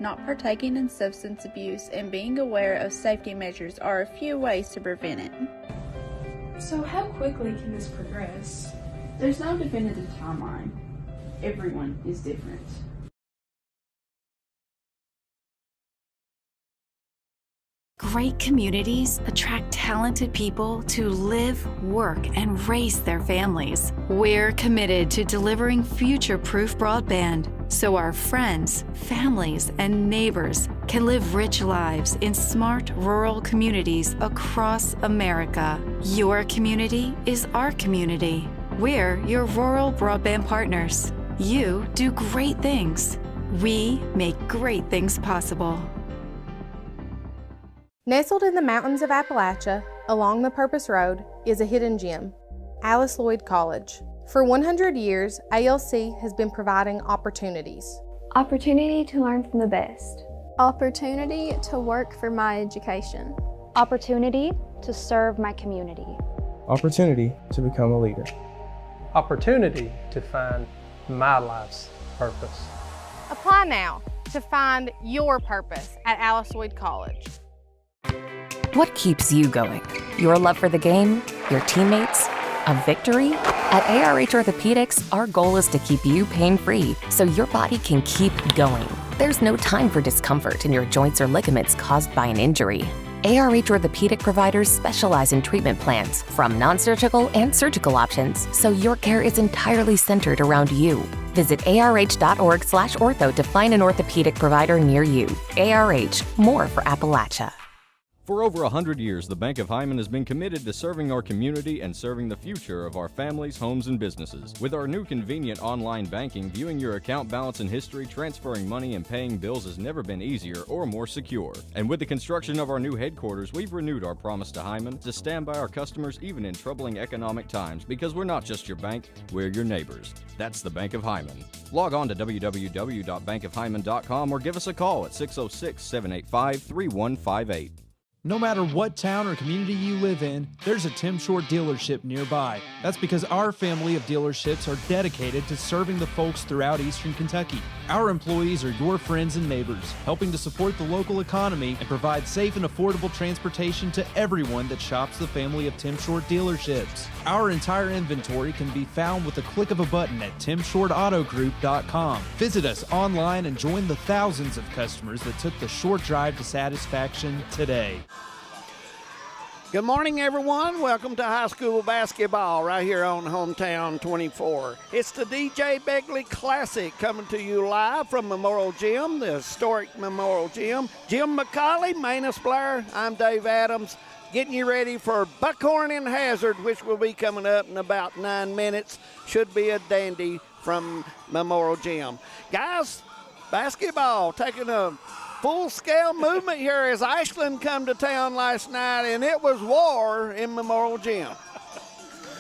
Not partaking in substance abuse and being aware of safety measures are a few ways to prevent it. So how quickly can this progress? There's no definitive timeline. Everyone is different. Great communities attract talented people to live, work, and raise their families. We're committed to delivering future-proof broadband so our friends, families, and neighbors can live rich lives in smart rural communities across America. Your community is our community. We're your rural broadband partners. You do great things. We make great things possible. Nestled in the mountains of Appalachia, along the Purpose Road, is a hidden gem, Alice Lloyd College. For 100 years, ALC has been providing opportunities. Opportunity to learn from the best. Opportunity to work for my education. Opportunity to serve my community. Opportunity to become a leader. Opportunity to find my life's purpose. Apply now to find your purpose at Alice Lloyd College. What keeps you going? Your love for the game? Your teammates? A victory? At ARH Orthopedics, our goal is to keep you pain-free so your body can keep going. There's no time for discomfort in your joints or ligaments caused by an injury. ARH Orthopedic providers specialize in treatment plans, from non-surgical and surgical options, so your care is entirely centered around you. Visit arh.org/ortho to find an orthopedic provider near you. ARH, more for Appalachia. For over 100 years, the Bank of Hindman has been committed to serving our community and serving the future of our families, homes, and businesses. With our new convenient online banking, viewing your account balance and history, transferring money, and paying bills has never been easier or more secure. And with the construction of our new headquarters, we've renewed our promise to Hindman to stand by our customers even in troubling economic times, because we're not just your bank, we're your neighbors. That's the Bank of Hindman. Log on to www.bankofhindman.com or give us a call at 606-785-3158. No matter what town or community you live in, there's a Tim Short dealership nearby. That's because our family of dealerships are dedicated to serving the folks throughout Eastern Kentucky. Our employees are your friends and neighbors, helping to support the local economy and provide safe and affordable transportation to everyone that shops the family of Tim Short dealerships. Our entire inventory can be found with the click of a button at timshortautogroup.com. Visit us online and join the thousands of customers that took the short drive to satisfaction today. Good morning, everyone. Welcome to high school basketball right here on Hometown 24. It's the DJ Begley Classic coming to you live from Memorial Gym, the historic Memorial Gym. Jim McCauley, Manus Blair, I'm Dave Adams, getting you ready for Buckhorn and Hazard, which will be coming up in about 9 minutes. Should be a dandy from Memorial Gym. Guys, basketball taking a full-scale movement here as Ashland come to town last night, and it was war in Memorial Gym.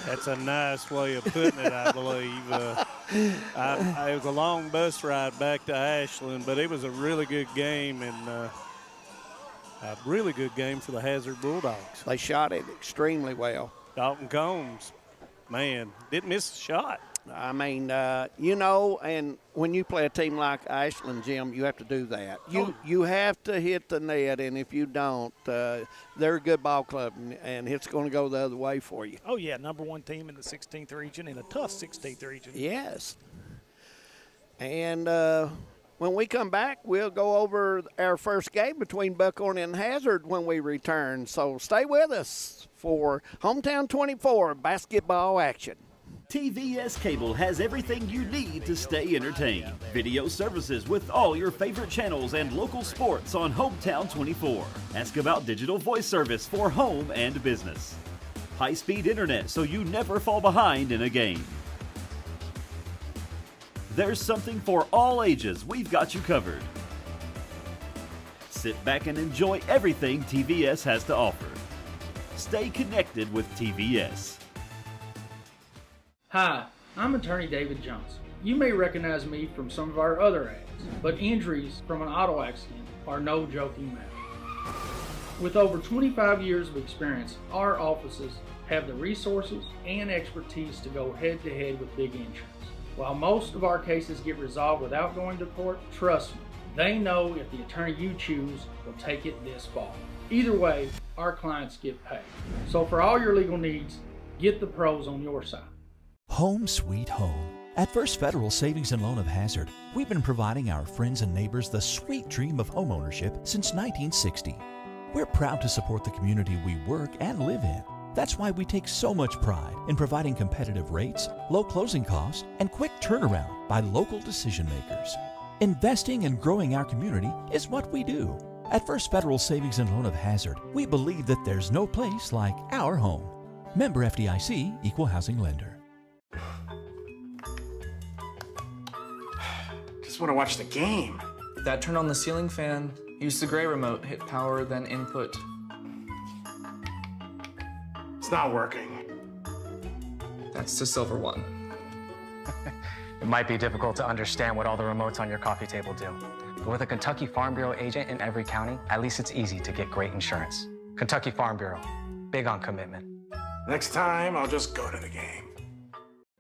That's a nice way of putting it, I believe. It was a long bus ride back to Ashland, but it was a really good game, and a really good game for the Hazard Bulldogs. They shot it extremely well. Dalton Combs, man, didn't miss a shot. I mean, and when you play a team like Ashland, Jim, you have to do that. You have to hit the net, and if you don't, they're a good ball club, and it's going to go the other way for you. Oh, yeah, number one team in the 16th region, in a tough 16th region. Yes. And when we come back, we'll go over our first game between Buckhorn and Hazard when we return. So stay with us for Hometown 24 basketball action. TVS Cable has everything you need to stay entertained. Video services with all your favorite channels and local sports on Hometown 24. Ask about digital voice service for home and business. High-speed internet so you never fall behind in a game. There's something for all ages. We've got you covered. Sit back and enjoy everything TVS has to offer. Stay connected with TVS. Hi, I'm attorney David Johnson. You may recognize me from some of our other ads, but injuries from an auto accident are no joking matter. With over 25 years of experience, our offices have the resources and expertise to go head-to-head with big insurance. While most of our cases get resolved without going to court, trust me, They know if the attorney you choose will take it this fall. Either way, our clients get paid. So for all your legal needs, get the pros on your side. Home sweet home. At First Federal Savings and Loan of Hazard, we've been providing our friends and neighbors the sweet dream of homeownership since 1960. We're proud to support the community we work and live in. That's why we take so much pride in providing competitive rates, low closing costs, and quick turnaround by local decision makers. Investing and growing our community is what we do. At First Federal Savings and Loan of Hazard, we believe that there's no place like our home. Member FDIC, Equal Housing Lender. Just want to watch the game. Dad, turn on the ceiling fan, use the gray remote, hit power, then input. It's not working. That's the silver one. It might be difficult to understand what all the remotes on your coffee table do. But with a Kentucky Farm Bureau agent in every county, at least it's easy to get great insurance. Kentucky Farm Bureau, big on commitment. Next time, I'll just go to the game.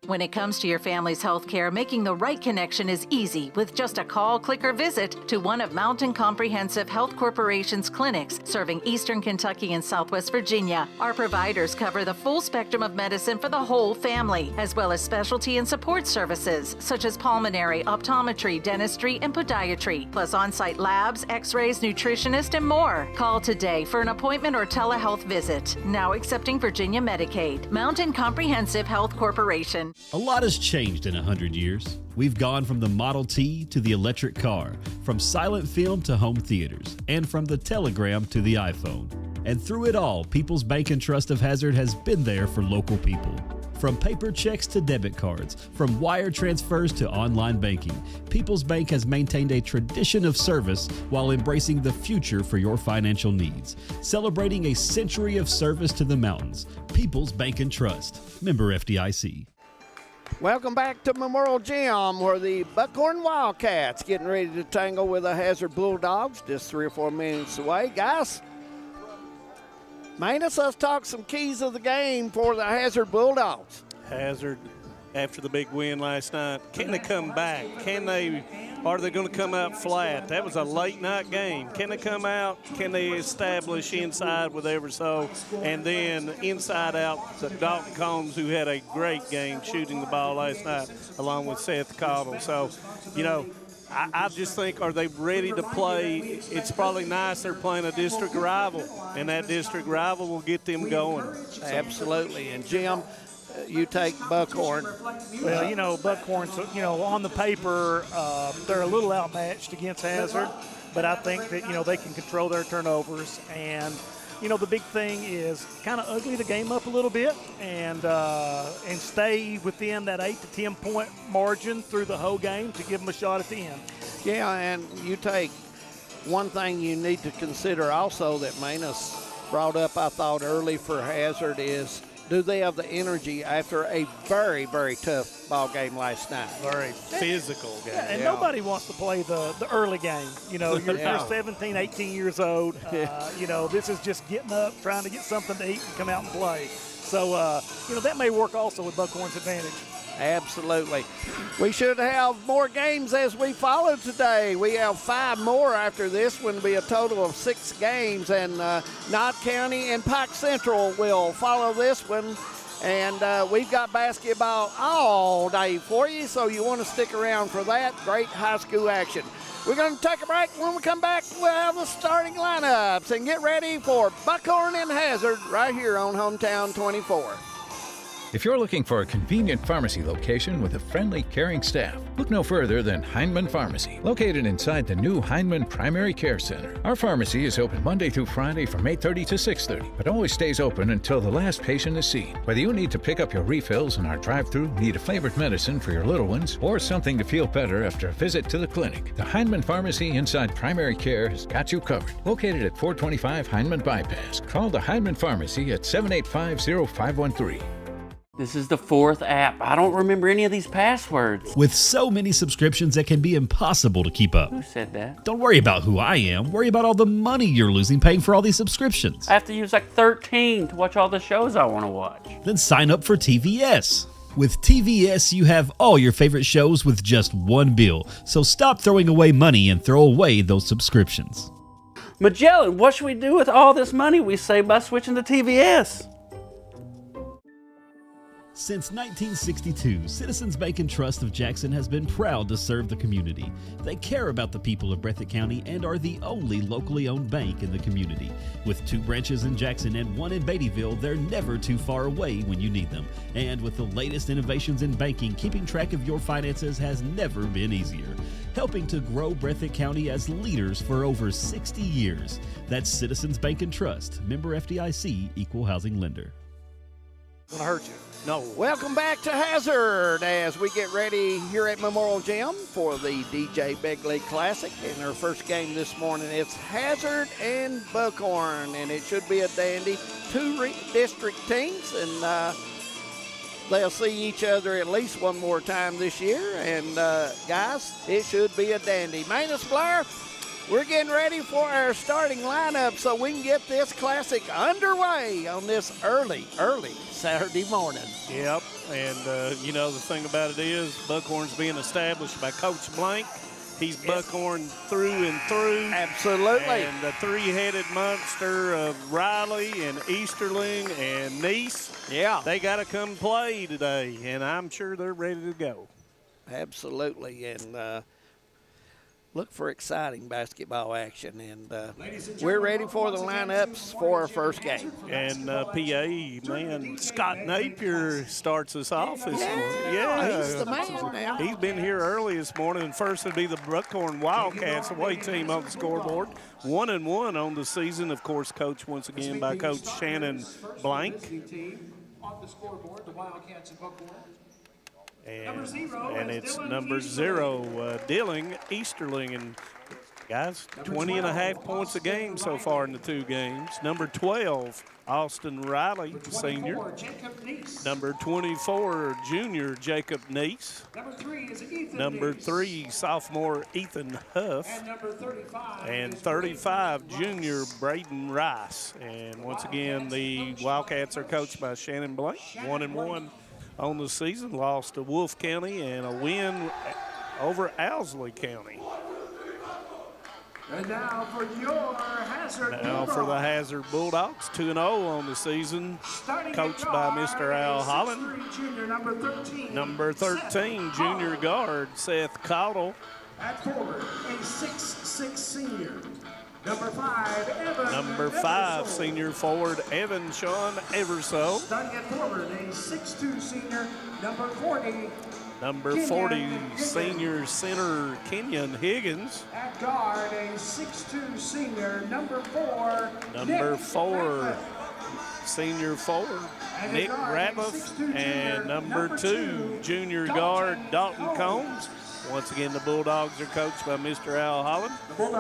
When it comes to your family's health care, making the right connection is easy with just a call, click, or visit to one of Mountain Comprehensive Health Corporation's clinics serving Eastern Kentucky and Southwest Virginia. Our providers cover the full spectrum of medicine for the whole family, as well as specialty and support services such as pulmonary, optometry, dentistry, and podiatry, plus on-site labs, x-rays, nutritionist, and more. Call today for an appointment or telehealth visit. Now accepting Virginia Medicaid. Mountain Comprehensive Health Corporation. A lot has changed in 100 years. We've gone from the Model T to the electric car, from silent film to home theaters, and from the telegram to the iPhone. And through it all, People's Bank and Trust of Hazard has been there for local people. From paper checks to debit cards, from wire transfers to online banking, People's Bank has maintained a tradition of service while embracing the future for your financial needs. Celebrating a century of service to the mountains. People's Bank and Trust. Member FDIC. Welcome back to Memorial Gym, where the Buckhorn Wildcats getting ready to tangle with the Hazard Bulldogs, just 3 or 4 minutes away. Guys, Manus, let's talk some keys of the game for the Hazard Bulldogs. Hazard, after the big win last night, can they come back? Are they going to come out flat? That was a late night game. Can they come out? Can they establish inside with ever so? And then inside out to Dalton Combs, who had a great game shooting the ball last night, along with Seth Cottle. So, I just think, are they ready to play? It's probably nice they're playing a district rival, and that district rival will get them going. Absolutely. And Jim, you take Buckhorn. Well, Buckhorn's, on the paper, they're a little outmatched against Hazard, but I think that, they can control their turnovers. And, the big thing is kind of ugly the game up a little bit and stay within that 8 to 10 point margin through the whole game to give them a shot at the end. Yeah, and you take one thing you need to consider also that Manus brought up, I thought, early for Hazard is, do they have the energy after a very, very tough ball game last night? Very physical game. Yeah, and nobody wants to play the early game. You're 17, 18 years old. This is just getting up, trying to get something to eat and come out and play. So, that may work also with Buckhorn's advantage. Absolutely. We should have more games as we follow today. We have 5 more after this one, be a total of 6 games, and Knott County and Pike Central will follow this one. And we've got basketball all day for you, so you want to stick around for that. Great high school action. We're going to take a break. When we come back, we'll have the starting lineups and get ready for Buckhorn and Hazard right here on Hometown 24. If you're looking for a convenient pharmacy location with a friendly, caring staff, look no further than Hindman Pharmacy, located inside the new Hindman Primary Care Center. Our pharmacy is open Monday through Friday from 8:30 to 6:30, but always stays open until the last patient is seen. Whether you need to pick up your refills in our drive-thru, need a flavored medicine for your little ones, or something to feel better after a visit to the clinic, the Hindman Pharmacy inside Primary Care has got you covered. Located at 425 Hindman Bypass. Call the Hindman Pharmacy at 785-0513. This is the 4th app. I don't remember any of these passwords. With so many subscriptions, it can be impossible to keep up. Who said that? Don't worry about who I am. Worry about all the money you're losing paying for all these subscriptions. I have to use like 13 to watch all the shows I want to watch. Then sign up for TVS. With TVS, you have all your favorite shows with just one bill. So stop throwing away money and throw away those subscriptions. Magellan, what should we do with all this money we save by switching to TVS? Since 1962, Citizens Bank and Trust of Jackson has been proud to serve the community. They care about the people of Breathitt County and are the only locally owned bank in the community. With 2 branches in Jackson and 1 in Beattyville, they're never too far away when you need them. And with the latest innovations in banking, keeping track of your finances has never been easier. Helping to grow Breathitt County as leaders for over 60 years. That's Citizens Bank and Trust, member FDIC, equal housing lender. Gonna hurt you. No. Welcome back to Hazard as we get ready here at Memorial Gym for the DJ Begley Classic. In our first game this morning, it's Hazard and Buckhorn, and it should be a dandy. 2 district teams, and they'll see each other at least one more time this year. And guys, it should be a dandy. Manus Blair, we're getting ready for our starting lineup so we can get this classic underway on this early Saturday morning. Yep, and you know, the thing about it is Buckhorn's being established by Coach Blank. He's Buckhorn through and through. Absolutely. And the 3-headed monster of Riley and Easterling and Nice. Yeah. They got to come play today, and I'm sure they're ready to go. Absolutely, and look for exciting basketball action, and we're ready for the lineups for our first game. And PA, man, Scott Napier starts us off this morning. Yeah, he's the man now. He's been here early this morning, and first would be the Buckhorn Wildcats away team on the scoreboard. 1-1 on the season, of course, coached once again by Coach Shannon Blank. On the scoreboard, the Wildcats and Buckhorn. And it's number 0, Dilling Easterling. And guys, 20.5 points a game so far in the 2 games. Number 12, Austin Riley, senior. Number 24, junior Jacob Neese. Number 3, sophomore Ethan Huff. And 35, junior Braden Rice. And once again, the Wildcats are coached by Shannon Blank. 1-1 on the season, lost to Wolfe County and a win over Owsley County. And now for your Hazard Now for the Hazard Bulldogs, 2-0 on the season, coached by Mr. Al Holland. Number 13, junior guard Seth Caudill. At forward, a 6'6" senior. Number 5, senior forward Evan Sean Everso. Starting at forward, a 6'2" senior. Number 40, senior center Kenyon Higgins. At guard, a 6'2" senior. Number 4, senior forward Nick Ratliff. And number 2, junior guard Dalton Combs. Once again, the Bulldogs are coached by Mr. Al Holland.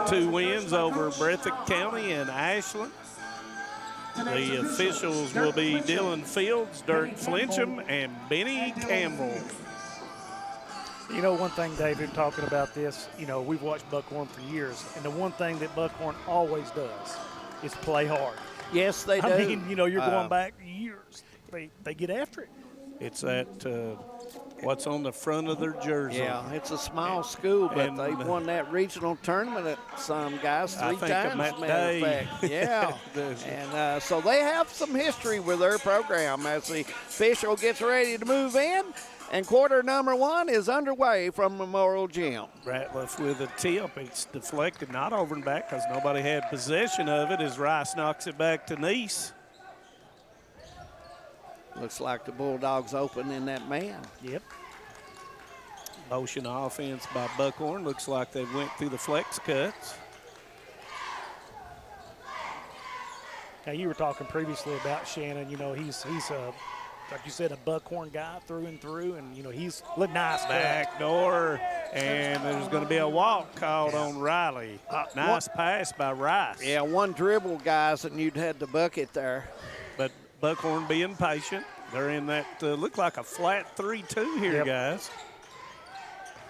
2 wins over Breathitt County and Ashland. The officials will be Dylan Fields, Dirk Flincham, and Benny Campbell. You know, one thing, David, talking about this, you know, we've watched Buckhorn for years, and the one thing that Buckhorn always does is play hard. Yes, they do. I mean, you know, you're going back years. They get after it. It's that what's on the front of their jersey. Yeah, it's a small school, but they've won that regional tournament at some guys 3 times, matter of fact. Yeah, and so they have some history with their program as the official gets ready to move in. And quarter number 1 is underway from Memorial Gym. Ratliff with a tip. It's deflected, not over and back because nobody had possession of it as Rice knocks it back to Nice. Looks like the Bulldogs open in that man. Yep. Motion offense by Buckhorn. Looks like they went through the flex cuts. Now, you were talking previously about Shannon. You know, he's like you said, a Buckhorn guy through and through, and, you know, he's looked nice. Back door, and there's going to be a walk called on Riley. Nice pass by Rice. Yeah, 1 dribble, guys, and you'd had the bucket there. But Buckhorn being patient. They're in that, look like a flat 3-2 here, guys.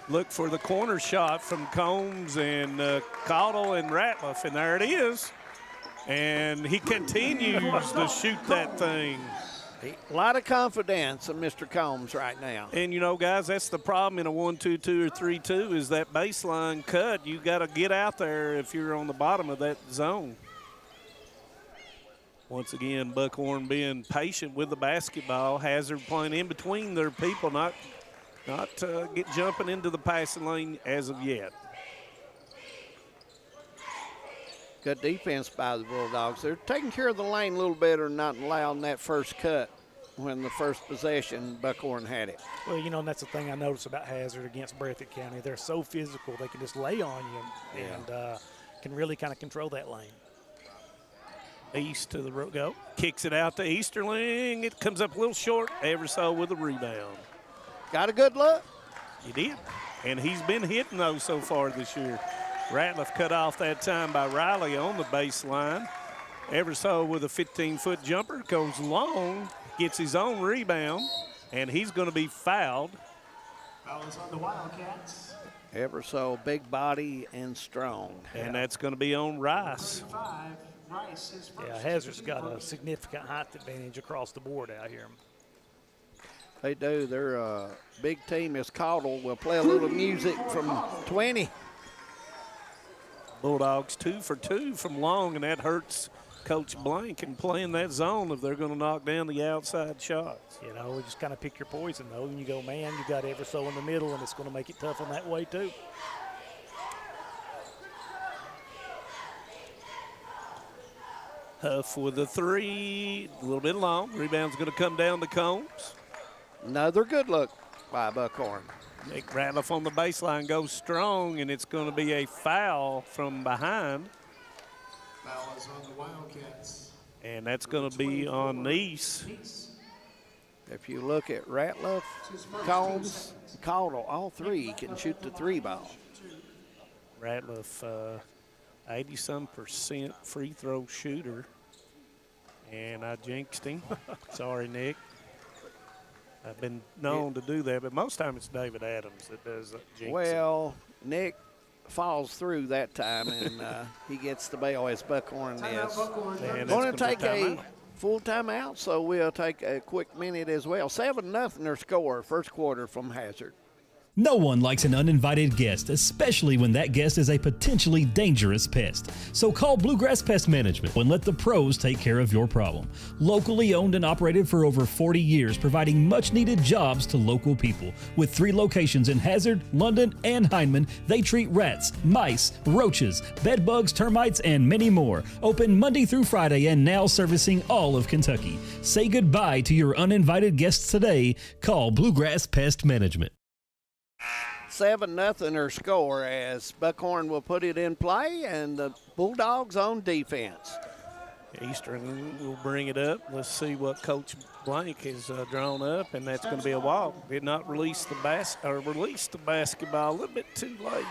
Look for the corner shot from Combs and Caudill and Ratliff, and there it is. And he continues to shoot that thing. A lot of confidence in Mr. Combs right now. And, you know, guys, that's the problem in a 1-2-2 or 3-2 is that baseline cut. You got to get out there if you're on the bottom of that zone. Once again, Buckhorn being patient with the basketball. Hazard playing in between their people, not get jumping into the passing lane as of yet. Good defense by the Bulldogs. They're taking care of the lane a little better and not allowing that first cut when the first possession Buckhorn had it. Well, you know, and that's the thing I noticed about Hazard against Breathitt County. They're so physical. They can just lay on you and can really kind of control that lane. East to the go. Kicks it out to Easterling. It comes up a little short. Everso with a rebound. Got a good look. He did. And he's been hitting those so far this year. Ratliff cut off that time by Riley on the baseline. Everso with a 15-foot jumper goes long, gets his own rebound, and he's going to be fouled. Fouls on the Wildcats. Everso, big body and strong. And that's going to be on Rice. Yeah, Hazard's got a significant height advantage across the board out here. They do. Their big team is Caudle. We'll play a little music from 20. Bulldogs 2 for 2 from long, and that hurts Coach Blank in playing that zone if they're going to knock down the outside shots. You know, just kind of pick your poison, though. And you go, man, you got Everso in the middle, and it's going to make it tough on that way, too. Huff with a 3, a little bit long. Rebound's going to come down to Combs. Another good look by Buckhorn. Nick Ratliff on the baseline goes strong, and it's going to be a foul from behind. Foul is on the Wildcats. And that's going to be on Nice. If you look at Ratliff, Combs, Caudle, all three can shoot the 3-ball. Ratliff, 80-some% free throw shooter. And I jinxed him. Sorry, Nick. I've been known to do that, but most time it's David Adams that does jinx. Well, Nick falls through that time, and he gets the bail as Buckhorn is. Going to take a full timeout, so we'll take a quick minute as well. 7-0 their score, first quarter from Hazard. No one likes an uninvited guest, especially when that guest is a potentially dangerous pest. So call Bluegrass Pest Management and let the pros take care of your problem. Locally owned and operated for over 40 years, providing much-needed jobs to local people. With 3 locations in Hazard, London, and Hindman, they treat rats, mice, roaches, bed bugs, termites, and many more. Open Monday through Friday and now servicing all of Kentucky. Say goodbye to your uninvited guests today. Call Bluegrass Pest Management. 7-0 their score as Buckhorn will put it in play, and the Bulldogs on defense. Eastern will bring it up. Let's see what Coach Blank has drawn up, and that's going to be a walk. Did not release the basketball a little bit too late.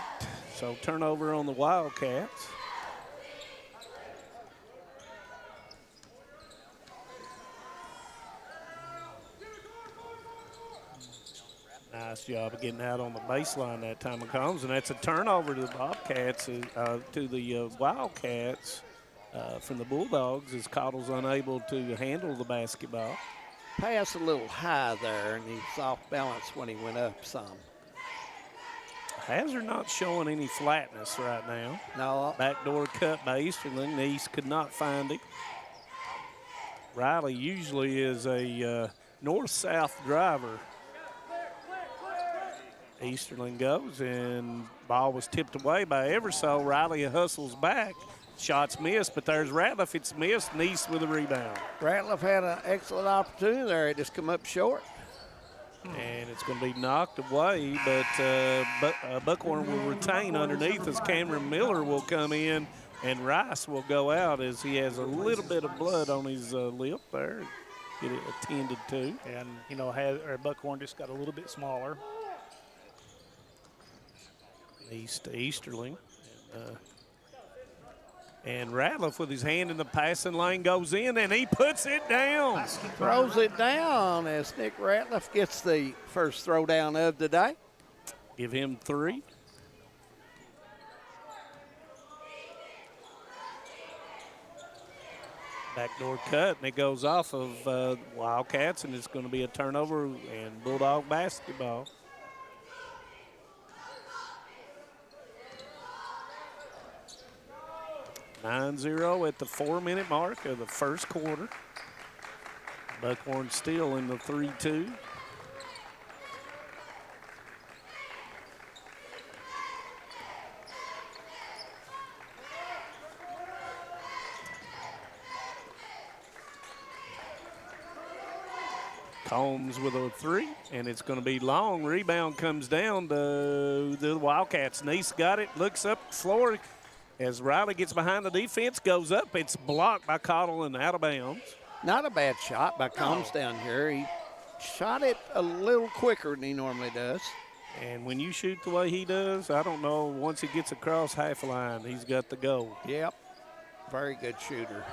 So turnover on the Wildcats. Nice job of getting out on the baseline that time of Combs, and that's a turnover to the Bobcats, to the Wildcats from the Bulldogs as Caudle's unable to handle the basketball. Pass a little high there, and he's off balance when he went up some. Hazard not showing any flatness right now. No. Backdoor cut by Easterling. The East could not find it. Riley usually is a north-south driver. Easterling goes, and ball was tipped away by Everso. Riley hustles back. Shots missed, but there's Ratliff. It's missed. Nice with a rebound. Ratliff had an excellent opportunity there. It just come up short. And it's going to be knocked away, but Buckhorn will retain underneath as Cameron Miller will come in, and Rice will go out as he has a little bit of blood on his lip there. Get it attended to. And, you know, Buckhorn just got a little bit smaller. East to Easterling. And Ratliff with his hand in the passing lane goes in, and he puts it down. Throws it down as Nick Ratliff gets the first throwdown of the day. Give him 3. Backdoor cut, and it goes off of Wildcats, and it's going to be a turnover and Bulldog basketball. (9-0) at the 4-minute mark of the first quarter. Buckhorn still in the 3-2. Combs with a 3, and it's going to be long. Rebound comes down to the Wildcats. Neese got it, looks up the floor. As Riley gets behind the defense, goes up. It's blocked by Cottle and out of bounds. Not a bad shot by Combs down here. He shot it a little quicker than he normally does. And when you shoot the way he does, I don't know, once he gets across half line, he's got the goal. Yep, very good shooter.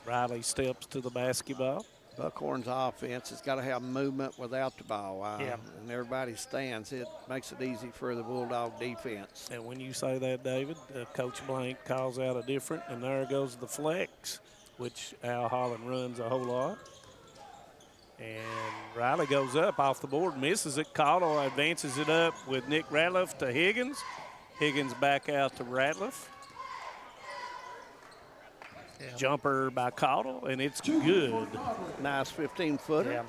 Riley steps to the basketball. Buckhorn's offense has got to have movement without the ball. Yeah. And everybody stands. It makes it easy for the Bulldog defense. And when you say that, David, Coach Blank calls out a different, and there goes the flex, which Al Holland runs a whole lot. And Riley goes up off the board, misses it. Cottle advances it up with Nick Ratliff to Higgins. Higgins back out to Ratliff. Yeah. Jumper by Cottle, and it's good. Nice 15-footer. Yeah.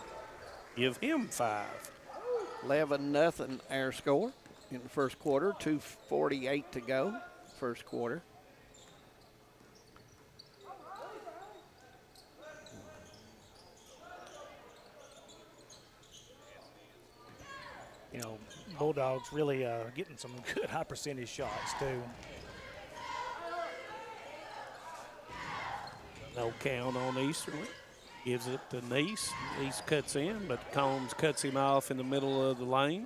Give him 5. 11-0 our score in the first quarter. 2:48 to go, first quarter. You know, Bulldogs really getting some good high percentage shots too. No count on Easterly. Gives it to Neese. Neese cuts in, but Combs cuts him off in the middle of the lane.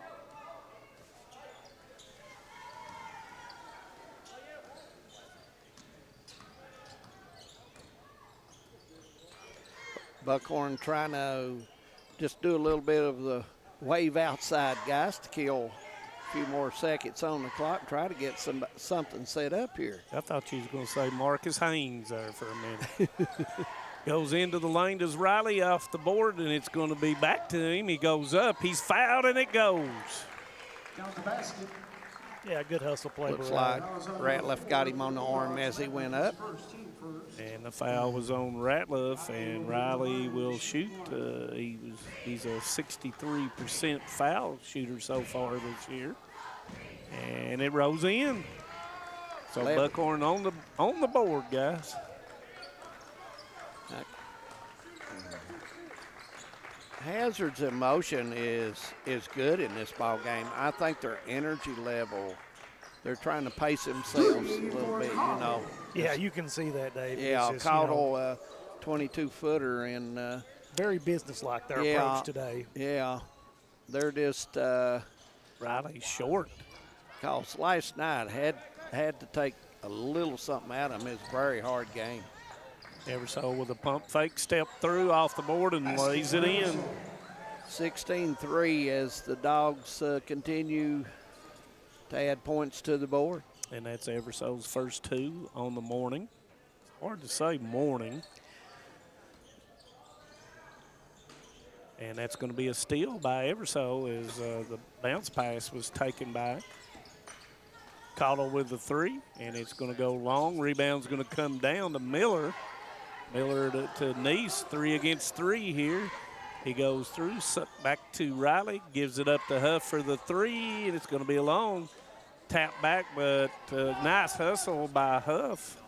Buckhorn trying to just do a little bit of the wave outside, guys, to kill a few more seconds on the clock and try to get something set up here. I thought you was going to say Marcus Haynes there for a minute. Goes into the lane, does Riley off the board, and it's going to be back to him. He goes up, he's fouled, and it goes. Down the basket. Yeah, good hustle play. Looks like Ratliff got him on the arm as he went up. And the foul was on Ratliff, and Riley will shoot. He's a 63% foul shooter so far this year. And it rolls in. So Buckhorn on the board, guys. Hazard's emotion is good in this ball game. I think their energy level, they're trying to pace themselves a little bit, you know. Yeah, you can see that, Dave. Yeah, Cottle, 22-footer, and very businesslike their approach today. Yeah, they're just Riley short. Because last night had to take a little something out of them. It's a very hard game. Eversole with a pump fake, step through off the board and lays it in. 16-3 as the Dogs continue to add points to the board. And that's Eversole's first 2 on the morning. Hard to say morning. And that's going to be a steal by Eversole as the bounce pass was taken by Cottle with the 3, and it's going to go long. Rebound's going to come down to Miller. Miller to Neese, 3 against 3 here. He goes through, back to Riley, gives it up to Huff for the 3, and it's going to be a long tap back, but nice hustle by Huff.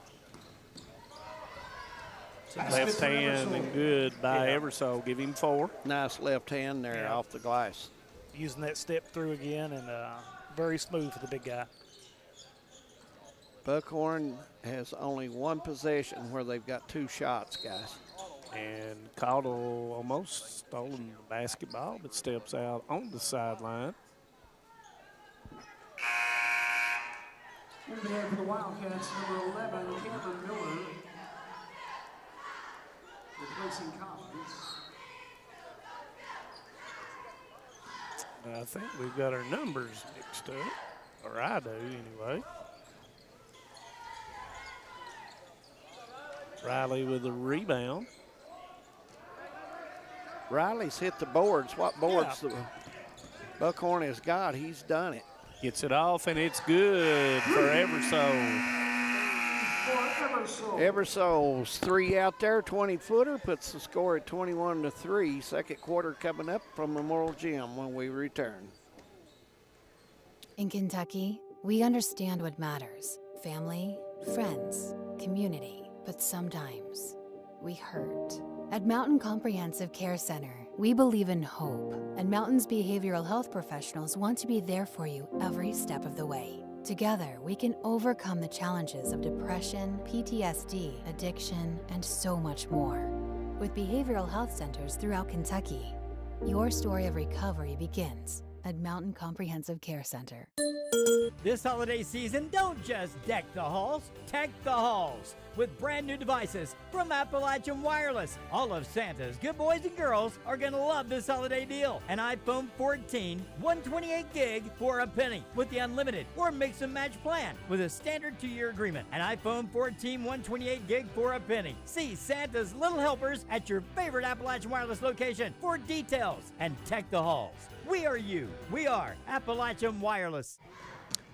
Left hand and good by Eversole. Give him 4. Nice left hand there off the glass. Using that step through again, and very smooth for the big guy. Buckhorn has only 1 possession where they've got 2 shots, guys. And Cottle almost stolen the basketball, but steps out on the sideline. In there for the Wildcats, number 11, Cameron Miller. Replacing Collins. I think we've got our numbers mixed up, or I do anyway. Riley with the rebound. Riley's hit the boards. What boards the Buckhorn has got, he's done it. Gets it off, and it's good for Everso. Everso's 3 out there, 20-footer, puts the score at 21-3. Second quarter coming up from Memorial Gym when we return. In Kentucky, we understand what matters: family, friends, community. But sometimes we hurt. At Mountain Comprehensive Care Center, we believe in hope, and Mountain's behavioral health professionals want to be there for you every step of the way. Together, we can overcome the challenges of depression, PTSD, addiction, and so much more. With behavioral health centers throughout Kentucky, your story of recovery begins at Mountain Comprehensive Care Center. This holiday season, don't just deck the halls, tech the halls with brand new devices from Appalachian Wireless. All of Santa's good boys and girls are gonna love this holiday deal. An iPhone 14, 128 gig for a penny with the unlimited or mix and match plan with a standard 2-year agreement. An iPhone 14, 128 gig for a penny. See Santa's little helpers at your favorite Appalachian Wireless location for details. And tech the halls. We are you. We are Appalachian Wireless.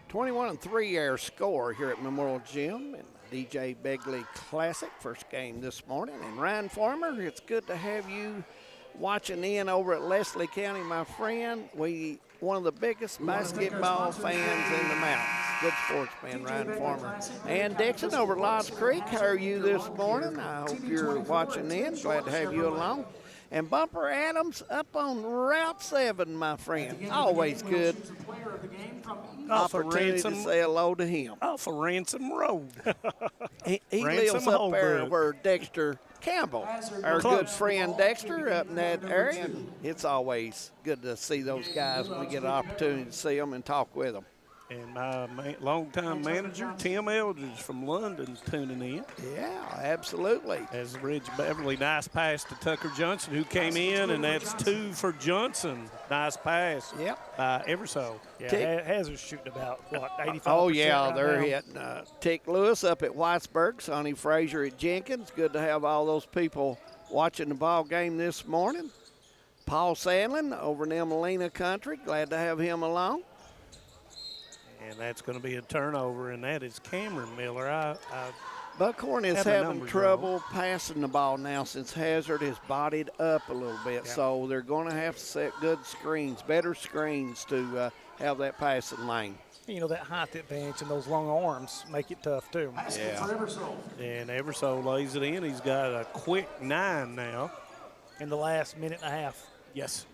21-3 our score here at Memorial Gym and DJ Begley Classic, first game this morning. And Ryan Farmer, it's good to have you watching in over at Leslie County, my friend. One of the biggest basketball fans in the mountains. Good sportsman, Ryan Farmer. And Dixon over at Lodge Creek, how are you this morning? I hope you're watching in. Glad to have you along. And Bumper Adams up on Route 7, my friend. Always good opportunity to say hello to him. Off of Ransom Road. he lives up there where Dexter Campbell, our good friend Dexter, up in that area. It's always good to see those guys when we get an opportunity to see them and talk with them. And my longtime manager, Tim Eldridge from London, tuning in. Yeah, absolutely. As Ridge Beverly, nice pass to Tucker Johnson, who came in, and that's 2 for Johnson. Nice pass. Yep. By Everso. Yeah, Hazard's shooting about, what, 85%? Oh, yeah, right they're now. hitting Tick Lewis up at Whitesburg, Sonny Frazier at Jenkins. Good to have all those people watching the ball game this morning. Paul Sandlin over in Emelina Country. Glad to have him along. And that's going to be a turnover, and that is Cameron Miller. Buckhorn is having trouble passing the ball now since Hazard has bodied up a little bit. Yeah. So they're going to have to set good screens, better screens to have that passing lane. You know, that height advantage and those long arms make it tough, too. Yeah. And Everso lays it in. He's got a quick 9 now. In the last minute and a half. Yes.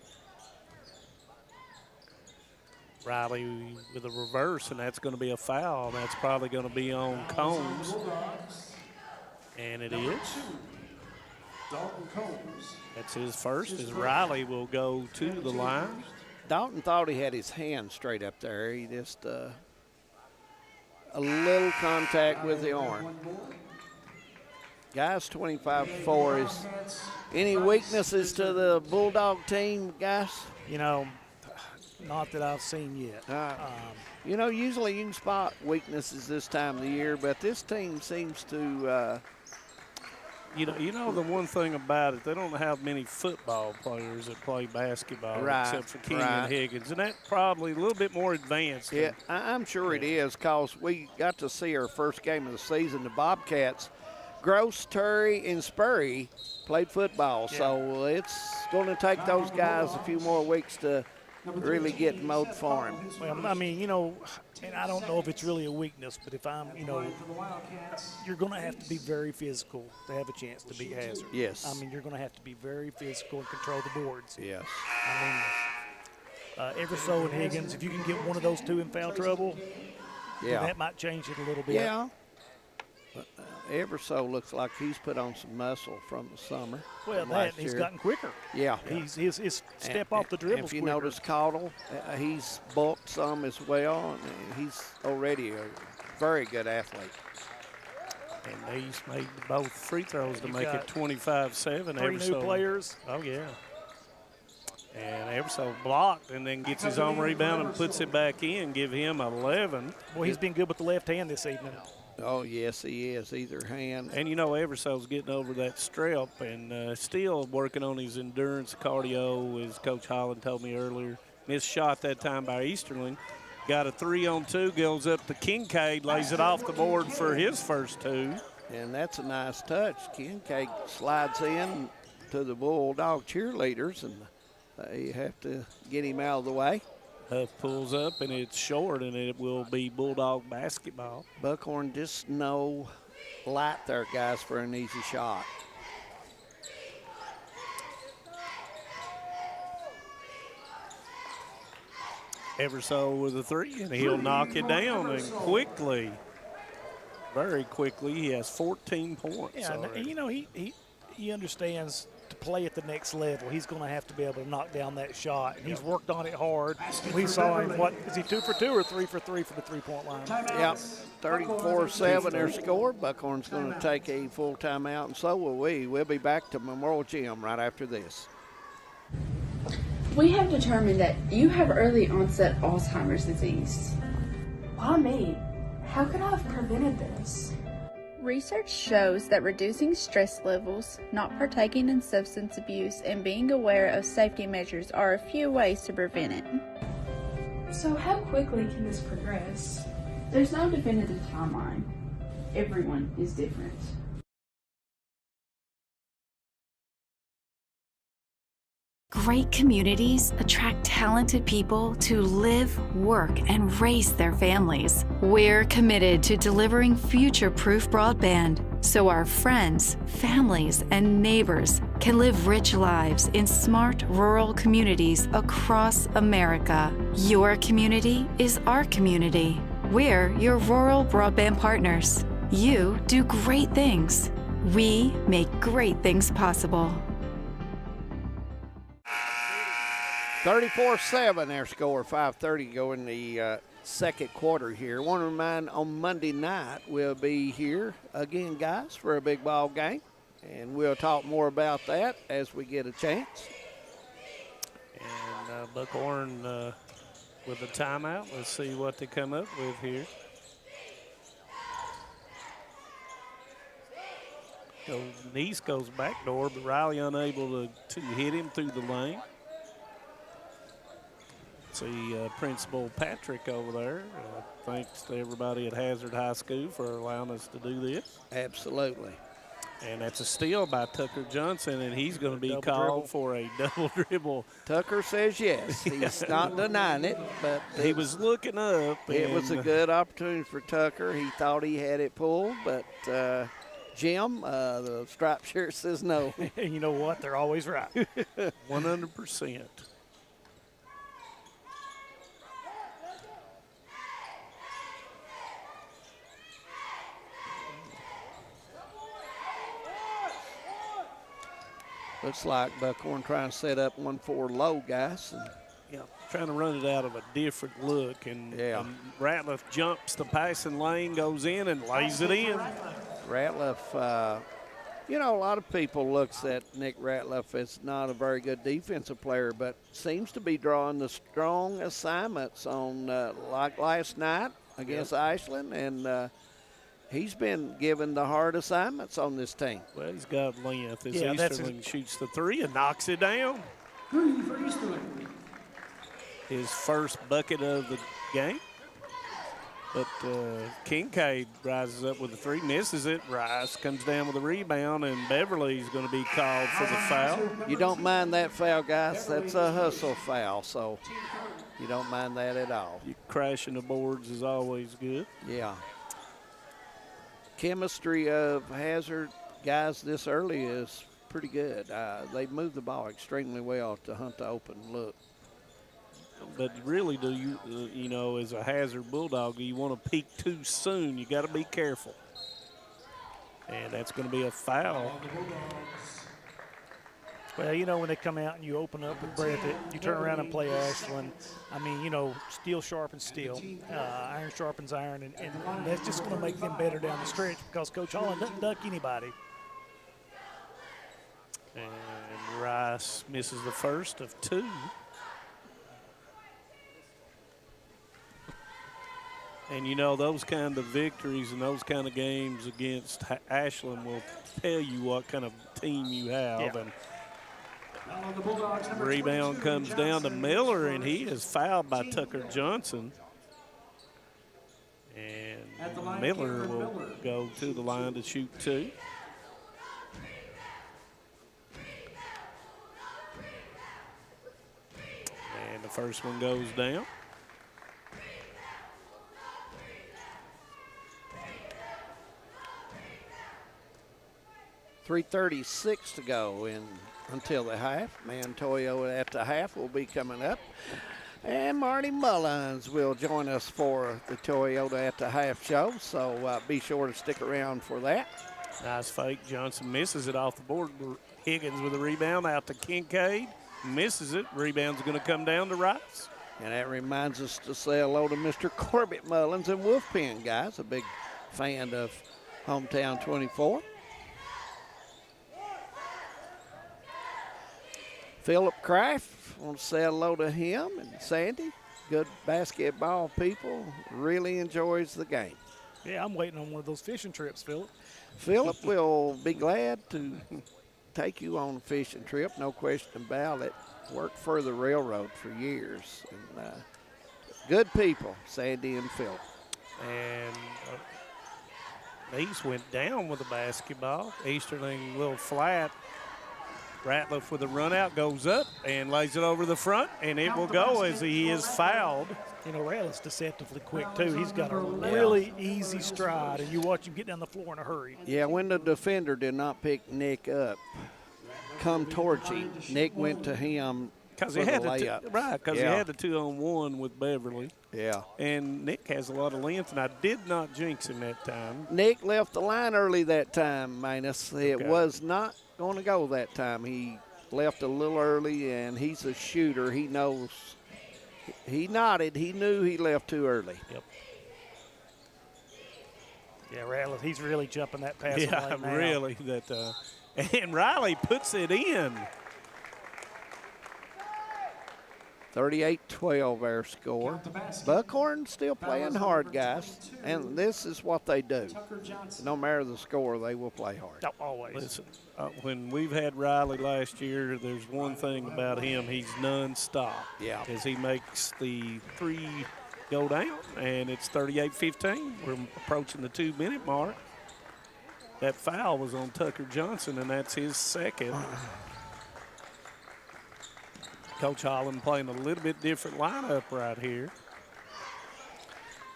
Riley with a reverse, and that's going to be a foul. That's probably going to be on Combs. And it is. That's his first, as Riley will go to the line. Dalton thought he had his hand straight up there. He just a little contact with the arm. Guys, 25-4 is any weaknesses to the Bulldog team, guys? You know, not that I've seen yet. You know, usually you can spot weaknesses this time of the year, but this team seems to. You know the one thing about it, they don't have many football players that play basketball except for Kenyon Higgins, and that's probably a little bit more advanced. Yeah, I'm sure it is, because we got to see our first game of the season. The Bobcats, Gross, Terry, and Spurry played football, so it's going to take those guys a few more weeks to really get mode for him. Well, I mean, you know, and I don't know if it's really a weakness, but if I'm, you know, you're going to have to be very physical to have a chance to beat Hazard. Yes. I mean, you're going to have to be very physical and control the boards. Yes. I mean, Everso and Higgins, if you can get one of those two in foul trouble, then that might change it a little bit. Yeah. But Everso looks like he's put on some muscle from the summer. Well, he's gotten quicker. Yeah. His step off the dribble. If you notice Caudle, he's bulked some as well, and he's already a very good athlete. And he's made both free throws to make it 25-7. 3 new players. Oh, yeah. And Everso blocked and then gets his own rebound and puts it back in, give him 11. Well, he's been good with the left hand this evening. Oh, yes, he is. Either hand. And, you know, Everso's getting over that strep and still working on his endurance cardio, as Coach Holland told me earlier. Missed shot that time by Easterling. Got a 3-on-2, goes up to Kincaid, lays it off the board for his first 2. And that's a nice touch. Kincaid slides in to the Bulldog cheerleaders, and they have to get him out of the way. Huff pulls up, and it's short, and it will be Bulldog basketball. Buckhorn just no light there, guys, for an easy shot. Everso with a 3, and he'll knock it down, and quickly, very quickly, he has 14 points. Yeah, already. you know, he understands to play at the next level. He's going to have to be able to knock down that shot, and he's worked on it hard. We saw him, what, is he 2 for 2 or 3 for 3 for the three-point line? Yep, 34-7 their score. Buckhorn's going to take a full timeout, and so will we. We'll be back to Memorial Gym right after this. We have determined that you have early onset Alzheimer's disease. Why me? How could I have prevented this? Research shows that reducing stress levels, not partaking in substance abuse, and being aware of safety measures are a few ways to prevent it. So how quickly can this progress? There's no definitive timeline. Everyone is different. Great communities attract talented people to live, work, and raise their families. We're committed to delivering future-proof broadband so our friends, families, and neighbors can live rich lives in smart rural communities across America. Your community is our community. We're your rural broadband partners. You do great things. We make great things possible. 34-7 their score, 5:30 to go in the second quarter here. Want to remind on Monday night we'll be here again, guys, for a big ball game, and we'll talk more about that as we get a chance. And Buckhorn with a timeout. Let's see what they come up with here. Nice goes backdoor, but Riley unable to hit him through the lane. See Principal Patrick over there. Thanks to everybody at Hazard High School for allowing us to do this. Absolutely. And that's a steal by Tucker Johnson, and he's going to be called for a double dribble. Tucker says yes. He's not denying it, but he was looking up. It was a good opportunity for Tucker. He thought he had it pulled, but Jim, the striped shirt, says no. You know what? They're always right. 100%. Looks like Buckhorn trying to set up 1-4 low, guys. Yeah, trying to run it out of a different look. And Ratliff jumps the passing lane, goes in, and lays it in. Ratliff, you know, a lot of people looks at Nick Ratliff as not a very good defensive player, but seems to be drawing the strong assignments on like last night against Ashland, and he's been given the hard assignments on this team. Well, he's got length as Easterling shoots the 3 and knocks it down. His first bucket of the game. But Kincaid rises up with a 3, misses it. Rice comes down with a rebound, and Beverly's going to be called for the foul. You don't mind that foul, guys. That's a hustle foul, so you don't mind that at all. You crashing the boards is always good. Yeah. Chemistry of Hazard guys this early is pretty good. They move the ball extremely well to hunt the open look. But really, do you know, as a Hazard Bulldog, you want to peak too soon. You got to be careful. And that's going to be a foul. Well, you know, when they come out and you open up with Breathitt, you turn around and play Ashland. I mean, you know, steel sharpens steel, iron sharpens iron, and that's just going to make them better down the stretch because Coach Holland doesn't duck anybody. And Rice misses the first of 2. And, you know, those kind of victories and those kind of games against Ashland will tell you what kind of team you have. Yeah. And rebound comes down to Miller, and he is fouled by Tucker Johnson. And Miller will go to the line to shoot 2. And the first one goes down. .336 to go until the half. Mantoyo at the half will be coming up. And Marty Mullins will join us for the Toyota at the half show, so be sure to stick around for that. Nice fake. Johnson misses it off the board. Higgins with a rebound out to Kincaid. Misses it. Rebound's going to come down to Rice. And that reminds us to say hello to Mr. Corbett Mullins and Wolfpen, guys. A big fan of Hometown 24. Philip Kraft, want to say hello to him and Sandy. Good basketball people. Really enjoys the game. Yeah, I'm waiting on one of those fishing trips, Philip. Philip will be glad to take you on a fishing trip, no question about it. Worked for the railroad for years. And, good people, Sandy and Philip. And these went down with the basketball. Easterling a little flat. Ratliff with a run out goes up and lays it over the front, and it will go as he is fouled. You know, Ratliff's deceptively quick, too. He's got a really easy stride, and you watch him get down the floor in a hurry. Yeah, when the defender did not pick Nick up, come towards him, Nick went to him because he had he had the 2-on-1 with Beverly. Yeah. And Nick has a lot of length, and I did not jinx him that time. Nick left the line early that time, Manus. It was not going to go that time. He left a little early, and he's a shooter. He knows. He nodded. He knew he left too early. Yep. Yeah, Ratliff, he's really jumping that pass. Yeah, really. And Riley puts it in. 38-12 our score. Buckhorn still playing hard, guys, and this is what they do. No matter the score, they will play hard. Oh, always. Listen, when we've had Riley last year, there's one thing about him, he's nonstop. Yeah. As he makes the 3 go down, and it's 38-15. We're approaching the 2-minute mark. That foul was on Tucker Johnson, and that's his second. Coach Holland playing a little bit different lineup right here.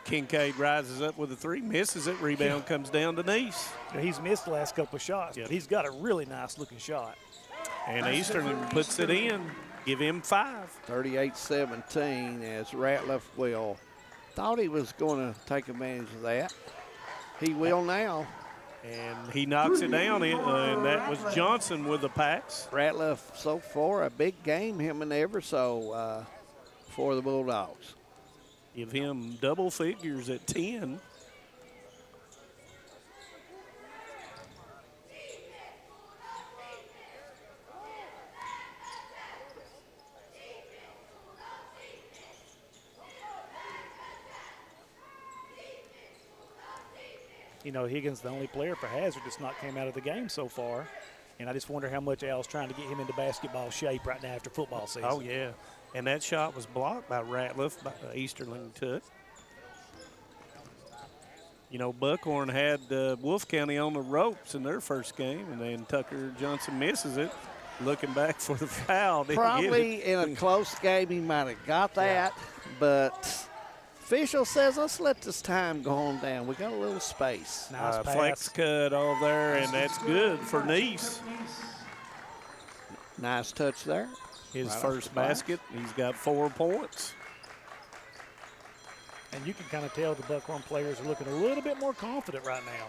Kincaid rises up with a 3, misses it. Rebound comes down to Neese. Yeah, he's missed the last couple of shots, but he's got a really nice-looking shot. And Eastern puts it in. Give him 5. 38-17 as Ratliff will. Thought he was going to take advantage of that. He will now. And he knocks it down, and that was Johnson with the pass. Ratliff so far, a big game, him and Everso for the Bulldogs. Give him double figures at 10. You know, Higgins the only player for Hazard that's not came out of the game so far. And I just wonder how much Al's trying to get him into basketball shape right now after football season. Oh, yeah. And that shot was blocked by Ratliff, Easterling took. You know, Buckhorn had Wolf County on the ropes in their first game, and then Tucker Johnson misses it. Looking back for the foul. Probably in a close game he might have got that, but official says, let's let this time go on down. We got a little space. Nice flex cut over there, and that's good for Neese. Nice touch there. His first basket. He's got 4 points. And you can kind of tell the Buckhorn players are looking a little bit more confident right now.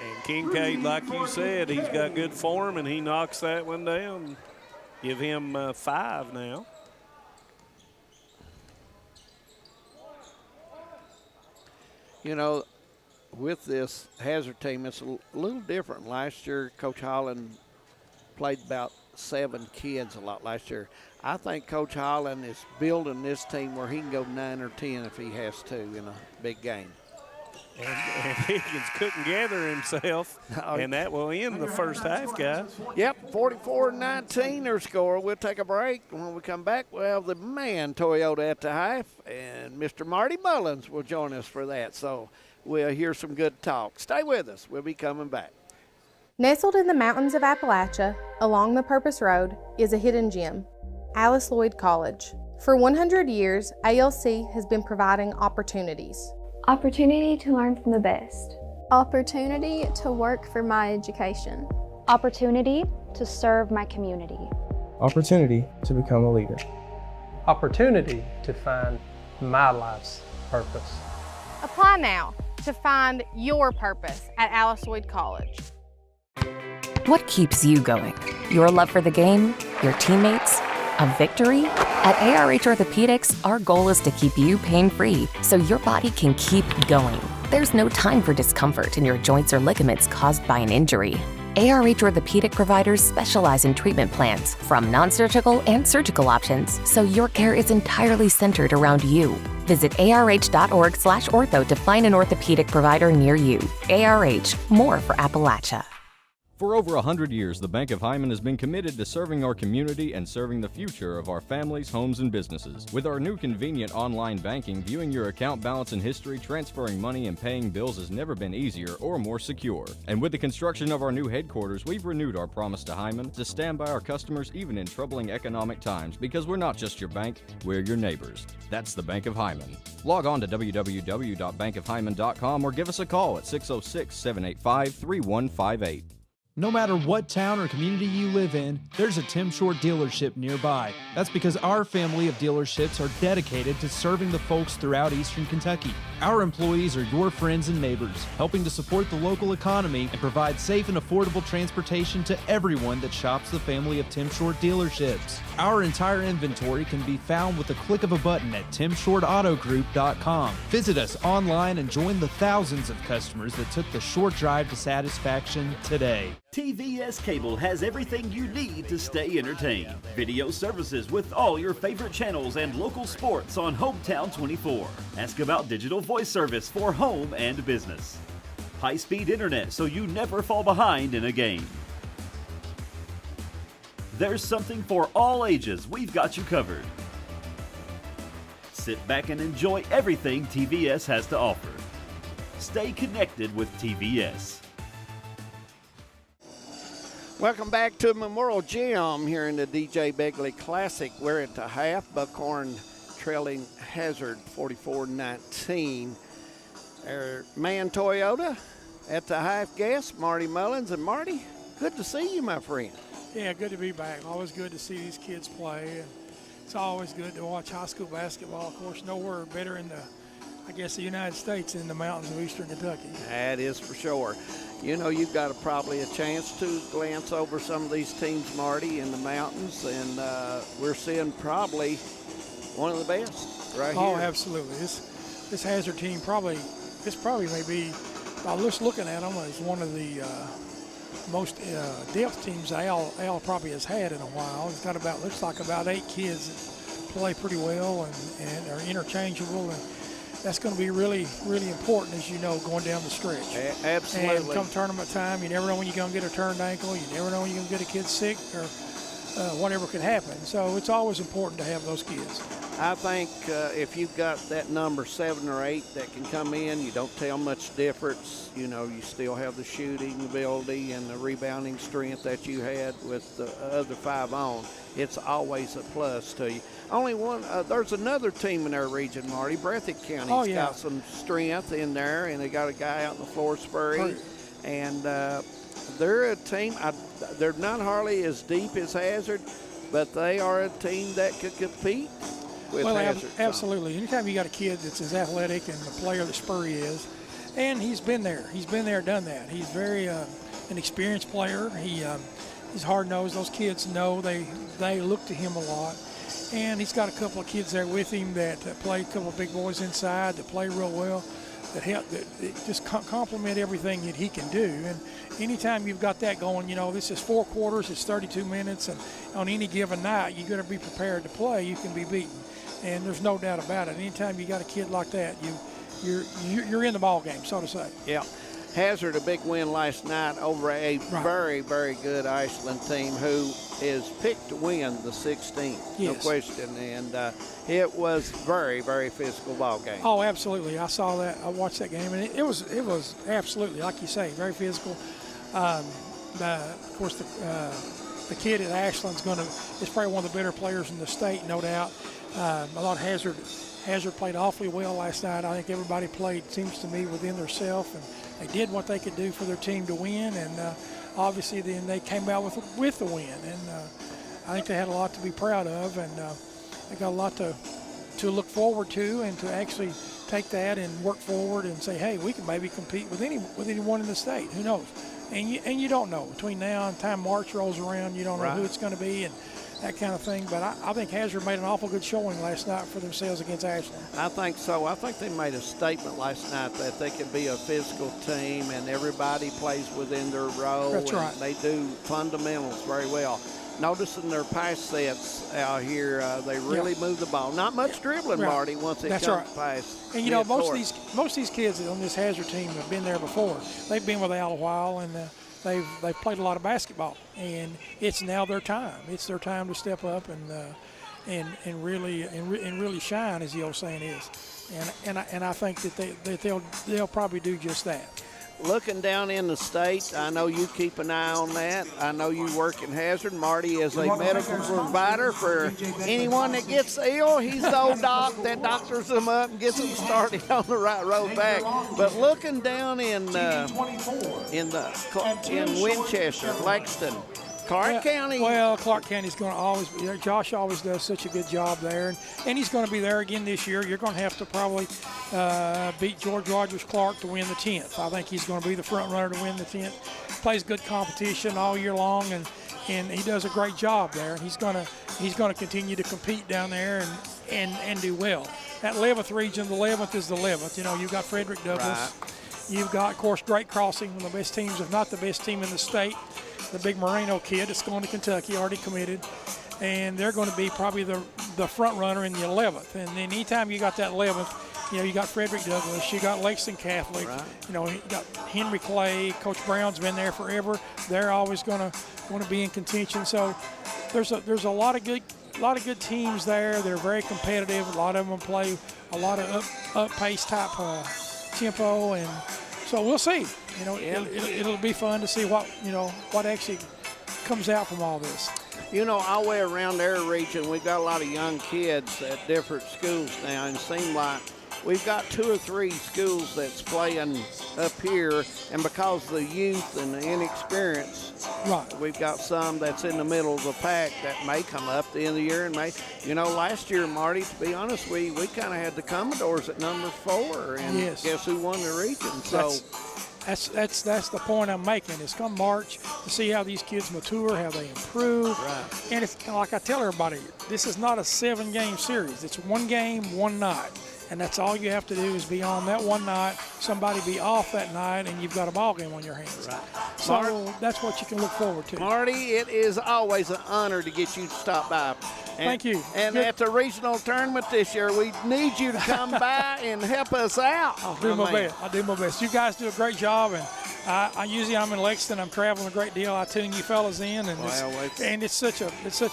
And Kincaid, like you said, he's got good form, and he knocks that one down. Give him 5 now. You know, with this Hazard team, it's a little different. Last year, Coach Holland played about 7 kids a lot last year. I think Coach Holland is building this team where he can go 9 or 10 if he has to in a big game. And Higgins couldn't gather himself, and that will end the first half, guys. Yep, 44-19 their score. We'll take a break. When we come back, we'll have the man Toyota at the half, and Mr. Marty Mullins will join us for that. So we'll hear some good talk. Stay with us. We'll be coming back. Nestled in the mountains of Appalachia, along the Purpose Road, is a hidden gem, Alice Lloyd College. For 100 years, ALC has been providing opportunities. Opportunity to learn from the best. Opportunity to work for my education. Opportunity to serve my community. Opportunity to become a leader. Opportunity to find my life's purpose. Apply now to find your purpose at Alice Lloyd College. What keeps you going? Your love for the game? Your teammates? A victory? At ARH Orthopedics, our goal is to keep you pain-free so your body can keep going. There's no time for discomfort in your joints or ligaments caused by an injury. ARH Orthopedic providers specialize in treatment plans, from non-surgical and surgical options, so your care is entirely centered around you. Visit arh.org/ortho to find an orthopedic provider near you. ARH, more for Appalachia. For over 100 years, the Bank of Hindman has been committed to serving our community and serving the future of our families, homes, and businesses. With our new convenient online banking, viewing your account balance and history, transferring money, and paying bills has never been easier or more secure. And with the construction of our new headquarters, we've renewed our promise to Hindman to stand by our customers even in troubling economic times, because we're not just your bank, we're your neighbors. That's the Bank of Hindman. Log on to www.bankofhindman.com or give us a call at 606-785-3158. No matter what town or community you live in, there's a Tim Short dealership nearby. That's because our family of dealerships are dedicated to serving the folks throughout Eastern Kentucky. Our employees are your friends and neighbors, helping to support the local economy and provide safe and affordable transportation to everyone that shops the family of Tim Short dealerships. Our entire inventory can be found with the click of a button at timshortautogroup.com. Visit us online and join the thousands of customers that took the short drive to satisfaction today. TVS Cable has everything you need to stay entertained. Video services with all your favorite channels and local sports on Hometown 24. Ask about digital voice service for home and business. High-speed internet so you never fall behind in a game. There's something for all ages. We've got you covered. Sit back and enjoy everything TVS has to offer. Stay connected with TVS. Welcome back to Memorial Gym here in the DJ Begley Classic. We're at the half. Buckhorn trailing Hazard 44-19. Our man Toyota at the half guest, Marty Mullins. And Marty, good to see you, my friend. Yeah, good to be back. Always good to see these kids play. And it's always good to watch high school basketball. Of course, nowhere better in the United States than the mountains of Eastern Kentucky. That is for sure. You know, you've got probably a chance to glance over some of these teams, Marty, in the mountains, and we're seeing probably one of the best right here. Oh, absolutely. This Hazard team probably may be, by just looking at them, is one of the most depth teams Al probably has had in a while. He's got looks like about 8 kids that play pretty well and are interchangeable, and that's going to be really, really important, as you know, going down the stretch. Absolutely. And come tournament time, you never know when you're going to get a turned ankle. You never know when you're going to get a kid sick or whatever could happen. So it's always important to have those kids. I think if you've got that number 7 or 8 that can come in, you don't tell much difference. You know, you still have the shooting ability and the rebounding strength that you had with the other 5 on. It's always a plus to you. Only one, there's another team in our region, Marty. Breathitt County's got some strength in there, and they got a guy out in the floor Spurry. And they're a team, they're not hardly as deep as Hazard, but they are a team that could compete with Hazard. Absolutely. Anytime you got a kid that's as athletic and the player that Spurry is, and he's been there, done that. He's very an experienced player. He's hard-nosed. Those kids know they look to him a lot. And he's got a couple of kids there with him that play, a couple of big boys inside that play real well. that just complement everything that he can do. And anytime you've got that going, this is 4 quarters, it's 32 minutes, and on any given night, you got to be prepared to play. You can be beaten, and there's no doubt about it. Anytime you got a kid like that, you're in the ball game, so to say. Yeah. Hazard, a big win last night over a very, very good Ashland team who is picked to win the 16th, no question. And it was very, very physical ball game. Oh, absolutely. I saw that. I watched that game, and it was absolutely, like you say, very physical. Of course, the kid at Ashland's is probably one of the better players in the state, no doubt. I thought Hazard played awfully well last night. I think everybody played, seems to me, within themselves, and they did what they could do for their team to win, and obviously then they came out with the win, and I think they had a lot to be proud of, and they got a lot to look forward to, and to actually take that and work forward and say, hey, we can maybe compete with anyone in the state. Who knows? And you don't know. Between now and time March rolls around, you don't know who it's going to be, and that kind of thing. But I think Hazard made an awful good showing last night for themselves against Ashland. I think so. I think they made a statement last night that they can be a physical team and everybody plays within their role. That's right. They do fundamentals very well. Noticing their pass sets out here, they really move the ball. Not much dribbling, Marty, once it comes past. And most of these kids on this Hazard team have been there before. They've been with Al a while, and they've played a lot of basketball, and it's now their time. It's their time to step up and really shine, as the old saying is. And I think that they'll probably do just that. Looking down in the state, I know you keep an eye on that. I know you work in Hazard. Marty is a medical provider for anyone that gets ill. He's the old doc that doctors them up and gets them started on the right road back. But looking down in Winchester, Lexington, Clark County. Well, Clark County's going to always be there. Josh always does such a good job there, and he's going to be there again this year. You're going to have to probably beat George Rogers Clark to win the 10th. I think he's going to be the front runner to win the 10th. Plays good competition all year long, and he does a great job there. And he's going to continue to compete down there and do well. That 11th region, the 11th is the 11th. You've got Frederick Douglass. Right. You've got, of course, Great Crossing, one of the best teams, if not the best team in the state. The big Moreno kid that's going to Kentucky, already committed. And they're going to be probably the front runner in the 11th. And then anytime you got that 11th, you got Frederick Douglass, you got Lexington Catholic, you got Henry Clay, Coach Brown's been there forever. They're always going to be in contention. So there's a lot of good teams there. They're very competitive. A lot of them play a lot of up-pace type tempo, and so we'll see. It'll be fun to see what actually comes out from all this. Our way around our region, we've got a lot of young kids at different schools now, and it seems like we've got 2 or 3 schools that's playing up here, and because of the youth and the inexperience, we've got some that's in the middle of the pack that may come up at the end of the year and may, last year, Marty, to be honest, we kind of had the Commodores at number 4, and guess who won the region? So that's the point I'm making, is come March to see how these kids mature, how they improve. And it's like I tell everybody, this is not a 7-game series. It's 1 game, 1 night. And that's all you have to do is be on that one night, somebody be off that night, and you've got a ball game on your hands. So that's what you can look forward to. Marty, it is always an honor to get you to stop by. Thank you. And at the regional tournament this year, we need you to come by and help us out. I'll do my best. You guys do a great job, and I'm in Lexington. I'm traveling a great deal. I tune you fellas in, and it's such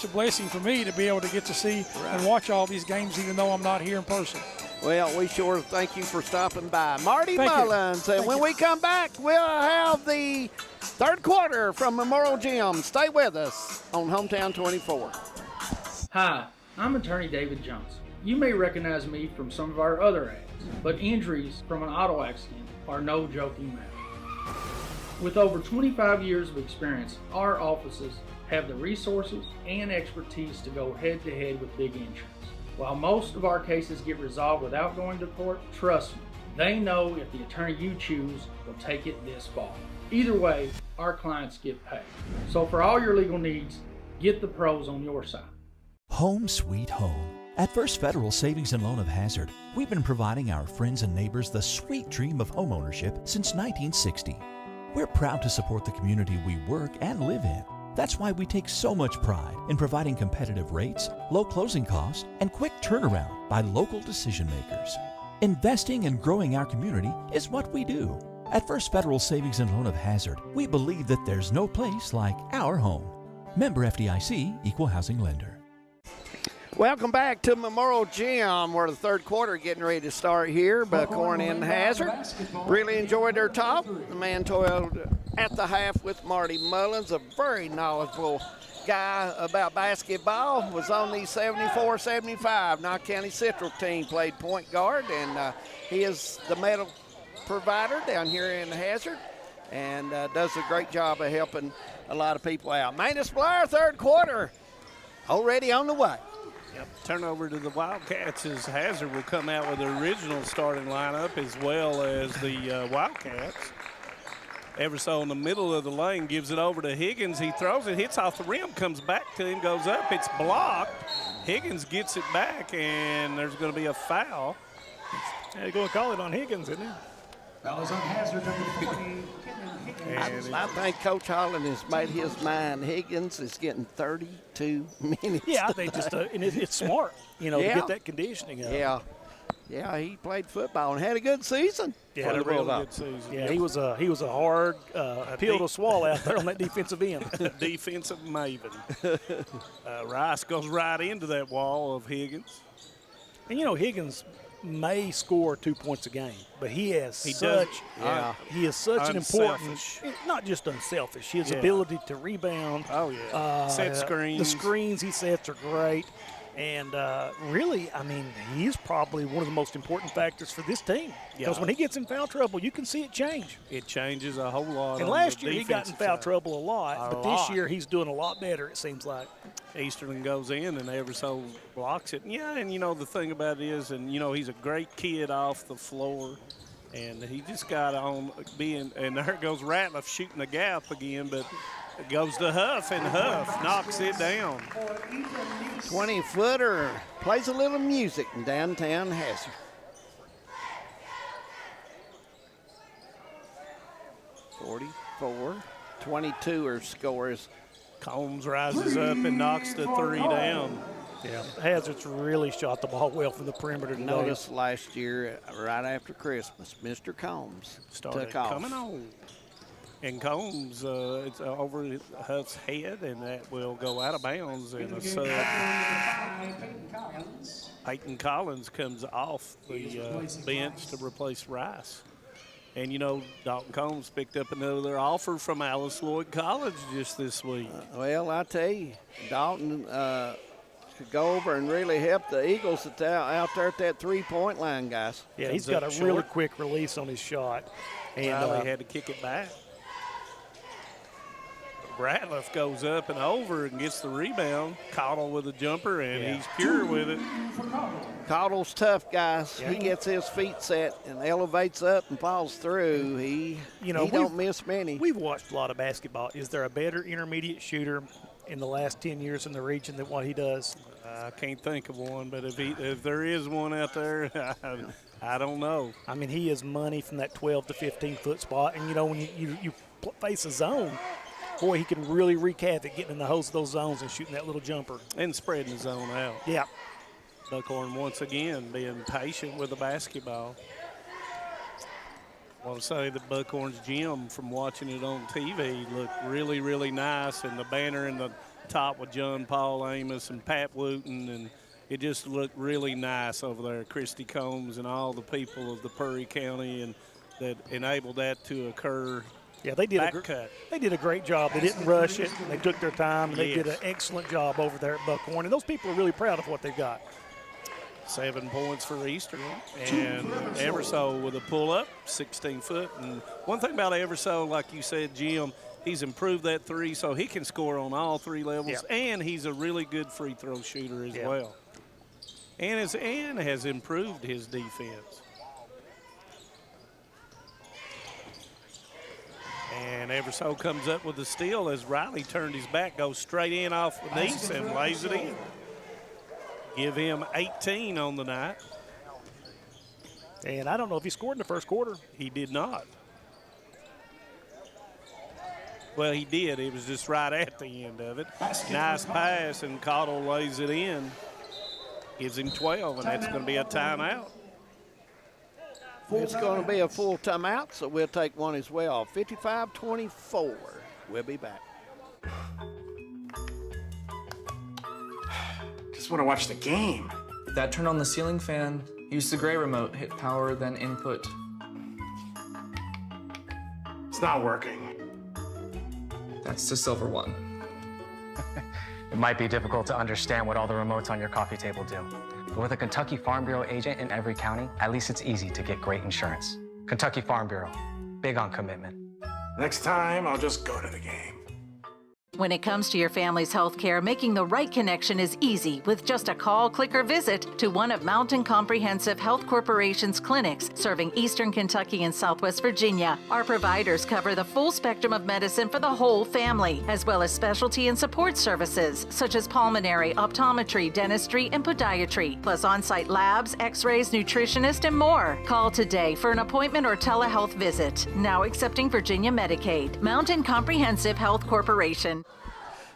a blessing for me to be able to get to see and watch all these games, even though I'm not here in person. Well, we sure thank you for stopping by. Marty Mullins, and when we come back, we'll have the 3rd quarter from Memorial Gym. Stay with us on Hometown 24. Hi, I'm attorney David Johnson. You may recognize me from some of our other ads, but injuries from an auto accident are no joking matter. With over 25 years of experience, our offices have the resources and expertise to go head-to-head with big insurance. While most of our cases get resolved without going to court, trust me, they know if the attorney you choose will take it this far. Either way, our clients get paid. So for all your legal needs, get the pros on your side. Home sweet home. At First Federal Savings and Loan of Hazard, we've been providing our friends and neighbors the sweet dream of homeownership since 1960. We're proud to support the community we work and live in. That's why we take so much pride in providing competitive rates, low closing costs, and quick turnaround by local decision makers. Investing and growing our community is what we do. At First Federal Savings and Loan of Hazard, we believe that there's no place like our home. Member FDIC, Equal Housing Lender. Welcome back to Memorial Gym. We're the third quarter getting ready to start here. Buckhorn and Hazard really enjoyed their talk. The man toiled at the half with Marty Mullins, a very knowledgeable guy about basketball. Was on the 74-75 Knox County Central team, played point guard, and he is the medal provider down here in Hazard, and does a great job of helping a lot of people out. Manus Blair, third quarter, already on the way. Yep. Turnover to the Wildcats as Hazard will come out with the original starting lineup as well as the Wildcats. Everso in the middle of the lane gives it over to Higgins. He throws it, hits off the rim, comes back to him, goes up. It's blocked. Higgins gets it back, and there's going to be a foul. They're going to call it on Higgins, isn't it? Foul is on Hazard, number 40. I think Coach Holland has made his mind. Higgins is getting 32 minutes. Yeah, I think just and it's smart, to get that conditioning up. Yeah, he played football and had a good season. Yeah, had a really good season. Yeah, he was a hard pill to swallow out there on that defensive end. Defensive maven. Rice goes right into that wall of Higgins. And Higgins may score 2 points a game, but he is such an important, not just unselfish, his ability to rebound. Oh, yeah. Set screens. The screens he sets are great. And really, he's probably one of the most important factors for this team. Because when he gets in foul trouble, you can see it change. It changes a whole lot. And last year he got in foul trouble a lot, but this year he's doing a lot better, it seems like. Easterling goes in and Everso blocks it. Yeah, and the thing about it is, he's a great kid off the floor. And he just got on being, and there goes Ratliff shooting the gap again, but it goes to Huff, and Huff knocks it down. 20-footer, plays a little music in downtown Hazard. .44-22 scores. Combs rises up and knocks the three down. Yeah, Hazard's really shot the ball well from the perimeter today. Notice last year, right after Christmas, Mr. Combs took off. Coming on. And Combs, it's over Huff's head, and that will go out of bounds. And a sub. Peyton Collins comes off the bench to replace Rice. And, Dalton Combs picked up another offer from Alice Lloyd College just this week. Well, I tell you, Dalton could go over and really help the Eagles out there at that three-point line, guys. Yeah, he's got a really quick release on his shot. And he had to kick it back. Ratliff goes up and over and gets the rebound. Cottle with a jumper, and he's pure with it. Cottle's tough, guys. He gets his feet set and elevates up and falls through. He don't miss many. We've watched a lot of basketball. Is there a better intermediate shooter in the last 10 years in the region than what he does? I can't think of one, but if there is one out there, I don't know. He is money from that 12 to 15-foot spot. And, when you face a zone, boy, he can really wreak havoc getting in the host of those zones and shooting that little jumper. And spreading the zone out. Yeah. Buckhorn once again being patient with the basketball. I want to say that Buckhorn's gym, from watching it on TV, looked really, really nice. And the banner in the top with John Paul Amos and Pat Wooten, and it just looked really nice over there. Christy Combs and all the people of the Perry County, and that enabled that to occur. Yeah, they did a great job. They didn't rush it. They took their time. And they did an excellent job over there at Buckhorn. And those people are really proud of what they've got. 7 points for Easterling. And Everso with a pull-up, 16-foot. And one thing about Everso, like you said, Jim, he's improved that three so he can score on all three levels. Yeah. And he's a really good free throw shooter as well. And has improved his defense. And Everso comes up with the steal as Riley turned his back, goes straight in off the knees and lays it in. Give him 18 on the night. And I don't know if he scored in the first quarter. He did not. Well, he did. It was just right at the end of it. Nice pass, and Cottle lays it in. Gives him 12, and that's going to be a timeout. It's going to be a full timeout, so we'll take one as well. 55-24. We'll be back. Just want to watch the game. Dad turned on the ceiling fan, used the gray remote, hit power, then input. It's not working. That's the silver one. It might be difficult to understand what all the remotes on your coffee table do. But with a Kentucky Farm Bureau agent in every county, at least it's easy to get great insurance. Kentucky Farm Bureau, big on commitment. Next time, I'll just go to the game. When it comes to your family's health care, making the right connection is easy with just a call, click, or visit to one of Mountain Comprehensive Health Corporation's clinics serving Eastern Kentucky and Southwest Virginia. Our providers cover the full spectrum of medicine for the whole family, as well as specialty and support services such as pulmonary, optometry, dentistry, and podiatry, plus on-site labs, x-rays, nutritionist, and more. Call today for an appointment or telehealth visit. Now accepting Virginia Medicaid. Mountain Comprehensive Health Corporation.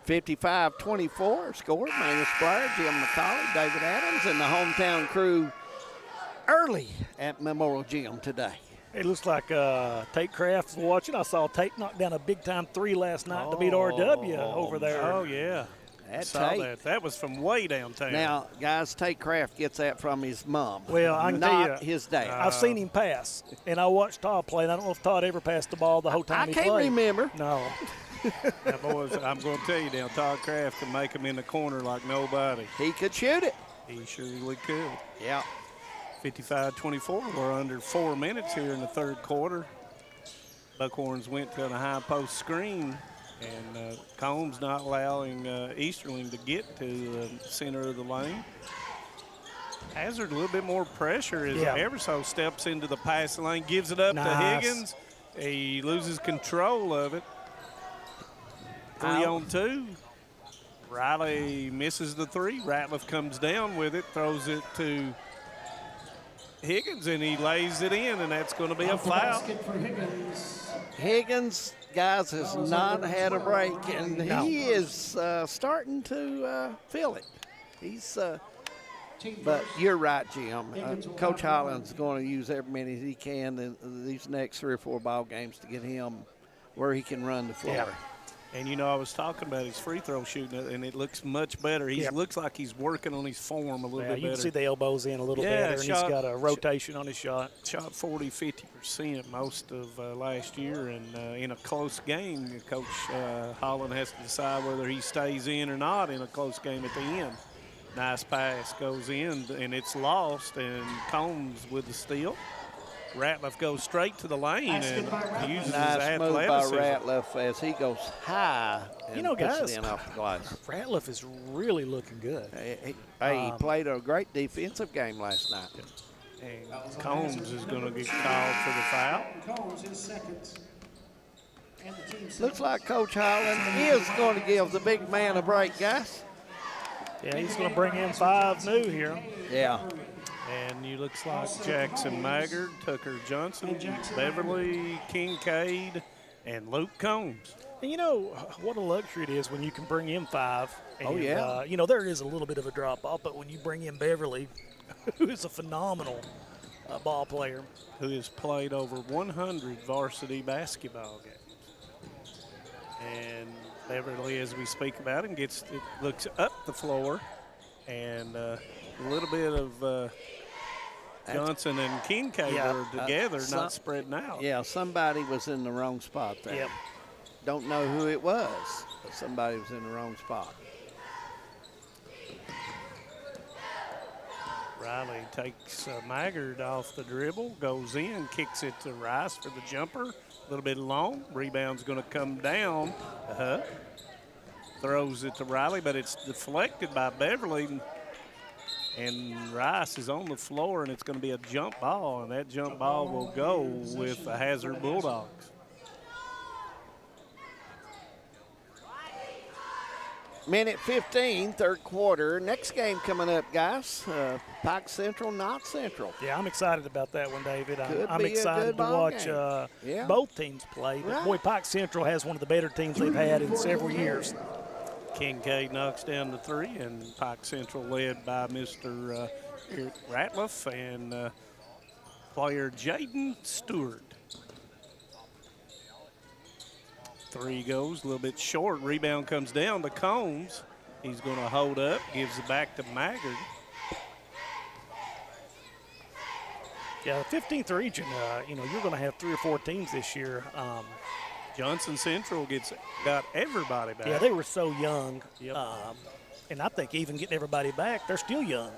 55-24 score. Magnus Blair, Jim McCauley, David Adams, and the hometown crew early at Memorial Gym today. It looks like Tate Kraft's watching. I saw Tate knock down a big-time three last night to beat RW over there. Oh, yeah. That saw Tate. that. That was from way downtown. Now, guys, Tate Kraft gets that from his mom. Well, I can not tell you, his dad. I've seen him pass, and I watched Todd play, and I don't know if Todd ever passed the ball the whole time he played. I can't remember. No. Now, boys, I'm going to tell you now, Todd Kraft can make him in the corner like nobody. He could shoot it. He surely could. Yeah. 55-24. We're under 4 minutes here in the third quarter. Buckhorns went to a high post screen, and Combs not allowing Easterling to get to the center of the lane. Hazard a little bit more pressure as Everso steps into the passing lane, gives it up to Higgins. He loses control of it. 3-on-2. Riley misses the three. Ratliff comes down with it, throws it to Higgins, and he lays it in, and that's going to be a foul. Higgins, guys, has not had a break, and he is starting to feel it. He's, but you're right, Jim. Coach Holland's going to use every minute he can in these next 3 or 4 ball games to get him where he can run the floor. Yeah. And, you know, I was talking about his free throw shooting, and it looks much better. He looks like he's working on his form a little bit better. You can see the elbows in a little better, and he's got a rotation on his shot. Shot 40-50% most of last year, and in a close game, Coach Holland has to decide whether he stays in or not in a close game at the end. Nice pass goes in, and it's lost, and Combs with the steal. Ratliff goes straight to the lane and uses his athleticism. Nice move by Ratliff as he goes high and puts guys, it in off the glass. Ratliff is really looking good. He played a great defensive game last night. And Combs is going to get called for the foul. Combs is second. Looks like Coach Holland is going to give the big man a break, guys. Yeah, he's going to bring in 5 new here. Yeah. And you looks like Jackson Maggard, Tucker Johnson, Beverly, Kincaid, and Luke Combs. And you know what a luxury it is when you can bring in 5. And, you know, there is a little bit of a drop-off, but when you bring in Beverly, who is a phenomenal ball player. Who has played over 100 varsity basketball games. And Beverly, as we speak about him, looks up the floor, and a little bit of Johnson and Kincaid are together, not spreading out. Yeah, somebody was in the wrong spot there. Yep. Don't know who it was, but somebody was in the wrong spot. Riley takes Maggard off the dribble, goes in, kicks it to Rice for the jumper. A little bit long. Rebound's going to come down. Throws it to Riley, but it's deflected by Beverly. And Rice is on the floor, and it's going to be a jump ball, and that jump ball will go with the Hazard Bulldogs. Minute 15, third quarter. Next game coming up, guys. Pike Central, Knott Central. Yeah, I'm excited about that one, David. Could I'm be a excited good to ball watch game. both teams play. But boy, Pike Central has one of the better teams they've had in several years. Kincaid knocks down the three, and Pike Central led by Mr. Eric Ratliff and player Jaden Stewart. Three goes, a little bit short. Rebound comes down to Combs. He's going to hold up, gives it back to Maggard. Yeah, the 15th region, you're going to have 3 or 4 teams this year. Johnson Central got everybody back. Yeah, they were so young. Yep. And I think even getting everybody back, they're still young.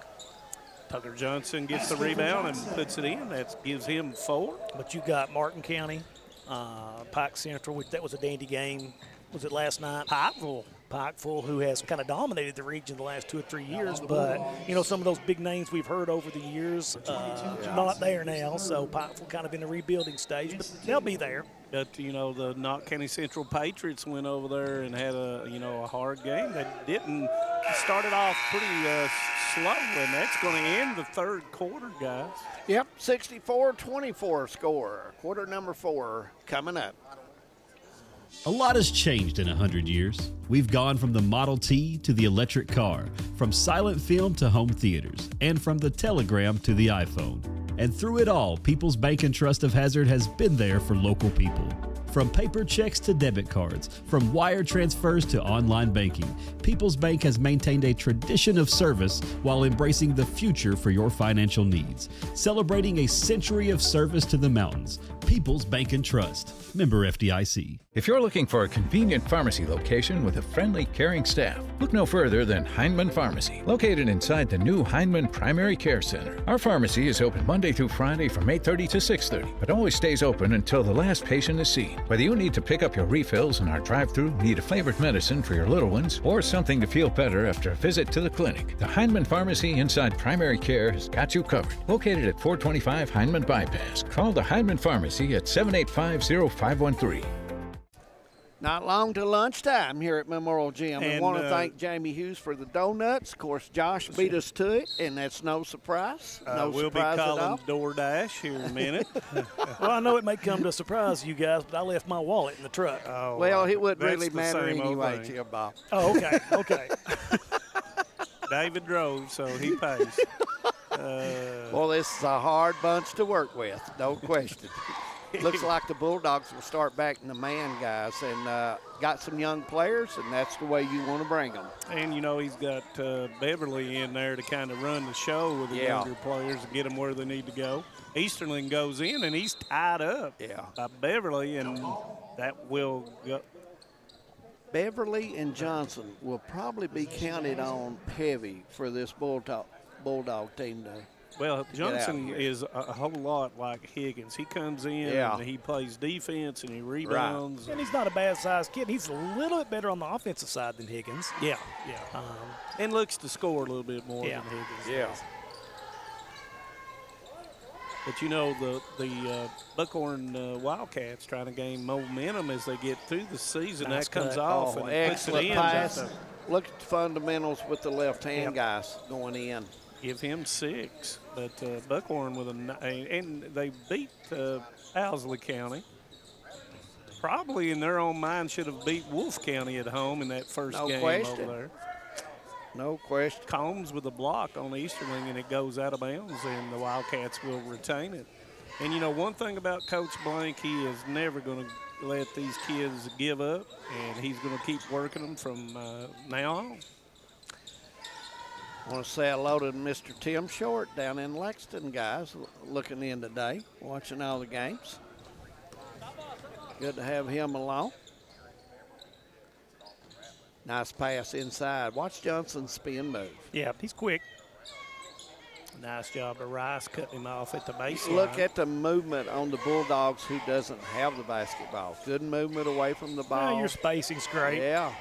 Tucker Johnson gets the rebound and puts it in. That gives him 4. But you got Martin County, Pike Central, which that was a dandy game. Was it last night? Pikeville, who has kind of dominated the region the last 2 or 3 years. But, some of those big names we've heard over the years, not there now. So Pikeville kind of in the rebuilding stage, but they'll be there. But, the Knott County Central Patriots went over there and had a hard game. They didn't. Started off pretty slow, and that's going to end the third quarter, guys. Yep, 64-24 score. Quarter number 4 coming up. A lot has changed in 100 years. We've gone from the Model T to the electric car, from silent film to home theaters, and from the telegram to the iPhone. And through it all, People's Bank and Trust of Hazard has been there for local people. From paper checks to debit cards, from wire transfers to online banking, People's Bank has maintained a tradition of service while embracing the future for your financial needs. Celebrating a century of service to the mountains. People's Bank and Trust. Member FDIC. If you're looking for a convenient pharmacy location with a friendly, caring staff, look no further than Hindman Pharmacy, located inside the new Hindman Primary Care Center. Our pharmacy is open Monday through Friday from 8:30 to 6:30, but always stays open until the last patient is seen. Whether you need to pick up your refills in our drive-thru, need a flavored medicine for your little ones, or something to feel better after a visit to the clinic, the Hindman Pharmacy inside Primary Care has got you covered. Located at 425 Hindman Bypass. Call the Hindman Pharmacy at 785-0513. Not long to lunchtime here at Memorial Gym. And, we want to thank Jamie Hughes for the donuts. Of course, Josh beat us to it, and that's no surprise. We'll be calling DoorDash here in a minute. Well, I know it may come to a surprise to you guys, but I left my wallet in the truck. Oh, well, it wouldn't really the matter same old anyway, thing. Jim Bob. Oh, okay. David drove, so he pays. Well, this is a hard bunch to work with, no question. Looks like the Bulldogs will start back in the man, guys, and got some young players, and that's the way you want to bring them. And, he's got Beverly in there to kind of run the show with the younger players and get them where they need to go. Easterling goes in, and he's tied up by Beverly, and that will go. Beverly and Johnson will probably be counted on heavy for this Bulldog team to Well, Johnson is a whole lot like Higgins. He comes in and he plays defense and he rebounds. Right. And he's not a bad-sized kid. He's a little bit better on the offensive side than Higgins. Yeah. And looks to score a little bit more than Higgins does. But, the Buckhorn Wildcats trying to gain momentum as they get through the season. Nice that comes cut. off and puts it excellent in. pass. Look at the fundamentals with the left hand guys going in. Give him 6, but Buckhorn with and they beat Owsley County. Probably in their own mind should have beat Wolfe County at home in that first game over there. No question. Combs with a block on Easterling, and it goes out of bounds, and the Wildcats will retain it. And, one thing about Coach Blank, he is never going to let these kids give up, and he's going to keep working them from now on. I want to say hello to Mr. Tim Short down in Lexington, guys, looking in today, watching all the games. Good to have him along. Nice pass inside. Watch Johnson spin move. Yeah, he's quick. Nice job to Rice cutting him off at the baseline. Look at the movement on the Bulldogs who doesn't have the basketball. Good movement away from the ball. Yeah, your spacing's great. Yeah.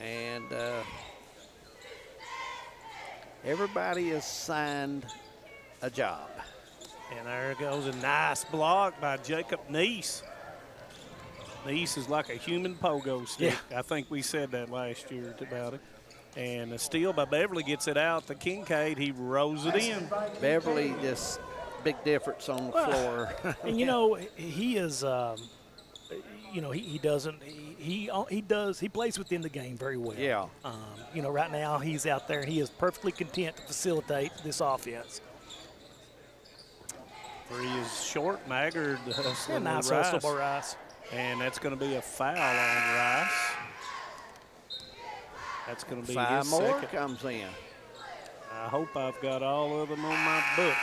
And everybody is signed a job. And there goes a nice block by Jacob Neese. Niece is like a human pogo stick. I think we said that last year about it. And a steal by Begley gets it out to Kincaid. He rolls it in. Begley, just big difference on the floor. And, he is, he plays within the game very well. Yeah. Right now he's out there and he is perfectly content to facilitate this offense. Three is short. Maggard hustling nice Rice. hustle by Rice. And that's going to be a foul on Rice. That's going to be Five his more second. comes in. I hope I've got all of them on my book.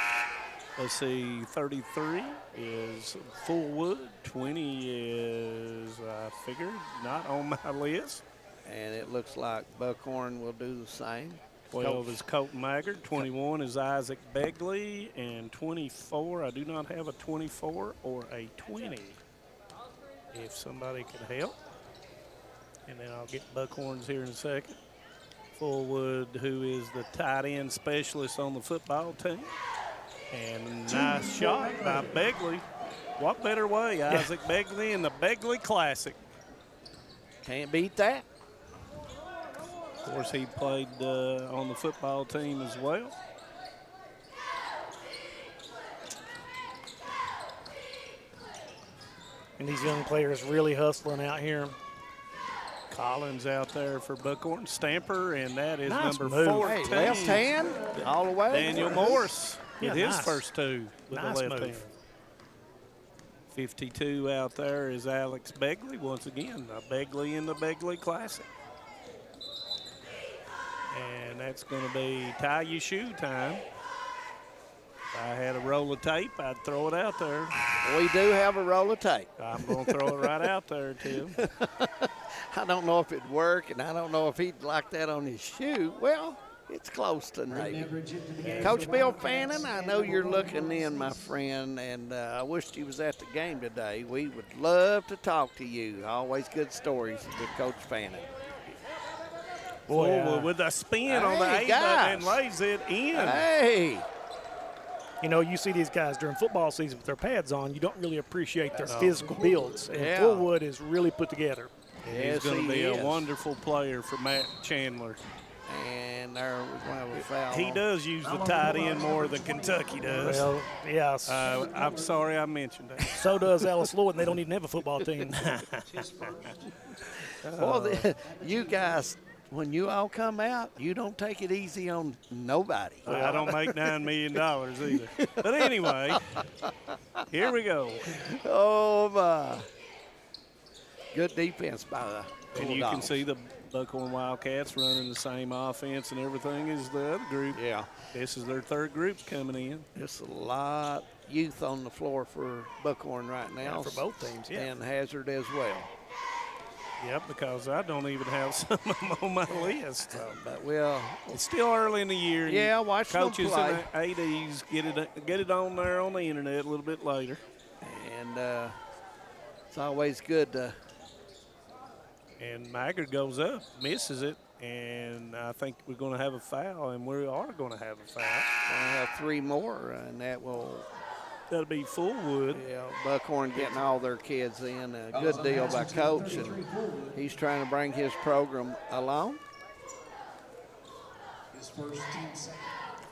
Let's see, 33 is Fullwood. 20 is, I figured, not on my list. And it looks like Buckhorn will do the same. 12 is Colton Maggard. 21 is Isaac Begley. And 24, I do not have a 24 or a 20. If somebody could help. And then I'll get Buckhorns here in a second. Fullwood, who is the tight end specialist on the football team. And a nice shot by Begley. What better way? Isaac Begley in the Begley Classic. Can't beat that. Of course, he played on the football team as well. And these young players really hustling out here. Collins out there for Buckhorn. Stamper, and that is Nice number move. 14. Hey, left hand all the way. Daniel Morris with his nice. First two with Nice the left move. hand. 52 out there is Alex Begley. Once again, a Begley in the Begley Classic. And that's going to be tie your shoe time. If I had a roll of tape, I'd throw it out there. We do have a roll of tape. I'm going to throw it right out there, Tim. I don't know if it'd work, and I don't know if he'd like that on his shoe. Well, it's close to maybe. Coach Bill Fannin, I know you're looking in, my friend, and I wished you was at the game today. We would love to talk to you. Always good stories with Coach Fannin. Boy, with a spin on the A button and lays it in. Hey. You see these guys during football season with their pads on, you don't really appreciate their physical builds. And Fullwood is really put together. He's going to be a wonderful player for Matt Chandler. And there we're going to have a foul. He does use the tight end more than Kentucky does. Well, yes. I'm sorry I mentioned that. So does Alice Lloyd, and they don't even have a football team. Well, you guys, when you all come out, you don't take it easy on nobody. I don't make $9 million either. But anyway, here we go. Oh, my. Good defense by the Bulldogs. And you can see the Buckhorn Wildcats running the same offense and everything as the other group. Yeah. This is their third group coming in. There's a lot of youth on the floor for Buckhorn right now. Yeah, for both teams, And Hazard as well. Yep, because I don't even have some of them on my list. But it's still early in the year. Yeah, watch them coaches play. and ADs get it on there on the internet a little bit later. And it's always good to. And Maggard goes up, misses it, and I think we're going to have a foul, and we are going to have a foul. We're going to have three more, and that'll be Fullwood. Yeah, Buckhorn getting all their kids in. A good deal by Coach, and he's trying to bring his program along.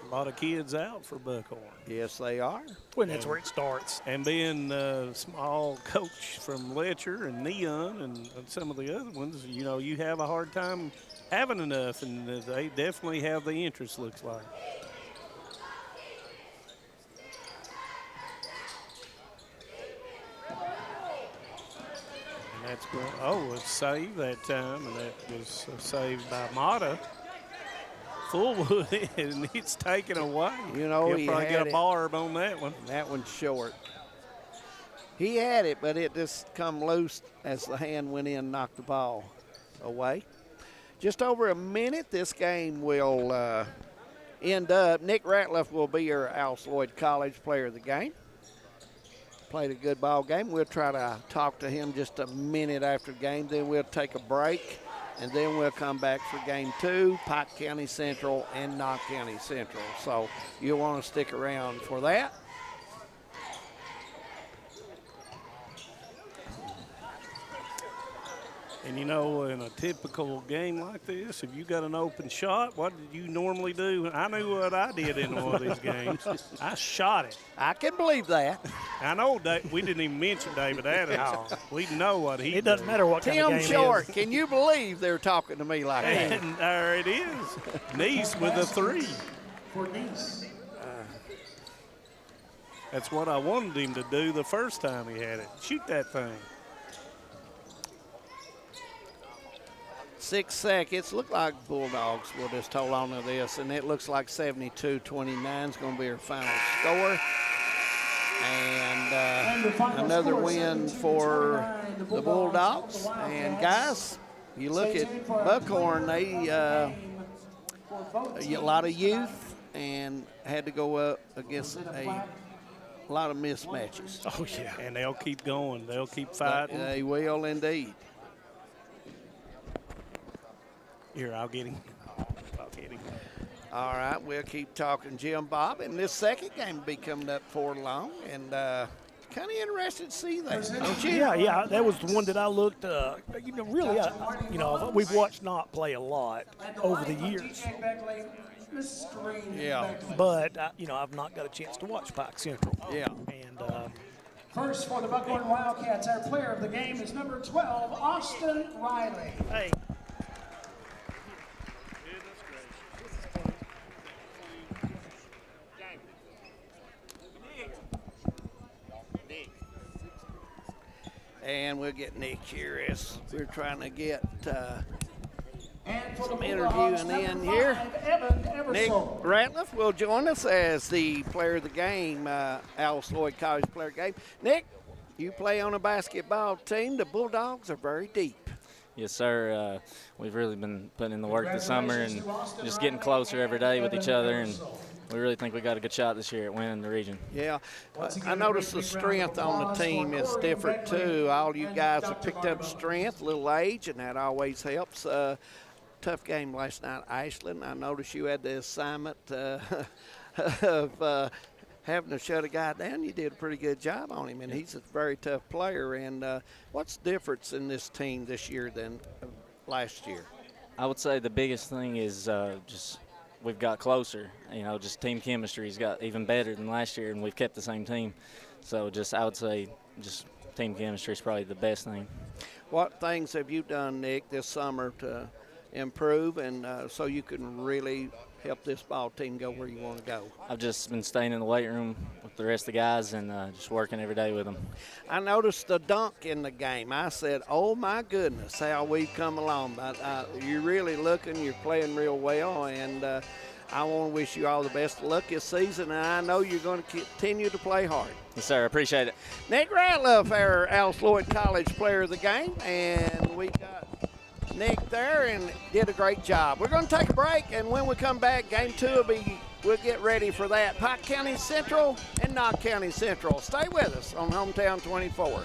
A lot of kids out for Buckhorn. Yes, they are. Well, that's where it starts. And being a small coach from Letcher and Neon and some of the other ones, you have a hard time having enough, and they definitely have the interest, looks like. And that's going, it's saved that time, and that was saved by Mata. Fullwood, and it's taken away. He'll he probably had get a barb on that one. That one's short. He had it, but it just come loose as the hand went in and knocked the ball away. Just over a minute, this game will end up. Nick Ratliff will be your Alice Lloyd College Player of the Game. Played a good ball game. We'll try to talk to him just a minute after the game. Then we'll take a break, and then we'll come back for game 2, Pike County Central and Knott County Central. So you'll want to stick around for that. And you know, in a typical game like this, if you got an open shot, what did you normally do? I knew what I did in one of these games. I shot it. I can believe that. I know we didn't even mention David Adams. We know what he It doesn't matter what kind of game Tim Short, it is. can you believe they're talking to me like that? And there it is. Nice with a 3. For Nice. That's what I wanted him to do the first time he had it. Shoot that thing. 6 seconds. Look like Bulldogs will just hold on to this, and it looks like 72-29 is going to be our final score. And another win for the Bulldogs. And guys, you look at Buckhorn, they a lot of youth and had to go up against a lot of mismatches. Oh, yeah. And they'll keep going. They'll keep fighting. They will indeed. Here, I'll get him. All right, we'll keep talking, Jim Bob. And this second game will be coming up before long, and kind of interested to see that, don't you? Yeah, that was the one that I looked. Really, we've watched Knott play a lot over the years. Yeah. But I've not got a chance to watch Pike Central. Yeah. And First for the Buckhorn Wildcats, our player of the game is number 12, Austin Riley. Hey. And we'll get Nick here as we're trying to get some interviewing in here. Nick Ratliff will join us as the player of the game, Alice Lloyd College player of the game. Nick, you play on a basketball team. The Bulldogs are very deep. Yes, sir. We've really been putting in the work this summer and just getting closer every day with each other, and we really think we got a good shot this year at winning the region. Yeah, I noticed the strength on the team is different too. All you guys have picked up strength, little age, and that always helps. Tough game last night, Ashland. I noticed you had the assignment of having to shut a guy down. You did a pretty good job on him, and he's a very tough player. And what's the difference in this team this year than last year? I would say the biggest thing is just we've got closer. Just team chemistry's got even better than last year, and we've kept the same team. So I would say just team chemistry is probably the best thing. What things have you done, Nick, this summer to improve and so you can really help this ball team go where you want to go? I've just been staying in the weight room with the rest of the guys and just working every day with them. I noticed the dunk in the game. I said, oh, my goodness, how we've come along. But you're really looking, you're playing real well, and I want to wish you all the best of luck this season, and I know you're going to continue to play hard. Yes, sir. I appreciate it. Nick Ratliff, our Alice Lloyd College player of the game, and we got Nick there and did a great job. We're going to take a break, and when we come back, game 2 we'll get ready for that. Pike County Central and Knott County Central. Stay with us on Hometown 24.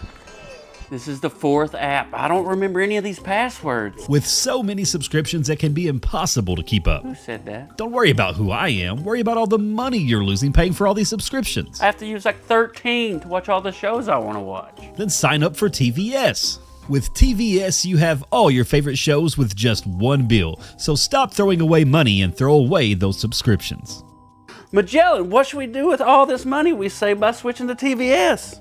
This is the 4th app. I don't remember any of these passwords. With so many subscriptions, it can be impossible to keep up. Who said that? Don't worry about who I am. Worry about all the money you're losing paying for all these subscriptions. I have to use like 13 to watch all the shows I want to watch. Then sign up for TVS. With TVS, you have all your favorite shows with just one bill. So stop throwing away money and throw away those subscriptions. Magellan, what should we do with all this money we save by switching to TVS?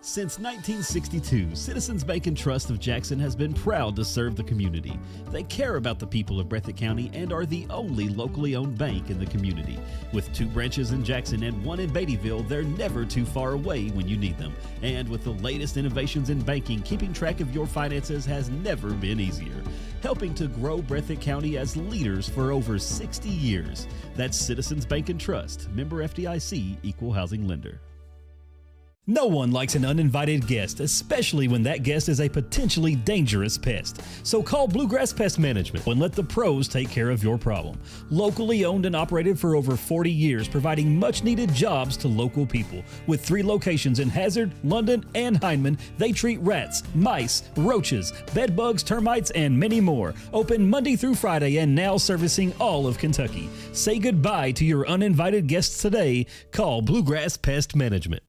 Since 1962, Citizens Bank and Trust of Jackson has been proud to serve the community. They care about the people of Breathitt County and are the only locally owned bank in the community. With 2 branches in Jackson and 1 in Beattyville, they're never too far away when you need them. And with the latest innovations in banking, keeping track of your finances has never been easier. Helping to grow Breathitt County as leaders for over 60 years. That's Citizens Bank and Trust, member FDIC, equal housing lender. No one likes an uninvited guest, especially when that guest is a potentially dangerous pest. So call Bluegrass Pest Management and let the pros take care of your problem. Locally owned and operated for over 40 years, providing much-needed jobs to local people. With 3 locations in Hazard, London, and Hindman, they treat rats, mice, roaches, bed bugs, termites, and many more. Open Monday through Friday and now servicing all of Kentucky. Say goodbye to your uninvited guests today. Call Bluegrass Pest Management.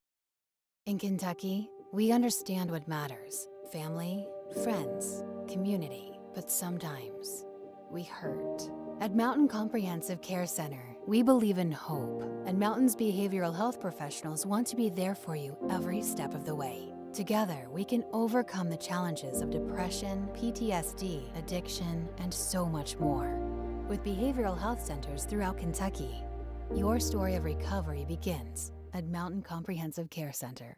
In Kentucky, we understand what matters. family, friends, community, but sometimes we hurt. At Mountain Comprehensive Care Center, we believe in hope, and Mountain's behavioral health professionals want to be there for you every step of the way. Together, we can overcome the challenges of depression, PTSD, addiction, and so much more. With behavioral health centers throughout Kentucky, your story of recovery begins at Mountain Comprehensive Care Center.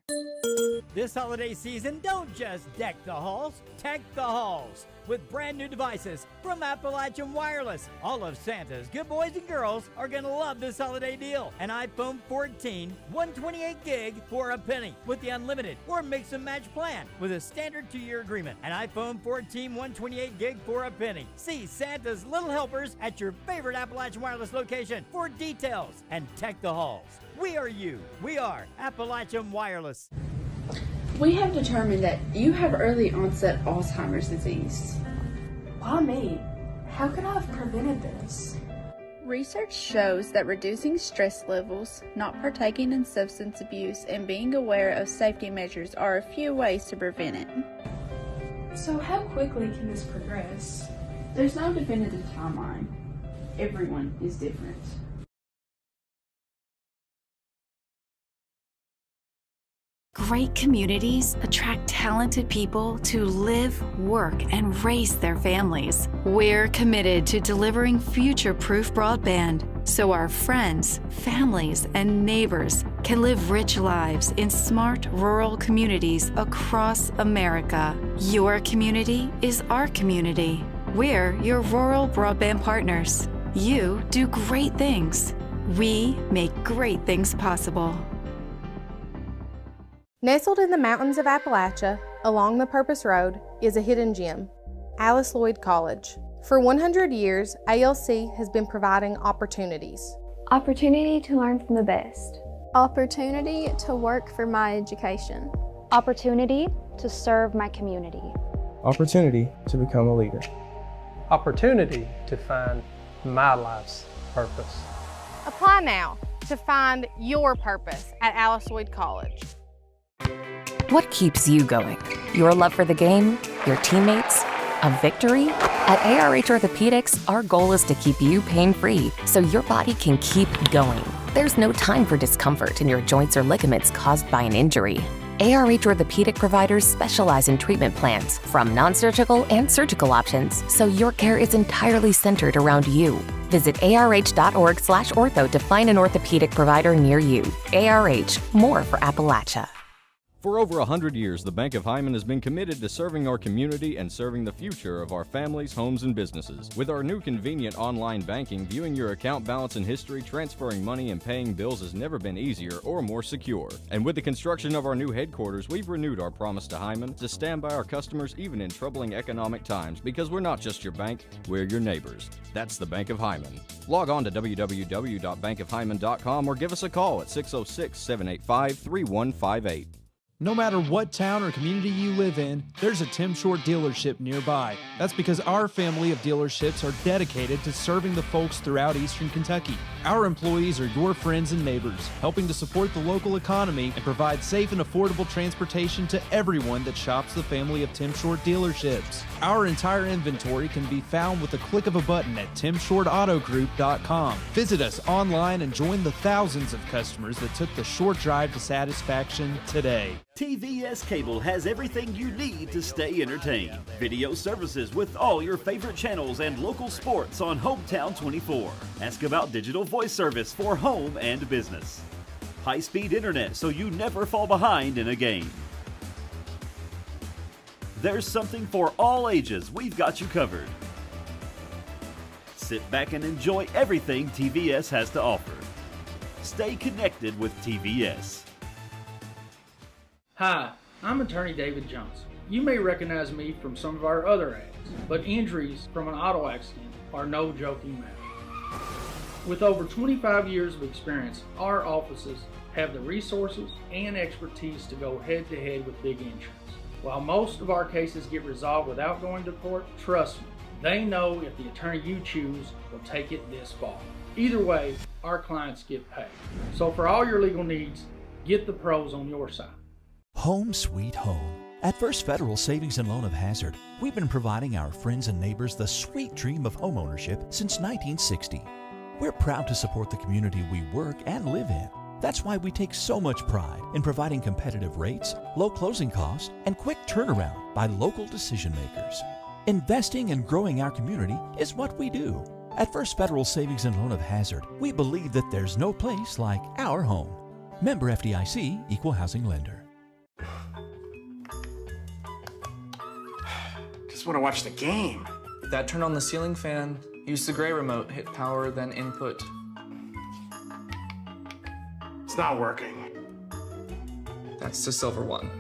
This holiday season, don't just deck the halls, tech the halls with brand new devices from Appalachian Wireless. All of Santa's good boys and girls are going to love this holiday deal. An iPhone 14, 128 gig for a penny with the unlimited or mix and match plan with a standard 2-year agreement. An iPhone 14, 128 gig for a penny. See Santa's little helpers at your favorite Appalachian Wireless location for details. And tech the halls. We are you. We are Appalachian Wireless. We have determined that you have early onset Alzheimer's disease. Why me? How could I have prevented this? Research shows that reducing stress levels, not partaking in substance abuse, and being aware of safety measures are a few ways to prevent it. So how quickly can this progress? There's no definitive timeline. Everyone is different. Great communities attract talented people to live, work, and raise their families. We're committed to delivering future-proof broadband so our friends, families, and neighbors can live rich lives in smart rural communities across America. Your community is our community. We're your rural broadband partners. You do great things. We make great things possible. Nestled in the mountains of Appalachia, along the Purpose Road, is a hidden gem, Lloyd College. For 100 years, ALC has been providing opportunities. Opportunity to learn from the best. Opportunity to work for my education. Opportunity to serve my community. Opportunity to become a leader. Opportunity to find my life's purpose. Apply now to find your purpose at Lloyd College. What keeps you going? Your love for the game? Your teammates? A victory? At ARH Orthopedics, our goal is to keep you pain-free so your body can keep going. There's no time for discomfort in your joints or ligaments caused by an injury. ARH Orthopedic providers specialize in treatment plans, from non-surgical and surgical options, so your care is entirely centered around you. Visit arh.org/ortho to find an orthopedic provider near you. ARH, more for Appalachia. For over 100 years, the Bank of Hindman has been committed to serving our community and serving the future of our families, homes, and businesses. With our new convenient online banking, viewing your account balance and history, transferring money, and paying bills has never been easier or more secure. And with the construction of our new headquarters, we've renewed our promise to Hindman to stand by our customers even in troubling economic times, because we're not just your bank, we're your neighbors. That's the Bank of Hindman. Log on to www.bankofhindman.com or give us a call at 606-785-3158. No matter what town or community you live in, there's a Tim Short dealership nearby. That's because our family of dealerships are dedicated to serving the folks throughout Eastern Kentucky. Our employees are your friends and neighbors, helping to support the local economy and provide safe and affordable transportation to everyone that shops the family of Tim Short dealerships. Our entire inventory can be found with the click of a button at timshortautogroup.com. Visit us online and join the thousands of customers that took the short drive to satisfaction today. TVS Cable has everything you need to stay entertained. Video services with all your favorite channels and local sports on Hometown 24. Ask about digital voice service for home and business. High-speed internet so you never fall behind in a game. There's something for all ages. We've got you covered. Sit back and enjoy everything TVS has to offer. Stay connected with TVS. Hi, I'm attorney David Jones. You may recognize me from some of our other ads, but injuries from an auto accident are no joking matter. With over 25 years of experience, our offices have the resources and expertise to go head-to-head with big insurance. While most of our cases get resolved without going to court, trust me, they know if the attorney you choose will take it this far. Either way, our clients get paid. So for all your legal needs, get the pros on your side. Home sweet home. At First Federal Savings and Loan of Hazard, we've been providing our friends and neighbors the sweet dream of homeownership since 1960. We're proud to support the community we work and live in. That's why we take so much pride in providing competitive rates, low closing costs, and quick turnaround by local decision makers. Investing and growing our community is what we do. At First Federal Savings and Loan of Hazard, we believe that there's no place like our home. Member FDIC, Equal Housing Lender. Just want to watch the game. That turned on the ceiling fan. Use the gray remote. Hit power, then input. It's not working. That's the silver one.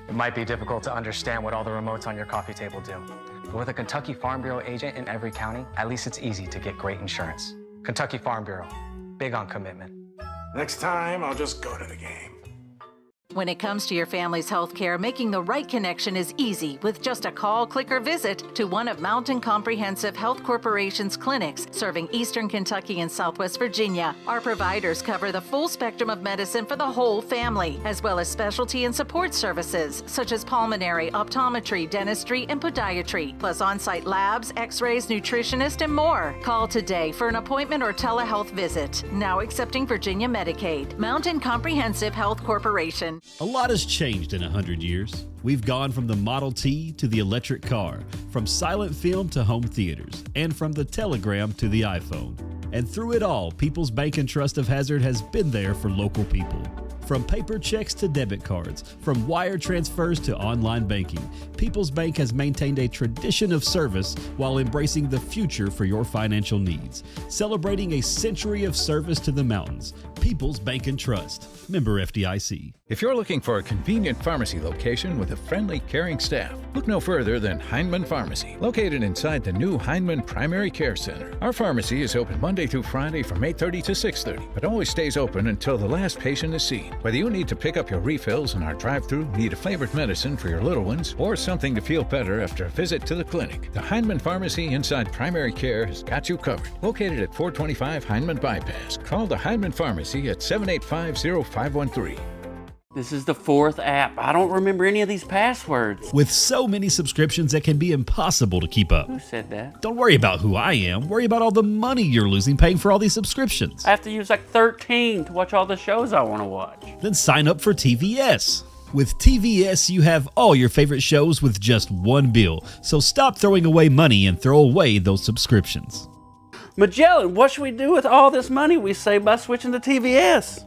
It might be difficult to understand what all the remotes on your coffee table do. But with a Kentucky Farm Bureau agent in every county, at least it's easy to get great insurance. Kentucky Farm Bureau, big on commitment. Next time, I'll just go to the game. When it comes to your family's health care, making the right connection is easy with just a call, click, or visit to one of Mountain Comprehensive Health Corporation's clinics serving Eastern Kentucky and Southwest Virginia. Our providers cover the full spectrum of medicine for the whole family, as well as specialty and support services such as pulmonary, optometry, dentistry, and podiatry, plus on-site labs, x-rays, nutritionist, and more. Call today for an appointment or telehealth visit. Now accepting Virginia Medicaid. Mountain Comprehensive Health Corporation. A lot has changed in 100 years. We've gone from the Model T to the electric car, from silent film to home theaters, and from the telegram to the iPhone. And through it all, People's Bank and Trust of Hazard has been there for local people. From paper checks to debit cards, from wire transfers to online banking, People's Bank has maintained a tradition of service while embracing the future for your financial needs. Celebrating a century of service to the mountains. People's Bank and Trust. Member FDIC. If you're looking for a convenient pharmacy location with a friendly, caring staff, look no further than Hindman Pharmacy, located inside the new Hindman Primary Care Center. Our pharmacy is open Monday through Friday from 8:30 to 6:30, but always stays open until the last patient is seen. Whether you need to pick up your refills in our drive-thru, need a flavored medicine for your little ones, or something to feel better after a visit to the clinic, the Hindman Pharmacy inside Primary Care has got you covered. Located at 425 Hindman Bypass. Call the Hindman Pharmacy at 785-0513. This is the fourth app. I don't remember any of these passwords. With so many subscriptions, it can be impossible to keep up. Who said that? Don't worry about who I am. Worry about all the money you're losing paying for all these subscriptions. I have to use like 13 to watch all the shows I want to watch. Then sign up for TVS. With TVS, you have all your favorite shows with just one bill. So stop throwing away money and throw away those subscriptions. Magellan, what should we do with all this money we save by switching to TVS?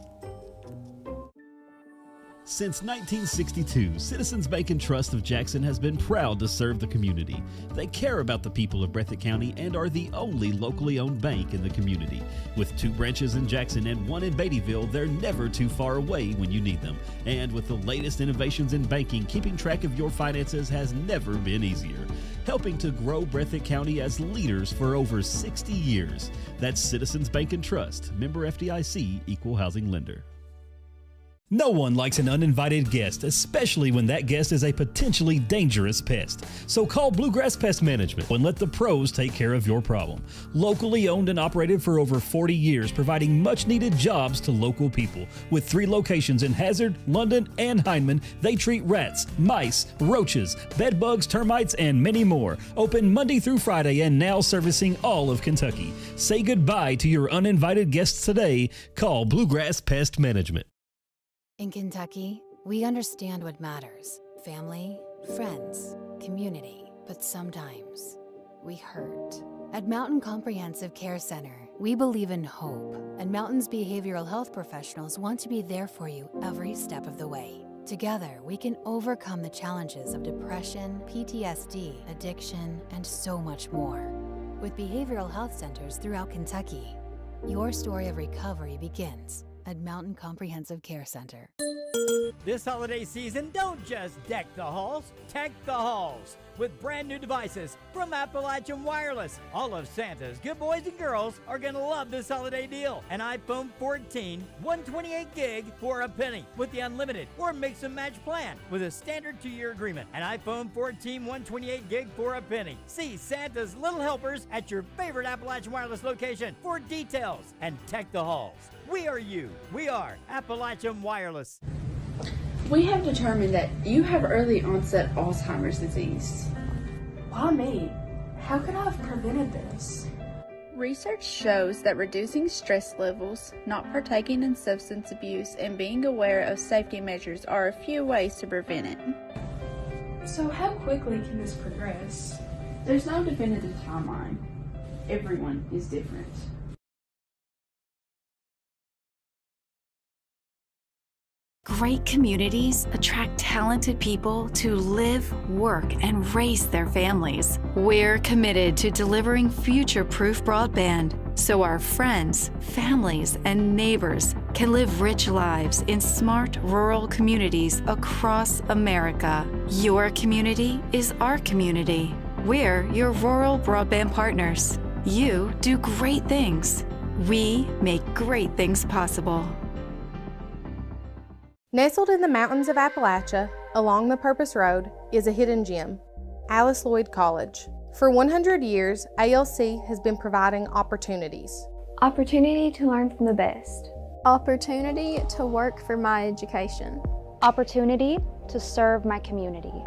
Since 1962, Citizens Bank and Trust of Jackson has been proud to serve the community. They care about the people of Breathitt County and are the only locally owned bank in the community. With 2 branches in Jackson and 1 in Beattyville, they're never too far away when you need them. And with the latest innovations in banking, keeping track of your finances has never been easier. Helping to grow Breathitt County as leaders for over 60 years. That's Citizens Bank and Trust, member FDIC, Equal Housing Lender. No one likes an uninvited guest, especially when that guest is a potentially dangerous pest. So call Bluegrass Pest Management and let the pros take care of your problem. Locally owned and operated for over 40 years, providing much-needed jobs to local people. With 3 locations in Hazard, London, and Hindman, they treat rats, mice, roaches, bed bugs, termites, and many more. Open Monday through Friday and now servicing all of Kentucky. Say goodbye to your uninvited guests today. Call Bluegrass Pest Management. In Kentucky, we understand what matters: family, friends, community. But sometimes, we hurt. At Mountain Comprehensive Care Center, we believe in hope, and Mountain's behavioral health professionals want to be there for you every step of the way. Together, we can overcome the challenges of depression, PTSD, addiction, and so much more. With behavioral health centers throughout Kentucky, your story of recovery begins at Mountain Comprehensive Care Center. This holiday season, don't just deck the halls, tech the halls with brand new devices from Appalachian Wireless. All of Santa's good boys and girls are gonna love this holiday deal. An iPhone 14, 128 gig for a penny with the unlimited or mix and match plan with a standard 2-year agreement. An iPhone 14, 128 gig for a penny. See Santa's little helpers at your favorite Appalachian Wireless location for details and tech the halls. We are you. We are Appalachian Wireless. We have determined that you have early onset Alzheimer's disease. Why me? How could I have prevented this? Research shows that reducing stress levels, not partaking in substance abuse, and being aware of safety measures are a few ways to prevent it. So how quickly can this progress? There's no definitive timeline. Everyone is different. Great communities attract talented people to live, work, and raise their families. We're committed to delivering future-proof broadband so our friends, families, and neighbors can live rich lives in smart rural communities across America. Your community is our community. We're your rural broadband partners. You do great things. We make great things possible. Nestled in the mountains of Appalachia, along the Purpose Road, is a hidden gem, Lloyd College. For 100 years, ALC has been providing opportunities. Opportunity to learn from the best. Opportunity to work for my education. Opportunity to serve my community.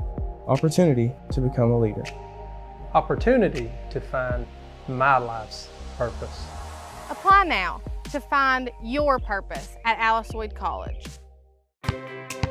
Opportunity to become a leader. Opportunity to find my life's purpose. Apply now to find your purpose at Lloyd College.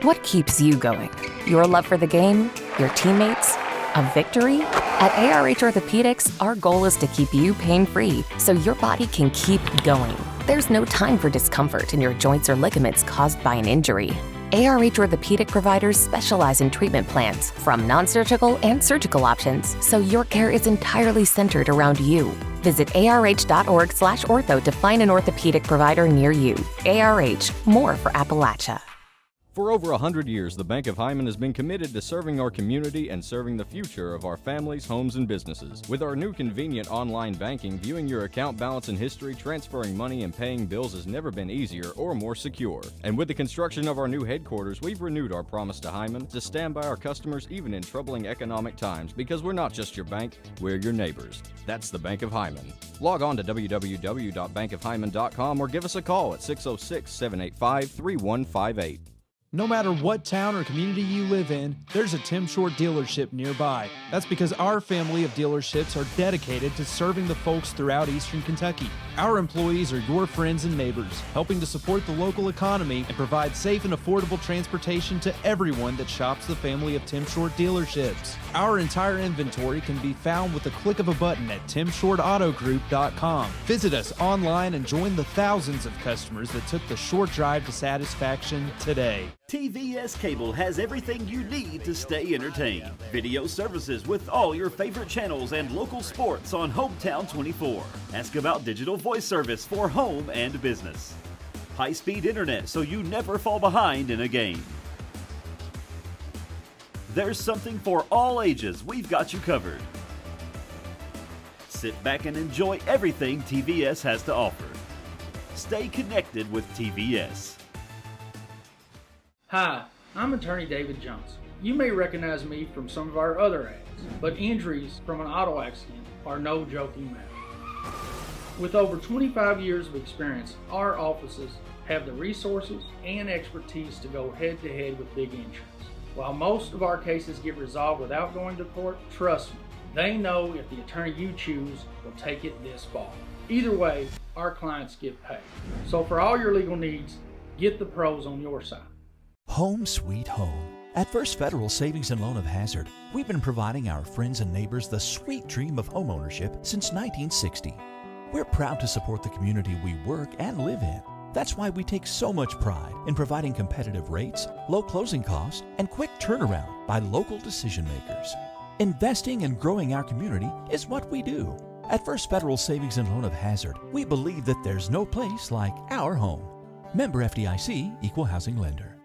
What keeps you going? Your love for the game? Your teammates? A victory? At ARH Orthopedics, our goal is to keep you pain-free so your body can keep going. There's no time for discomfort in your joints or ligaments caused by an injury. ARH Orthopedic providers specialize in treatment plans, from non-surgical and surgical options, so your care is entirely centered around you. Visit arh.org/ortho to find an orthopedic provider near you. ARH, more for Appalachia. For over 100 years, the Bank of Hindman has been committed to serving our community and serving the future of our families, homes, and businesses. With our new convenient online banking, viewing your account balance and history, transferring money, and paying bills has never been easier or more secure. And with the construction of our new headquarters, we've renewed our promise to Hindman to stand by our customers even in troubling economic times, because we're not just your bank, we're your neighbors. That's the Bank of Hindman. Log on to www.bankofhindman.com or give us a call at 606-785-3158. No matter what town or community you live in, there's a Tim Short dealership nearby. That's because our family of dealerships are dedicated to serving the folks throughout Eastern Kentucky. Our employees are your friends and neighbors, helping to support the local economy and provide safe and affordable transportation to everyone that shops the family of Tim Short dealerships. Our entire inventory can be found with the click of a button at timshortautogroup.com. Visit us online and join the thousands of customers that took the short drive to satisfaction today. TVS Cable has everything you need to stay entertained. Video services with all your favorite channels and local sports on Hometown 24. Ask about digital voice service for home and business. High-speed internet so you never fall behind in a game. There's something for all ages. We've got you covered. Sit back and enjoy everything TVS has to offer. Stay connected with TVS. Hi, I'm attorney David Jones. You may recognize me from some of our other ads, but injuries from an auto accident are no joking matter. With over 25 years of experience, our offices have the resources and expertise to go head-to-head with big insurance. While most of our cases get resolved without going to court, trust me, they know if the attorney you choose will take it this far. Either way, our clients get paid. So for all your legal needs, get the pros on your side. Home sweet home. At First Federal Savings and Loan of Hazard, we've been providing our friends and neighbors the sweet dream of homeownership since 1960. We're proud to support the community we work and live in. That's why we take so much pride in providing competitive rates, low closing costs, and quick turnaround by local decision makers. Investing and growing our community is what we do. At First Federal Savings and Loan of Hazard, we believe that there's no place like our home. Member FDIC, Equal Housing Lender.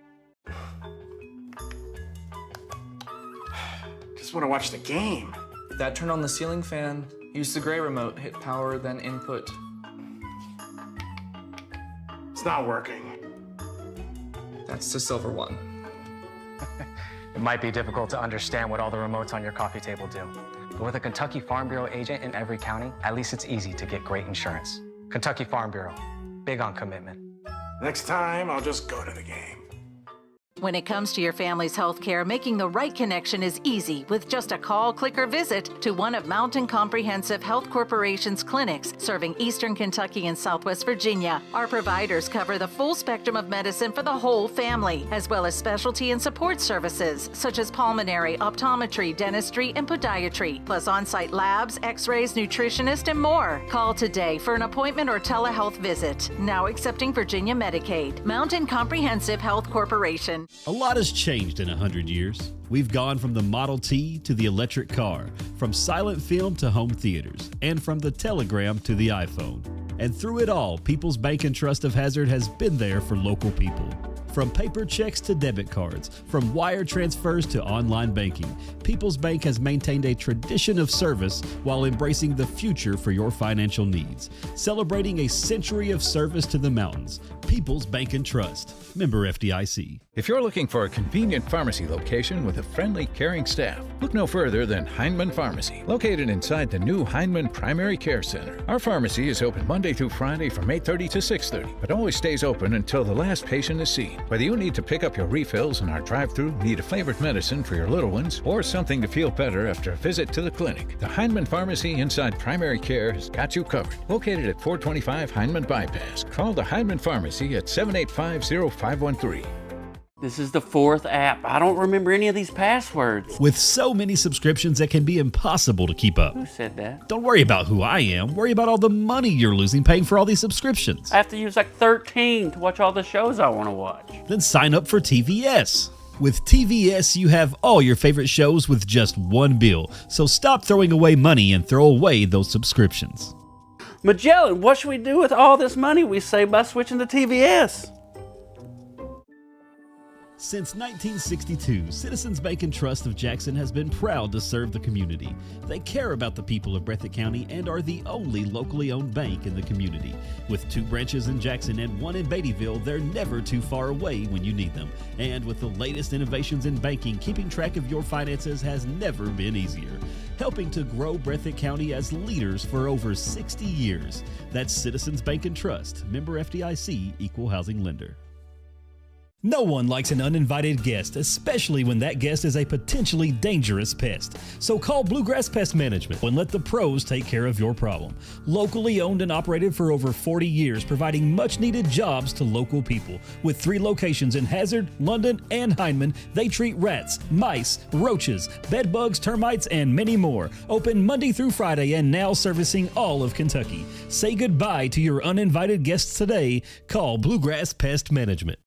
Just want to watch the game. Dad, turn on the ceiling fan. Use the gray remote. Hit power, then input. It's not working. That's the silver one. It might be difficult to understand what all the remotes on your coffee table do. But with a Kentucky Farm Bureau agent in every county, at least it's easy to get great insurance. Kentucky Farm Bureau, big on commitment. Next time, I'll just go to the game. When it comes to your family's health care, making the right connection is easy with just a call, click, or visit to one of Mountain Comprehensive Health Corporation's clinics serving Eastern Kentucky and Southwest Virginia. Our providers cover the full spectrum of medicine for the whole family, as well as specialty and support services such as pulmonary, optometry, dentistry, and podiatry, plus on-site labs, x-rays, nutritionist, and more. Call today for an appointment or telehealth visit. Now accepting Virginia Medicaid. Mountain Comprehensive Health Corporation. A lot has changed in 100 years. We've gone from the Model T to the electric car, from silent film to home theaters, and from the telegram to the iPhone. And through it all, People's Bank and Trust of Hazard has been there for local people. From paper checks to debit cards, from wire transfers to online banking, People's Bank has maintained a tradition of service while embracing the future for your financial needs. Celebrating a century of service to the mountains. People's Bank and Trust. Member FDIC. If you're looking for a convenient pharmacy location with a friendly, caring staff, look no further than Hindman Pharmacy, located inside the new Hindman Primary Care Center. Our pharmacy is open Monday through Friday from 8:30 to 6:30, but always stays open until the last patient is seen. Whether you need to pick up your refills in our drive-thru, need a favorite medicine for your little ones, or something to feel better after a visit to the clinic, the Hindman Pharmacy inside Primary Care has got you covered. Located at 425 Hindman Bypass. Call the Hindman Pharmacy at 785-0513. This is the 4th app. I don't remember any of these passwords. With so many subscriptions, it can be impossible to keep up. Who said that? Don't worry about who I am. Worry about all the money you're losing paying for all these subscriptions. I have to use like 13 to watch all the shows I want to watch. Then sign up for TVS. With TVS, you have all your favorite shows with just one bill. So stop throwing away money and throw away those subscriptions. Magellan, what should we do with all this money we save by switching to TVS? Since 1962, Citizens Bank and Trust of Jackson has been proud to serve the community. They care about the people of Breathitt County and are the only locally owned bank in the community. With 2 branches in Jackson and 1 in Beattyville, they're never too far away when you need them. And with the latest innovations in banking, keeping track of your finances has never been easier. Helping to grow Breathitt County as leaders for over 60 years. That's Citizens Bank and Trust, member FDIC, equal housing lender. No one likes an uninvited guest, especially when that guest is a potentially dangerous pest. So call Bluegrass Pest Management and let the pros take care of your problem. Locally owned and operated for over 40 years, providing much-needed jobs to local people. With 3 locations in Hazard, London, and Hindman, they treat rats, mice, roaches, bed bugs, termites, and many more. Open Monday through Friday and now servicing all of Kentucky. Say goodbye to your uninvited guests today. Call Bluegrass Pest Management.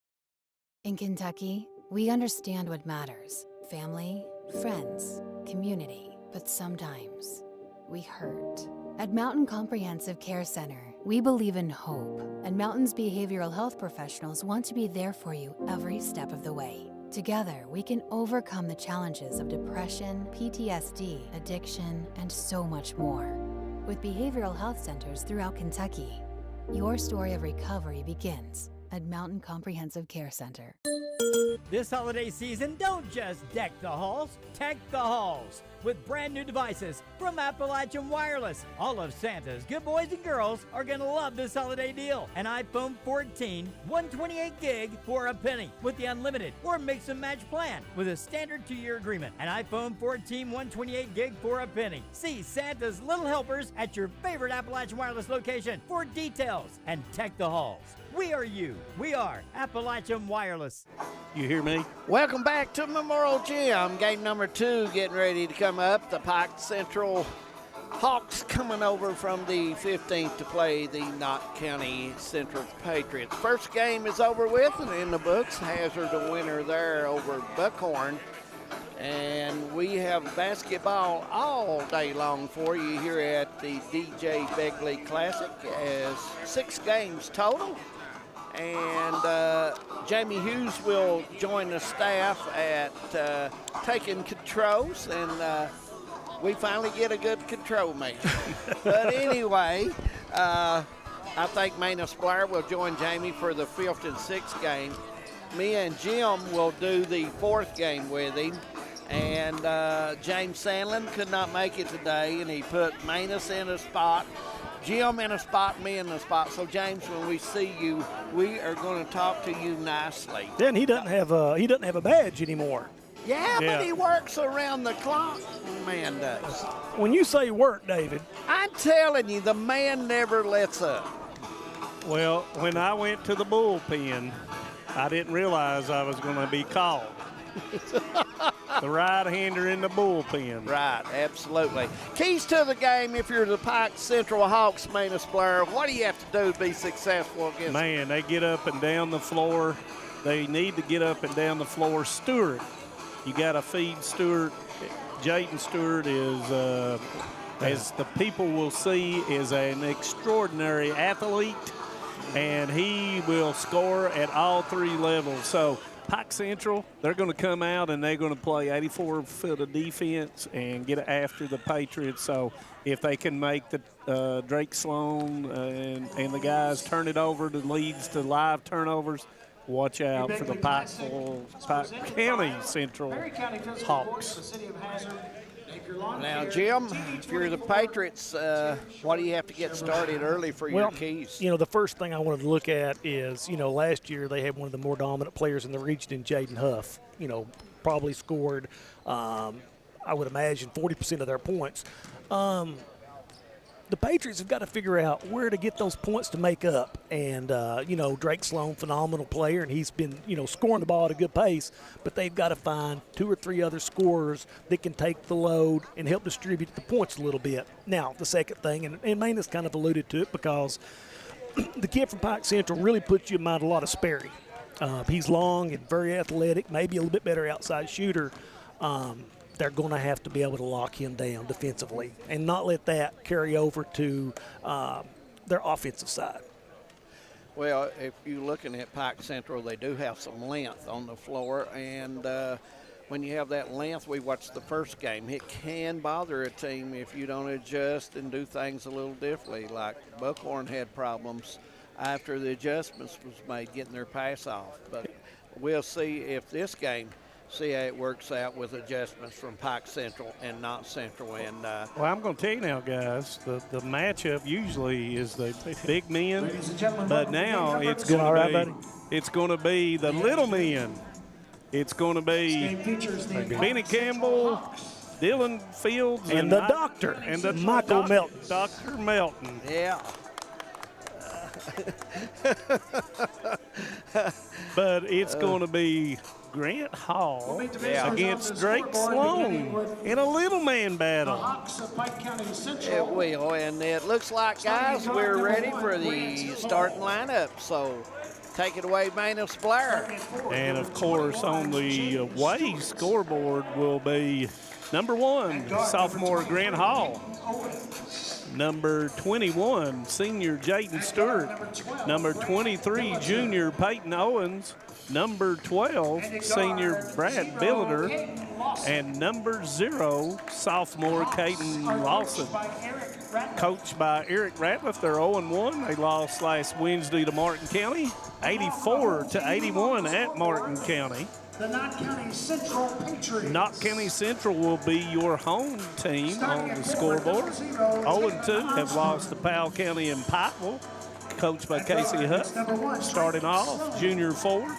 In Kentucky, we understand what matters: family, friends, community. But sometimes we hurt. At Mountain Comprehensive Care Center, we believe in hope, and Mountain's behavioral health professionals want to be there for you every step of the way. Together, we can overcome the challenges of depression, PTSD, addiction, and so much more. With behavioral health centers throughout Kentucky, your story of recovery begins at Mountain Comprehensive Care Center. This holiday season, don't just deck the halls, tech the halls with brand new devices from Appalachian Wireless. All of Santa's good boys and girls are going to love this holiday deal. An iPhone 14, 128 gig for a penny with the unlimited or mix and match plan with a standard 2-year agreement. An iPhone 14, 128 gig for a penny. See Santa's little helpers at your favorite Appalachian Wireless location for details. And tech the halls. We are you. We are Appalachian Wireless. You hear me? Welcome back to Memorial Gym. Game number 2 getting ready to come up. The Pike Central Hawks coming over from the 15th to play the Knott County Central Patriots. First game is over with and in the books. Hazard a winner there over Buckhorn. And we have basketball all day long for you here at the DJ Begley Classic, as 6 games total. And Jamie Hughes will join the staff at taking controls, and we finally get a good control mate. But anyway, I think Maina Splair will join Jamie for the 5th and 6th game. Me and Jim will do the 4th game with him. And James Sandlin could not make it today, and he put Manus in a spot. Jim in a spot, me in a spot. So, James, when we see you, we are going to talk to you nicely. Then he doesn't have a badge anymore. Yeah, but he works around the clock. Man does. When you say work, David, I'm telling you, the man never lets up. Well, when I went to the bullpen, I didn't realize I was going to be called. The right-hander in the bullpen. Right, absolutely. Keys to the game if you're the Pike Central Hawks, Manus Blair. What do you have to do to be successful against them? Man, they get up and down the floor. They need to get up and down the floor. Stewart, you got to feed Stewart. Jayden Stewart is, as the people will see, is an extraordinary athlete, and he will score at all three levels. So Pike Central, they're going to come out and they're going to play 84 foot of defense and get after the Patriots. So if they can make the Drake Sloan and the guys turn it over that leads to live turnovers, watch out for the Pike County Central Hawks. Now, Jim, if you're the Patriots, what do you have to get started early for your keys? The first thing I wanted to look at is, last year they had one of the more dominant players in the region in Jaden Huff. Probably scored, I would imagine, 40% of their points. The Patriots have got to figure out where to get those points to make up. And, Drake Sloan, phenomenal player, and he's been, scoring the ball at a good pace. But they've got to find 2 or 3 other scorers that can take the load and help distribute the points a little bit. Now, the second thing, and Manus kind of alluded to it, because the kid from Pike Central really puts you in mind a lot of Sperry. He's long and very athletic, maybe a little bit better outside shooter. They're going to have to be able to lock him down defensively and not let that carry over to their offensive side. Well, if you're looking at Pike Central, they do have some length on the floor, and when you have that length, we watched the first game. It can bother a team if you don't adjust and do things a little differently, like Buckhorn had problems after the adjustments was made getting their pass off. But we'll see if this game, see how it works out with adjustments from Pike Central and not Central. And well, I'm going to tell you now, guys, the matchup usually is the big men, but now it's going to be the little men. It's going to be Benny Campbell, Dylan Fields, and the doctor, and the Michael Melton. Dr. Melton. Yeah. But it's going to be Grant Hall against Drake Sloan in a little man battle. It will, and it looks like, guys, we're ready for the starting lineup. So take it away, Manus Blair. And, of course, on the away scoreboard will be number 1, sophomore Grant Hall. Number 21, senior Jayden Stewart. Number 23, junior Peyton Owens. Number 12, senior Brad Billiter. And number 0, sophomore Caden Lawson. Coached by Eric Ratliff, they're 0-1. They lost last Wednesday to Martin County, 84-81 at Martin County. The Knott County Central Patriots. Knott County Central will be your home team on the scoreboard. 0-2 have lost to Powell County and Pikeville, coached by Casey Huff. Starting off, junior forward,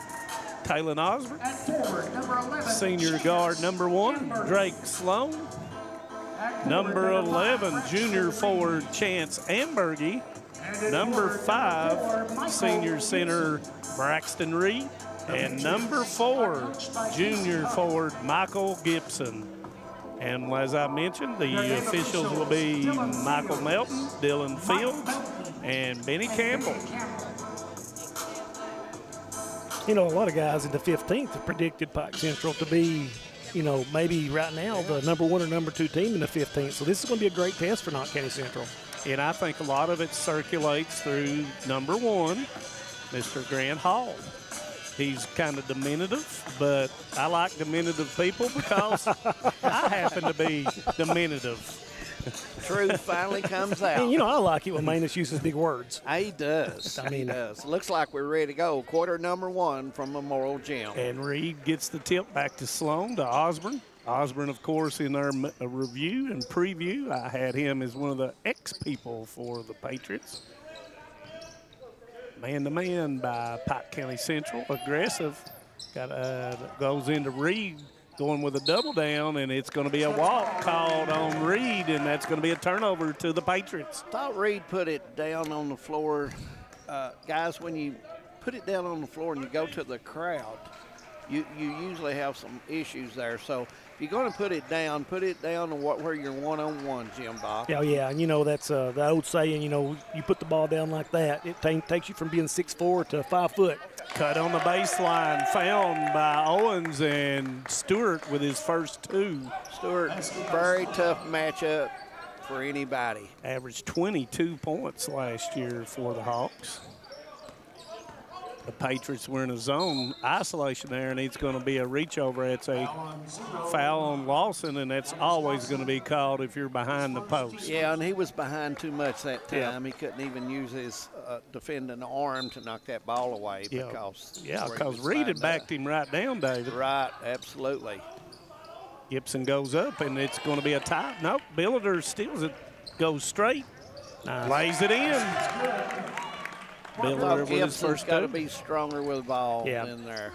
Taylor Osborne. Senior guard number 1, Drake Sloan. Number 11, junior forward, Chance Ambergy. Number 5, senior center, Braxton Reed. And number 4, junior forward, Michael Gibson. And as I mentioned, the officials will be Michael Melton, Dylan Fields, and Benny Campbell. A lot of guys in the 15th have predicted Pike Central to be, maybe right now the number 1 or number 2 team in the 15th. So this is going to be a great test for Knott County Central. And I think a lot of it circulates through number 1, Mr. Grant Hall. He's kind of diminutive, but I like diminutive people because I happen to be diminutive. Truth finally comes out. And, I like it when Manus uses big words. He does. He does. Looks like we're ready to go. Quarter number 1 from Memorial Gym. And Reed gets the tip back to Sloan, to Osborne. Osborne, of course, in our review and preview, I had him as one of the ex-people for the Patriots. Man-to-man by Pike County Central, aggressive. Goes into Reed, going with a double down, and it's going to be a walk called on Reed, and that's going to be a turnover to the Patriots. Thought Reed put it down on the floor. Guys, when you put it down on the floor and you go to the crowd, you usually have some issues there. So if you're going to put it down to where you're one-on-one, Jim Bob. Yeah, and that's the old saying, you put the ball down like that, it takes you from being 6'4" to 5 foot. Cut on the baseline, found by Owens, and Stewart with his first 2. Stewart, very tough matchup for anybody. Averaged 22 points last year for the Hawks. The Patriots were in a zone isolation there, and it's going to be a reach over. It's a foul on Lawson, and that's always going to be called if you're behind the post. Yeah, and he was behind too much that time. He couldn't even use his defending arm to knock that ball away because Reed had backed him right down, David. Right, absolutely. Gibson goes up, and it's going to be a tie. Nope, Billiter steals it, goes straight, lays it in. Billiter with his first got to be stronger with the ball in there.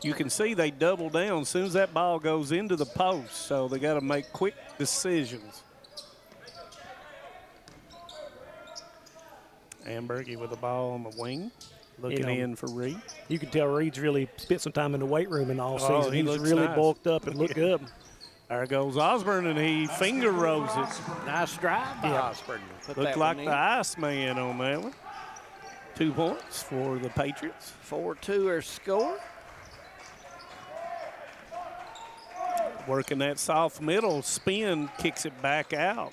You can see they double down as soon as that ball goes into the post, so they got to make quick decisions. Ambergy with the ball on the wing, looking in for Reed. You can tell Reed's really spent some time in the weight room in the offseason. He's really bulked up and looked good. There goes Osborne, and he finger rolls it. Nice drive by Osborne. Looked like the Iceman on that one. 2 points for the Patriots. 4-2 or score. Working that soft middle, spin, kicks it back out.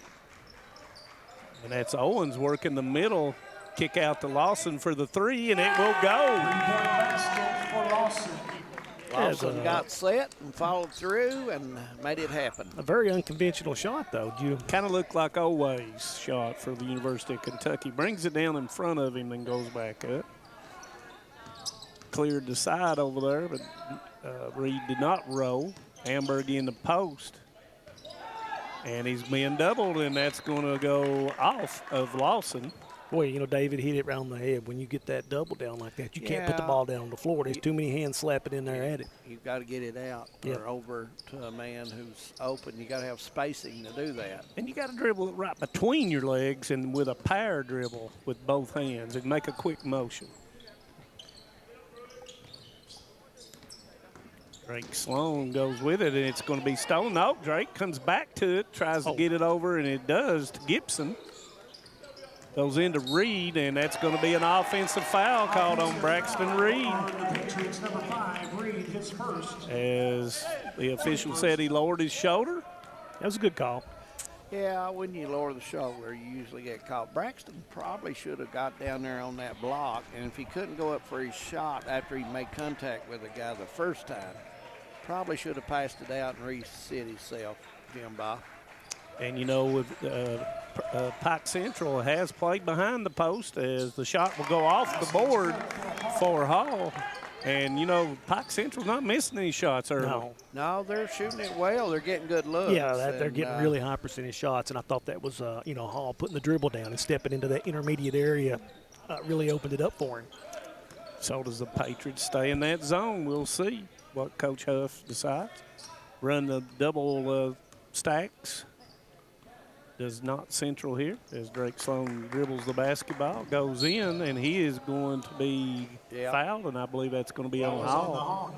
And that's Owens working the middle, kick out to Lawson for the 3, and it will go. Lawson got set and followed through and made it happen. A very unconventional shot, though. Kind of looked like Owens' shot for the University of Kentucky. Brings it down in front of him, then goes back up. Cleared the side over there, but Reed did not roll. Amberg in the post. And he's being doubled, and that's going to go off of Lawson. Boy, David hit it right on the head. When you get that double down like that, you can't put the ball down on the floor. There's too many hands slapping in there at it. You've got to get it out or over to a man who's open. You got to have spacing to do that. And you got to dribble it right between your legs and with a power dribble with both hands and make a quick motion. Drake Sloan goes with it, and it's going to be stolen. No, Drake comes back to it, tries to get it over, and it does to Gibson. Goes into Reed, and that's going to be an offensive foul called on Braxton Reed. As the official said, he lowered his shoulder. That was a good call. Yeah, when you lower the shoulder, you usually get caught. Braxton probably should have got down there on that block, and if he couldn't go up for his shot after he made contact with the guy the first time, probably should have passed it out and reset himself, Jim Bob. And, with Pike Central has played behind the post as the shot will go off the board for Hall. And, Pike Central's not missing any shots early. No, they're shooting it well. They're getting good looks. Yeah, they're getting really high percentage shots, and I thought that was, Hall putting the dribble down and stepping into that intermediate area really opened it up for him. So does the Patriots stay in that zone. We'll see what Coach Huff decides. Run the double stacks. Does not Central here as Drake Sloan dribbles the basketball, goes in, and he is going to be fouled, and I believe that's going to be on Hall.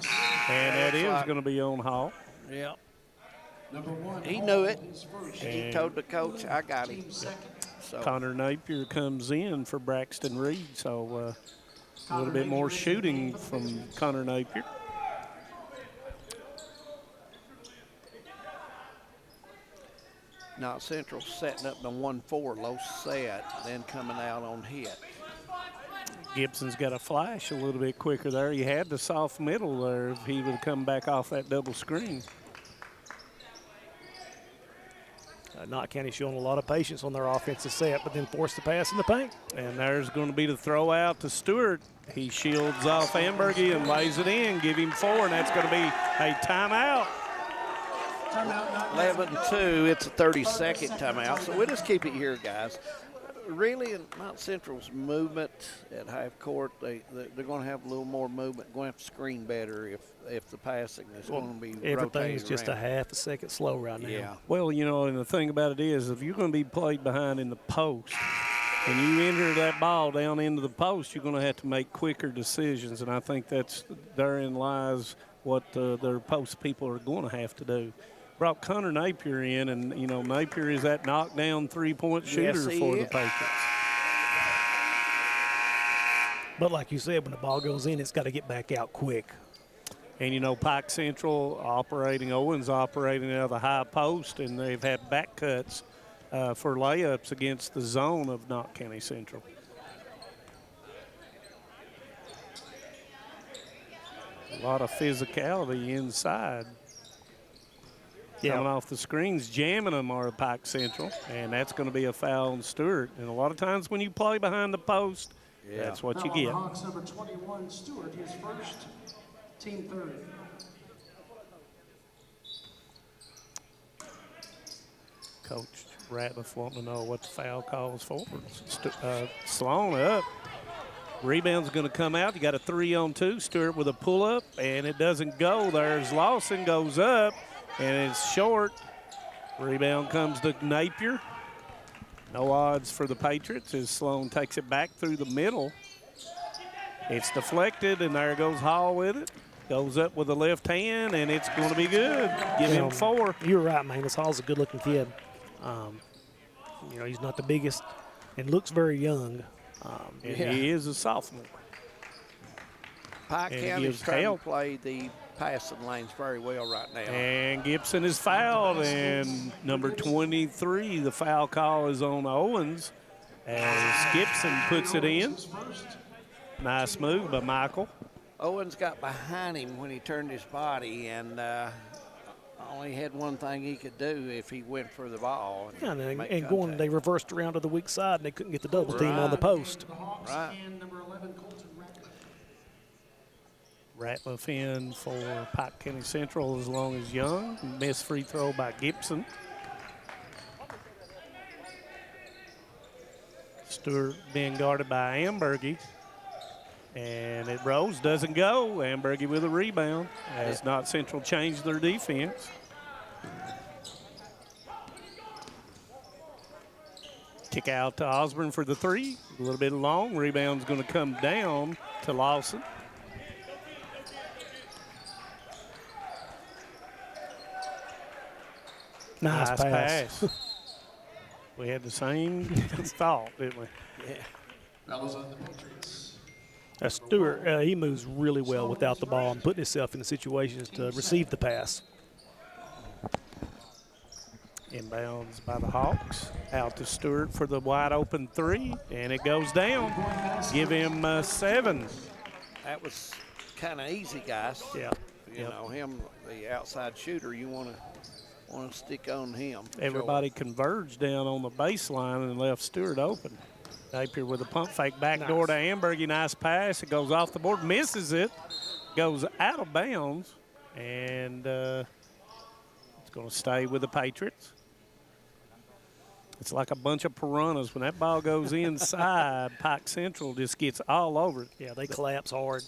And that is going to be on Hall. Yeah. He knew it. He told the coach, I got him. So. Connor Napier comes in for Braxton Reed, so a little bit more shooting from Connor Napier. Now Central setting up the 1-4 low set, then coming out on hit. Gibson's got a flash a little bit quicker there. He had the soft middle there if he would have come back off that double screen. Knott County showing a lot of patience on their offensive set, but then forced the pass in the paint. And there's going to be the throw out to Stewart. He shields off Ambergy and lays it in, give him 4, and that's going to be a timeout. 11-2. It's a 30-second timeout, so we'll just keep it here, guys. Really, in Mount Central's movement at half court, they're going to have a little more movement, going to have to screen better if the passing is going to be rotated everything's just around. a half a second slow right now. Yeah. Well, you know, and the thing about it is, if you're going to be played behind in the post, and you enter that ball down into the post, you're going to have to make quicker decisions, and I think therein lies what their post people are going to have to do. Brought Connor Napier in, and, you know, Napier is that knockdown three-point shooter for the Patriots. But like you said, when the ball goes in, it's got to get back out quick. And, you know, Pike Central Owens operating out of the high post, and they've had back cuts for layups against the zone of Knott County Central. A lot of physicality inside. Coming off the screens, jamming them are Pike Central, and that's going to be a foul on Stewart. And a lot of times when you play behind the post, that's what you get. Hawks number 21, Stewart, his first, team third. Coach Ratliff wanting to know what the foul calls for. Sloan up. Rebound's going to come out. You got a 3-on-2. Stewart with a pull-up, and it doesn't go. There's Lawson, goes up, and it's short. Rebound comes to Napier. No odds for the Patriots as Sloan takes it back through the middle. It's deflected, and there goes Hall with it. Goes up with the left hand, and it's going to be good. Give him 4. You're right, man. This Hall's a good-looking kid. You know, he's not the biggest and looks very young. And he is a sophomore. Pike County's trying to play the passing lanes very well right now. And Gibson is fouled, and number 23, the foul call is on Owens as Gibson puts it in. Nice move by Michael. Owens got behind him when he turned his body, and only had one thing he could do if he went for the ball. And they reversed around to the weak side, and they couldn't get the double team on the post. Right. Ratliff in for Pike County Central as long as Young. Missed free throw by Gibson. Stewart being guarded by Ambergy. And it rolls, doesn't go. Ambergy with a rebound as Knott Central changed their defense. Kick out to Osborne for the 3. A little bit long. Rebound's going to come down to Lawson. Nice pass. We had the same thought, didn't we? Yeah. That was on the Patriots. Stewart, he moves really well without the ball and putting himself in the situations to receive the pass. Inbounds by the Hawks. Out to Stewart for the wide open 3, and it goes down. Give him 7. That was kind of easy, guys. Yeah. You know, him, the outside shooter, you want to stick on him. Everybody converged down on the baseline and left Stewart open. Napier with a pump fake backdoor to Ambergy. Nice pass. It goes off the board, misses it, goes out of bounds, and it's going to stay with the Patriots. It's like a bunch of piranhas. When that ball goes inside, Pike Central just gets all over it. Yeah, they collapse hard.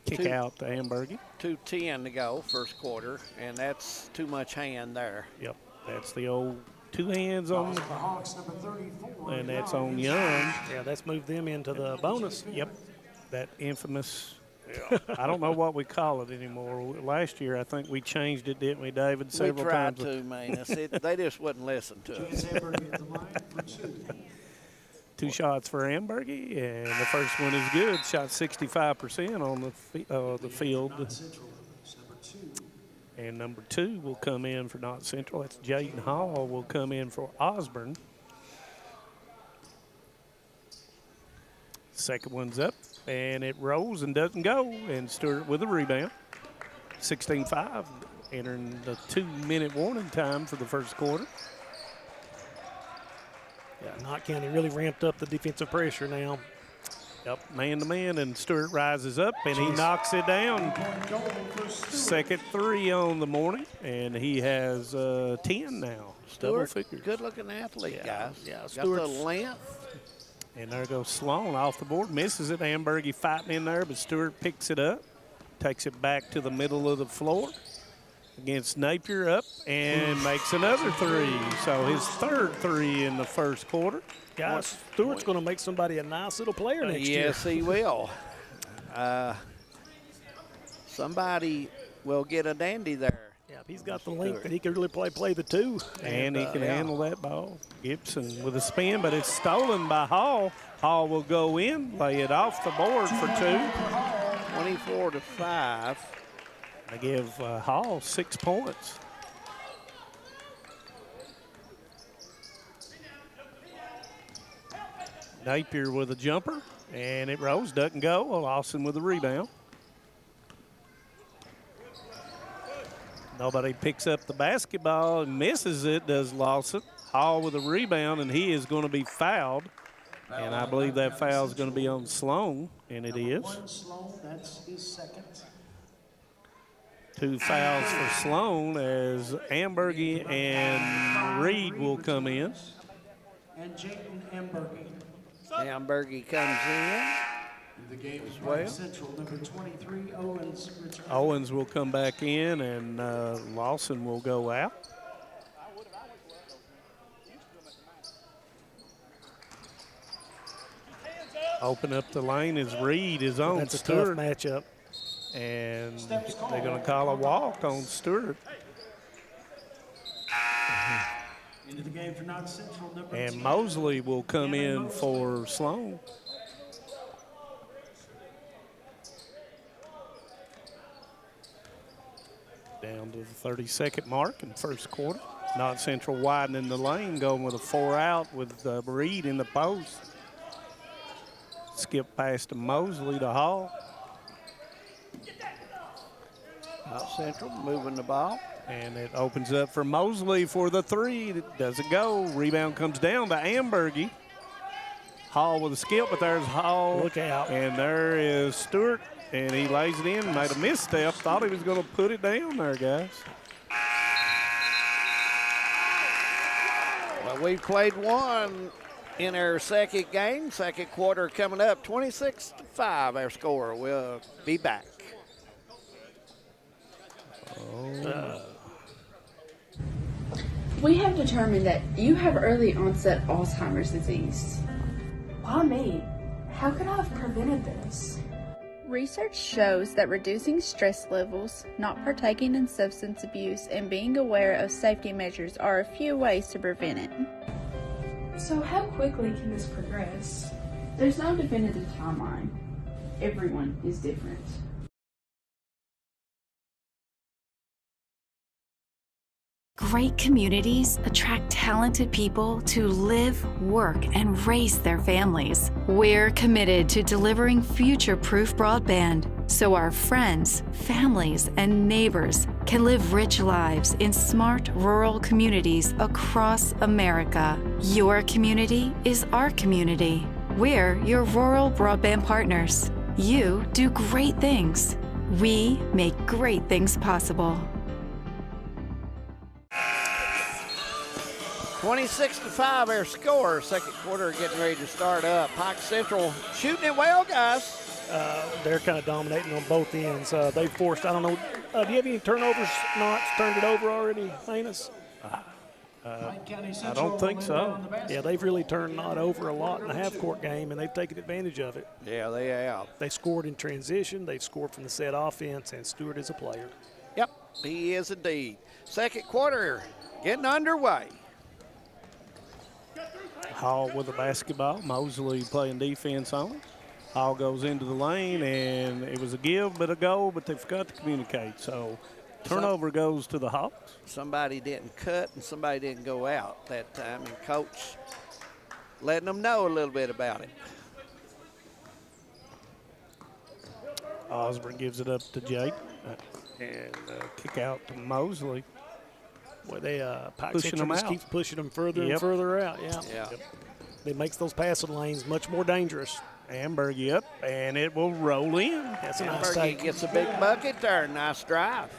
Kick out to Ambergy. 2:10 to go, first quarter, and that's too much hand there. Yep, that's the old 2 hands on the Hawks number 34. And that's on Young. Yeah, that's moved them into the bonus. Yep, that infamous. I don't know what we call it anymore. Last year, I think we changed it, didn't we, David? Several times. We tried to, man. They just wouldn't listen to us. 2 shots for Ambergy, and the first one is good. Shot 65% on the field. And number 2 will come in for Knott Central. That's Jaden Hall will come in for Osborne. Second one's up, and it rolls and doesn't go. And Stewart with a rebound. 16-5, entering the 2-minute warning time for the first quarter. Yeah, Knott County really ramped up the defensive pressure now. Yep, man-to-man, and Stewart rises up, and he knocks it down. Second three on the morning, and he has 10 now. Double Stewart, figures. good-looking athlete, guys. Yeah, got the length. And there goes Sloan off the board. Misses it. Ambergy fighting in there, but Stewart picks it up, takes it back to the middle of the floor against Napier up, and makes another three. So his third three in the first quarter. Guys, Stewart's going to make somebody a nice little player next year. Yes, he will. Somebody will get a dandy there. Yeah, he's got the length that he can really play the two. And he can handle that ball. Gibson with a spin, but it's stolen by Hall. Hall will go in, lay it off the board for two. 24-5. I give Hall 6 points. Napier with a jumper, and it rolls, doesn't go. Lawson with a rebound. Nobody picks up the basketball and misses it, does Lawson. Hall with a rebound, and he is going to be fouled. And I believe that foul is going to be on Sloan, and it is. Sloan, that's his second. 2 fouls for Sloan as Ambergy and Reed will come in. And Jayden Ambergy. Ambergy comes in. The game is well. Central, number 23, Owens. Owens will come back in, and Lawson will go out. Open up the lane as Reed is on That's Stewart. a tough matchup. And they're going to call a walk on Stewart. Into the game for North Central, number And 10. Mosley will come in for Sloan. Down to the 30-second mark in first quarter. North Central widening the lane, going with a 4-out with Reed in the post. Skip past to Mosley to Hall. North Central moving the ball. And it opens up for Mosley for the three. It doesn't go. Rebound comes down to Ambergy. Hall with a skip, but there's Hall. Look out. And there is Stewart, and he lays it in, made a misstep. Thought he was going to put it down there, guys. Well, we've played one in our second game. Second quarter coming up, 26-5 our score. We'll be back. We have determined that you have early onset Alzheimer's disease. Why me? How could I have prevented this? Research shows that reducing stress levels, not partaking in substance abuse, and being aware of safety measures are a few ways to prevent it. So how quickly can this progress? There's no definitive timeline. Everyone is different. Great communities attract talented people to live, work, and raise their families. We're committed to delivering future-proof broadband so our friends, families, and neighbors can live rich lives in smart rural communities across America. Your community is our community. We're your rural broadband partners. You do great things. We make great things possible. 26-5 our score. Second quarter getting ready to start up. Pike Central shooting it well, guys. They're kind of dominating on both ends. They forced, I don't know, do you have any turnovers, Knox, turned it over already, Heinous? I don't think so. Yeah, they've really turned Knott over a lot in the half-court game, and they've taken advantage of it. Yeah, they have. They scored in transition. They've scored from the set offense, and Stewart is a player. Yep, he is indeed. Second quarter getting underway. Hall with the basketball. Mosley playing defense on it. Hall goes into the lane, and it was a give but a go, but they forgot to communicate. So turnover goes to the Hawks. Somebody didn't cut and somebody didn't go out that time, and Coach letting them know a little bit about it. Osborne gives it up to Jake, and kick out to Mosley. Boy, they pushing them out. Keeps pushing them further and further out. Yeah. Yeah. It makes those passing lanes much more dangerous. Ambergy up, and it will roll in. That's a nice Ambergy take. gets a big bucket there. Nice drive.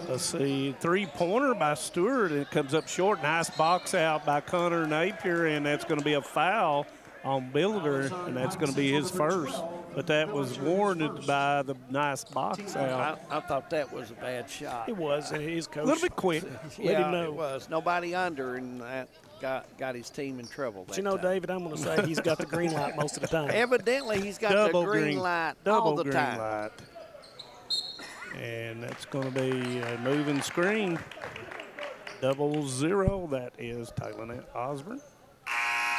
Let's see, three-pointer by Stewart. It comes up short. Nice box out by Connor Napier, and that's going to be a foul on Builder, and that's going to be his first. But that was warranted by the nice box out. I thought that was a bad shot. It was, and his coach. A little bit quick. Let him know. It was. Nobody under, and that got his team in trouble. But you know, David, I'm going to say he's got the green light most of the time. Evidently, he's got the green light all the time. Light. And that's going to be a moving screen. 0-0. That is Taylor Osborne.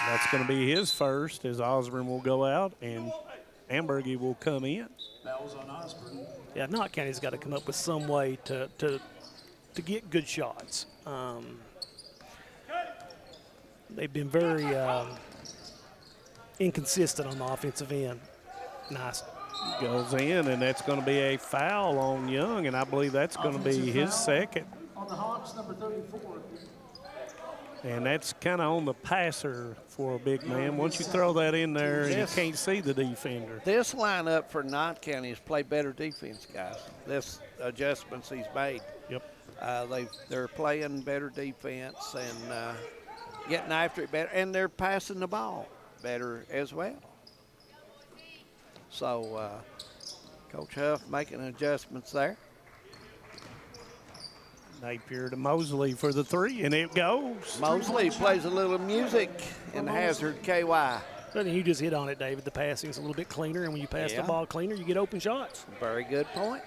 That's going to be his first as Osborne will go out and Ambergy will come in. Fouls on Osborne. Yeah, Knott County's got to come up with some way to get good shots. They've been very inconsistent on the offensive end. Nice. Goes in, and that's going to be a foul on Young, and I believe that's going to be his second. On the Hawks, number 34. And that's kind of on the passer for a big man. Once you throw that in there, you can't see the defender. This lineup for Knott County has played better defense, guys. This adjustments he's made. Yep. They're playing better defense and getting after it better, and they're passing the ball better as well. So Coach Huff making adjustments there. Napier to Mosley for the three, and it goes. Mosley plays a little music in Hazard KY. I think you just hit on it, David. The passing's a little bit cleaner, and when you pass the ball cleaner, you get open shots. Very good point.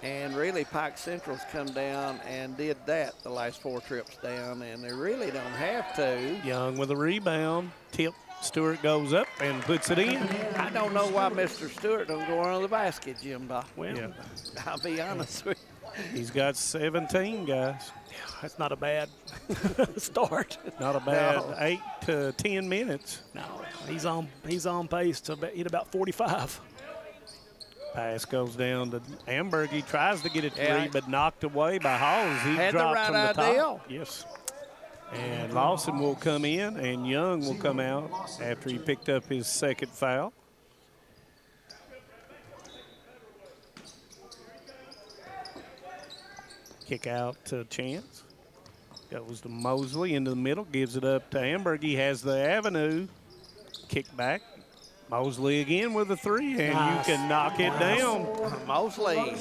And really, Pike Central's come down and did that the last 4 trips down, and they really don't have to. Young with a rebound. Tip. Stewart goes up and puts it in. I don't know why Mr. Stewart don't go under the basket, Jim Doc. Well, yeah. I'll be honest with you. He's got 17 guys. That's not a bad start. Not a bad 8 to 10 minutes. No, he's on pace to hit about 45. Pass goes down to Amberg. He tries to get it three, but knocked away by Halls. He Had dropped the right from the idea. top. Yes. And Lawson will come in, and Young will come out after he picked up his second foul. Kick out to Chance. Goes to Mosley into the middle, gives it up to Amberg. He has the avenue. Kick back. Mosley again with a three, and you can knock it down. Mosley.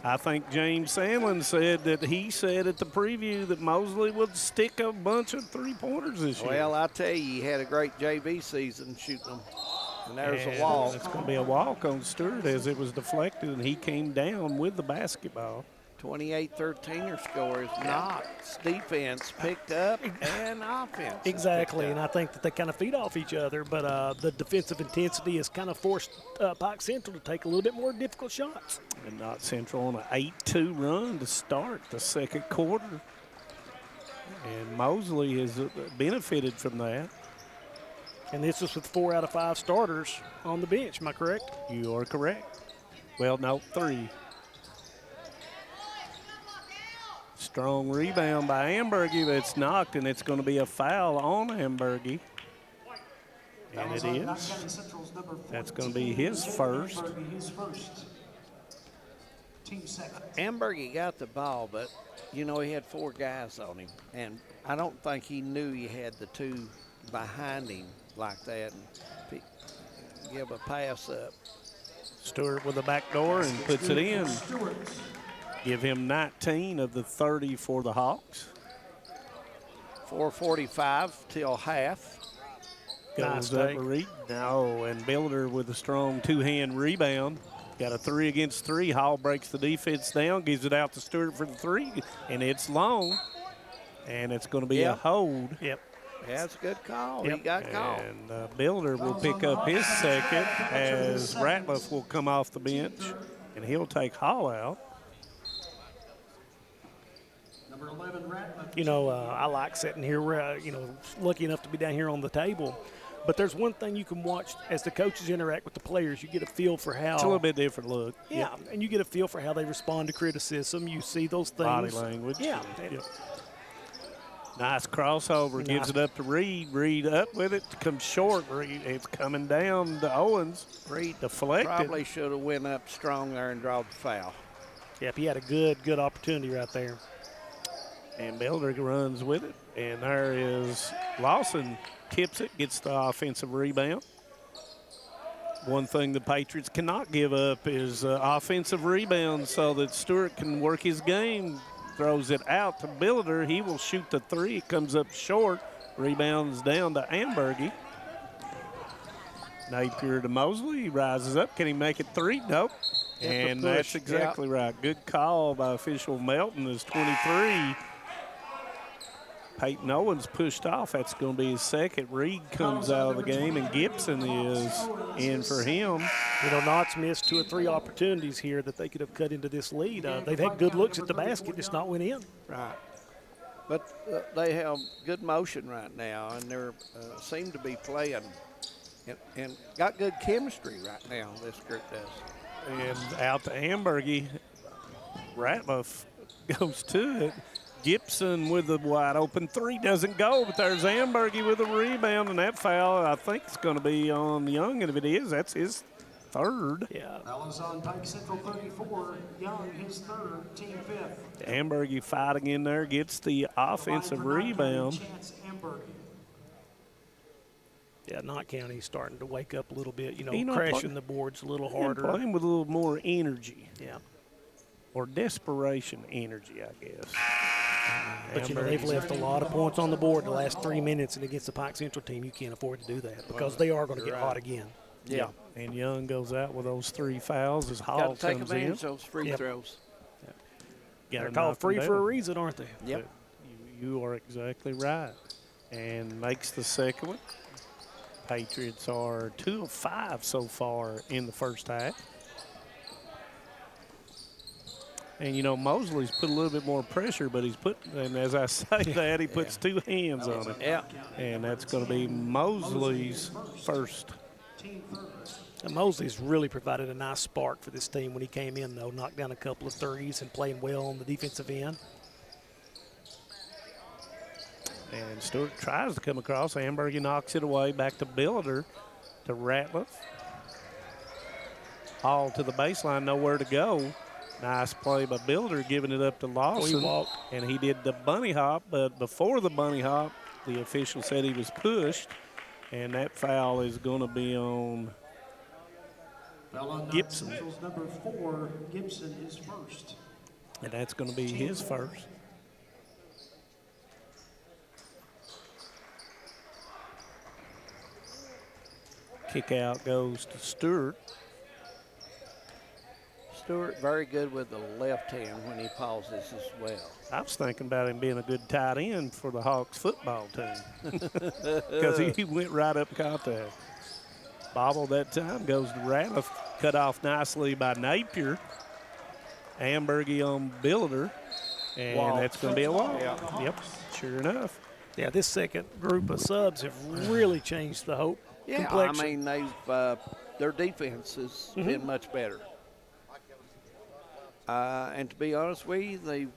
I think James Sandlin said that he said at the preview that Mosley would stick a bunch of three-pointers this year. Well, I tell you, he had a great JV season shooting them. And there's a walk. It's going to be a walk on Stewart as it was deflected, and he came down with the basketball. 28-13er score is Knott's defense picked up and offense. Exactly, and I think that they kind of feed off each other, but the defensive intensity has kind of forced Pike Central to take a little bit more difficult shots. And Knott Central on an 8-2 run to start the second quarter. And Mosley has benefited from that. And this is with 4 out of 5 starters on the bench, am I correct? You are correct. Well, no, 3. Strong rebound by Ambergy, but it's knocked, and it's going to be a foul on Ambergy. And it is. That's going to be his first. Ambergy got the ball, but, you know, he had 4 guys on him. And I don't think he knew he had the 2 behind him like that and give a pass up. Stewart with a back door and puts it in. Give him 19 of the 30 for the Hawks. 4:45 till half. Goes up a read. No, and Builder with a strong 2-hand rebound. Got a 3 against 3. Hall breaks the defense down, gives it out to Stewart for the 3, and it's long. And it's going to be a hold. Yep. Yeah, that's a good call. He got called. And Builder will pick up his second as Ratliff will come off the bench, and he'll take Hall out. Number 11, Ratliff. You know, I like sitting here, you know, lucky enough to be down here on the table. But there's one thing you can watch as the coaches interact with the players. You get a feel for how. It's a little bit different look. Yeah, and you get a feel for how they respond to criticism. You see those things. Body language. Yeah. Yep. Nice crossover, gives it up to Reed. Reed up with it, comes short. Reed, it's coming down to Owens. Reed deflected. Probably should have went up strong there and drawed the foul. Yep, he had a good opportunity right there. And Builder runs with it. And there is Lawson, tips it, gets the offensive rebound. One thing the Patriots cannot give up is offensive rebounds so that Stewart can work his game. Throws it out to Builder. He will shoot the three. It comes up short. Rebounds down to Ambergy. Napier to Mosley. He rises up. Can he make it three? Nope. And that's exactly right. Good call by official Melton is 23. Peyton Owens pushed off. That's going to be his second. Reed comes out of the game, and Gibson is in for him. You know, Knott's missed 2 or 3 opportunities here that they could have cut into this lead. They've had good looks at the basket, just not went in. Right. But they have good motion right now, and they seem to be playing and got good chemistry right now, this group does. And out to Ambergy. Ratliff goes to it. Gibson with the wide open three doesn't go, but there's Ambergy with a rebound, and that foul I think is going to be on Young, and if it is, that's his third. Yeah. Foul is on Pike Central 34. Young, his third, team fifth. Ambergy fighting in there, gets the offensive rebound. Yeah, Knott County's starting to wake up a little bit, crashing the boards a little harder. Playing with a little more energy. Yeah. Or desperation energy, I guess. But, they've left a lot of points on the board the last 3 minutes, and against the Pike Central team, you can't afford to do that because they are going to get hot again. Yeah. And Young goes out with those 3 fouls as Hall comes in. Got to take in. advantage of those free throws. They're called free for a reason, aren't they? Yep. You are exactly right. And makes the second one. Patriots are 2 of 5 so far in the first half. And, Mosley's put a little bit more pressure, but and as I say that, he puts 2 hands on it. Yeah. And that's going to be Mosley's first. And Mosley's really provided a nice spark for this team when he came in, though. Knocked down a couple of threes and playing well on the defensive end. And Stewart tries to come across. Ambergy knocks it away. Back to Builder, to Ratliff. Hall to the baseline, nowhere to go. Nice play by Builder, giving it up to Lawson. And he did the bunny hop, but before the bunny hop, the official said he was pushed. And that foul is going to be on Gibson. Number 4, Gibson is first. And that's going to be his first. Kick out goes to Stewart. Stewart very good with the left hand when he pauses as well. I was thinking about him being a good tight end for the Hawks football team because he went right up contact. Bobble that time goes to Ratliff, cut off nicely by Napier. Ambergy on Builder, and that's going to be a walk. Yeah. Yep, sure enough. Yeah, this second group of subs have really changed the hope complexion. They've their defense has been much better. And to be honest with you, they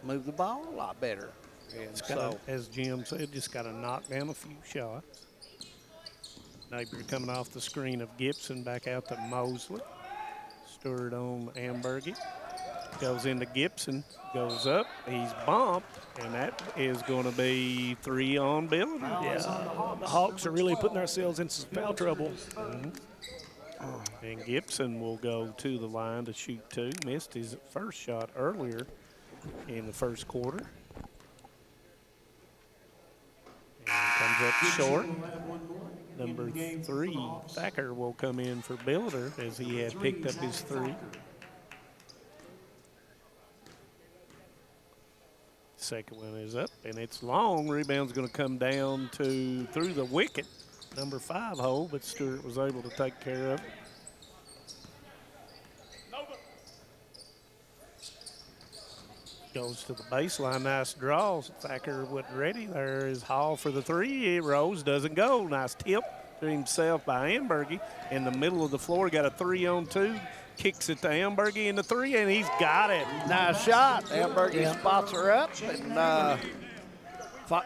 move the ball a lot better. And so, as Jim said, just got to knock down a few shots. Napier coming off the screen of Gibson, back out to Mosley. Stewart on Ambergy. Goes into Gibson, goes up, he's bumped, and that is going to be 3 on Builder. Yeah, the Hawks are really putting themselves in some foul trouble. And Gibson will go to the line to shoot 2. Missed his first shot earlier in the first quarter. And comes up short. Number 3, Thacker, will come in for Builder as he had picked up his 3. Second one is up, and it's long. Rebound's going to come down to through the wicket, number 5 hole, but Stewart was able to take care of it. Goes to the baseline, nice draw. Thacker wasn't ready. There is Hall for the 3. It rose, doesn't go. Nice tip to himself by Ambergy. In the middle of the floor, got a 3-on-2. Kicks it to Ambergy in the 3, and he's got it. Nice shot. Ambergy spots her up and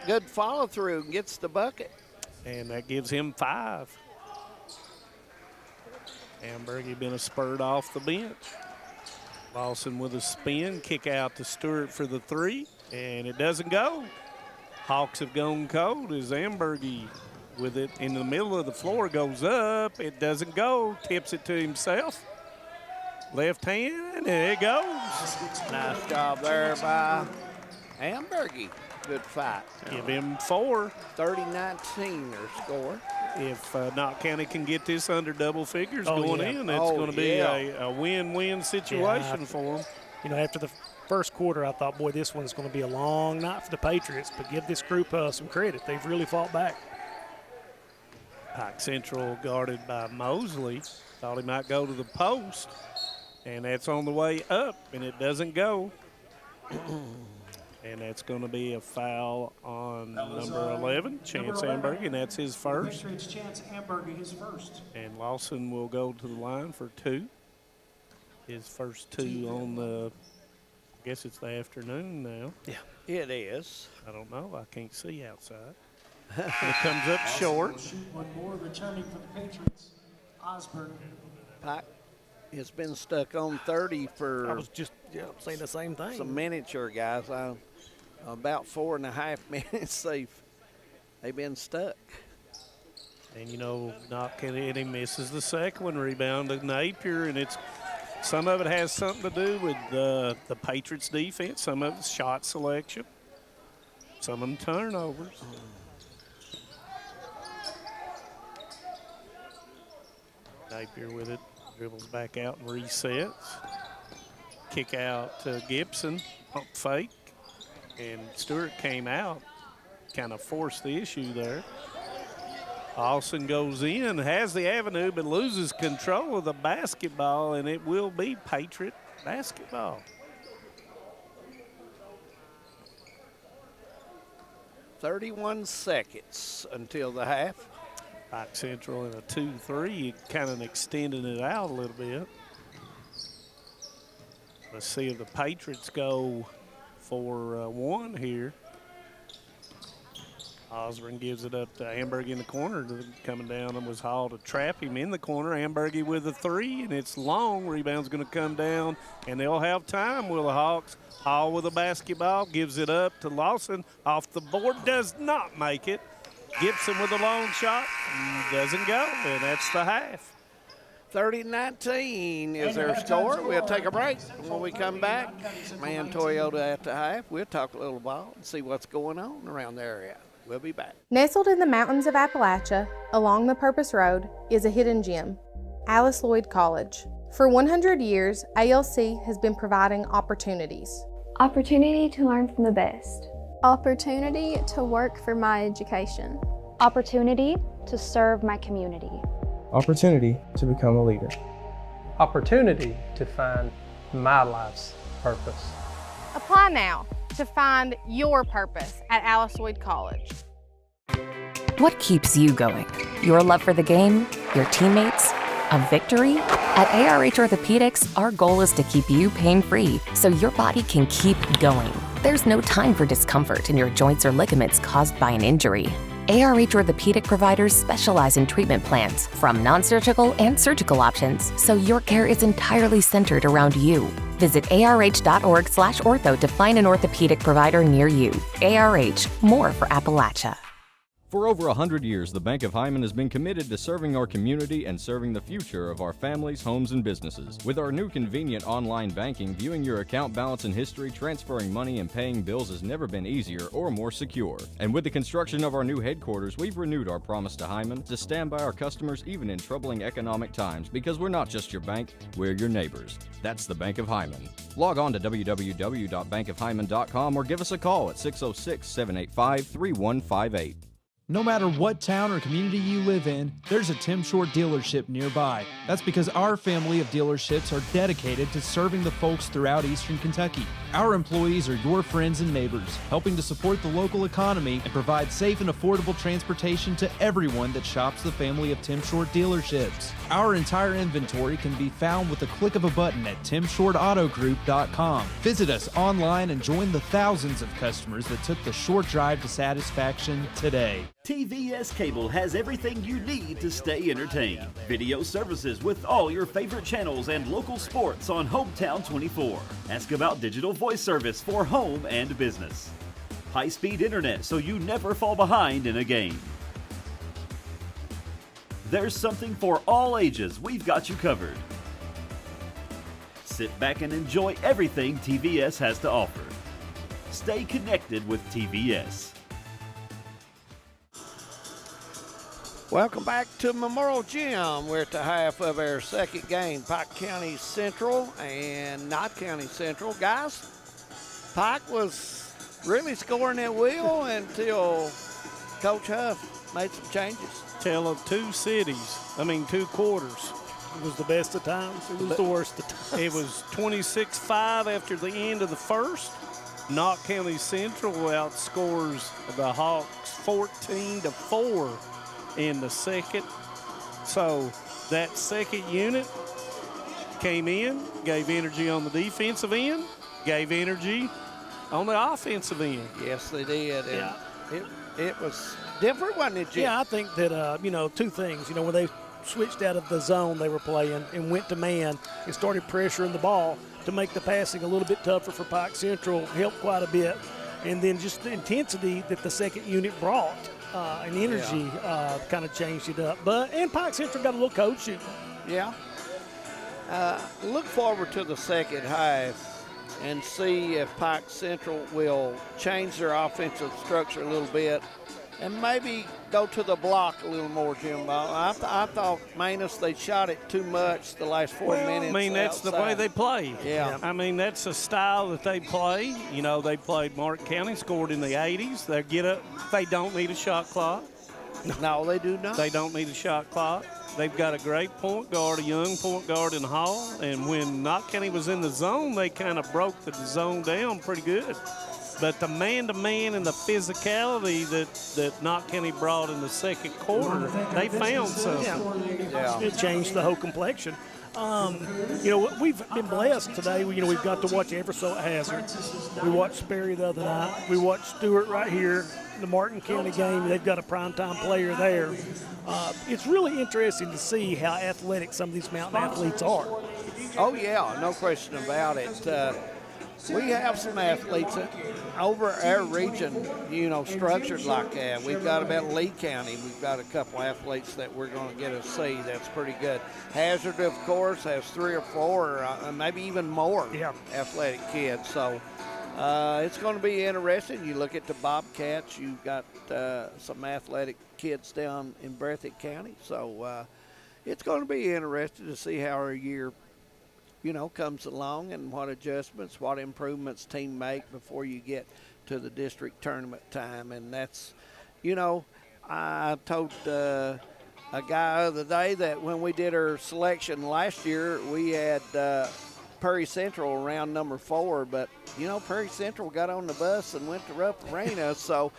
Good follow through and gets the bucket. And that gives him 5. Ambergy been a spurred off the bench. Lawson with a spin, kick out to Stewart for the 3, and it doesn't go. Hawks have gone cold as Ambergy with it in the middle of the floor goes up. It doesn't go, tips it to himself. Left hand, and there it goes. Nice job there by Ambergy. Good fight. Give him 4. 30-19 their score. If Knott County can get this under double figures going in, it's going to be a win-win situation for them. You know, after the first quarter, I thought, boy, this one's going to be a long night for the Patriots, but give this group some credit. They've really fought back. Pike Central guarded by Mosley. Thought he might go to the post, and that's on the way up, and it doesn't go. And that's going to be a foul on number 11, Chance Ambergy, and that's his first. Chance Ambergy, his first. And Lawson will go to the line for 2. His first 2 on the, I guess it's the afternoon now. Yeah, it is. I don't know. I can't see outside. And it comes up short. One more returning for the Patriots. Osborne. Pike has been stuck on 30 for. I was just saying the same thing. Some miniature guys. About 4.5 minutes they've been stuck. And you know, Knott County, and he misses the second one, rebound to Napier, and it's some of it has something to do with the Patriots defense, some of it's shot selection, some of them turnovers. Napier with it, dribbles back out and resets. Kick out to Gibson, pump fake, and Stewart came out, kind of forced the issue there. Austin goes in, has the avenue, but loses control of the basketball, and it will be Patriot basketball. 31 seconds until the half. Pike Central in a 2-3, kind of extending it out a little bit. Let's see if the Patriots go for 1 here. Osborne gives it up to Ambergy in the corner. Coming down and was hauled to trap him in the corner. Ambergy with a 3, and it's long. Rebound's going to come down, and they'll have time, will the Hawks. Hall with a basketball, gives it up to Lawson. Off the board, does not make it. Gibson with a long shot, doesn't go, and that's the half. 30-19 is their score. We'll take a break. When we come back, Man Toyota at the half. We'll talk a little ball and see what's going on around the area. We'll be back. Nestled in the mountains of Appalachia, along the Purpose Road, is a hidden gem, Alice Lloyd College. For 100 years, ALC has been providing opportunities. Opportunity to learn from the best. Opportunity to work for my education. Opportunity to serve my community. Opportunity to become a leader. Opportunity to find my life's purpose. Apply now to find your purpose at Alice Lloyd College. What keeps you going? Your love for the game? Your teammates? A victory? At ARH Orthopedics, our goal is to keep you pain-free so your body can keep going. There's no time for discomfort in your joints or ligaments caused by an injury. ARH Orthopedic providers specialize in treatment plans, from non-surgical and surgical options, so your care is entirely centered around you. Visit arh.org/ortho to find an orthopedic provider near you. ARH, more for Appalachia. For over 100 years, the Bank of Hindman has been committed to serving our community and serving the future of our families, homes, and businesses. With our new convenient online banking, viewing your account balance and history, transferring money, and paying bills has never been easier or more secure. And with the construction of our new headquarters, we've renewed our promise to Hindman to stand by our customers even in troubling economic times, because we're not just your bank, we're your neighbors. That's the Bank of Hindman. Log on to www.bankofhindman.com or give us a call at 606-785-3158. No matter what town or community you live in, there's a Tim Short dealership nearby. That's because our family of dealerships are dedicated to serving the folks throughout Eastern Kentucky. Our employees are your friends and neighbors, helping to support the local economy and provide safe and affordable transportation to everyone that shops the family of Tim Short dealerships. Our entire inventory can be found with the click of a button at timshortautogroup.com. Visit us online and join the thousands of customers that took the short drive to satisfaction today. TVS Cable has everything you need to stay entertained. Video services with all your favorite channels and local sports on Hometown 24. Ask about digital voice service for home and business. High-speed internet so you never fall behind in a game. There's something for all ages. We've got you covered. Sit back and enjoy everything TVS has to offer. Stay connected with TVS. Welcome back to Memorial Gym. We're at the half of our second game, Pike County Central and Knott County Central. Guys, Pike was really scoring at will until Coach Huff made some changes. Tale of two quarters. It was the best of times. It was the worst of times. It was 26-5 after the end of the first. Knott County Central outscores the Hawks 14-4 in the second. So that second unit came in, gave energy on the defensive end, gave energy on the offensive end. Yes, they did. And it was different, wasn't it, Jim? Yeah, I think that, two things. When they switched out of the zone they were playing and went to man and started pressuring the ball to make the passing a little bit tougher for Pike Central helped quite a bit. And then just the intensity that the second unit brought and energy kind of changed it up. And Pike Central got a little coaching. Yeah. Look forward to the second half and see if Pike Central will change their offensive structure a little bit and maybe go to the block a little more, Jim. I thought Manus, they shot it too much the last 4 minutes. I mean, that's outside. the way they play. Yeah. I mean, that's the style that they play. They played Martin County, scored in the 80s. They get up. They don't need a shot clock. No, they do not. They don't need a shot clock. They've got a great point guard, a young point guard in Hall. And when Knott County was in the zone, they kind of broke the zone down pretty good. But the man-to-man and the physicality that Knott County brought in the second quarter, they found something. Yeah. It changed the whole complexion. We've been blessed today. We've got to watch Eversole Hazard. We watched Sperry the other night. We watched Stewart right here, the Martin County game. They've got a primetime player there. It's really interesting to see how athletic some of these mountain athletes are. Oh, yeah, no question about it. We have some athletes over our region, structured like that. We've got about Lee County. We've got a couple athletes that we're going to get to see. That's pretty good. Hazard, of course, has 3 or 4, maybe even more athletic kids. So it's going to be interesting. You look at the Bobcats, you've got some athletic kids down in Breathitt County. So it's going to be interesting to see how our year comes along and what adjustments, what improvements team make before you get to the district tournament time. And that's, I told a guy the other day that when we did our selection last year, we had Prairie Central around number 4, but, Prairie Central got on the bus and went to Rough Arena, so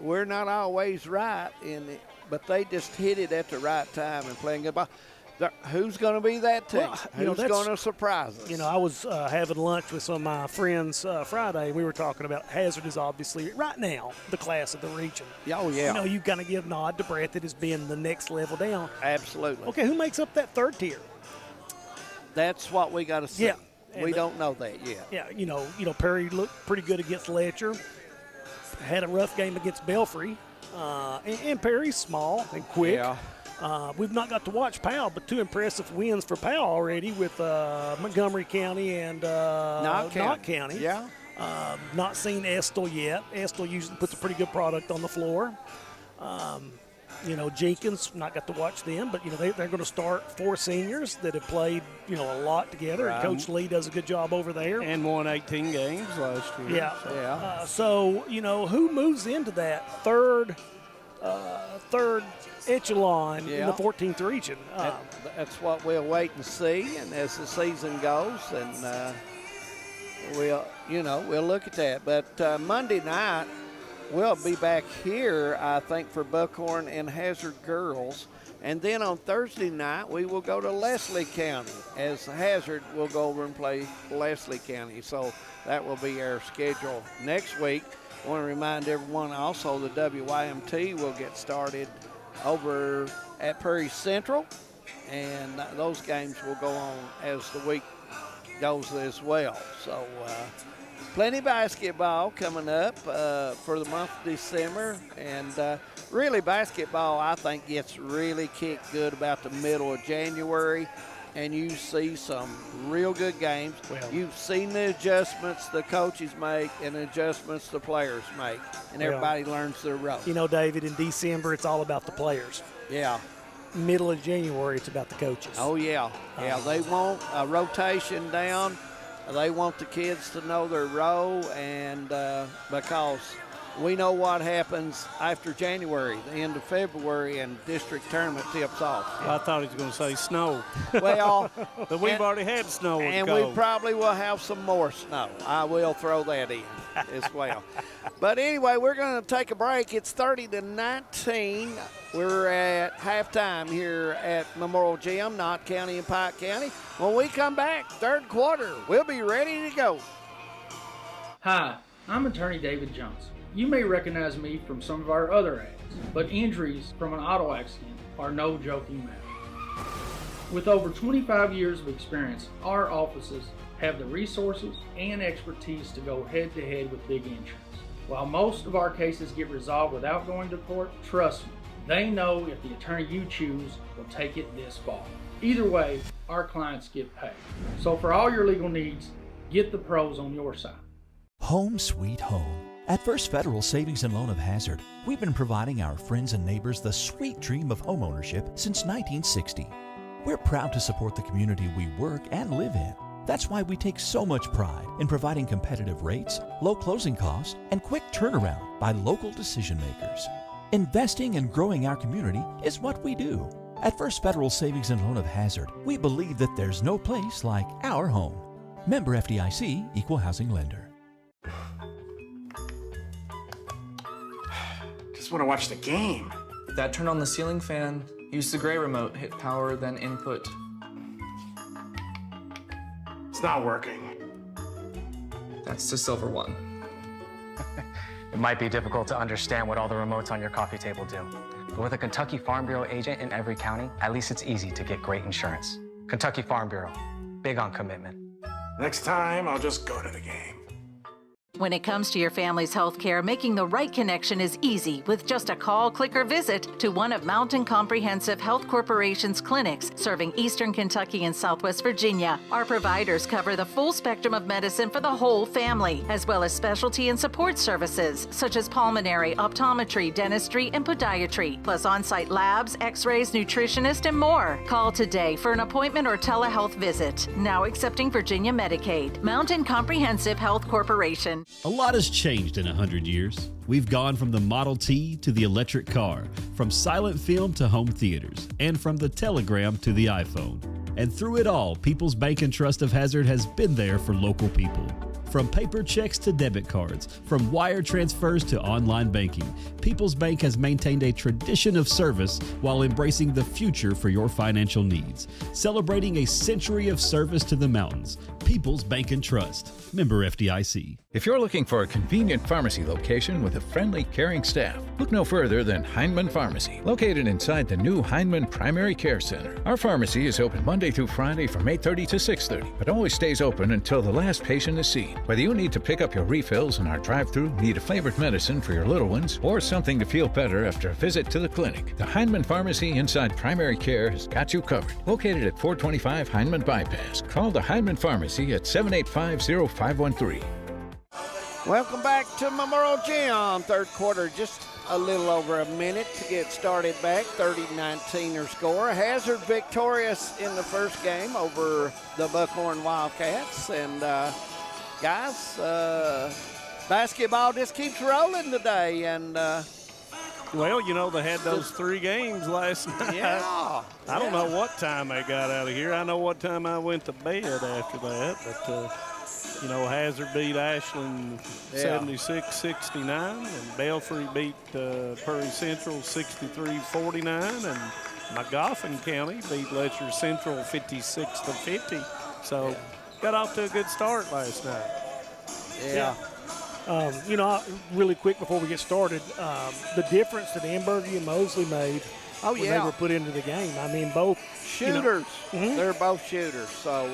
we're not always right, but they just hit it at the right time and playing good ball. Who's going to be that team? Who's going to surprise us? I was having lunch with some of my friends Friday. We were talking about Hazard is obviously right now the class of the region. Oh, yeah. You kind of give nod to Breathitt as being the next level down. Absolutely. Okay, who makes up that third tier? That's what we got to see. Yeah. We don't know that yet. Yeah, Perry looked pretty good against Letcher. Had a rough game against Belfry. And Perry's small and quick. Yeah. We've not got to watch Powell, but 2 impressive wins for Powell already with Montgomery County and Knott County. Yeah. Not seen Estill yet. Estill usually puts a pretty good product on the floor. Jenkins, not got to watch them, but, they're going to start 4 seniors that have played, a lot together. Right. And Coach Lee does a good job over there. And won 18 games last year. Yeah. So, who moves into that third third echelon in Yeah. the 14th region. That's what we'll wait and see, and as the season goes, and we'll look at that. But Monday night, we'll be back here, I think, for Buckhorn and Hazard girls. And then on Thursday night, we will go to Leslie County, as Hazard will go over and play Leslie County. So that will be our schedule next week. I want to remind everyone also the WYMT will get started over at Prairie Central, and those games will go on as the week goes as well. So plenty of basketball coming up for the month of December, and really basketball I think gets really kicked good about the middle of January, and you see some real good games. Well, you've seen the adjustments the coaches make and the adjustments the players make, and everybody learns their role. You know, David, in December it's all about the players. Yeah. Middle of January it's about the coaches. Oh, yeah. Yeah, they want a rotation down. They want the kids to know their role, and because we know what happens after January, the end of February, and district tournament tips off. I thought he was going to say snow. Well, but we've already had snow. And we probably will have some more snow. I will throw that in as well. But anyway, we're going to take a break. It's 30-19. We're at halftime here at Memorial Gym, Knott County and Pike County. When we come back, third quarter, we'll be ready to go. Hi, I'm attorney David Johnson. You may recognize me from some of our other ads, but injuries from an auto accident are no joking matter. With over 25 years of experience, our offices have the resources and expertise to go head-to-head with big insurance. While most of our cases get resolved without going to court, trust me, they know if the attorney you choose will take it this far. Either way, our clients get paid. So for all your legal needs, get the pros on your side. Home sweet home. At First Federal Savings and Loan of Hazard, we've been providing our friends and neighbors the sweet dream of homeownership since 1960. We're proud to support the community we work and live in. That's why we take so much pride in providing competitive rates, low closing costs, and quick turnaround by local decision makers. Investing and growing our community is what we do. At First Federal Savings and Loan of Hazard, we believe that there's no place like our home. Member FDIC, Equal Housing Lender. Just want to watch the game. Dad turned on the ceiling fan, used the gray remote, hit power, then input. It's not working. That's the silver one. It might be difficult to understand what all the remotes on your coffee table do. But with a Kentucky Farm Bureau agent in every county, at least it's easy to get great insurance. Kentucky Farm Bureau, big on commitment. Next time, I'll just go to the game. When it comes to your family's health care, making the right connection is easy with just a call, click, or visit to one of Mountain Comprehensive Health Corporation's clinics serving Eastern Kentucky and Southwest Virginia. Our providers cover the full spectrum of medicine for the whole family, as well as specialty and support services such as pulmonary, optometry, dentistry, and podiatry, plus on-site labs, x-rays, nutritionist, and more. Call today for an appointment or telehealth visit. Now accepting Virginia Medicaid. Mountain Comprehensive Health Corporation. A lot has changed in 100 years. We've gone from the Model T to the electric car, from silent film to home theaters, and from the telegram to the iPhone. And through it all, People's Bank and Trust of Hazard has been there for local people. From paper checks to debit cards, from wire transfers to online banking, People's Bank has maintained a tradition of service while embracing the future for your financial needs. Celebrating a century of service to the mountains. People's Bank and Trust. Member FDIC. If you're looking for a convenient pharmacy location with a friendly, caring staff, look no further than Hindman Pharmacy, located inside the new Hindman Primary Care Center. Our pharmacy is open Monday through Friday from 8:30 to 6:30, but always stays open until the last patient is seen. Whether you need to pick up your refills in our drive-thru, need a flavored medicine for your little ones, or something to feel better after a visit to the clinic, the Hindman Pharmacy inside Primary Care has got you covered. Located at 425 Hindman Bypass. Call the Hindman Pharmacy at 785-0513. Welcome back to Memorial Gym. Third quarter, just a little over a minute to get started back. 30-19 your score. Hazard victorious in the first game over the Buckhorn Wildcats. And guys, basketball just keeps rolling today. And Well, you know, they had those 3 games last night. Yeah. I don't know what time they got out of here. I know what time I went to bed after that. But, you know, Hazard beat Ashland 76-69, and Belfry beat Prairie Central 63-49, and McGoffin County beat Letcher Central 56-50. So got off to a good start last night. Yeah. You know, really quick before we get started, the difference that Ambergy and Mosley made when they were put into the game. I mean, both shooters. They're both shooters. So,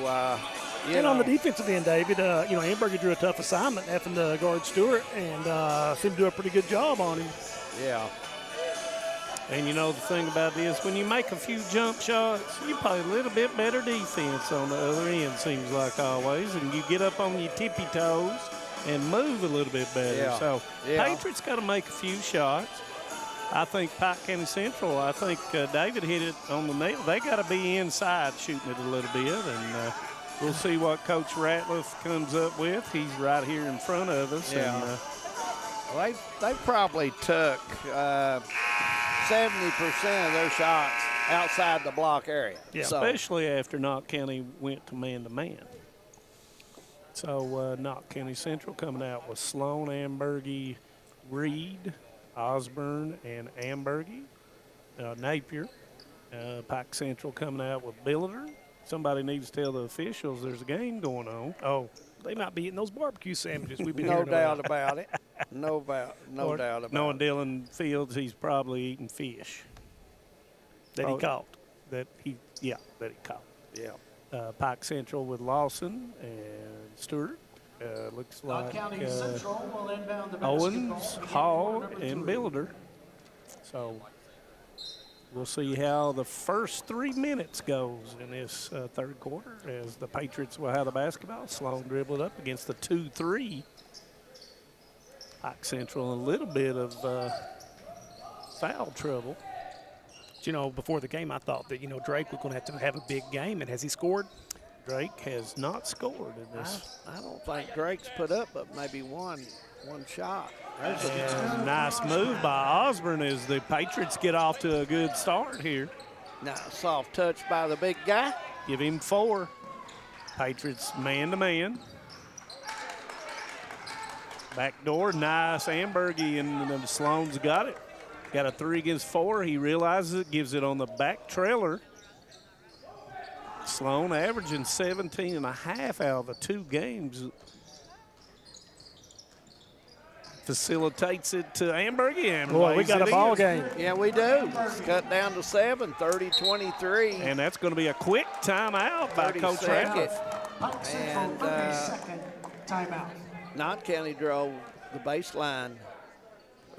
and on the defensive end, David, you know, Ambergy drew a tough assignment having to guard Stewart, and seemed to do a pretty good job on him. Yeah. And, you know, the thing about this, when you make a few jump shots, you play a little bit better defense on the other end, seems like always, and you get up on your tippy toes and move a little bit better. Yeah. So Yeah. Patriots got to make a few shots. I think Pike County Central, I think David hit it on the nail. They got to be inside shooting it a little bit, and we'll see what Coach Ratliff comes up with. He's right here in front of us. Yeah. And, well, they probably took 70% of their shots outside the block area. yeah, So, especially after Knott County went to man-to-man. So Knott County Central coming out with Sloan, Ambergy, Reed, Osborne, and Ambergy. Napier. Pike Central coming out with Billiter. Somebody needs to tell the officials there's a game going on. Oh, they might be eating those barbecue sandwiches we've been no hearing doubt about. about it. No doubt about Knowing it. Dylan Fields, he's probably eating fish. That he caught. That he caught. Yeah. Pike Central with Lawson and Stewart. Looks like County Central will inbound the Owens, basketball. Hall, and Billiter. So we'll see how the first 3 minutes goes in this third quarter as the Patriots will have the basketball. Sloan dribbled up against the 2-3. Pike Central in a little bit of foul trouble. You know, before the game, I thought that, you know, Drake was going to have a big game, and has he scored? Drake has not scored in this. I don't think Drake's put up but maybe one shot. And nice move by Osborne as the Patriots get off to a good start here. Now, soft touch by the big guy. Give him 4. Patriots man-to-man. Back door, nice. Ambergy and Sloan's got it. Got a 3 against 4. He realizes it, gives it on the back trailer. Sloan averaging 17.5 out of the 2 games. Facilitates it to Ambergy. And boy, we got a ball game. Yeah, we do. It's cut down to 7, 30-23. And that's going to be a quick timeout by Coach Ratliff. And 30-second timeout. Knott County drove the baseline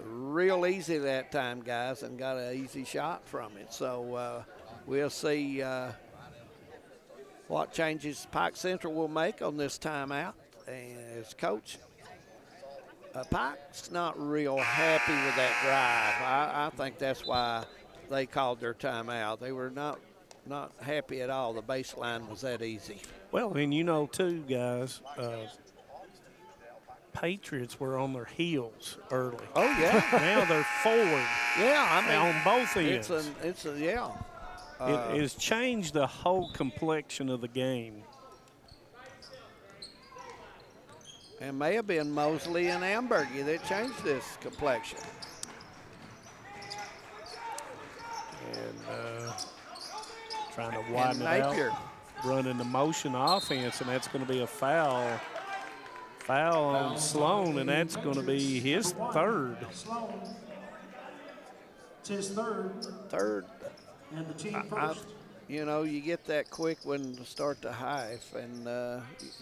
real easy that time, guys, and got an easy shot from it. So we'll see what changes Pike Central will make on this timeout. And as coach, Pike's not real happy with that drive. I think that's why they called their timeout. They were not happy at all. The baseline was that easy. Well, and you know, too, guys, Patriots were on their heels early. Oh, yeah. Now they're forward. Yeah, I mean, on both ends. It has changed the whole complexion of the game. And may have been Mosley and Ambergy that changed this complexion. And trying to widen it out. Running the motion offense, and that's going to be a foul. Foul on Sloan, and that's going to be his 3rd. It's his third. And the team first. You know, you get that quick when to start the hive, and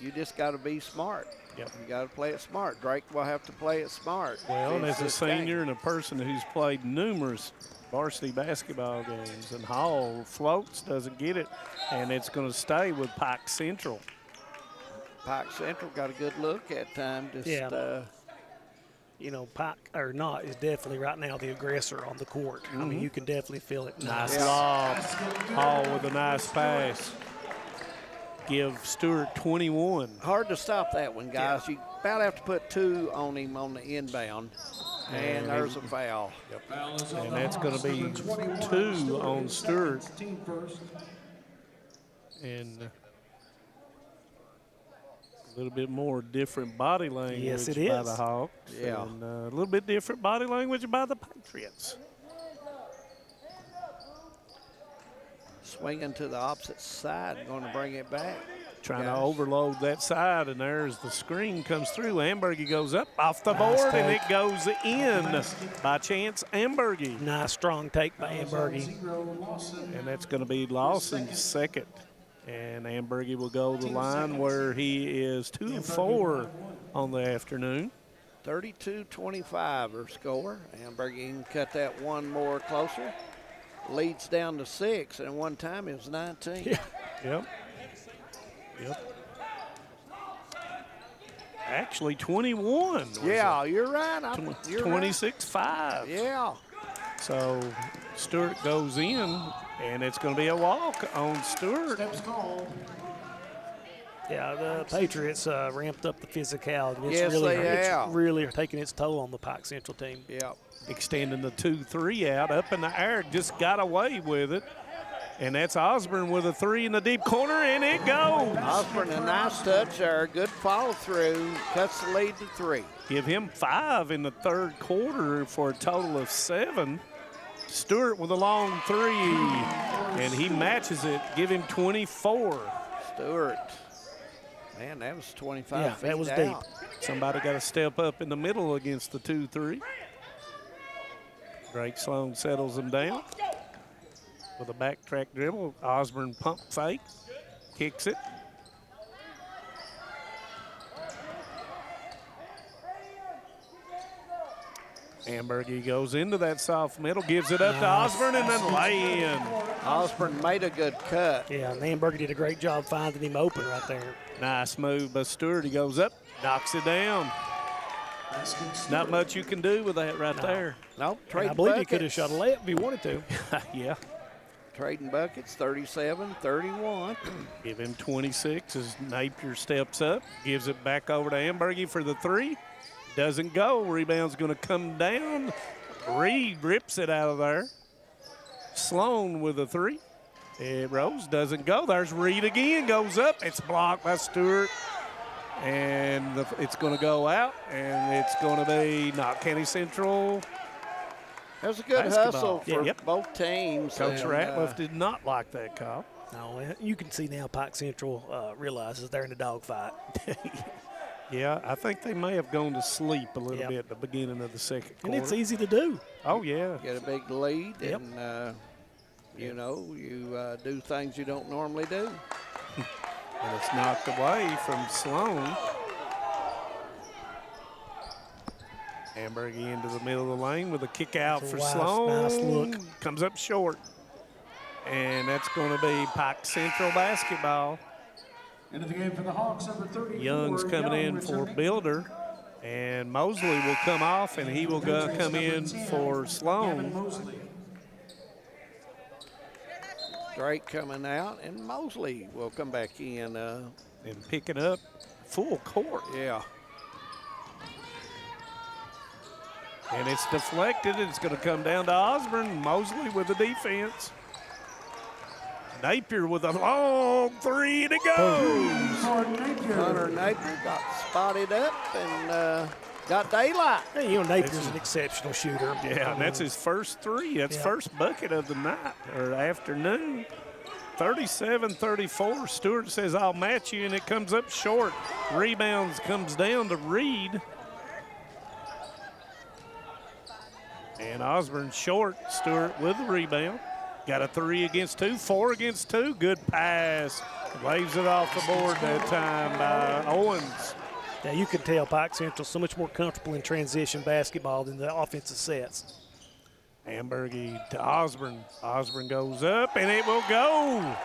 you just got to be smart. Yep. You got to play it smart. Drake will have to play it smart. Well, and as a senior and a person who's played numerous varsity basketball games, and Hall floats, doesn't get it, and it's going to stay with Pike Central. Pike Central got a good look at time. You know, Pike or not is definitely right now the aggressor on the court. I mean, you can definitely feel it. Nice lob. Hall with a nice pass. give Stewart 21. Hard to stop that one, guys. You about have to put 2 on him on the inbound. And there's a foul. Yep. And that's going to be 2 on Stewart. And a little bit more different body language yes, it by is. the Hawks. Yeah. And a little bit different body language by the Patriots. Swinging to the opposite side, going to bring it back. Trying to overload that side, and there's the screen comes through. Ambergy goes up off the board, and it goes in by Chance Ambergy. Nice strong take by Ambergy. And that's going to be Lawson's second. And Ambergy will go the line where he is 2 of 4 on the afternoon. 32-25 her score. Ambergy can cut that one more closer. Leads down to 6, and one time it was 19. Yeah. Yep. Actually, 21. Yeah, you're right. 26-5. Yeah. So Stewart goes in, and it's going to be a walk on Stewart. Yeah, the Patriots ramped up the physicality. Yes, they have. It's really taking its toll on the Pike Central team. Yeah. Extending the 2-3 out up in the air, just got away with it. And that's Osborne with a 3 in the deep corner, and it goes. Osborne, a nice touch there. Good follow through. Cuts the lead to 3. Give him 5 in the third quarter for a total of 7. Stewart with a long 3, and he matches it. Give him 24. Stewart. Man, that was 25 yeah, feet that was out. deep. Somebody got to step up in the middle against the 2-3. Drake Sloan settles him down with a backtrack dribble. Osborne pump fake, kicks it. Ambergy goes into that soft middle, gives it up to Osborne, and then lay in. Osborne made a good cut. Yeah, and Ambergy did a great job finding him open right there. Nice move by Stewart. He goes up, knocks it down. Not much you can do with that right there. Nope. I believe he could have shot a layup if he wanted to. Yeah. Trading buckets, 37-31. Give him 26 as Napier steps up, gives it back over to Ambergy for the 3. Doesn't go. Rebound's going to come down. Reed rips it out of there. Sloan with a 3. It rolls, doesn't go. There's Reed again, goes up. It's blocked by Stewart. And it's going to go out, and it's going to be Knott County Central. That was a good basketball. hustle for both teams. Coach Ratliff did not like that call. No, you can see now Pike Central realizes they're in a dogfight. Yeah, I think they may have gone to sleep a little bit at the beginning of the second quarter. And it's easy to do. Oh, yeah. Get a big lead, and, you do things you don't normally do. And it's knocked away from Sloan. Ambergy into the middle of the lane with a kick out for Sloan. Nice look. Comes up short. And that's going to be Pike Central basketball. Into the game for the Hawks, number 34. Young's coming in for Builder. And Mosley will come off, and he will come in for Sloan. Drake coming out, and Mosley will come back in. And pick it up full court. Yeah. And it's deflected. It's going to come down to Osborne. Mosley with the defense. Napier with a long 3, and it goes. Hunter Napier got spotted up and got daylight. Hey, Napier's an exceptional shooter. Yeah, and that's his first 3. That's first bucket of the night or afternoon. 37-34. Stewart says, I'll match you, and it comes up short. Rebounds comes down to Reed. And Osborne short. Stewart with the rebound. Got a 3 against 2, 4 against 2. Good pass. Lays it off the board that time by Owens. Yeah, you can tell Pike Central so much more comfortable in transition basketball than the offensive sets. Ambergy to Osborne. Osborne goes up, and it will go.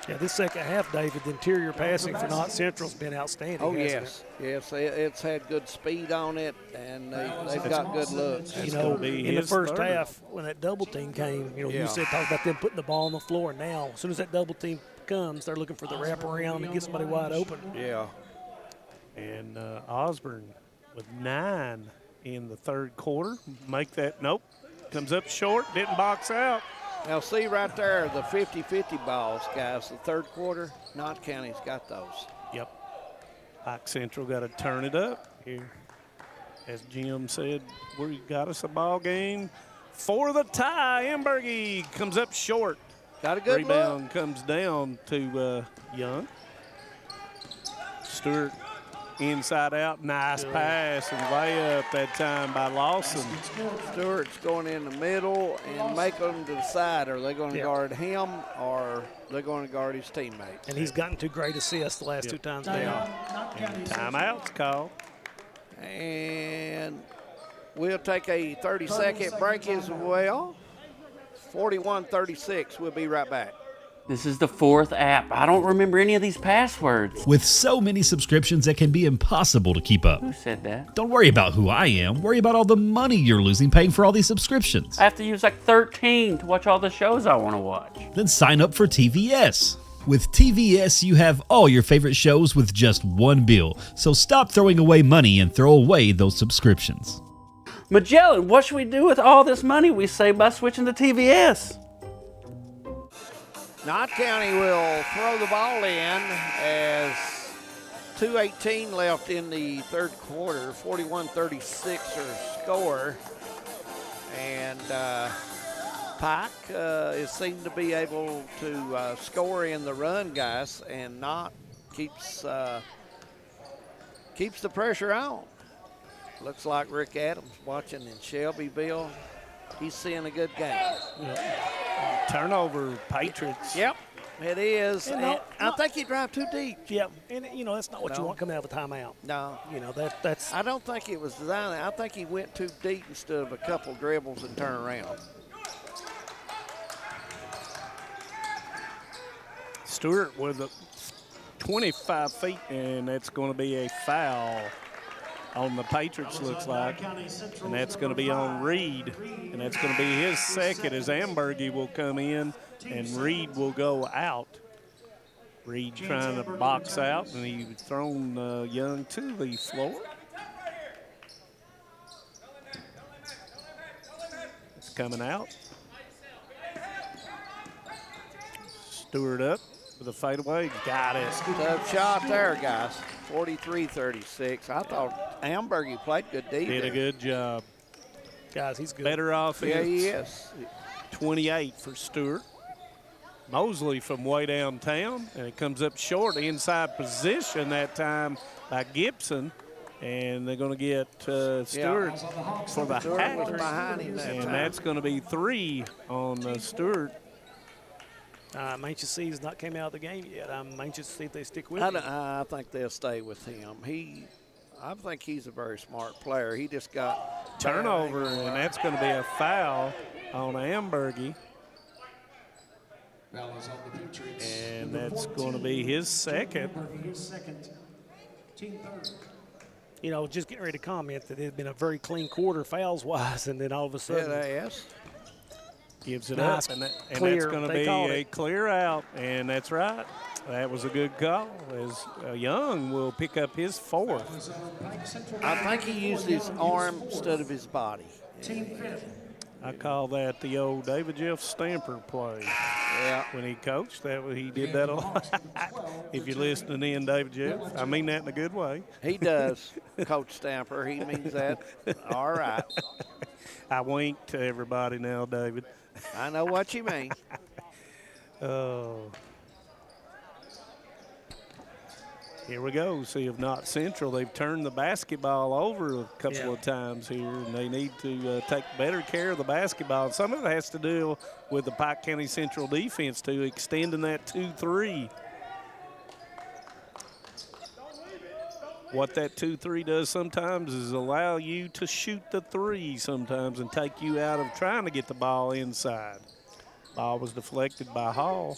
Yeah, this second half, David, the interior passing for Knott Central's been outstanding. Oh, hasn't yes. It's had good speed on it, and they've got good looks. You know, in the first half, when that double team came, you said talk about them putting the ball on the floor. Now, as soon as that double team comes, they're looking for the wraparound and get somebody wide open. Yeah. And Osborne with 9 in the third quarter. Make that, nope, comes up short, didn't box out. Now, see right there, the 50-50 balls, guys, the third quarter, Knott County's got those. Yep. Pike Central got to turn it up here. As Jim said, we got us a ball game for the tie. Ambergy comes up short. Got a good rebound look. Comes down to Young. Stewart inside out, nice pass and layup that time by Lawson. Stewart's going in the middle and make them decide, are they going to guard him or they're going to guard his teammates? And he's gotten 2 great assists the last 2 times down. Timeout's called. And we'll take a 30-second break as well. 41-36, we'll be right back. This is the 4th app. I don't remember any of these passwords. With so many subscriptions, it can be impossible to keep up. Who said that? Don't worry about who I am. Worry about all the money you're losing paying for all these subscriptions. I have to use like 13 to watch all the shows I want to watch. Then sign up for TVS. With TVS, you have all your favorite shows with just one bill. So stop throwing away money and throw away those subscriptions. Magellan, what should we do with all this money we save by switching to TVS? Knott County will throw the ball in as 2:18 left in the third quarter, 41-36 score. And Pike is seen to be able to score in the run, guys, and Knott keeps the pressure on. Looks like Rick Adams watching in Shelbyville. He's seeing a good game. Turnover, Patriots. Yep, it is. And I think he drive too deep. Yep, and that's not what you want coming out of a timeout. No. That's. I don't think it was designed. I think he went too deep instead of a couple dribbles and turn around. Stewart with 25 feet, and that's going to be a foul on the Patriots, looks like, and that's going to be on Reed, and that's going to be his second as Ambergy will come in and Reed will go out. Reed trying to box out, and he's thrown Young to the floor. It's coming out. Stewart up with a fadeaway, got it. Tough shot there, guys. 43-36. I thought Ambergy played good defense. Did a good job. Guys, he's good. Better offense. Yeah, he is. 28 for Stewart. Mosley from way downtown, and it comes up short. Inside position that time by Gibson, and they're going to get Stewart for the hat trick. And that's going to be 3 on Stewart. I'm anxious to see he's not came out of the game yet. I'm anxious to see if they stick with him. I think they'll stay with him. I think he's a very smart player. He just got turnover, and that's going to be a foul on Ambergy. And that's going to be his second. Just getting ready to comment that it had been a very clean quarter fouls-wise, and then all of a sudden. Yes. Gives it up, and that's going to be a clear out, and that's right. That was a good call, as Young will pick up his 4th. I think he used his arm instead of his body. I call that the old David Jeff Stamper play. Yeah. When he coached, he did that a lot. If you're listening in, David Jeff, I mean that in a good way. He does, Coach Stamper. He means that. All right. I wink to everybody now, David. I know what you mean. Oh. Here we go. See if Knott Central. They've turned the basketball over a couple of times here, and they need to take better care of the basketball. Some of it has to do with the Pike County Central defense, too, extending that 2-3. What that 2-3 does sometimes is allow you to shoot the 3 sometimes and take you out of trying to get the ball inside. Ball was deflected by Hall.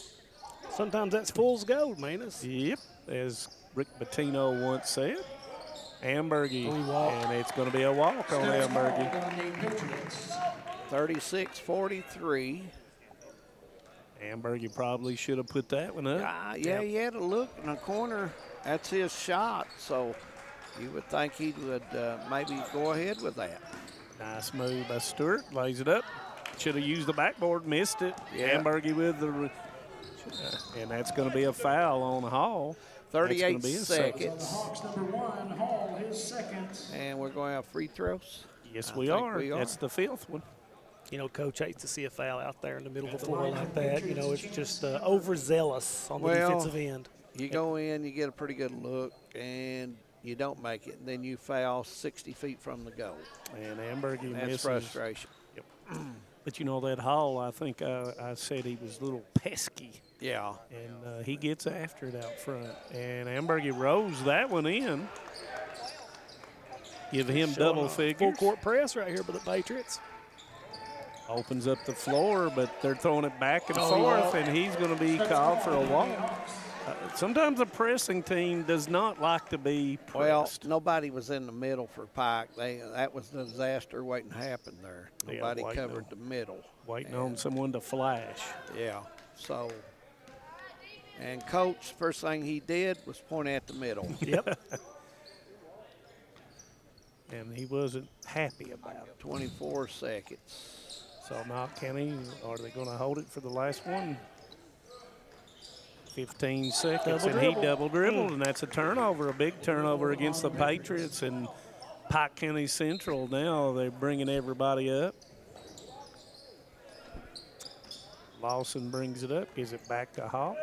Sometimes that's fool's gold, man. Yep, as Rick Bettino once said. Ambergy, and it's going to be a walk on Ambergy. 36-43. Ambergy probably should have put that one up. Yeah, he had a look in the corner. That's his shot, so you would think he would maybe go ahead with that. Nice move by Stewart. Lays it up. Should have used the backboard, missed it. Yeah. Ambergy with the, and that's going to be a foul on Hall. 38 seconds. Hawks #1, Hall, his second. And we're going to have free throws? Yes, we are. That's the 5th one. You know, Coach hates to see a foul out there in the middle of the floor like that. You know, it's just overzealous on the defensive end. You go in, you get a pretty good look, and you don't make it. And then you foul 60 feet from the goal. And Ambergy misses. That's frustration. Yep. But, you know, that Hall, I think I said he was a little pesky. Yeah. And he gets after it out front. And Ambergy rolls that one in. Give him double figures. Full court press right here by the Patriots. Opens up the floor, but they're throwing it back and forth, and he's going to be called for a walk. Sometimes a pressing team does not like to be pressed. Well, nobody was in the middle for Pike. That was the disaster waiting to happen there. Nobody covered the middle. Waiting on someone to flash. Yeah, so. And Coach, first thing he did was point at the middle. Yep. And he wasn't happy about it. 24 seconds. So Knott County, are they going to hold it for the last one? 15 seconds, and he double dribbled, and that's a turnover, a big turnover against the Patriots. And Pike County Central now, they're bringing everybody up. Lawson brings it up, gives it back to Hall.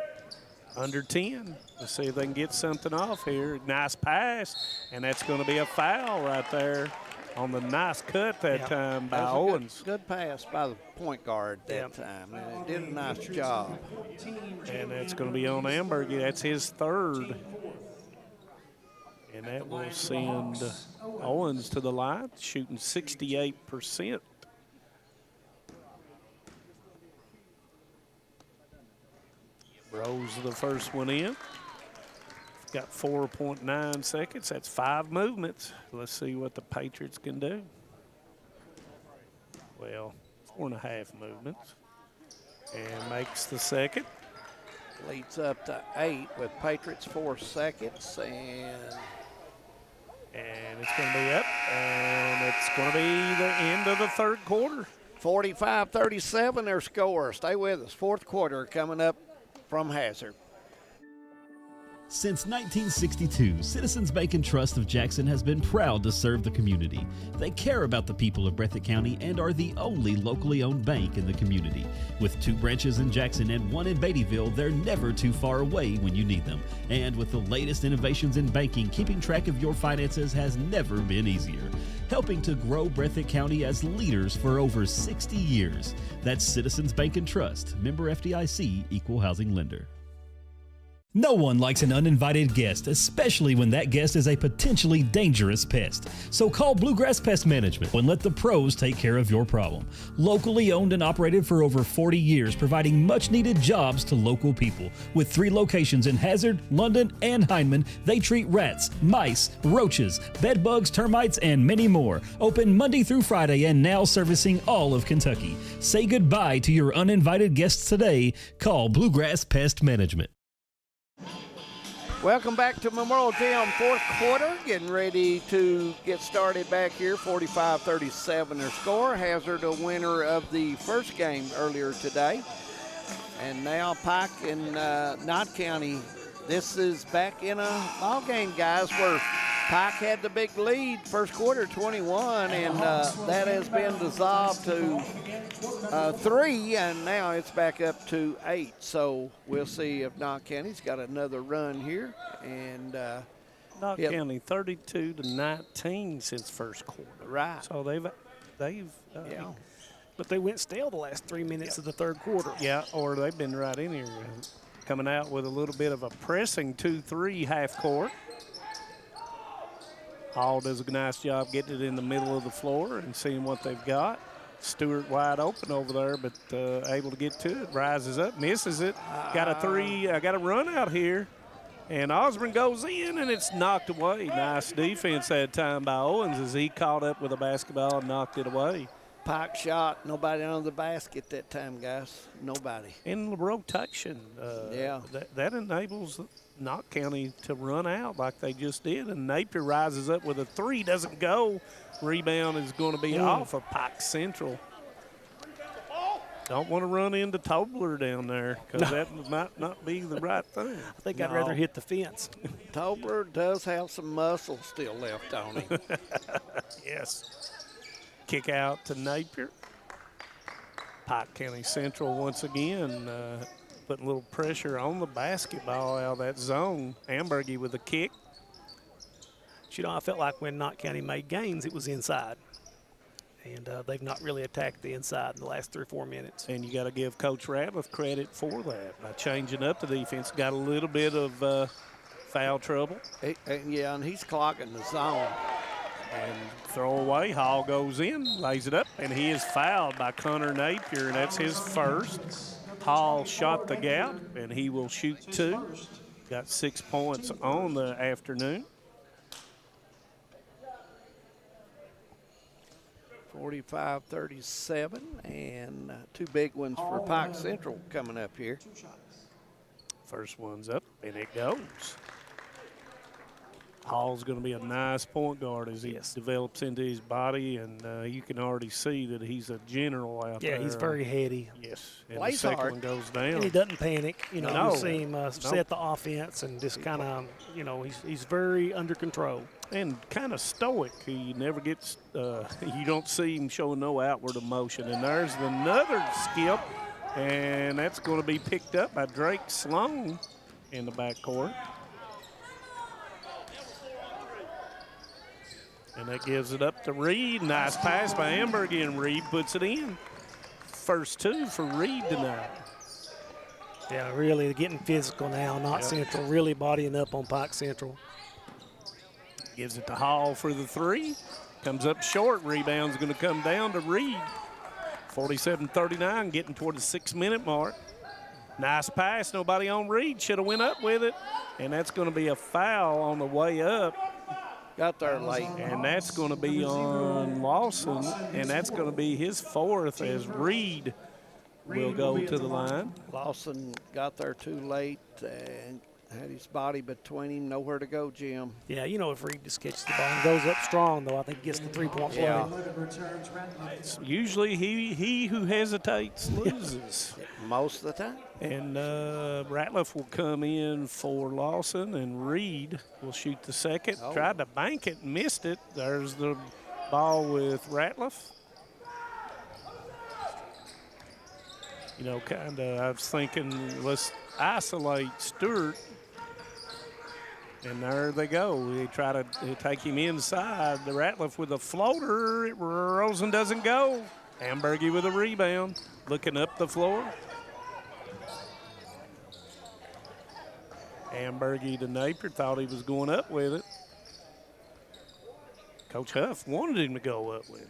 Under 10. Let's see if they can get something off here. Nice pass, and that's going to be a foul right there on the nice cut that time by Owens. Good pass by the point guard that time, and it did a nice job. And that's going to be on Ambergy. That's his 3rd. And that will send Owens to the line, shooting 68%. Rose the first one in. Got 4.9 seconds. That's 5 movements. Let's see what the Patriots can do. Well, 4.5 movements. And makes the second. Leads up to 8 with Patriots 4 seconds. And it's going to be up. And it's going to be the end of the 3rd quarter. 45-37 their score. Stay with us. 4th quarter coming up from Hazard. Since 1962, Citizens Bank and Trust of Jackson has been proud to serve the community. They care about the people of Breathitt County and are the only locally owned bank in the community. With 2 branches in Jackson and 1 in Beattyville, they're never too far away when you need them. And with the latest innovations in banking, keeping track of your finances has never been easier. Helping to grow Breathitt County as leaders for over 60 years. That's Citizens Bank and Trust, member FDIC, equal housing lender. No one likes an uninvited guest, especially when that guest is a potentially dangerous pest. So call Bluegrass Pest Management and let the pros take care of your problem. Locally owned and operated for over 40 years, providing much-needed jobs to local people. With 3 locations in Hazard, London, and Hindman, they treat rats, mice, roaches, bed bugs, termites, and many more. Open Monday through Friday and now servicing all of Kentucky. Say goodbye to your uninvited guests today. Call Bluegrass Pest Management. Welcome back to Memorial Gym, 4th quarter. Getting ready to get started back here. 45-37 their score. Hazard a winner of the first game earlier today. And now Pike and Knott County. This is back in a ball game, guys, where Pike had the big lead first quarter, 21, and that has been dissolved to 3, and now it's back up to 8. So we'll see if Knott County's got another run here. And Knott County 32-19 since first quarter. Right. So they've yeah. But they went stale the last 3 minutes of the 3rd quarter. Yeah, or they've been right in here, coming out with a little bit of a pressing 2-3 half court. Hall does a nice job getting it in the middle of the floor and seeing what they've got. Stewart wide open over there, but able to get to it. Rises up, misses it. Got a run out here. And Osborne goes in, and it's knocked away. Nice defense that time by Owens as he caught up with a basketball and knocked it away. Pike shot. Nobody on the basket that time, guys. Nobody. In the rotation, that enables Knott County to run out like they just did. And Napier rises up with a three, doesn't go. Rebound is going to be off of Pike Central. Don't want to run into Tobler down there because that might not be the right thing. I think I'd rather hit the fence. Tobler does have some muscle still left on him. Yes. Kick out to Napier. Pike County Central once again putting a little pressure on the basketball out of that zone. Ambergy with a kick. But, I felt like when Knott County made gains, it was inside. And they've not really attacked the inside in the last 3 or 4 minutes. And you got to give Coach Ratliff credit for that by changing up the defense. Got a little bit of foul trouble. And he's clogging the zone. And throw away. Hall goes in, lays it up, and he is fouled by Connor Napier, and that's his first. Hall shot the gap, and he will shoot 2. Got 6 points on the afternoon. 45-37, and 2 big ones for Pike Central coming up here. First one's up, and it goes. Hall's going to be a nice point guard as he develops into his body, and you can already see that he's a general out there. Yeah, he's very heady. Yes, and the second one goes down. And he doesn't panic. You see him set the offense and just kind of, he's very under control. And kind of stoic. He never gets, you don't see him showing no outward emotion. And there's another skip, and that's going to be picked up by Drake Sloan in the backcourt. And that gives it up to Reed. Nice pass by Ambergy, and Reed puts it in. First 2 for Reed tonight. Yeah, really getting physical now. Knott Central really bodying up on Pike Central. Gives it to Hall for the 3. Comes up short. Rebound's going to come down to Reed. 47-39, getting toward the 6-minute mark. Nice pass. Nobody on Reed. Should have went up with it. And that's going to be a foul on the way up. Got there late. And that's going to be on Lawson. And that's going to be his 4th as Reed will go to the line. Lawson got there too late and had his body between him, nowhere to go, Jim. Yeah, if Reed just catches the ball and goes up strong, though, I think he gets the 3-point play. Yeah. Usually he who hesitates loses. Most of the time. And Ratliff will come in for Lawson, and Reed will shoot the second. Tried to bank it and missed it. There's the ball with Ratliff. I was thinking, let's isolate Stewart. And there they go. They try to take him inside. The Ratliff with a floater. Rosen doesn't go. Ambergy with a rebound. Looking up the floor. Ambergy to Napier. Thought he was going up with it. Coach Huff wanted him to go up with it.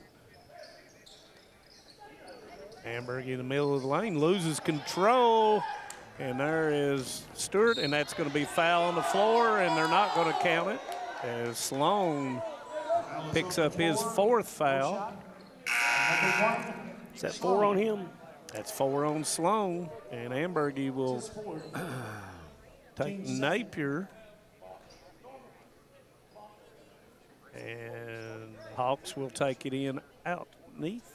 Ambergy in the middle of the lane. Loses control. And there is Stewart, and that's going to be foul on the floor, and they're not going to count it as Sloan picks up his 4th foul. Is that 4 on him? That's 4 on Sloan, and Ambergy will take Napier. And Hawks will take it in out underneath.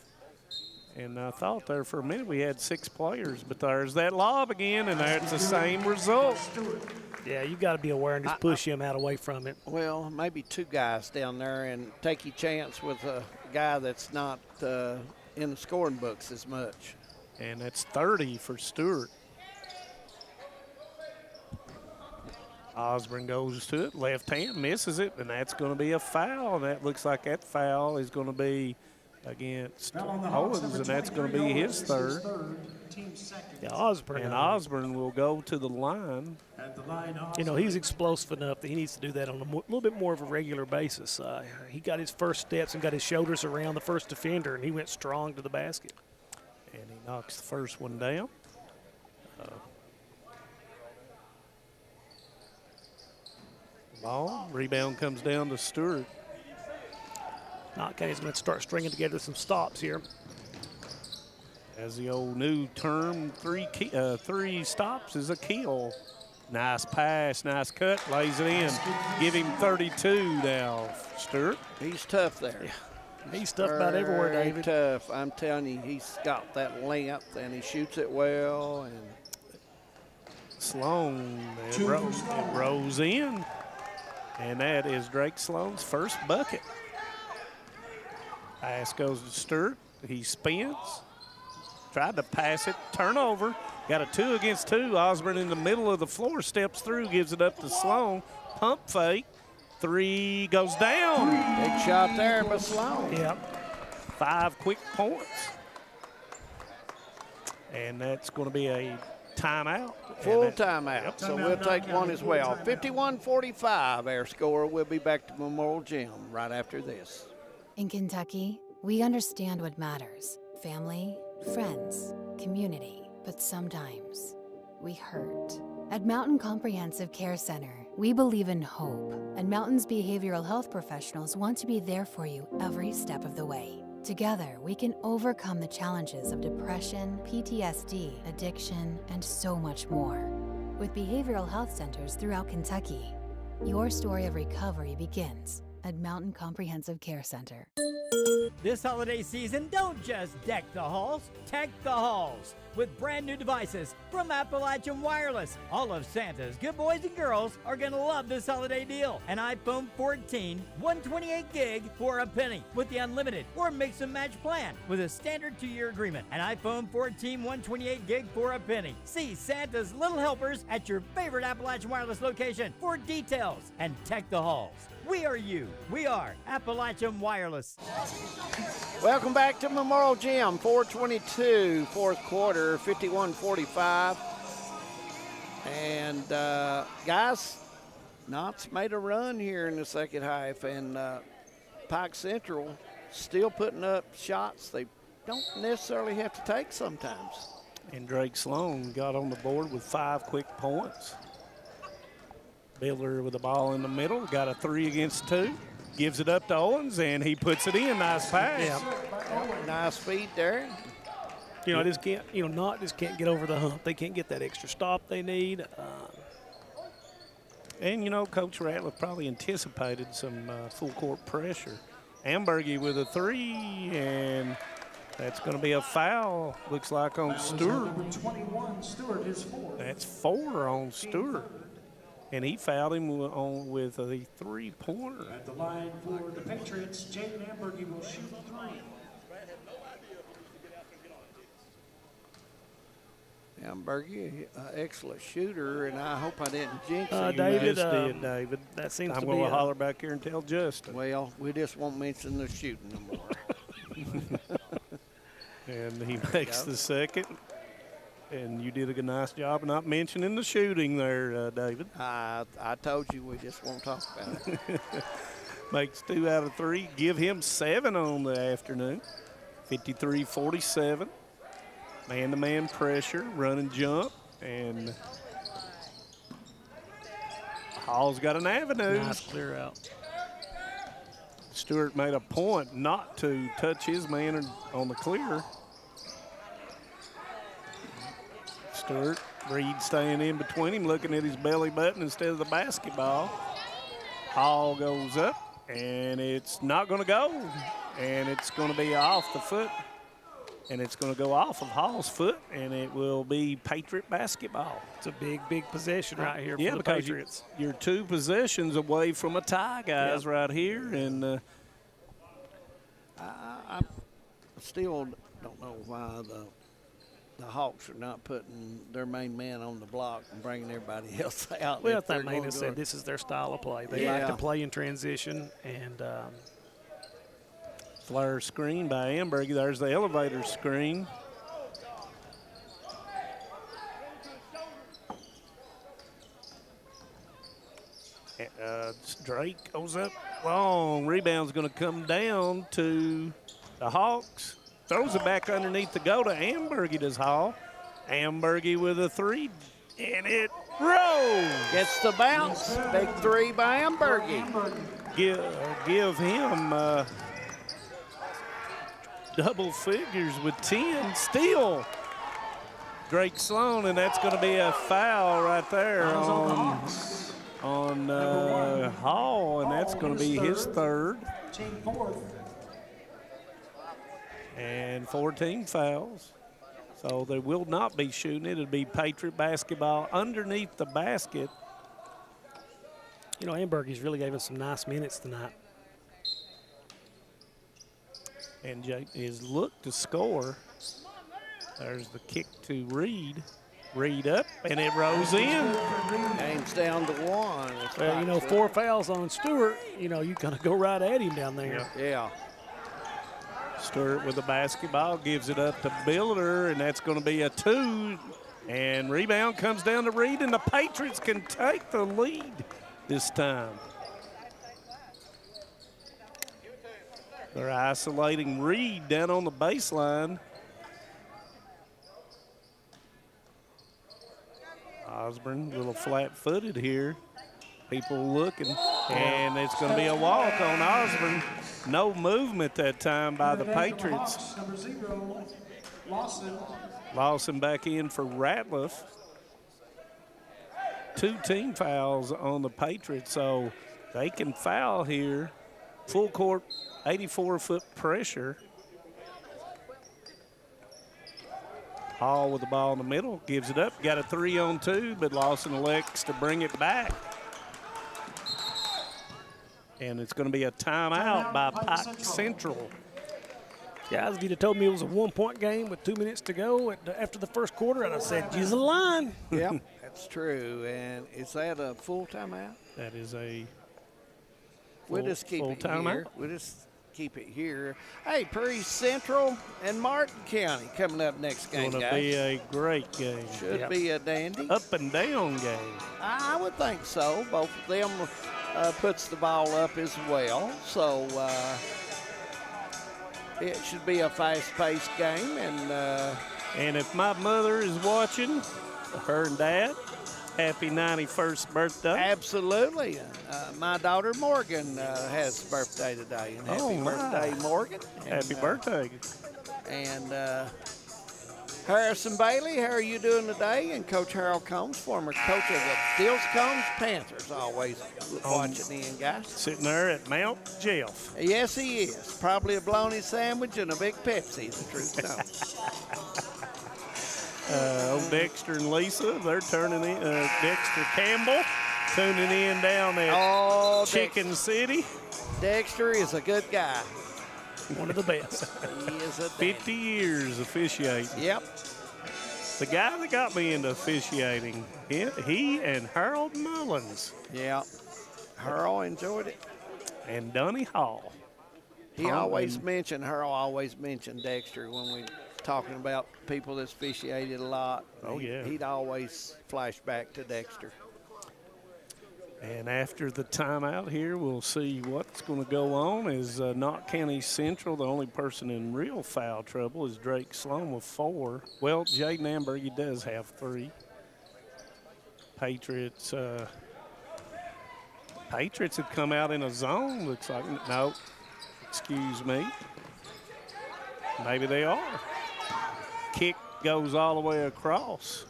And I thought there for a minute we had 6 players, but there's that lob again, and that's the same result. Yeah, you got to be aware and just push him out away from it. Well, maybe 2 guys down there and take your chance with a guy that's not in the scoring books as much. And that's 30 for Stewart. Osborne goes to it, left hand, misses it, and that's going to be a foul. And that looks like that foul is going to be against Owens, and that's going to be his third. Team second. Yeah, Osborne. And Osborne will go to the line. At the line, You know, he's explosive enough that he needs to do that on a little bit more of a regular basis. He got his first steps and got his shoulders around the first defender, and he went strong to the basket. And he knocks the first one down. Ball, rebound comes down to Stewart. Knott County's going to start stringing together some stops here. As the old new term, three stops is a kill. Nice pass, nice cut, lays it in. Give him 32 now, Stewart. He's tough there. Yeah. He's tough about everywhere, David. Tough. I'm telling you, he's got that length, and he shoots it well. And Sloan, it rolls in. And that is Drake Sloan's first bucket. Pass goes to Stewart. He spins. Tried to pass it. Turnover. Got a 2 against 2. Osborne in the middle of the floor. Steps through. Gives it up to Sloan. Pump fake. 3 goes down. Big shot there by Sloan. Yep. 5 quick points. And that's going to be a timeout. Full timeout. So we'll take one as well. 51-45 our score. We'll be back to Memorial Gym right after this. In Kentucky, we understand what matters. Family, friends, community. But sometimes we hurt. At Mountain Comprehensive Care Center, we believe in hope. And Mountain's behavioral health professionals want to be there for you every step of the way. Together, we can overcome the challenges of depression, PTSD, addiction, and so much more. With behavioral health centers throughout Kentucky, your story of recovery begins at Mountain Comprehensive Care Center. This holiday season, don't just deck the halls, tech the halls with brand new devices from Appalachian Wireless. All of Santa's good boys and girls are going to love this holiday deal. An iPhone 14, 128 gig for a penny with the unlimited or mix and match plan with a standard 2-year agreement. An iPhone 14, 128 gig for a penny. See Santa's little helpers at your favorite Appalachian Wireless location for details and tech the halls. We are you. We are Appalachian Wireless. Welcome back to Memorial Gym. 4:22, fourth quarter, 51-45. And, guys, Knott's made a run here in the second half, and Pike Central still putting up shots they don't necessarily have to take sometimes. And Drake Sloan got on the board with 5 quick points. Builder with the ball in the middle, got a 3 against 2. Gives it up to Owens, and he puts it in. Nice pass. Yeah. Nice feed there. You know, Knott just can't get over the hump. They can't get that extra stop they need. And, you know, Coach Ratliff probably anticipated some full court pressure. Ambergy with a 3, and that's going to be a foul, looks like, on Stewart. Number 21, Stewart is 4. That's 4 on Stewart. And he fouled him with a 3-pointer. At the line for the Patriots, Jaden Ambergy will shoot 3. Ambergy, excellent shooter, and I hope I didn't jinx you. David, did, David. That seems I'm to going be to holler back here and tell Justin. Well, we just won't mention the shooting no more. And he makes the second. And you did a nice job of not mentioning the shooting there, David. I told you we just won't talk about it. Makes 2 out of 3. Give him 7 on the afternoon. 53-47. Man-to-man pressure, run and jump. And Hall's got an avenue. Nice clear out. Stewart made a point not to touch his man on the clear. Stewart, Reed staying in between him, looking at his belly button instead of the basketball. Hall goes up, and it's not going to go. And it's going to be off the foot. And it's going to go off of Hall's foot, and it will be Patriot basketball. It's a big, big possession right here for the because Patriots. You're 2 possessions away from a tie, guys, right here. And I still don't know why the Hawks are not putting their main man on the block and bringing everybody else out. Well, I think Maina said this is their style of play. They like to play in transition, and Flare screen by Amberg. There's the elevator screen. Drake goes up long. Rebound's going to come down to the Hawks. Throws it back underneath the goal to Ambergy does Hall. Ambergy with a three, and it rolls. Gets the bounce. Big three by Ambergy. Give him double figures with 10. Steal. Drake Sloan, and that's going to be a foul right there on Hall, and that's going to be his third. Team fourth. And 14 fouls. So they will not be shooting it. It'll be Patriot basketball underneath the basket. You know, Ambergy's really gave us some nice minutes tonight. And Jake is looked to score. There's the kick to Reed. Reed up, and it rolls in. Game's down to 1. Well, you know, 4 fouls on Stewart. You know, you kind of go right at him down there. Yeah. Stewart with the basketball, gives it up to Builder, and that's going to be a 2. And rebound comes down to Reed, and the Patriots can take the lead this time. They're isolating Reed down on the baseline. Osborne, a little flat-footed here. People looking, and it's going to be a walk on Osborne. No movement that time by the Patriots. Number 0, Lawson. Lawson back in for Ratliff. 2 team fouls on the Patriots, so they can foul here. Full court, 84-foot pressure. Hall with the ball in the middle, gives it up. Got a 3-on-2, but Lawson elects to bring it back. And it's going to be a timeout by Pike Central. Guys, if you'd have told me it was a 1-point game with 2 minutes to go after the first quarter, I'd have said, use the line. Yep, that's true. And is that a full timeout? That is a We'll just keep it timeout. here. We'll just keep it here. Hey, Prairie Central and Martin County coming up next game, Going to guys. be a great game. Should be a dandy. Up and down game. I would think so. Both of them puts the ball up as well. So it should be a fast-paced game. And if my mother is watching, her and Dad, happy 91st birthday. Absolutely. My daughter Morgan has a birthday today. And happy birthday, Morgan. Happy birthday. And Harrison Bailey, how are you doing today? And Coach Harold Combs, former coach of the Dills Combs Panthers, always watching in, guys. Sitting there at Mount Jeff. Yes, he is. Probably a bologna sandwich and a big Pepsi, the truth knows. Dexter and Lisa, they're turning in. Dexter Campbell tuning in down at Chicken City. Dexter is a good guy. One of the best. He is a 50 years officiating. Yep. The guy that got me into officiating, he and Harold Mullins. Yeah. Harold enjoyed it. And Donnie Hall. Harold always mentioned Dexter when we talking about people that's officiated a lot. Oh, yeah. He'd always flash back to Dexter. And after the timeout here, we'll see what's going to go on. Is Knott County Central, the only person in real foul trouble is Drake Sloan with 4. Well, Jaden Amberg, does have 3. Patriots had come out in a zone, looks like. No, excuse me. Maybe they are. Kick goes all the way across.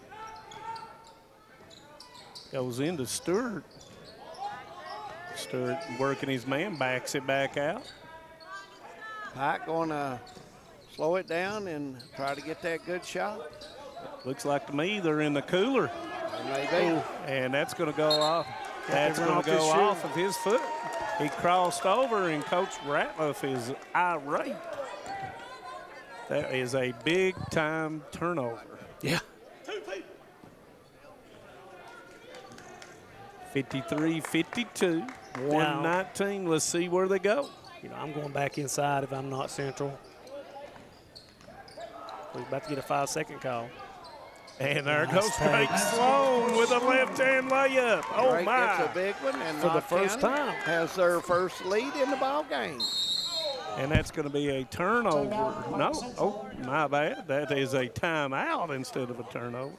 Goes into Stewart. Stewart working his man, backs it back out. Pike going to slow it down and try to get that good shot. Looks like to me they're in the cooler. Maybe. And that's going to go off. That's going to go off of his foot. He crossed over, and Coach Ratliff is irate. That is a big-time turnover. Yeah. 53-52. 1-19. Let's see where they go. You know, I'm going back inside if I'm not Central. We're about to get a 5-second call. And there goes Drake Sloan with a left-hand layup. Oh, Drake my. gets a big one, and For the Knott first County time. has their first lead in the ball game. And that's going to be a turnover. No, oh, my bad. That is a timeout instead of a turnover.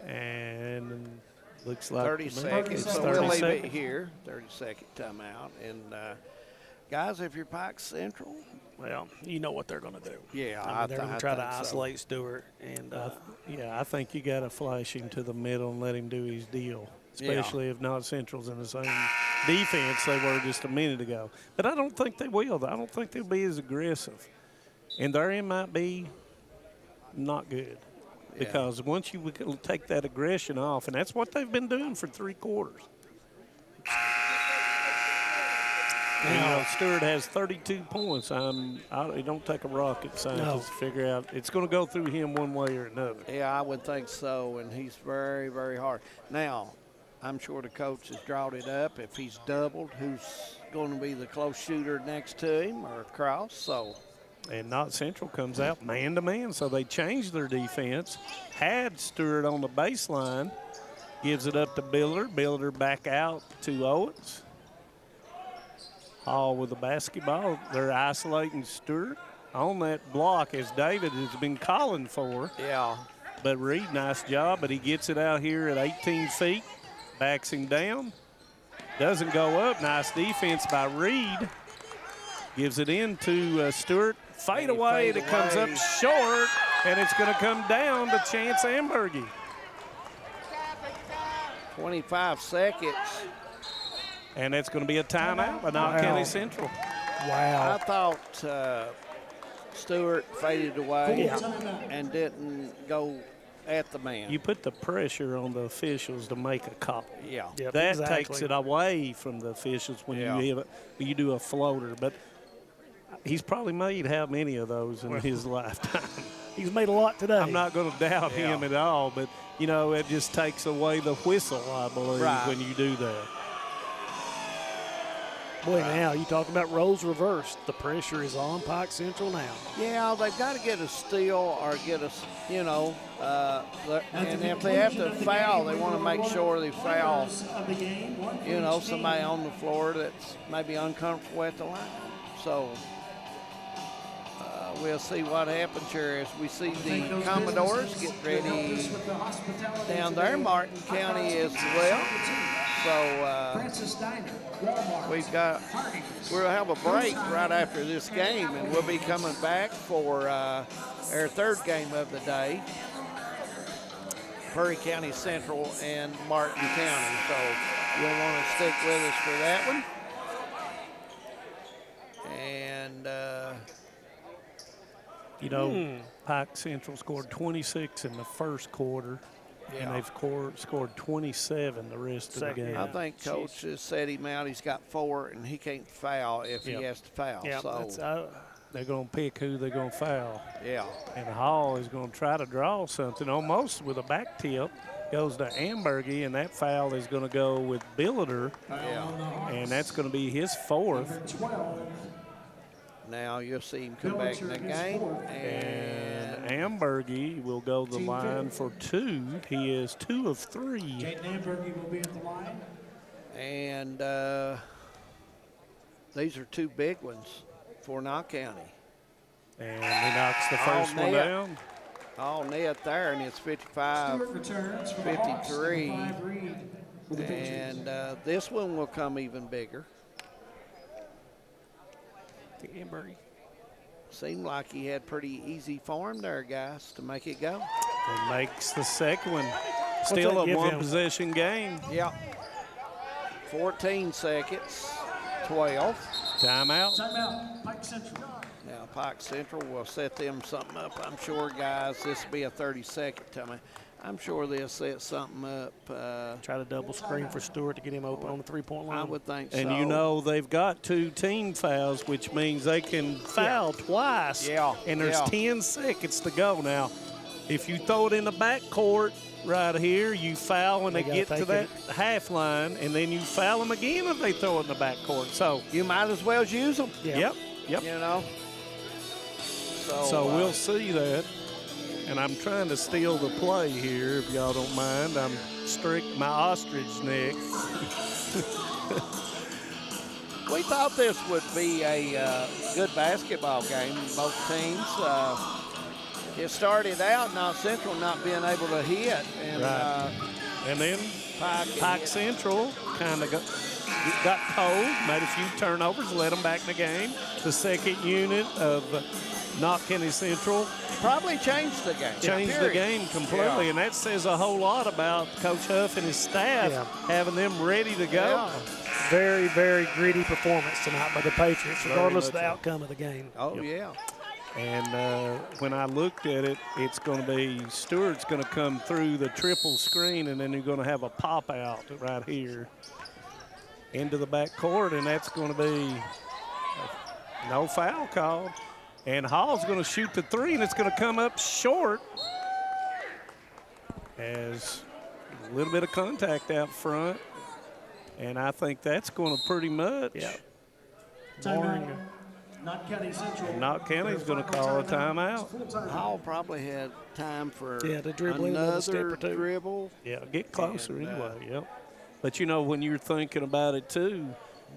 And looks like 30 seconds, so we'll leave it here. 30-second timeout. And, guys, if you're Pike Central, well, you know what they're going to do. Yeah, I mean, they're going to try to isolate Stewart. And yeah, I think you got to flash him to the middle and let him do his deal, especially if not Central's in the same defense they were just a minute ago. But I don't think they will. I don't think they'll be as aggressive. And their end might be not good. Because once you take that aggression off, and that's what they've been doing for 3 quarters. And, Stewart has 32 points. It don't take a rocket scientist to figure out. It's going to go through him one way or another. Yeah, I would think so, and he's very, very hard. Now, I'm sure the coach has drawn it up. If he's doubled, who's going to be the close shooter next to him or across? So. And Knott Central comes out man-to-man, so they changed their defense. Had Stewart on the baseline, gives it up to Biller. Biller back out to Owens. Hall with the basketball. They're isolating Stewart on that block, as David has been calling for. Yeah. But Reed, nice job, but he gets it out here at 18 feet, backs him down. Doesn't go up. Nice defense by Reed. Gives it in to Stewart. Fade away. It comes up short, and it's going to come down to Chance Ambergy. 25 seconds. And that's going to be a timeout by Knott County Central. Wow. I thought Stewart faded away and didn't go at the man. You put the pressure on the officials to make a call. Yeah. Yep, that exactly. takes it away from the officials when you do a floater. But he's probably made how many of those in his lifetime? He's made a lot today. I'm not going to doubt him at all, but, you know, it just takes away the whistle, I believe, when you do that. Boy, now you talk about roles reversed. The pressure is on Pike Central now. Yeah, they've got to get a steal or get a, you know, and if they have to foul, they want to make sure they foul, you know, somebody on the floor that's maybe uncomfortable at the line. So we'll see what happens here as we see the Commodores get ready down there. Martin County as well. So we'll have a break right after this game, and we'll be coming back for our third game of the day, Perry County Central and Martin County. So you'll want to stick with us for that one. And you know, Pike Central scored 26 in the first quarter. Yeah. And they've scored 27 the rest of the game. I think Coach has set him out. He's got 4, and he can't foul if he has to foul. Yeah, so they're going to pick who they're going to foul. Yeah. And Hall is going to try to draw something almost with a back tip. Goes to Ambergy, and that foul is going to go with Billiter. Yeah. And that's going to be his 4th. Now you'll see him come back in the game. And Ambergy will go to the line for 2. He is 2 of 3. Jaden Ambergy will be at the line. And these are 2 big ones for Knott County. And he knocks the first one down. All net there, and it's 55-53. And this one will come even bigger. Ambergy. Seemed like he had pretty easy form there, guys, to make it go. And makes the second one. Still a one-possession game. Yep. 14 seconds, 12. Timeout. Timeout, Pike Central. Now, Pike Central will set them something up. I'm sure, guys, this will be a 30-second timeout. I'm sure they'll set something up. Try to double screen for Stewart to get him open on the three-point line. I would think so. And you know they've got 2 team fouls, which means they can foul twice. Yeah. And there's 10 seconds to go now. if you throw it in the back court right here, you foul when they get to that half line, and then you foul them again if they throw it in the back court. So you might as well use them. Yep. You know. So we'll see that. And I'm trying to steal the play here, if y'all don't mind. I'm my ostrich neck. We thought this would be a good basketball game, both teams. It started out North Central not being able to hit. And, and then Pike Central kind of got cold, made a few turnovers, led them back in the game. The second unit of Knott County Central probably changed the game. Changed the game completely, and that says a whole lot about Coach Huff and his staff having them ready to go. Yeah. Very, very gritty performance tonight by the Patriots, regardless of the outcome of the game. Oh, yeah. And when I looked at it, it's going to be Stewart's going to come through the triple screen, and then they're going to have a pop out right here into the back court, and that's going to be no foul called. And Hall's going to shoot the three, and it's going to come up short as a little bit of contact out front. And I think that's going to pretty much. Knott County Central. Knott County's going to call a timeout. Hall probably had time for to dribble another step or two. Dribble. Yeah, get closer anyway, But, you know, when you're thinking about it, too,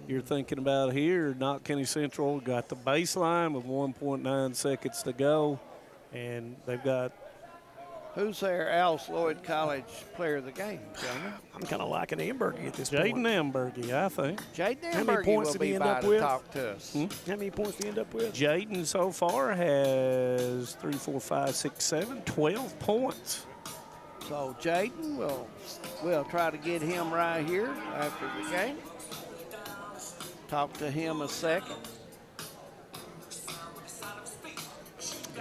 you're thinking about here, Knott County Central got the baseline with 1.9 seconds to go, and they've got. Who's their Alice Lloyd College player of the game, gentlemen? I'm kind of liking Ambergy at this point. point. Jaden Ambergy, I think. Jaden How many Ambergy points will did be he end by up to with? talk to us. How many points did he end up with? Jaden so far has 3, 4, 5, 6, 7, 12 points. So Jaden, we'll try to get him right here after the game. Talk to him a second.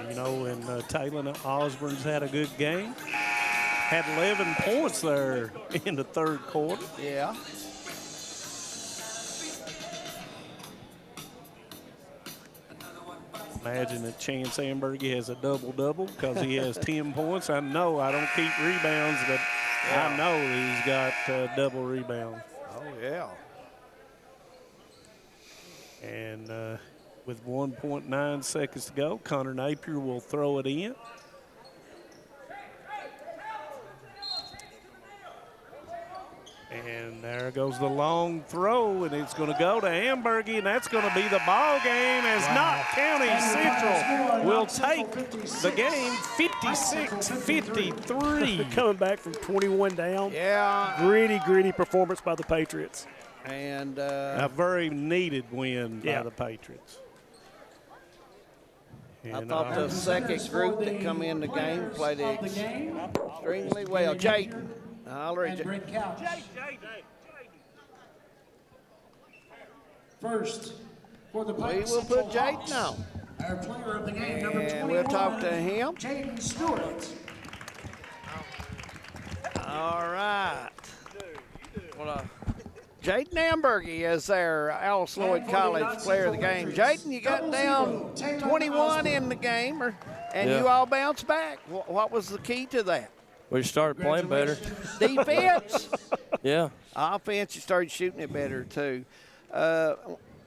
You know, and Taylor Osborne's had a good game. Had 11 points there in the third quarter. Yeah. Imagine that Chance Ambergy has a double-double because he has 10 points. I know I don't keep rebounds, but I know he's got double rebounds. Oh, yeah. And with 1.9 seconds to go, Connor Napier will throw it in. And there goes the long throw, and it's going to go to Ambergy, and that's going to be the ball game as Knott County Central will take the game 56-53. Coming back from 21 down. Yeah. Gritty performance by the Patriots. And a very needed win by the Patriots. I thought the second group that come in the game played extremely well. Jaden. First, for the we will put Jaden on. Our player of the game, number 21. And we'll talk to him. Jaden Stewart. All right. Jaden Ambergy is their Alice Lloyd College player of the game. Jaden, you got down 21 in the game, and you all bounced back. What was the key to that? We started playing better. Defense? Yeah. Offense, you started shooting it better, too.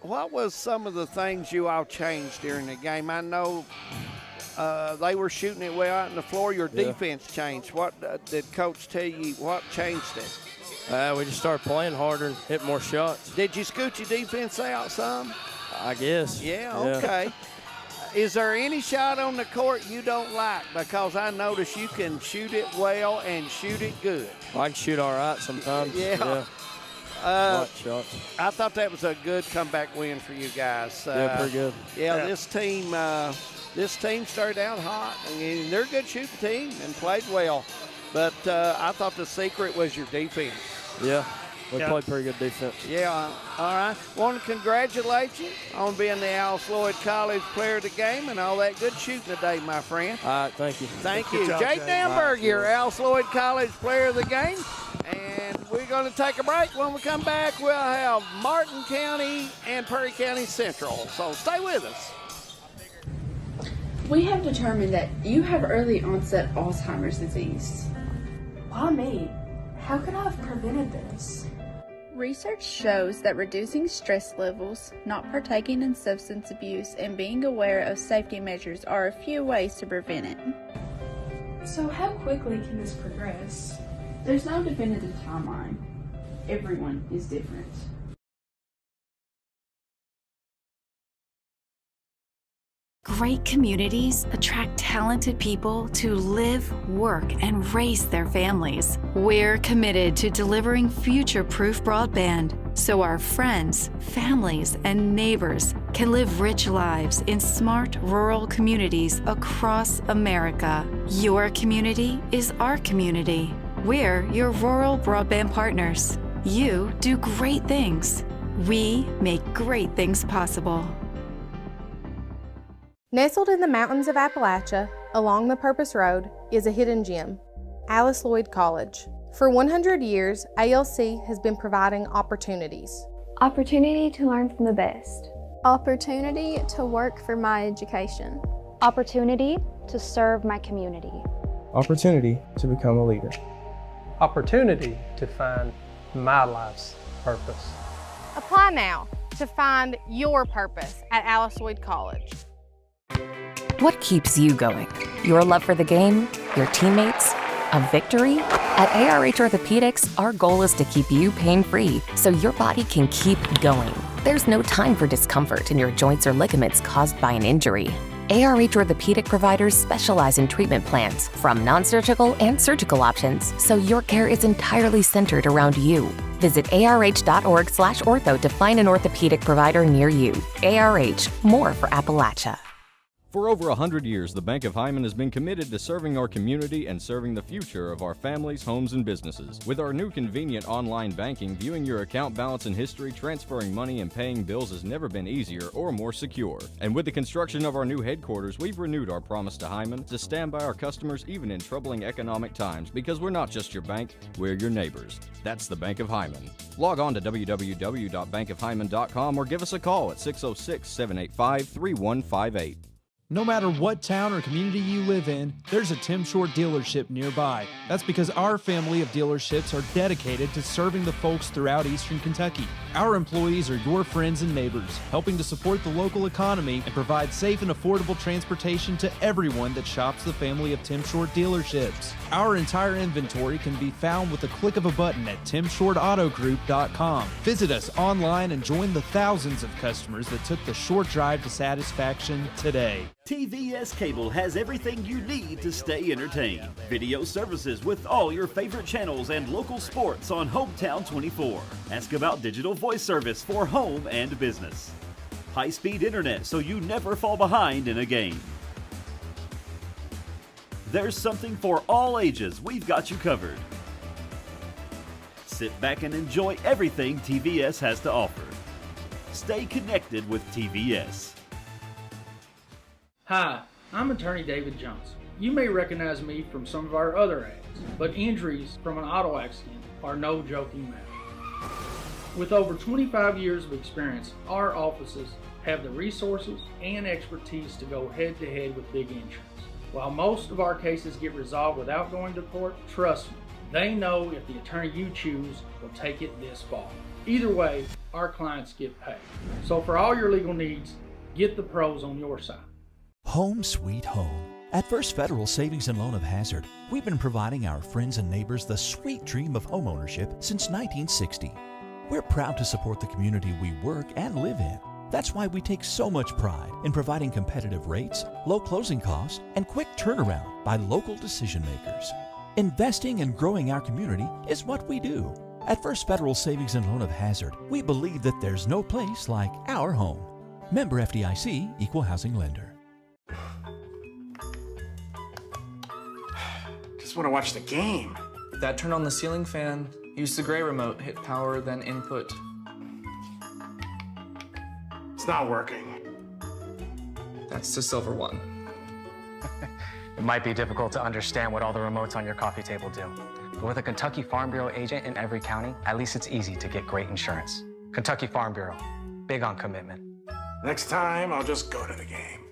What was some of the things you all changed during the game? I know they were shooting it well out on the floor. Your defense changed. What did Coach tell you? What changed it? We just started playing harder and hit more shots. Did you scoot your defense out some? I guess. Yeah, okay. Is there any shot on the court you don't like? Because I notice you can shoot it well and shoot it good. I can shoot all right sometimes. Yeah. Shots. I thought that was a good comeback win for you guys. Yeah, pretty good. Yeah, this team started out hot. I mean, they're a good shooting team and played well. But I thought the secret was your defense. Yeah. We played pretty good defense. Yeah, all right. Want to congratulate you on being the Alice Lloyd College player of the game and all that good shooting today, my friend. All right, thank you. Thank you. Jaden Amberg, your Alice Lloyd College player of the game. And we're going to take a break. When we come back, we'll have Martin County and Perry County Central. So stay with us. We have determined that you have early onset Alzheimer's disease. Why me? How could I have prevented this? Research shows that reducing stress levels, not partaking in substance abuse, and being aware of safety measures are a few ways to prevent it. So how quickly can this progress? There's no definitive timeline. Everyone is different. Great communities attract talented people to live, work, and raise their families. We're committed to delivering future-proof broadband so our friends, families, and neighbors can live rich lives in smart rural communities across America. Your community is our community. We're your rural broadband partners. You do great things. We make great things possible. Nestled in the mountains of Appalachia, along the Purpose Road, is a hidden gem, Alice Lloyd College. For 100 years, ALC has been providing opportunities. Opportunity to learn from the best. Opportunity to work for my education. Opportunity to serve my community. Opportunity to become a leader. Opportunity to find my life's purpose. Apply now to find your purpose at Alice Lloyd College. What keeps you going? Your love for the game? Your teammates? A victory? At ARH Orthopedics, our goal is to keep you pain-free so your body can keep going. There's no time for discomfort in your joints or ligaments caused by an injury. ARH Orthopedic providers specialize in treatment plans, from non-surgical and surgical options, so your care is entirely centered around you. Visit arh.org/ortho to find an orthopedic provider near you. ARH, more for Appalachia. For over 100 years, the Bank of Hindman has been committed to serving our community and serving the future of our families, homes, and businesses. With our new convenient online banking, viewing your account balance and history, transferring money, and paying bills has never been easier or more secure. And with the construction of our new headquarters, we've renewed our promise to Hindman to stand by our customers even in troubling economic times, because we're not just your bank, we're your neighbors. That's the Bank of Hindman. Log on to www.bankofhindman.com or give us a call at 606-785-3158. No matter what town or community you live in, there's a Tim Short dealership nearby. That's because our family of dealerships are dedicated to serving the folks throughout Eastern Kentucky. Our employees are your friends and neighbors, helping to support the local economy and provide safe and affordable transportation to everyone that shops the family of Tim Short dealerships. Our entire inventory can be found with the click of a button at timshortautogroup.com. Visit us online and join the thousands of customers that took the short drive to satisfaction today. TVS Cable has everything you need to stay entertained. Video services with all your favorite channels and local sports on Hometown 24. Ask about digital voice service for home and business. High-speed internet so you never fall behind in a game. There's something for all ages. We've got you covered. Sit back and enjoy everything TVS has to offer. Stay connected with TVS. Hi, I'm attorney David Johnson. You may recognize me from some of our other ads, but injuries from an auto accident are no joking matter. With over 25 years of experience, our offices have the resources and expertise to go head-to-head with big insurance. While most of our cases get resolved without going to court, trust me, they know if the attorney you choose will take it this far. Either way, our clients get paid. So for all your legal needs, get the pros on your side. Home sweet home. At First Federal Savings and Loan of Hazard, we've been providing our friends and neighbors the sweet dream of homeownership since 1960. We're proud to support the community we work and live in. That's why we take so much pride in providing competitive rates, low closing costs, and quick turnaround by local decision makers. Investing and growing our community is what we do. At First Federal Savings and Loan of Hazard, we believe that there's no place like our home. Member FDIC, Equal Housing Lender. Just want to watch the game. Dad turned on the ceiling fan, used the gray remote, hit power, then input. It's not working. That's the silver one. It might be difficult to understand what all the remotes on your coffee table do. But with a Kentucky Farm Bureau agent in every county, at least it's easy to get great insurance. Kentucky Farm Bureau, big on commitment. Next time, I'll just go to the game.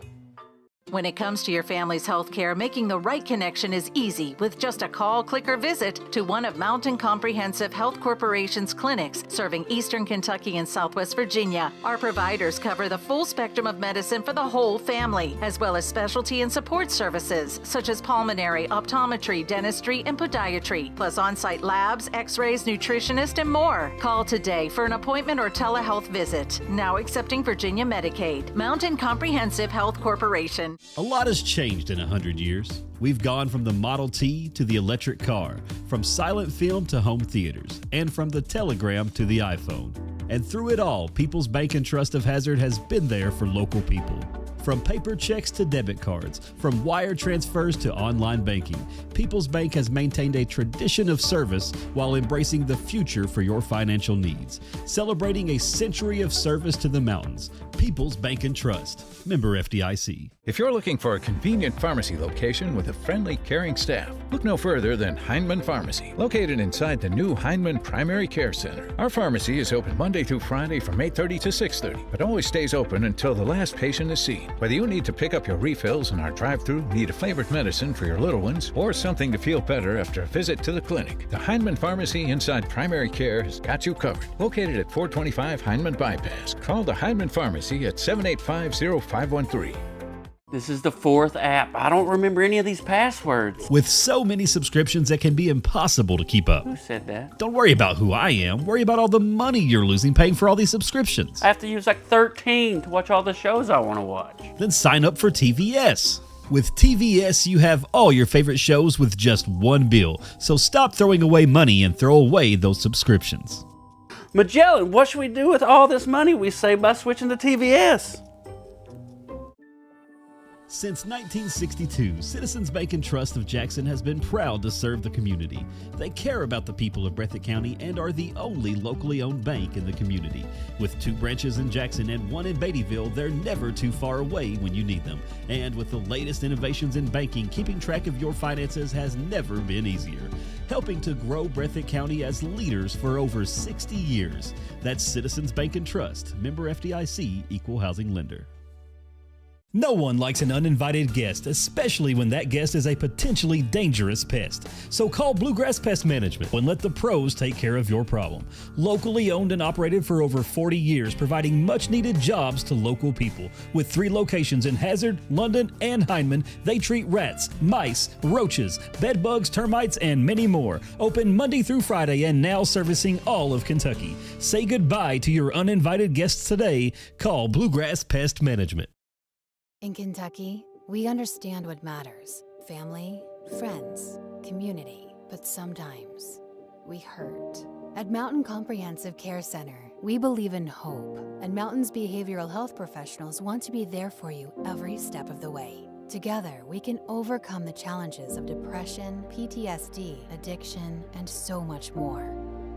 When it comes to your family's health care, making the right connection is easy with just a call, click, or visit to one of Mountain Comprehensive Health Corporation's clinics serving Eastern Kentucky and Southwest Virginia. Our providers cover the full spectrum of medicine for the whole family, as well as specialty and support services such as pulmonary, optometry, dentistry, and podiatry, plus on-site labs, x-rays, nutritionist, and more. Call today for an appointment or telehealth visit. Now accepting Virginia Medicaid. Mountain Comprehensive Health Corporation. A lot has changed in 100 years. We've gone from the Model T to the electric car, from silent film to home theaters, and from the telegram to the iPhone. And through it all, People's Bank and Trust of Hazard has been there for local people. From paper checks to debit cards, from wire transfers to online banking, People's Bank has maintained a tradition of service while embracing the future for your financial needs. Celebrating a century of service to the mountains, People's Bank and Trust. Member FDIC. If you're looking for a convenient pharmacy location with a friendly, caring staff, look no further than Hindman Pharmacy, located inside the new Hindman Primary Care Center. Our pharmacy is open Monday through Friday from 8:30 to 6:30, but always stays open until the last patient is seen. Whether you need to pick up your refills in our drive-thru, need a favorite medicine for your little ones, or something to feel better after a visit to the clinic, the Hindman Pharmacy inside Primary Care has got you covered. Located at 425 Hindman Bypass. Call the Hindman Pharmacy at 785-0513. This is the fourth app. I don't remember any of these passwords. With so many subscriptions, it can be impossible to keep up. Who said that? Don't worry about who I am. Worry about all the money you're losing paying for all these subscriptions. I have to use like 13 to watch all the shows I want to watch. Then sign up for TVS. With TVS, you have all your favorite shows with just one bill. So stop throwing away money and throw away those subscriptions. Magellan, what should we do with all this money we save by switching to TVS? Since 1962, Citizens Bank and Trust of Jackson has been proud to serve the community. They care about the people of Breathitt County and are the only locally owned bank in the community. With 2 branches in Jackson and 1 in Beattyville, they're never too far away when you need them. And with the latest innovations in banking, keeping track of your finances has never been easier. Helping to grow Breathitt County as leaders for over 60 years. That's Citizens Bank and Trust, member FDIC, equal housing lender. No one likes an uninvited guest, especially when that guest is a potentially dangerous pest. So call Bluegrass Pest Management and let the pros take care of your problem. Locally owned and operated for over 40 years, providing much-needed jobs to local people. With 3 locations in Hazard, London, and Hindman, they treat rats, mice, roaches, bed bugs, termites, and many more. Open Monday through Friday and now servicing all of Kentucky. Say goodbye to your uninvited guests today. Call Bluegrass Pest Management. In Kentucky, we understand what matters: family, friends, community. But sometimes we hurt. At Mountain Comprehensive Care Center, we believe in hope, and Mountain's behavioral health professionals want to be there for you every step of the way. Together, we can overcome the challenges of depression, PTSD, addiction, and so much more.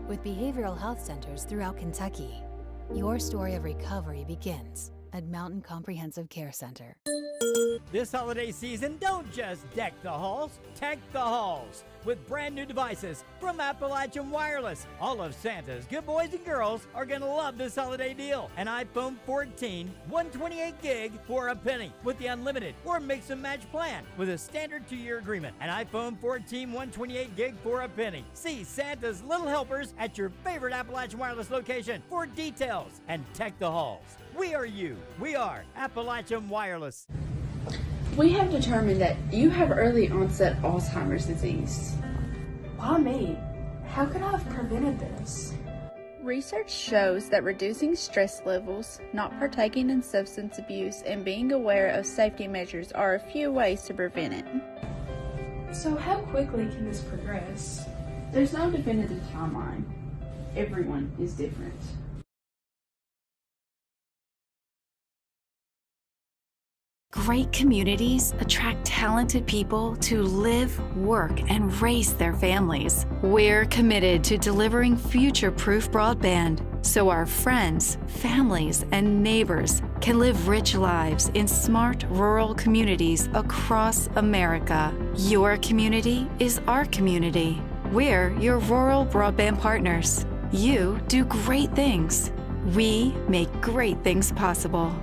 With behavioral health centers throughout Kentucky, your story of recovery begins at Mountain Comprehensive Care Center. This holiday season, don't just deck the halls, tech the halls with brand new devices from Appalachian Wireless. All of Santa's good boys and girls are going to love this holiday deal. An iPhone 14, 128 gig for a penny with the unlimited or mix and match plan with a standard 2-year agreement. An iPhone 14, 128 gig for a penny. See Santa's little helpers at your favorite Appalachian Wireless location for details and tech the halls. We are you. We are Appalachian Wireless. We have determined that you have early onset Alzheimer's disease. Why me? How could I have prevented this? Research shows that reducing stress levels, not partaking in substance abuse, and being aware of safety measures are a few ways to prevent it. So how quickly can this progress? There's no definitive timeline. Everyone is different. Great communities attract talented people to live, work, and raise their families. We're committed to delivering future-proof broadband so our friends, families, and neighbors can live rich lives in smart rural communities across America. Your community is our community. We're your rural broadband partners. You do great things. We make great things possible.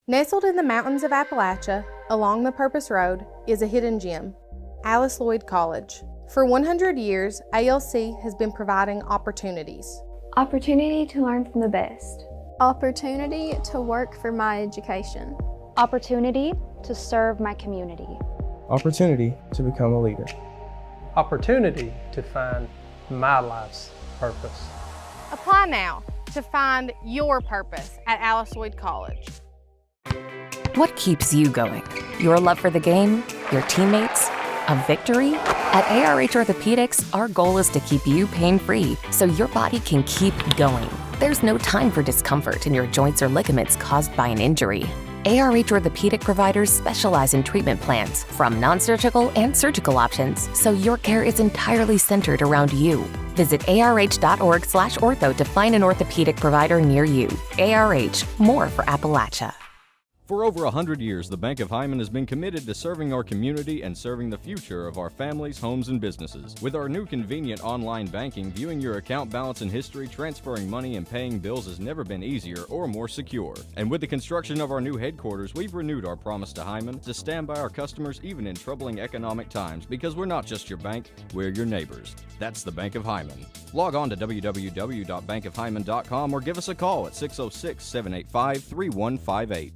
Nestled in the mountains of Appalachia, along the Purpose Road, is a hidden gem, Lloyd College. For 100 years, ALC has been providing opportunities. Opportunity to learn from the best. Opportunity to work for my education. Opportunity to serve my community. Opportunity to become a leader. Opportunity to find my life's purpose. Apply now to find your purpose at Lloyd College. What keeps you going? Your love for the game? Your teammates? A victory? At ARH Orthopedics, our goal is to keep you pain-free so your body can keep going. There's no time for discomfort in your joints or ligaments caused by an injury. ARH Orthopedic providers specialize in treatment plans, from non-surgical and surgical options, so your care is entirely centered around you. Visit arh.org/ortho to find an orthopedic provider near you. ARH, more for Appalachia. For over 100 years, the Bank of Hindman has been committed to serving our community and serving the future of our families, homes, and businesses. With our new convenient online banking, viewing your account balance and history, transferring money, and paying bills has never been easier or more secure. And with the construction of our new headquarters, we've renewed our promise to Hindman to stand by our customers even in troubling economic times, because we're not just your bank, we're your neighbors. That's the Bank of Hindman. Log on to www.bankofhindman.com or give us a call at 606-785-3158.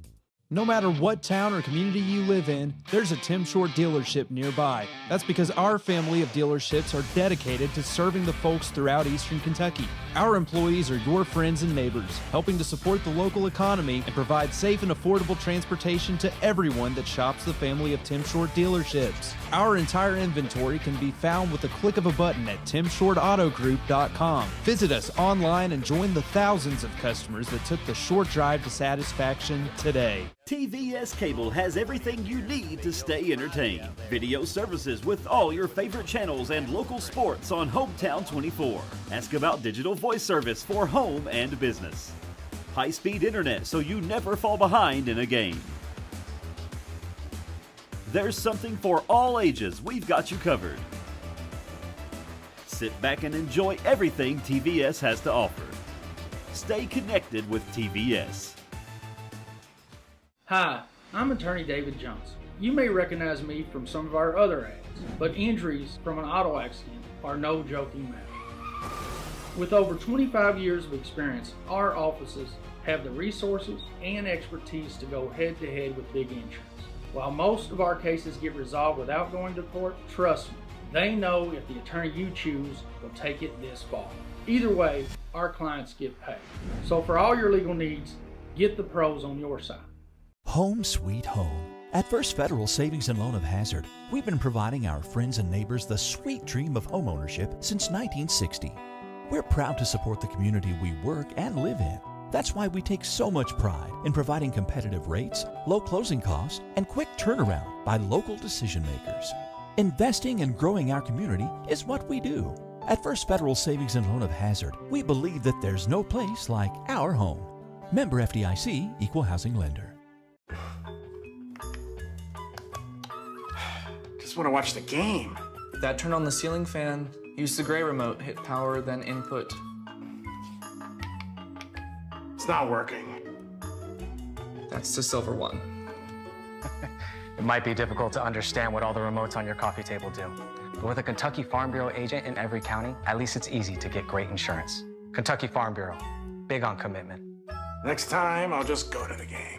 No matter what town or community you live in, there's a Tim Short dealership nearby. That's because our family of dealerships are dedicated to serving the folks throughout Eastern Kentucky. Our employees are your friends and neighbors, helping to support the local economy and provide safe and affordable transportation to everyone that shops the family of Tim Short dealerships. Our entire inventory can be found with a click of a button at timshortautogroup.com. Visit us online and join the thousands of customers that took the short drive to satisfaction today. TVS Cable has everything you need to stay entertained. Video services with all your favorite channels and local sports on Hometown 24. Ask about digital voice service for home and business. High-speed internet so you never fall behind in a game. There's something for all ages. We've got you covered. Sit back and enjoy everything TVS has to offer. Stay connected with TVS. Hi, I'm attorney David Johnson. You may recognize me from some of our other ads, but injuries from an auto accident are no joking matter. With over 25 years of experience, our offices have the resources and expertise to go head-to-head with big insurance. While most of our cases get resolved without going to court, trust me, they know if the attorney you choose will take it this far. Either way, our clients get paid. So for all your legal needs, get the pros on your side. Home sweet home. At First Federal Savings and Loan of Hazard, we've been providing our friends and neighbors the sweet dream of homeownership since 1960. We're proud to support the community we work and live in. That's why we take so much pride in providing competitive rates, low closing costs, and quick turnaround by local decision makers. Investing and growing our community is what we do. At First Federal Savings and Loan of Hazard, we believe that there's no place like our home. Member FDIC, Equal Housing Lender. Just want to watch the game. That turn on the ceiling fan. Use the gray remote. Hit power, then input. It's not working. That's the silver one. It might be difficult to understand what all the remotes on your coffee table do. But with a Kentucky Farm Bureau agent in every county, at least it's easy to get great insurance. Kentucky Farm Bureau, big on commitment. Next time, I'll just go to the game.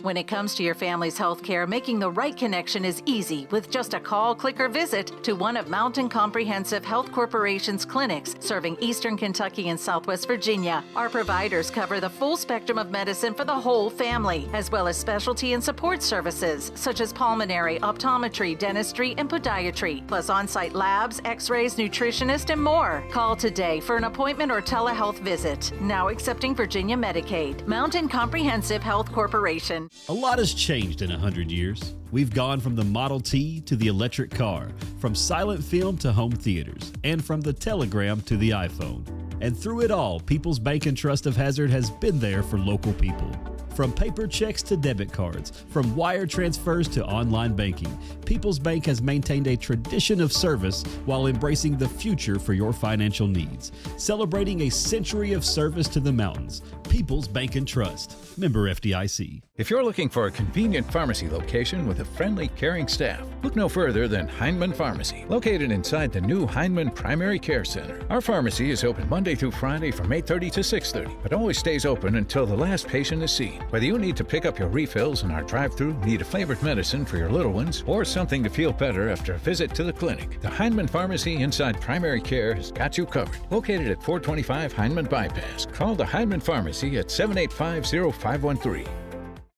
When it comes to your family's health care, making the right connection is easy with just a call, click, or visit to one of Mountain Comprehensive Health Corporation's clinics serving Eastern Kentucky and Southwest Virginia. Our providers cover the full spectrum of medicine for the whole family, as well as specialty and support services such as pulmonary, optometry, dentistry, and podiatry, plus on-site labs, x-rays, nutritionist, and more. Call today for an appointment or telehealth visit. Now accepting Virginia Medicaid. Mountain Comprehensive Health Corporation. A lot has changed in 100 years. We've gone from the Model T to the electric car, from silent film to home theaters, and from the telegram to the iPhone. And through it all, People's Bank and Trust of Hazard has been there for local people. From paper checks to debit cards, from wire transfers to online banking, People's Bank has maintained a tradition of service while embracing the future for your financial needs. Celebrating a century of service to the mountains. People's Bank and Trust. Member FDIC. If you're looking for a convenient pharmacy location with a friendly, caring staff, look no further than Hindman Pharmacy, located inside the new Hindman Primary Care Center. Our pharmacy is open Monday through Friday from 8:30 to 6:30, but always stays open until the last patient is seen. Whether you need to pick up your refills in our drive-thru, need a favorite medicine for your little ones, or something to feel better after a visit to the clinic, the Hindman Pharmacy inside Primary Care has got you covered. Located at 425 Hindman Bypass. Call the Hindman Pharmacy at 785-0513.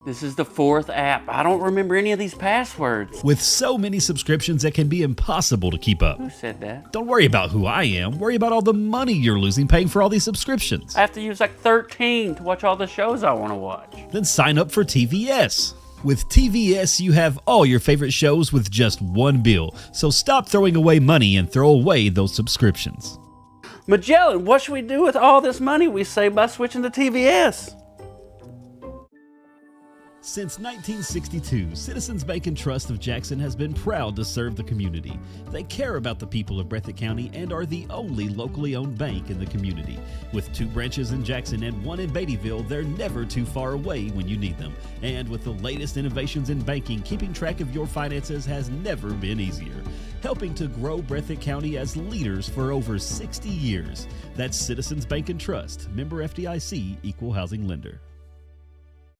This is the 4th app. I don't remember any of these passwords. With so many subscriptions, it can be impossible to keep up. Who said that? Don't worry about who I am. Worry about all the money you're losing paying for all these subscriptions. I have to use like 13 to watch all the shows I want to watch. Then sign up for TVS. With TVS, you have all your favorite shows with just one bill. So stop throwing away money and throw away those subscriptions. Magellan, what should we do with all this money we save by switching to TVS? Since 1962, Citizens Bank and Trust of Jackson has been proud to serve the community. They care about the people of Breathitt County and are the only locally owned bank in the community. With 2 branches in Jackson and 1 in Beattyville, they're never too far away when you need them. And with the latest innovations in banking, keeping track of your finances has never been easier. Helping to grow Breathitt County as leaders for over 60 years. That's Citizens Bank and Trust, member FDIC, equal housing lender.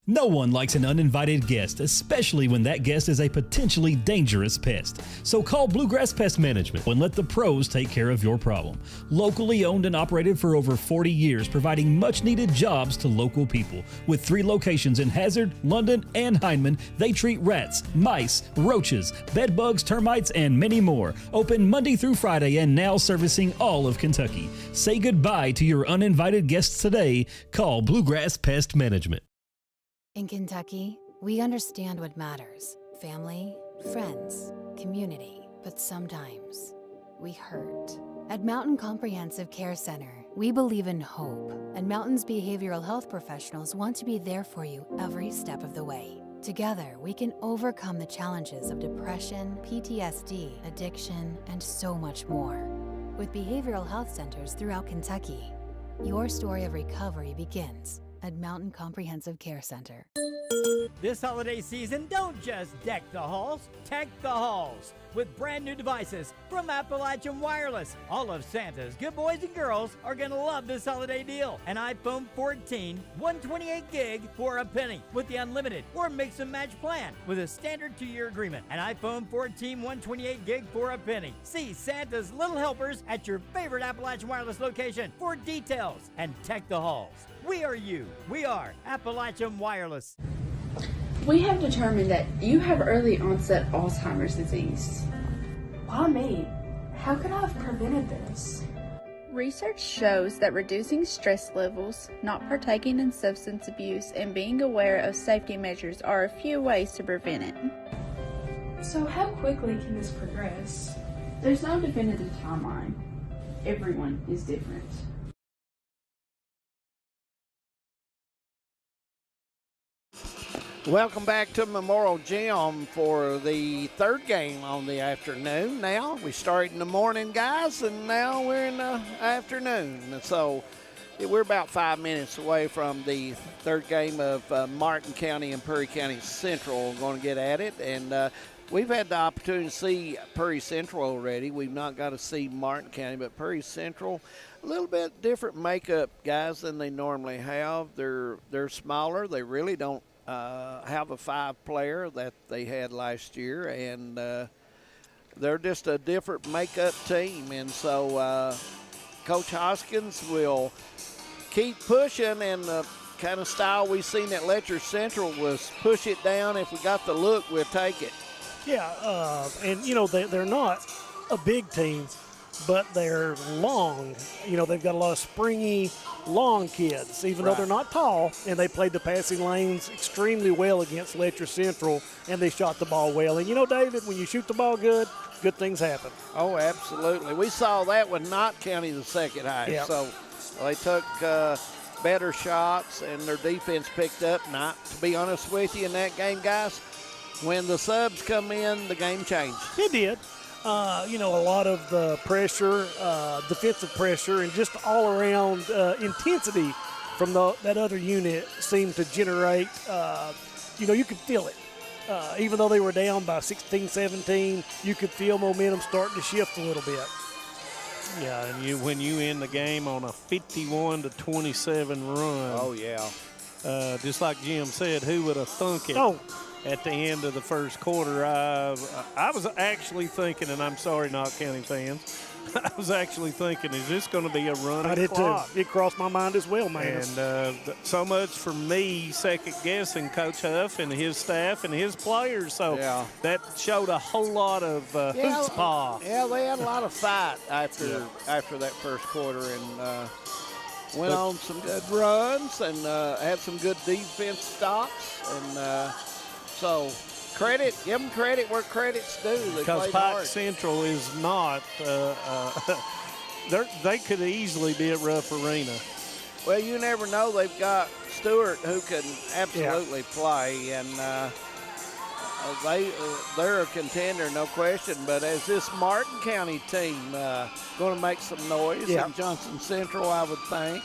No one likes an uninvited guest, especially when that guest is a potentially dangerous pest. So call Bluegrass Pest Management and let the pros take care of your problem. Locally owned and operated for over 40 years, providing much-needed jobs to local people. With 3 locations in Hazard, London, and Hindman, they treat rats, mice, roaches, bed bugs, termites, and many more. Open Monday through Friday and now servicing all of Kentucky. Say goodbye to your uninvited guests today. Call Bluegrass Pest Management. In Kentucky, we understand what matters: family, friends, community. But sometimes we hurt. At Mountain Comprehensive Care Center, we believe in hope, and Mountain's behavioral health professionals want to be there for you every step of the way. Together, we can overcome the challenges of depression, PTSD, addiction, and so much more. With behavioral health centers throughout Kentucky, your story of recovery begins at Mountain Comprehensive Care Center. This holiday season, don't just deck the halls, tech the halls with brand new devices from Appalachian Wireless. All of Santa's good boys and girls are gonna love this holiday deal. An iPhone 14, 128 gig for a penny with the unlimited or mix and match plan with a standard 2-year agreement. An iPhone 14, 128 gig for a penny. See Santa's little helpers at your favorite Appalachian Wireless location for details. And tech the halls. We are you. We are Appalachian Wireless. We have determined that you have early onset Alzheimer's disease. Why me? How could I have prevented this? Research shows that reducing stress levels, not partaking in substance abuse, and being aware of safety measures are a few ways to prevent it. So how quickly can this progress? There's no definitive timeline. Everyone is different. Welcome back to Memorial Gym for the 3rd game on the afternoon. Now we start in the morning, guys, and now we're in the afternoon. And so we're about 5 minutes away from the 3rd game of Martin County and Perry County Central. We're going to get at it, and we've had the opportunity to see Perry Central already. We've not got to see Martin County, but Perry Central, a little bit different makeup, guys, than they normally have. They're smaller. They really don't have a 5-player that they had last year, and they're just a different makeup team. And so Coach Hoskins will keep pushing, and the kind of style we seen at Letcher Central was push it down. If we got the look, we'll take it. Yeah, and you know they're not a big team, but they're long. You know, they've got a lot of springy, long kids, even though they're not tall, and they played the passing lanes extremely well against Letcher Central, and they shot the ball well. And you know, David, when you shoot the ball good things happen. Oh, absolutely. We saw that with Knott County the second half. Yep. So they took better shots, and their defense picked up. Not, to be honest with you, in that game, guys, when the subs come in, the game changed. It did. A lot of the pressure, defensive pressure, and just all-around intensity from that other unit seemed to generate, you could feel it. Even though they were down by 16, 17, you could feel momentum starting to shift a little bit. Yeah, and when you end the game on a 51-27 run. Oh, yeah. Just like Jim said, who would have thunk it at the end of the first quarter? I was actually thinking, and I'm sorry, Knott County fans, I was actually thinking, is this going to be a running clock? Too. It crossed my mind as well, man. And so much for me second-guessing Coach Huff and his staff and his players. So that showed a whole lot of chutzpah. Yeah, they had a lot of fight after that first quarter and went on some good runs and had some good defense stops. And so give them credit where credit's due. Because Pike Central is not, they could easily be at Ruff Arena. Well, you never know. They've got Stewart who can absolutely play, and they're a contender, no question. But as this Martin County team going to make some noise in Johnson Central, I would think.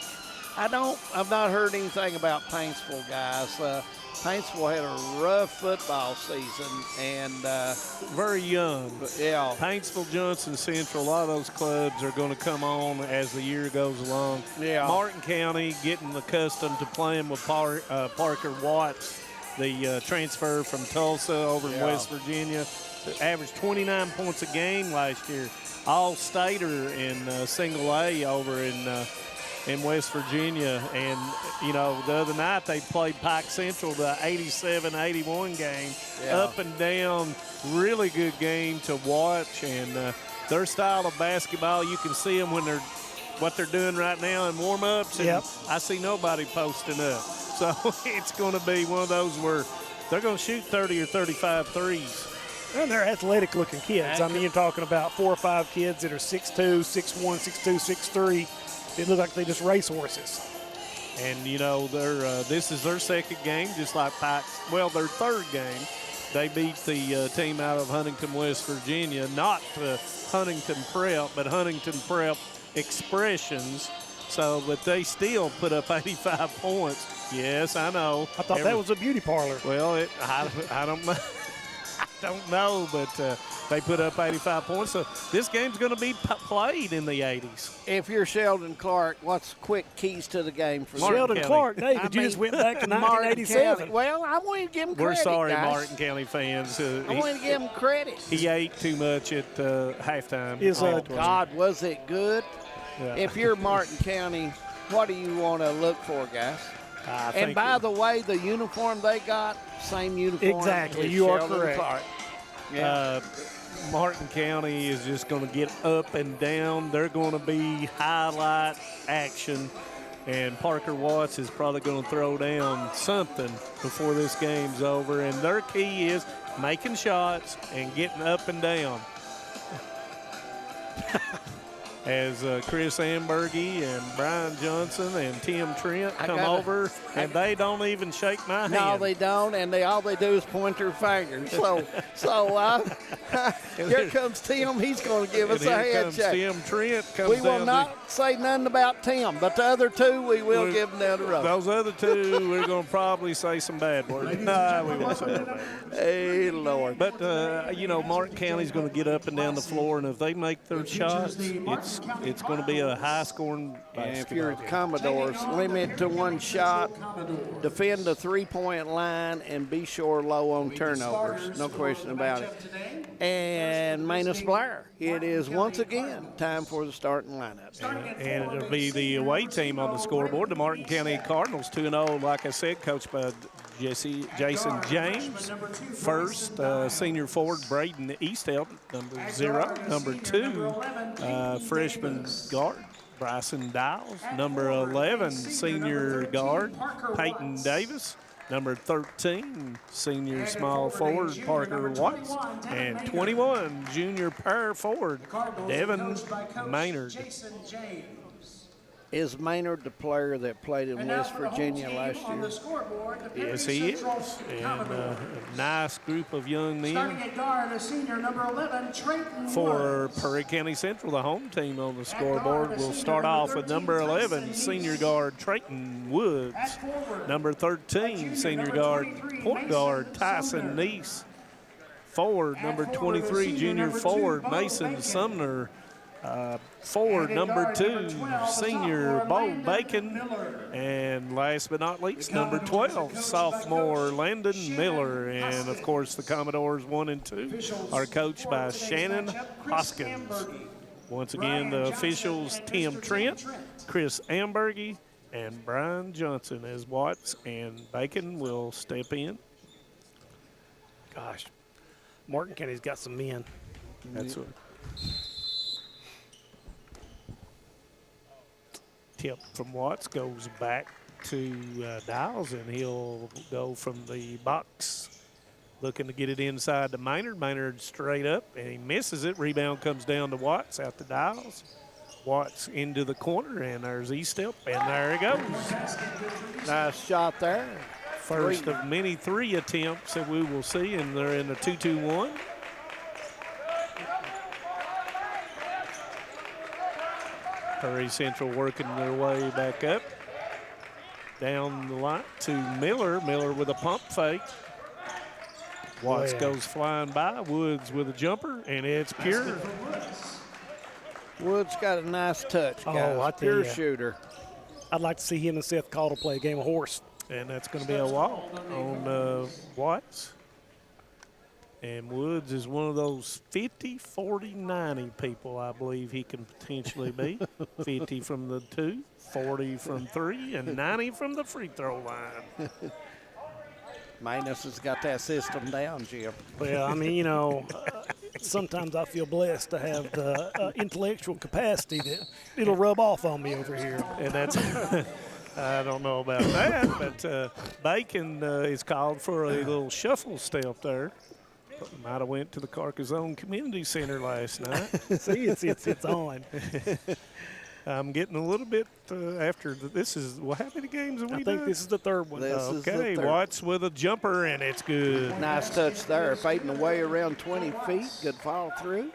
I've not heard anything about Paintsville, guys. Paintsville had a rough football season and very young. Yeah. Paintsville, Johnson Central, a lot of those clubs are going to come on as the year goes along. Yeah. Martin County getting accustomed to playing with Parker Watts, the transfer from Tulsa over in West Virginia. Averaged 29 points a game last year. All-stater in single A over in West Virginia. And, the other night they played Pike Central, the 87-81 game, up and down, really good game to watch. And their style of basketball, you can see them what they're doing right now in warm-ups. And I see nobody posting up. So it's going to be one of those where they're going to shoot 30 or 35 threes. And they're athletic-looking kids. I mean, you're talking about 4 or 5 kids that are 6'2", 6'1", 6'2", 6'3". They look like they just race horses. And, this is their second game, just like Pike's. Well, their third game. They beat the team out of Huntington, West Virginia. Not Huntington Prep, but Huntington Prep Expressions. So, but they still put up 85 points. Yes, I know. I thought that was a beauty parlor. Well, I don't know. I don't know, but they put up 85 points. So this game's going to be played in the 80s. If you're Sheldon Clark, what's quick keys to the game for Sheldon Clark? David, you just went back to 1987. Well, I want to give him credit. We're sorry, guys. Martin County fans. I want to give him credit. He ate too much at halftime. God, was it good? Yeah. If you're Martin County, what do you want to look for, guys? And by the way, the uniform they got, same uniform. Exactly, you are correct. Clark. Yeah. Martin County is just going to get up and down. They're going to be highlight action, and Parker Watts is probably going to throw down something before this game's over. And their key is making shots and getting up and down. As Chris Ambergy and Brian Johnson and Tim Trent come over, and they don't even shake my hand. No, they don't, and all they do is point their fingers. So here comes Tim. He's going to give us a handshake. Tim Trent comes We will not say nothing about Tim, but the other two we will give them down the road. Those other two, we're going to probably say some bad words. No, we won't say no bad words. Hey, Lord. But, Martin County's going to get up and down the floor, and if they make their shots, it's going to be a high-scoring basketball. And if you're the Commodores, limit to one shot, defend the three-point line, and be sure low on turnovers. No question about it. And Manus Blair, it is once again time for the starting lineup. And it'll be the away team on the scoreboard, the Martin County Cardinals, 2-0, like I said, coached by Jason James. First, senior forward Braden Eastelt, number 0. Number 2, freshman guard Bryson Dials. Number 11, senior guard Peyton Davis. Number 13, senior small forward Parker Watts. And 21, junior power forward Devin Maynard. Is Maynard the player that played in West Virginia last year? Yes, he is. And a nice group of young men. Starting at guard, a senior, number 11, Trayton For Perry County Central, the home team on the scoreboard, we'll start off with number 11, senior guard Trayton Woods. Number 13, senior guard, point guard Tyson Neese. Forward, number 23, junior forward Mason Sumner. Forward, number 2, senior Bo Bacon. And last but not least, number 12, sophomore Landon Miller. And, of course, the Commodores 1 and 2 are coached by Shannon Hoskins. Once again, the officials, Tim Trent, Chris Ambergy, and Brian Johnson as Watts and Bacon will step in. Gosh, Martin County's got some men. That's what. Tip from Watts goes back to Dials, and he'll go from the box looking to get it inside to Maynard. Maynard straight up, and he misses it. Rebound comes down to Watts out to Dials. Watts into the corner, and there's E-step, and there he goes. Nice shot there. First of many 3 attempts that we will see, and they're in the 2-2-1. Perry Central working their way back up. Down the line to Miller. Miller with a pump fake. Watts goes flying by. Woods with a jumper, and it's pure. Woods got a nice touch, guys. I Pure shooter. I'd like to see him and Seth Caldwell play a game of horse. And that's going to be a walk on Watts. And Woods is one of those 50, 40, 90 people I believe he can potentially be. 50 from the 2, 40 from 3, and 90 from the free throw line. Manus has got that system down, Jim. Well, I mean, you know, sometimes I feel blessed to have the intellectual capacity that it'll rub off on me over here. And that's I don't know about that, but Bacon is called for a little shuffle step there. Might have went to the Carcassonne Community Center last night. See, it's on. I'm getting a little bit after this is, well, how many games have we done? I think this is the third one. Okay, Watts with a jumper, and it's good. Nice touch there, fading away around 20 feet. Good follow through.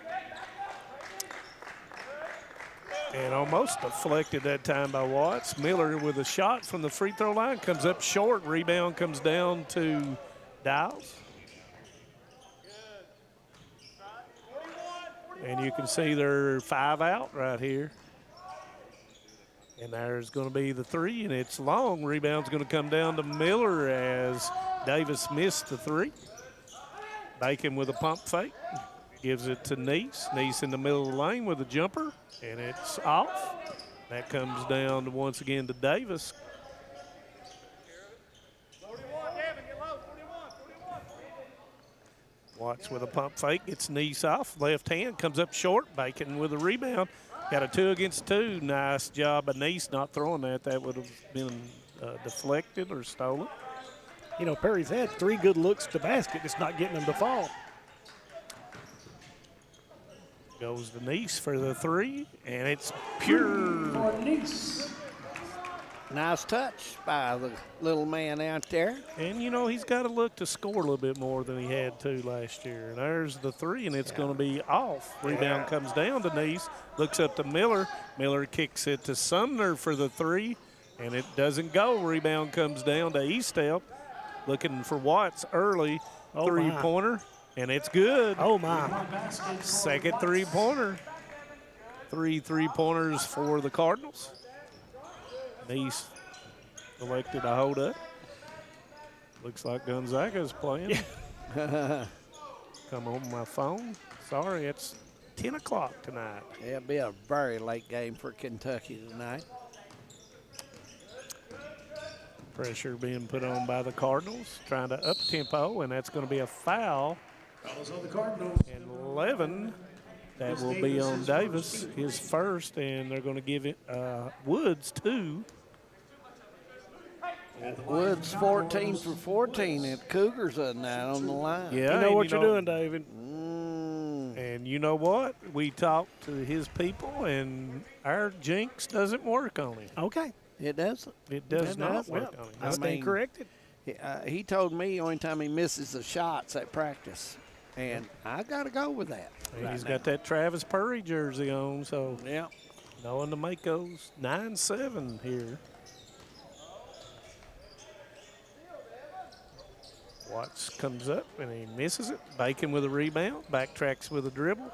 And almost deflected that time by Watts. Miller with a shot from the free throw line, comes up short. Rebound comes down to Dials. And you can see they're 5 out right here. And there's going to be the 3, and it's long. Rebound's going to come down to Miller as Davis missed the 3. Bacon with a pump fake. Gives it to Neese. Neese in the middle of the lane with a jumper, and it's off. That comes down to, once again, to Davis. Watts with a pump fake, gets Neese off. Left hand comes up short. Bacon with a rebound. Got a 2 against 2. Nice job by Neese not throwing that. That would have been deflected or stolen. You know, Perry's had 3 good looks to basket, just not getting them to fall. Goes to Neese for the 3, and it's pure. Nice touch by the little man out there. And, you know, he's got to look to score a little bit more than he had to last year. And there's the 3, and it's going to be off. Rebound comes down to Neese, looks up to Miller. Miller kicks it to Sumner for the 3, and it doesn't go. Rebound comes down to E-step, looking for Watts early. Three-pointer, and it's good. Oh, my. Second three-pointer. 3 3-pointers for the Cardinals. Neese elected to hold up. Looks like Gonzaga's playing. Come on my phone. Sorry, it's 10 o'clock tonight. It'll be a very late game for Kentucky tonight. Pressure being put on by the Cardinals, trying to up tempo, and that's going to be a foul. And 11. That will be on Davis, his first, and they're going to give it Woods 2. Woods 14 for 14 at Cougars tonight on the line. Yeah, you know what you're doing, David. And And you know what? We talked to his people, and our jinx doesn't work on him. Okay. It doesn't. It does not work on him. I stand corrected. He told me only time he misses the shots at practice, and I got to go with that. He's got that Travis Purry jersey on, so yeah, knowing the Mako's 9-7 here. Watts comes up and he misses it. Bacon with a rebound, backtracks with a dribble.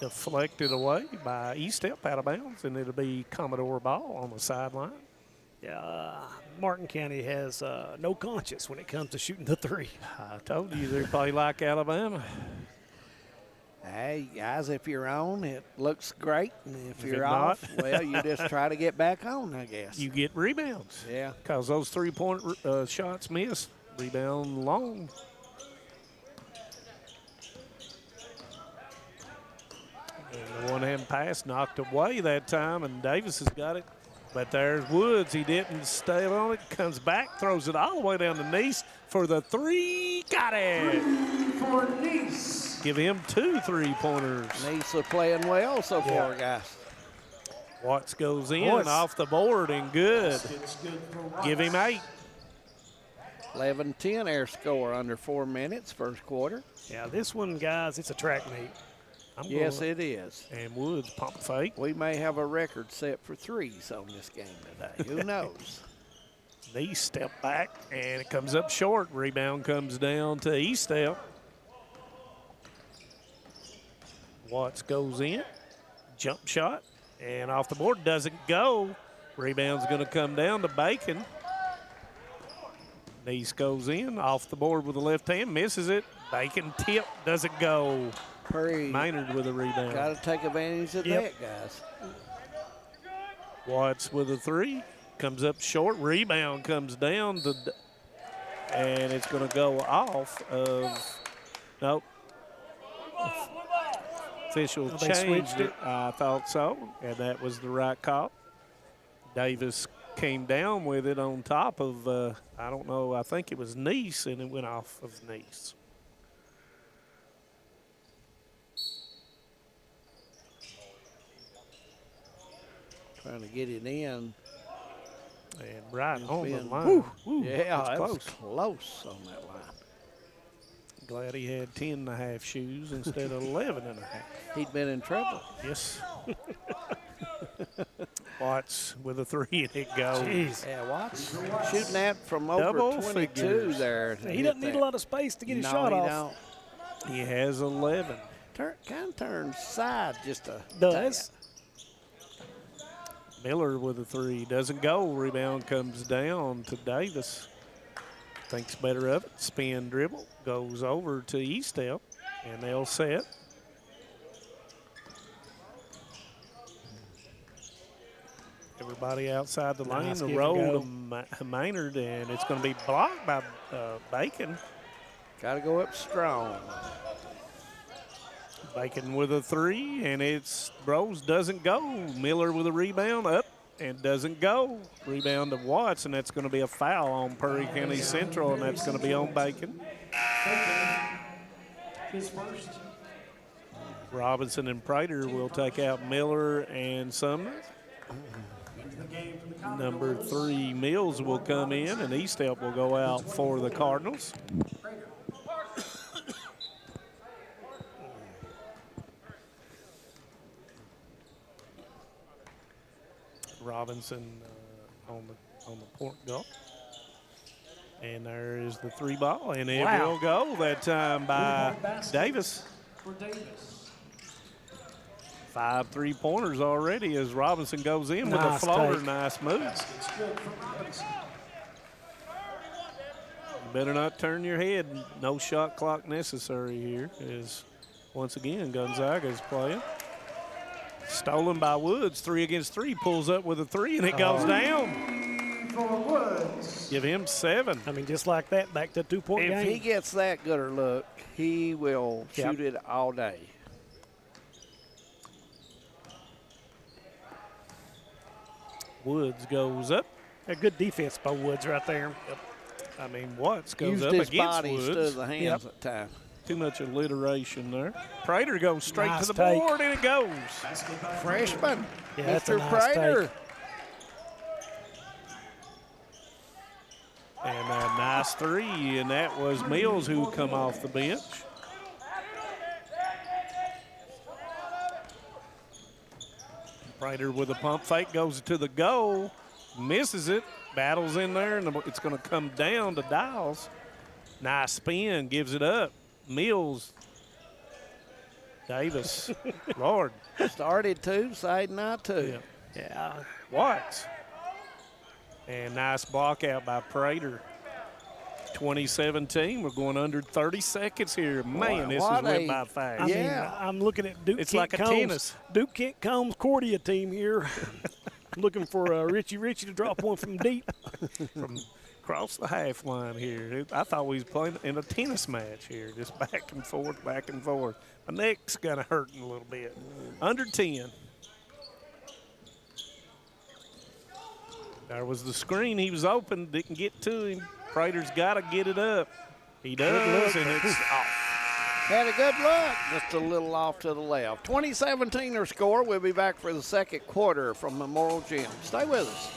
Deflected away by E-Step out of bounds, and it'll be Commodore ball on the sideline. Yeah, Martin County has no conscience when it comes to shooting the three. I told you they play like Alabama. Hey, guys, if you're on, it looks great. And if you're not, off, well, you just try to get back on, I guess. You get rebounds. Yeah. Because those three-point shots missed. Rebound long. And the one-hand pass knocked away that time, and Davis has got it. But there's Woods. He didn't stay on it. Comes back, throws it all the way down to Neese for the three. Got it. For Neese. Give him 2 3-pointers. Neese are playing well so far, guys. Watts goes in off the board and good. Give him 8. 11-10 air score under 4 minutes, first quarter. Yeah, this one, guys, it's a track meet. Yes, it is. And Woods pump fake. We may have a record set for threes on this game today. Who knows? Neese step back, and it comes up short. Rebound comes down to E-Step. Watts goes in. Jump shot. And off the board. Doesn't go. Rebound's going to come down to Bacon. Neese goes in. Off the board with the left hand. Misses it. Bacon tip. Doesn't go. Maynard with a rebound. Got to take advantage of that, guys. Watts with a 3. Comes up short. Rebound comes down to, and it's going to go off of, nope. Official changed it. I thought so, and that was the right call. Davis came down with it on top of, I don't know, I think it was Neese, and it went off of Neese. Trying to get it in. And right on the line. Woo, yeah, that's that was close on that line. Glad he had 10.5 shoes instead of 11.5. He'd been in trouble. Yes. Watts with a 3 and it goes. Jeez. Yeah, Watts shooting that from over Double 22 figures. there. He doesn't need a lot of space to get his shot off. He has 11. Kind of turns side just a does. Miller with a 3. Doesn't go. Rebound comes down to Davis. Thinks better of it. Spin dribble. Goes over to E-Step. And they'll set. Everybody outside the lane. The roll to Maynard. And it's going to be blocked by Bacon. Got to go up strong. Bacon with a 3, and it's Rose doesn't go. Miller with a rebound up and doesn't go. Rebound to Watts, and that's going to be a foul on Perry County Central, and that's going to be on Bacon. His first. Robinson and Prater will take out Miller and Sumner. Number 3, Mills will come in, and E-Step will go out for the Cardinals. Robinson on the point goal. And there is the 3 ball, and it will go that time by Davis. For Davis. 5 3-pointers already as Robinson goes in with a floater. Nice move. You better not turn your head. No shot clock necessary here as once again Gonzaga is playing. Stolen by Woods, 3 against 3, pulls up with a 3, and it goes down. For Woods. Give him 7. I mean, just like that, back to 2-point game. If he gets that good a look, he will shoot it all day. Woods goes up. A good defense by Woods right there. Yep. I mean, Watts goes Used up his against body Woods. instead of the hands at time. Too much alliteration there. Prater goes straight Nice to the take. board, and it goes. Freshman, Yeah, that's a Mr. nice Prater. take. And a nice three, and that was Mills who come off the bench. Prater with a pump fake goes to the goal, misses it, battles in there, and it's going to come down to Dials. Nice spin, gives it up. Mills, Davis, Lord. Started to, decided not to. Yeah, Watts. And nice block out by Prater. 2017, we're going under 30 seconds here. Man, this has went by fast. I mean, I'm looking at Duke It's Kent like a Combs. tennis. Duke Kent Combs Cordia team here. Looking for Richie to drop one from deep. From across the half line here. I thought we was playing in a tennis match here, just back and forth, back and forth. My neck's kind of hurting a little bit. Under 10. There was the screen. He was open, didn't get to him. Prater's got to get it up. He does, and it's off. Had a good look, just a little off to the left. 2017 or score. We'll be back for the second quarter from Memorial Gym. Stay with us.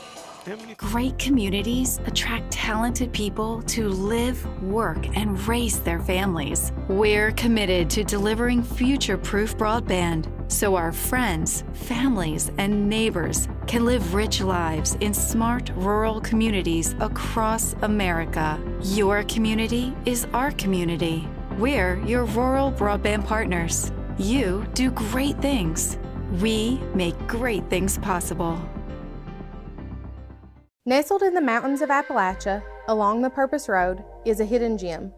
Great communities attract talented people to live, work, and raise their families. We're committed to delivering future-proof broadband so our friends, families, and neighbors can live rich lives in smart rural communities across America. Your community is our community. We're your rural broadband partners. You do great things. We make great things possible. Nestled in the mountains of Appalachia, along the Purpose Road, is a hidden gem,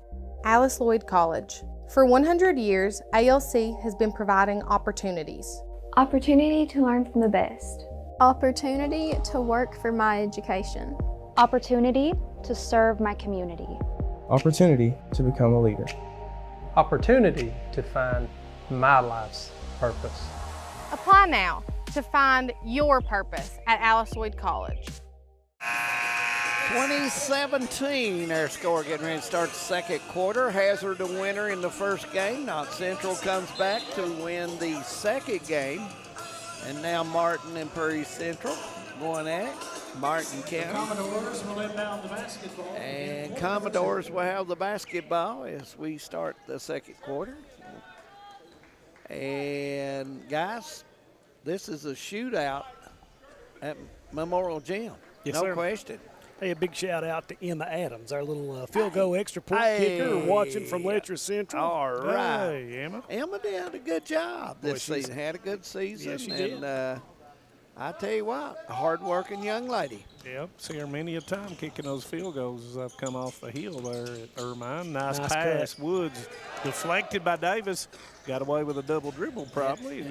Alice Lloyd College. For 100 years, ALC has been providing opportunities. Opportunity to learn from the best. Opportunity to work for my education. Opportunity to serve my community. Opportunity to become a leader. Opportunity to find my life's purpose. Apply now to find your purpose at Alice Lloyd College. 2017, our score getting ready to start the second quarter. Hazard a winner in the first game. Not Central comes back to win the second game. And now Martin and Prairie Central going at it. Martin County. Commodores will inbound the basketball. And Commodores will have the basketball as we start the second quarter. And guys, this is a shootout at Memorial Gym. Yes, no sir. question. Hey, a big shout out to Emma Adams, our little field goal extra point kicker, watching from Letcher Central. All right. Hey, Emma. Emma did a good job this Boy, season. Had a good season. Yes, she and did. I tell you what, a hard-working young lady. Yep, see her many a time kicking those field goals as I've come off the hill there at Ermine. Nice pass. cut. Woods deflected by Davis. Got away with a double dribble probably.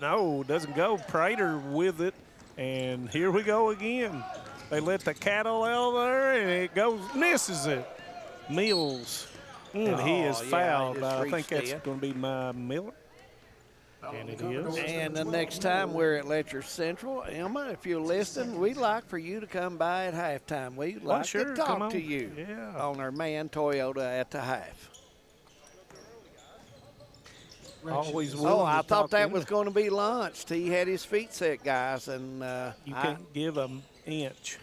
No, doesn't go. Prater with it. And here we go again. They let the cattle out there, and it goes, misses it. Mills. And he is fouled. I think that's going to be my Miller. And it is. And the next time we're at Letcher Central, Emma, if you're listening, we'd like for you to come by at halftime. We'd like sure, to come talk on. to you Yeah. on our man Toyota at the half. Always Oh, I to thought talk that to was him. going to be launched. He had his feet set, guys, and You can't give an inch.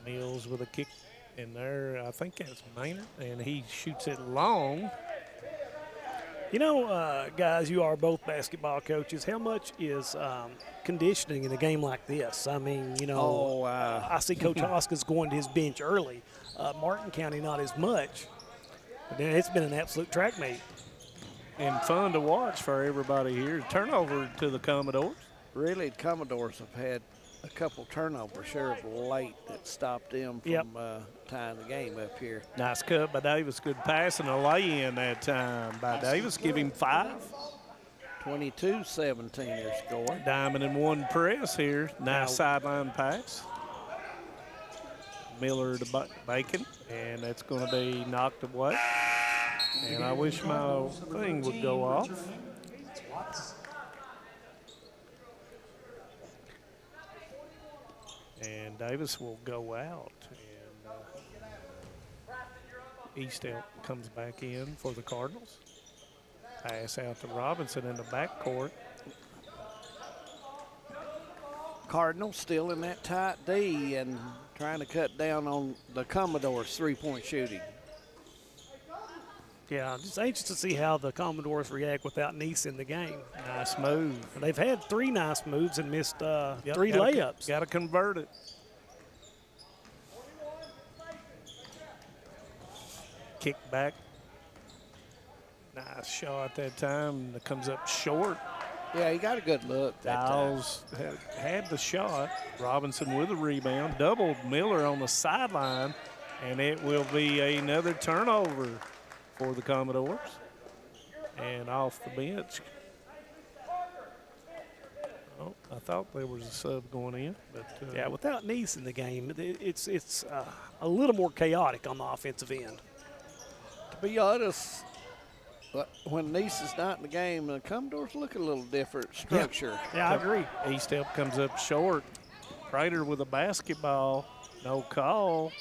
Mills with a kick in there. I think that's Maynard, and he shoots it long. You know, guys, you are both basketball coaches. How much is conditioning in a game like this? I mean, you know, I see Coach Hoskins going to his bench early. Martin County not as much. But then it's been an absolute track meet. And fun to watch for everybody here. Turnover to the Commodores. Really, the Commodores have had a couple turnovers here of late that stopped them from tying the game up here. Nice cut by Davis. Good pass and a lay-in that time by Davis. Give him 5. 22-17 their score. Diamond in one press here. Nice sideline pass. Miller to Bacon, and that's going to be knocked away. And I wish my thing would go off. And Davis will go out. And Eastel comes back in for the Cardinals. Pass out to Robinson in the backcourt. Cardinals still in that tight D and trying to cut down on the Commodores' three-point shooting. Yeah, I'm just anxious to see how the Commodores react without Neese in the game. Nice move. They've had 3 nice moves and missed 3 layups. Got to convert it. Kick back. Nice shot that time. That comes up short. Yeah, he got a good look that Dials had the shot. Robinson with a rebound. Doubled Miller on the sideline, and it will be another turnover for the Commodores. And off the bench. Oh, I thought there was a sub going in. But yeah, without Neese in the game, it's a little more chaotic on the offensive end. To be honest, when Neese is not in the game, the Commodores look a little different structure. Yeah, I agree. E-step comes up short. Prater with a basketball. No call.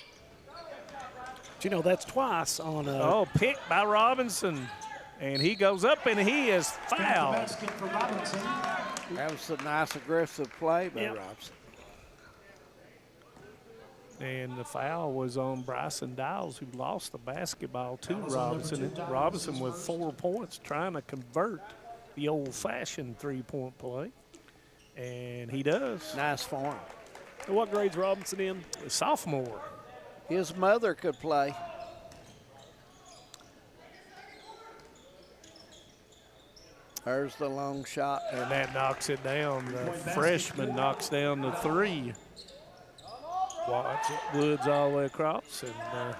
But you know, that's twice on a... Oh, picked by Robinson. And he goes up and he is fouled. That was a nice aggressive play by Robinson. And the foul was on Bryson Dials, who lost the basketball to Robinson. Robinson with 4 points, trying to convert the old-fashioned three-point play. And he does. Nice form. What grade's Robinson in? A sophomore. His mother could play. There's the long shot. And that knocks it down. The freshman knocks down the 3. Watch it, Woods all the way across, and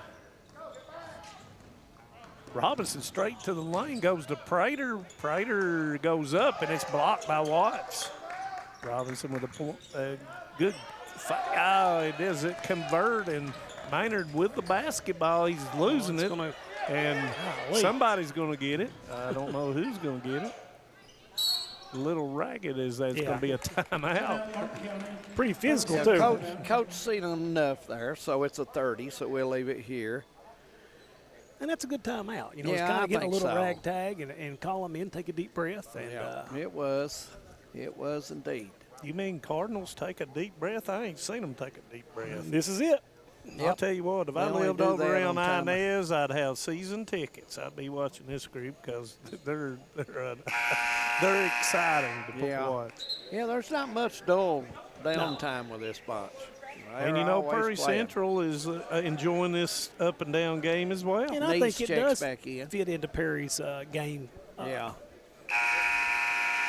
Robinson straight to the lane, goes to Prater. Prater goes up, and it's blocked by Watts. Robinson with a good foul. It doesn't convert, and Maynard with the basketball. He's losing it, and somebody's going to get it. I don't know who's going to get it. A little ragged as that's going to be a timeout. Pretty physical, too. Coach seen enough there, so it's a 30, so we'll leave it here. And that's a good timeout. You know, Yeah, it's kind I of getting a think little so. ragtag and call them in, take a deep breath. And It was. It was indeed. You mean Cardinals take a deep breath? I ain't seen them take a deep breath. This is it. I'll tell you what, if I only lived do over that around on time. Inez, I'd have season tickets. I'd be watching this group because they're exciting to watch. Yeah, there's not much dull downtime with this bunch. And you know, Prairie Central is enjoying this up and down game as well. And I think it does back in. fit into Perry's game. Yeah.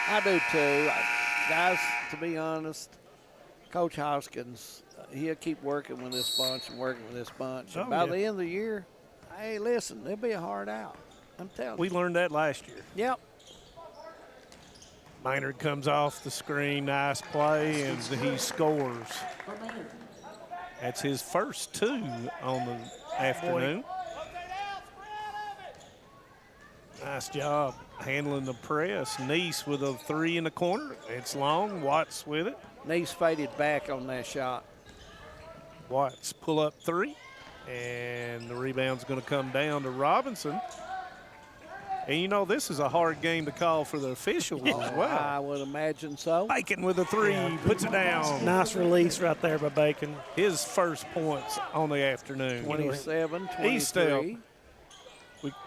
I do too. Guys, to be honest, Coach Hoskins, he'll keep working with this bunch and working with this bunch. And by the end of the year, hey, listen, they'll be a hard out. I'm telling you. We learned that last year. Yep. Maynard comes off the screen, nice play, and he scores. That's his first 2 on the afternoon. Nice job handling the press. Neese with a 3 in the corner. It's long. Watts with it. Neese faded back on that shot. Watts pull up 3, and the rebound's going to come down to Robinson. And you know, this is a hard game to call for the officials as well. I would imagine so. Bacon with a 3, puts it down. Nice release right there by Bacon. His first points on the afternoon. 27, Eastel. 23.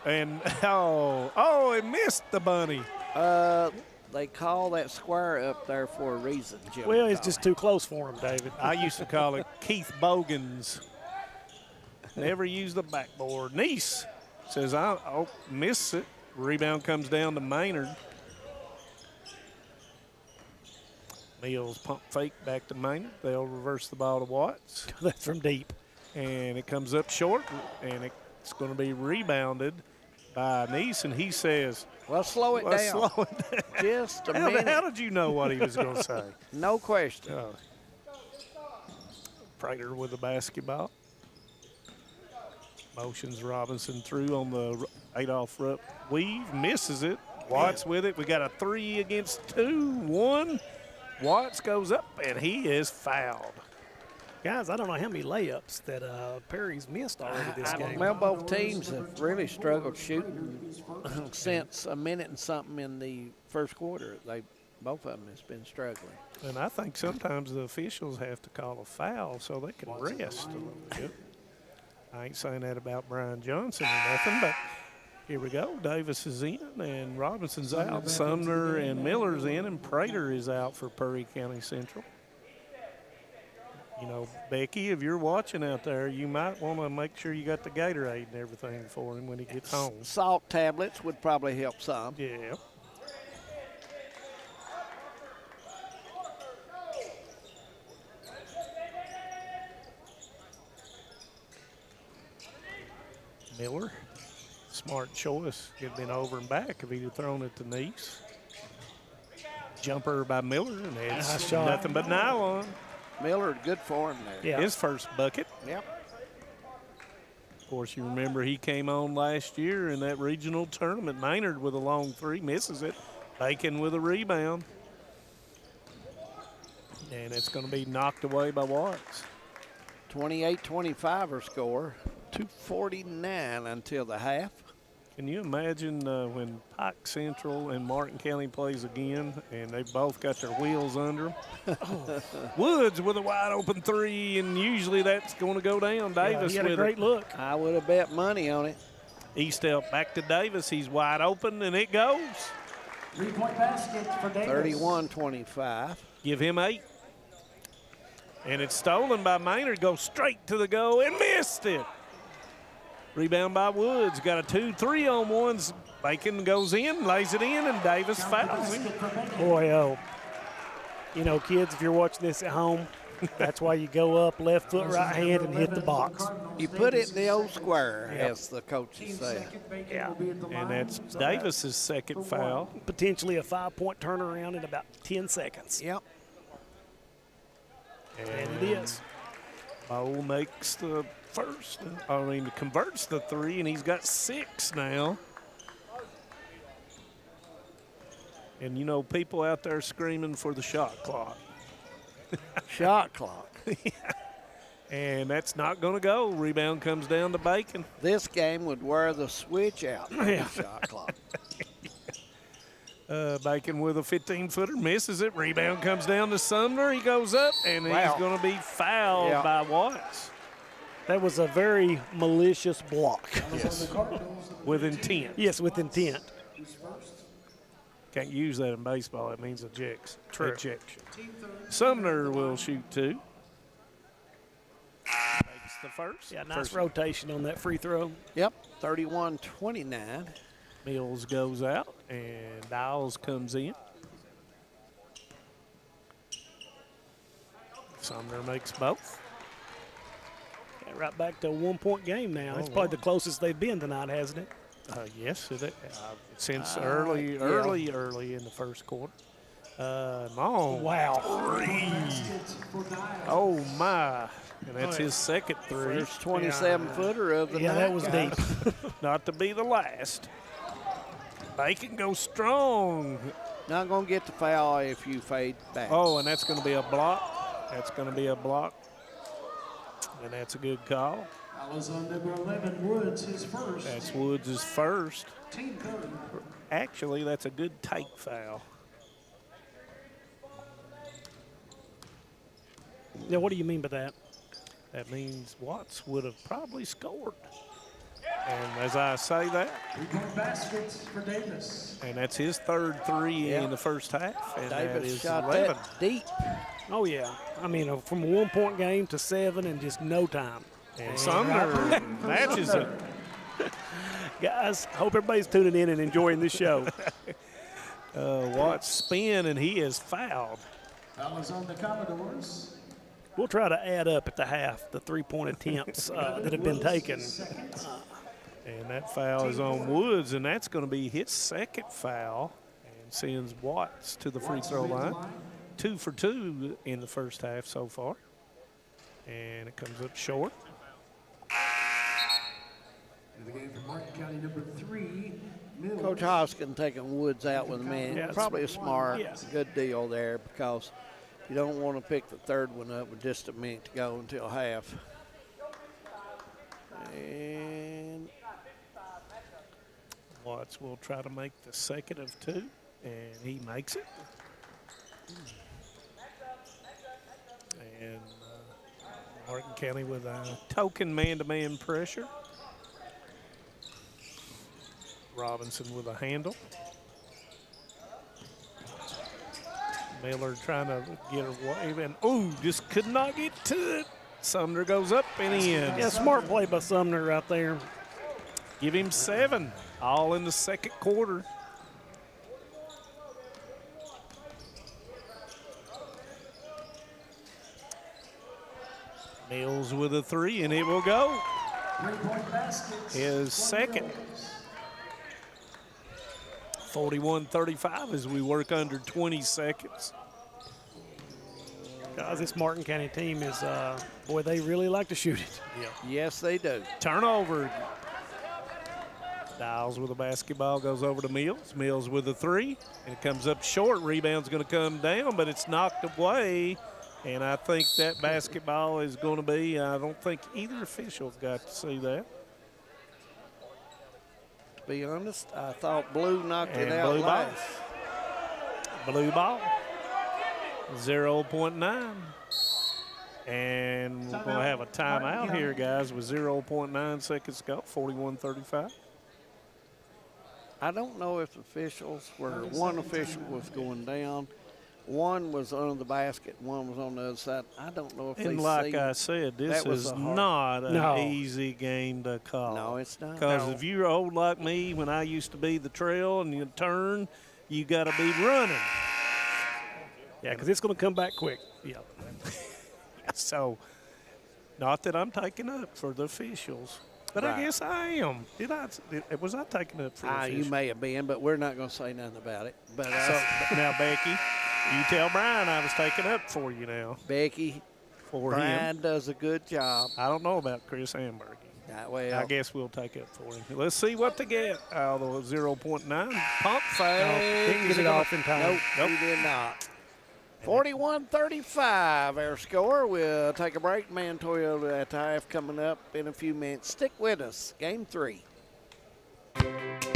And, it missed the bunny. They call that square up there for a reason, Jim. Well, it's just too close for him, David. I used to call it Keith Bogans. Never used the backboard. Neese says, I'll miss it. Rebound comes down to Maynard. Mills pump fake back to Maynard. They'll reverse the ball to Watts. That's from deep. And it comes up short, and it's going to be rebounded by Neese, and he says, well, slow it down. Slow it down. Just a minute. How did you know what he was going to say? No question. Prater with the basketball. Motions Robinson through on the Adolph Rupp weave. Misses it. Watts with it. We got a 3 against 2. 1. Watts goes up, and he is fouled. Guys, I don't know how many layups that Perry's missed already this game. Well, both teams have really struggled shooting since a minute and something in the first quarter. Both of them has been struggling. And I think sometimes the officials have to call a foul so they can rest a little bit. I ain't saying that about Brian Johnson or nothing, but here we go. Davis is in, and Robinson's out. Sumner and Miller's in, and Prater is out for Perry County Central. You know, Becky, if you're watching out there, you might want to make sure you got the Gatorade and everything for him when he gets home. Salt tablets would probably help some. Yeah. Miller, smart choice. Could have been over and back if he'd have thrown it to Neese. Jumper by Miller, and it's nothing but nylon. Miller, good for him there. Yeah. His first bucket. Yep. Of course, you remember he came on last year in that regional tournament. Maynard with a long three, misses it. Bacon with a rebound. And it's going to be knocked away by Watts. 28-25 our score. 2:49 until the half. Can you imagine when Pike Central and Martin County plays again, and they've both got their wheels under them? Woods with a wide open three, and usually that's going to go down. Davis he had with a great look. I would have bet money on it. Eastel back to Davis. He's wide open, and it goes. 3-point basket for Davis. 31-25. Give him 8. And it's stolen by Maynard. Goes straight to the goal and missed it. Rebound by Woods. Got a 2-3 on ones. Bacon goes in, lays it in, and Davis fouls him. Boy, you know, kids, if you're watching this at home, that's why you go up left foot, right hand, and hit the box. You put it in the old square, as the coaches say. Yeah. And that's Davis's second foul. Potentially a 5-point turnaround in about 10 seconds. Yep. And it is. Bowl makes the first. Converts the 3, and he's got 6 now. And, you know, people out there screaming for the shot clock. Shot clock. Yeah. And that's not going to go. Rebound comes down to Bacon. This game would wear the switch out. Yeah. Shot clock. Bacon with a 15-footer, misses it. Rebound comes down to Sumner. He goes up, and he's going to be fouled by Watts. That was a very malicious block. Yes. With intent. Yes, with intent. Can't use that in baseball. It means ejection. True. Ejection. Sumner will shoot 2. Makes the first. Yeah, nice rotation on that free throw. Yep, 31-29. Mills goes out, and Dials comes in. Sumner makes both. Yeah, right back to a 1-point game now. It's probably the closest they've been tonight, hasn't it? Yes, it is. Since early in the first quarter. Long. Wow. 3. Oh, my. And that's his second 3. First 27-footer of the night. Yeah, that was deep. Not to be the last. Bacon goes strong. Not going to get the foul if you fade back. Oh, and that's going to be a block. That's going to be a block. And that's a good call. That was on number 11, Woods, his first. That's Woods' first. Team third. Actually, that's a good take foul. Now, what do you mean by that? That means Watts would have probably scored. And as I say that, 3-point basket for Davis. and that's his third 3 in the first half. And that Davis is shot 11. that deep. Oh, yeah. I mean, from a 1-point game to 7 in just no time. And Sumner matches it. Guys, hope everybody's tuning in and enjoying this show. Watts spin, and he is fouled. Fouls on the Commodores. We'll try to add up at the half the 3-point attempts that have been taken. And that foul is on Woods, and that's going to be his second foul, and sends Watts to the free throw line. 2 for 2 in the first half so far. And it comes up short. In the game for Martin County, number 3, Mills. Coach Hoskin taking Woods out with a man. Yeah, Probably a smart, good deal there because You don't want to pick the third one up with just a minute to go until half. And Watts will try to make the second of 2, and he makes it. And Martin County with a token man-to-man pressure. Robinson with a handle. Miller trying to get away, and just could not get to it. Sumner goes up and in. Yeah, smart play by Sumner right there. Give him 7, all in the second quarter. Mills with a 3, and it will go. His second. 41-35 as we work under 20 seconds. Guys, this Martin County team is, boy, they really like to shoot it. Yeah. Yes, they do. Turnover. Dials with a basketball, goes over to Mills. Mills with a 3, and it comes up short. Rebound's going to come down, but it's knocked away. And I think that basketball is going to be, I don't think either official's got to see that. To be honest, I thought Blue knocked it out blue last. Blue ball. 0.9. And we're going to have a timeout here, guys, with 0.9 seconds to go, 41-35. I don't know if officials were, one official was going down, one was under the basket, one was on the other side. I don't know if they And like I said, this is not an easy game to call. No, it's not. Because if you're old like me, when I used to be the trail and you turn, you got to be running. Yeah, because it's going to come back quick. Yeah. So, not that I'm taking up for the officials, but I guess I am. Was I taking up for the officials? You may have been, but we're not going to say nothing about it. But so, now, Becky, you tell Brian I was taking up for you now. Becky, Brian does a good job. I don't know about Chris Hamburg. Well, I guess we'll take up for him. Let's see what they get. Although 0.9. Pump fake. He can get it off in time. Nope, he did not. 41-35 our score. We'll take a break. Man Toyota at the half coming up in a few minutes. Stick with us. Game 3.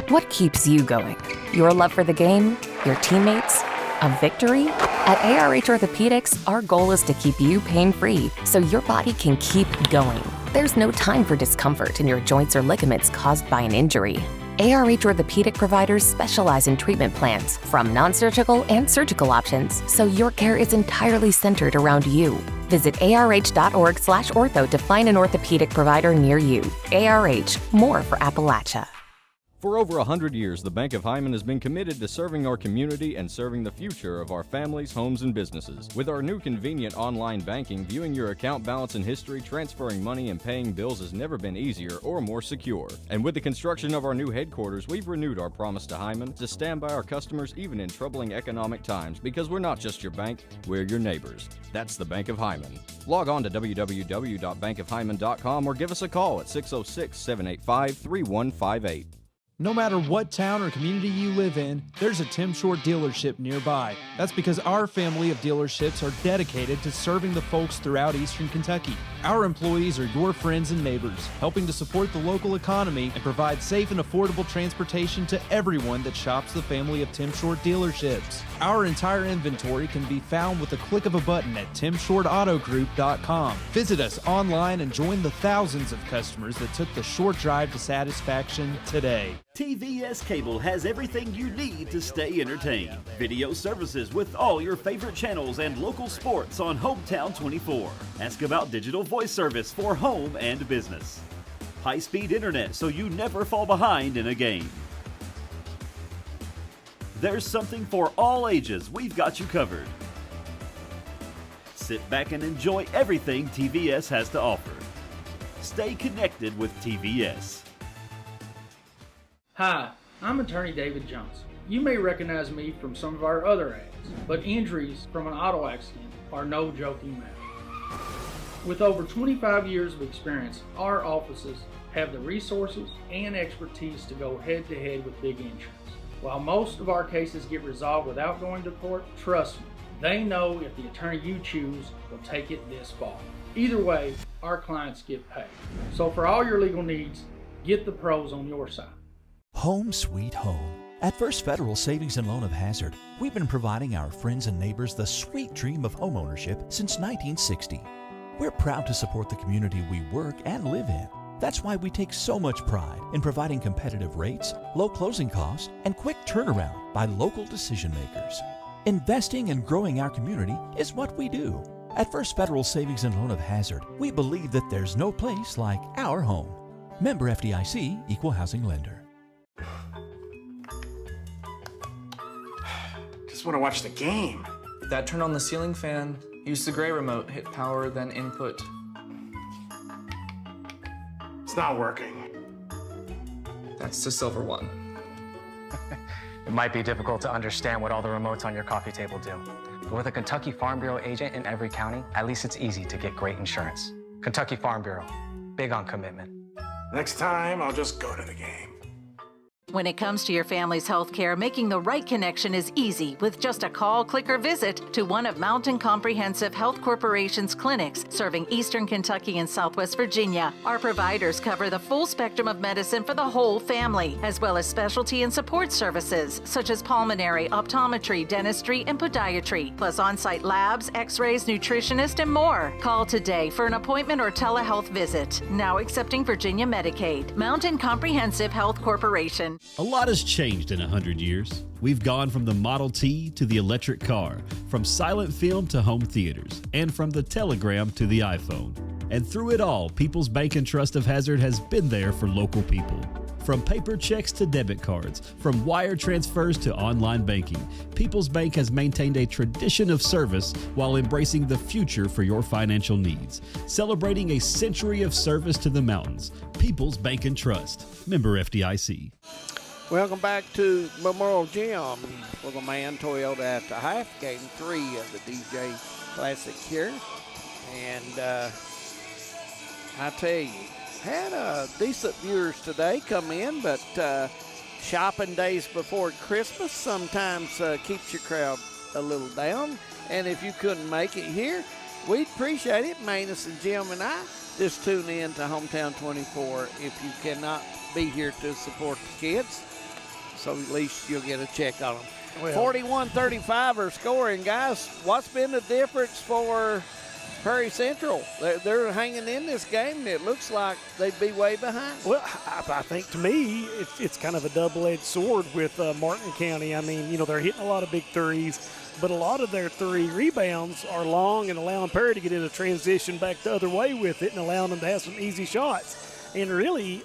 What keeps you going? Your love for the game? Your teammates? A victory? At ARH Orthopedics, our goal is to keep you pain-free so your body can keep going. There's no time for discomfort in your joints or ligaments caused by an injury. ARH Orthopedic providers specialize in treatment plans, from non-surgical and surgical options, so your care is entirely centered around you. Visit arh.org/ortho to find an orthopedic provider near you. ARH, more for Appalachia. For over 100 years, the Bank of Hindman has been committed to serving our community and serving the future of our families, homes, and businesses. With our new convenient online banking, viewing your account balance and history, transferring money, and paying bills has never been easier or more secure. And with the construction of our new headquarters, we've renewed our promise to Hindman to stand by our customers even in troubling economic times, because we're not just your bank, we're your neighbors. That's the Bank of Hindman. Log on to www.bankofhindman.com or give us a call at 606-785-3158. No matter what town or community you live in, there's a Tim Short dealership nearby. That's because our family of dealerships are dedicated to serving the folks throughout Eastern Kentucky. Our employees are your friends and neighbors, helping to support the local economy and provide safe and affordable transportation to everyone that shops the family of Tim Short dealerships. Our entire inventory can be found with a click of a button at timshortautogroup.com. Visit us online and join the thousands of customers that took the short drive to satisfaction today. TVS Cable has everything you need to stay entertained. Video services with all your favorite channels and local sports on Hometown 24. Ask about digital voice service for home and business. High-speed internet so you never fall behind in a game. There's something for all ages. We've got you covered. Sit back and enjoy everything TVS has to offer. Stay connected with TVS. Hi, I'm attorney David Johnson. You may recognize me from some of our other ads, but injuries from an auto accident are no joking matter. With over 25 years of experience, our offices have the resources and expertise to go head-to-head with big insurance. While most of our cases get resolved without going to court, trust me, They know if the attorney you choose will take it this far. Either way, our clients get paid. So for all your legal needs, get the pros on your side. Home sweet home. At First Federal Savings and Loan of Hazard, we've been providing our friends and neighbors the sweet dream of homeownership since 1960. We're proud to support the community we work and live in. That's why we take so much pride in providing competitive rates, low closing costs, and quick turnaround by local decision makers. Investing and growing our community is what we do. At First Federal Savings and Loan of Hazard, we believe that there's no place like our home. Member FDIC, Equal Housing Lender. Just want to watch the game. That turned on the ceiling fan. Use the gray remote, hit power, then input. It's not working. That's the silver one. It might be difficult to understand what all the remotes on your coffee table do. But with a Kentucky Farm Bureau agent in every county, at least it's easy to get great insurance. Kentucky Farm Bureau, big on commitment. Next time, I'll just go to the game. When it comes to your family's health care, making the right connection is easy with just a call, click, or visit to one of Mountain Comprehensive Health Corporation's clinics serving Eastern Kentucky and Southwest Virginia. Our providers cover the full spectrum of medicine for the whole family, as well as specialty and support services such as pulmonary, optometry, dentistry, and podiatry, plus on-site labs, x-rays, nutritionist, and more. Call today for an appointment or telehealth visit. Now accepting Virginia Medicaid. Mountain Comprehensive Health Corporation. A lot has changed in 100 years. We've gone from the Model T to the electric car, from silent film to home theaters, and from the telegram to the iPhone. And through it all, People's Bank and Trust of Hazard has been there for local people. From paper checks to debit cards, from wire transfers to online banking, People's Bank has maintained a tradition of service while embracing the future for your financial needs. Celebrating a century of service to the mountains. People's Bank and Trust. Member FDIC. Welcome back to Memorial Gym for the Man Toyota after half, game 3 of the DJ Classic here. And I tell you, had decent viewers today come in, but shopping days before Christmas sometimes keeps your crowd a little down. And if you couldn't make it here, we'd appreciate it. Manus and Jim and I just tune in to Hometown 24 if you cannot be here to support the kids. So at least you'll get a check on them. Well, 41-35 are scoring, guys. What's been the difference for Prairie Central? They're hanging in this game, and it looks like they'd be way behind. Well, I think to me, it's kind of a double-edged sword with Martin County. I mean, you know, they're hitting a lot of big threes, but a lot of their 3 rebounds are long and allowing Perry to get in a transition back the other way with it and allowing them to have some easy shots. And really,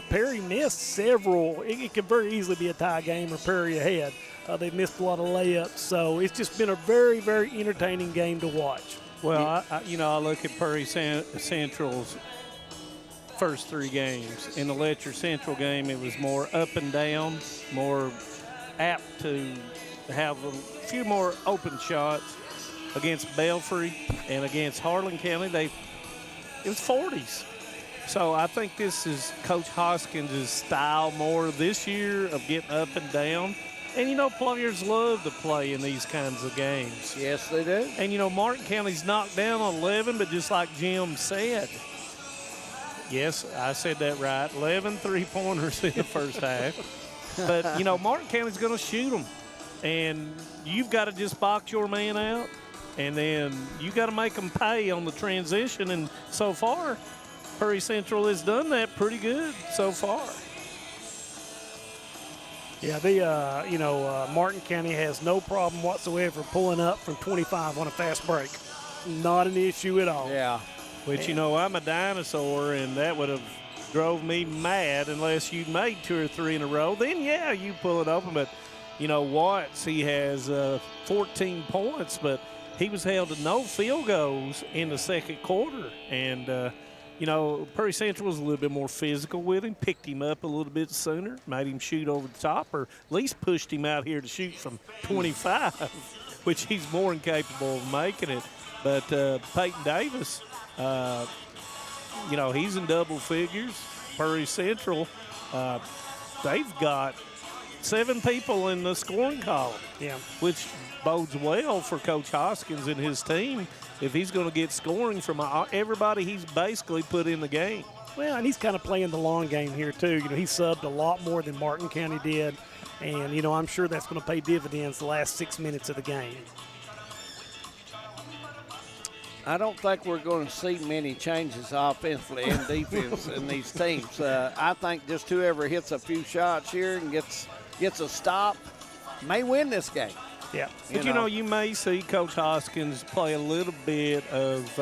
Perry missed several. It could very easily be a tie game or Perry ahead. They missed a lot of layups, so it's just been a very, very entertaining game to watch. Well, I look at Prairie Central's first 3 games. In the Letcher Central game, it was more up and down, more apt to have a few more open shots. Against Belfry and against Harlan County, it was 40s. So I think this is Coach Hoskins' style more this year of getting up and down. And, you know, players love to play in these kinds of games. Yes, they do. And, you know, Martin County's knocked down on 11, but just like Jim said, yes, I said that right, 11 three-pointers in the first half. But, you know, Martin County's going to shoot them. And you've got to just box your man out. And then you got to make them pay on the transition. And so far, Prairie Central has done that pretty good so far. Yeah, Martin County has no problem whatsoever pulling up from 25 on a fast break. Not an issue at all. Yeah. Which, you know, I'm a dinosaur, and that would have drove me mad unless you made 2 or 3 in a row. Then, yeah, you pull it open. But, you know, Watts, he has 14 points, but he was held to no field goals in the second quarter. And, you know, Prairie Central was a little bit more physical with him, picked him up a little bit sooner, made him shoot over the top, or at least pushed him out here to shoot from 25, which he's more than capable of making it. But Peyton Davis, you know, he's in double figures. Prairie Central, they've got 7 people in the scoring column. Yeah. Which bodes well for Coach Hoskins and his team if he's going to get scoring from everybody he's basically put in the game. Well, and he's kind of playing the long game here, too. You know, he subbed a lot more than Martin County did. And, you know, I'm sure that's going to pay dividends the last 6 minutes of the game. I don't think we're going to see many changes offensively and defense in these teams. I think just whoever hits a few shots here and gets a stop may win this game. Yeah. But, you know, you may see Coach Hoskins play a little bit of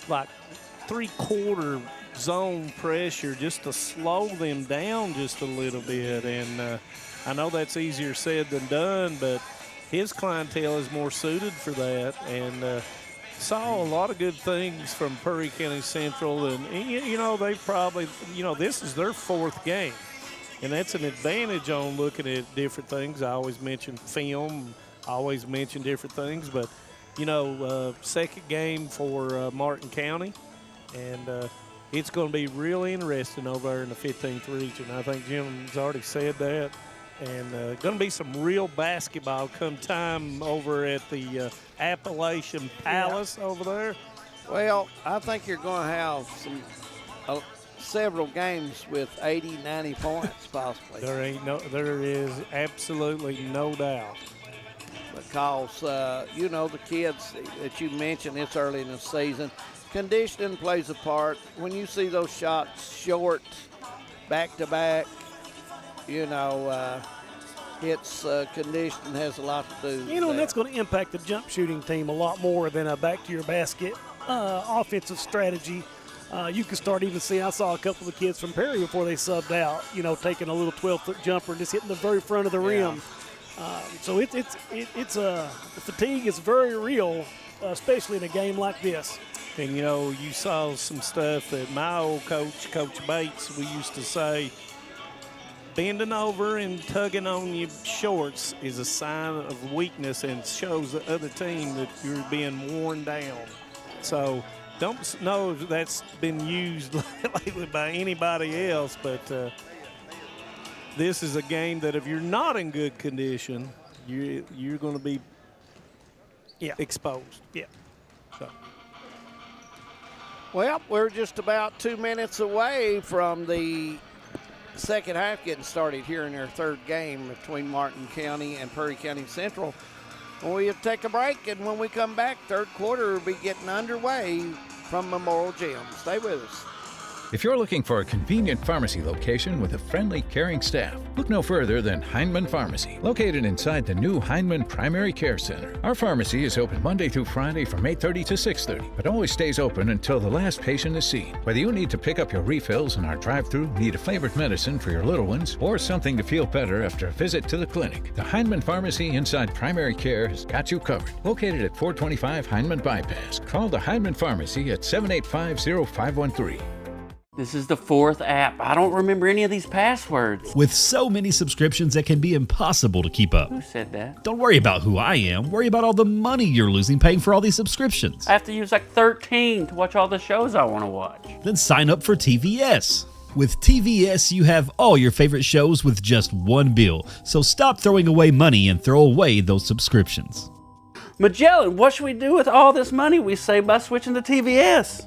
like 3/4 zone pressure just to slow them down just a little bit. And I know that's easier said than done, but his clientele is more suited for that. And saw a lot of good things from Perry County Central. And you know, they probably, you know, this is their 4th game. And that's an advantage on looking at different things. I always mention film, I always mention different things. But, you know, 2nd game for Martin County. And it's going to be really interesting over there in the 15th region. I think Jim's already said that. And going to be some real basketball come time over at the Appalachian Palace over there. Well, I think you're going to have several games with 80, 90 points possibly. There is absolutely no doubt. Because, you know, the kids that you mentioned, it's early in the season. Conditioning plays a part. When you see those shots short, back-to-back, you know, it's conditioning has a lot to do with You know, and that. that's going to impact the jump shooting team a lot more than a back-to-your-basket offensive strategy. You can start even seeing, I saw a couple of the kids from Perry before they subbed out, you know, taking a little 12-foot jumper and just hitting the very front of the rim. So the fatigue is very real, especially in a game like this. And, you know, you saw some stuff that my old coach, Coach Bates, we used to say, bending over and tugging on your shorts is a sign of weakness and shows the other team that you're being worn down. So don't know if that's been used lately by anybody else, but this is a game that if you're not in good condition, you're going to be exposed. Yeah. So. Well, we're just about 2 minutes away from the second half getting started here in their 3rd game between Martin County and Perry County Central. We'll take a break, and when we come back, 3rd quarter will be getting underway from Memorial Gym. Stay with us. If you're looking for a convenient pharmacy location with a friendly, caring staff, look no further than Hindman Pharmacy, located inside the new Hindman Primary Care Center. Our pharmacy is open Monday through Friday from 8:30 to 6:30, but always stays open until the last patient is seen. Whether you need to pick up your refills in our drive-thru, need a flavored medicine for your little ones, or something to feel better after a visit to the clinic, the Hindman Pharmacy inside Primary Care has got you covered. Located at 425 Hindman Bypass. Call the Hindman Pharmacy at 785-0513. This is the 4th app. I don't remember any of these passwords. With so many subscriptions, it can be impossible to keep up. Who said that? Don't worry about who I am. Worry about all the money you're losing paying for all these subscriptions. I have to use like 13 to watch all the shows I want to watch. Then sign up for TVS. With TVS, you have all your favorite shows with just one bill. So stop throwing away money and throw away those subscriptions. Magellan, what should we do with all this money we save by switching to TVS?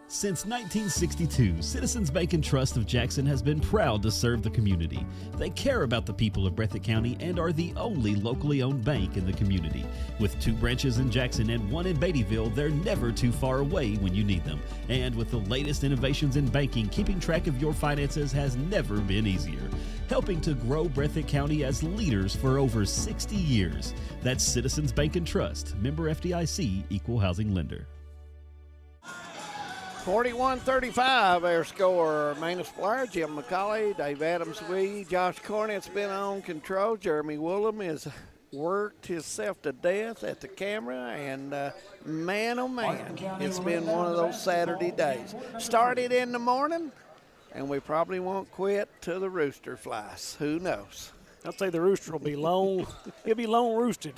Since 1962, Citizens Bank and Trust of Jackson has been proud to serve the community. They care about the people of Breathitt County and are the only locally owned bank in the community. With 2 branches in Jackson and 1 in Beattyville, they're never too far away when you need them. And with the latest innovations in banking, keeping track of your finances has never been easier. Helping to grow Breathitt County as leaders for over 60 years. That's Citizens Bank and Trust, member FDIC, equal housing lender. 41-35, our score. Manus Blair, Jim McCauley, Dave Adams, Josh Cornett's been on control. Jeremy Woolham has worked himself to death at the camera, and man, oh man, it's been one of those Saturday days. Started in the morning, and we probably won't quit till the rooster flies. Who knows? I'd say the rooster will be lone. He'll be lone roosted.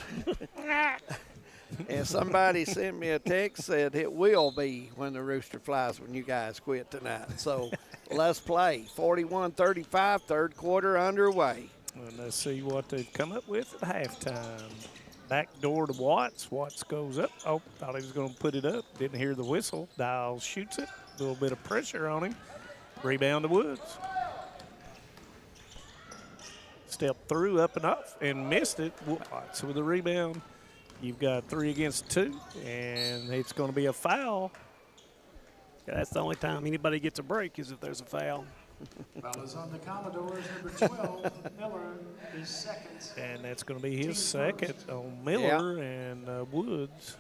And somebody sent me a text, said it will be when the rooster flies when you guys quit tonight. So Let's play. 41-35, third quarter underway. And let's see what they've come up with at halftime. Back door to Watts. Watts goes up. Oh, thought he was going to put it up. Didn't hear the whistle. Dial shoots it. A little bit of pressure on him. Rebound to Woods. Step through, up and off, and missed it. Watts with the rebound. You've got 3 against 2, and it's going to be a foul. Yeah, that's the only time anybody gets a break is if there's a foul. Foul is on the Commodores, number 12, Miller, his second. And that's going to be his second on Miller and Woods,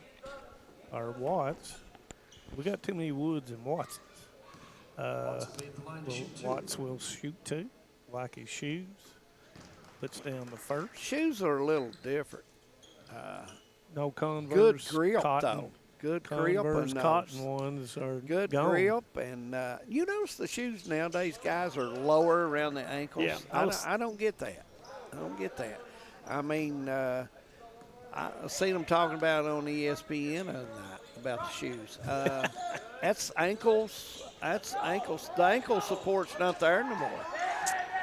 or Watts. We got too many Woods and Watsons. Watts will shoot 2, like his shoes. Puts down the first. Shoes are a little different. No Converse. Good grip, cotton. though. Good Converse grip. And cotton ones are good gone. grip. And you notice the shoes nowadays, guys, are lower around the ankles. Yeah, I don't get that. I don't get that. I mean, I've seen them talking about it on ESPN about the shoes. That's ankles. That's ankles. The ankle support's not there no more.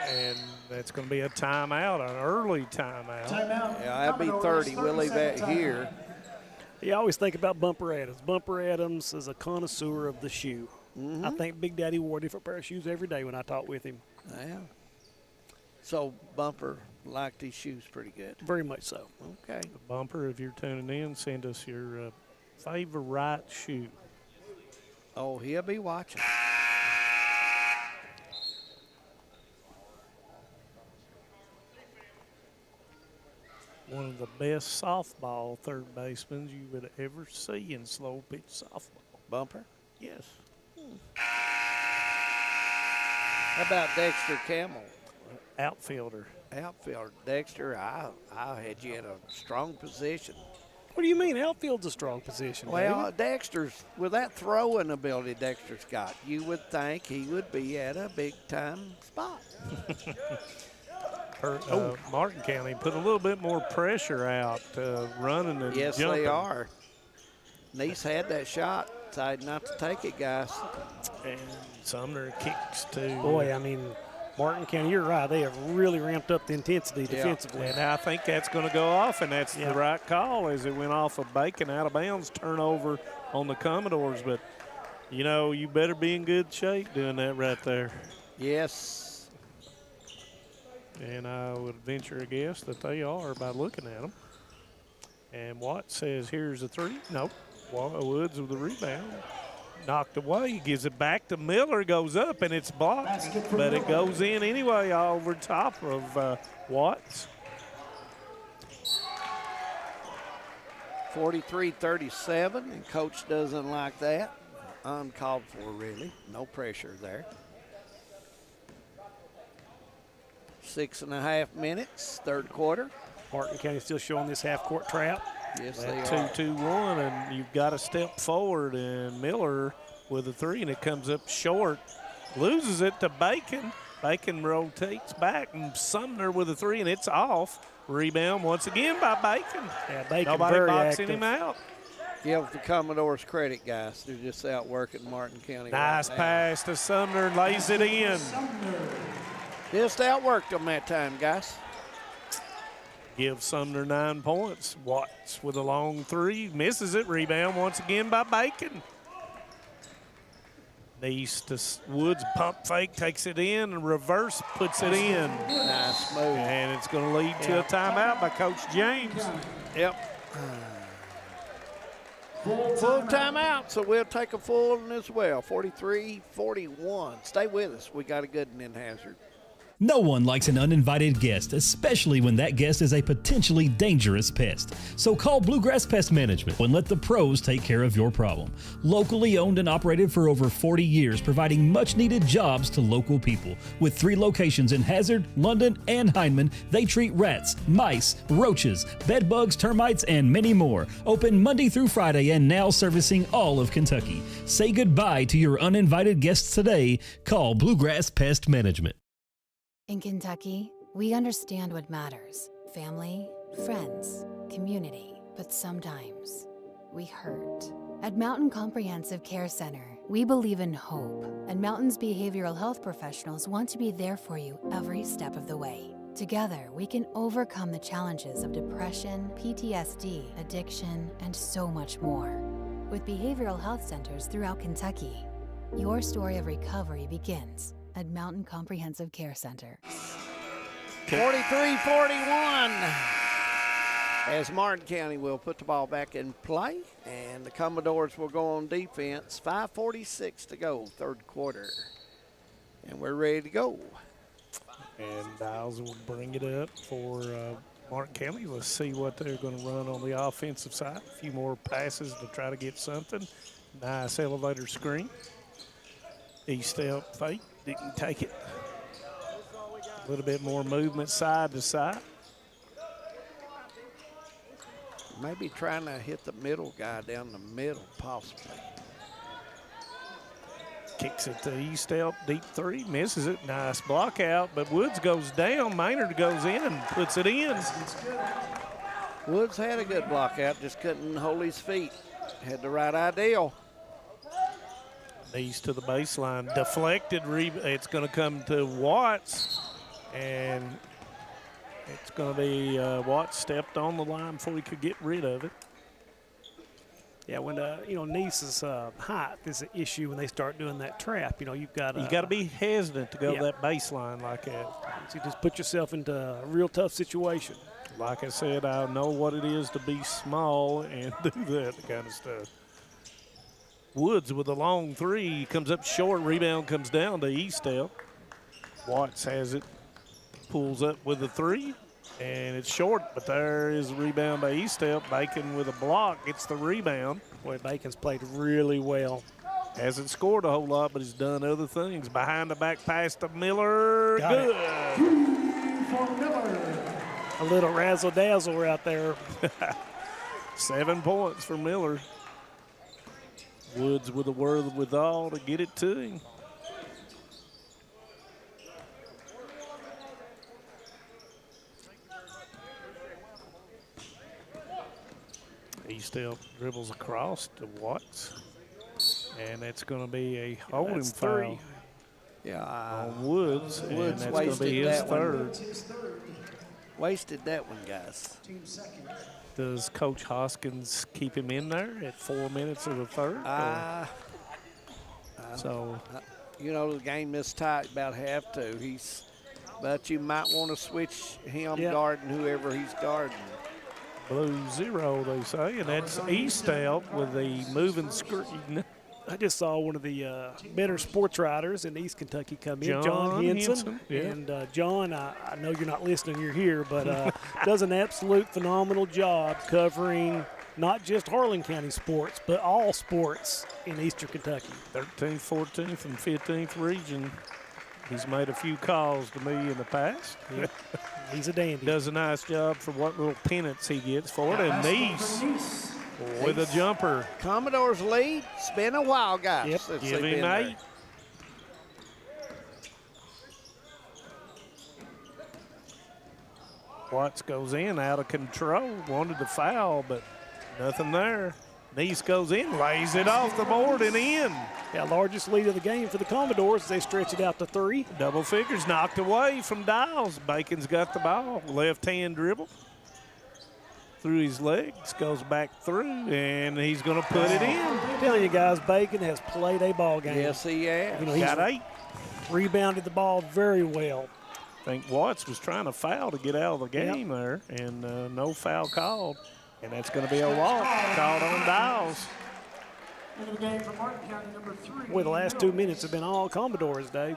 And that's going to be a timeout, an early timeout. Yeah, that'd be 30. We'll leave that here. You always think about Bumper Adams. Bumper Adams is a connoisseur of the shoe. I think Big Daddy wore a different pair of shoes every day when I talked with him. Yeah. So Bumper liked his shoes pretty good. Very much so. Okay. Bumper, if you're tuning in, send us your favorite shoe. Oh, he'll be watching. One of the best softball third basemen you would ever see in slow pitch softball. Bumper? Yes. How about Dexter Campbell? Outfielder. Outfielder. Dexter, I had you in a strong position. What do you mean outfield's a strong position? Well, David? Dexter's, with that throwing ability Dexter's got, you would think he would be at a big-time spot. Martin County put a little bit more pressure out, running and yes, jumping. They are. Nice had that shot. Decided not to take it, guys. And Sumner kicks too. Boy, I mean, Martin County, you're right. They have really ramped up the intensity defensively. And I think that's going to go off, and that's the right call as it went off of Bacon out of bounds, turnover on the Commodores. But, you know, you better be in good shape doing that right there. Yes. And I would venture a guess that they are by looking at them. And Watt says, here's a 3. Nope. Woods with the rebound. Knocked away. He gives it back to Miller. Goes up, and it's blocked. But it goes in anyway over top of Watts. 43-37, and Coach doesn't like that. Uncalled for, really. No pressure there. 6.5 minutes, third quarter. Martin County still showing this half-court trap. Yes, that they are. 2-2-1, and you've got to step forward, and Miller with a 3, and it comes up short. Loses it to Bacon. Bacon rotates back, and Sumner with a 3, and it's off. Rebound once again by Bacon. Yeah, Bacon Nobody very boxing active. him out. Give the Commodores credit, guys. They're just out working Martin County. Nice right pass to Sumner, lays it in. Just outworked them that time, guys. Give Sumner 9 points. Watts with a long 3, misses it. Rebound once again by Bacon. East to Woods, pump fake, takes it in, and reverse puts it in. Nice move. And it's going to lead to a timeout by Coach James. Yep. Full timeout, so we'll take a full one as well. 43-41. Stay with us. We got a good one in Hazard. No one likes an uninvited guest, especially when that guest is a potentially dangerous pest. So call Bluegrass Pest Management and let the pros take care of your problem. Locally owned and operated for over 40 years, providing much-needed jobs to local people. With 3 locations in Hazard, London, and Hindman, they treat rats, mice, roaches, bed bugs, termites, and many more. Open Monday through Friday and now servicing all of Kentucky. Say goodbye to your uninvited guests today. Call Bluegrass Pest Management. In Kentucky, we understand what matters: family, friends, community. But sometimes we hurt. At Mountain Comprehensive Care Center, We believe in hope, and Mountain's behavioral health professionals want to be there for you every step of the way. Together, we can overcome the challenges of depression, PTSD, addiction, and so much more. With behavioral health centers throughout Kentucky, your story of recovery begins at Mountain Comprehensive Care Center. 43-41 as Martin County will put the ball back in play, and the Commodores will go on defense. 5:46 to go, third quarter, and we're ready to go. And Dials will bring it up for Martin County. Let's see what they're going to run on the offensive side. A few more passes to try to get something. Nice elevator screen. E-step fake, didn't take it. A little bit more movement side to side. Maybe trying to hit the middle guy down the middle, possibly. Kicks it to E-step, deep three, misses it. Nice block out, but Woods goes down. Maynard goes in, puts it in. Woods had a good block out, just couldn't hold his feet. Had the right ideal. Knees to the baseline, deflected. It's going to come to Watts, and it's going to be Watts stepped on the line before he could get rid of it. Yeah, when Niece's height is an issue when they start doing that trap. You've got to be hesitant to go that baseline like that. So you just put yourself into a real tough situation. Like I said, I know what it is to be small and do that kind of stuff. Woods with a long three, comes up short, rebound comes down to E-step. Watts has it, pulls up with a three, and it's short, but there is a rebound by E-step. Bacon with a block gets the rebound. Boy, Bacon's played really well. Hasn't scored a whole lot, but he's done other things. Behind the back pass to Miller. Good. A little razzle-dazzle right there. 7 points for Miller. Woods with a wherewithal to get it to him. E-step dribbles across to Watts, and that's going to be a holding foul. Yeah, on Woods, and Woods that's going to be his third. Wasted that one, guys. Does Coach Hoskins keep him in there at 4 minutes of the third? The game is tight, about half to. But you might want to switch him guarding whoever he's guarding. Blue 0, they say, and that's E-step with the moving screen. I just saw one of the better sports writers in East Kentucky come in, John Henson. Yeah. And John, I know you're not listening, you're here, but does an absolute phenomenal job covering not just Harlan County sports, but all sports in Eastern Kentucky. 13th, 14th, and 15th region. He's made a few calls to me in the past. Yeah. He's a dandy. Does a nice job for what little pennants he gets for it. And Niece with a jumper. Commodores lead. It's been a while, guys. Yep, give him 8. Watts goes in, out of control. Wanted to foul, but nothing there. Niece goes in, lays it off the board and in. Yeah, largest lead of the game for the Commodores as they stretch it out to 3. Double figures knocked away from Dials. Bacon's got the ball. Left-hand dribble. Through his legs, goes back through, and he's going to put it in. I tell you guys, Bacon has played a ball game. Yes, he has. He's got 8. Rebounded the ball very well. I think Watts was trying to foul to get out of the game there, and no foul called. And that's going to be a walk called on Dials. Into the game for Martin County, number 3. Boy, the last 2 minutes have been all Commodores, Dave.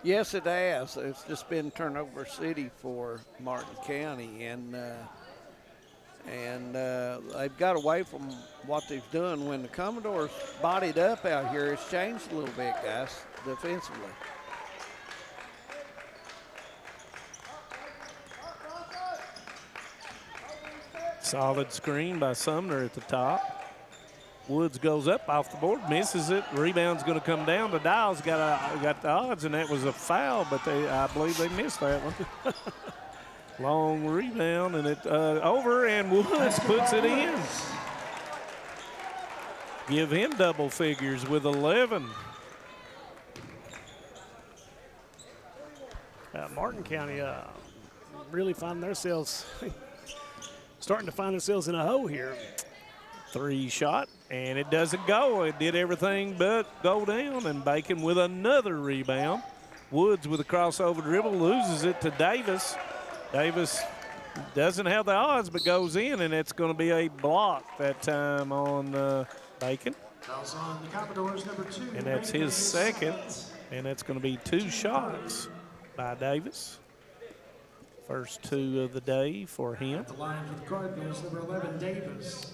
Yes, it has. It's just been turnover city for Martin County, and they've got away from what they've done. When the Commodores bodied up out here, it's changed a little bit, guys, defensively. Solid screen by Sumner at the top. Woods goes up off the board, misses it. Rebound's going to come down. The Dials got the odds, and that was a foul, but I believe they missed that one. Long rebound, and it over, and Woods puts it in. give him double figures with 11. Martin County really finding themselves, starting to find themselves in a hole here. 3 shot, and it doesn't go. It did everything but go down, and Bacon with another rebound. Woods with a crossover dribble loses it to Davis. Davis doesn't have the odds, but goes in, and it's going to be a block that time on Bacon. Fouls on the Commodores, number 2. And that's his second, and that's going to be 2 shots by Davis. First 2 of the day for him. At the line for the Cardinals, number 11, Davis.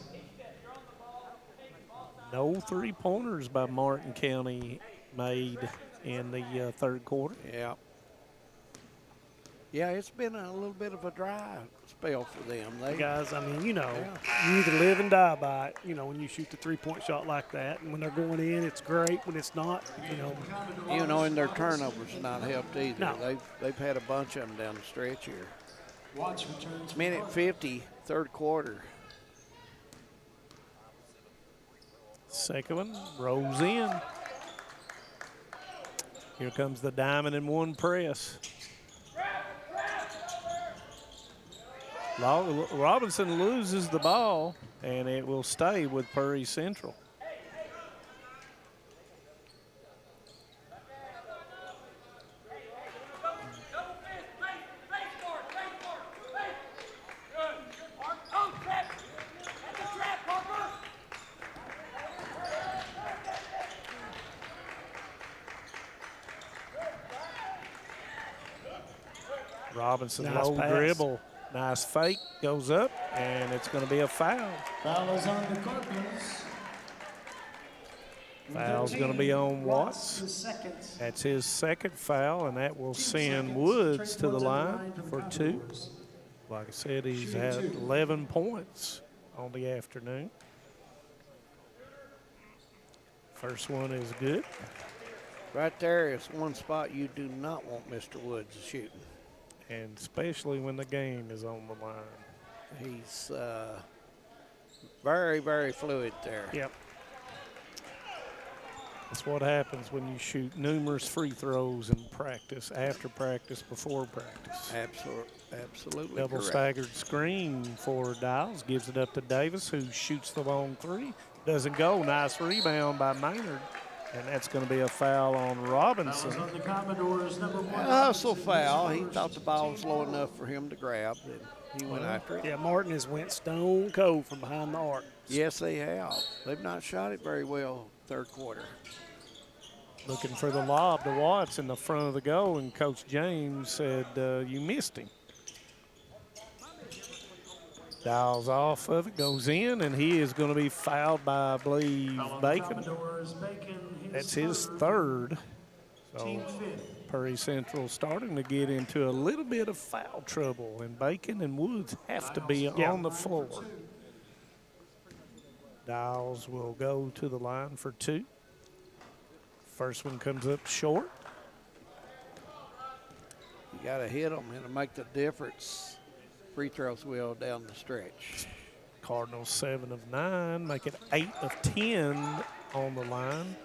No 3-pointers by Martin County made in the third quarter. Yeah. Yeah, it's been a little bit of a dry spell for them. Guys, I mean, you know, you either live and die by it, you know, when you shoot the 3-point shot like that. And when they're going in, it's great. When it's not, you know. And their turnovers not helped either. No. They've had a bunch of them down the stretch here. Watts returns. Minute 50, third quarter. Second one rolls in. Here comes the diamond in 1 press. Robinson loses the ball, and it will stay with Prairie Central. Robinson, nice low pass. dribble, nice fake, goes up, and it's going to be a foul. Foul is on the Cardinals. Foul's going to be on Watts. That's his second foul, and that will send Woods to the line for 2. Like I said, he's had 11 points on the afternoon. First one is good. Right there is one spot you do not want Mr. Woods shooting. And especially when the game is on the line. He's very, very fluid there. Yep. That's what happens when you shoot numerous free throws in practice, after practice, before practice. Absolutely Double correct. staggered screen for Dials, gives it up to Davis, who shoots the long 3. Doesn't go. Nice rebound by Maynard. And that's going to be a foul on Robinson. On the Commodores, number 1. A hustle foul. He thought the ball was low enough for him to grab, and he went after it. Yeah, Martin has went stone cold from behind the arc. Yes, they have. They've not shot it very well third quarter. Looking for the lob to Watts in the front of the goal, and Coach James said, you missed him. Dials off of it, goes in, and he is going to be fouled by, I believe, Bacon. That's his third. So Prairie Central starting to get into a little bit of foul trouble, and Bacon and Woods have to be on the floor. Dials will go to the line for 2. First one comes up short. You got to hit them and make the difference. Free throws will down the stretch. Cardinals 7 of 9, make it 8 of 10 on the line.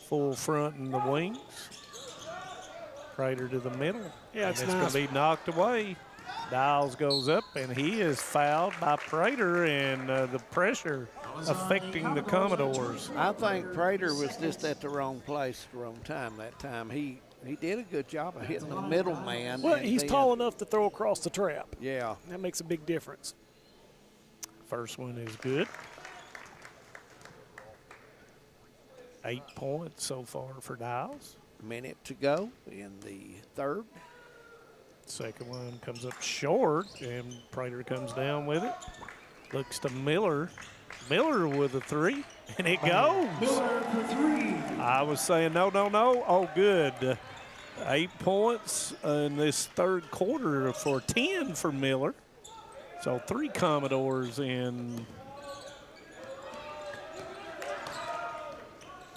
Full front in the wings. Prater to the middle. Yeah, it's nice. going to be knocked away. Dials goes up, and he is fouled by Prater, and the pressure affecting the Commodores. I think Prater was just at the wrong place at the wrong time that time. He did a good job of hitting the middle man. Well, he's tall enough to throw across the trap. Yeah. That makes a big difference. First one is good. 8 points so far for Dials. Minute to go in the third. Second one comes up short, and Prater comes down with it. Looks to Miller. Miller with a 3, and it goes. Miller for 3. I was saying no. Oh, good. 8 points in this third quarter for 10 for Miller. So 3 Commodores in.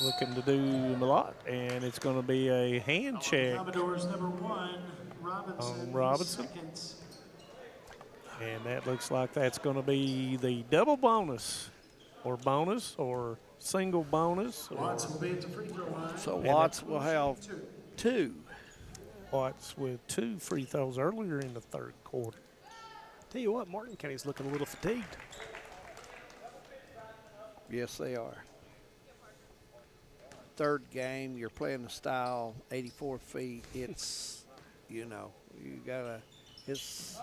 Looking to do a lot, and it's going to be a hand check. Commodores number 1, Robinson. And that looks like that's going to be the double bonus or bonus or single bonus. Watts will be at the free throw line. So Watts will have 2. Watts with 2 free throws earlier in the third quarter. Tell you what, Martin County's looking a little fatigued. Yes, they are. Third game, you're playing the style, 84 feet. It's, you know, you gotta. It's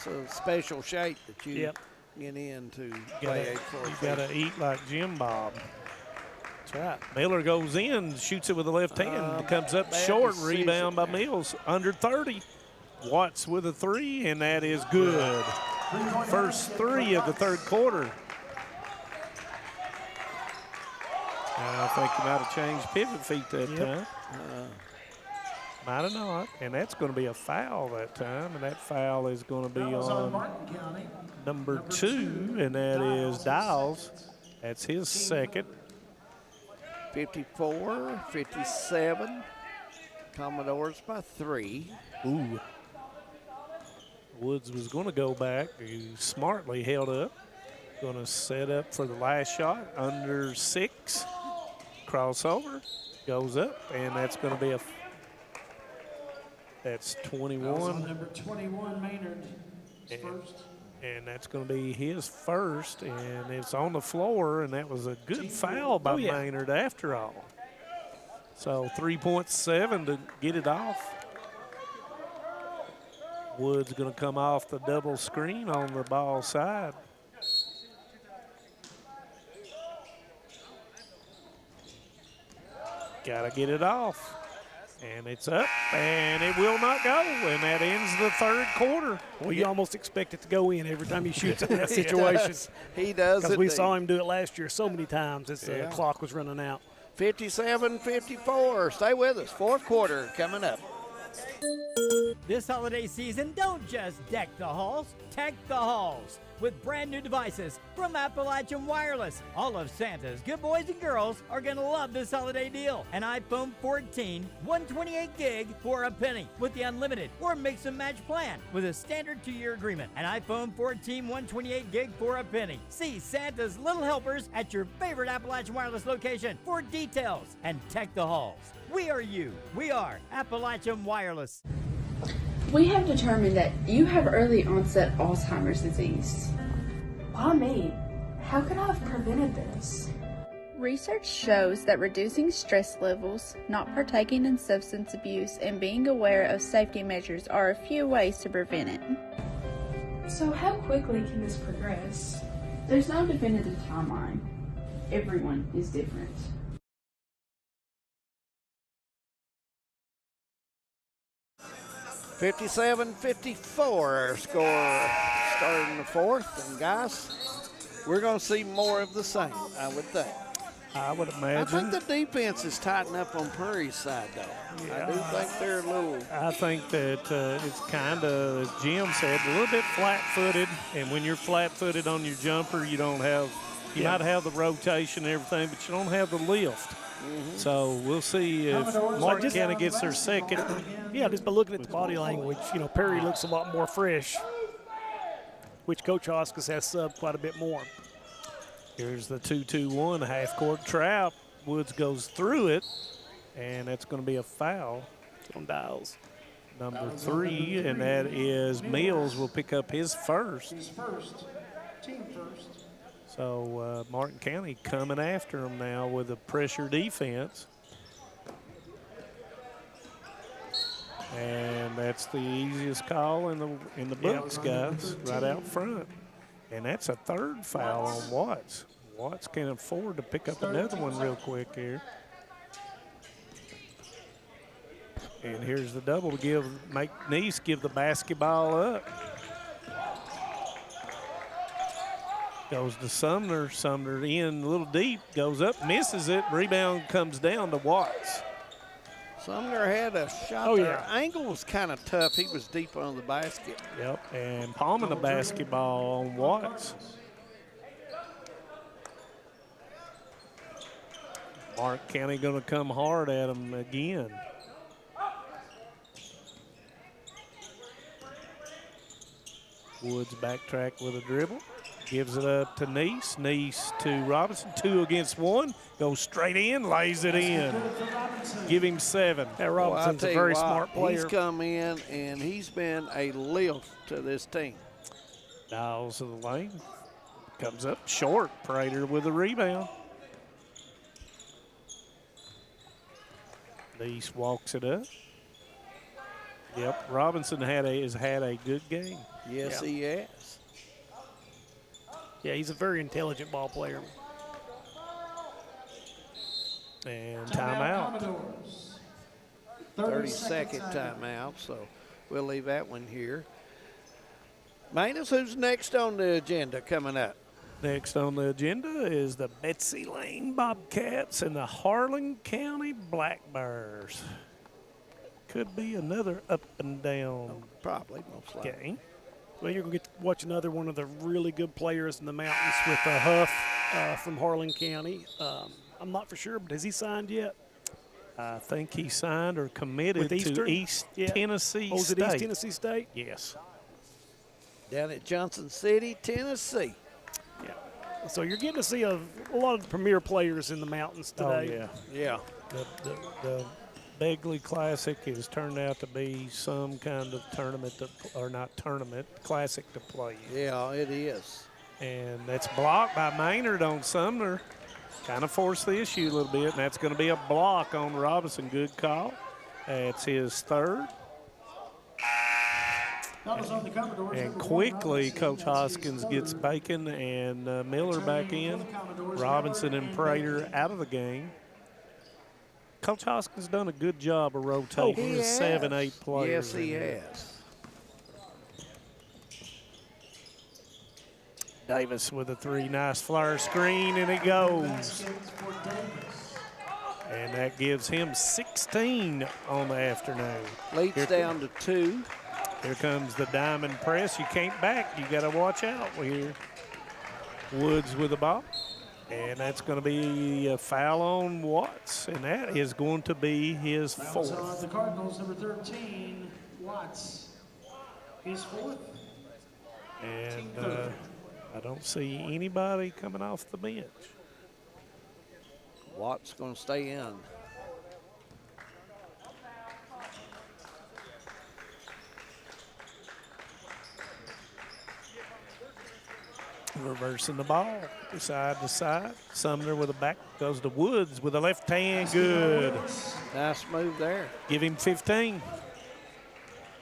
a special shape that you get in to play 84 feet. You gotta eat like Jim Bob. That's right. Miller goes in, shoots it with the left hand, comes up short, rebound by Mills, under 30. Watts with a 3, and that is good. First 3 of the third quarter. I think he might have changed pivot feet that time. Might have not, and that's going to be a foul that time, and that foul is going to be on number 2, and that is Dials. That's his second. 54, 57. Commodores by 3. Ooh. Woods was going to go back. He smartly held up. Going to set up for the last shot. Under 6. Crossover. Goes up, and that's going to be that's 21. Number 21, Maynard, first. And that's going to be his first, and it's on the floor, and that was a good foul by Maynard after all. So 3.7 to get it off. Wood's going to come off the double screen on the ball side. Got to get it off. And it's up, and it will not go, and that ends the third quarter. Well, you almost expect it to go in every time he shoots in that situation. He does. Because we saw him do it last year so many times as the clock was running out. 57-54. Stay with us. Fourth quarter coming up. This holiday season, don't just deck the halls, tech the halls with brand new devices from Appalachian Wireless. All of Santa's good boys and girls are going to love this holiday deal. An iPhone 14, 128 gig for a penny with the unlimited or mix and match plan with a standard 2-year agreement. An iPhone 14, 128 gig for a penny. See Santa's little helpers at your favorite Appalachian Wireless location for details, and tech the halls. We are you. We are Appalachian Wireless. We have determined that you have early onset Alzheimer's disease. Why me? How could I have prevented this? Research shows that reducing stress levels, not partaking in substance abuse, and being aware of safety measures are a few ways to prevent it. So how quickly can this progress? There's no definitive timeline. Everyone is different. (57-54) score starting the fourth. And guys, we're going to see more of the same, I would think. I would imagine. I think the defense is tightened up on Prairie's side, though. Yeah, I do think they're a little. I think that it's kind of, as Jim said, a little bit flat-footed. And when you're flat-footed on your jumper, you don't have, you might have the rotation and everything, but you don't have the lift. So we'll see if Martin County gets their second. Yeah, just by looking at the body language, Perry looks a lot more fresh, which Coach Oscars has subbed quite a bit more. Here's the 2-2-1 half-court trap. Woods goes through it, and that's going to be a foul. On Dials. Number 3, and that is Mills will pick up his first. His first, team first. So Martin County coming after him now with a pressure defense. And that's the easiest call in the books, guys, right out front. And that's a third foul on Watts. Watts can afford to pick up another one real quick here. And here's the double to make Nice give the basketball up. Goes to Sumner. Sumner in a little deep, goes up, misses it. Rebound comes down to Watts. Sumner had a shot there. Angle was kind of tough. He was deep on the basket. Yep, and palming the basketball on Watts. Mark County going to come hard at him again. Woods backtrack with a dribble. Gives it up to Neese. Neese to Robinson. 2 against 1. Goes straight in, lays it in. Give him 7. Yeah, Robinson's a very smart player. He's come in, and he's been a lift to this team. Dials of the lane. Comes up short. Prater with a rebound. Neese walks it up. Yep, Robinson has had a good game. Yes, he has. Yeah, he's a very intelligent ball player. And timeout. 30-second timeout, so we'll leave that one here. Manus, who's next on the agenda coming up? Next on the agenda is the Betsy Lane Bobcats and the Harlan County Black Bears. Could be another up and down. Probably, most likely. Game. Well, you're going to get to watch another one of the really good players in the mountains with Huff from Harlan County. I'm not for sure, but has he signed yet? I think he signed or committed to East Tennessee State. Oh, is it East Tennessee State? Yes. Down at Johnson City, Tennessee. Yeah. So you're getting to see a lot of the premier players in the mountains today. Oh, yeah. The Begley Classic has turned out to be some kind of tournament, classic to play in. Yeah, it is. And that's blocked by Maynard on Sumner. Kind of forced the issue a little bit, and that's going to be a block on Robinson. Good call. That's his third. And quickly, Coach Hoskins gets Bacon and Miller back in. Robinson and Prater out of the game. Coach Hoskins done a good job of rotating the 7-8 players. Yes, he has. Davis with a 3, nice flare screen, and it goes. And that gives him 16 on the afternoon. Leads down to 2. Here comes the diamond press. You can't back. You got to watch out here. Woods with the ball. And that's going to be a foul on Watts, and that is going to be his 4th. The Cardinals, number 13, Watts, his 4th. And I don't see anybody coming off the bench. Watts going to stay in. Reversing the ball, side to side. Sumner with a back, goes to Woods with a left hand, good. Nice move there. Give him 15.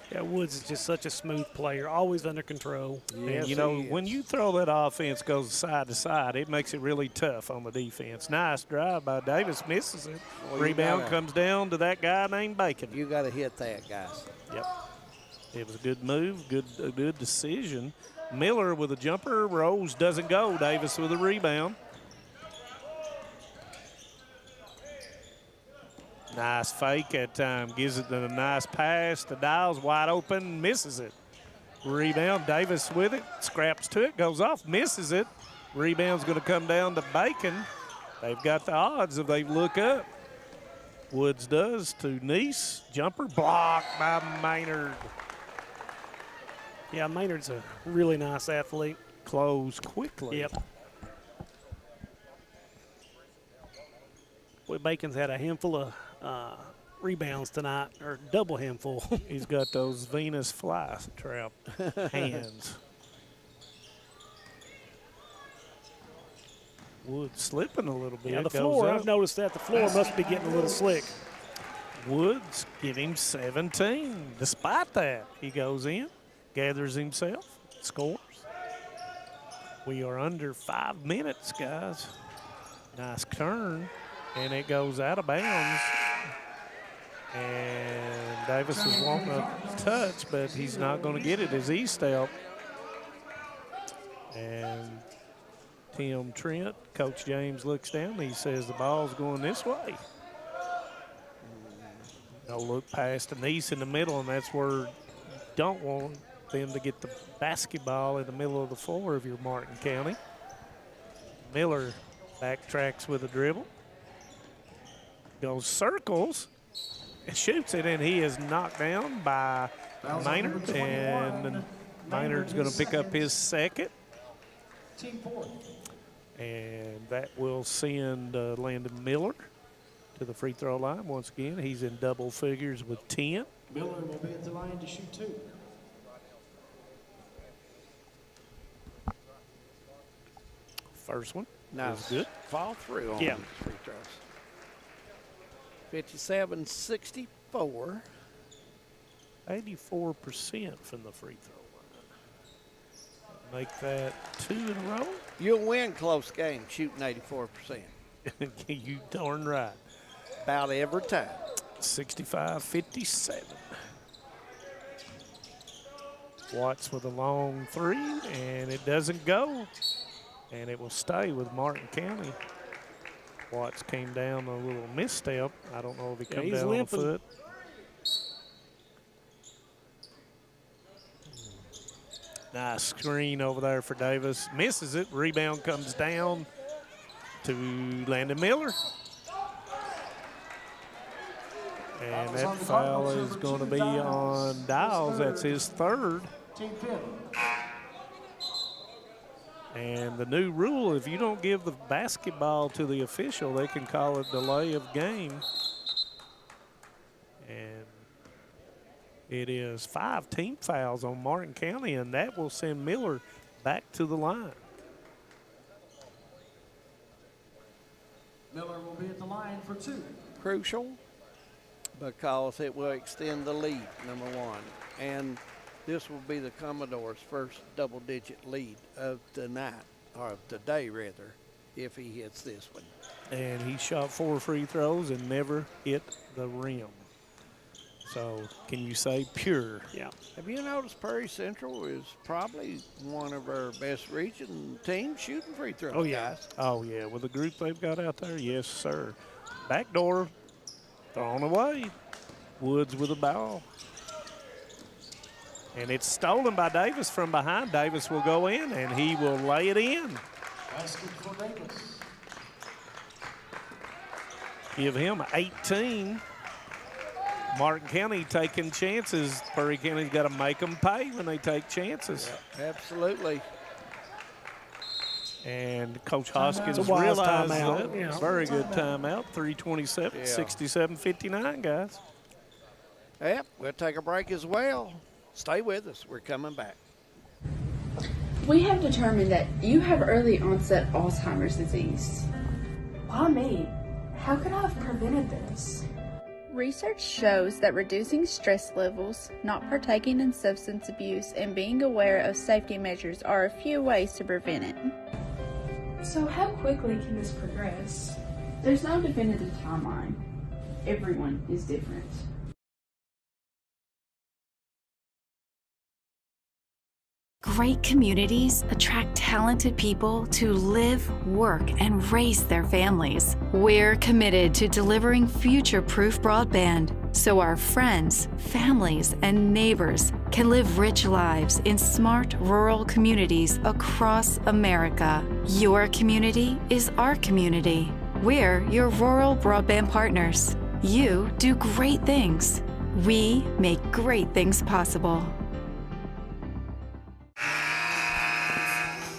Yeah, Woods is just such a smooth player, always under control. Yes, and you know, when you throw that offense goes side to side, it makes it really tough on the defense. Nice drive by Davis, misses it. Well, rebound comes down to that guy named Bacon. You got to hit that, guys. Yep. It was a good move, a good decision. Miller with a jumper, Rose doesn't go. Davis with a rebound. Nice fake that time, gives it a nice pass to Dials, wide open, misses it. Rebound, Davis with it, scraps to it, goes off, misses it. Rebound's gonna come down to Bacon. They've got the odds if they look up. Woods does to Neese, jumper blocked by Maynard. Yeah, Maynard's a really nice athlete. Close quickly. Yep. Boy, Bacon's had a handful of rebounds tonight, or double handful. He's got those Venus fly trap hands. Wood slipping a little bit. Yeah, the floor, I've noticed that. The floor must be getting a little slick. Woods give him 17. Despite that, he goes in, gathers himself, scores. We are under 5 minutes, guys. Nice turn, and it goes out of bounds. And Davis is wanting a touch, but he's not going to get it as he stepped. And Tim Trent, Coach James looks down. He says the ball's going this way. No look past the Neese in the middle, and that's where you don't want them to get the basketball in the middle of the floor if you're Martin County. Miller backtracks with a dribble. Goes circles and shoots it, and he is knocked down by Maynard, and Maynard's going to pick up his second. Team four. And that will send Landon Miller to the free throw line once again. He's in double figures with 10. Miller will be at the line to shoot 2. First one. Nice. Good. Fall through on Yeah. these free throws. 57-64. 84% from the free throw line. Make that 2 in a row. You'll win close games shooting 84%. You darn right. About every time. 65-57. Watts with a long 3, and it doesn't go. And it will stay with Martin County. Watts came down a little misstep. I don't know if he came he's down limping. on a foot. Nice screen over there for Davis. Misses it. Rebound comes down to Landon Miller. And that foul is going to be on Dials. That's his third. Team fifth. And the new rule, if you don't give the basketball to the official, they can call it delay of game. And it is 5 team fouls on Martin County, and that will send Miller back to the line. Miller will be at the line for 2. Crucial because it will extend the lead, number 1. And this will be the Commodore's first double-digit lead of the night, or of the day, rather, if he hits this one. And he shot 4 free throws and never hit the rim. So can you say pure? Yeah. Have you noticed Prairie Central is probably one of our best region teams shooting free throws, Oh, yeah. guys? Oh, yeah. With the group they've got out there, yes, sir. Backdoor thrown away. Woods with a ball. And it's stolen by Davis from behind. Davis will go in, and he will lay it in. Basket for Davis. Give him 18. Martin County taking chances. Prairie County's got to make them pay when they take chances. Yeah, absolutely. And Coach Hoskins It's a wise realized timeout. that. Yeah. Very good timeout. 3:27, Yeah. 67-59, guys. Yep, we'll take a break as well. Stay with us. We're coming back. We have determined that you have early onset Alzheimer's disease. Why me? How could I have prevented this? Research shows that reducing stress levels, not partaking in substance abuse, and being aware of safety measures are a few ways to prevent it. So how quickly can this progress? There's no definitive timeline. Everyone is different. Great communities attract talented people to live, work, and raise their families. We're committed to delivering future-proof broadband so our friends, families, and neighbors can live rich lives in smart rural communities across America. Your community is our community. We're your rural broadband partners. You do great things. We make great things possible.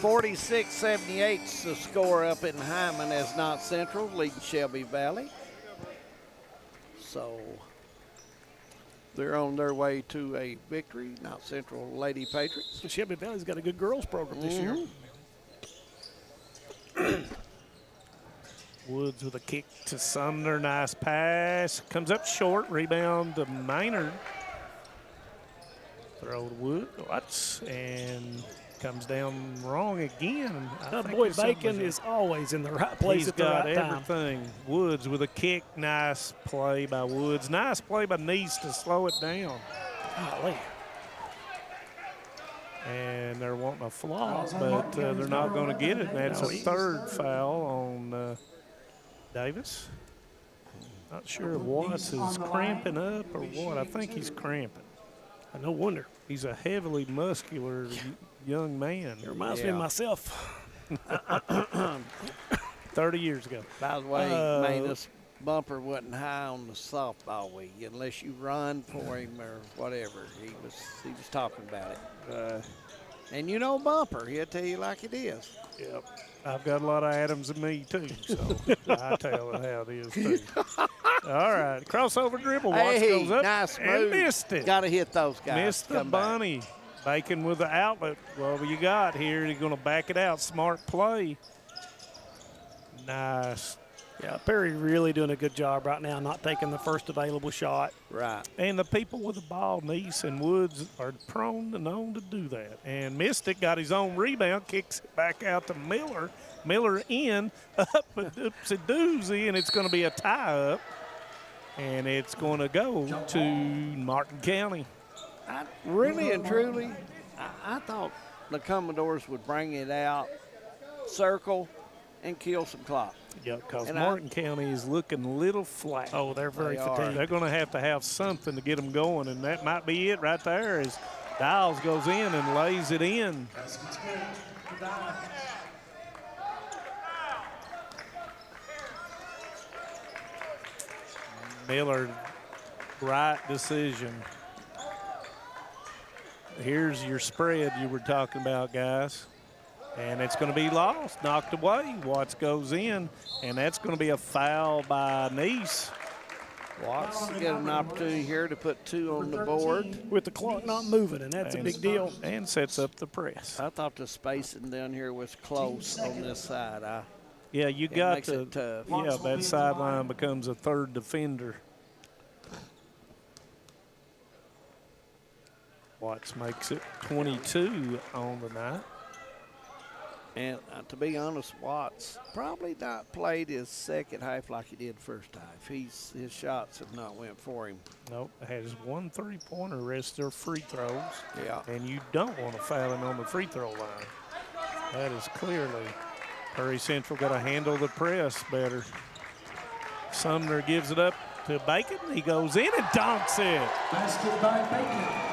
46-78's the score up in Hindman as Knott Central leading Shelby Valley. So they're on their way to a victory. Knott Central Lady Patriots. Shelby Valley's got a good girls program this year. Woods with a kick to Sumner. Nice pass. Comes up short. Rebound to Maynard. Throw to Wood. Watts. And comes down wrong again. Boy, Bacon is always in the right place at the right time. Everything. Woods with a kick. Nice play by Woods. Nice play by Neese to slow it down. Golly. And they're wanting a flop, but they're not going to get it. That's a third foul on Davis. Not sure if Watts is cramping up or what. I think he's cramping. No wonder. He's a heavily muscular young man. It reminds me of myself. 30 years ago. By the way, man, this bumper wasn't high on the softball week unless you run for him or whatever. He was talking about it. And you know Bumper, he'll tell you like it is. Yep. I've got a lot of Adams in me, too, so I tell it how it is, too. All right, crossover dribble. Watts goes up nice and move. missed it. Got to hit those guys. Missed the bunny. Bacon with the outlet. Well, you got here. He's going to back it out. Smart play. Nice. Yeah, Perry really doing a good job right now, not taking the first available shot. Right. And the people with the ball, Neese and Woods, are prone and known to do that. And Mystic got his own rebound, kicks it back out to Miller. Miller in, up a doopsie-doozy, and it's going to be a tie-up. And it's going to go to Martin County. Really and truly, I thought the Commodores would bring it out, circle, and kill some clock. Yeah, because Martin County is looking a little flat. Oh, they're very fatigued. They're going to have something to get them going, and that might be it right there as Dials goes in and lays it in. Miller, right decision. Here's your spread you were talking about, guys. And it's going to be lost, knocked away. Watts goes in, and that's going to be a foul by Neese. Watts get an opportunity here to put 2 on the board. With the clock not moving, and that's a big deal. And sets up the press. I thought the spacing down here was close on this side. Yeah, you it got makes to. it tough. Yeah, that sideline becomes a third defender. Watts makes it 22 on the night. And to be honest, Watts probably not played his second half like he did first half. His shots have not went for him. Nope, has 1 3-pointer, rest their free throws. Yeah. And you don't want to foul him on the free throw line. That is clearly Perry Central got to handle the press better. Sumner gives it up to Bacon. He goes in and dunks it. Basket by Bacon.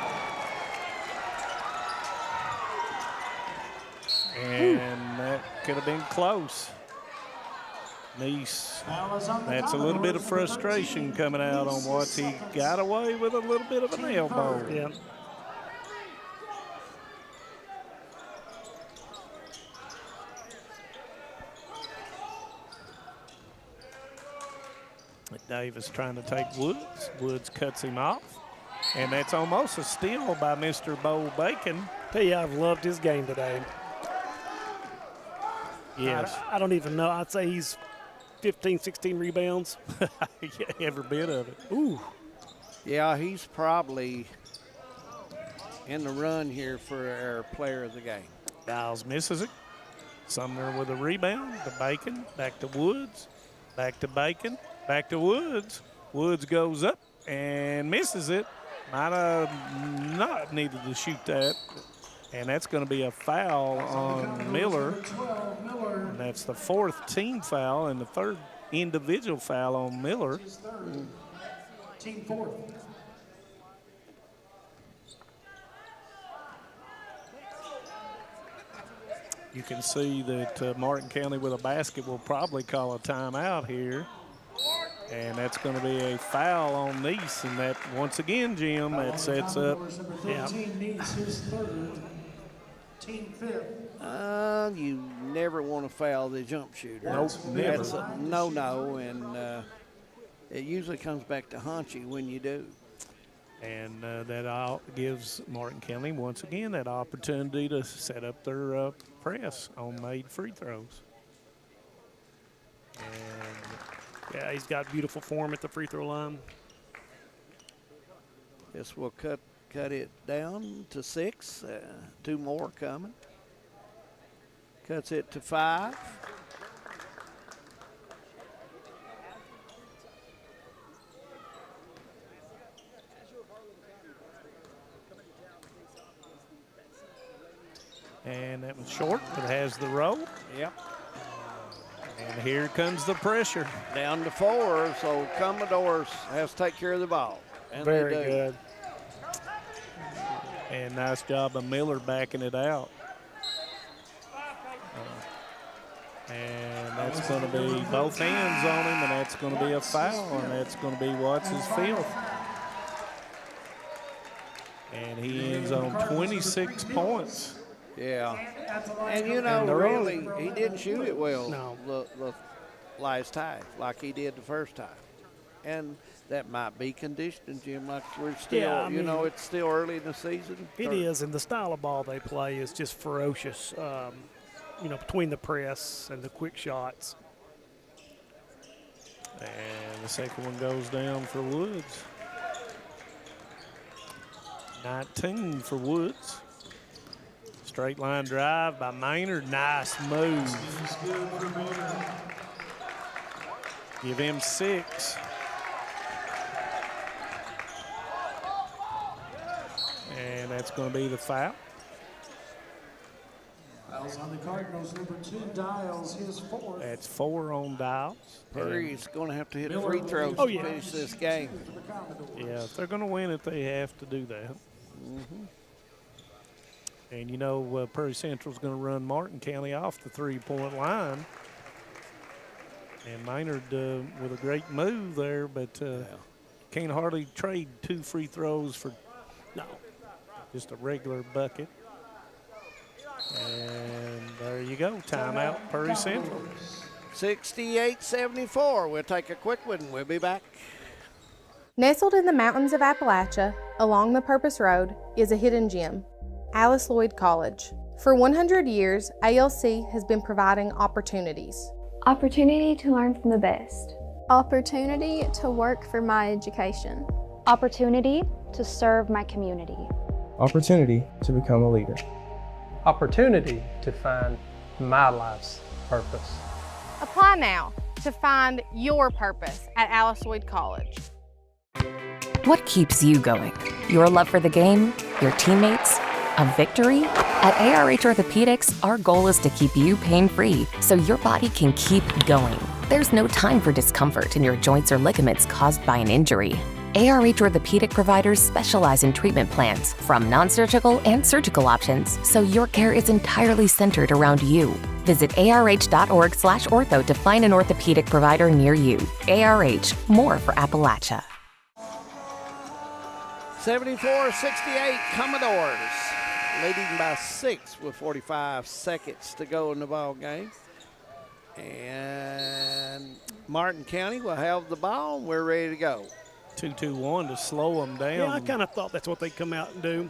And that could have been close. Neese, that's a little bit of frustration coming out on Watts. He got away with a little bit of an elbow. Yeah. Davis trying to take Woods. Woods cuts him off. And that's almost a steal by Mr. Bo Bacon. Tell you, I've loved his game today. Yes. I don't even know. I'd say he's 15, 16 rebounds. Yeah, every bit of it. Ooh. Yeah, he's probably in the run here for our player of the game. Dials misses it. Sumner with a rebound to Bacon. Back to Woods. Back to Bacon. Back to Woods. Woods goes up and misses it. Might have not needed to shoot that. And that's going to be a foul on Miller. And that's the 4th team foul and the 3rd individual foul on Miller. Team 4. You can see that Martin County with a basket will probably call a timeout here. And that's going to be a foul on Neese. And that, once again, Jim, that sets up. Yeah. Team 5th. You never want to foul the jump shooter. Nope, never. That's a no-no, and it usually comes back to Hunchy when you do. And that gives Martin County, once again, that opportunity to set up their press on made free throws. And, yeah, he's got beautiful form at the free throw line. Guess we'll cut it down to 6. 2 more coming. Cuts it to 5. And that was short. It has the roll. Yep. And here comes the pressure. Down to 4, so Commodores has to take care of the ball. And very they do. good. And nice job of Miller backing it out. And that's going to be both hands on him, and that's going to be a foul, and that's going to be Watts' 5th. And he ends on 26 points. Yeah. And, you know, really, he didn't shoot it well the last time like he did the first time. And that might be conditioning, Jim. Like we're still, you know, it's still early in the season. It is, and the style of ball they play is just ferocious, you know, between the press and the quick shots. And the second one goes down for Woods. 19 for Woods. Straight line drive by Maynard. Nice move. Give him 6. And that's going to be the foul. Fouls on the Cardinals, number 2, Dials, his 4th. That's 4 on Dials. Perry's going to have to hit free throws to finish this game. Yeah, if they're going to win it, they have to do that. Mm-hmm. And, you know, Perry Central's going to run Martin County off the three-point line. And Maynard with a great move there, but can't hardly trade 2 free throws for just a regular bucket. And there you go, timeout, Perry Central. 68-74. We'll take a quick one. We'll be back. Nestled in the mountains of Appalachia, along the Purpose Road, is a hidden gem, Alice Lloyd College. For 100 years, ALC has been providing opportunities. Opportunity to learn from the best. Opportunity to work for my education. Opportunity to serve my community. Opportunity to become a leader. Opportunity to find my life's purpose. Apply now to find your purpose at Alice Lloyd College. What keeps you going? Your love for the game? Your teammates? A victory? At ARH Orthopedics, our goal is to keep you pain-free so your body can keep going. There's no time for discomfort in your joints or ligaments caused by an injury. ARH Orthopedic providers specialize in treatment plans, from non-surgical and surgical options, so your care is entirely centered around you. Visit arh.org/ortho to find an orthopedic provider near you. ARH, more for Appalachia. 74-68, Commodores leading by 6 with 45 seconds to go in the ball game. And Martin County will have the ball, and we're ready to go. 2-2-1 to slow them down. Yeah, I kind of thought that's what they'd come out and do.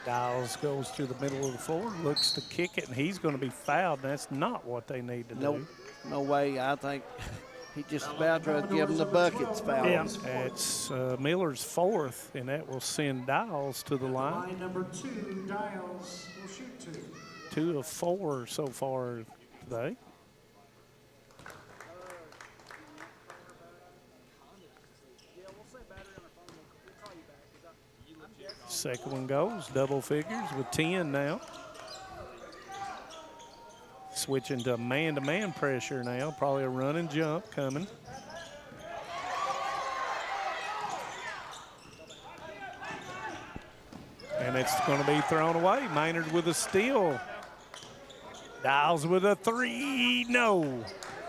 Dials goes to the middle of the floor, looks to kick it, and he's going to be fouled. That's not what they need to do. No way. I think he just about to give them the buckets foul. Yeah, it's Miller's 4th, and that will send Dials to the line. Line number 2, Dials will shoot 2. 2 of 4 so far today. Second one goes, double figures with 10 now. Switching to man-to-man pressure now, probably a run and jump coming. And it's going to be thrown away. Maynard with a steal. Dials with a 3, no.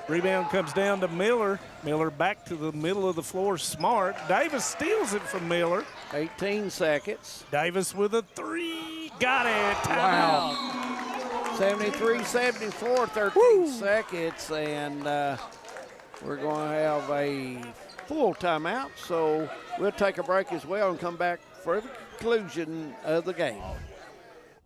Rebound comes down to Miller. Miller back to the middle of the floor, Smart. Davis steals it from Miller. 18 seconds. Davis with a 3, got it. Wow. 73-74, 13 seconds, and we're going to have a full timeout, so we'll take a break as well and come back for the conclusion of the game.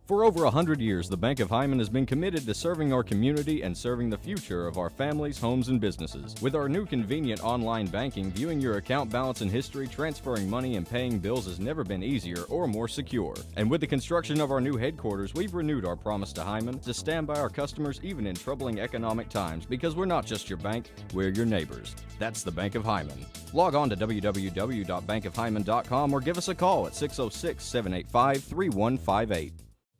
For over 100 years, the Bank of Hindman has been committed to serving our community and serving the future of our families, homes, and businesses. With our new convenient online banking, viewing your account balance and history, transferring money, and paying bills has never been easier or more secure. And with the construction of our new headquarters, we've renewed our promise to Hindman to stand by our customers even in troubling economic times, because we're not just your bank, we're your neighbors. That's the Bank of Hindman. Log on to www.bankofhindman.com or give us a call at 606-785-3158.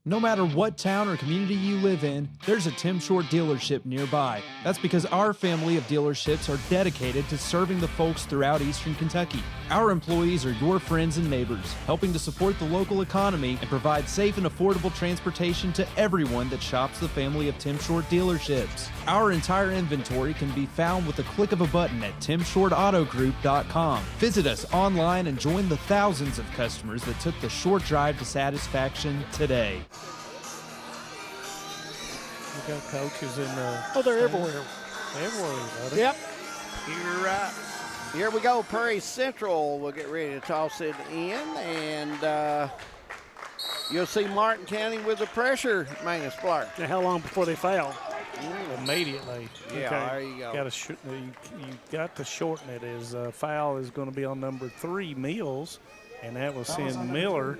No matter what town or community you live in, there's a Tim Short dealership nearby. That's because our family of dealerships are dedicated to serving the folks throughout Eastern Kentucky. Our employees are your friends and neighbors, helping to support the local economy and provide safe and affordable transportation to everyone that shops the family of Tim Short dealerships. Our entire inventory can be found with the click of a button at timshortautogroup.com. Visit us online and join the thousands of customers that took the short drive to satisfaction today. We got coaches in the. Oh, they're everywhere. Everywhere, buddy. Yep. You're right. Here we go. Prairie Central will get ready to toss it in, and you'll see Martin County with the pressure maintenance player. Now, how long before they foul? Immediately. Yeah, there you go. You got to shorten it. His foul is going to be on number 3, Mills, and that will send Miller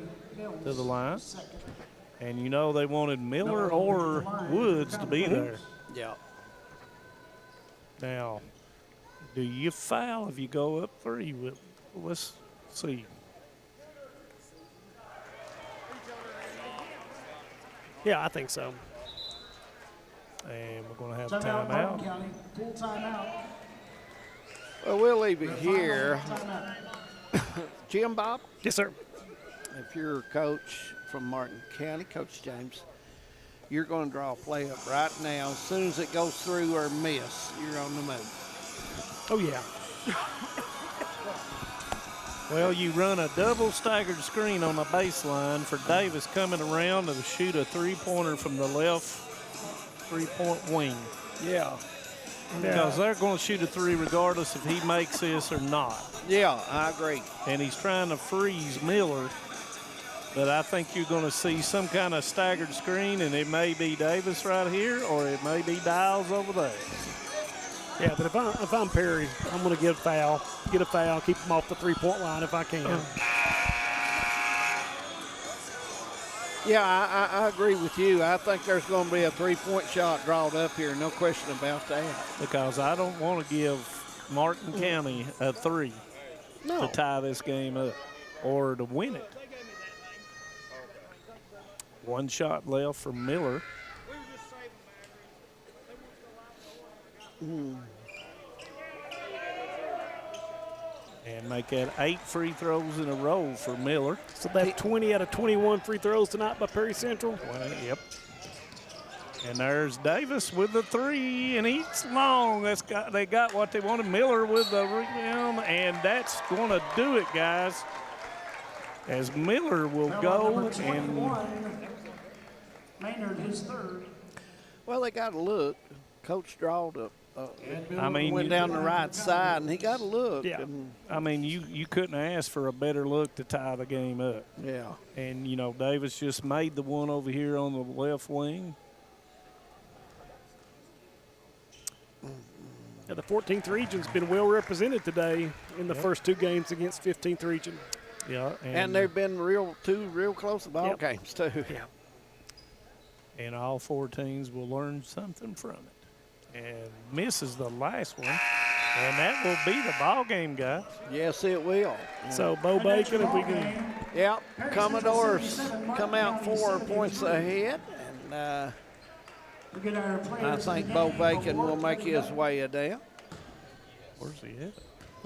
to the line. And you know they wanted Miller or Woods to be there. Yeah. Now, do you foul if you go up 3? Let's see. Yeah, I think so. And we're going to have a Timeout, Martin timeout. County. Full timeout. Well, we'll leave it here. Jim Bob? Yes, sir. If you're a coach from Martin County, Coach James, you're going to draw a play up right now. As soon as it goes through or miss, you're on the move. Oh, yeah. Well, you run a double staggered screen on the baseline for Davis coming around to shoot a three-pointer from the left three-point wing. Yeah. Because they're going to shoot a 3 regardless if he makes this or not. Yeah, I agree. And he's trying to freeze Miller. But I think you're going to see some kind of staggered screen, and it may be Davis right here, or it may be Dials over there. Yeah, but if I'm Perry, I'm going to get a foul, keep him off the three-point line if I can. Yeah, I agree with you. I think there's going to be a three-point shot drawn up here, no question about that. Because I don't want to give Martin County a 3 to tie this game up or to win it. One shot left for Miller. And make that 8 free throws in a row for Miller. So that's 20 out of 21 free throws tonight by Perry Central. Well, yep. And there's Davis with the 3, and he's long. They got what they wanted. Miller with the rebound, and that's going to do it, guys. As Miller will go and Maynard his 3rd. Well, they got to look. Coach drawed up. Went down the right side, and he got a look. Yeah. I mean, you couldn't ask for a better look to tie the game up. Yeah. And, you know, Davis just made the one over here on the left wing. Yeah, the 14th region's been well represented today in the first 2 games against 15th region. Yeah. And they've been two real close ball games, too. Yeah. And all 4 teams will learn something from it. And misses the last one. And that will be the ball game, guys. Yes, it will. So, Bo Bacon, if we can. Yep. Commodores come out 4 points ahead. And I think Bo Bacon will make his way down. Where's he at?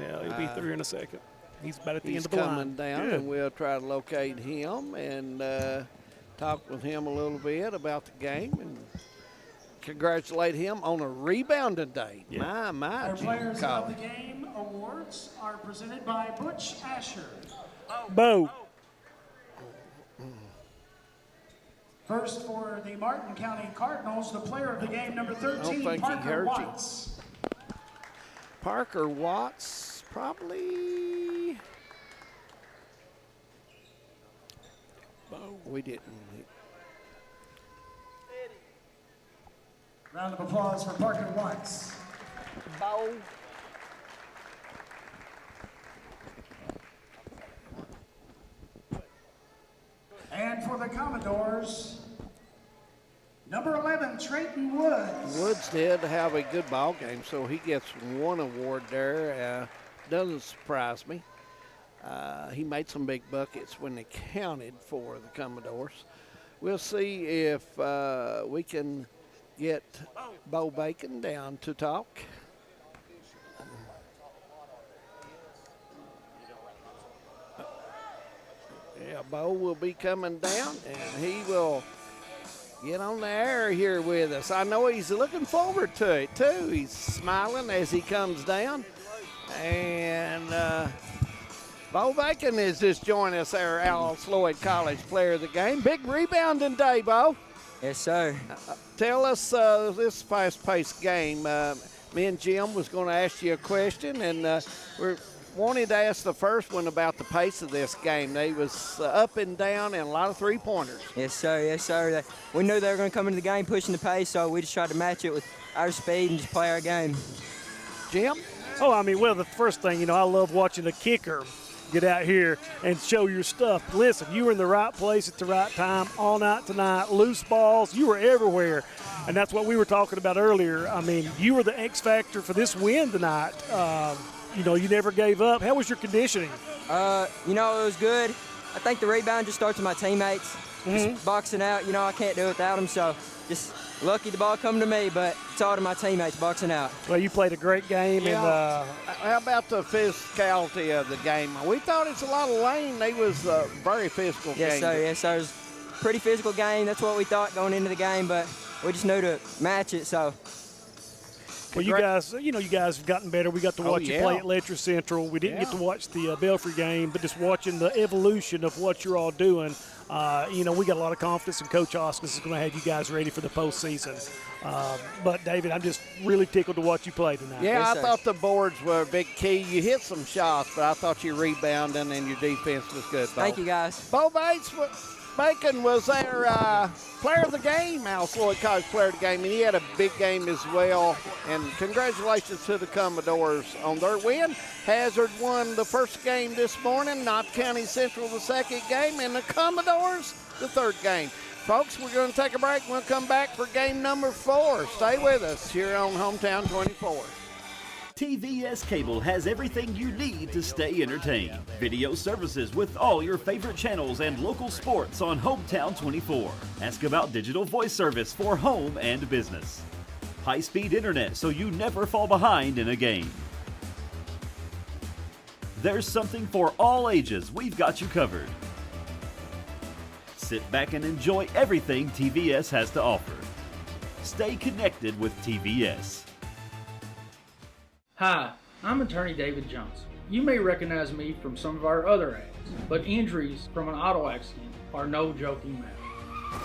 Yeah, he'll be through in a second. He's about at the He's end of the line. coming down, and we'll try to locate him and talk with him a little bit about the game and congratulate him on a rebounding day. Yeah. My, Our Jim Players Collins. of the Game awards are presented by Butch Asher. Bo. First for the Martin County Cardinals, the player of the game, number 13, think he Parker heard you. Watts. Parker Watts, probably. We didn't. Round of applause for Parker Watts. Bo. And for the Commodores, number 11, Trayton Woods. Woods did have a good ball game, so he gets one award there. Doesn't surprise me. He made some big buckets when they counted for the Commodores. We'll see if we can get Bo Bacon down to talk. Yeah, Bo will be coming down, and he will get on the air here with us. I know he's looking forward to it, too. He's smiling as he comes down. And Bo Bacon is just joining us there, Alice Lloyd College Player of the Game. Big rebounding day, Bo. Yes, sir. Tell us this fast-paced game. Me and Jim was going to ask you a question, and we're wanted to ask the first one about the pace of this game. They was up and down and a lot of three-pointers. Yes, sir. Yes, sir. We knew they were going to come into the game pushing the pace, so we just tried to match it with our speed and just play our game. Jim? Oh, I mean, well, the first thing, I love watching a kicker get out here and show your stuff. Listen, you were in the right place at the right time all night tonight. Loose balls, you were everywhere. And that's what we were talking about earlier. I mean, you were the X factor for this win tonight. You never gave up. How was your conditioning? It was good. I think the rebound just starts with my teammates. Just boxing out, I can't do it without them, so just lucky the ball come to me, but it's all to my teammates boxing out. Well, you played a great game. Yeah. And how about the physicality of the game? We thought it's a lot of lane. They was a very physical game. Yes, sir. It was a pretty physical game. That's what we thought going into the game, but we just knew to match it, so. Well, you guys have gotten better. We got to watch you play at Letcher Central. We didn't get to watch the Belfry game, but just watching the evolution of what you're all doing, we got a lot of confidence in Coach Hoskins is going to have you guys ready for the postseason. But, David, I'm just really tickled to watch you play tonight. Yeah, I thought the boards were a big key. You hit some shots, but I thought your rebounding and your defense was good, Bo. Thank you, guys. Bo Bates, Bacon was their player of the game, Alice Lloyd College player of the game, and he had a big game as well. And congratulations to the Commodores on their win. Hazard won the first game this morning, Knott County Central the second game, and the Commodores the third game. Folks, we're going to take a break. We'll come back for game number 4. Stay with us here on Hometown 24. TVS Cable has everything you need to stay entertained. Video services with all your favorite channels and local sports on Hometown 24. Ask about digital voice service for home and business. High-speed internet so you never fall behind in a game. There's something for all ages. We've got you covered. Sit back and enjoy everything TVS has to offer. Stay connected with TVS. Hi, I'm attorney David Johnson. You may recognize me from some of our other ads, but injuries from an auto accident are no joking matter.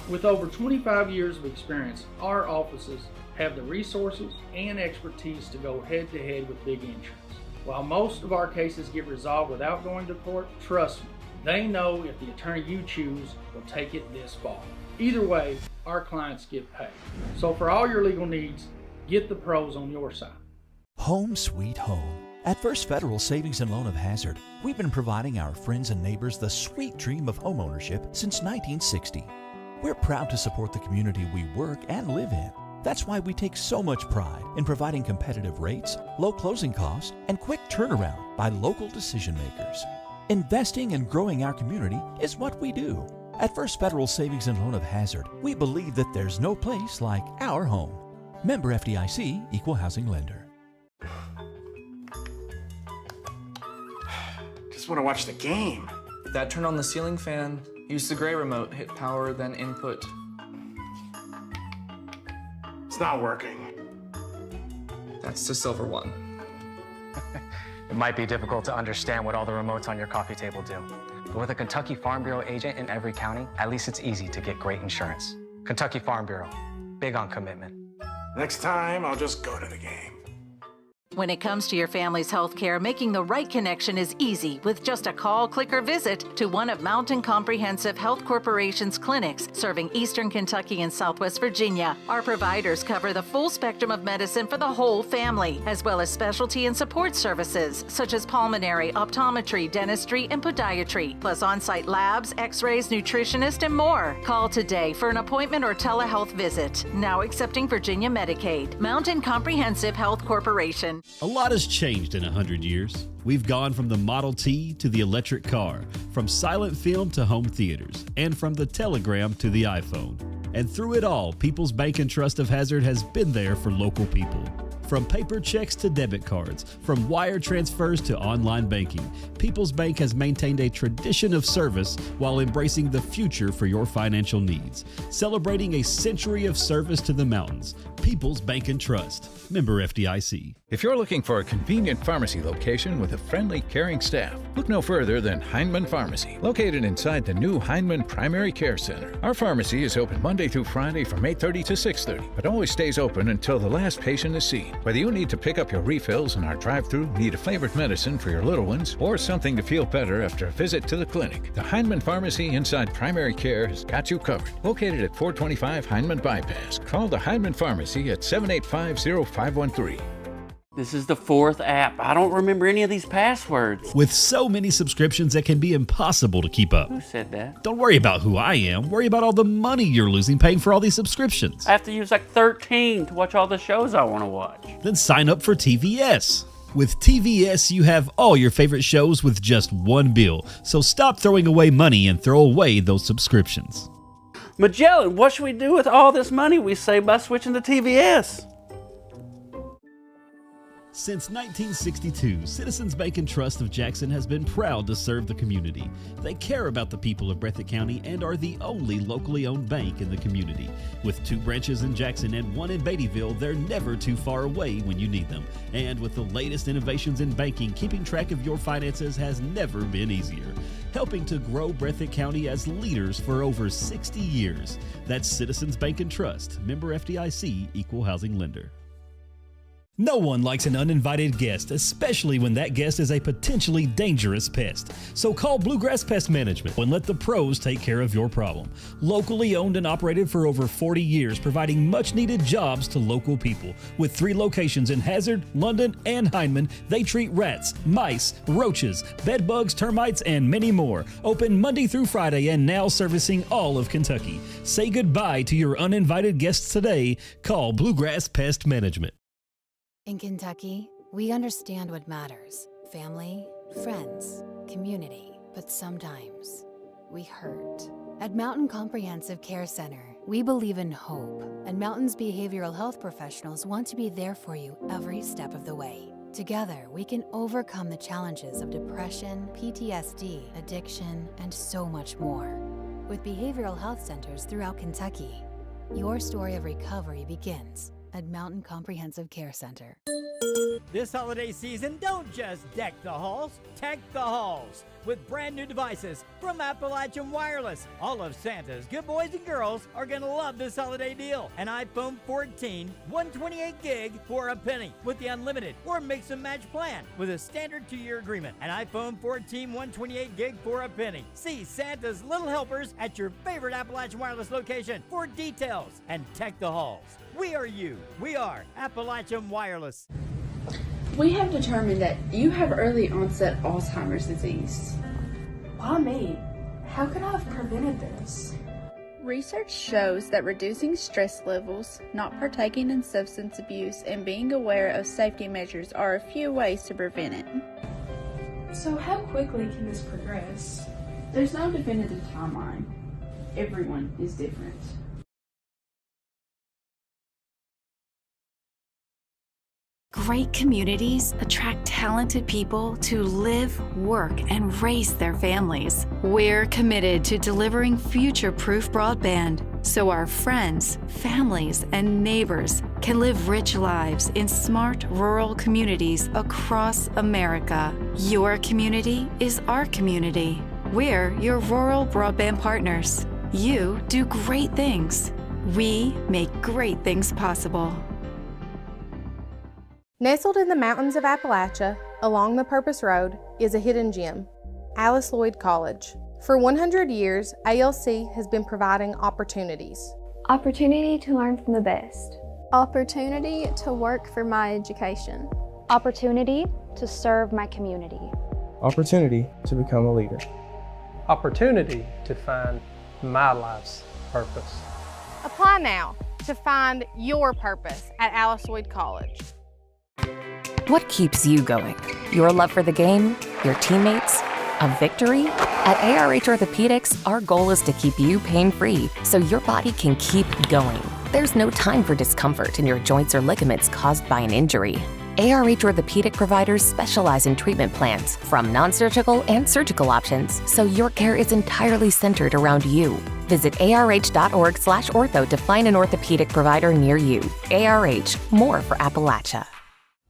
With over 25 years of experience, our offices have the resources and expertise to go head-to-head with big insurance. While most of our cases get resolved without going to court, trust me, they know if the attorney you choose will take it this far. Either way, our clients get paid. So for all your legal needs, get the pros on your side. Home sweet home. At First Federal Savings and Loan of Hazard, we've been providing our friends and neighbors the sweet dream of homeownership since 1960. We're proud to support the community we work and live in. That's why we take so much pride in providing competitive rates, low closing costs, and quick turnaround by local decision makers. Investing and growing our community is what we do. At First Federal Savings and Loan of Hazard, we believe that there's no place like our home. Member FDIC, Equal Housing Lender. Just want to watch the game. Dad, turn on the ceiling fan. Use the gray remote. Hit power, then input. It's not working. That's the silver one. It might be difficult to understand what all the remotes on your coffee table do. But with a Kentucky Farm Bureau agent in every county, at least it's easy to get great insurance. Kentucky Farm Bureau, big on commitment. Next time, I'll just go to the game. When it comes to your family's health care, making the right connection is easy with just a call, click, or visit to one of Mountain Comprehensive Health Corporation's clinics serving Eastern Kentucky and Southwest Virginia. Our providers cover the full spectrum of medicine for the whole family, as well as specialty and support services such as pulmonary, optometry, dentistry, and podiatry, plus on-site labs, x-rays, nutritionist, and more. Call today for an appointment or telehealth visit. Now accepting Virginia Medicaid. Mountain Comprehensive Health Corporation. A lot has changed in 100 years. We've gone from the Model T to the electric car, from silent film to home theaters, and from the telegram to the iPhone. And through it all, People's Bank and Trust of Hazard has been there for local people. From paper checks to debit cards, from wire transfers to online banking, People's Bank has maintained a tradition of service while embracing the future for your financial needs. Celebrating a century of service to the mountains. People's Bank and Trust. Member FDIC. If you're looking for a convenient pharmacy location with a friendly, caring staff, look no further than Hindman Pharmacy, located inside the new Hindman Primary Care Center. Our pharmacy is open Monday through Friday from 8:30 to 6:30, but always stays open until the last patient is seen. Whether you need to pick up your refills in our drive-thru, need a favorite medicine for your little ones, or something to feel better after a visit to the clinic, the Hindman Pharmacy inside Primary Care has got you covered. Located at 425 Hindman Bypass. Call the Hindman Pharmacy at 785-0513. This is the fourth app. I don't remember any of these passwords. With so many subscriptions, it can be impossible to keep up. Who said that? Don't worry about who I am. Worry about all the money you're losing paying for all these subscriptions. I have to use like 13 to watch all the shows I want to watch. Then sign up for TVS. With TVS, you have all your favorite shows with just one bill. So stop throwing away money and throw away those subscriptions. Magellan, what should we do with all this money we save by switching to TVS? Since 1962, Citizens Bank and Trust of Jackson has been proud to serve the community. They care about the people of Breathitt County and are the only locally owned bank in the community. With 2 branches in Jackson and 1 in Beattyville, they're never too far away when you need them. And with the latest innovations in banking, keeping track of your finances has never been easier. Helping to grow Breathitt County as leaders for over 60 years. That's Citizens Bank and Trust, member FDIC, equal housing lender. No one likes an uninvited guest, especially when that guest is a potentially dangerous pest. So call Bluegrass Pest Management and let the pros take care of your problem. Locally owned and operated for over 40 years, providing much-needed jobs to local people. With 3 locations in Hazard, London, and Hindman, they treat rats, mice, roaches, bed bugs, termites, and many more. Open Monday through Friday and now servicing all of Kentucky. Say goodbye to your uninvited guests today. Call Bluegrass Pest Management. In Kentucky, we understand what matters: family, friends, community. But sometimes we hurt. At Mountain Comprehensive Care Center, we believe in hope, and Mountain's behavioral health professionals want to be there for you every step of the way. Together, we can overcome the challenges of depression, PTSD, addiction, and so much more. With behavioral health centers throughout Kentucky, your story of recovery begins at Mountain Comprehensive Care Center. This holiday season, don't just deck the halls, tech the halls with brand new devices from Appalachian Wireless. All of Santa's good boys and girls are gonna love this holiday deal. An iPhone 14, 128 gig for a penny with the unlimited or mix and match plan with a standard 2-year agreement. An iPhone 14, 128 gig for a penny. See Santa's little helpers at your favorite Appalachian Wireless location for details, and tech the halls. We are you. We are Appalachian Wireless. We have determined that you have early onset Alzheimer's disease. Why me? How could I have prevented this? Research shows that reducing stress levels, not partaking in substance abuse, and being aware of safety measures are a few ways to prevent it. So how quickly can this progress? There's no definitive timeline. Everyone is different. Great communities attract talented people to live, work, and raise their families. We're committed to delivering future-proof broadband so our friends, families, and neighbors can live rich lives in smart rural communities across America. Your community is our community. We're your rural broadband partners. You do great things. We make great things possible. Nestled in the mountains of Appalachia, along the Purpose Road, is a hidden gem, Lloyd College. For 100 years, ALC has been providing opportunities. Opportunity to learn from the best. Opportunity to work for my education. Opportunity to serve my community. Opportunity to become a leader. Opportunity to find my life's purpose. Apply now to find your purpose at Lloyd College. What keeps you going? Your love for the game? Your teammates? A victory? At ARH Orthopedics, our goal is to keep you pain-free so your body can keep going. There's no time for discomfort in your joints or ligaments caused by an injury. ARH Orthopedic providers specialize in treatment plans, from non-surgical and surgical options, so your care is entirely centered around you. Visit arh.org/ortho to find an orthopedic provider near you. ARH, more for Appalachia.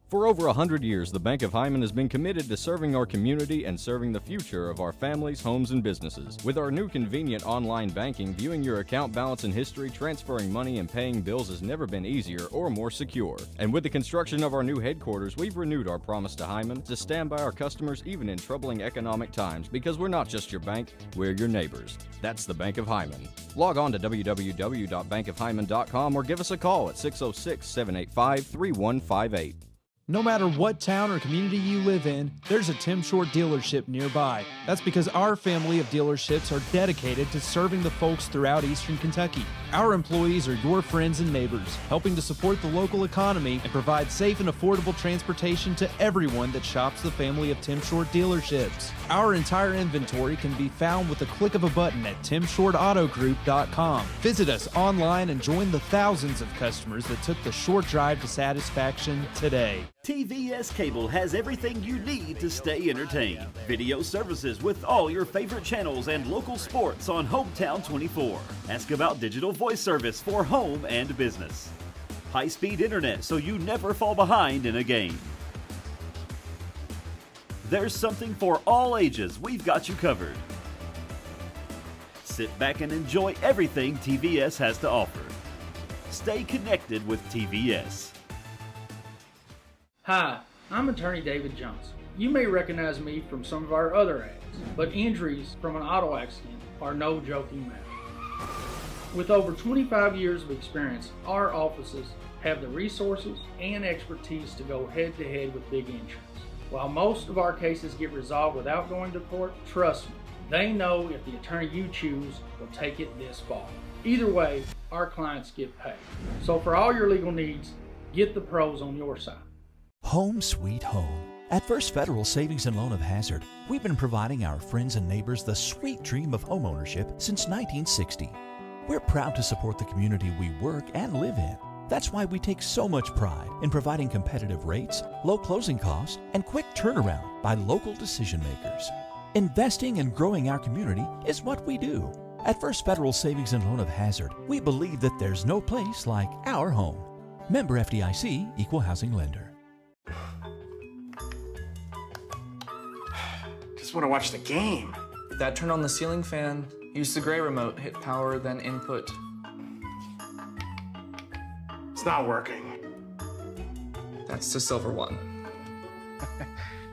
For over 100 years, the Bank of Hindman has been committed to serving our community and serving the future of our families, homes, and businesses. With our new convenient online banking, viewing your account balance and history, transferring money, and paying bills has never been easier or more secure. And with the construction of our new headquarters, we've renewed our promise to Hindman to stand by our customers even in troubling economic times, because we're not just your bank, we're your neighbors. That's the Bank of Hindman. Log on to www.bankofhindman.com or give us a call at 606-785-3158. No matter what town or community you live in, there's a Tim Short dealership nearby. That's because our family of dealerships are dedicated to serving the folks throughout Eastern Kentucky. Our employees are your friends and neighbors, helping to support the local economy and provide safe and affordable transportation to everyone that shops the family of Tim Short dealerships. Our entire inventory can be found with a click of a button at timshortautogroup.com. Visit us online and join the thousands of customers that took the short drive to satisfaction today. TVS Cable has everything you need to stay entertained. Video services with all your favorite channels and local sports on Hometown 24. Ask about digital voice service for home and business. High-speed internet so you never fall behind in a game. There's something for all ages. We've got you covered. Sit back and enjoy everything TVS has to offer. Stay connected with TVS. Hi, I'm attorney David Johnson. You may recognize me from some of our other ads, but injuries from an auto accident are no joking matter. With over 25 years of experience, our offices have the resources and expertise to go head-to-head with big insurance. While most of our cases get resolved without going to court, trust me, they know if the attorney you choose will take it this far. Either way, our clients get paid. So for all your legal needs, get the pros on your side. Home sweet home. At First Federal Savings and Loan of Hazard, we've been providing our friends and neighbors the sweet dream of homeownership since 1960. We're proud to support the community we work and live in. That's why we take so much pride in providing competitive rates, low closing costs, and quick turnaround by local decision makers. Investing and growing our community is what we do. At First Federal Savings and Loan of Hazard, we believe that there's no place like our home. Member FDIC, Equal Housing Lender. Just want to watch the game. Dad turned on the ceiling fan, used the gray remote, hit power, then input. It's not working. That's the silver one.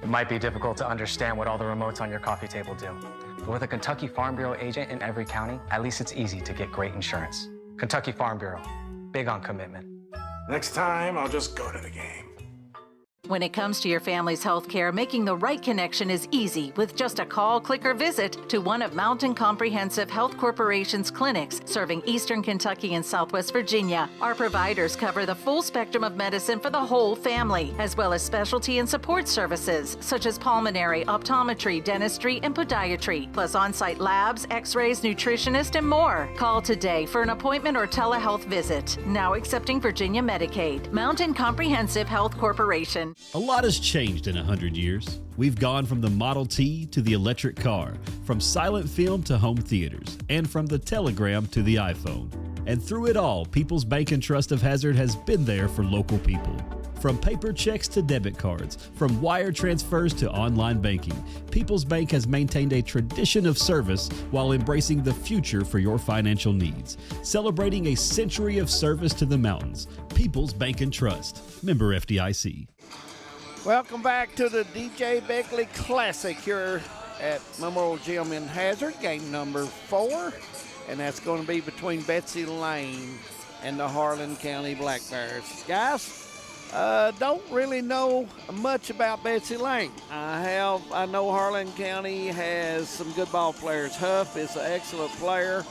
It might be difficult to understand what all the remotes on your coffee table do. But with a Kentucky Farm Bureau agent in every county, at least it's easy to get great insurance. Kentucky Farm Bureau, big on commitment. Next time, I'll just go to the game. When it comes to your family's health care, making the right connection is easy with just a call, click, or visit to one of Mountain Comprehensive Health Corporation's clinics serving Eastern Kentucky and Southwest Virginia. Our providers cover the full spectrum of medicine for the whole family, as well as specialty and support services such as pulmonary, optometry, dentistry, and podiatry, plus on-site labs, x-rays, nutritionist, and more. Call today for an appointment or telehealth visit. Now accepting Virginia Medicaid. Mountain Comprehensive Health Corporation. A lot has changed in 100 years. We've gone from the Model T to the electric car, from silent film to home theaters, and from the telegram to the iPhone. And through it all, People's Bank and Trust of Hazard has been there for local people. From paper checks to debit cards, from wire transfers to online banking, People's Bank has maintained a tradition of service while embracing the future for your financial needs. Celebrating a century of service to the mountains. People's Bank and Trust. Member FDIC. Welcome back to the DJ Begley Classic here at Memorial Gym in Hazard, game number 4. And that's going to be between Betsy Lane and the Harlan County Black Bears. Guys, don't really know much about Betsy Lane. I know Harlan County has some good ball players. Huff is an excellent player,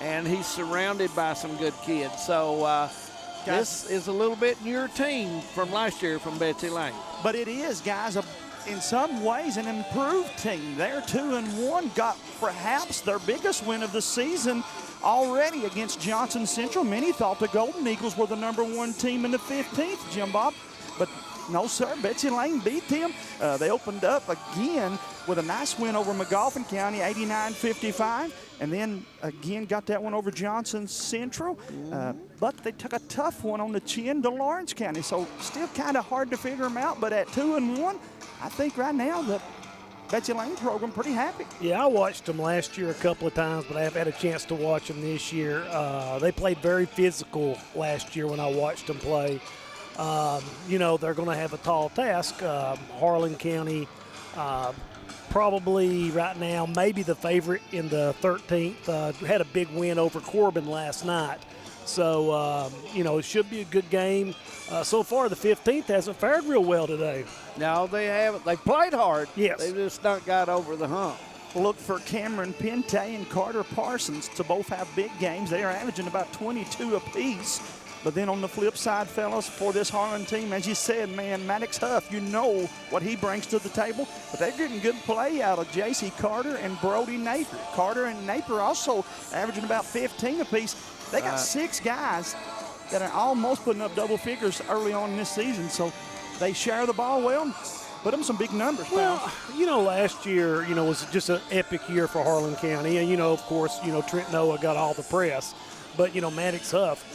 and he's surrounded by some good kids. So this is a little bit newer team from last year from Betsy Lane. But it is, guys, in some ways an improved team. They're 2-1, got perhaps their biggest win of the season already against Johnson Central. Many thought the Golden Eagles were the #1 team in the 15th, Jim Bob, but no, sir. Betsy Lane beat them. They opened up again with a nice win over McGoffin County, 89-55, and then again got that one over Johnson Central. But they took a tough one on the chin to Lawrence County, so still kind of hard to figure them out. But at 2-1, I think right now the Betsy Lane program pretty happy. Yeah, I watched them last year a couple of times, but I haven't had a chance to watch them this year. They played very physical last year when I watched them play. You know, they're going to have a tall task. Harlan County probably right now maybe the favorite in the 13th. Had a big win over Corbin last night. So, you know, it should be a good game. So far, the 15th hasn't fared real well today. No, they haven't. They played hard. Yes. They just not got over the hump. Look for Cameron Pente and Carter Parsons to both have big games. They are averaging about 22 apiece. But then on the flip side, fellas, for this Harlan team, as you said, man, Maddox Huff, you know what he brings to the table. But they're getting good play out of J.C. Carter and Brody Napier. Carter and Napier also averaging about 15 apiece. They got 6 guys that are almost putting up double figures early on in this season. So they share the ball well. Put them some big numbers, pal. Well, you know, last year, you know, was just an epic year for Harlan County. And, you know, of course, you know, Trent Noah got all the press. But, you know, Maddox Huff,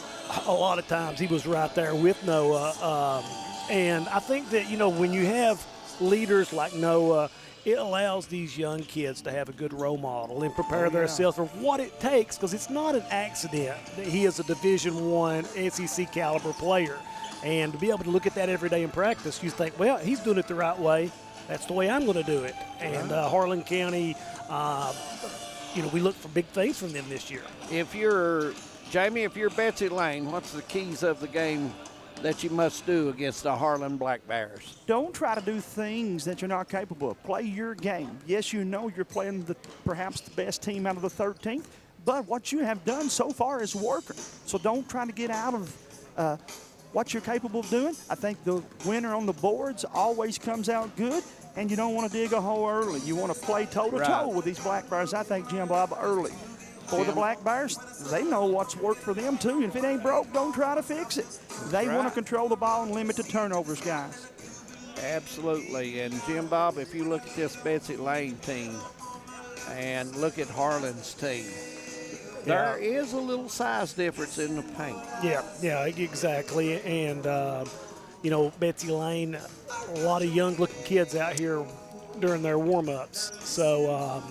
a lot of times he was right there with Noah. And I think that, you know, when you have leaders like Noah, it allows these young kids to have a good role model and prepare themselves for what it takes, because it's not an accident that he is a Division I SEC caliber player. And to be able to look at that every day in practice, you think, well, he's doing it the right way. That's the way I'm going to do it. And Harlan County, you know, we look for big things from them this year. Jamie, if you're Betsy Lane, what's the keys of the game that you must do against the Harlan Black Bears? Don't try to do things that you're not capable of. Play your game. Yes, you know you're playing perhaps the best team out of the 13th, but what you have done so far is working. So don't try to get out of what you're capable of doing. I think the winner on the boards always comes out good, and you don't want to dig a hole early. You want to play toe-to-toe with these Black Bears, I think, Jim Bob, early. For the Black Bears, they know what's worked for them, too. And if it ain't broke, don't try to fix it. They want to control the ball and limit the turnovers, guys. Absolutely. And, Jim Bob, if you look at this Betsy Lane team and look at Harlan's team, there is a little size difference in the paint. Yeah, exactly. And, you know, Betsy Lane, a lot of young-looking kids out here during their warm-ups. So,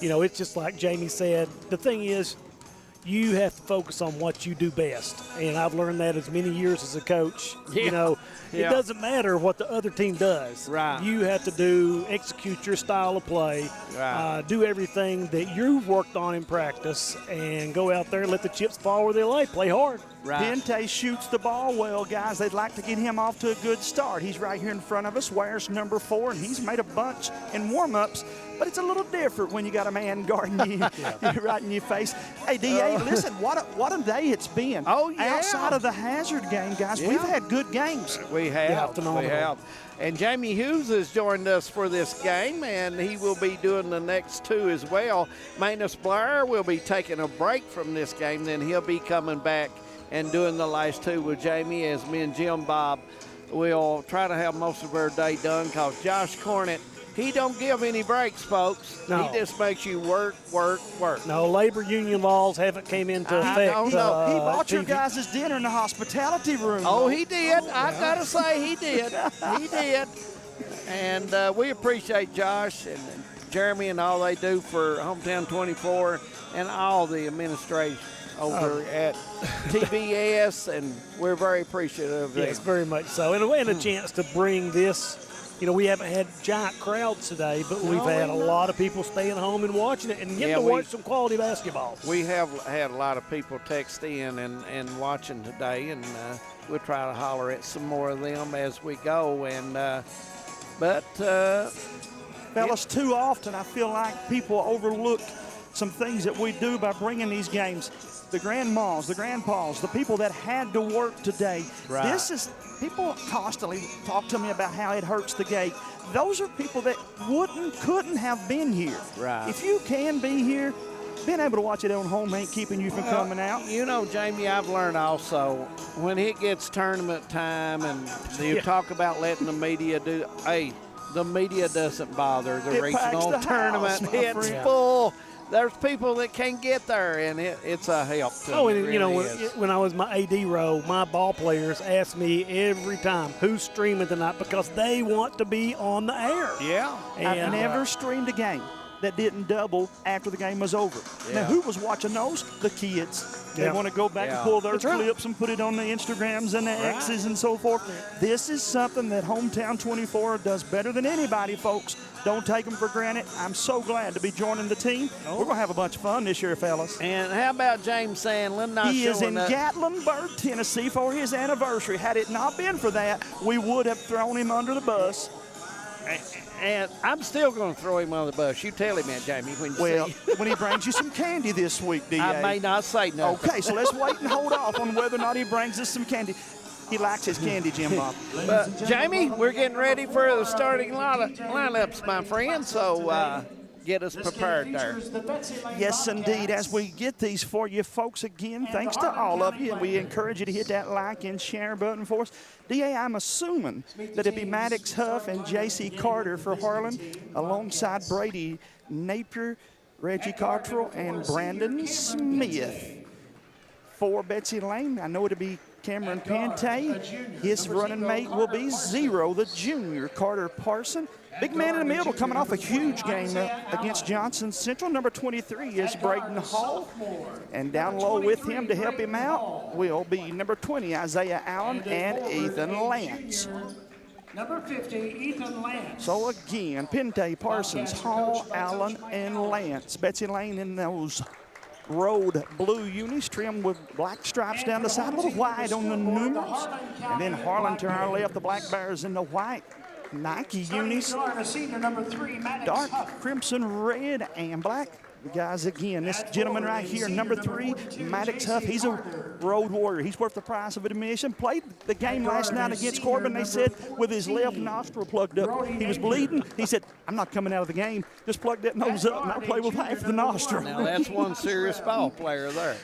you know, it's just like Jamie said, the thing is, you have to focus on what you do best. And I've learned that as many years as a coach. You know, it doesn't matter what the other team does. Right. You have to execute your style of play, do everything that you've worked on in practice, and go out there and let the chips fall where they lay. Play hard. Pente shoots the ball well, guys. They'd like to get him off to a good start. He's right here in front of us, wears number 4, and he's made a bunch in warm-ups. But it's a little different when you got a man guarding you right in your face. Hey, D.A., listen, what a day it's been. Oh, yeah. Outside of the Hazard game, guys, we've had good games. We have. We have. And Jamie Hughes has joined us for this game, and he will be doing the next 2 as well. Manus Blair will be taking a break from this game, then he'll be coming back and doing the last 2 with Jamie, as me and Jim Bob will try to have most of our day done, because Josh Cornett, he don't give any breaks, folks. No. He just makes you work. No, labor union laws haven't came into effect. He bought your guys' dinner in the hospitality room. Oh, he did. I got to say he did. He did. And we appreciate Josh and Jeremy and all they do for Hometown 24 and all the administration over at TBS, and we're very appreciative of them. Yes, very much so. And a chance to bring this. You know, we haven't had giant crowds today, but we've had a lot of people staying home and watching it and getting to watch some quality basketball. We have had a lot of people text in and watching today, and we'll try to holler at some more of them as we go. And fellas, too often I feel like people overlook some things that we do by bringing these games. The grandmas, the grandpas, the people that had to work today. Right. people constantly talk to me about how it hurts the gate. Those are people that couldn't have been here. Right. If you can be here, being able to watch it on home ain't keeping you from coming out. You know, Jamie, I've learned also when it gets tournament time and you talk about letting the media do, hey, the media doesn't bother the regional tournament. It's full. There's people that can't get there, and it's a help to them. Oh, and it you know, really when I was my AD row, my ball players ask me every time, who's streaming tonight, because they want to be on the air. Yeah. I've never streamed a game that didn't double after the game was over. Yeah. Now, who was watching those? The kids. They want to go back and pull their clips and put it on the Instagrams and the X's and so forth. This is something that Hometown 24 does better than anybody, folks. Don't take them for granted. I'm so glad to be joining the team. We're going to have a bunch of fun this year, fellas. And how about James Sandlin? He is in Gatlinburg, Tennessee for his anniversary. Had it not been for that, we would have thrown him under the bus. And I'm still going to throw him on the bus. You tell him that, Jamie, when you see when he brings you some candy this week, DA. I may not say nothing. Okay, so let's wait and hold off on whether or not he brings us some candy. He likes his candy, Jim Bob. But, Jamie, we're getting ready for the starting lineups, my friend, so get us prepared there. Yes, indeed. As we get these for you folks again, thanks to all of you, and we encourage you to hit that like and share button for us. DA, I'm assuming that it'd be Maddox Huff and J.C. Carter for Harlan, alongside Brady Napier, Reggie Cottrell, and Brandon Smith. For Betsy Lane, I know it'll be Cameron Pante. His running mate will be Zero, the junior, Carter Parson. Big man in the middle coming off a huge game against Johnson Central. Number 23 is Braden Hall. And down low with him to help him out will be number 20, Isaiah Allen, and Ethan Lance. Number 50, Ethan Lance. So again, Pente, Parsons, Hall, Allen, and Lance. Betsy Lane in those road blue unis trimmed with black stripes down the side, a little white on the numerals. And then Harlan to our left, the Black Bears in the white Nike unis, dark crimson, red, and black. The guys again, this gentleman right here, number 3, Maddox Huff. He's a road warrior. He's worth the price of admission. Played the game last night against Corbin. They said with his left nostril plugged up, he was bleeding. He said, I'm not coming out of the game. Just plug that nose up and I'll play with half the nostril. Now that's one serious ball player there.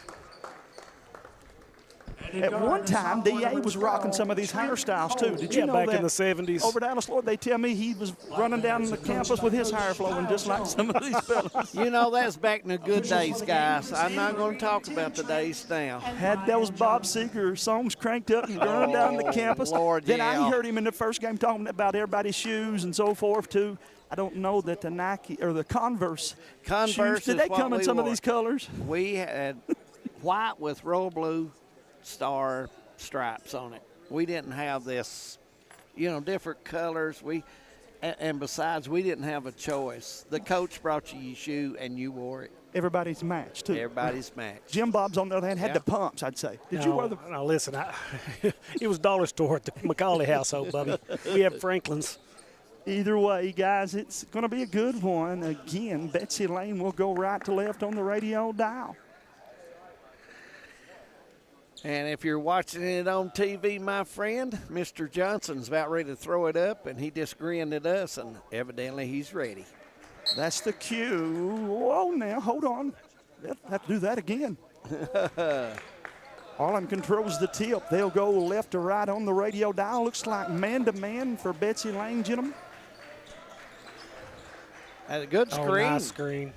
At one time, DA was rocking some of these hairstyles, too. Did you know back that? in the 70s. Over at Alice, Lloyd, they tell me he was running down the campus with his hair flowing just like some of these fellas. You know, that's back in the good days, guys. I'm not going to talk about the days now. Had those Bob Seger songs cranked up and running down the campus. Lord, then I heard him in the first game talking about everybody's shoes and so forth, too. I don't know that the Nike or the Converse shoes, did they come in some of these colors? We had white with royal blue star stripes on it. We didn't have this, different colors. And besides, we didn't have a choice. The coach brought you your shoe and you wore it. Everybody's matched, too. Everybody's matched. Jim Bob's, on the other hand, had the pumps, I'd say. Did you wear the... No, listen, it was dollar store at the McCauley household, Bubby. We have Franklin's. Either way, guys, it's going to be a good one. Again, Betsy Lane will go right to left on the radio dial. And if you're watching it on TV, my friend, Mr. Johnson's about ready to throw it up, and he just grinned at us, and evidently he's ready. That's the cue. Whoa, now, hold on. They'll have to do that again. Harlan controls the tip. They'll go left to right on the radio dial. Looks like man-to-man for Betsy Lane, gentlemen. That's a good screen. Oh, nice screen.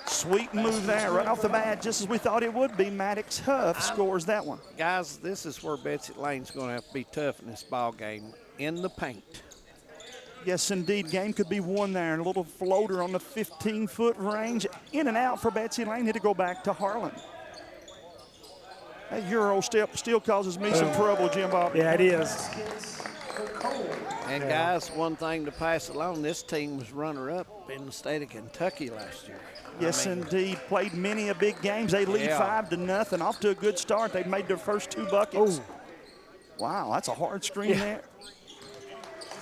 Sweet move there right off the bat, just as we thought it would be. Maddox Huff scores that one. Guys, this is where Betsy Lane's going to have to be tough in this ball game, in the paint. Yes, indeed. Game could be won there. A little floater on the 15-foot range. In and out for Betsy Lane. Had to go back to Harlan. That Euro step still causes me some trouble, Jim Bob. Yeah, it is. And, guys, one thing to pass along, this team was runner-up in the state of Kentucky last year. Yes, indeed. Played many a big games. They lead 5-0. Off to a good start. They made their first 2 buckets. Ooh. Wow, that's a hard screen there.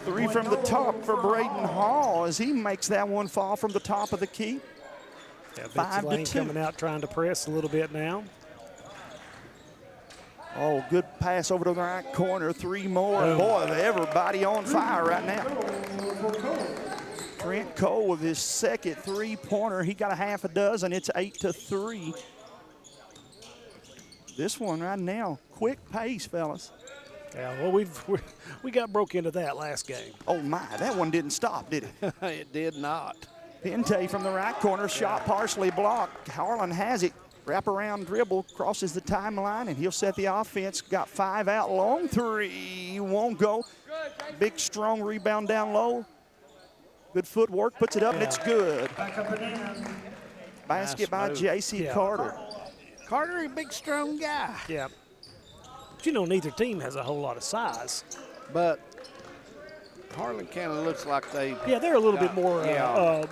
3 from the top for Braden Hall as he makes that one fall from the top of the key. Yeah, Betsy Lane coming out trying to press a little bit now. Oh, good pass over to the right corner. 3 more. And boy, everybody on fire right now. Trent Cole with his second 3-pointer. He got a half a dozen. It's 8-3. This one right now, quick pace, fellas. Yeah, well, we got broke into that last game. Oh, my, that one didn't stop, did it? It did not. Pente from the right corner, shot partially blocked. Harlan has it. Wraparound dribble, crosses the timeline, and he'll set the offense. Got 5 out, long 3, won't go. Big, strong rebound down low. Good footwork, puts it up, and it's good. Basket by J.C. Carter. Carter, a big, strong guy. Yeah. But you know, neither team has a whole lot of size. But Harlan County looks like they. Yeah, they're a little bit more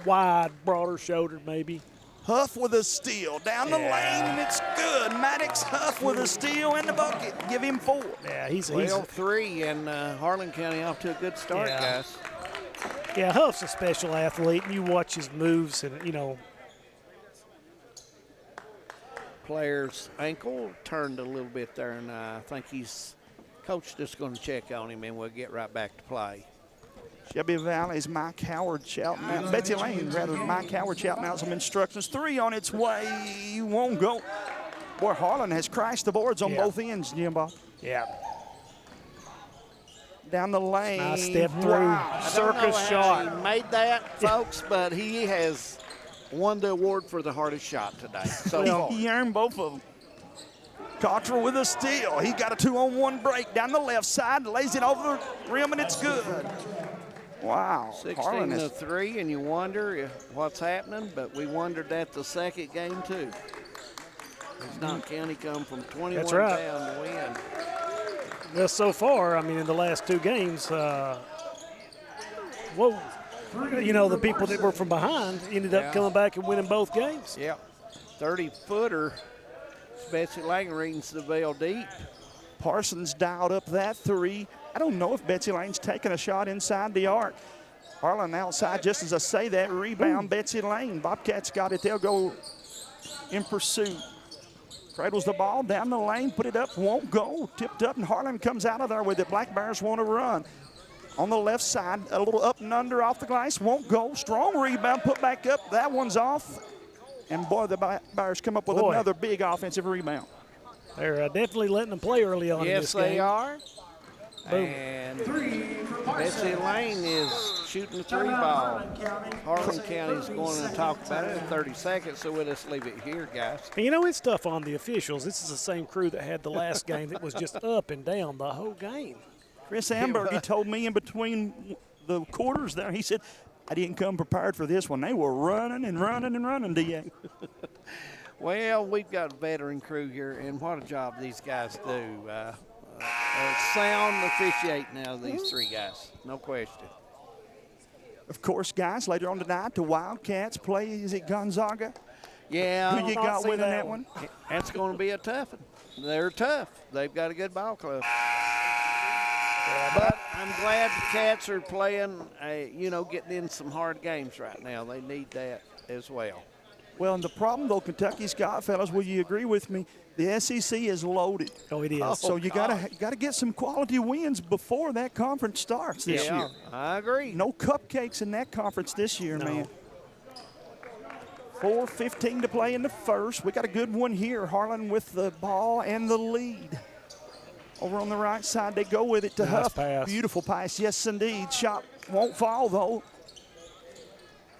wide, broader shouldered, maybe. Huff with a steal down the lane, and it's good. Maddox Huff with a steal in the bucket. Give him 4. Yeah, he's 3, and Harlan County off to a good start, guys. Yeah, Huff's a special athlete, and you watch his moves, and you know. Player's ankle turned a little bit there, and I think coach just going to check on him, and we'll get right back to play. Shelby Valley's Mike Howard shouting out. Betsy Lane, rather, Mike Howard shouting out some instructions. 3 on its way, won't go. Boy, Harlan has crashed the boards on both ends, Jim Bob. Yeah. Down the lane. Nice step through. Wow. Circus shot. He made that, folks, but he has won the award for the hardest shot today. So he earned both of them. Cottrell with a steal. He got a 2-on-1 break down the left side, lays it over the rim, and it's good. Wow. 16-3, and you wonder what's happening, but we wondered that the second game, too. It's not County come from 21 down to win. Well, so far, I mean, in the last 2 games, you know, the people that were from behind ended up coming back and winning both games. Yep. 30-footer. Betsy Lane reads the veil deep. Parsons dialed up that 3. I don't know if Betsy Lane's taking a shot inside the arc. Harlan outside, just as I say that, rebound Betsy Lane. Bobcats got it. They'll go in pursuit. Cradles the ball down the lane, put it up, won't go. Tipped up, and Harlan comes out of there with it. Black Bears want to run. On the left side, a little up and under off the glass, won't go. Strong rebound, put back up. That one's off. And boy, the Bears come up with another big offensive rebound. They're definitely letting them play early on in this game. Yes, they are. Boom. And Betsy Lane is shooting the 3 ball. Harlan County is going to talk about it in 30 seconds, so we'll just leave it here, guys. And you know, it's tough on the officials. This is the same crew that had the last game that was just up and down the whole game. Chris Amberg, he told me in between the quarters there, he said, I didn't come prepared for this one. They were running and running and running, DA. Well, we've got a veteran crew here, and what a job these guys do. Sound officiating out of these 3 guys, no question. Of course, guys, later on tonight, the Wildcats play, is it Gonzaga? Yeah. Who you got winning that one? That's going to be a tough one. They're tough. They've got a good ball club. But I'm glad the Cats are playing, getting in some hard games right now. They need that as well. Well, and the problem, though, Kentucky's got, fellas, will you agree with me? The SEC is loaded. Oh, it is. So you got to get some quality wins before that conference starts this year. I agree. No cupcakes in that conference this year, man. 4:15 to play in the first. We got a good one here. Harlan with the ball and the lead. Over on the right side, they go with it to Huff. Pass. Beautiful pass, yes, indeed. Shot won't fall, though.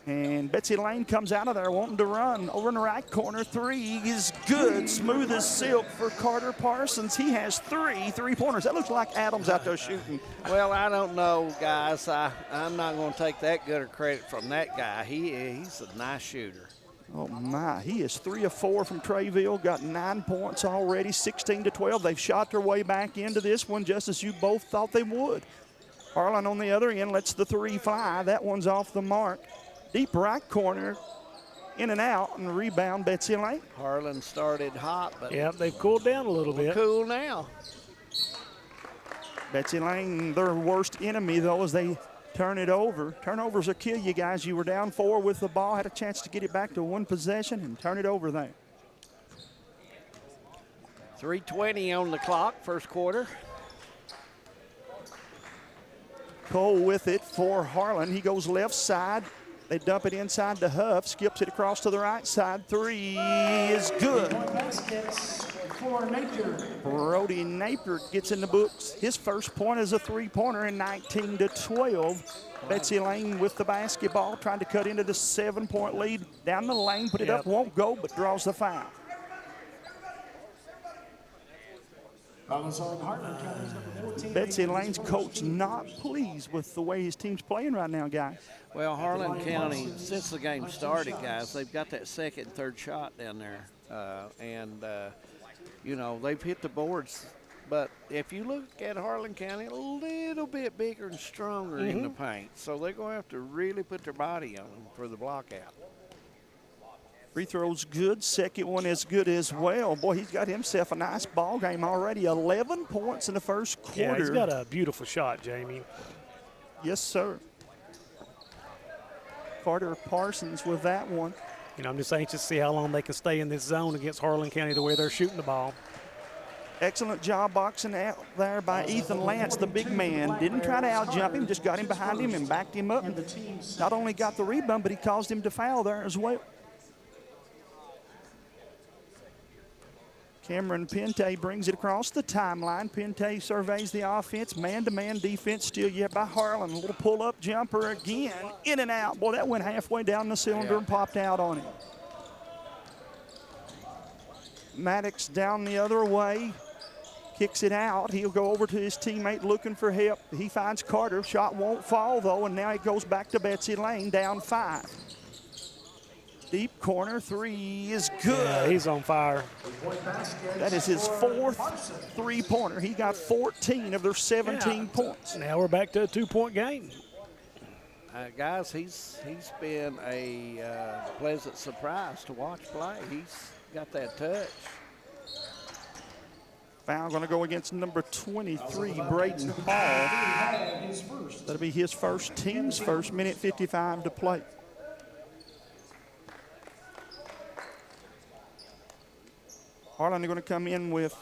And Betsy Lane comes out of there wanting to run. Over in the right corner, 3 is good. Smooth as silk for Carter Parsons. He has 3 3-pointers. That looks like Adams out there shooting. Well, I don't know, guys. I'm not going to take that good of credit from that guy. He's a nice shooter. Oh, my. He is 3 of 4 from Trayville. Got 9 points already, 16-12. They've shot their way back into this one just as you both thought they would. Harlan on the other end lets the 3 fly. That one's off the mark. Deep right corner, in and out, and rebound Betsy Lane. Harlan started hot, but they've cooled down a little bit. Cool now. Betsy Lane, their worst enemy, though, as they turn it over. Turnovers will kill you guys. You were down 4 with the ball, had a chance to get it back to 1 possession and turn it over there. 3:20 on the clock, first quarter. Cole with it for Harlan. He goes left side. They dump it inside to Huff. Skips it across to the right side. Three is good. Brody Napier gets in the books. His first point is a three-pointer in 19-12. Betsy Lane with the basketball, trying to cut into the 7-point lead. Down the lane, put it up, won't go, but draws the foul. Betsy Lane's coach not pleased with the way his team's playing right now, guys. Well, Harlan County, since the game started, guys, they've got that second and third shot down there. You know, they've hit the boards. But if you look at Harlan County, a little bit bigger and stronger in the paint. So they're going to have to really put their body on them for the block out. Free throw's good. Second one is good as well. Boy, he's got himself a nice ball game already. 11 points in the first quarter. Yeah, he's got a beautiful shot, Jamie. Yes, sir. Carter Parsons with that one. You know, I'm just anxious to see how long they can stay in this zone against Harlan County the way they're shooting the ball. Excellent job boxing out there by Ethan Lance, the big man. Didn't try to out-jump him, just got him behind him and backed him up. And not only got the rebound, but he caused him to foul there as well. Cameron Pente brings it across the timeline. Pente surveys the offense. Man-to-man defense still yet by Harlan. A little pull-up jumper again. In and out. Boy, that went halfway down the cylinder and popped out on him. Maddox down the other way. Kicks it out. He'll go over to his teammate looking for help. He finds Carter. Shot won't fall, though, and now it goes back to Betsy Lane, down 5. Deep corner, 3 is good. Yeah, he's on fire. That is his 4th three-pointer. He got 14 of their 17 points. Now we're back to a 2-point game. Guys, he's been a pleasant surprise to watch play. He's got that touch. Foul going to go against number 23, Braden Hall. That'll be his first, team's first, minute 55 to play. Harlan are going to come in with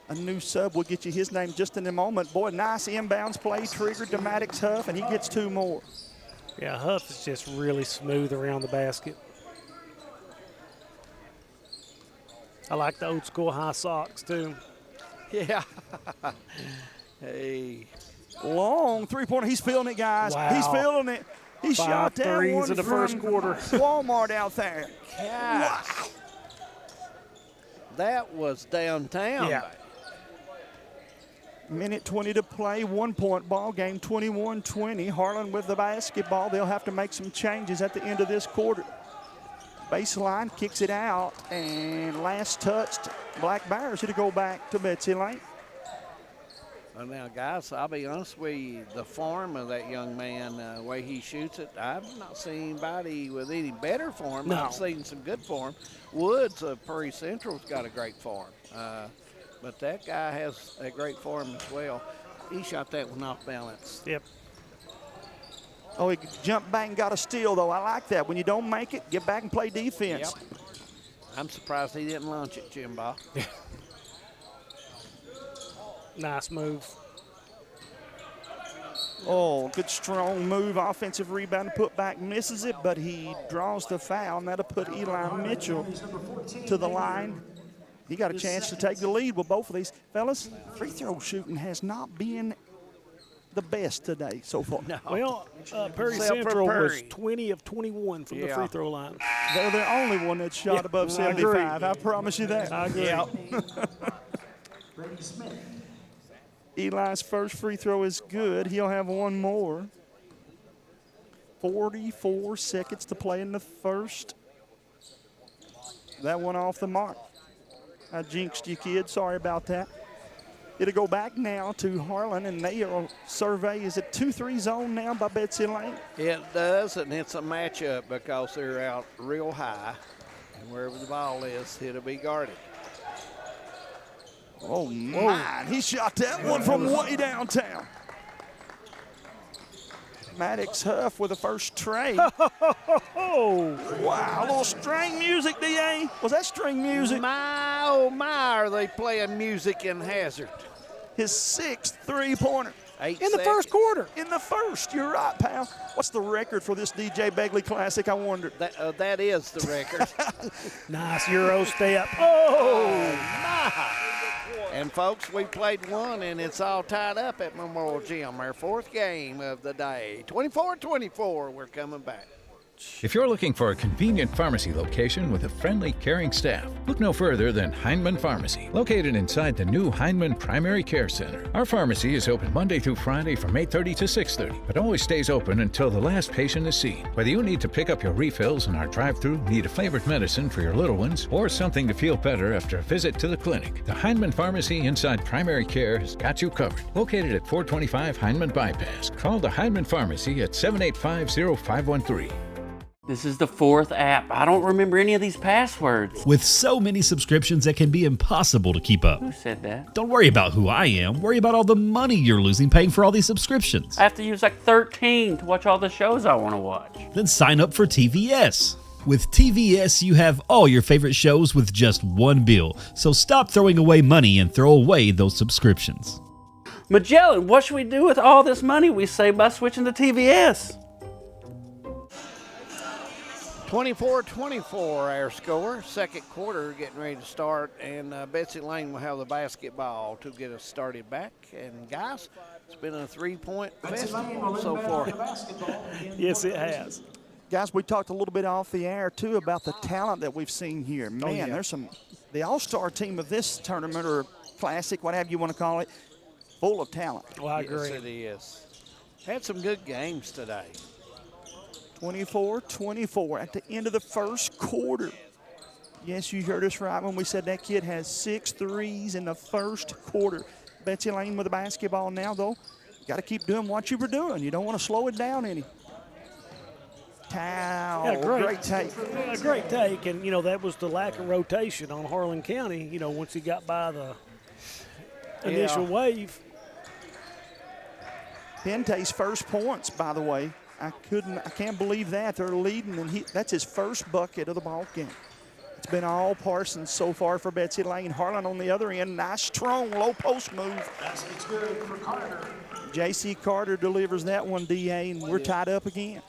a new sub. We'll get you his name just in a moment. Boy, nice inbounds play triggered to Maddox Huff, and he gets 2 more. Yeah, Huff is just really smooth around the basket. I like the old school high socks, too. Yeah. Hey. Long three-pointer. He's feeling it, guys. Wow. He's feeling it. He shot that one in the first quarter. Walmart out there. Wow. That was downtown. Yeah. Minute 20 to play, 1-point ball game, 21-20. Harlan with the basketball. They'll have to make some changes at the end of this quarter. Baseline, kicks it out, and last touched. Black Bears to go back to Betsy Lane. Well, now, guys, I'll be honest with you, the form of that young man, the way he shoots it, I've not seen anybody with any better form. No. I've seen some good form. Woods of Prairie Central's got a great form. But that guy has a great form as well. He shot that one off balance. Yep. Oh, he jumped back and got a steal, though. I like that. When you don't make it, get back and play defense. Yep. I'm surprised he didn't launch it, Jimbo. Nice move. Oh, good strong move. Offensive rebound, put back, misses it, but he draws the foul, and that'll put Eli Mitchell to the line. He got a chance to take the lead with both of these. Fellas, free throw shooting has not been the best today so far. No. Well, Prairie Central was 20 of 21 from the free throw line. They're the only one that shot above 75. I promise you that. I agree. Yeah. Eli's first free throw is good. He'll have one more. 44 seconds to play in the first. That one off the mark. I jinxed you, kid. Sorry about that. It'll go back now to Harlan, and they are survey. Is it 2-3 zone now by Betsy Lane? It does, and it's a matchup because they're out real high, and wherever the ball is, it'll be guarded. Oh, man. He shot that one from way downtown. Maddox Huff with the first trade. Oh, wow, a little string music, D.A. Was that string music? My, oh, my, are they playing music in Hazard. His 6th three-pointer. in the first quarter. In the first, you're right, pal. What's the record for this DJ Begley Classic, I wonder? That is the record. Nice Euro step. Oh, my. And, folks, we played one, and it's all tied up at Memorial Gym, our 4th game of the day. 24-24, we're coming back. If you're looking for a convenient pharmacy location with a friendly, caring staff, look no further than Hindman Pharmacy, located inside the new Hindman Primary Care Center. Our pharmacy is open Monday through Friday from 8:30 to 6:30, but always stays open until the last patient is seen. Whether you need to pick up your refills in our drive-thru, need a flavored medicine for your little ones, or something to feel better after a visit to the clinic, the Hindman Pharmacy inside Primary Care has got you covered. Located at 425 Hindman Bypass. Call the Hindman Pharmacy at 785-0513. This is the 4th app. I don't remember any of these passwords. With so many subscriptions, it can be impossible to keep up. Who said that? Don't worry about who I am. Worry about all the money you're losing paying for all these subscriptions. I have to use like 13 to watch all the shows I want to watch. Then sign up for TVS. With TVS, you have all your favorite shows with just one bill. So stop throwing away money and throw away those subscriptions. Magellan, what should we do with all this money we save by switching to TVS? 24-24 our score. Second quarter getting ready to start, and Betsy Lane will have the basketball to get us started back. And guys, it's been a 3-point festival so far. Yes, it has. Guys, we talked a little bit off the air too about the talent that we've seen here. Man, there's the all-star team of this tournament or classic, whatever you want to call it, full of talent. Well, I agree. Yes, it is. Had some good games today. 24-24 at the end of the first quarter. Yes, you heard us right when we said that kid has 6 threes in the first quarter. Betsy Lane with the basketball now, though. You got to keep doing what you were doing. You don't want to slow it down any. Great take. A great take, and, you know, that was the lack of rotation on Harlan County, you know, once he got by the initial wave. Pente's first points, by the way. I can't believe that. They're leading, and that's his first bucket of the ball game. It's been all Parsons so far for Betsy Lane. Harlan on the other end. Nice, strong, low post move. It's good for Carter. J.C. Carter delivers that one, D.A., and we're tied up again.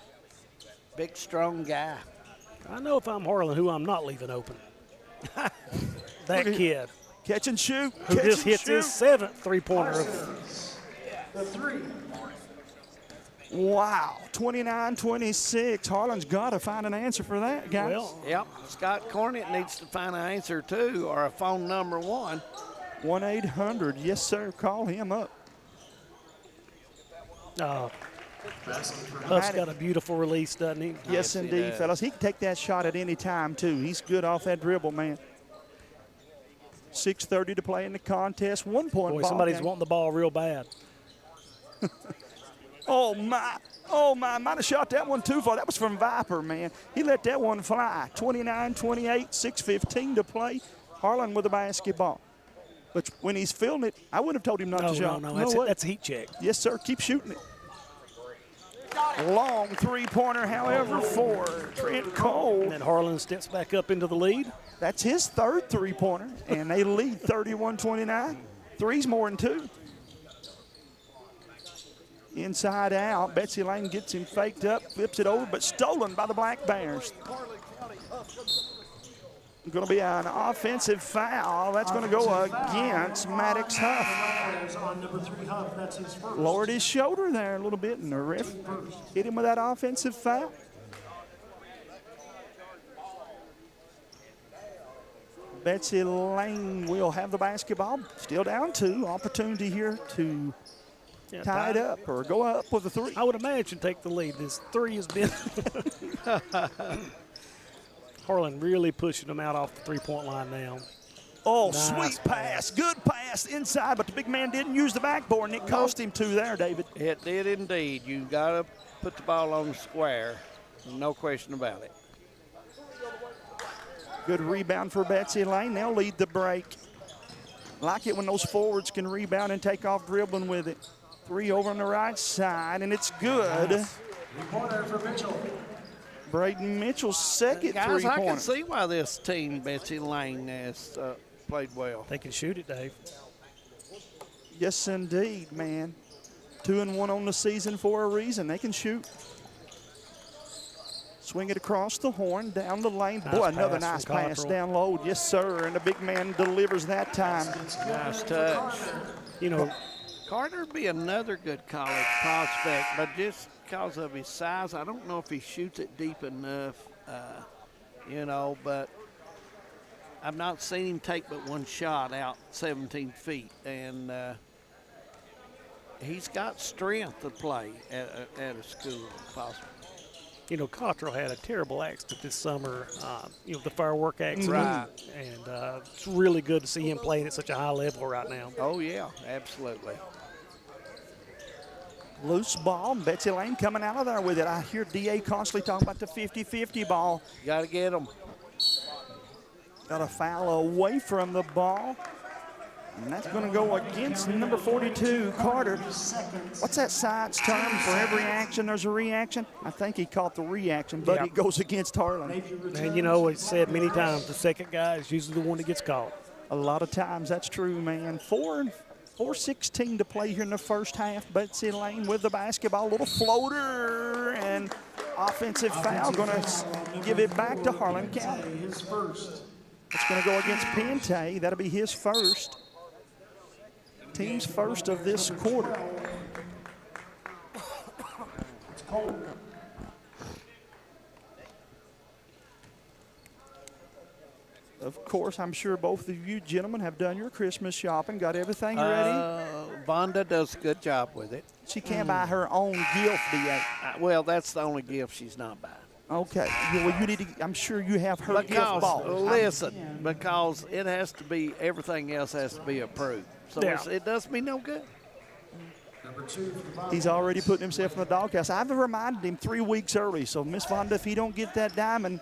Big, strong guy. I know if I'm Harlan who I'm not leaving open. That kid. Catch and shoot. Who just hits his 7th three-pointer. The 3. Wow, 29-26. Harlan's got to find an answer for that, guys. Well, yep. Scott Cornett needs to find an answer, too, or a phone number 1-800. Yes, sir. Call him up. Huff's got a beautiful release, doesn't he? Yes, indeed, fellas. He can take that shot at any time, too. He's good off that dribble, man. 6:30 to play in the contest. 1 point Boy, ball somebody's game. wanting the ball real bad. Oh, my. Might have shot that one too far. That was from Viper, man. He let that one fly. 29-28, 6:15 to play. Harlan with the basketball. But when he's feeling it, I wouldn't have told him not to shot. No, that's a heat check. Yes, sir. Keep shooting it. Long three-pointer, however, for Trent Cole. And then Harlan steps back up into the lead. That's his 3rd three-pointer, and they lead 31-29. Three's more than 2. Inside out, Betsy Lane gets him faked up, flips it over, but stolen by the Black Bears. Going to be an offensive foul. That's going to go against Maddox Huff. On number 3 Huff, that's his first. Lowered his shoulder there a little bit, and the ref hit him with that offensive foul. Betsy Lane will have the basketball. Still down 2. Opportunity here to tie it up or go up with a 3. I would imagine take the lead. This 3 has been Harlan really pushing him out off the three-point line now. Oh, nice sweet pass. Good pass inside, but the big man didn't use the backboard, and it cost him 2 there, David. It did indeed. You got to put the ball on the square. No question about it. Good rebound for Betsy Lane. They'll lead the break. Like it when those forwards can rebound and take off dribbling with it. 3 over on the right side, and it's good. Nice. 3-pointer for Mitchell. Braden Mitchell's second Guys, three-pointer. I can see why this team, Betsy Lane, has played well. They can shoot it, Dave. Yes, indeed, man. 2-1 on the season for a reason. They can shoot. Swing it across the horn, down the lane. Nice Boy, another pass nice from pass Cottrell. down low. Yes, sir. And the big man delivers that time. Nice touch. You know, Carter would be another good college prospect, but just because of his size, I don't know if he shoots it deep enough, but I've not seen him take but one shot out 17 feet, and he's got strength to play at a school, possibly. you know, Cottrell had a terrible accident this summer, the firework accident. Right. And it's really good to see him playing at such a high level right now. Oh, yeah, absolutely. Loose ball, and Betsy Lane coming out of there with it. I hear D.A. constantly talking about the 50-50 ball. Got to get him. Got a foul away from the ball. And that's going to go against number 42, Carter. What's that science term? For every action, there's a reaction? I think he caught the reaction, but it goes against Harlan. And, you know, it's said many times, the second guy is usually the one that gets caught. A lot of times, that's true, man. 4:16 to play here in the first half. Betsy Lane with the basketball, little floater, and offensive foul. Going to give it back to Harlan County. His first. It's going to go against Pente. That'll be his first. Team's first of this quarter. It's cold. Of course, I'm sure both of you gentlemen have done your Christmas shopping, got everything ready. Vonda does a good job with it. She can't buy her own gift, D.A. Well, that's the only gift she's not buying. Okay. Well, you need to. I'm sure you have her gift ball. Listen, because it has to be, everything else has to be approved. So it does me no good. He's already putting himself in the doghouse. I've reminded him 3 weeks early. So, Miss Vonda, if he don't get that diamond.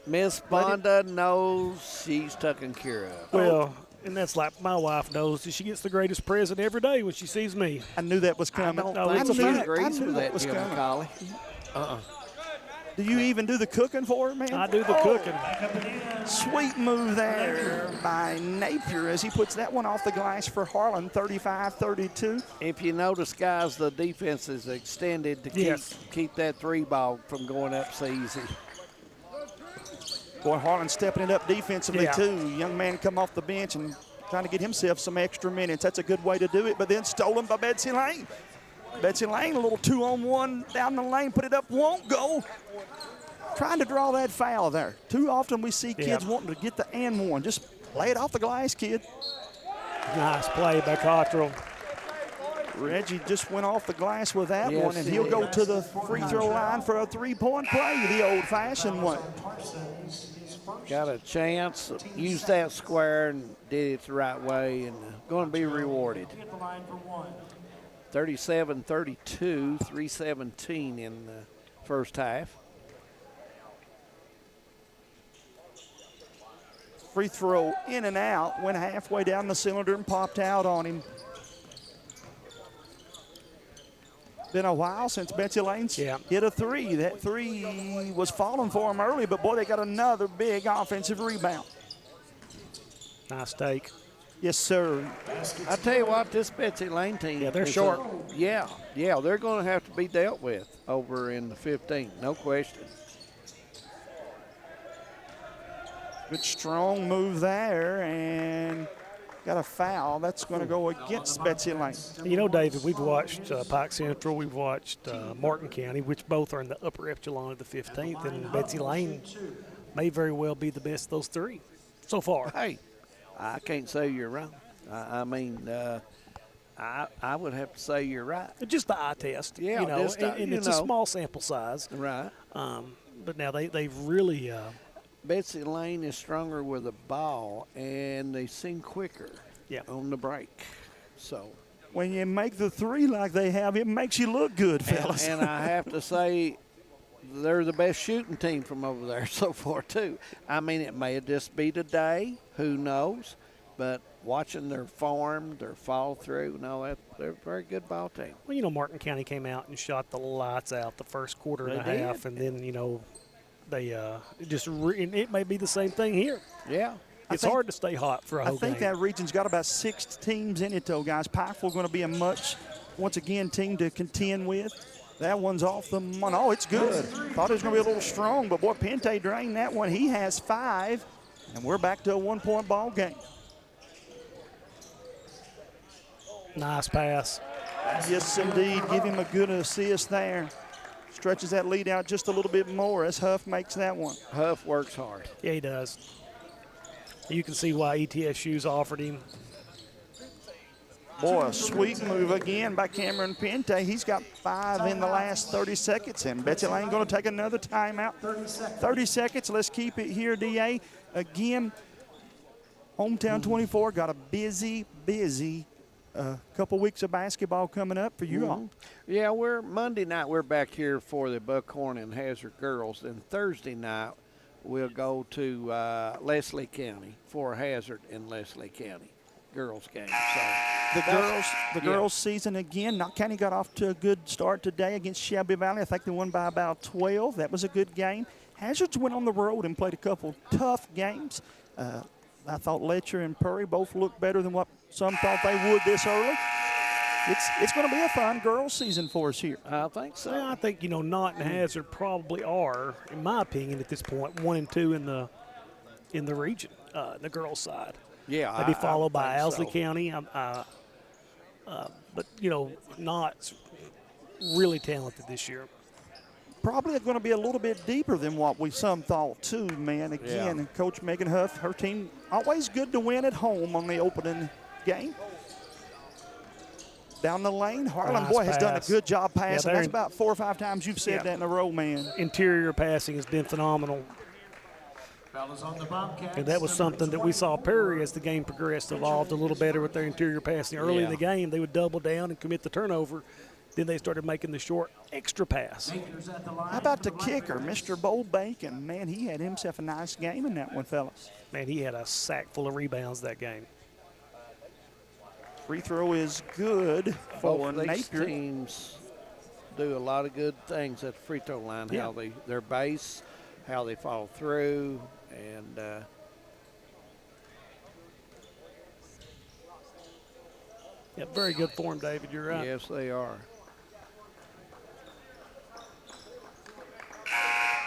Miss Vonda knows she's taken care of. Well, and that's like my wife knows that she gets the greatest present every day when she sees me. I knew that was coming. I don't think she agrees with that, was Jim coming. Collie. Do you even do the cooking for her, man? I do the cooking. Sweet move there by Napier as he puts that one off the glass for Harlan, 35-32. If you notice, guys, the defense is extended to keep that three ball from going up so easy. Boy, Harlan stepping it up defensively, too. Young man come off the bench and trying to get himself some extra minutes. That's a good way to do it, but then stolen by Betsy Lane. Betsy Lane, a little 2-on-1 down the lane, put it up, won't go. Trying to draw that foul there. Too often we see kids wanting to get the and one. Just lay it off the glass, kid. Nice play by Cottrell. Reggie just went off the glass with that one, and he'll go to the free throw line for a three-point play, the old-fashioned one. Got a chance, used that square and did it the right way, and going to be rewarded. 37-32, 3:17 in the first half. Free throw in and out, went halfway down the cylinder and popped out on him. Been a while since Betsy Lane's hit a three. That three was falling for him early, but boy, they got another big offensive rebound. Nice take. Yes, sir. I tell you what, this Betsy Lane team. Yeah, they're short. They're going to have to be dealt with over in the 15, no question. Good strong move there, and got a foul. That's going to go against Betsy Lane. You know, David, we've watched Pike Central, we've watched Martin County, which both are in the upper echelon of the 15th, and Betsy Lane may very well be the best of those three so far. Hey, I can't say you're wrong. I would have to say you're right. Just the eye test, Yeah, you know, just, and it's a small sample size. Right. But now they've really Betsy Lane is stronger with a ball, and they seem quicker on the break. So when you make the three like they have, it makes you look good, fellas. And I have to say, they're the best shooting team from over there so far, too. I mean, it may just be today. Who knows? But watching their form, their follow through. No, they're a very good ball team. Well, Martin County came out and shot the lights out the first quarter and a half, and then they it may be the same thing here. Yeah. It's hard to stay hot for a whole game. I think that region's got about 6 teams in it, though, guys. Pikeville going to be once again, team to contend with. That one's off the money. Oh, it's good. Thought it was going to be a little strong, but boy, Pente drained that one. He has 5, and we're back to a 1-point ball game. Nice pass. Yes, indeed. Give him a good assist there. Stretches that lead out just a little bit more as Huff makes that one. Huff works hard. Yeah, he does. You can see why ETSU's offered him. Boy, a sweet move again by Cameron Pente. He's got 5 in the last 30 seconds, and Betsy Lane going to take another timeout. 30 seconds. Let's keep it here, DA. Again, Hometown 24 got a busy couple weeks of basketball coming up for you all. Yeah, Monday night we're back here for the Buckhorn and Hazard girls, and Thursday night we'll go to Leslie County for Hazard in Leslie County girls game. So the girls season again. Knott County got off to a good start today against Shelby Valley. I think they won by about 12. That was a good game. Hazards went on the road and played a couple tough games. I thought Letcher and Purry both looked better than what some thought they would this early. It's going to be a fun girls season for us here. I think so. Well, I think Knott and Hazard probably are, in my opinion, at this point, 1 and 2 in the region, the girls' side. Yeah, maybe followed by Owsley so. County. But Knott's really talented this year. Probably going to be a little bit deeper than what some thought too, man. Again, and Coach Megan Huff, her team always good to win at home on the opening game. Down the lane, Harlan, nice has done a good job passing. Yeah, that's about 4 or 5 times you've said that in a row, man. Interior passing has been phenomenal. On the Bobcats, and that was something that we saw Perry as the game progressed, evolved a little better with their interior passing. Early in the game, they would double down and commit the turnover. Then they started making the short extra pass. How about the kicker, Mr. Bo Bacon? Man, he had himself a nice game in that one, fellas. Man, he had a sack full of rebounds that game. Free throw is good for Both these Napier. teams do a lot of good things at the free throw line. Yeah. How their base, how they follow through, and very good form, David. You're right. yes, they are.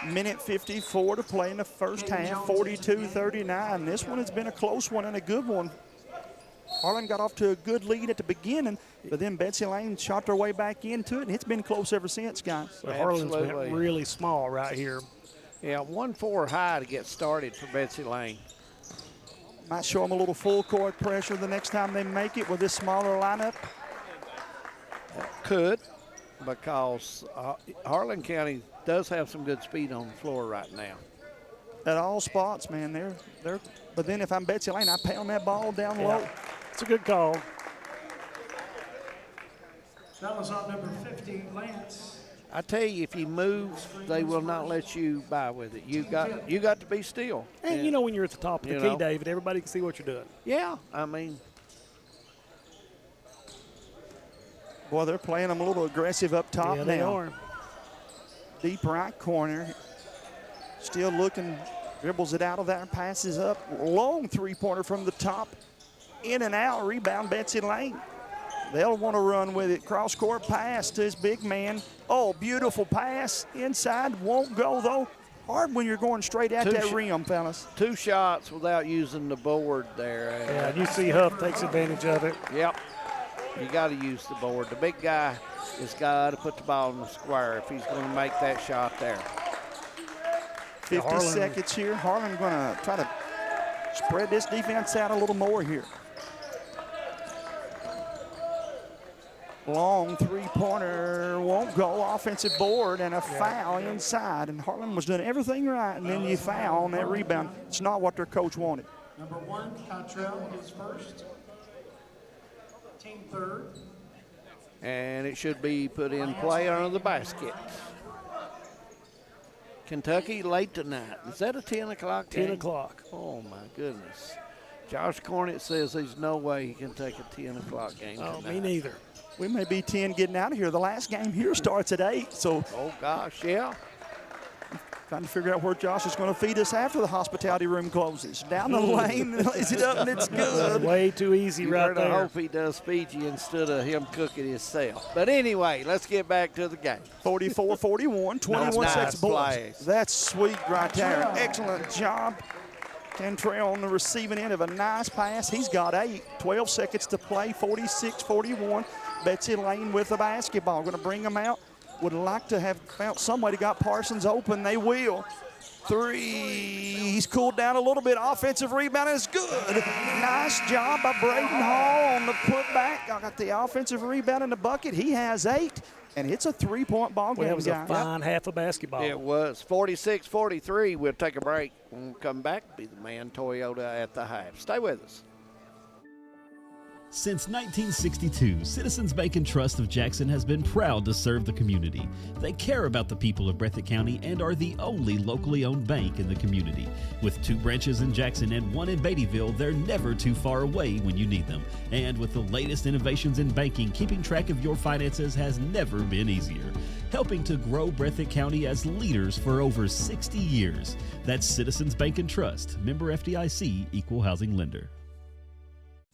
Minute 54 to play in the first half, 42-39. This one has been a close one and a good one. Harlan got off to a good lead at the beginning, but then Betsy Lane shot their way back into it, and it's been close ever since, guys. So Harlan's went really small right here. Yeah, 1-4 high to get started for Betsy Lane. Might show them a little full court pressure the next time they make it with this smaller lineup. Could, because Harlan County does have some good speed on the floor right now. At all spots, man. They're. But then if I'm Betsy Lane, I pound that ball down low. It's a good call. That was on number 50, Lance. I tell you, if you move, they will not let you by with it. You got to be still. And when you're at the top of the key, David, everybody can see what you're doing. Yeah, I mean. Boy, they're playing them a little aggressive up top now. Yeah, they are. Deep right corner. Still looking, dribbles it out of there, passes up. Long three-pointer from the top. In and out, rebound Betsy Lane. They'll want to run with it. Cross-court pass to his big man. Oh, beautiful pass. Inside, won't go, though. Hard when you're going straight at that rim, fellas. 2 shots without using the board there. Yeah, you see Huff takes advantage of it. Yep. You got to use the board. The big guy has got to put the ball in the square if he's going to make that shot there. 50 seconds here. Harlan going to try to spread this defense out a little more here. Long three-pointer won't go. Offensive board and a foul inside. And Harlan was doing everything right, and then you foul on that rebound. It's not what their coach wanted. Number 1, Cottrell is first. Team third. And it should be put in play under the basket. Kentucky late tonight. Is that a 10 o'clock game? 10 o'clock. Oh, my goodness. Josh Cornett says there's no way he can take a 10 o'clock game Oh, tonight. me neither. We may be 10 getting out of here. The last game here starts at 8, so. Oh, gosh, yeah. Trying to figure out where Josh is going to feed us after the hospitality room closes. Down the lane, lays it up, and it's good. Way too easy right there. I hope he does feed you instead of him cooking himself. But anyway, let's get back to the game. 44-41, 21 Nice seconds. Boys. plays. That's sweet right there. Excellent job. Cantrell on the receiving end of a nice pass. He's got 8. 12 seconds to play, 46-41. Betsy Lane with the basketball. Going to bring them out. Would like to have found somebody got Parsons open. They will. 3. He's cooled down a little bit. Offensive rebound is good. Nice job by Braden Hall on the putback. I got the offensive rebound in the bucket. He has 8, and it's a 3-point ball game, That was guys. a fine half of basketball. It was 46-43. We'll take a break. When we come back, be the man Toyota at the half. Stay with us. Since 1962, Citizens Bank and Trust of Jackson has been proud to serve the community. They care about the people of Breathitt County and are the only locally owned bank in the community. With 2 branches in Jackson and 1 in Beattyville, they're never too far away when you need them. And with the latest innovations in banking, keeping track of your finances has never been easier. Helping to grow Breathitt County as leaders for over 60 years. That's Citizens Bank and Trust, member FDIC, equal housing lender.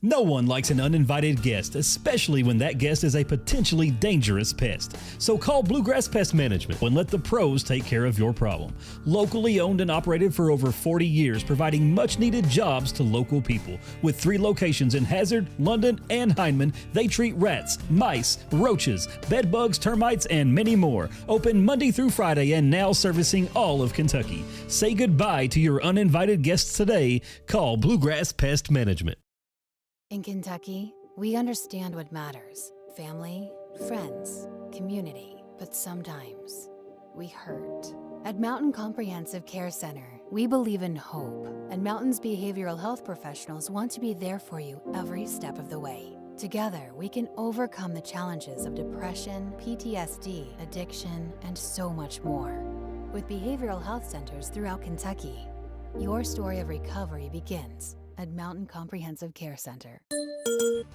No one likes an uninvited guest, especially when that guest is a potentially dangerous pest. So call Bluegrass Pest Management and let the pros take care of your problem. Locally owned and operated for over 40 years, providing much-needed jobs to local people. With 3 locations in Hazard, London, and Hindman, they treat rats, mice, roaches, bed bugs, termites, and many more. Open Monday through Friday and now servicing all of Kentucky. Say goodbye to your uninvited guests today. Call Bluegrass Pest Management. In Kentucky, we understand what matters: family, friends, community. But sometimes we hurt. At Mountain Comprehensive Care Center, we believe in hope, and Mountain's behavioral health professionals want to be there for you every step of the way. Together, we can overcome the challenges of depression, PTSD, addiction, and so much more. With behavioral health centers throughout Kentucky, your story of recovery begins at Mountain Comprehensive Care Center.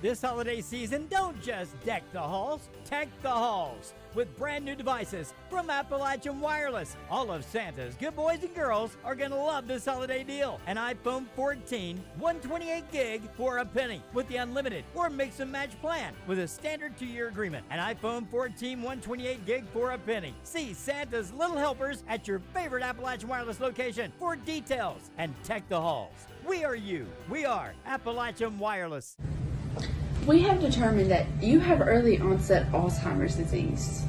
This holiday season, don't just deck the halls, tech the halls with brand new devices from Appalachian Wireless. All of Santa's good boys and girls are going to love this holiday deal. An iPhone 14, 128 gig for a penny with the unlimited or mix and match plan with a standard 2-year agreement. An iPhone 14, 128 gig for a penny. See Santa's little helpers at your favorite Appalachian Wireless location for details, and tech the halls. We are you. We are Appalachian Wireless. We have determined that you have early onset Alzheimer's disease.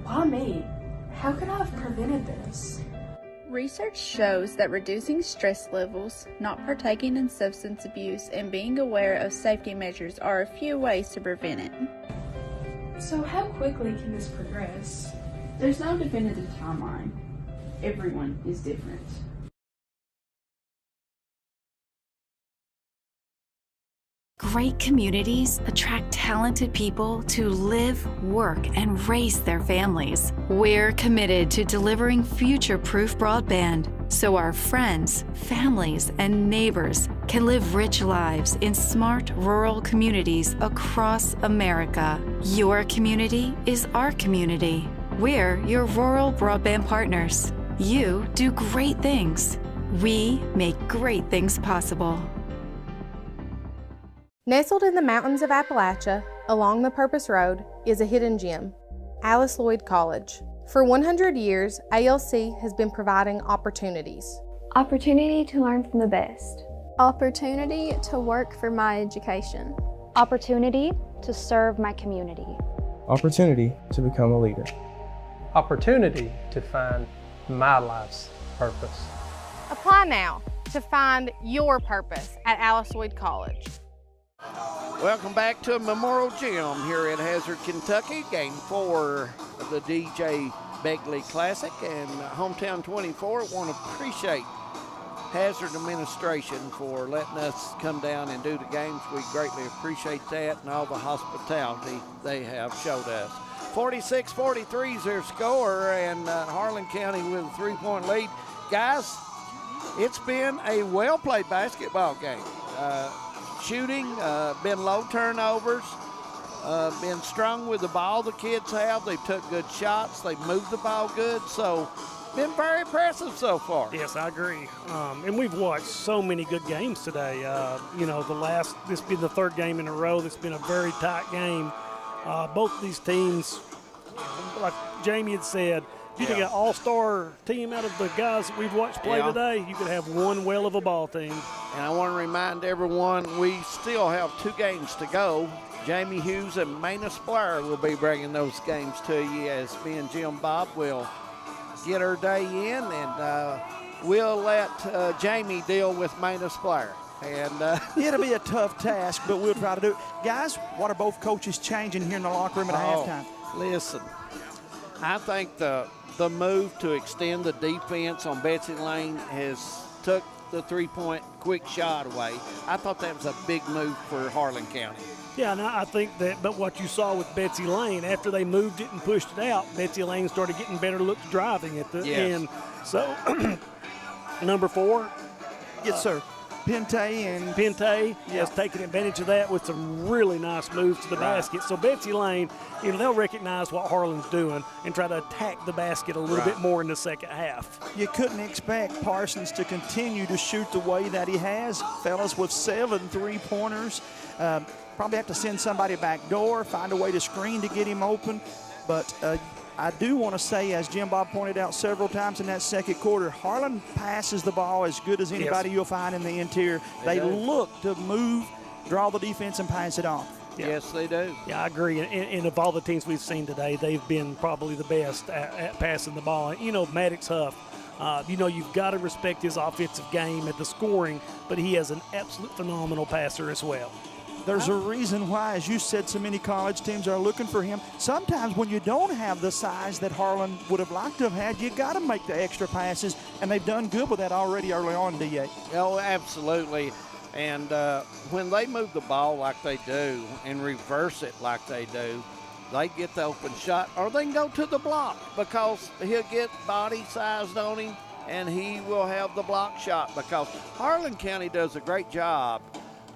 Why me? How could I have prevented this? Research shows that reducing stress levels, not partaking in substance abuse, and being aware of safety measures are a few ways to prevent it. So how quickly can this progress? There's no definitive timeline. Everyone is different. Great communities attract talented people to live, work, and raise their families. We're committed to delivering future-proof broadband so our friends, families, and neighbors can live rich lives in smart rural communities across America. Your community is our community. We're your rural broadband partners. You do great things. We make great things possible. Nestled in the mountains of Appalachia, along the Purpose Road, is a hidden gem, Alice Lloyd College. For 100 years, ALC has been providing opportunities. Opportunity to learn from the best. Opportunity to work for my education. Opportunity to serve my community. Opportunity to become a leader. Opportunity to find my life's purpose. Apply now to find your purpose at Alice Lloyd College. Welcome back to Memorial Gym here at Hazard, Kentucky. Game 4 of the DJ Begley Classic. And Hometown 24 want to appreciate Hazard administration for letting us come down and do the games. We greatly appreciate that and all the hospitality they have showed us. 46-43 is their score, and Harlan County with a 3-point lead. Guys, it's been a well-played basketball game. shooting, been low turnovers, been strong with the ball. The kids have. They've took good shots. They've moved the ball good. So, been very impressive so far. Yes, I agree. And we've watched so many good games today. This being the third game in a row, that's been a very tight game. Both these teams, like Jamie had said, if you take an all-star team out of the guys that we've watched play today, you could have one whale of a ball team. And I want to remind everyone, we still have 2 games to go. Jamie Hughes and Manus Blair will be bringing those games to you as me and Jim Bob will get her day in, and we'll let Jamie deal with Manus Blair. And it'll be a tough task, but we'll try to do it. Guys, what are both coaches changing here in the locker room at halftime? Listen, I think the move to extend the defense on Betsy Lane has took the 3-point quick shot away. I thought that was a big move for Harlan County. Yeah, and I think that, but what you saw with Betsy Lane, after they moved it and pushed it out, Betsy Lane started getting better looks driving at the end. So, number 4. Yes, sir. Pente has taken advantage of that with some really nice moves to the basket. So Betsy Lane, they'll recognize what Harlan's doing and try to attack the basket a little bit more in the second half. You couldn't expect Parsons to continue to shoot the way that he has. Fellas, with 7 3-pointers. Probably have to send somebody back door, find a way to screen to get him open. But I do want to say, as Jim Bob pointed out several times in that second quarter, Harlan passes the ball as good as anybody you'll find in the interior. They look to move, draw the defense, and pass it on. Yeah. Yes, they do. Yeah, I agree. And of all the teams we've seen today, they've been probably the best at passing the ball. Maddox Huff, you've got to respect his offensive game at the scoring, but he has an absolute phenomenal passer as well. There's a reason why, as you said, so many college teams are looking for him. Sometimes when you don't have the size that Harlan would have liked to have had, you got to make the extra passes, and they've done good with that already early on, DA. Oh, absolutely. And when they move the ball like they do and reverse it like they do, they get the open shot, or they can go to the block because he'll get body sized on him, and he will have the block shot because Harlan County does a great job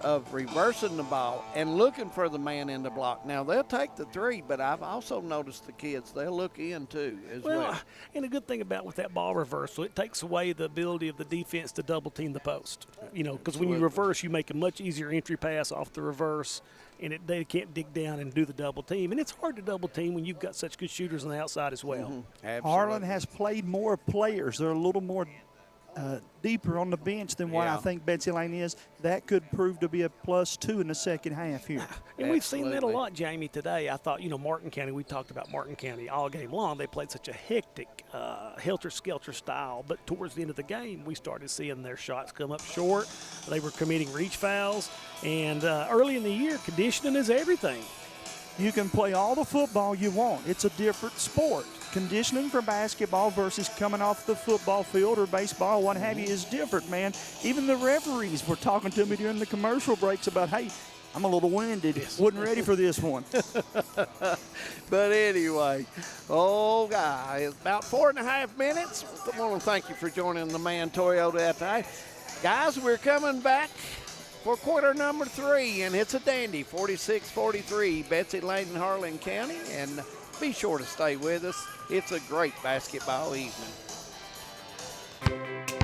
of reversing the ball and looking for the man in the block. Now, they'll take the 3, but I've also noticed the kids, they'll look in too as well. And a good thing about with that ball reversal, it takes away the ability of the defense to double team the post. Because when you reverse, you make a much easier entry pass off the reverse, and they can't dig down and do the double team. And it's hard to double team when you've got such good shooters on the outside as well. Harlan has played more players. They're a little more deeper on the bench than what I think Betsy Lane is. That could prove to be a +2 in the second half here. And we've seen that a lot, Jamie, today. I thought, Martin County, we talked about Martin County all game long. They played such a hectic, helter-skelter style. But towards the end of the game, we started seeing their shots come up short. They were committing reach fouls. And early in the year, conditioning is everything. You can play all the football you want. It's a different sport. Conditioning for basketball versus coming off the football field or baseball, what have you, is different, man. Even the referees were talking to me during the commercial breaks about, hey, I'm a little winded. Wasn't ready for this one. But anyway, it's about 4.5 minutes. I want to thank you for joining the Man Toyota today. Guys, we're coming back for quarter number 3, and it's a dandy, 46-43, Betsy Lane and Harlan County, and be sure to stay with us. It's a great basketball evening.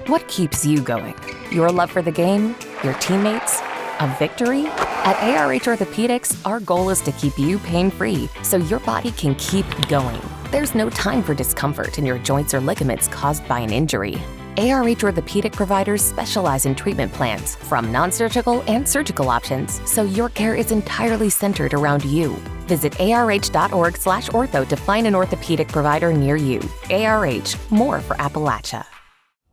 What keeps you going? Your love for the game? Your teammates? A victory? At ARH Orthopedics, our goal is to keep you pain-free so your body can keep going. There's no time for discomfort in your joints or ligaments caused by an injury. ARH Orthopedic providers specialize in treatment plans, from non-surgical and surgical options, so your care is entirely centered around you. Visit arh.org/ortho to find an orthopedic provider near you. ARH, more for Appalachia.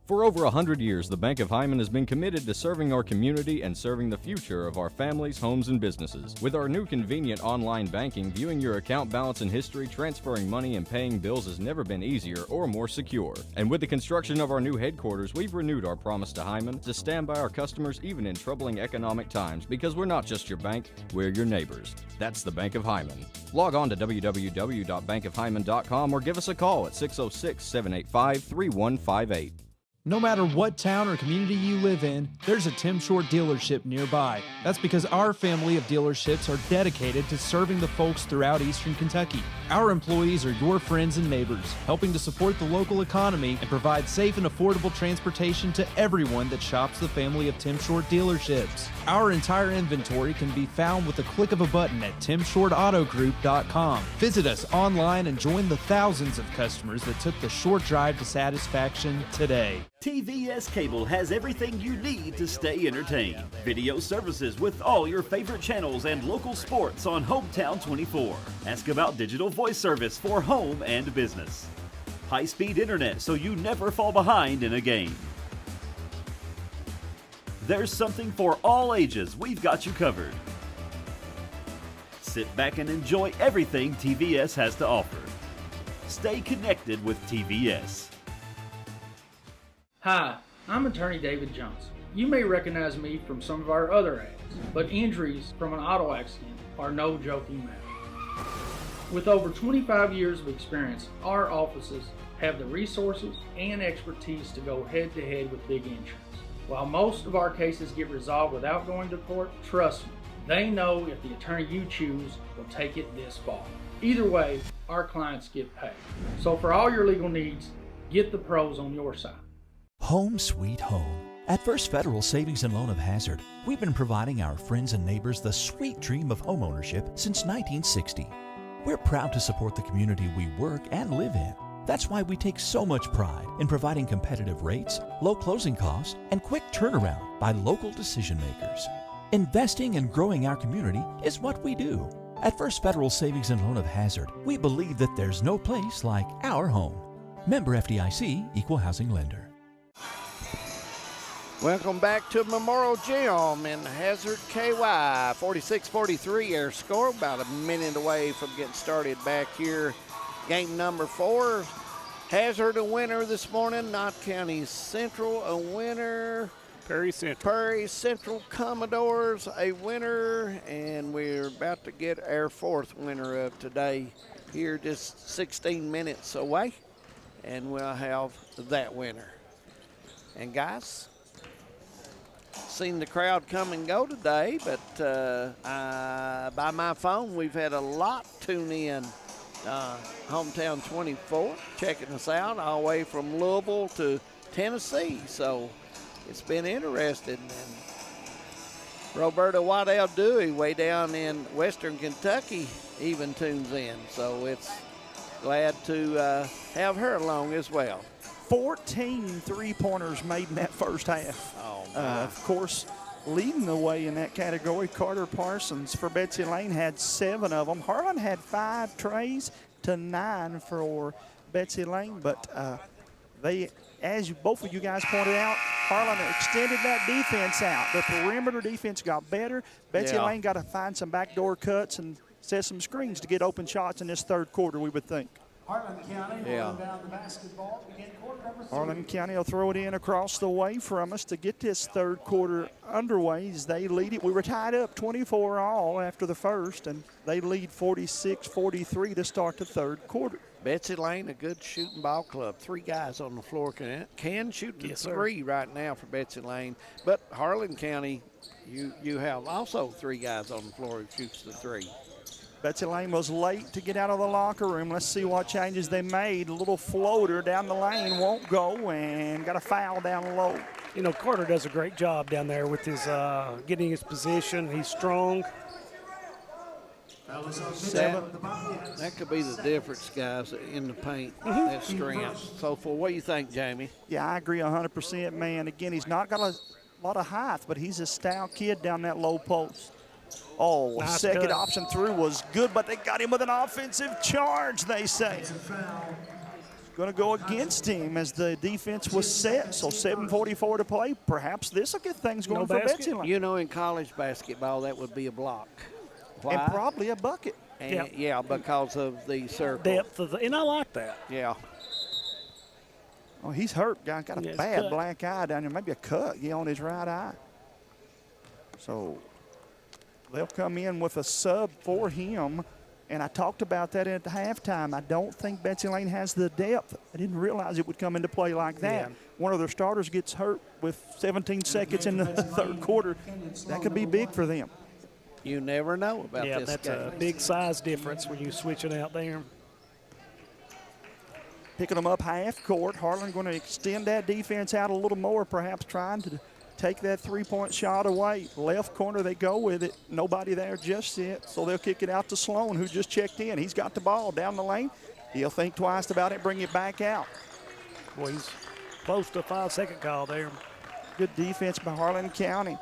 For over 100 years, the Bank of Hindman has been committed to serving our community and serving the future of our families, homes, and businesses. With our new convenient online banking, viewing your account balance and history, transferring money, and paying bills has never been easier or more secure. And with the construction of our new headquarters, we've renewed our promise to Hindman to stand by our customers even in troubling economic times, because we're not just your bank, we're your neighbors. That's the Bank of Hindman. Log on to www.bankofhindman.com or give us a call at 606-785-3158. No matter what town or community you live in, there's a Tim Short dealership nearby. That's because our family of dealerships are dedicated to serving the folks throughout Eastern Kentucky. Our employees are your friends and neighbors, helping to support the local economy and provide safe and affordable transportation to everyone that shops the family of Tim Short dealerships. Our entire inventory can be found with the click of a button at timshortautogroup.com. Visit us online and join the thousands of customers that took the short drive to satisfaction today. TVS Cable has everything you need to stay entertained. Video services with all your favorite channels and local sports on Hometown 24. Ask about digital voice service for home and business. High-speed internet so you never fall behind in a game. There's something for all ages. We've got you covered. Sit back and enjoy everything TVS has to offer. Stay connected with TVS. Hi, I'm attorney David Johnson. You may recognize me from some of our other ads, but injuries from an auto accident are no joking matter. With over 25 years of experience, our offices have the resources and expertise to go head-to-head with big insurance. While most of our cases get resolved without going to court, trust me, they know if the attorney you choose will take it this far. Either way, our clients get paid. So for all your legal needs, get the pros on your side. Home sweet home. At First Federal Savings and Loan of Hazard, we've been providing our friends and neighbors the sweet dream of homeownership since 1960. We're proud to support the community we work and live in. That's why we take so much pride in providing competitive rates, low closing costs, and quick turnaround by local decision makers. Investing and growing our community is what we do. At First Federal Savings and Loan of Hazard, we believe that there's no place like our home. Member FDIC, Equal Housing Lender. Welcome back to Memorial Gym in Hazard, KY. 46-43 our score, about a minute away from getting started back here. Game number 4. Hazard a winner this morning. Knott County Central a winner. Perry Central. Perry Central Commodores a winner. And we're about to get our 4th winner of today here just 16 minutes away. And we'll have that winner. And guys, seen the crowd come and go today, but by my phone, we've had a lot tune in. Hometown 24, checking us out all the way from Louisville to Tennessee. So it's been interesting. And Roberta Waddell Dewey, way down in Western Kentucky, even tunes in. So it's glad to have her along as well. 14 three-pointers made in that first half. Of course, leading the way in that category, Carter Parsons for Betsy Lane had 7 of them. Harlan had 5 trays to 9 for Betsy Lane, but they, as both of you guys pointed out, Harlan extended that defense out. The perimeter defense got better. Betsy Lane got to find some backdoor cuts and set some screens to get open shots in this third quarter, we would think. Harlan County rolling down the basketball to begin quarter number 3. Harlan County will throw it in across the way from us to get this third quarter underway as they lead it. We were tied up 24 all after the first, and they lead 46-43 to start the third quarter. Betsy Lane, a good shooting ball club. 3 guys on the floor can shoot the 3 right now for Betsy Lane. But Harlan County, you have also 3 guys on the floor who shoots the 3. Betsy Lane was late to get out of the locker room. Let's see what changes they made. A little floater down the lane, won't go, and got a foul down low. You know, Carter does a great job down there with his getting his position. He's strong. That could be the difference, guys, in the paint, that strength. So, what do you think, Jamie? Yeah, I agree 100%, man. Again, he's not got a lot of height, but he's a stout kid down that low post. Oh, nice second option through was good, but they got him with an offensive charge, they say. Going to go against him as the defense was set, so 7:44 to play. Perhaps this will get things going for Betsy Lane. You know, in college basketball, that would be a block. Why? And probably a bucket. And yeah, because of the circle. Depth of and I like that. Yeah. Oh, he's hurt. Guy got a bad black eye down there, maybe a cut on his right eye. So they'll come in with a sub for him. And I talked about that at the halftime. I don't think Betsy Lane has the depth. I didn't realize it would come into play like that. Yeah. One of their starters gets hurt with 17 seconds in the third quarter. That could be big for them. You never know about this Yeah, that's game. a big size difference when you switch it out there. Picking them up half court. Harlan going to extend that defense out a little more, perhaps trying to take that three-point shot away. Left corner, they go with it. Nobody there just yet, so they'll kick it out to Sloan, who just checked in. He's got the ball down the lane. He'll think twice about it, bring it back out. Well, he's close to a 5-second call there. Good defense by Harlan County.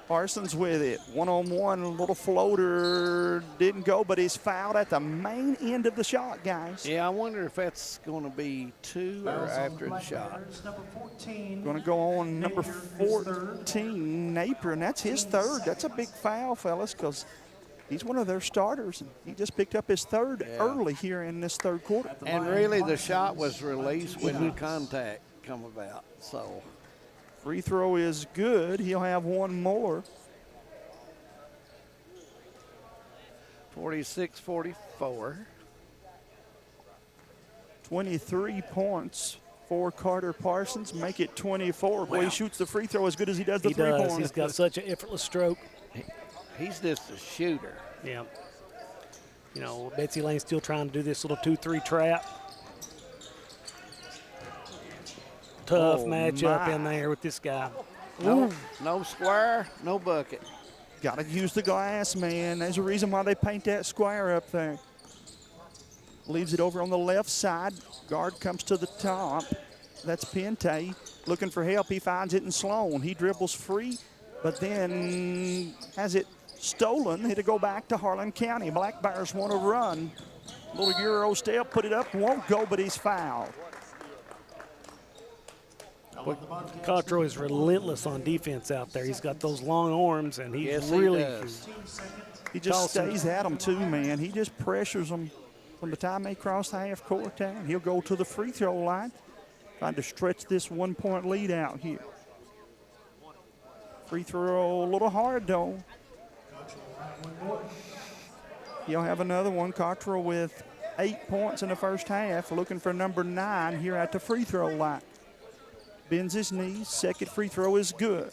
Parsons with it. One-on-one, a little floater. Didn't go, but he's fouled at the main end of the shot, guys. Yeah, I wonder if that's going to be 2 or after the shot. Going to go on number 14, Napier, and that's his third. That's a big foul, fellas, because he's one of their starters. And he just picked up his third early here in this third quarter. And really the shot was released when the contact come about, so. Free throw is good. He'll have one more. 46-44. 23 points for Carter Parsons. Make it 24. Boy, he shoots the free throw as good as he does the three-pointer. He's got such an effortless stroke. He's just a shooter. Yeah. You know, Betsy Lane's still trying to do this little 2-3 trap. Tough matchup in there with this guy. No square, no bucket. Got to use the glass, man. There's a reason why they paint that square up there. Leaves it over on the left side. Guard comes to the top. That's Pente looking for help. He finds it in Sloan. He dribbles free, but then has it stolen. It'll go back to Harlan County. Black Bears want to run. Little Euro step, put it up, won't go, but he's fouled. Cottrell is relentless on defense out there. He's got those long arms, and he's really. He just stays at them too, man. He just pressures them from the time they cross the half court down. He'll go to the free throw line, trying to stretch this 1-point lead out here. Free throw a little hard though. He'll have another one. Cottrell with 8 points in the first half, looking for number 9 here at the free throw line. Bends his knees. Second free throw is good.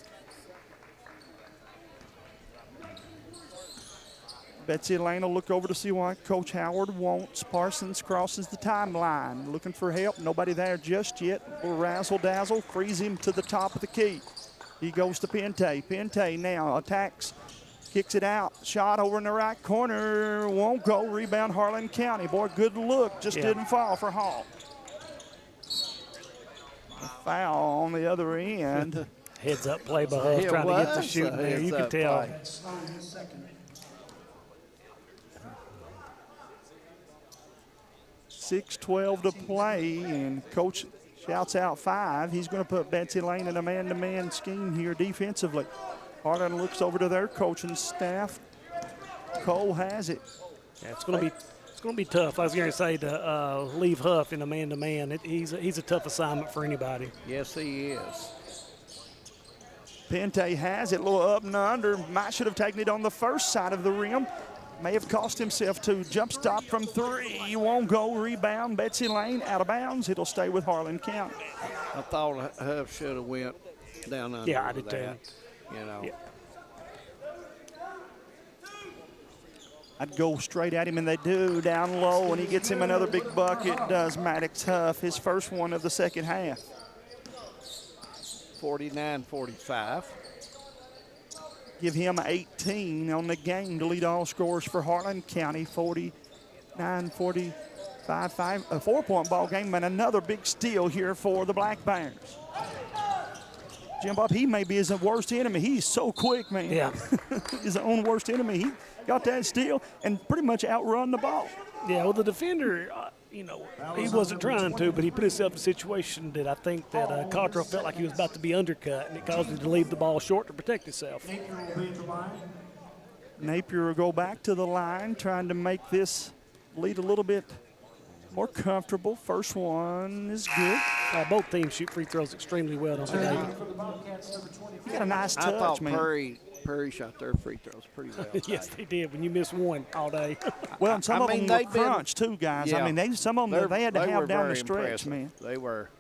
Betsy Lane will look over to see what Coach Howard wants. Parsons crosses the timeline, looking for help. Nobody there just yet. Little razzle-dazzle, frees him to the top of the key. He goes to Pente. Pente now attacks, kicks it out. Shot over in the right corner. Won't go. Rebound Harlan County. Boy, good look. Just didn't fall for Hall. A foul on the other end. Heads up play by Huff, trying to get the shooting there. You can tell. 6:12 to play, and Coach shouts out 5. He's going to put Betsy Lane in a man-to-man scheme here defensively. Harlan looks over to their coaching staff. Cole has it. Yeah, it's going to be tough. I was going to say to leave Huff in a man-to-man. He's a tough assignment for anybody. Yes, he is. Pente has it, a little up and under. Might should have taken it on the first side of the rim. May have cost himself to jump stop from 3. He won't go. Rebound, Betsy Lane, out of bounds. It'll stay with Harlan County. I thought Huff should have went down under. Yeah, I did too. You know. Yeah. I'd go straight at him, and they do, down low, and he gets him another big bucket, does Maddox Huff, his first one of the second half. 49-45. Give him 18 on the game to lead all scorers for Harlan County, 49-45, a 4-point ball game, and another big steal here for the Black Bears. Jim Bob, he may be his worst enemy. He's so quick, man. Yeah. His own worst enemy. He got that steal and pretty much outrun the ball. Yeah, well, the defender, he wasn't trying to, but he put himself in a situation that I think that Cottrell felt like he was about to be undercut, and it caused him to leave the ball short to protect himself. Napier will go back to the line, trying to make this lead a little bit more comfortable. First one is good. Both teams shoot free throws extremely well, don't they, David? You got a nice touch, I thought man. Perry Prairie shot their free throws pretty well. Yes, they did. When you miss one all day. Well, and some of them were crunch too, guys. Yeah. I mean, some of them they had to have down the stretch, impressive. man. They were.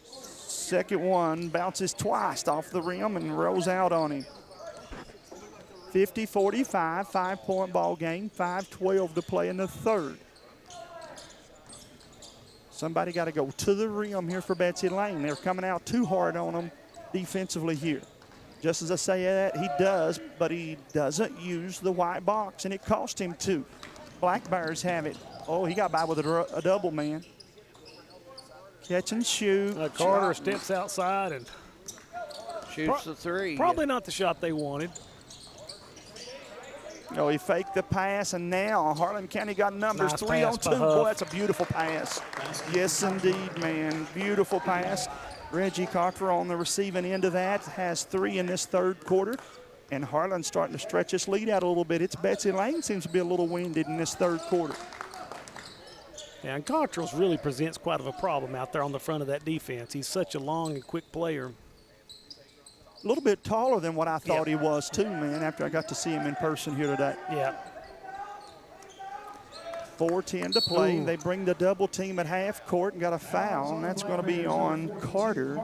Second one bounces twice off the rim and rolls out on him. 50-45, 5-point ball game, 5:12 to play in the third. Somebody got to go to the rim here for Betsy Lane. They're coming out too hard on them defensively here. Just as I say that, he does, but he doesn't use the white box, and it cost him two. Black Bears have it. Oh, he got by with a double, man. Catch and shoot. Carter steps outside and shoots the three. Probably not the shot they wanted. Oh, he faked the pass, and now Harlan County got numbers. Nice 3 on pass 2. by Huff. Boy, that's a beautiful pass. Yes, indeed, man. Beautiful pass. Reggie Carter on the receiving end of that has 3 in this third quarter. And Harlan's starting to stretch his lead out a little bit. It's Betsy Lane seems to be a little winded in this third quarter. Yeah, and Cottrell's really presents quite of a problem out there on the front of that defense. He's such a long and quick player. A little bit taller than what I thought he was too, man, after I got to see him in person here today. Yeah. 4:10 to play. Ooh. They bring the double team at half court and got a foul, and that's going to be on Carter.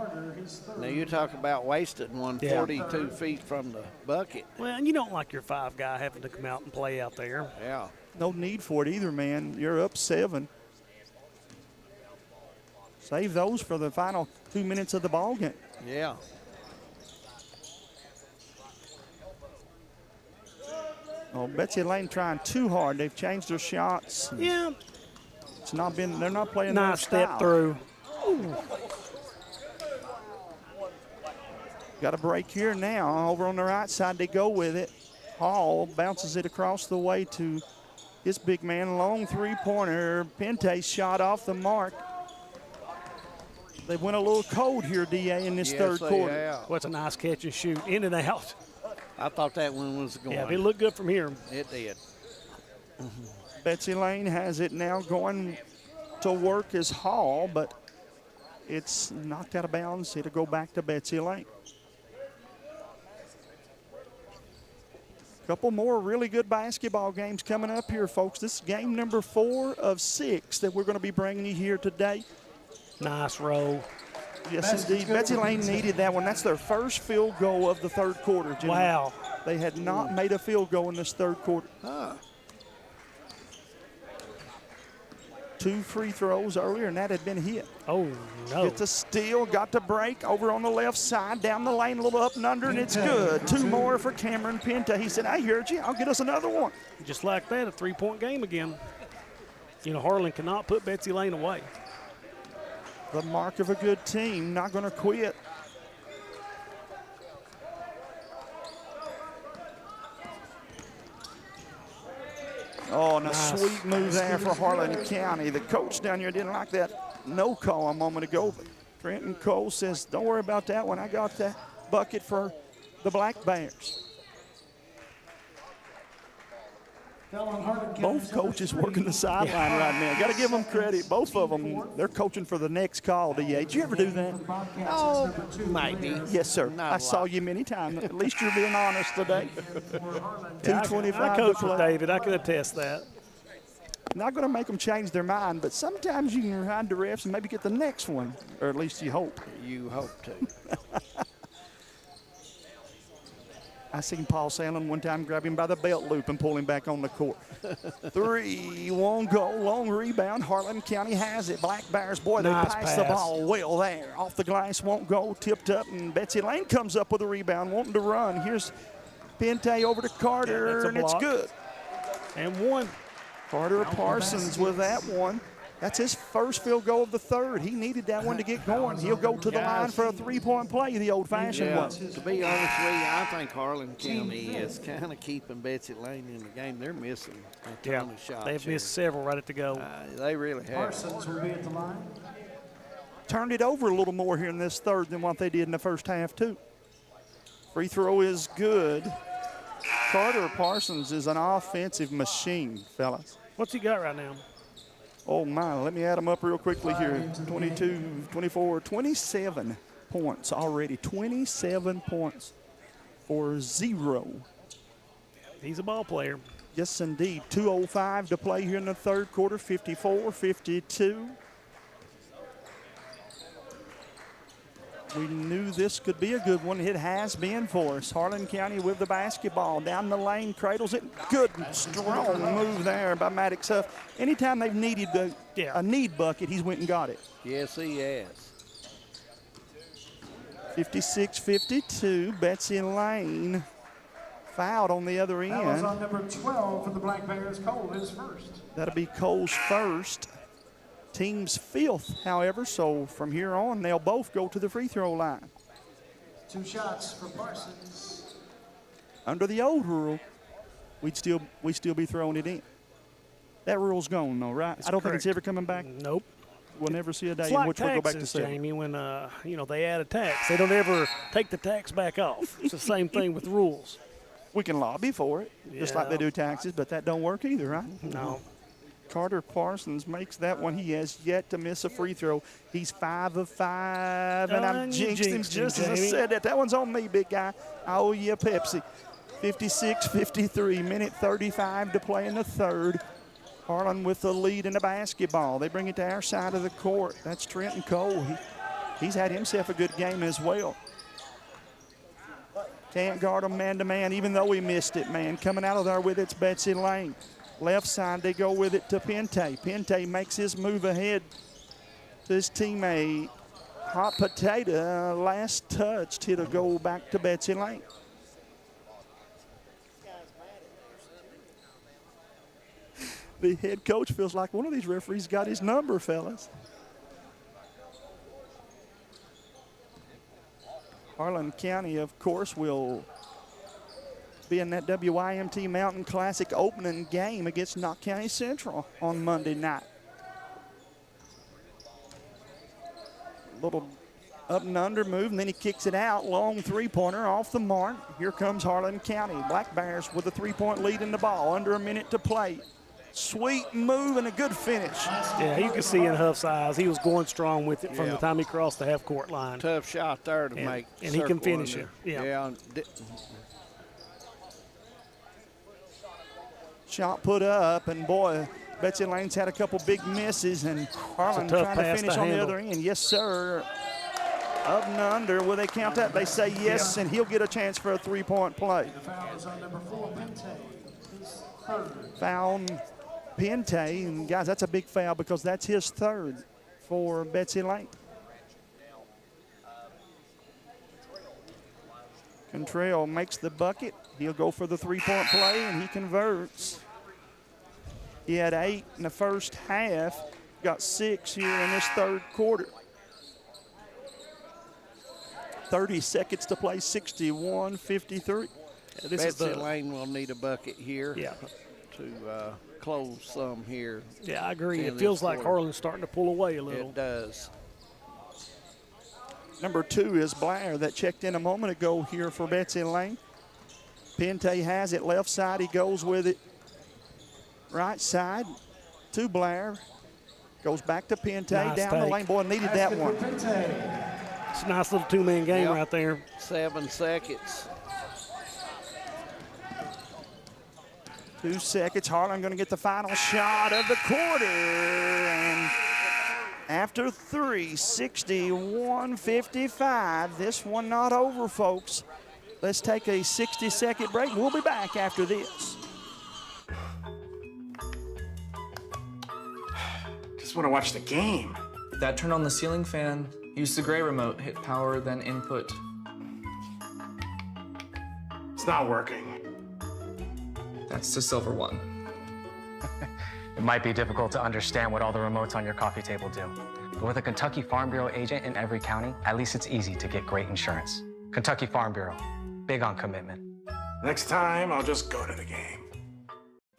Now you talk about wasting one 42 feet from the bucket. Well, and you don't like your 5 guy having to come out and play out there. Yeah. No need for it either, man. You're up 7. Save those for the final 2 minutes of the ball game. Yeah. Oh, Betsy Lane trying too hard. They've changed their shots. Yeah. It's not been. They're not playing. Nice their step style. through. Got a break here now. Over on the right side, they go with it. Hall bounces it across the way to his big man. Long three-pointer. Pente shot off the mark. They went a little cold here, DA, in this third quarter. What's a nice catch and shoot. In and out. I thought that one was going. Yeah, it looked good from here. It did. Betsy Lane has it now going to work as Hall, but it's knocked out of bounds. It'll go back to Betsy Lane. Couple more really good basketball games coming up here, folks. This is game number 4 of 6 that we're going to be bringing you here today. Nice roll. Yes, indeed. Betsy Lane needed that one. That's their first field goal of the third quarter, gentlemen. Wow. They had not made a field goal in this third quarter. 2 free throws earlier, and that had been hit. Oh, no. Gets a steal, got to break over on the left side, down the lane, a little up and under, and it's good. 2 more for Cameron Pente. He said, I heard you. I'll get us another one. Just like that, a 3-point game again. You know, Harlan cannot put Betsy Lane away. The mark of a good team, not going to quit. Oh, and a sweet move there for Harlan County. The coach down here didn't like that no call a moment ago, but Trenton Cole says, don't worry about that one. I got that bucket for the Black Bears. Both coaches working the sideline right now. Got to give them credit. Both of them, they're coaching for the next call, DA. Did you ever do that? Oh, maybe. Yes, sir. Not I a saw lot. you many times. At least you're being honest today. Yeah, 2:25 I to coached play. with David. I can attest that. Not going to make them change their mind, but sometimes you can ride the refs and maybe get the next one, or at least you hope. You hope to. I seen Paul Sandlin one time grab him by the belt loop and pull him back on the court. 3, won't go, long rebound. Harlan County has it. Black Bears, boy, they Nice pass the pass. ball well there. Off the glass, won't go, tipped up, and Betsy Lane comes up with a rebound, wanting to run. Here's Pente over to Carter, that's a and it's block. good. And one. Carter Parsons with that one. That's his first field goal of the third. He needed that one to get going. He'll go to the line for a 3-point play, the old-fashioned one. To be honest with you, I think Harlan County is kind of keeping Betsy Lane in the game. They're missing a ton of shots. They've here. missed several right at the goal. They really have. Parsons will be at the line. Turned it over a little more here in this third than what they did in the first half, too. Free throw is good. Carter Parsons is an offensive machine, fellas. What's he got right now? Oh, my. Let me add them up real quickly here. 22, 24, 27 points already. 27 points. for 0. He's a ball player. Yes, indeed. 2:05 to play here in the third quarter, 54-52. We knew this could be a good one. It has been for us. Harlan County with the basketball. Down the lane, cradles it. Good, strong move there by Maddox Huff. Anytime they've needed a need bucket, he's went and got it. Yes, he has. 56-52, Betsy Lane fouled on the other end. That was on number 12 for the Black Bears. Cole, his first. That'll be Cole's first. Team's 5th, however, so from here on, they'll both go to the free throw line. 2 shots for Parsons. Under the old rule, we'd still be throwing it in. That rule's gone, though, right? I don't think it's ever coming back. Nope. We'll never see a day It's in like which we'll go back to taxes, 7. Jamie, when they add a tax. They don't ever take the tax back off. It's the same thing with rules. We can lobby for it, just like they do taxes, but that don't work either, right? No. Carter Parsons makes that one. He has yet to miss a free throw. He's 5 of 5, and I jinxed him just as I said that. That one's on me, big guy. I owe you a Pepsi. 56-53, minute 35 to play in the third. Harlan with the lead in the basketball. They bring it to our side of the court. That's Trenton Cole. He's had himself a good game as well. Can't guard him man-to-man, even though he missed it, man. Coming out of there with it's Betsy Lane. Left side, they go with it to Pente. Pente makes his move ahead to his teammate. Hot Potato, last touch. It'll go back to Betsy Lane. The head coach feels like one of these referees got his number, fellas. Harlan County, of course, will be in that WIMT Mountain Classic opening game against Knott County Central on Monday night. Little up and under move, and then he kicks it out. Long three-pointer off the mark. Here comes Harlan County. Black Bears with a 3-point lead in the ball. Under a minute to play. Sweet move and a good finish. Yeah, you can see in Huff's eyes, he was going strong with it from the time he crossed the half-court line. Tough shot there to make. And he can finish it. Yeah. Shot put up, and boy, Betsy Lane's had a couple big misses, and Harlan trying to finish on the other end. Yes, sir. Up and under. Will they count that? They say yes, and he'll get a chance for a 3-point play. The foul is on number 4, Pente. His third. Foul Pente, and guys, that's a big foul because that's his third for Betsy Lane. Contrell makes the bucket. He'll go for the 3-point play, and he converts. He had 8 in the first half, got 6 here in this third quarter. 30 seconds to play, 61-53. Betsy Lane will need a bucket here to close some here. Yeah, I agree. It feels like Harlan's starting to pull away a little. It does. Number 2 is Blair that checked in a moment ago here for Betsy Lane. Pente has it left side. He goes with it right side to Blair. Goes back to Pente down the lane. Boy, needed that one. It's a nice little two-man game right there. 7 seconds. 2 seconds. Harlan going to get the final shot of the quarter. And after 3, 61-55. This one not over, folks. Let's take a 60-second break. We'll be back after this. Just want to watch the game. Dad turned on the ceiling fan, used the gray remote, hit power, then input. It's not working. That's the silver one. It might be difficult to understand what all the remotes on your coffee table do. But with a Kentucky Farm Bureau agent in every county, at least it's easy to get great insurance. Kentucky Farm Bureau, big on commitment. Next time, I'll just go to the game.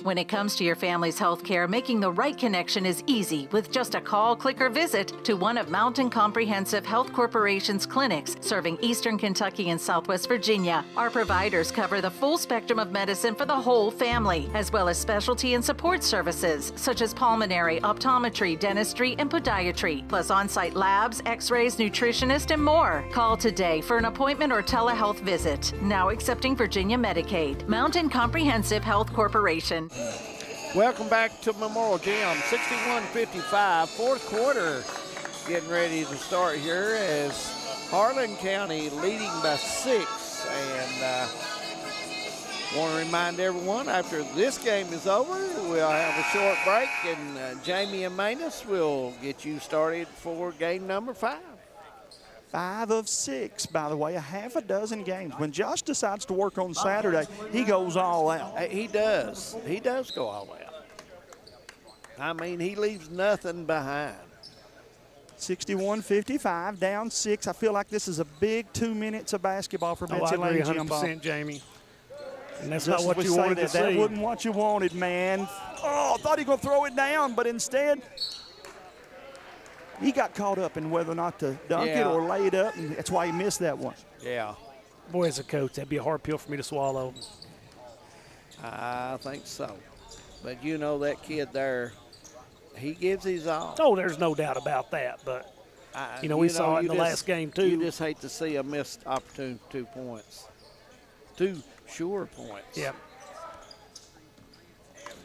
When it comes to your family's health care, making the right connection is easy with just a call, click, or visit to one of Mountain Comprehensive Health Corporation's clinics serving Eastern Kentucky and Southwest Virginia. Our providers cover the full spectrum of medicine for the whole family, as well as specialty and support services such as pulmonary, optometry, dentistry, and podiatry, plus on-site labs, x-rays, nutritionist, and more. Call today for an appointment or telehealth visit. Now accepting Virginia Medicaid. Mountain Comprehensive Health Corporation. Welcome back to Memorial Gym, 61-55, fourth quarter getting ready to start here as Harlan County leading by 6. And want to remind everyone, after this game is over, we'll have a short break, and Jamie and Manus will get you started for game number 5. 5 of 6, by the way, a half a dozen games. When Josh decides to work on Saturday, he goes all out. He does. He does go all out. I mean, he leaves nothing behind. 61-55, down 6. I feel like this is a big 2 minutes of basketball for Betsy I agree Lane. 100%, Jamie. And that's Just not what you wanted to see. That wasn't what you wanted, man. Oh, I thought he was going to throw it down, but instead he got caught up in whether or not to dunk it or lay it up, and that's why he missed that one. Yeah. Boy, as a coach, that'd be a hard pill for me to swallow. I think so. But you know that kid there, he gives his all. Oh, there's no doubt about that. But, we saw it in the last game, too. You just hate to see a missed opportunity, 2 points. 2 sure points. Yep.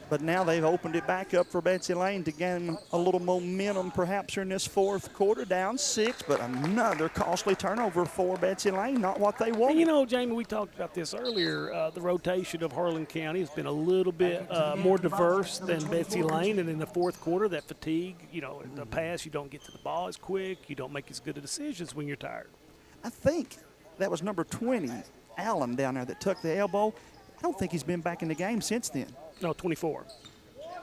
But now they've opened it back up for Betsy Lane to gain a little momentum perhaps in this fourth quarter, down 6, but another costly turnover for Betsy Lane, not what they wanted. And you know, Jamie, we talked about this earlier. The rotation of Harlan County has been a little bit more diverse than Betsy Lane, and in the fourth quarter, that fatigue, in the pass, you don't get to the ball as quick, you don't make as good of decisions when you're tired. I think that was number 20, Allen, down there that took the elbow. I don't think he's been back in the game since then. No, 24.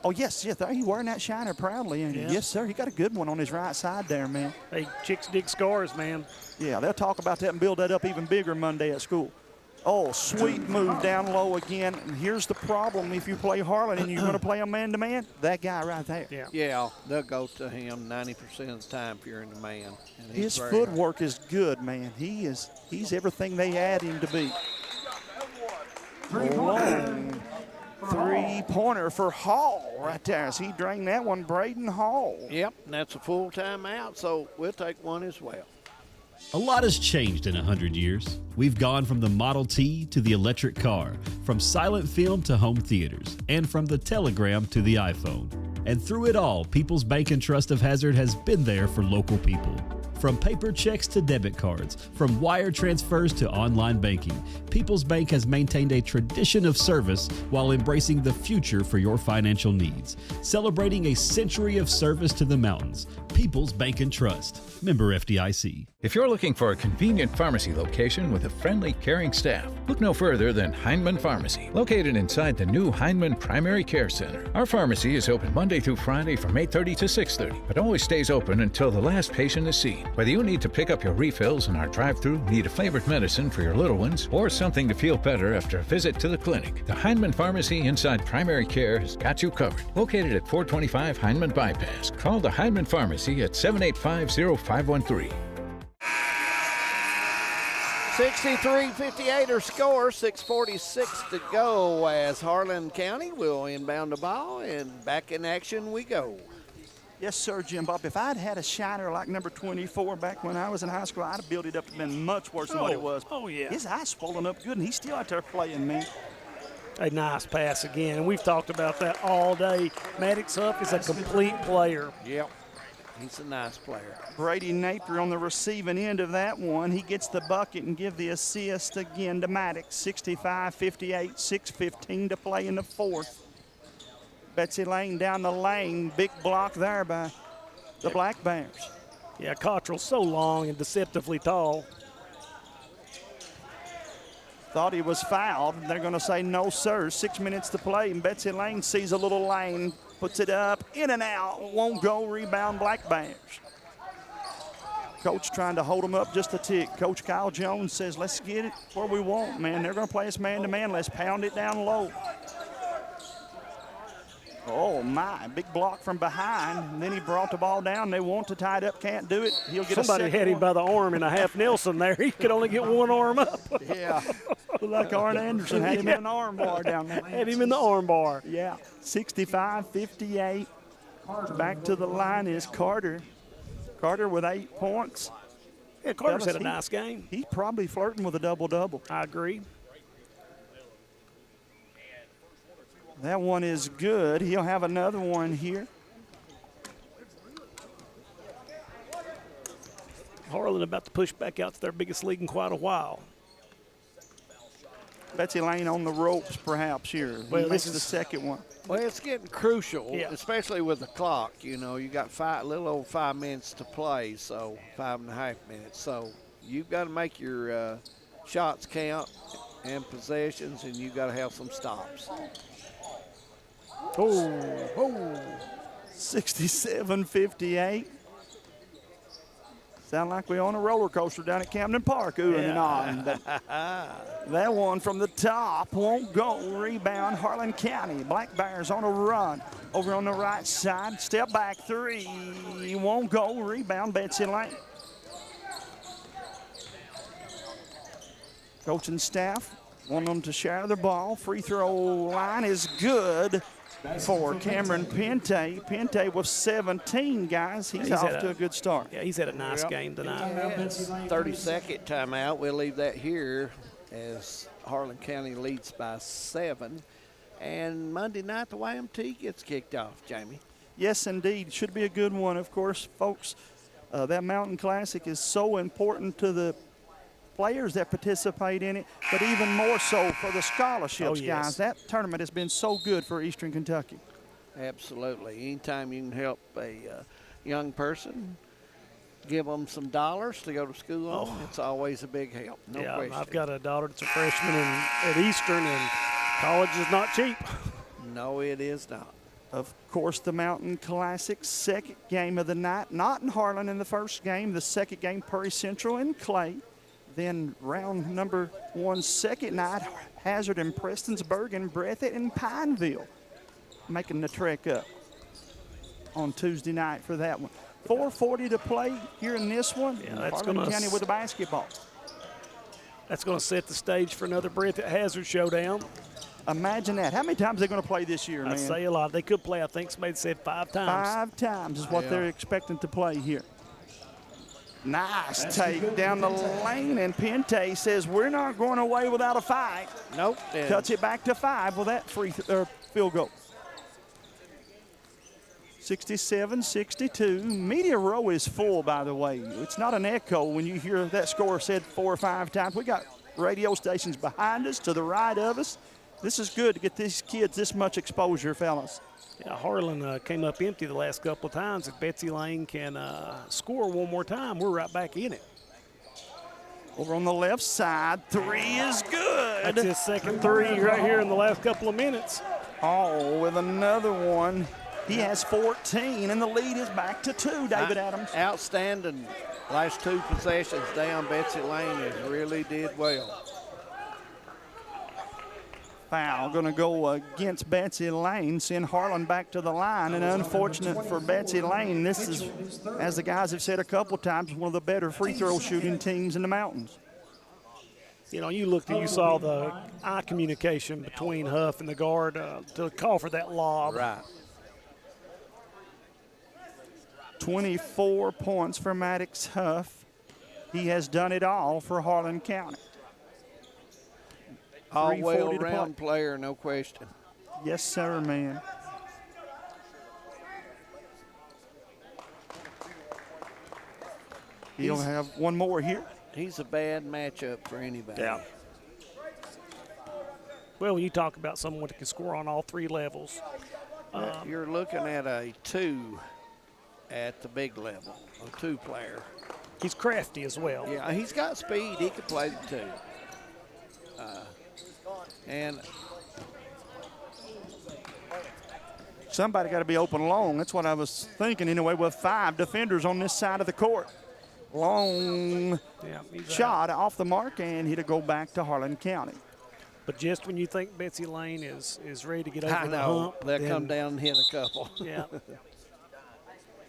Oh, yes, there he's wearing that shiner proudly. And yes, sir, he got a good one on his right side there, man. Hey, chicks dig scars, man. Yeah, they'll talk about that and build that up even bigger Monday at school. Oh, sweet move down low again. And here's the problem if you play Harlan and you're going to play a man-to-man, that guy right there. Yeah, they'll go to him 90% of the time if you're in the man. And his footwork is good, man. He's everything they add him to be. Three-pointer for Hall right there as he drained that one, Braden Hall. Yep, and that's a full timeout, so we'll take one as well. A lot has changed in 100 years. We've gone from the Model T to the electric car, from silent film to home theaters, and from the telegram to the iPhone. And through it all, People's Bank and Trust of Hazard has been there for local people. From paper checks to debit cards, from wire transfers to online banking, People's Bank has maintained a tradition of service while embracing the future for your financial needs. Celebrating a century of service to the mountains, People's Bank and Trust. Member FDIC. If you're looking for a convenient pharmacy location with a friendly, caring staff, look no further than Hindman Pharmacy, located inside the new Hindman Primary Care Center. Our pharmacy is open Monday through Friday from 8:30 to 6:30, but always stays open until the last patient is seen. Whether you need to pick up your refills in our drive-thru, need a flavored medicine for your little ones, or something to feel better after a visit to the clinic, the Hindman Pharmacy inside Primary Care has got you covered. Located at 425 Hindman Bypass. Call the Hindman Pharmacy at 785-0513. 63-58 our score, 6:46 to go as Harlan County will inbound the ball, and back in action we go. Yes, sir, Jim Bob. If I'd had a shiner like number 24 back when I was in high school, I'd have built it up to been much worse than what it was. Oh, yeah. His eye's swollen up good, and he's still out there playing, man. A nice pass again, and we've talked about that all day. Maddox Huff is a complete player. Yep. He's a nice player. Brady Napier on the receiving end of that one. He gets the bucket and give the assist again to Maddox. 65-58, 6:15 to play in the fourth. Betsy Lane down the lane. Big block there by the Black Bears. Yeah, Cottrell's so long and deceptively tall. Thought he was fouled. They're going to say no, sir. 6 minutes to play, and Betsy Lane sees a little lane, puts it up, in and out. Won't go, rebound Black Bears. Coach trying to hold them up just a tick. Coach Kyle Jones says, let's get it where we want, man. They're going to play us man-to-man. Let's pound it down low. Oh, my. Big block from behind. And then he brought the ball down. They want to tie it up. Can't do it. He'll get Somebody a second had him one. by the arm in a half Nelson there. He could only get one arm up. Yeah. Like Arn Anderson had him in an arm bar down there. Had him in the arm bar. Yeah. 65-58. Back to the line is Carter. Carter with 8 points. Yeah, Carter's had a nice game. He's probably flirting with a double-double. I agree. That one is good. He'll have another one here. Harlan about to push back out to their biggest lead in quite a while. Betsy Lane on the ropes perhaps here. Well, This this is the is- second one. Well, it's getting crucial, Yeah. especially with the clock. You know, you got a little over 5 minutes to play, so 5.5 minutes. So you've got to make your shots count and possessions, and you've got to have some stops. Oh. 67-58. Sound like we're on a roller coaster down at Camden Park, oohing and ahhing. But that one from the top won't go. Rebound, Harlan County. Black Bears on a run. Over on the right side, step back three. Won't go. Rebound, Betsy Lane. Coaching staff want them to share the ball. Free throw line is good for Cameron Pente. Pente with 17, guys. He's off to a good start. Yeah, he's had a nice game tonight. 30-second timeout. We'll leave that here as Harlan County leads by 7. And Monday night, the YMT gets kicked off, Jamie. Yes, indeed. Should be a good one, of course, folks. That Mountain Classic is so important to the players that participate in it, but even more so for the scholarships, Oh, yes. guys. That tournament has been so good for Eastern Kentucky. Absolutely. Anytime you can help a young person, give them some dollars to go to school on, it's always a big help. No yeah, question. I've got a daughter that's a freshman at Eastern, and college is not cheap. No, it is not. Of course, the Mountain Classic, second game of the night. Not in Harlan in the first game. The second game, Prairie Central in Clay. Then round number 1, second night, Hazard and Prestonsburg and Breathitt and Pineville making the trek up on Tuesday night for that one. 4:40 to play here in this one. Yeah, that's Harlan gonna County with the basketball. That's going to set the stage for another Breathitt Hazard showdown. Imagine that. How many times are they going to play this year, man? I'd say a lot. They could play, I think somebody said 5 times. 5 times is what they're expecting to play here. Nice take down the lane, and Pente says we're not going away without a fight. Nope. Cuts it back to 5 with that field goal. 67-62. Media row is full, by the way. It's not an echo when you hear that score said 4 or 5 times. We got radio stations behind us, to the right of us. This is good to get these kids this much exposure, fellas. Yeah, Harlan came up empty the last couple of times. If Betsy Lane can score one more time, we're right back in it. Over on the left side, 3 is good. That's his second 3 right here in the last couple of minutes. Oh, with another one. He has 14, and the lead is back to 2, David Adams. Outstanding. Last 2 possessions down. Betsy Lane has really did well. Foul going to go against Betsy Lane, send Harlan back to the line. And unfortunate for Betsy Lane, this is, as the guys have said a couple of times, one of the better free throw shooting teams in the mountains. You know, you looked and you saw the eye communication between Huff and the guard to call for that lob. Right. 24 points for Maddox Huff. He has done it all for Harlan County. All well-round player, no question. Yes, sir, man. He'll have one more here. He's a bad matchup for anybody. Yeah. Well, when you talk about someone that can score on all 3 levels. You're looking at a 2 at the big level, a 2 player. He's crafty as well. Yeah, he's got speed. He can play the 2. And somebody got to be open long. That's what I was thinking anyway, with 5 defenders on this side of the court. Long shot off the mark, and it'll go back to Harlan County. But just when you think Betsy Lane is ready to get over I the know. hump, They'll come down and hit a couple. Yeah.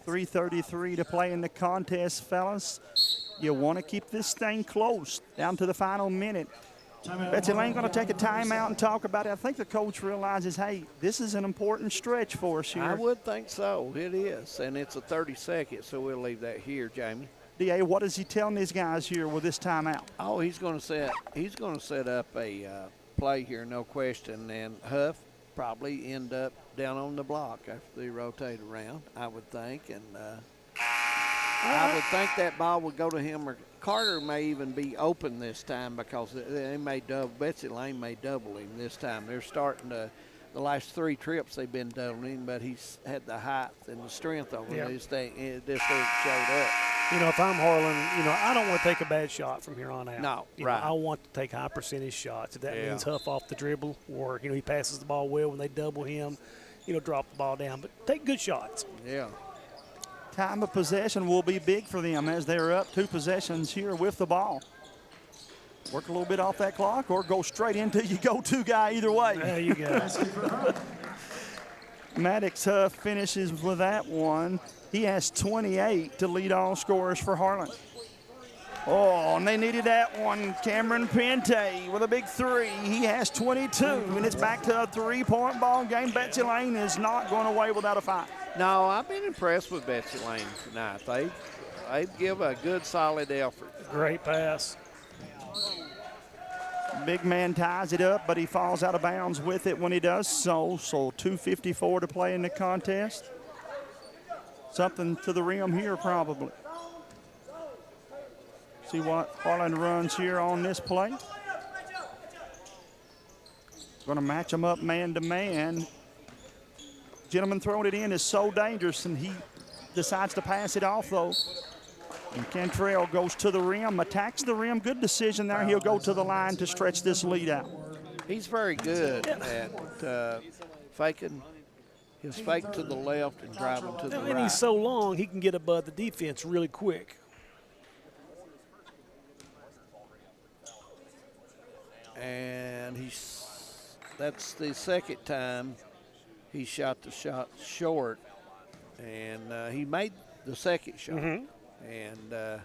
3:33 to play in the contest, fellas. You want to keep this thing close down to the final minute. Betsy Lane going to take a timeout and talk about it. I think the coach realizes, hey, this is an important stretch for us here. I would think so. It is. And it's a 30-second, so we'll leave that here, Jamie. DA, what is he telling these guys here with this timeout? Oh, he's going to set up a play here, no question. And Huff probably end up down on the block after they rotate around, I would think. And I would think that ball would go to him, or Carter may even be open this time because they may double. Betsy Lane may double him this time. They're starting to. The last 3 trips they've been doubling him, but he's had the height and the strength over this thing. This thing showed up. You know, if I'm Harlan, I don't want to take a bad shot from here on out. No, right. I want to take high percentage shots. If that means Huff off the dribble, or he passes the ball well when they double him, drop the ball down. But take good shots. Yeah. Time of possession will be big for them as they're up 2 possessions here with the ball. Work a little bit off that clock or go straight into your go-to guy either way. There you go. Maddox Huff finishes with that one. He has 28 to lead all scorers for Harlan. Oh, and they needed that one. Cameron Pente with a big 3. He has 22, and it's back to a 3-point ball game. Betsy Lane is not going away without a fight. No, I've been impressed with Betsy Lane tonight. They give a good, solid effort. Great pass. Big man ties it up, but he falls out of bounds with it when he does so. So 2:54 to play in the contest. Something to the rim here probably. See what Harlan runs here on this play. Going to match them up man to man. Gentleman throwing it in is so dangerous, and he decides to pass it off though. And Cantrell goes to the rim, attacks the rim. Good decision there. He'll go to the line to stretch this lead out. He's very good at faking his fake to the left and driving to the right. And he's so long, he can get above the defense really quick. And that's the second time he shot the shot short. And he made the second shot. Mm-hmm. And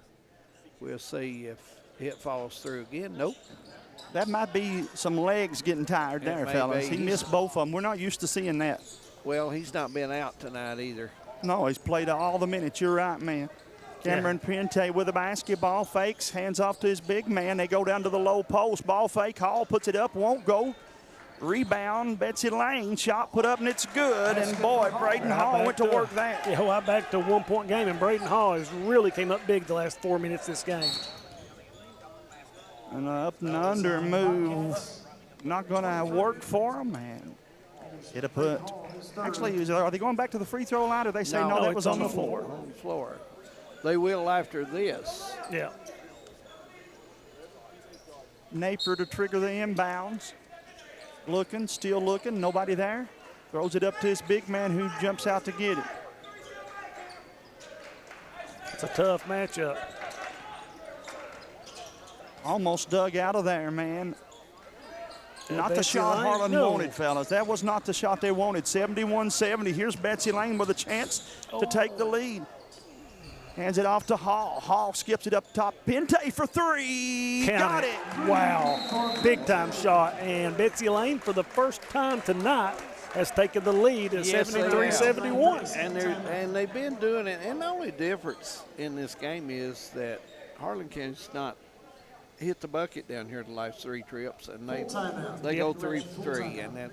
we'll see if it falls through again. Nope. That might be some legs getting tired there, fellas. He missed both of them. We're not used to seeing that. Well, he's not been out tonight either. No, he's played all the minutes. You're right, man. Cameron Pente with a basketball, fakes, hands off to his big man. They go down to the low post. Ball fake. Hall puts it up, won't go. Rebound, Betsy Lane, shot put up, and it's good. And boy, Braden Hall went to work that. Yeah, well, back to a 1-point game, and Braden Hall has really came up big the last 4 minutes of this game. And up and under move, not going to work for him, and it'll put. Actually, are they going back to the free throw line, or they say no that was on the floor? On the floor. They will after this. Yeah. Napier to trigger the inbounds. Looking, still looking, nobody there. Throws it up to his big man who jumps out to get it. It's a tough matchup. Almost dug out of there, man. Not the Betsy shot Lane? Harlan No. wanted, fellas. That was not the shot they wanted. 71-70. Here's Betsy Lane with a chance to take the lead. Hands it off to Hall. Hall skips it up top. Pente for 3. Got it. Wow. Big time shot. And Betsy Lane, for the first time tonight, has taken the lead at 73-71. And they've been doing it. And the only difference in this game is that Harlan County's not hit the bucket down here the last 3 trips, and they go 3 for 3, and that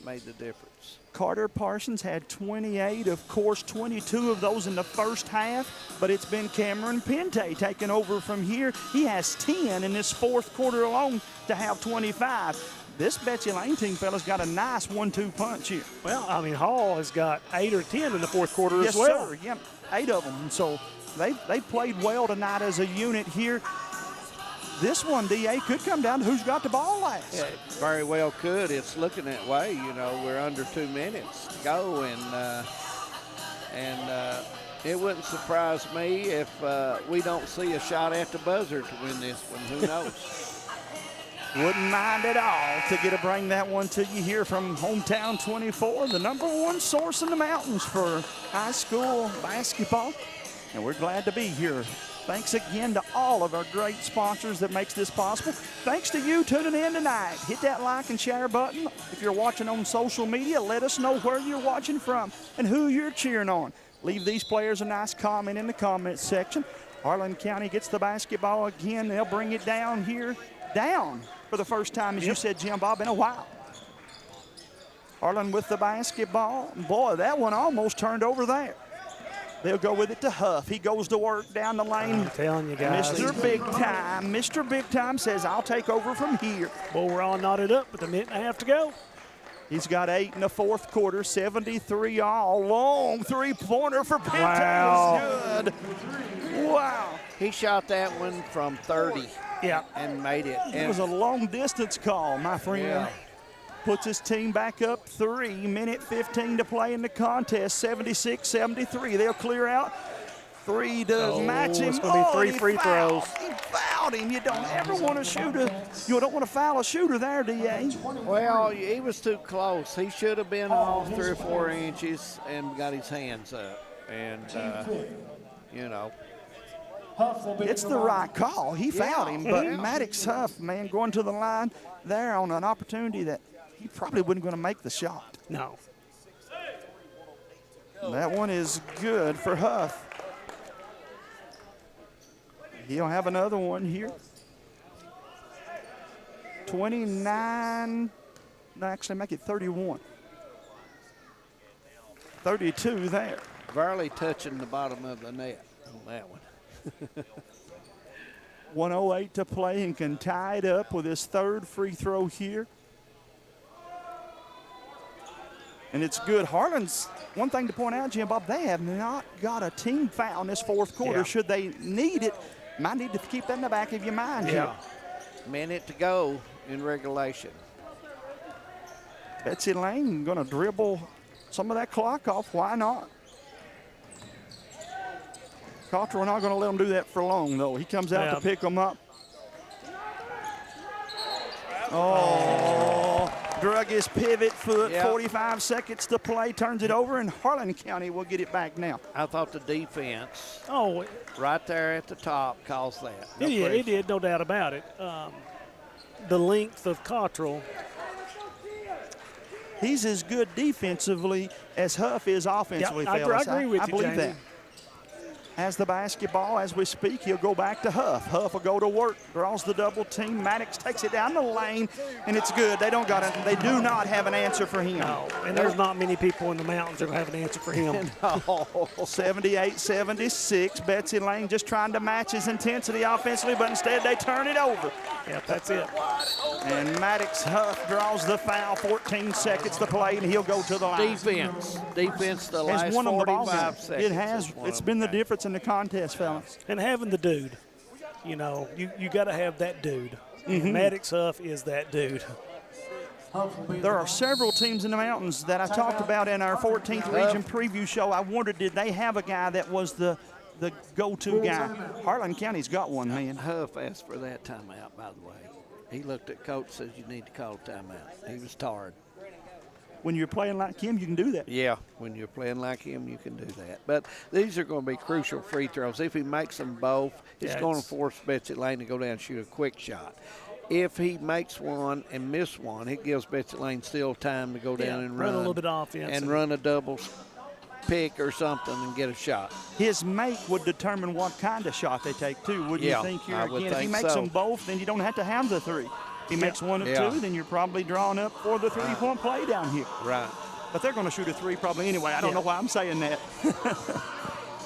made the difference. Carter Parsons had 28, of course, 22 of those in the first half, but it's been Cameron Pente taking over from here. He has 10 in this fourth quarter alone to have 25. This Betsy Lane team, fellas, got a nice 1-2 punch here. Well, I mean, Hall has got 8 or 10 in the fourth quarter as well. Yes, sir. Yep, 8 of them. So they played well tonight as a unit here. This one, DA, could come down to who's got the ball last. Yeah, it very well could. It's looking that way. You know, we're under 2 minutes to go, and it wouldn't surprise me if we don't see a shot at the buzzer to win this one. Who knows? Wouldn't mind at all to bring that one to you here from Hometown 24, the #1 source in the mountains for high school basketball. And we're glad to be here. Thanks again to all of our great sponsors that makes this possible. Thanks to you tuning in tonight. Hit that like and share button. If you're watching on social media, let us know where you're watching from and who you're cheering on. Leave these players a nice comment in the comments section. Harlan County gets the basketball again. They'll bring it down here. Down for the first time, as you said, Jim Bob, in a while. Harlan with the basketball. Boy, that one almost turned over there. They'll go with it to Huff. He goes to work down the lane. I'm telling you guys. Mr. Big Time says, I'll take over from here. Well, we're all knotted up with a minute and a half to go. He's got 8 in the fourth quarter, 73 all. Long three-pointer for Pinto. Wow. Good. Wow. He shot that one from 30. Yeah. And made it. It was a long-distance call, my friend. Yeah. Puts his team back up 3. Minute 15 to play in the contest, 76-73. They'll clear out. 3 does match him. It's going to be 3 free throws. He fouled him. You don't ever want to shoot you don't want to foul a shooter there, D.A. Well, he was too close. He should have been off 3 or 4 inches and got his hands up. And, you know. It's the right call. He fouled him, but Maddox Huff, man, going to the line there on an opportunity that he probably wasn't going to make the shot. No. That one is good for Huff. He'll have another one here. 29, no, actually make it 31. 32 there. Barely touching the bottom of the net on that one. 1:08 to play and can tie it up with his 3rd free throw here. And it's good. Harlan's, one thing to point out, Jim Bob, they have not got a team foul in this 4th quarter. Yeah. Should they need it, might need to keep that in the back of your mind here. Minute to go in regulation. Betsy Lane going to dribble some of that clock off. Why not? Cottrell not going to let him do that for long, though. He comes out to pick them up. Oh, drug his pivot foot. 45 seconds to play. Turns it over, and Harlan County will get it back now. I thought the defense, right there at the top, calls that. It did, no doubt about it. The length of Cottrell. He's as good defensively as Huff is offensively, fellas. I agree with you, I believe Jamie. that. Has the basketball as we speak. He'll go back to Huff. Huff will go to work, draws the double team. Maddox takes it down the lane, and it's good. They do not have an answer for him. No, and there's not many people in the mountains that have an answer for him. No. 78-76. Betsy Lane just trying to match his intensity offensively, but instead they turn it over. Yep, that's it. And Maddox Huff draws the foul. 14 seconds to play, and he'll go to the line. Defense the last 45 seconds. It has. It's been the difference in the contest, fellas. And having the dude, you know, you got to have that dude. Maddox Huff is that dude. There are several teams in the mountains that I talked about in our 14th region preview show. I wondered, did they have a guy that was the go-to guy? Harlan County's got one, man. Huff asked for that timeout, by the way. He looked at coach, says you need to call timeout. He was tired. When you're playing like him, you can do that. Yeah, when you're playing like him, you can do that. But these are going to be crucial free throws. If he makes them both, it's going to force Betsy Lane to go down and shoot a quick shot. If he makes one and miss one, it gives Betsy Lane still time to go down and run a little bit of offense and run a double pick or something and get a shot. His make would determine what kind of shot they take, too. Wouldn't you think? If he makes them both, then you don't have to have the 3. If he makes one of 2, then you're probably drawing up for the 3-point play down here. Right. But they're going to shoot a 3 probably anyway. I don't know why I'm saying that.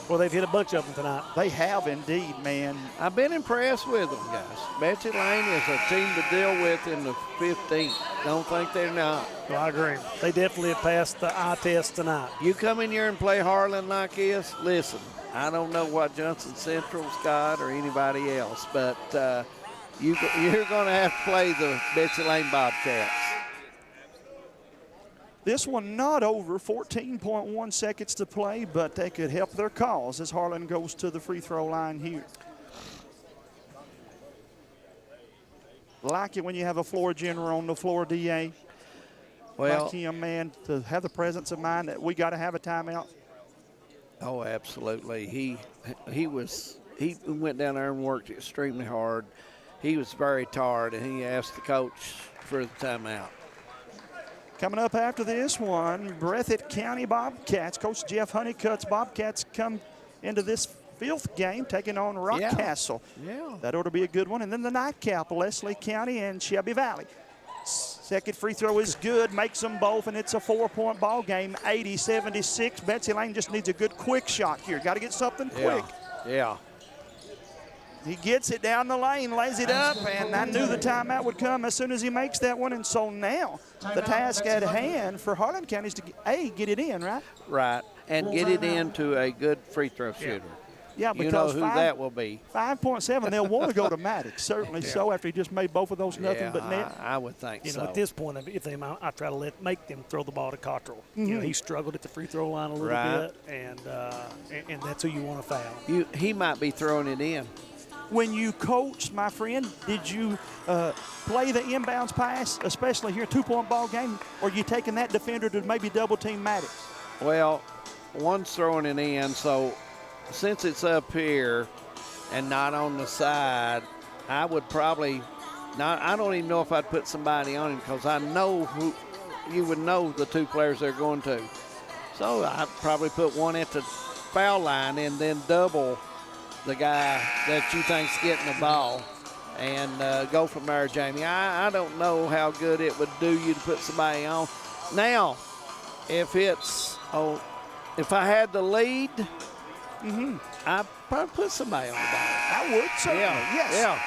Well, they've hit a bunch of them tonight. They have indeed, man. I've been impressed with them, guys. Betsy Lane is a team to deal with in the 15th. Don't think they're not. Well, I agree. They definitely have passed the eye test tonight. You come in here and play Harlan like this, listen, I don't know what Johnson Central's got or anybody else, but you're going to have to play the Betsy Lane Bobcats. This one not over, 14.1 seconds to play, but they could help their cause as Harlan goes to the free throw line here. like it when you have a floor general on the floor, DA. Well, like him, man, to have the presence of mind that we got to have a timeout. Oh, absolutely. He went down there and worked extremely hard. He was very tired, and he asked the coach for the timeout. Coming up after this one, Breathitt County Bobcats. Coach Jeff Honeycutt's Bobcats come into this 5th game, taking on Rockcastle. Yeah. That ought to be a good one. And then the nightcap, Leslie County and Shelby Valley. Second free throw is good, makes them both, and it's a 4-point ball game, 80-76. Betsy Lane just needs a good quick shot here. Got to get something quick. Yeah. He gets it down the lane, lays it up, and I knew the timeout would come as soon as he makes that one. And so now the task at hand for Harlan County is to, get it in, right? Right, and get it into a good free throw shooter. Yeah, because you know who that will be. 5.7, they'll want to go to Maddox, certainly so, after he just made both of those nothing but net. I would think so. At this point, if they, I try to make them throw the ball to Cottrell. He struggled at the free throw line a little bit, and that's who you want to foul. He might be throwing it in. When you coached, my friend, did you play the inbounds pass, especially here, 2-point ball game, or you taking that defender to maybe double-team Maddox? Well, one's throwing it in, so since it's up here and not on the side, I would probably not. I don't even know if I'd put somebody on him because I know who you would know the 2 players they're going to. So I'd probably put one at the foul line and then double the guy that you think's getting the ball and go from there, Jamie. I don't know how good it would do you to put somebody on. Now, if I had the lead, I'd probably put somebody on the ball. I would, certainly, yes. Yeah.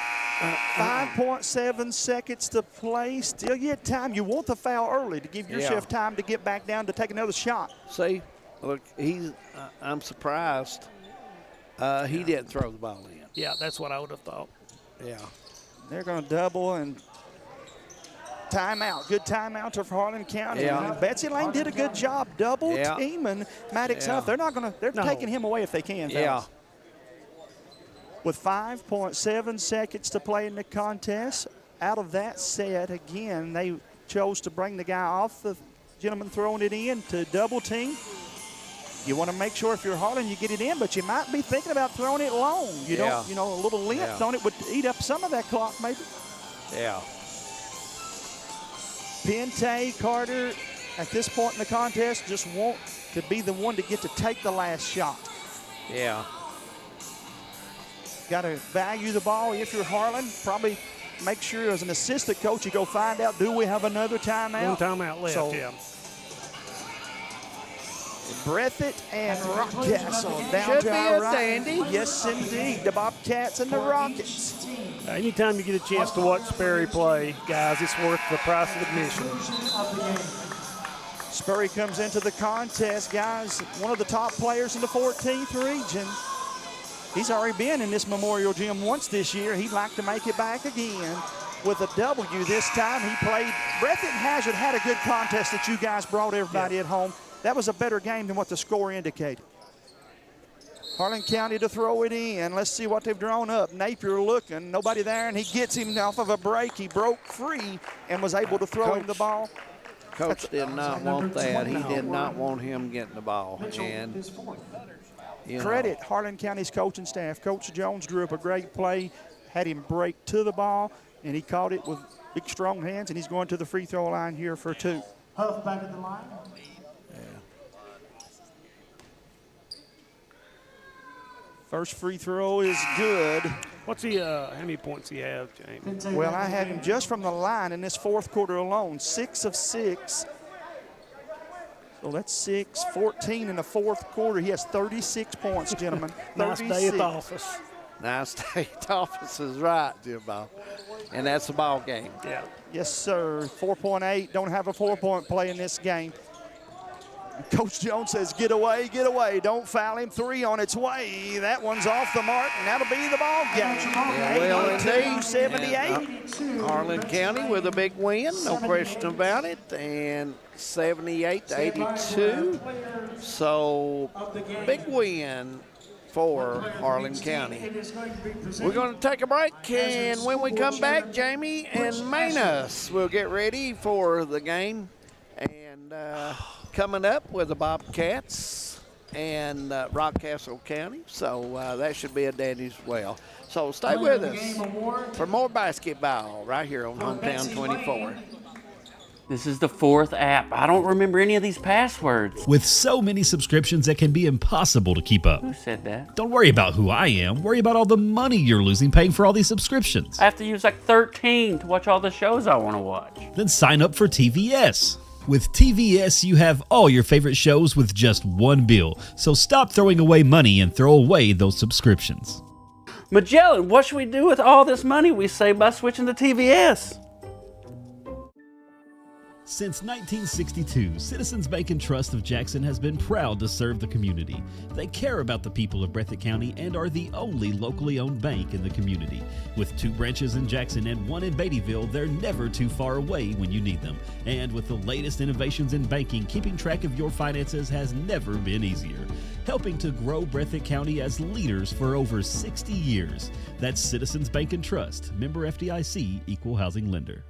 5.7 seconds to play. Still yet time. You want the foul early to give yourself time to get back down to take another shot. See, look, I'm surprised he didn't throw the ball in. Yeah, that's what I would have thought. Yeah. They're going to double and timeout. Good timeout for Harlan County. Yeah. Betsy Lane did a good job double teaming Maddox Huff. They're not going to. They're taking him away if they can. Yeah. Fellas. With 5.7 seconds to play in the contest, out of that set again, they chose to bring the guy off the gentleman throwing it in to double team. You want to make sure if you're Harlan, you get it in, but you might be thinking about throwing it long. You don't, a little length on it would eat up some of that clock, maybe. Yeah. Pente, Carter, at this point in the contest, just want to be the one to get to take the last shot. Yeah. Got to value the ball. If you're Harlan, probably make sure as an assistant coach you go find out, do we have another timeout? One timeout left, Breathitt and Rockcastle down Should to be our a right. dandy. Yes, indeed. The Bobcats and the Rockets. Anytime you get a chance to watch Sperry play, guys, it's worth the price of admission. Sperry comes into the contest, guys. One of the top players in the 14th region. He's already been in this Memorial Gym once this year. He'd like to make it back again with a W this time. He played. Breathitt and Hazard had a good contest that you guys brought everybody at home. That was a better game than what the score indicated. Harlan County to throw it in. Let's see what they've drawn up. Napier looking, nobody there, and he gets him off of a break. He broke free and was able to throw him the ball. Coach did not want that. He did not want him getting the ball. And credit Harlan County's coaching staff. Coach Jones drew up a great play, had him break to the ball, and he caught it with big, strong hands, and he's going to the free throw line here for 2. Huff back at the line. First free throw is good. What's he? How many points he have, James? Well, I had him just from the line in this 4th quarter alone, 6 of 6. So that's 6, 14 in the 4th quarter. He has 36 points, gentlemen. Nice day at the office. Nice day at the office is right, Jimbo. And that's the ball game. Yeah. Yes, sir. 4.8. Don't have a 4-point play in this game. Coach Jones says, get away, get away. Don't foul him. 3 on its way. That one's off the mark, and that'll be the ball game. 82-78. Harlan County with a big win, no question about it, and 78-82. So big win for Harlan County. We're going to take a break, and when we come back, Jamie and Manus will get ready for the game. And coming up with the Bobcats and Rockcastle County, so that should be a dandy as well. So stay with us for more basketball right here on Hometown 24. This is the 4th app. I don't remember any of these passwords. With so many subscriptions, it can be impossible to keep up. Who said that? Don't worry about who I am. Worry about all the money you're losing paying for all these subscriptions. I have to use like 13 to watch all the shows I want to watch. Then sign up for TVS. With TVS, you have all your favorite shows with just one bill. So stop throwing away money and throw away those subscriptions. Magellan, what should we do with all this money we save by switching to TVS? Since 1962, Citizens Bank and Trust of Jackson has been proud to serve the community. They care about the people of Breathitt County and are the only locally owned bank in the community. With 2 branches in Jackson and 1 in Beattyville, they're never too far away when you need them. And with the latest innovations in banking, keeping track of your finances has never been easier. Helping to grow Breathitt County as leaders for over 60 years. That's Citizens Bank and Trust, member FDIC, equal housing lender.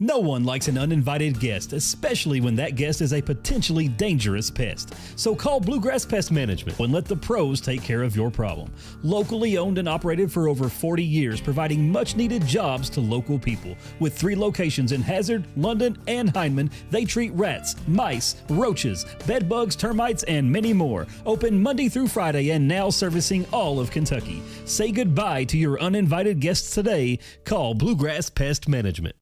No one likes an uninvited guest, especially when that guest is a potentially dangerous pest. So call Bluegrass Pest Management and let the pros take care of your problem. Locally owned and operated for over 40 years, providing much-needed jobs to local people. With 3 locations in Hazard, London, and Hindman, they treat rats, mice, roaches, bed bugs, termites, and many more. Open Monday through Friday and now servicing all of Kentucky. Say goodbye to your uninvited guests today. Call Bluegrass Pest Management.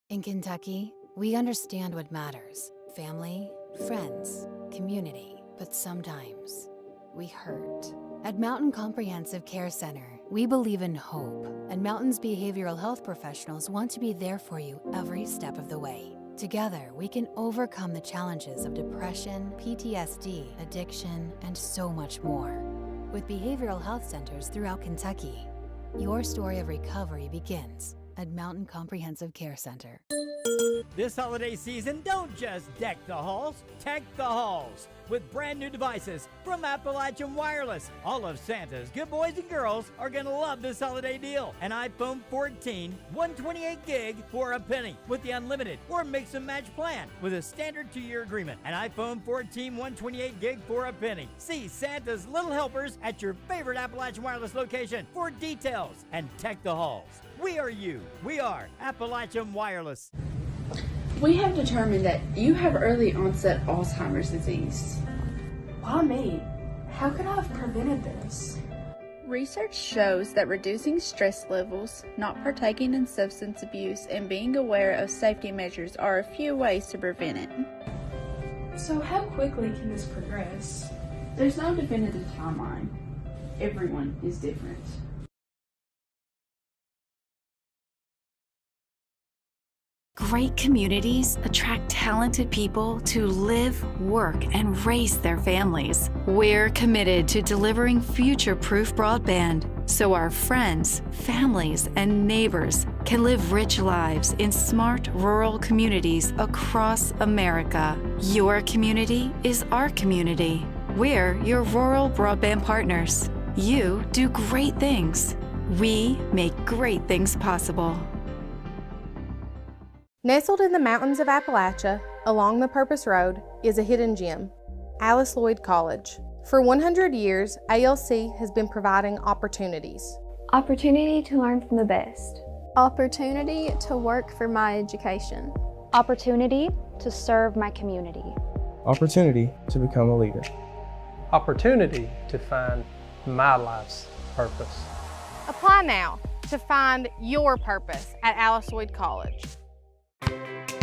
In Kentucky, we understand what matters: family, friends, community. But sometimes we hurt. At Mountain Comprehensive Care Center, we believe in hope, and Mountain's behavioral health professionals want to be there for you every step of the way. Together, we can overcome the challenges of depression, PTSD, addiction, and so much more. With behavioral health centers throughout Kentucky, your story of recovery begins at Mountain Comprehensive Care Center. This holiday season, don't just deck the halls, tech the halls with brand new devices from Appalachian Wireless. All of Santa's good boys and girls are going to love this holiday deal. An iPhone 14, 128 gig for a penny with the unlimited or mix and match plan with a standard 2-year agreement. An iPhone 14, 128 gig for a penny. See Santa's little helpers at your favorite Appalachian Wireless location for details, and tech the halls. We are you. We are Appalachian Wireless. We have determined that you have early onset Alzheimer's disease. Why me? How could I have prevented this? Research shows that reducing stress levels, not partaking in substance abuse, and being aware of safety measures are a few ways to prevent it. So how quickly can this progress? There's no definitive timeline. Everyone is different. Great communities attract talented people to live, work, and raise their families. We're committed to delivering future-proof broadband so our friends, families, and neighbors can live rich lives in smart rural communities across America. Your community is our community. We're your rural broadband partners. You do great things. We make great things possible. Nestled in the mountains of Appalachia, along the Purpose Road, is a hidden gem, Lloyd College. For 100 years, ALC has been providing opportunities. Opportunity to learn from the best. Opportunity to work for my education. Opportunity to serve my community. Opportunity to become a leader. Opportunity to find my life's purpose. Apply now to find your purpose at Lloyd College.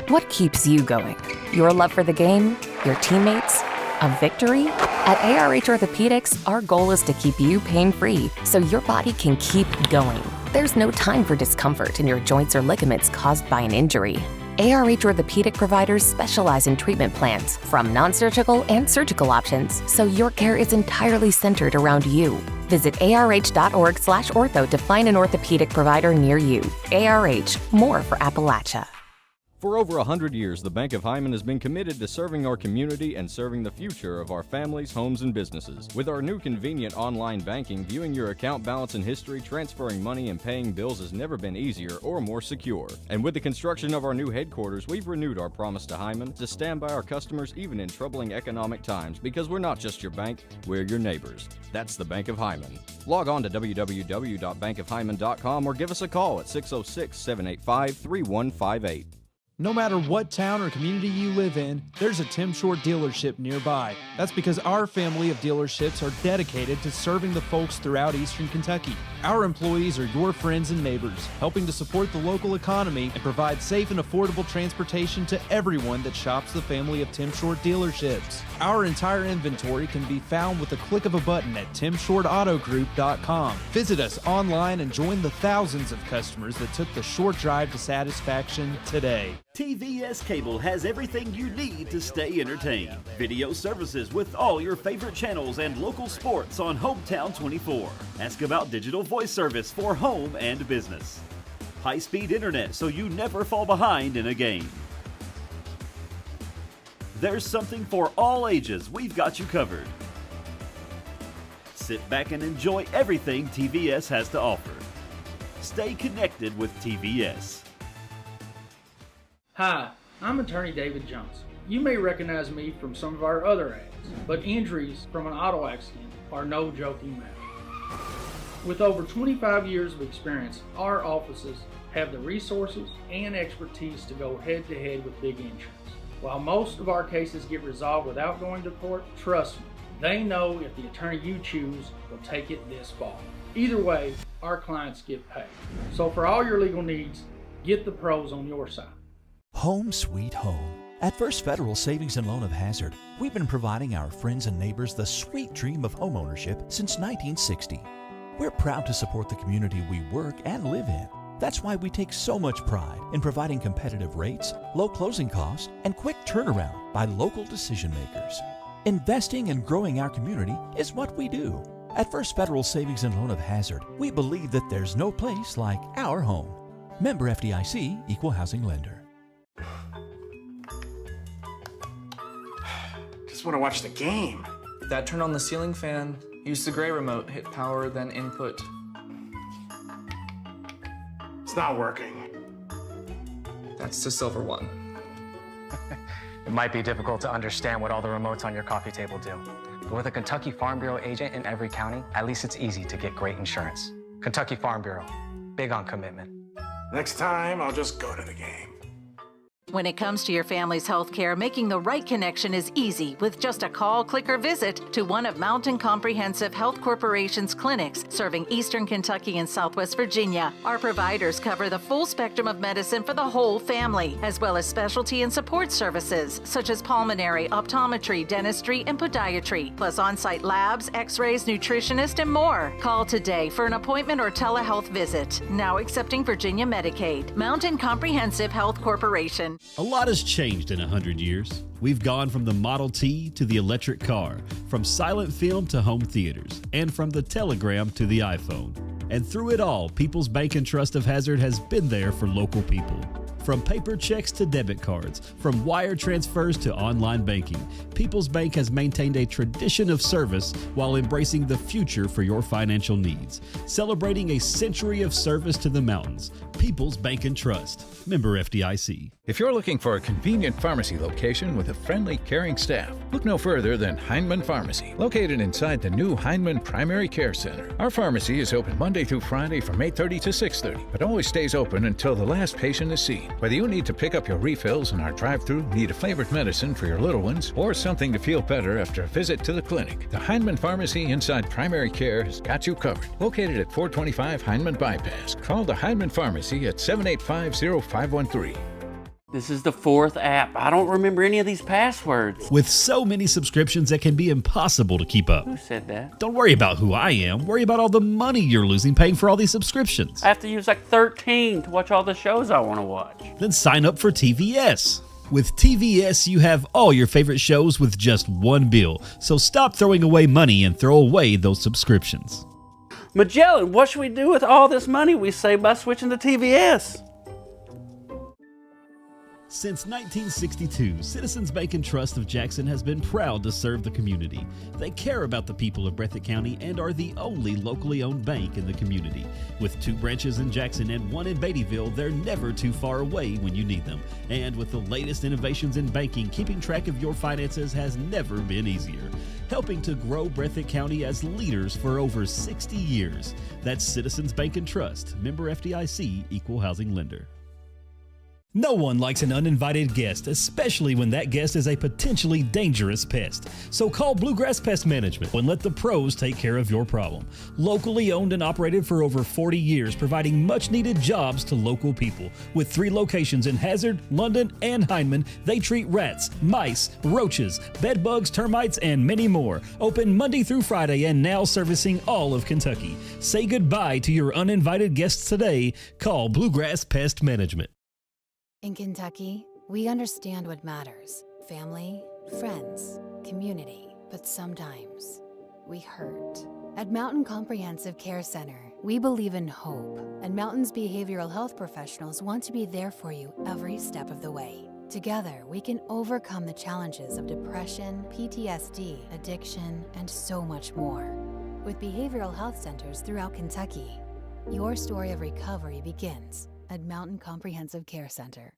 What keeps you going? Your love for the game? Your teammates? A victory? At ARH Orthopedics, our goal is to keep you pain-free so your body can keep going. There's no time for discomfort in your joints or ligaments caused by an injury. ARH Orthopedic providers specialize in treatment plans, from non-surgical and surgical options, so your care is entirely centered around you. Visit arh.org/ortho to find an orthopedic provider near you. ARH, more for Appalachia. For over 100 years, the Bank of Hindman has been committed to serving our community and serving the future of our families, homes, and businesses. With our new convenient online banking, viewing your account balance and history, transferring money, and paying bills has never been easier or more secure. And with the construction of our new headquarters, we've renewed our promise to Hindman to stand by our customers even in troubling economic times, because we're not just your bank, we're your neighbors. That's the Bank of Hindman. Log on to www.bankofhindman.com or give us a call at 606-785-3158. No matter what town or community you live in, there's a Tim Short dealership nearby. That's because our family of dealerships are dedicated to serving the folks throughout Eastern Kentucky. Our employees are your friends and neighbors, helping to support the local economy and provide safe and affordable transportation to everyone that shops the family of Tim Short dealerships. Our entire inventory can be found with the click of a button at timshortautogroup.com. Visit us online and join the thousands of customers that took the short drive to satisfaction today. TVS Cable has everything you need to stay entertained. Video services with all your favorite channels and local sports on Hometown 24. Ask about digital voice service for home and business. High-speed internet so you never fall behind in a game. There's something for all ages. We've got you covered. Sit back and enjoy everything TVS has to offer. Stay connected with TVS. Hi, I'm attorney David Johnson. You may recognize me from some of our other ads, but injuries from an auto accident are no joking matter. With over 25 years of experience, our offices have the resources and expertise to go head-to-head with big insurance. While most of our cases get resolved without going to court, trust me, they know if the attorney you choose will take it this far. Either way, our clients get paid. So for all your legal needs, get the pros on your side. Home sweet home. At First Federal Savings and Loan of Hazard, we've been providing our friends and neighbors the sweet dream of homeownership since 1960. We're proud to support the community we work and live in. That's why we take so much pride in providing competitive rates, low closing costs, and quick turnaround by local decision makers. Investing and growing our community is what we do. At First Federal Savings and Loan of Hazard, we believe that there's no place like our home. Member FDIC, Equal Housing Lender. Just want to watch the game. Dad turned on the ceiling fan, used the gray remote, hit power, then input. It's not working. That's the silver one. It might be difficult to understand what all the remotes on your coffee table do. But with a Kentucky Farm Bureau agent in every county, at least it's easy to get great insurance. Kentucky Farm Bureau, big on commitment. Next time, I'll just go to the game. When it comes to your family's health care, making the right connection is easy with just a call, click, or visit to one of Mountain Comprehensive Health Corporation's clinics serving Eastern Kentucky and Southwest Virginia. Our providers cover the full spectrum of medicine for the whole family, as well as specialty and support services such as pulmonary, optometry, dentistry, and podiatry, plus on-site labs, x-rays, nutritionist, and more. Call today for an appointment or telehealth visit. Now accepting Virginia Medicaid. Mountain Comprehensive Health Corporation. A lot has changed in 100 years. We've gone from the Model T to the electric car, from silent film to home theaters, and from the telegram to the iPhone. And through it all, People's Bank and Trust of Hazard has been there for local people. From paper checks to debit cards, from wire transfers to online banking, People's Bank has maintained a tradition of service while embracing the future for your financial needs. Celebrating a century of service to the mountains. People's Bank and Trust. Member FDIC. If you're looking for a convenient pharmacy location with a friendly, caring staff, look no further than Hindman Pharmacy, located inside the new Hindman Primary Care Center. Our pharmacy is open Monday through Friday from 8:30 to 6:30, but always stays open until the last patient is seen. Whether you need to pick up your refills in our drive-thru, need a favorite medicine for your little ones, or something to feel better after a visit to the clinic, the Hindman Pharmacy inside Primary Care has got you covered. Located at 425 Hindman Bypass. Call the Hindman Pharmacy at 785-0513. This is the fourth app. I don't remember any of these passwords. With so many subscriptions, it can be impossible to keep up. Who said that? Don't worry about who I am. Worry about all the money you're losing paying for all these subscriptions. I have to use like 13 to watch all the shows I want to watch. Then sign up for TVS. With TVS, you have all your favorite shows with just one bill. So stop throwing away money and throw away those subscriptions. Magellan, what should we do with all this money we save by switching to TVS? Since 1962, Citizens Bank and Trust of Jackson has been proud to serve the community. They care about the people of Breathitt County and are the only locally owned bank in the community. With 2 branches in Jackson and 1 in Beattyville, they're never too far away when you need them. And with the latest innovations in banking, keeping track of your finances has never been easier. Helping to grow Breathitt County as leaders for over 60 years. That's Citizens Bank and Trust, member FDIC, equal housing lender. No one likes an uninvited guest, especially when that guest is a potentially dangerous pest. So call Bluegrass Pest Management and let the pros take care of your problem. Locally owned and operated for over 40 years, providing much-needed jobs to local people. With 3 locations in Hazard, London, and Hindman, they treat rats, mice, roaches, bed bugs, termites, and many more. Open Monday through Friday and now servicing all of Kentucky. Say goodbye to your uninvited guests today. Call Bluegrass Pest Management. In Kentucky, we understand what matters: family, friends, community. But sometimes we hurt. At Mountain Comprehensive Care Center, we believe in hope, and Mountain's behavioral health professionals want to be there for you every step of the way. Together, we can overcome the challenges of depression, PTSD, addiction, and so much more. With behavioral health centers throughout Kentucky, your story of recovery begins at Mountain Comprehensive Care Center.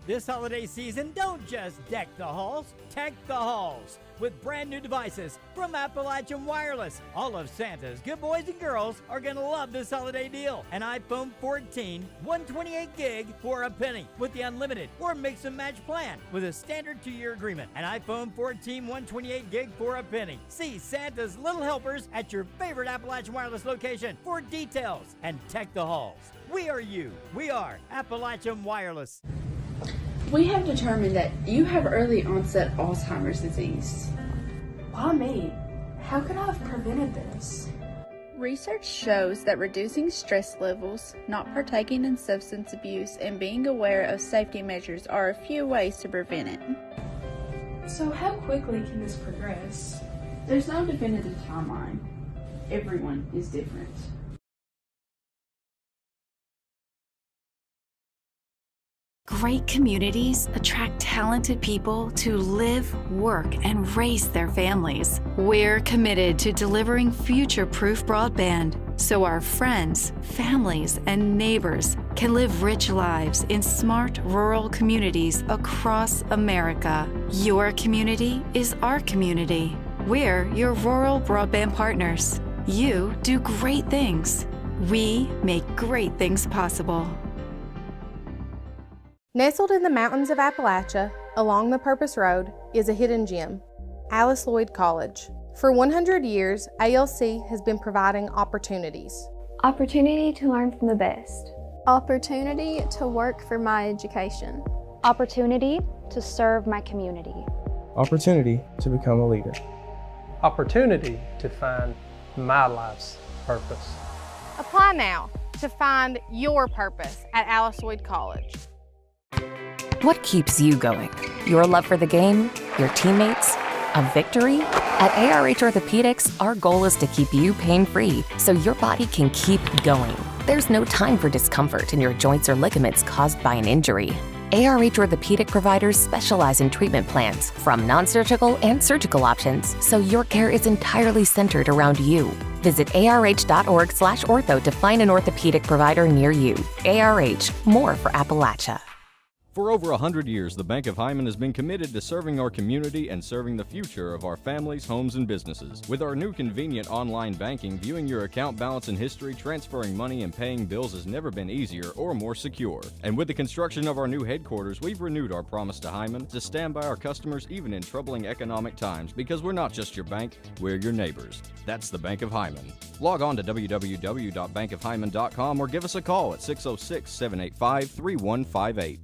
This holiday season, don't just deck the halls, tech the halls with brand new devices from Appalachian Wireless. All of Santa's good boys and girls are gonna love this holiday deal. An iPhone 14, 128 gig for a penny with the unlimited or mix and match plan with a standard 2-year agreement. An iPhone 14, 128 gig for a penny. See Santa's little helpers at your favorite Appalachian Wireless location for details. And tech the halls. We are you. We are Appalachian Wireless. We have determined that you have early onset Alzheimer's disease. Why me? How could I have prevented this? Research shows that reducing stress levels, not partaking in substance abuse, and being aware of safety measures are a few ways to prevent it. So how quickly can this progress? There's no definitive timeline. Everyone is different. Great communities attract talented people to live, work, and raise their families. We're committed to delivering future-proof broadband so our friends, families, and neighbors can live rich lives in smart rural communities across America. Your community is our community. We're your rural broadband partners. You do great things. We make great things possible. Nestled in the mountains of Appalachia, along the Purpose Road, is a hidden gem, Lloyd College. For 100 years, ALC has been providing opportunities. Opportunity to learn from the best. Opportunity to work for my education. Opportunity to serve my community. Opportunity to become a leader. Opportunity to find my life's purpose. Apply now to find your purpose at Lloyd College. What keeps you going? Your love for the game? Your teammates? A victory? At ARH Orthopedics, our goal is to keep you pain-free so your body can keep going. There's no time for discomfort in your joints or ligaments caused by an injury. ARH Orthopedic providers specialize in treatment plans, from non-surgical and surgical options, so your care is entirely centered around you. Visit arh.org/ortho to find an orthopedic provider near you. ARH, more for Appalachia. For over 100 years, the Bank of Hindman has been committed to serving our community and serving the future of our families, homes, and businesses. With our new convenient online banking, viewing your account balance and history, transferring money, and paying bills has never been easier or more secure. And with the construction of our new headquarters, we've renewed our promise to Hindman to stand by our customers even in troubling economic times, because we're not just your bank, we're your neighbors. That's the Bank of Hindman. Log on to www.bankofhindman.com or give us a call at 606-785-3158.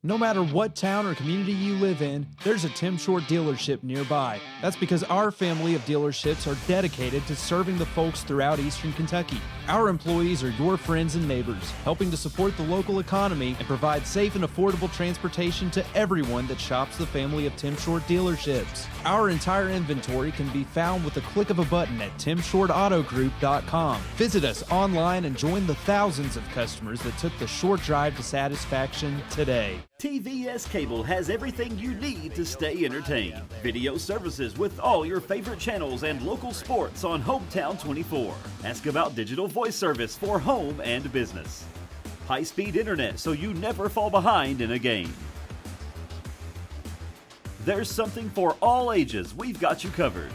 No matter what town or community you live in, there's a Tim Short dealership nearby. That's because our family of dealerships are dedicated to serving the folks throughout Eastern Kentucky. Our employees are your friends and neighbors, helping to support the local economy and provide safe and affordable transportation to everyone that shops the family of Tim Short dealerships. Our entire inventory can be found with a click of a button at timshortautogroup.com. Visit us online and join the thousands of customers that took the short drive to satisfaction today. TVS Cable has everything you need to stay entertained. Video services with all your favorite channels and local sports on Hometown 24. Ask about digital voice service for home and business. High-speed internet so you never fall behind in a game. There's something for all ages. We've got you covered.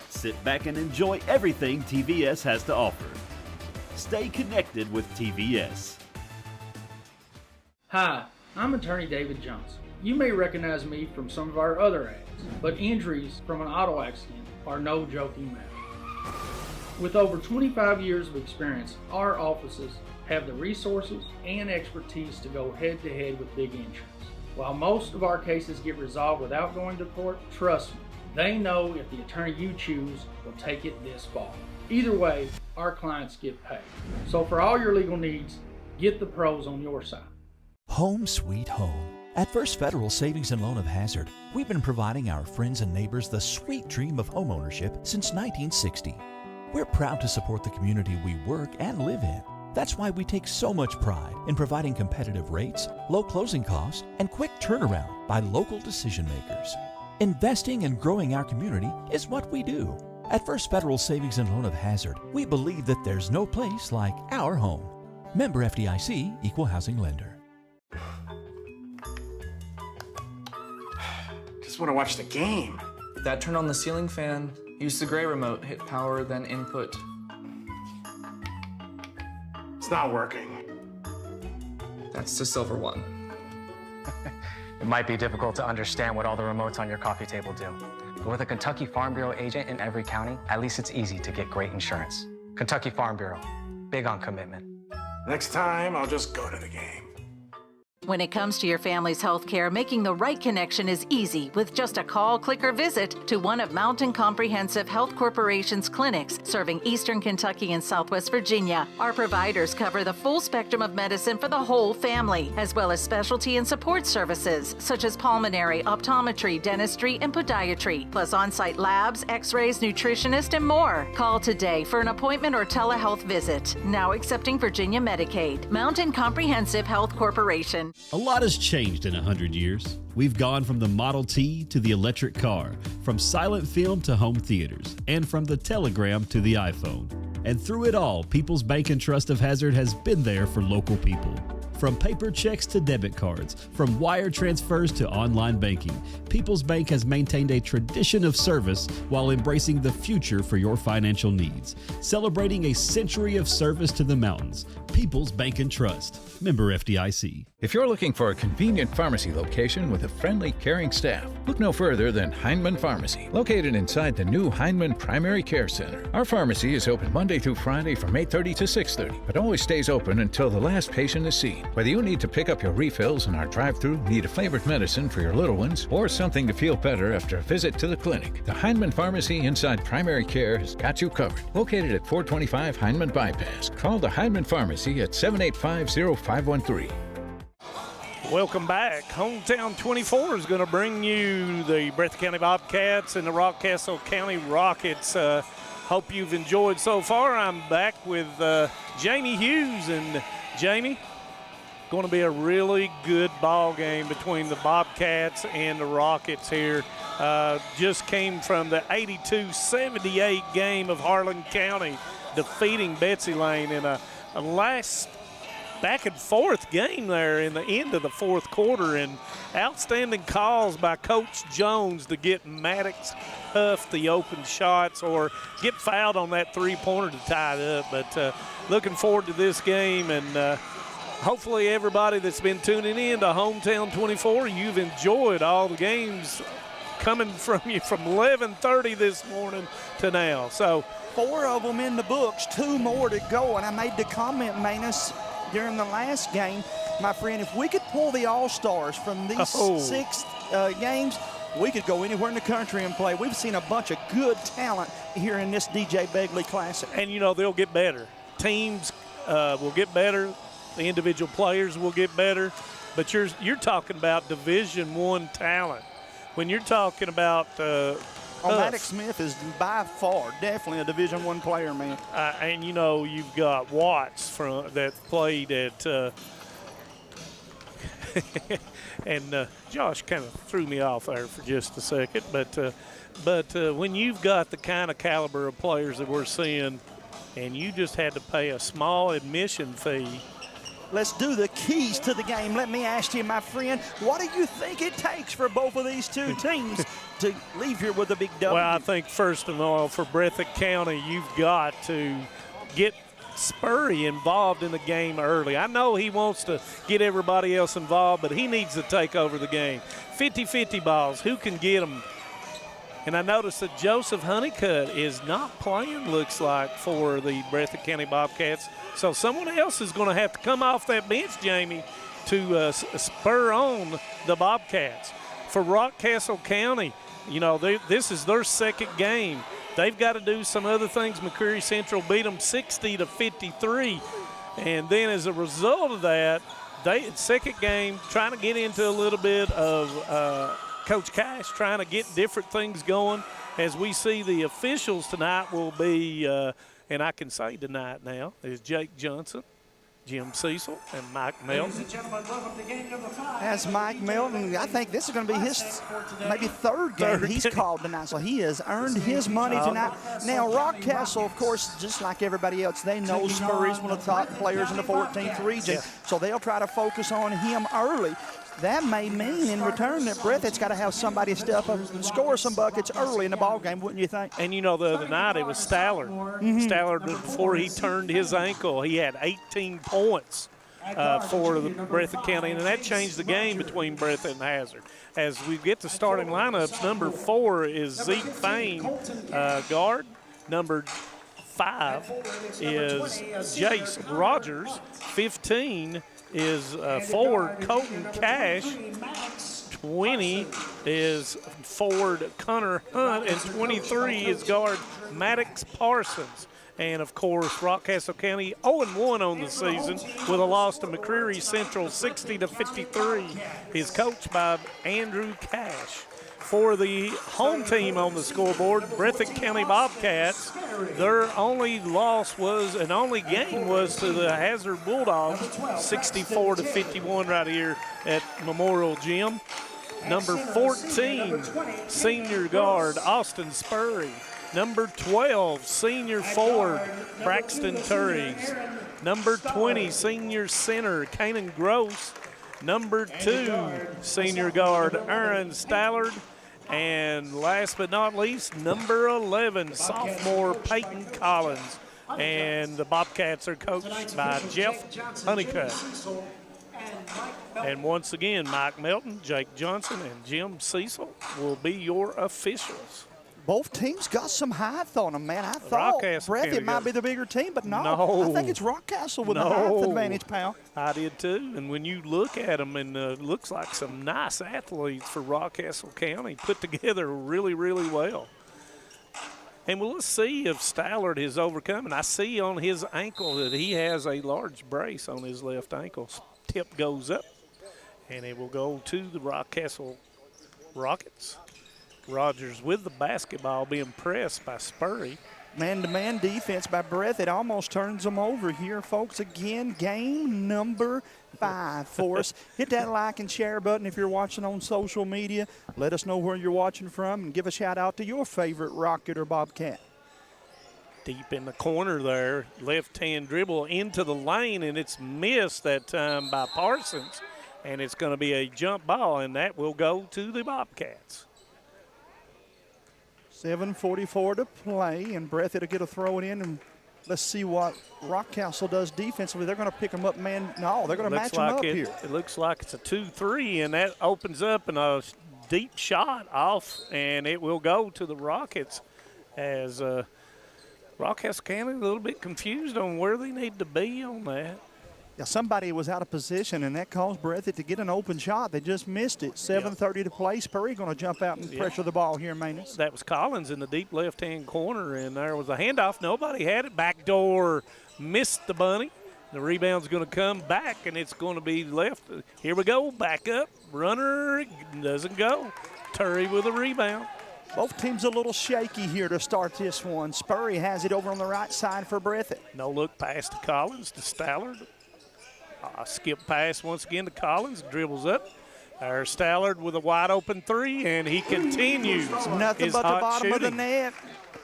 Sit back and enjoy everything TVS has to offer. Stay connected with TVS. Hi, I'm attorney David Johnson. You may recognize me from some of our other ads, but injuries from an auto accident are no joking matter. With over 25 years of experience, our offices have the resources and expertise to go head-to-head with big insurance. While most of our cases get resolved without going to court, trust me, they know if the attorney you choose will take it this far. Either way, our clients get paid. So for all your legal needs, get the pros on your side. Home sweet home. At First Federal Savings and Loan of Hazard, we've been providing our friends and neighbors the sweet dream of homeownership since 1960. We're proud to support the community we work and live in. That's why we take so much pride in providing competitive rates, low closing costs, and quick turnaround by local decision makers. Investing and growing our community is what we do. At First Federal Savings and Loan of Hazard, we believe that there's no place like our home. Member FDIC, Equal Housing Lender. Just want to watch the game. Dad turned on the ceiling fan, used the gray remote, hit power, then input. It's not working. That's the silver one. It might be difficult to understand what all the remotes on your coffee table do. But with a Kentucky Farm Bureau agent in every county, at least it's easy to get great insurance. Kentucky Farm Bureau, big on commitment. Next time, I'll just go to the game. When it comes to your family's health care, making the right connection is easy with just a call, click, or visit to one of Mountain Comprehensive Health Corporation's clinics serving Eastern Kentucky and Southwest Virginia. Our providers cover the full spectrum of medicine for the whole family, as well as specialty and support services such as pulmonary, optometry, dentistry, and podiatry, plus on-site labs, x-rays, nutritionist, and more. Call today for an appointment or telehealth visit. Now accepting Virginia Medicaid. Mountain Comprehensive Health Corporation. A lot has changed in 100 years. We've gone from the Model T to the electric car, from silent film to home theaters, and from the telegram to the iPhone. And through it all, People's Bank and Trust of Hazard has been there for local people. From paper checks to debit cards, from wire transfers to online banking, People's Bank has maintained a tradition of service while embracing the future for your financial needs. Celebrating a century of service to the mountains. People's Bank and Trust. Member FDIC. If you're looking for a convenient pharmacy location with a friendly, caring staff, look no further than Hindman Pharmacy. Located inside the new Hindman Primary Care Center. Our pharmacy is open Monday through Friday from 8:30 to 6:30, but always stays open until the last patient is seen. Whether you need to pick up your refills in our drive-thru, need a flavored medicine for your little ones, or something to feel better after a visit to the clinic, the Hindman Pharmacy inside Primary Care has got you covered. Located at 425 Hindman Bypass. Call the Hindman Pharmacy at 785-0513. Welcome back. Hometown 24 is going to bring you the Breathitt County Bobcats and the Rockcastle County Rockets. Hope you've enjoyed so far. I'm back with Jamie Hughes. And Jamie, going to be a really good ball game between the Bobcats and the Rockets here. Just came from the 82-78 game of Harlan County, defeating Betsy Lane in a last back and forth game there in the end of the fourth quarter, and outstanding calls by Coach Jones to get Maddox Huff the open shots or get fouled on that three-pointer to tie it up. But looking forward to this game, and hopefully everybody that's been tuning in to Hometown 24, you've enjoyed all the games coming from you from 11:30 this morning to now. So 4 of them in the books, 2 more to go, and I made the comment, Manus, during the last game, my friend, if we could pull the All-Stars from these 6 games, we could go anywhere in the country and play. We've seen a bunch of good talent here in this DJ Begley Classic. And, you know, they'll get better. Teams will get better. The individual players will get better. But you're talking about Division I talent. When you're talking about Maddox Smith is by far definitely a Division I player, man. And, you know, you've got Watts that played at And Josh kind of threw me off there for just a second. But when you've got the kind of caliber of players that we're seeing, and you just had to pay a small admission fee. Let's do the keys to the game. Let me ask you, my friend, what do you think it takes for both of these two teams to leave here with a big W? Well, I think first of all, for Breathitt County, you've got to get Spurry involved in the game early. I know he wants to get everybody else involved, but he needs to take over the game. 50-50 balls, who can get them? And I noticed that Joseph Honeycutt is not playing, looks like, for the Breathitt County Bobcats. So someone else is going to have to come off that bench, Jamie, to spur on the Bobcats. For Rockcastle County, you know, this is their second game. They've got to do some other things. McCreary Central beat them 60-53. And then as a result of that, second game, trying to get into a little bit of Coach Cash trying to get different things going. As we see, the officials tonight will be, and I can say tonight now, is Jake Johnson, Jim Cecil, and Mike Melton. As Mike Melton, I think this is going to be his maybe third game he's called tonight, so he has earned his money tonight. Now, Rockcastle, of course, just like everybody else, they know Spurry's one of the top players in the 14th region, so they'll try to focus on him early. That may mean in return that Breathitt's got to have somebody step up and score some buckets early in the ball game, wouldn't you think? And you know, the other night it was Stallard. Stallard, before he turned his ankle, he had 18 points for the Breathitt County, and that changed the game between Breathitt and Hazard. As we get to starting lineups, number 4 is Zeke Fain, guard. Number 5 is Jace Rogers. 15 is forward Colton Cash. 20 is forward Connor Hunt, and 23 is guard Maddox Parsons. And, of course, Rockcastle County 0-1 on the season with a loss to McCreary Central 60-53. He's coached by Andrew Cash. For the home team on the scoreboard, Breathitt County Bobcats, their only loss was, and only game was to the Hazard Bulldogs, 64-51 right here at Memorial Gym. Number 14, senior guard Austin Spurry. Number 12, senior forward Braxton Turries. Number 20, senior center Kanan Gross. Number 2, senior guard Aaron Stallard. And last but not least, number 11, sophomore Peyton Collins. And the Bobcats are coached by Jeff Honeycutt. And once again, Mike Melton, Jake Johnson, and Jim Cecil will be your officials. Both teams got some height on them, man. I thought Breathitt might be the bigger team, but no. I think it's Rockcastle with the height advantage, pal. I did too. And when you look at them, and looks like some nice athletes for Rockcastle County, put together really, really well. And let's see if Stallard has overcome. And I see on his ankle that he has a large brace on his left ankle. Tip goes up, and it will go to the Rockcastle Rockets. Rogers with the basketball being pressed by Spurry. Man-to-man defense by Breathitt almost turns them over here, folks. Again, game number 5 for us. Hit that like and share button if you're watching on social media. Let us know where you're watching from, and give a shout-out to your favorite Rocket or Bobcat. Deep in the corner there, left-hand dribble into the lane, and it's missed that time by Parsons. And it's going to be a jump ball, and that will go to the Bobcats. 7:44 to play, and Breathitt will get a throw it in, and let's see what Rockcastle does defensively. They're going to pick them up, man. No, they're going to match them up here. It looks like it's a 2-3, and that opens up and a deep shot off, and it will go to the Rockets as Rockcastle County a little bit confused on where they need to be on that. Yeah, somebody was out of position, and that caused Breathitt to get an open shot. They just missed it. 7:30 to play. Spurry going to jump out and pressure the ball here, Manus. That was Collins in the deep left-hand corner, and there was a handoff. Nobody had it. Backdoor missed the bunny. The rebound's going to come back, and it's going to be left. Here we go. Back up. Runner doesn't go. Turry with a rebound. Both teams a little shaky here to start this one. Spurry has it over on the right side for Breathitt. No look pass to Collins to Stallard. Skip pass once again to Collins, dribbles up. There's Stallard with a wide open three, and he continues. Nothing his but the hot bottom of the shooting. net.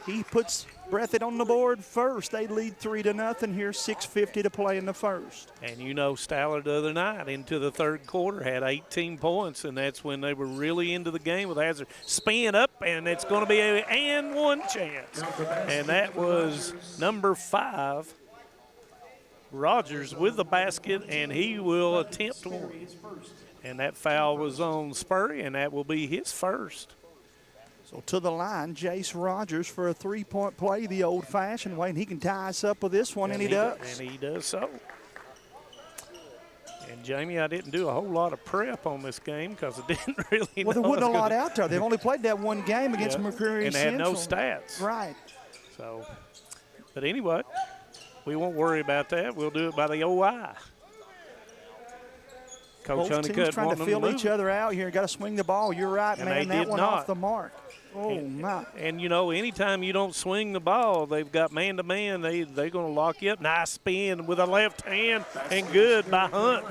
He puts Breathitt on the board first. They lead 3-0. Here's 6:50 to play in the first. And you know, Stallard the other night into the third quarter had 18 points, and that's when they were really into the game with Hazard. Spin up, and it's going to be a and one chance. And that was number 5, Rogers with the basket, and he will attempt one. And that foul was on Spurry, and that will be his first. So to the line, Jace Rogers for a three-point play the old-fashioned way, and he can tie us up with this one, and he does. And he does so. And, Jamie, I didn't do a whole lot of prep on this game because I didn't really know. Well, there wasn't a lot out there. They've only played that one game against Mercury and Central. had no stats. Right. So, but anyway, we won't worry about that. We'll do it by the OI. Coach Both Honeycutt teams trying to fill each other out here. Got to swing the ball. You're right, and man. they That did one not. off the mark. Oh, my. And, you know, anytime you don't swing the ball, they've got man-to-man. They're going to lock you up. Nice spin with a left hand, and good by Hunt.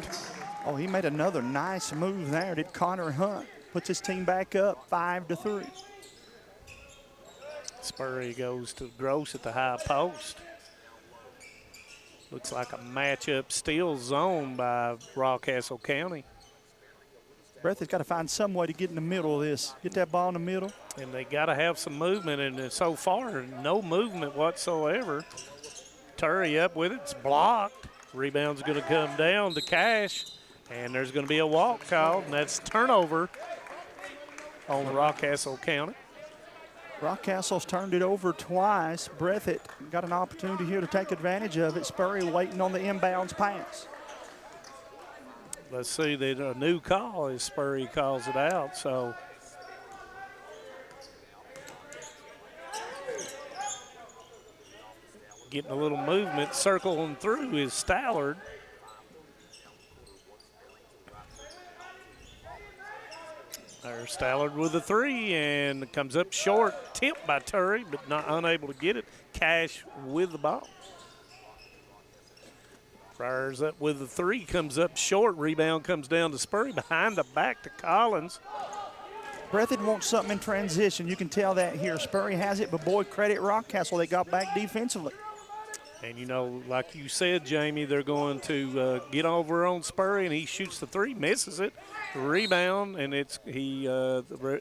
Oh, he made another nice move there, did Connor Hunt. Puts his team back up 5-3. Spurry goes to Gross at the high post. Looks like a matchup steal zone by Rockcastle County. Breathitt's got to find some way to get in the middle of this. Get that ball in the middle. And they got to have some movement, and so far, no movement whatsoever. Turry up with it. It's blocked. Rebound's going to come down to Cash, and there's going to be a walk called, and that's turnover on Rockcastle County. Rockcastle's turned it over twice. Breathitt got an opportunity here to take advantage of it. Spurry waiting on the inbounds pass. Let's see, that a new call as Spurry calls it out. So getting a little movement, circling through is Stallard. There's Stallard with a three, and comes up short. Tipped by Turry, but not unable to get it. Cash with the ball. Friars up with the three, comes up short. Rebound comes down to Spurry. Behind the back to Collins. Breathitt wants something in transition. You can tell that here. Spurry has it, but boy, credit Rockcastle. They got back defensively. And, you know, like you said, Jamie, they're going to get over on Spurry, and he shoots the three, misses it. Rebound, and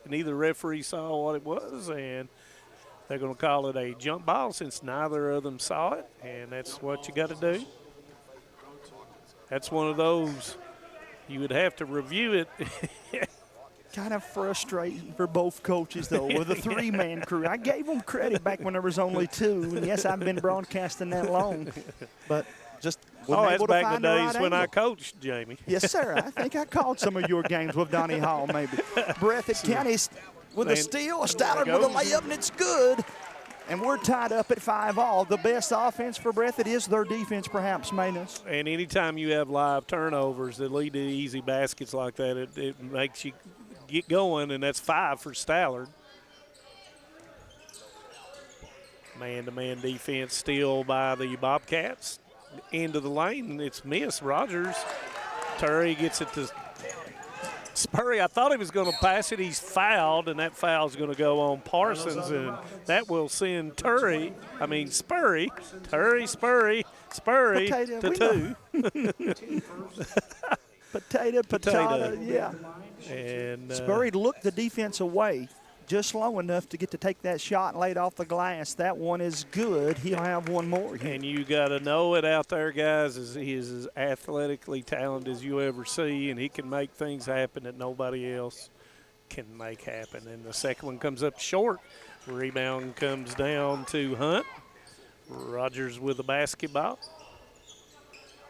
neither referee saw what it was, and they're going to call it a jump ball since neither of them saw it, and that's what you got to do. That's one of those you would have to review it. Kind of frustrating for both coaches, though, with a three-man crew. I gave them credit back when there was only two. And yes, I've been broadcasting that long, but just wasn't able to that's back in find the the days right when angle. I coached, Jamie. Yes, sir. I think I called some of your games with Donnie Hall, maybe. Breathitt County with a steal, Stallard with a layup, and it's good. And we're tied up at 5-all. The best offense for Breathitt is their defense, perhaps, Manus. And anytime you have live turnovers that lead to easy baskets like that, it makes you get going, and that's 5 for Stallard. Man-to-man defense still by the Bobcats. Into the lane, and it's missed. Rogers. Turry gets it to Spurry. I thought he was going to pass it. He's fouled, and that foul's going to go on Parsons, and that will send Spurry to 2. Potato, yeah. And Spurry looked the defense away just long enough to get to take that shot laid off the glass. That one is good. He'll have one more. And you got to know it out there, guys, he is as athletically talented as you ever see, and he can make things happen that nobody else can make happen. And the second one comes up short. Rebound comes down to Hunt. Rogers with the basketball.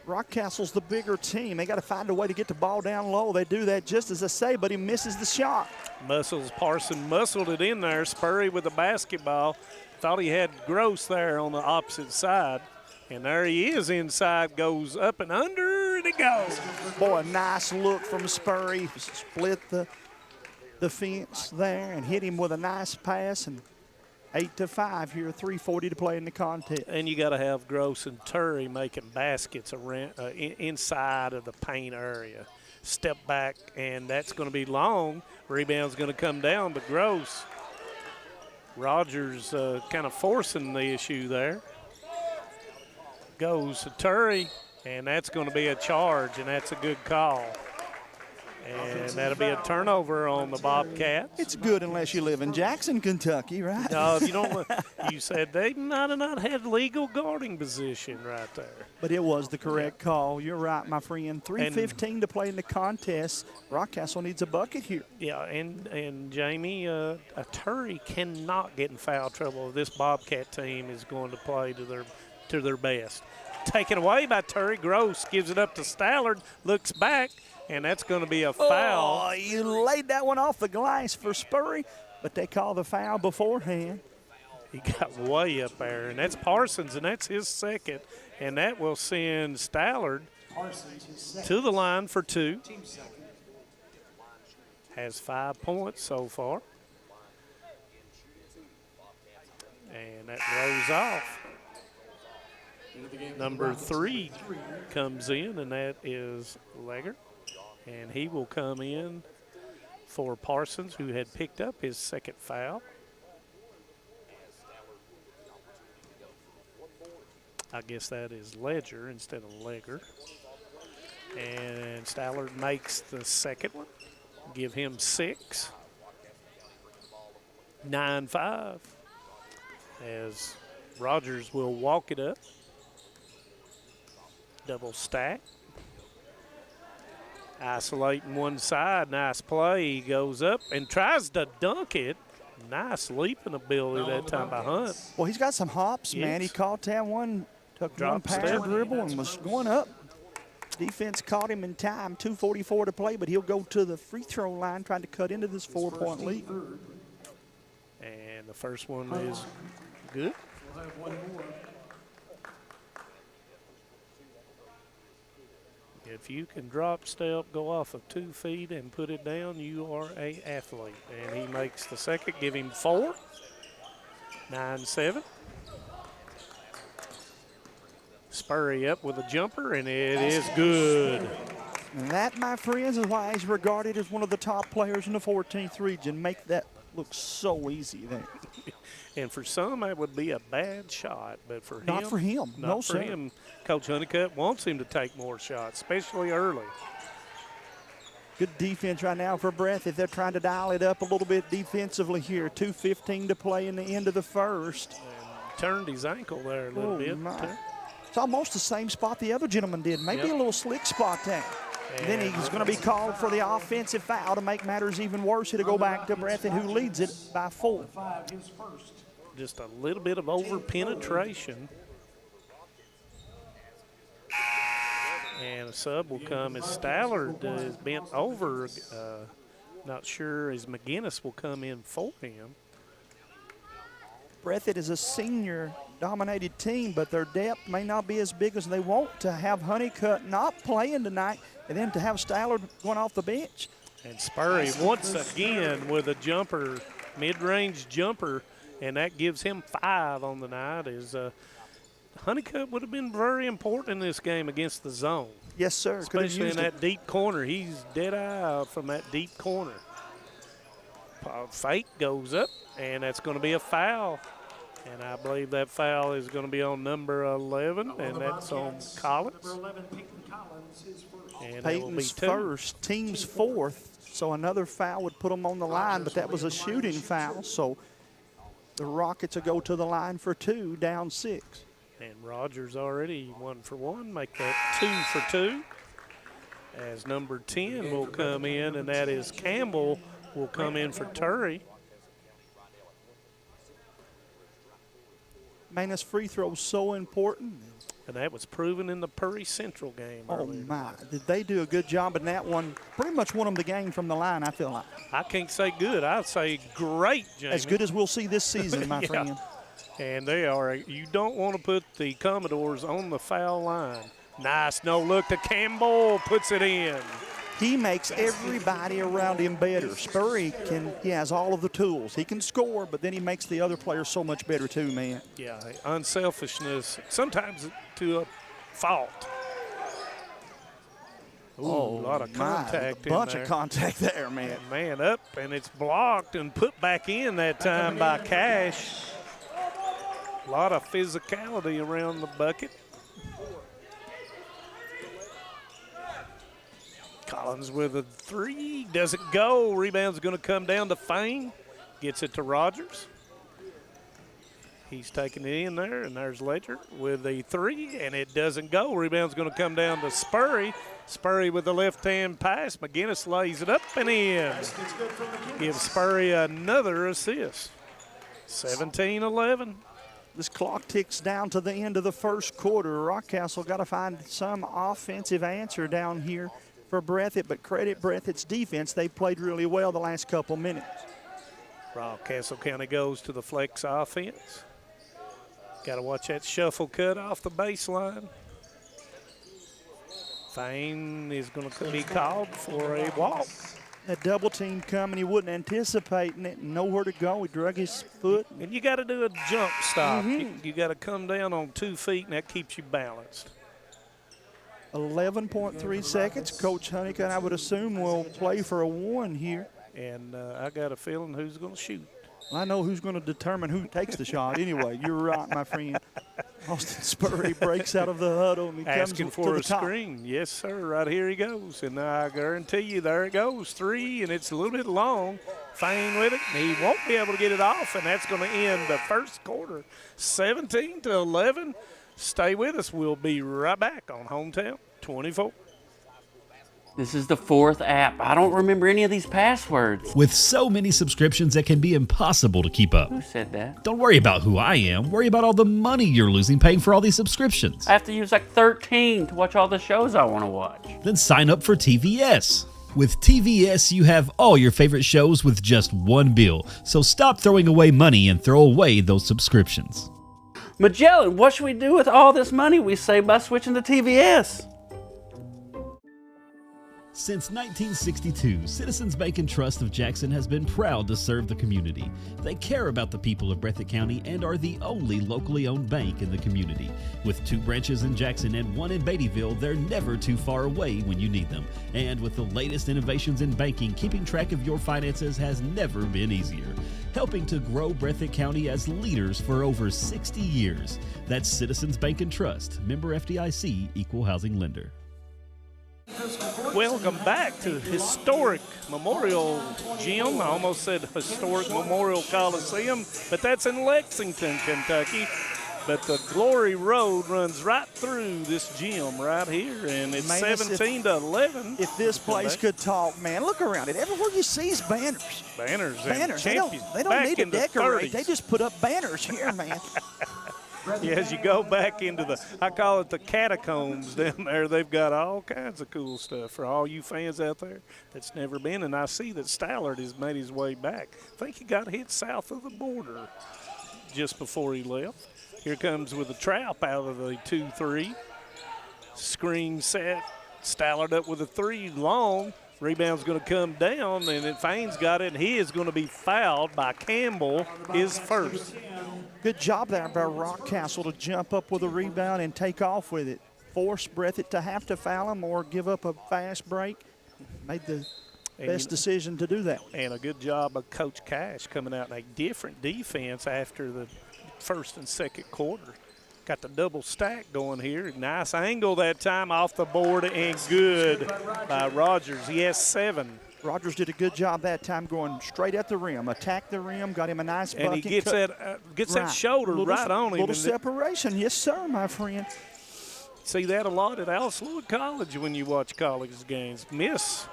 Rockcastle's the bigger team. They got to find a way to get the ball down low. They do that just as I say, but he misses the shot. Parson muscled it in there. Spurry with the basketball. Thought he had Gross there on the opposite side. And there he is inside, goes up and under, and it goes. Boy, a nice look from Spurry. Split the fence there and hit him with a nice pass. And 8-5 here, 3:40 to play in the contest. And you got to have Gross and Turry making baskets around, inside of the paint area. Step back, and that's going to be long. Rebound's going to come down, but Gross. Rogers kind of forcing the issue there. Goes to Turry, and that's going to be a charge, and that's a good call. And that'll be a turnover on the Bobcats. It's good unless you live in Jackson, Kentucky, right? No, if you don't, you said they might have not had legal guarding position right there. But it was the correct call. You're right, my friend. 3:15 to play in the contest. Rockcastle needs a bucket here. Yeah, and Jamie, Turry cannot get in foul trouble if this Bobcat team is going to play to their best. Taken away by Turry. Gross gives it up to Stallard, looks back, and that's going to be a foul. Oh, you laid that one off the glass for Spurry, but they call the foul beforehand. He got way up there, and that's Parsons, and that's his second, and that will send Stallard to the line for 2. Has 5 points so far. And that rolls off. Number 3 comes in, and that is Legger. And he will come in for Parsons, who had picked up his second foul. I guess that is Ledger instead of Legger. And Stallard makes the second one. Give him 6. 9-5. As Rogers will walk it up. Double stack. Isolating one side. Nice play. He goes up and tries to dunk it. Nice leaping ability that time by Hunt. Well, he's got some hops, Yes. man. He caught that one, took Drop one power step. dribble and was going up. Defense caught him in time. 2:44 to play, but he'll go to the free throw line trying to cut into this 4-point lead. And the first one is good. We'll have one more. If you can drop step, go off of 2 feet and put it down, you are a athlete. And he makes the second, give him 4. 9-7. Spurry up with a jumper, and it is good. And that, my friends, is why he's regarded as one of the top players in the 14th region. Make that look so easy there. And for some, that would be a bad shot, but for him, Not for him. not No, for sir. him. Coach Honeycutt wants him to take more shots, especially early. Good defense right now for Breathitt. They're trying to dial it up a little bit defensively here. 2:15 to play in the end of the first. And turned his ankle there a little bit. My. It's almost the same spot the other gentleman did. Maybe a little slick spot there. And then he's going to be called for the offensive foul to make matters even worse. It'll go back to Breathitt, who leads it by 4. His first. Just a little bit of over penetration. And a sub will come as Stallard is bent over. Not sure as McGinnis will come in for him. Breathitt is a senior-dominated team, but their depth may not be as big as they want to have Honeycutt not playing tonight and then to have Stallard going off the bench. And Spurry once again with a jumper, mid-range jumper, and that gives him 5 on the night. Honeycutt would have been very important in this game against the zone. Yes, sir. Especially in that deep corner. He's dead eye out from that deep corner. Fake goes up, and that's going to be a foul. And I believe that foul is going to be on number 11, and that's on Collins. Number 11, Peyton Collins, his first. And that will be Peyton's 2. first, team's 4th, so another foul would put them on the line, but that was a shooting foul, so the Rockets will go to the line for 2, down 6. And Rogers already 1 for 1, make that 2 for 2. As number 10 will come in, and that is Campbell will come in for Turry. Man, this free throw is so important. And that was proven in the Purry Central game earlier. Oh, my. Did they do a good job in that one? Pretty much won them the game from the line, I feel like. I can't say good. I'd say great, Jamie. As good as we'll see this season, my Yeah. friend. And they are. You don't want to put the Commodores on the foul line. Nice no look to Campbell. Puts it in. He makes everybody around him better. Spurry he has all of the tools. He can score, but then he makes the other players so much better too, man. Yeah, unselfishness, sometimes to a fault. Ooh, a lot of contact in there. Bunch of contact there, man. Man up, and it's blocked and put back in that time by Cash. A lot of physicality around the bucket. Collins with a three, doesn't go. Rebound's going to come down to Fane. Gets it to Rogers. He's taking it in there, and there's Ledger with a three, and it doesn't go. Rebound's going to come down to Spurry. Spurry with the left-hand pass. McGinnis lays it up and in. Gives Spurry another assist. 17-11. This clock ticks down to the end of the first quarter. Rockcastle got to find some offensive answer down here for Breathitt, but credit Breathitt's defense. They played really well the last couple minutes. Rockcastle County goes to the flex offense. Got to watch that shuffle cut off the baseline. Fane is going to be called for a walk. That double team coming, he wasn't anticipating it, nowhere to go. He drug his foot. And you got to do a jump stop. You got to come down on 2 feet, and that keeps you balanced. 11.3 seconds. Coach Honeycutt, I would assume, will play for a one here. And I got a feeling who's going to shoot. I know who's going to determine who takes the shot anyway. You're right, my friend. Austin Spurry breaks out of the huddle and he asking comes for to the a top. Screen. Yes, sir. Right here he goes. And I guarantee you, there it goes. Three, and it's a little bit long. Fane with it. He won't be able to get it off, and that's going to end the first quarter. 17-11. Stay with us. We'll be right back on Hometown 24. This is the 4th app. I don't remember any of these passwords. With so many subscriptions, it can be impossible to keep up. Who said that? Don't worry about who I am. Worry about all the money you're losing paying for all these subscriptions. I have to use like 13 to watch all the shows I want to watch. Then sign up for TVS. With TVS, you have all your favorite shows with just one bill. So stop throwing away money and throw away those subscriptions. Magellan, what should we do with all this money we save by switching to TVS? Since 1962, Citizens Bank and Trust of Jackson has been proud to serve the community. They care about the people of Breathitt County and are the only locally owned bank in the community. With 2 branches in Jackson and 1 in Beattyville, they're never too far away when you need them. And with the latest innovations in banking, keeping track of your finances has never been easier. Helping to grow Breathitt County as leaders for over 60 years. That's Citizens Bank and Trust, member FDIC, equal housing lender. Welcome back to historic Memorial Gym. I almost said historic Memorial Coliseum, but that's in Lexington, Kentucky. But the Glory Road runs right through this gym right here, and it's 17-11. If this place could talk, man, look around it. Everywhere you see is banners. Banners. Banners. They don't need to decorate. They just put up banners here, man. Yeah, as you go back into the, I call it the catacombs down there, they've got all kinds of cool stuff for all you fans out there that's never been. And I see that Stallard has made his way back. I think he got hit south of the border just before he left. Here comes with a trap out of the 2-3. Screen set. Stallard up with a 3 long. Rebound's going to come down, and then Fane's got it, and he is going to be fouled by Campbell, his first. Good job there by Rockcastle to jump up with a rebound and take off with it. Force Breathitt to have to foul him or give up a fast break. Made the best decision to do that. And a good job of Coach Cash coming out in a different defense after the first and second quarter. Got the double stack going here. Nice angle that time off the board and good by Rogers. He has 7. Rogers did a good job that time going straight at the rim. Attacked the rim, got him a nice bucket. And he gets that shoulder right on him. Little separation. Yes, sir, my friend. See that a lot at Alice Lloyd College when you watch college games. Miss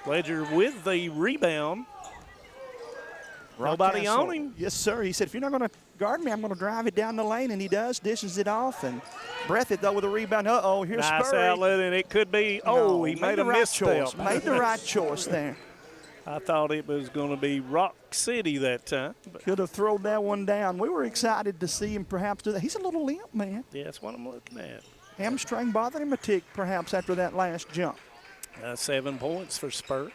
Ledger with the rebound. Nobody on him. Yes, sir. He said, if you're not going to guard me, I'm going to drive it down the lane, and he does. Dishes it off, and Breathitt, though, with a rebound. Uh-oh, here's nice Spurry. outlet, and it could be, he made a misstep. Made the right choice there. I thought it was going to be Rock City that time. Could have thrown that one down. We were excited to see him perhaps do that. He's a little limp, man. Yeah, that's what I'm looking at. Hamstring bothered him a tick perhaps after that last jump. 7 points for Spur.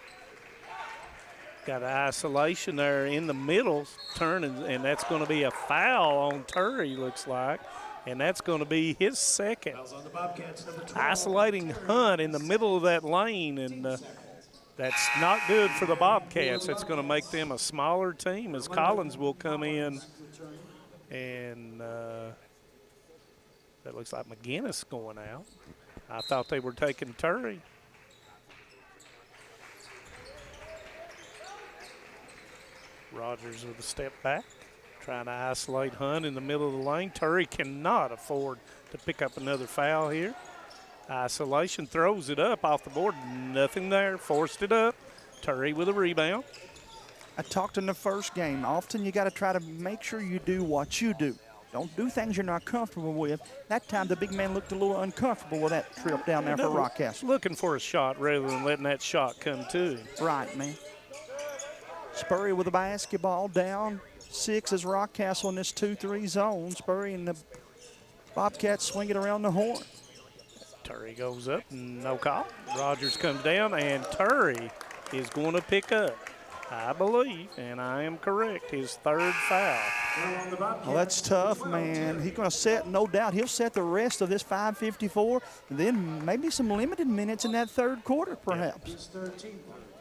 Got an isolation there in the middle, turning, and that's going to be a foul on Turry, looks like. And that's going to be his second. Isolating Hunt in the middle of that lane, and that's not good for the Bobcats. It's going to make them a smaller team as Collins will come in, and that looks like McGinnis going out. I thought they were taking Turry. Rogers with a step back, trying to isolate Hunt in the middle of the lane. Turry cannot afford to pick up another foul here. Isolation, throws it up off the board. Nothing there, forced it up. Turry with a rebound. I talked in the first game. Often you got to try to make sure you do what you do. Don't do things you're not comfortable with. That time the big man looked a little uncomfortable with that trip down there for Rockcastle. Looking for a shot rather than letting that shot come to him. Right, man. Spurrier with the basketball, down 6 as Rockcastle in this 2-3 zone. Spurrier and the Bobcats swing it around the horn. Turry goes up, no call. Rogers comes down, and Turry is going to pick up, I believe, and I am correct, his 3rd foul. Well, that's tough, man. He's going to set, no doubt, he'll set the rest of this 5:54, and then maybe some limited minutes in that 3rd quarter, perhaps.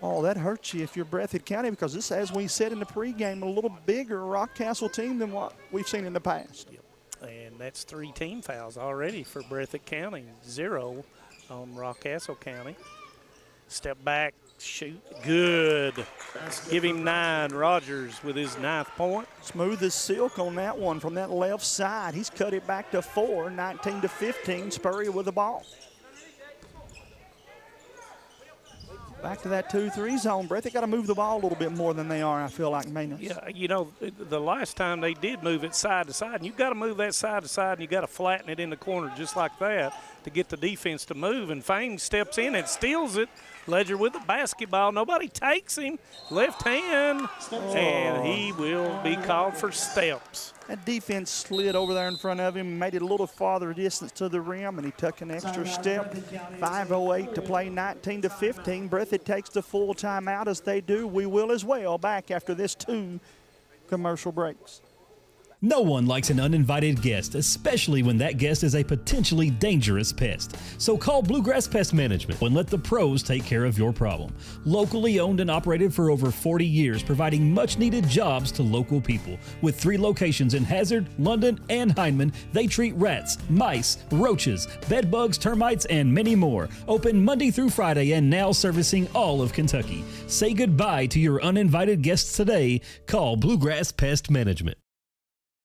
Oh, that hurts you if you're Breathitt County, because this, as we said in the pregame, a little bigger Rockcastle team than what we've seen in the past. Yep. And that's 3 team fouls already for Breathitt County, 0 on Rockcastle County. Step back, shoot, good. Give him 9, Rogers with his 9th point. Smooth as silk on that one from that left side. He's cut it back to 4, 19-15, Spurrier with the ball. Back to that 2-3 zone. Breathitt got to move the ball a little bit more than they are, I feel like, Maynard. Yeah, you know, the last time they did move it side to side, and you've got to move that side to side, and you've got to flatten it in the corner just like that to get the defense to move. And Fane steps in and steals it. Ledger with the basketball. Nobody takes him. Left hand, and he will be called for steps. That defense slid over there in front of him, made it a little farther distance to the rim, and he took an extra step. 5:08 to play, 19-15. Breathitt takes the full timeout, as they do. We will as well, back after this 2 commercial breaks. No one likes an uninvited guest, especially when that guest is a potentially dangerous pest. So call Bluegrass Pest Management and let the pros take care of your problem. Locally owned and operated for over 40 years, providing much-needed jobs to local people. With 3 locations in Hazard, London, and Hindman, they treat rats, mice, roaches, bed bugs, termites, and many more. Open Monday through Friday and now servicing all of Kentucky. Say goodbye to your uninvited guests today. Call Bluegrass Pest Management.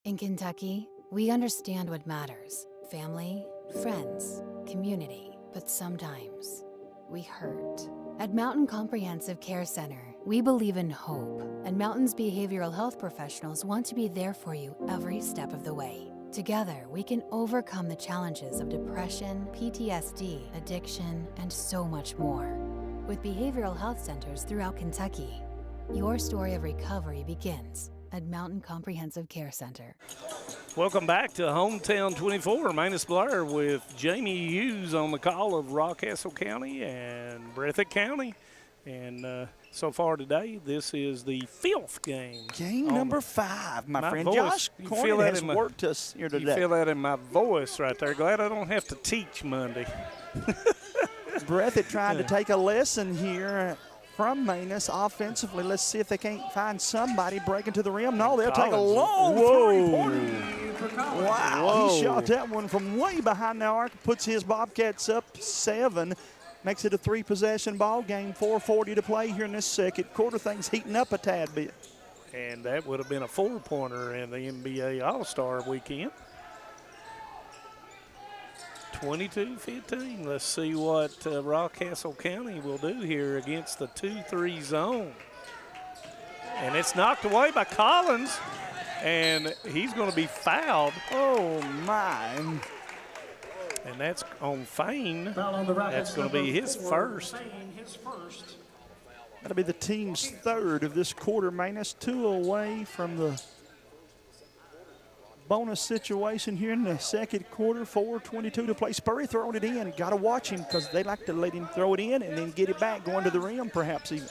In Kentucky, we understand what matters: family, friends, community. But sometimes we hurt. At Mountain Comprehensive Care Center, we believe in hope, and Mountain's behavioral health professionals want to be there for you every step of the way. Together, we can overcome the challenges of depression, PTSD, addiction, and so much more. With behavioral health centers throughout Kentucky, your story of recovery begins at Mountain Comprehensive Care Center. Welcome back to Hometown 24. Manus Blair with Jamie Hughes on the call of Rockcastle County and Breathitt County. And so far today, this is the 5th game. Game number 5, my friend. Voice, Josh Cornett has worked us here today. You feel that in my voice right there. Glad I don't have to teach Monday. Breathitt trying to take a lesson here from Manus offensively. Let's see if they can't find somebody breaking to the rim. No, they'll take a long three-pointer. Wow, Whoa. He shot that one from way behind the arc, puts his Bobcats up 7, makes it a 3-possession ball game. 4:40 to play here in this second quarter. Things heating up a tad bit. And that would have been a 4-pointer in the NBA All-Star weekend. 22-15. Let's see what Rockcastle County will do here against the 2-3 zone. And it's knocked away by Collins, and he's going to be fouled. Oh, my. And that's on Fane. Foul on the right. That's going to be his first. That'll be the team's 3rd of this quarter. Manus 2 away from the bonus situation here in the second quarter, 4:22 to play. Spurry throwing it in. Got to watch him because they like to let him throw it in and then get it back, going to the rim perhaps even.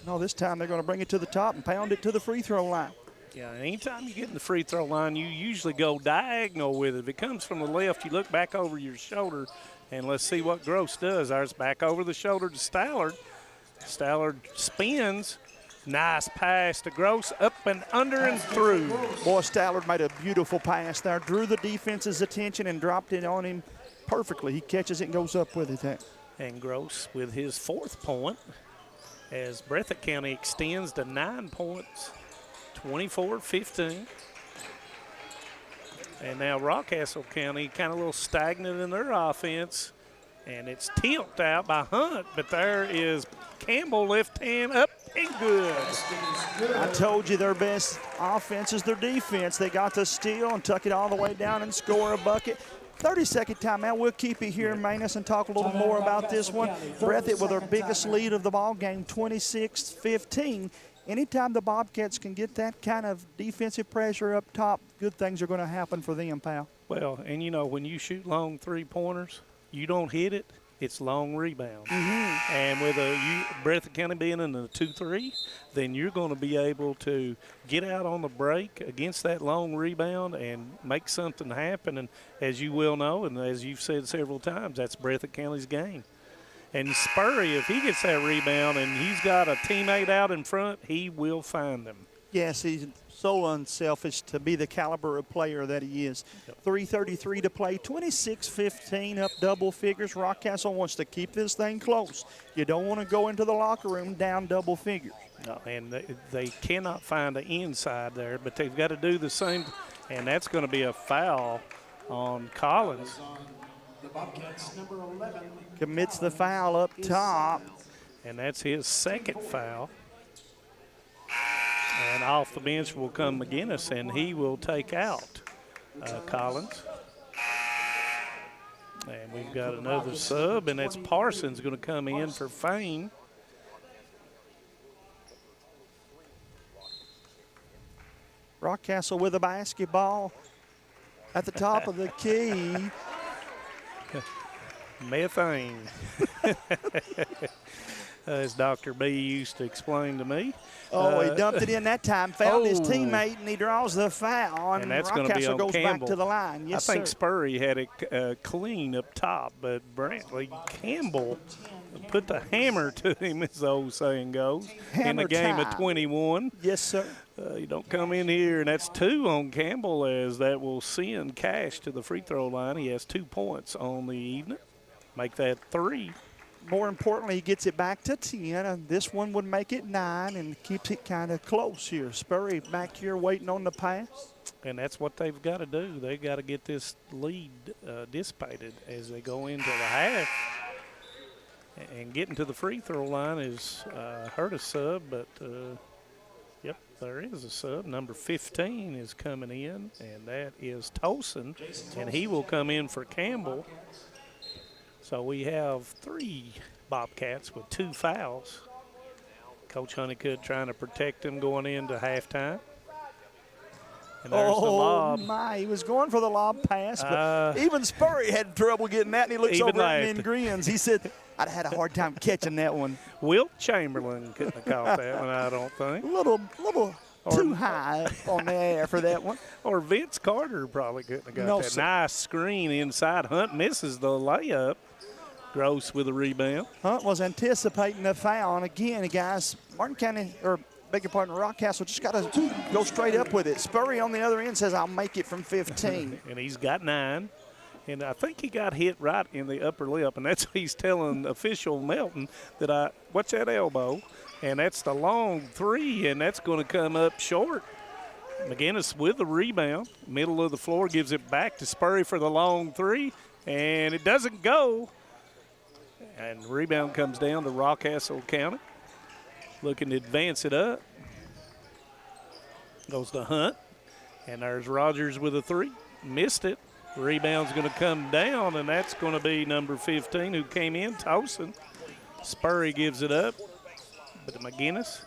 No, this time they're going to bring it to the top and pound it to the free throw line. Yeah, anytime you get in the free throw line, you usually go diagonal with it. If it comes from the left, you look back over your shoulder, and let's see what Gross does. There's back over the shoulder to Stallard. Stallard spins. Nice pass to Gross, up and under and through. Boy, Stallard made a beautiful pass there, drew the defense's attention and dropped it on him perfectly. He catches it and goes up with it. And Gross with his 4th point as Breathitt County extends to 9 points, 24-15. And now Rockcastle County kind of a little stagnant in their offense. And it's tipped out by Hunt, but there is Campbell, left hand up and good. I told you their best offense is their defense. They got to steal and tuck it all the way down and score a bucket. 30-second timeout. We'll keep you here in Manus and talk a little more about this one. Breathitt with their biggest lead of the ball game, 26-15. Anytime the Bobcats can get that kind of defensive pressure up top, good things are going to happen for them, pal. Well, and you know, when you shoot long three-pointers, you don't hit it, it's long rebounds. And with Breathitt County being in the 2-3, then you're going to be able to get out on the break against that long rebound and make something happen. And as you well know, and as you've said several times, that's Breathitt County's game. And Spurry, if he gets that rebound and he's got a teammate out in front, he will find them. Yes, he's so unselfish to be the caliber of player that he is. 3:33 to play, 26-15 up double figures. Rockcastle wants to keep this thing close. You don't want to go into the locker room down double figures. No, and they cannot find the inside there, but they've got to do the same, and that's going to be a foul on Collins. The Bobcats, number 11. Commits the foul up top. And that's his 2nd foul. And off the bench will come McGinnis, and he will take out Collins. And we've got another sub, and that's Parsons going to come in for Fane. Rockcastle with a basketball at the top of the key. Methane. As Dr. B used to explain to me. Oh, he dumped it in that time, found his teammate, and he draws the foul. And that's going to be on goes Campbell. Back to the line. Yes, I think sir. Spurry had it clean up top, but Brantley Campbell put the hammer to him, as the old saying goes, in the game of 21. Yes, sir. You don't come in here, and that's 2 on Campbell, as that will send Cash to the free throw line. He has 2 points on the evening. Make that 3. More importantly, he gets it back to 10. This one would make it 9 and keeps it kind of close here. Spurry back here waiting on the pass. And that's what they've got to do. They've got to get this lead dissipated as they go into the half. And getting to the free throw line is hurt a sub, but yep, there is a sub. Number 15 is coming in, and that is Tolson, and he will come in for Campbell. So we have 3 Bobcats with 2 fouls. Coach Honeycutt trying to protect them going into halftime. And there's the lob. My, he was going for the lob pass, but even Spurry had trouble getting that, and he looks Even over at me laughed. and grins. He said, I'd had a hard time catching that one. Wilt Chamberlain couldn't have caught that one, I don't think. A little too high on the air for that one. Or Vince Carter probably couldn't have got No, that. sir. Nice screen inside. Hunt misses the layup. Gross with a rebound. Hunt was anticipating the foul, and again, guys, Martin County, or beg your pardon, Rockcastle just got to go straight up with it. Spurry on the other end says, I'll make it from 15. And he's got 9. And I think he got hit right in the upper lip, and that's what he's telling official Melton that watch that elbow, and that's the long 3, and that's going to come up short. McGinnis with the rebound, middle of the floor, gives it back to Spurry for the long 3, and it doesn't go. And the rebound comes down to Rockcastle County, looking to advance it up. Goes to Hunt, and there's Rogers with a 3, missed it. Rebound's going to come down, and that's going to be number 15 who came in, Towson. Spurry gives it up, but to McGinnis.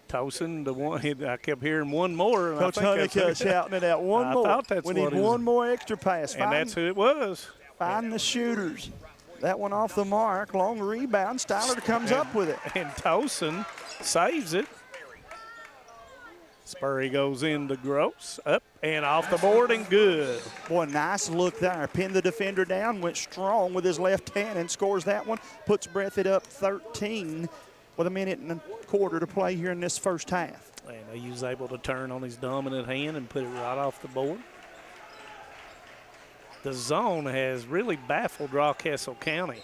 Tosin, the one I kept hearing one more. And Coach Honeycutt shouting it out, one more. I thought that's we what need one more extra pass. And that's who it was. Find the shooters. That one off the mark. Long rebound. Styler comes up with it. And Tosin saves it. Spurry goes into Gross. Up and off the board and good. Boy, nice look there. Pinned the defender down, went strong with his left hand and scores that one. Puts Breathitt up 13 with a minute and a quarter to play here in this first half. And he was able to turn on his dominant hand and put it right off the board. The zone has really baffled Rockcastle County.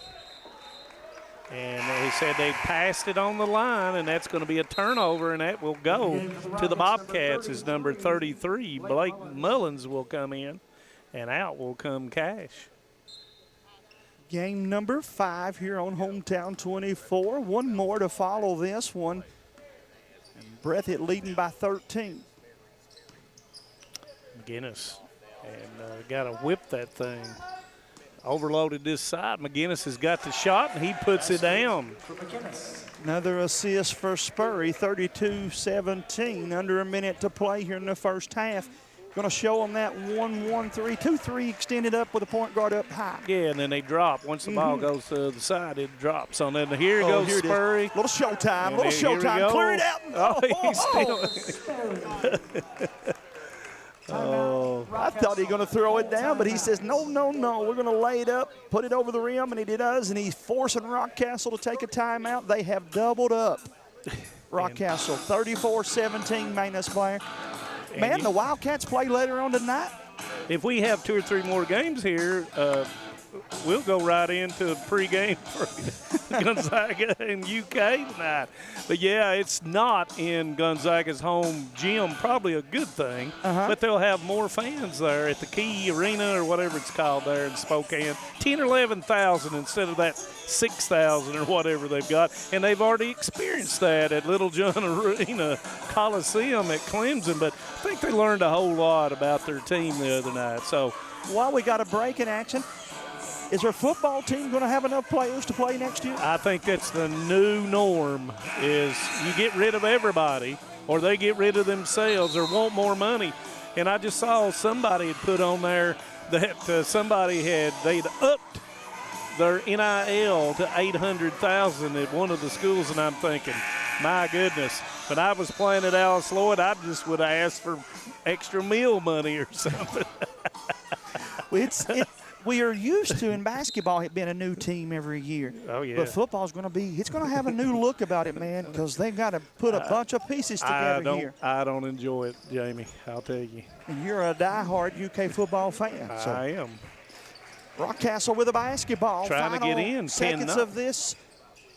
And he said they passed it on the line, and that's going to be a turnover, and that will go to the Bobcats as number 33. Blake Mullins will come in, and out will come Cash. Game number 5 here on Hometown 24. One more to follow this one. And Breathitt leading by 13. McGinnis, and got to whip that thing. Overloaded this side. McGinnis has got the shot, and he puts it down. Another assist for Spurry, 32-17. Under a minute to play here in the first half. Going to show them that 1-1-3, 2-3 extended up with the point guard up high. Yeah, and then they drop. Once the ball goes to the side, it drops. So then here goes here Spurry. Little showtime, little showtime. Clear it out. He's still. Oh, I thought he was going to throw it down, but he says, no, no, no. We're going to lay it up, put it over the rim, and he does, and he's forcing Rockcastle to take a timeout. They have doubled up. Rockcastle, 34-17, Manus Blair. Man, the Wildcats play later on tonight. If we have 2 or 3 more games here, we'll go right into a pregame for Gonzaga and UK tonight. But, yeah, it's not in Gonzaga's home gym, probably a good thing. But they'll have more fans there at the Key Arena or whatever it's called there in Spokane. 10 or 11,000 instead of that 6,000 or whatever they've got. And they've already experienced that at Little John Arena Coliseum at Clemson. But I think they learned a whole lot about their team the other night. So while we got a break in action, is our football team going to have enough players to play next year? I think that's the new norm, is you get rid of everybody or they get rid of themselves or want more money. And I just saw somebody had put on there that they'd upped their NIL to $800,000 at one of the schools, and I'm thinking, my goodness. When I was playing at Alice Lloyd, I just would have asked for extra meal money or something. We are used to in basketball it being a new team every year. Oh, yeah. But football's going to have a new look about it, man, because they've got to put a bunch of pieces together here. I don't enjoy it, Jamie, I'll tell you. And you're a diehard UK football fan. So. I am. Rockcastle with a basketball. Trying to get in. Seconds of this.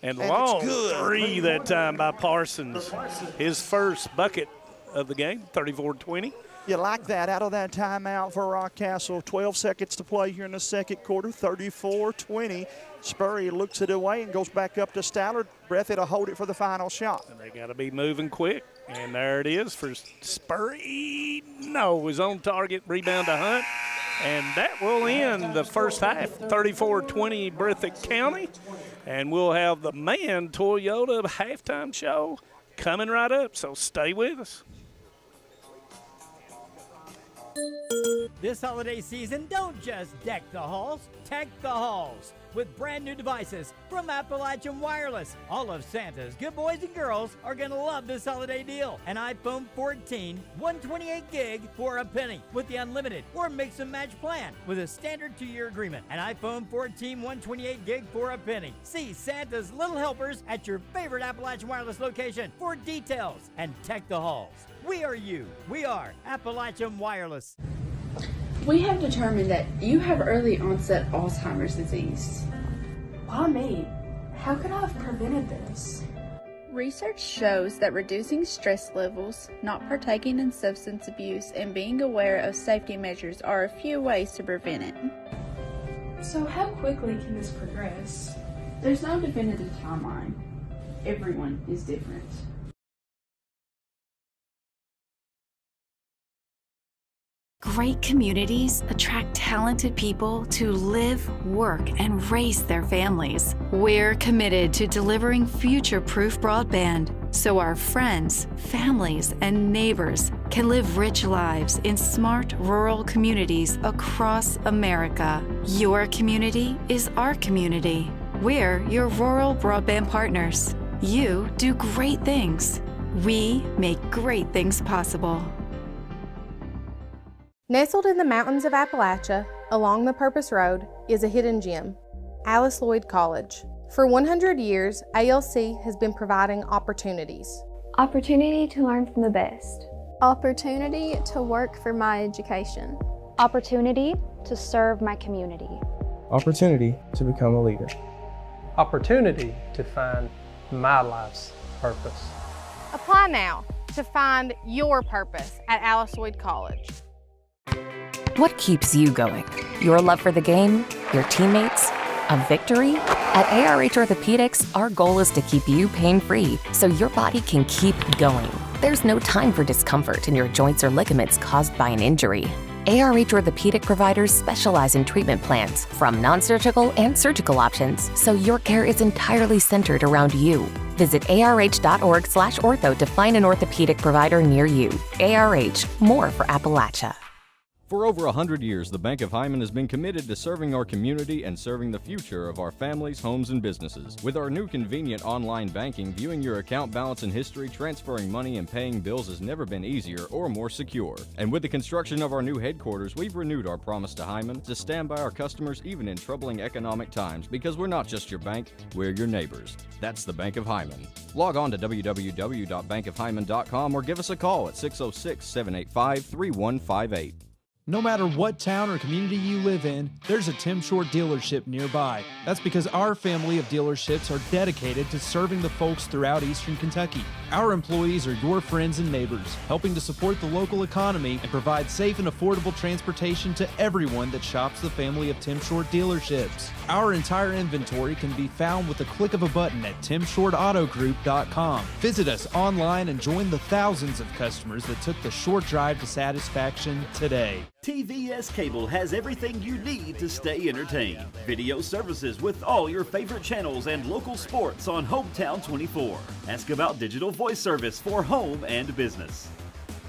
And long three that time by Parsons. His first bucket of the game, 34-20. You like that out of that timeout for Rockcastle. 12 seconds to play here in the second quarter, 34-20. Spurry looks it away and goes back up to Stallard. Breathitt to hold it for the final shot. And they got to be moving quick. And there it is for Spurry. No, was on target, rebound to Hunt. And that will end the first half, 34-20 Breathitt County. And we'll have the Man Toyota halftime show coming right up, so stay with us. This holiday season, don't just deck the halls, tech the halls with brand new devices from Appalachian Wireless. All of Santa's good boys and girls are going to love this holiday deal. An iPhone 14, 128 gig for a penny with the unlimited or mix and match plan with a standard 2-year agreement. An iPhone 14, 128 gig for a penny. See Santa's little helpers at your favorite Appalachian Wireless location for details and tech the halls. We are you. We are Appalachian Wireless. We have determined that you have early onset Alzheimer's disease. Why me? How could I have prevented this? Research shows that reducing stress levels, not partaking in substance abuse, and being aware of safety measures are a few ways to prevent it. So how quickly can this progress? There's no definitive timeline. Everyone is different. Great communities attract talented people to live, work, and raise their families. We're committed to delivering future-proof broadband so our friends, families, and neighbors can live rich lives in smart rural communities across America. Your community is our community. We're your rural broadband partners. You do great things. We make great things possible. Nestled in the mountains of Appalachia, along the Purpose Road, is a hidden gem, Lloyd College. For 100 years, ALC has been providing opportunities. Opportunity to learn from the best. Opportunity to work for my education. Opportunity to serve my community. Opportunity to become a leader. Opportunity to find my life's purpose. Apply now to find your purpose at Lloyd College. What keeps you going? Your love for the game? Your teammates? A victory? At ARH Orthopedics, our goal is to keep you pain-free so your body can keep going. There's no time for discomfort in your joints or ligaments caused by an injury. ARH Orthopedic providers specialize in treatment plans, from non-surgical and surgical options, so your care is entirely centered around you. Visit arh.org/ortho to find an orthopedic provider near you. ARH, more for Appalachia. For over 100 years, the Bank of Hindman has been committed to serving our community and serving the future of our families, homes, and businesses. With our new convenient online banking, viewing your account balance and history, transferring money, and paying bills has never been easier or more secure. And with the construction of our new headquarters, we've renewed our promise to Hindman to stand by our customers even in troubling economic times, because we're not just your bank, we're your neighbors. That's the Bank of Hindman. Log on to www.bankofhindman.com or give us a call at 606-785-3158. No matter what town or community you live in, there's a Tim Short dealership nearby. That's because our family of dealerships are dedicated to serving the folks throughout Eastern Kentucky. Our employees are your friends and neighbors, helping to support the local economy and provide safe and affordable transportation to everyone that shops the family of Tim Short dealerships. Our entire inventory can be found with the click of a button at timshortautogroup.com. Visit us online and join the thousands of customers that took the short drive to satisfaction today. TVS Cable has everything you need to stay entertained. Video services with all your favorite channels and local sports on Hometown 24. Ask about digital voice service for home and business.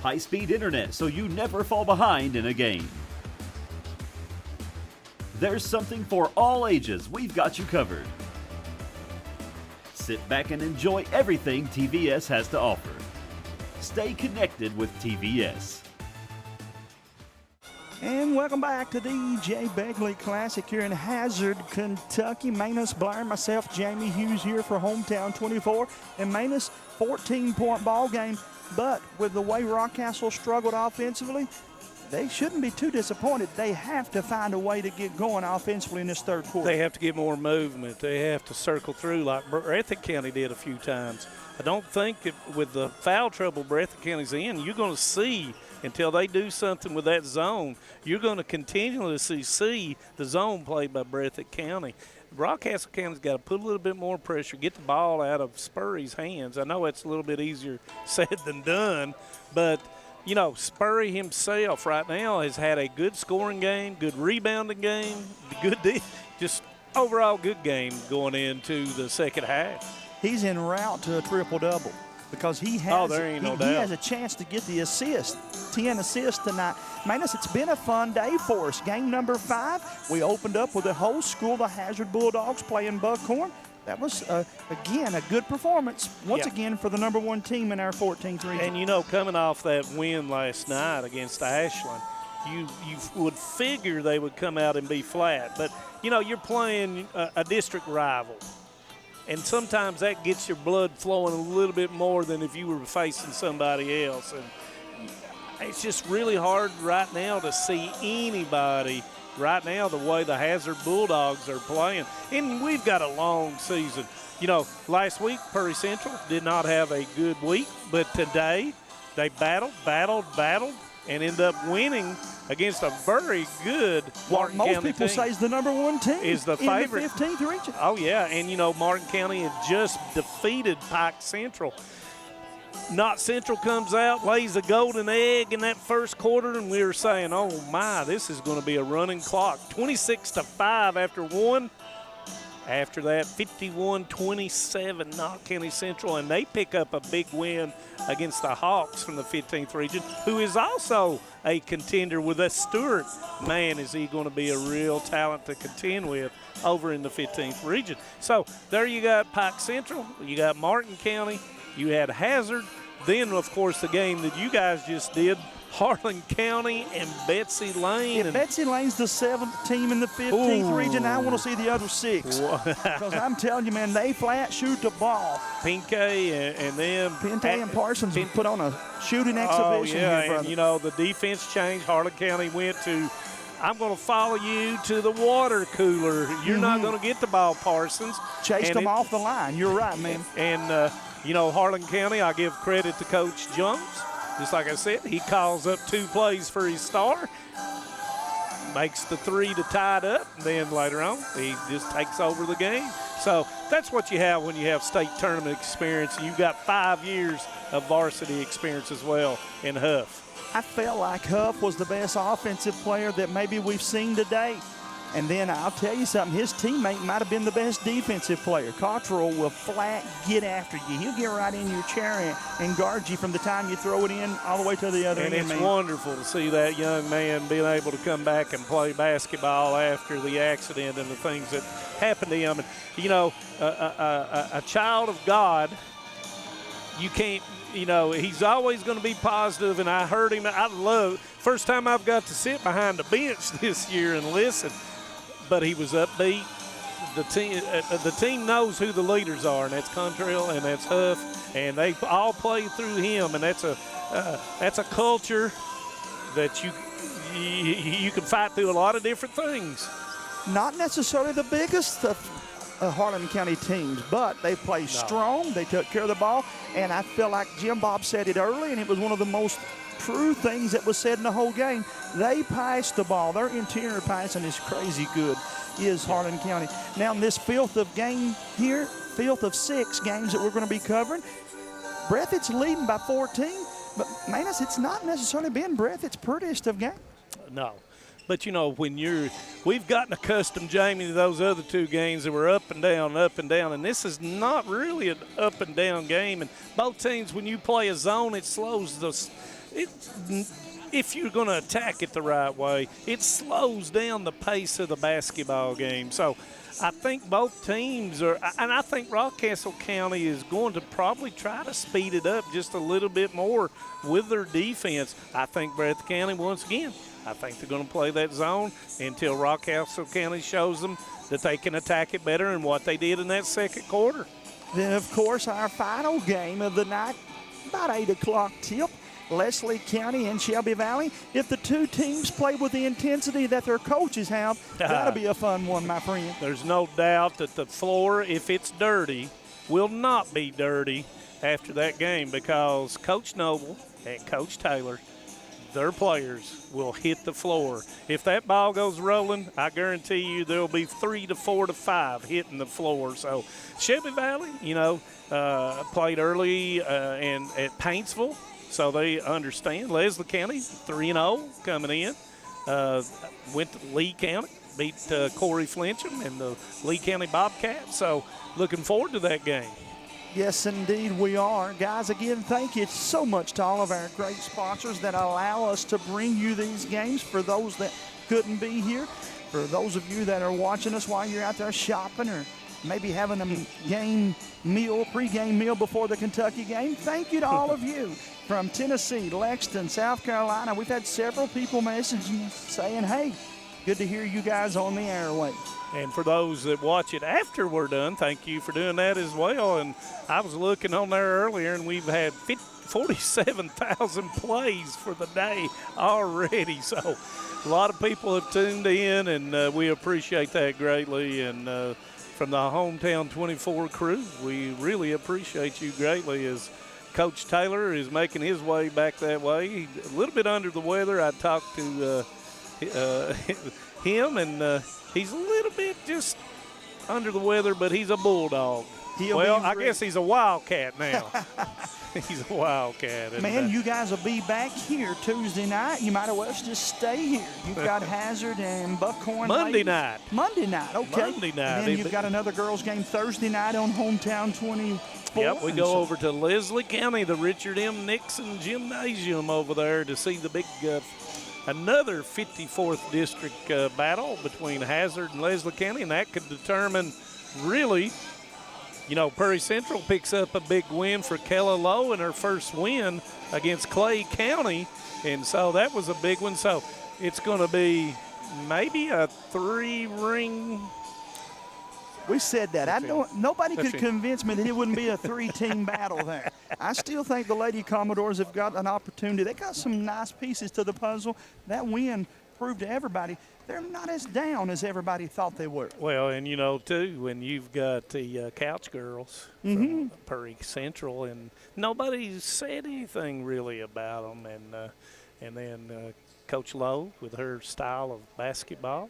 High-speed internet so you never fall behind in a game. There's something for all ages. We've got you covered. Sit back and enjoy everything TVS has to offer. Stay connected with TVS. And welcome back to the DJ Begley Classic here in Hazard, Kentucky. Manus Blair, myself, Jamie Hughes here for Hometown 24. And Manus, 14-point ball game. But with the way Rockcastle struggled offensively, they shouldn't be too disappointed. They have to find a way to get going offensively in this third quarter. They have to get more movement. They have to circle through like Breathitt County did a few times. I don't think with the foul trouble Breathitt County's in, you're going to see until they do something with that zone, you're going to continually see the zone played by Breathitt County. Rockcastle County's got to put a little bit more pressure, get the ball out of Spurry's hands. I know it's a little bit easier said than done, but, you know, Spurry himself right now has had a good scoring game, good rebounding game, just overall good game going into the second half. He's en route to a triple-double because he has, he has a chance to get the assist, 10 assists tonight. Manus, it's been a fun day for us. Game number 5, we opened up with the whole school, the Hazard Bulldogs playing Buckhorn. That was, again, a good performance, once again, for the number 1 team in our 14th region. And, you know, coming off that win last night against Ashland, you would figure they would come out and be flat. But, you know, you're playing a district rival. And sometimes that gets your blood flowing a little bit more than if you were facing somebody else. And it's just really hard right now to see anybody right now the way the Hazard Bulldogs are playing. And we've got a long season. You know, last week Perry Central did not have a good week, but today they battled, and ended up winning against a very good Martin County team. Most people say is the number 1 team is the favorite. In the 15th region. Oh, yeah, and, you know, Martin County had just defeated Pike Central. Knott Central comes out, lays a golden egg in that first quarter, and we were saying, oh, my, this is going to be a running clock. 26-5 after one. After that, 51-27, Knott County Central, and they pick up a big win against the Hawks from the 15th region, who is also a contender with us. Stewart. Man, is he going to be a real talent to contend with over in the 15th region. So there you got Pike Central, you got Martin County, you had Hazard, then, of course, the game that you guys just did, Harlan County and Betsy Lane. Yeah, Betsy Lane's the 7th team in the 15th region. I want to see the other 6. Because I'm telling you, man, they flat shoot the ball. Pinke and them. Pinke and Parsons put on a shooting exhibition here, brother. And, you know, the defense changed. Harlan County went to, I'm going to follow you to the water cooler. You're not going to get the ball, Parsons. Chased them off the line. You're right, man. And, you know, Harlan County, I give credit to Coach Jones. Just like I said, he calls up 2 plays for his star, makes the 3 to tie it up, and then later on, he just takes over the game. So that's what you have when you have state tournament experience. You've got 5 years of varsity experience as well in Huff. I felt like Huff was the best offensive player that maybe we've seen today. And then I'll tell you something, his teammate might have been the best defensive player. Cottrell will flat get after you. He'll get right in your chair and guard you from the time you throw it in all the way to the other end. And it's wonderful to see that young man being able to come back and play basketball after the accident and the things that happened to him. And, you know, a child of God, you can't, you know, he's always going to be positive, and I heard him. I love, first time I've got to sit behind the bench this year and listen. But he was upbeat. The team knows who the leaders are, and that's Contrell and that's Huff, and they all play through him, and that's a culture that you can fight through a lot of different things. Not necessarily the biggest of Harlan County teams, but they play strong. They took care of the ball, and I feel like Jim Bob said it early, and it was one of the most true things that was said in the whole game. They passed the ball. Their interior passing is crazy good, is Harlan County. Now in this fifth of 6 games that we're going to be covering, Breathitt's leading by 14, but Manus, it's not necessarily been Breathitt's prettiest of games. No. But, you know, we've gotten accustomed, Jamie, to those other 2 games that were up and down, and this is not really an up and down game. And both teams, when you play a zone, it slows if you're going to attack it the right way, it slows down the pace of the basketball game. So I think both teams are, and I think Rockcastle County is going to probably try to speed it up just a little bit more with their defense. I think Breathitt County, once again, I think they're going to play that zone until Rockcastle County shows them that they can attack it better than what they did in that second quarter. Then, of course, our final game of the night, about 8 o'clock tip, Leslie County and Shelby Valley. If the 2 teams play with the intensity that their coaches have, that'll be a fun one, my friend. There's no doubt that the floor, if it's dirty, will not be dirty after that game, because Coach Noble and Coach Taylor, their players will hit the floor. If that ball goes rolling, I guarantee you there will be 3 to 4 to 5 hitting the floor. So Shelby Valley, you know, played early and at Paintsville, so they understand. Leslie County, 3-0 coming in. Went to Lee County, beat Corey Flincham and the Lee County Bobcats. So looking forward to that game. Yes, indeed we are. Guys, again, thank you so much to all of our great sponsors that allow us to bring you these games. For those that couldn't be here, for those of you that are watching us while you're out there shopping or maybe having a game meal, pregame meal before the Kentucky game, thank you to all of you. From Tennessee, Lexington, South Carolina, we've had several people messaging us saying, hey, good to hear you guys on the airwaves. And for those that watch it after we're done, thank you for doing that as well. And I was looking on there earlier, and we've had 47,000 plays for the day already. So a lot of people have tuned in, and we appreciate that greatly. And from the Hometown 24 crew, we really appreciate you greatly, as Coach Taylor is making his way back that way. He's a little bit under the weather. I talked to him, and he's a little bit just under the weather, but he's a bulldog. I guess he's a Wildcat now. He's a Wildcat. Man, you guys will be back here Tuesday night. You might as well just stay here. You've got Hazard and Buckhorn. Monday night, okay. Monday night. And then you've got another girls' game Thursday night on Hometown 24. Yep, we go over to Leslie County, the Richard M. Nixon Gymnasium over there to see the big another 54th District battle between Hazard and Leslie County, and that could determine really, Prairie Central picks up a big win for Kella Lowe in her first win against Clay County, and so that was a big one. So it's going to be maybe a 3-ring. We said that. Nobody could convince me that it wouldn't be a 3-team battle there. I still think the Lady Commodores have got an opportunity. They got some nice pieces to the puzzle. That win proved to everybody they're not as down as everybody thought they were. Well, and too, when you've got the Couch Girls from Prairie Central, and nobody said anything really about them, and then Coach Lowe with her style of basketball.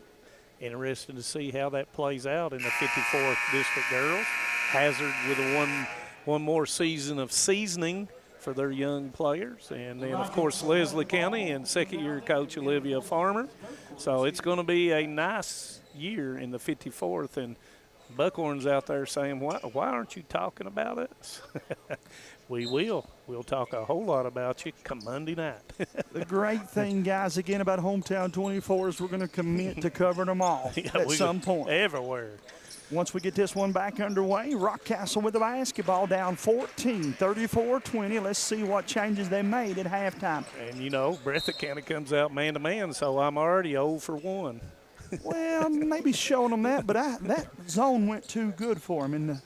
Interested to see how that plays out in the 54th District Girls. Hazard with one more season of seasoning for their young players. And then, of course, Leslie County and second-year coach Olivia Farmer. So it's going to be a nice year in the 54th. And Buckhorn's out there saying, why aren't you talking about us? We will. We'll talk a whole lot about you come Monday night. The great thing, guys, again, about Hometown 24 is we're going to commit to covering them all at some point. Everywhere. Once we get this one back underway, Rockcastle with the basketball down 14, 34-20. Let's see what changes they made at halftime. And, Breathitt County comes out man-to-man, so I'm already 0 for 1. Well, maybe showing them that, but that zone went too good for them in the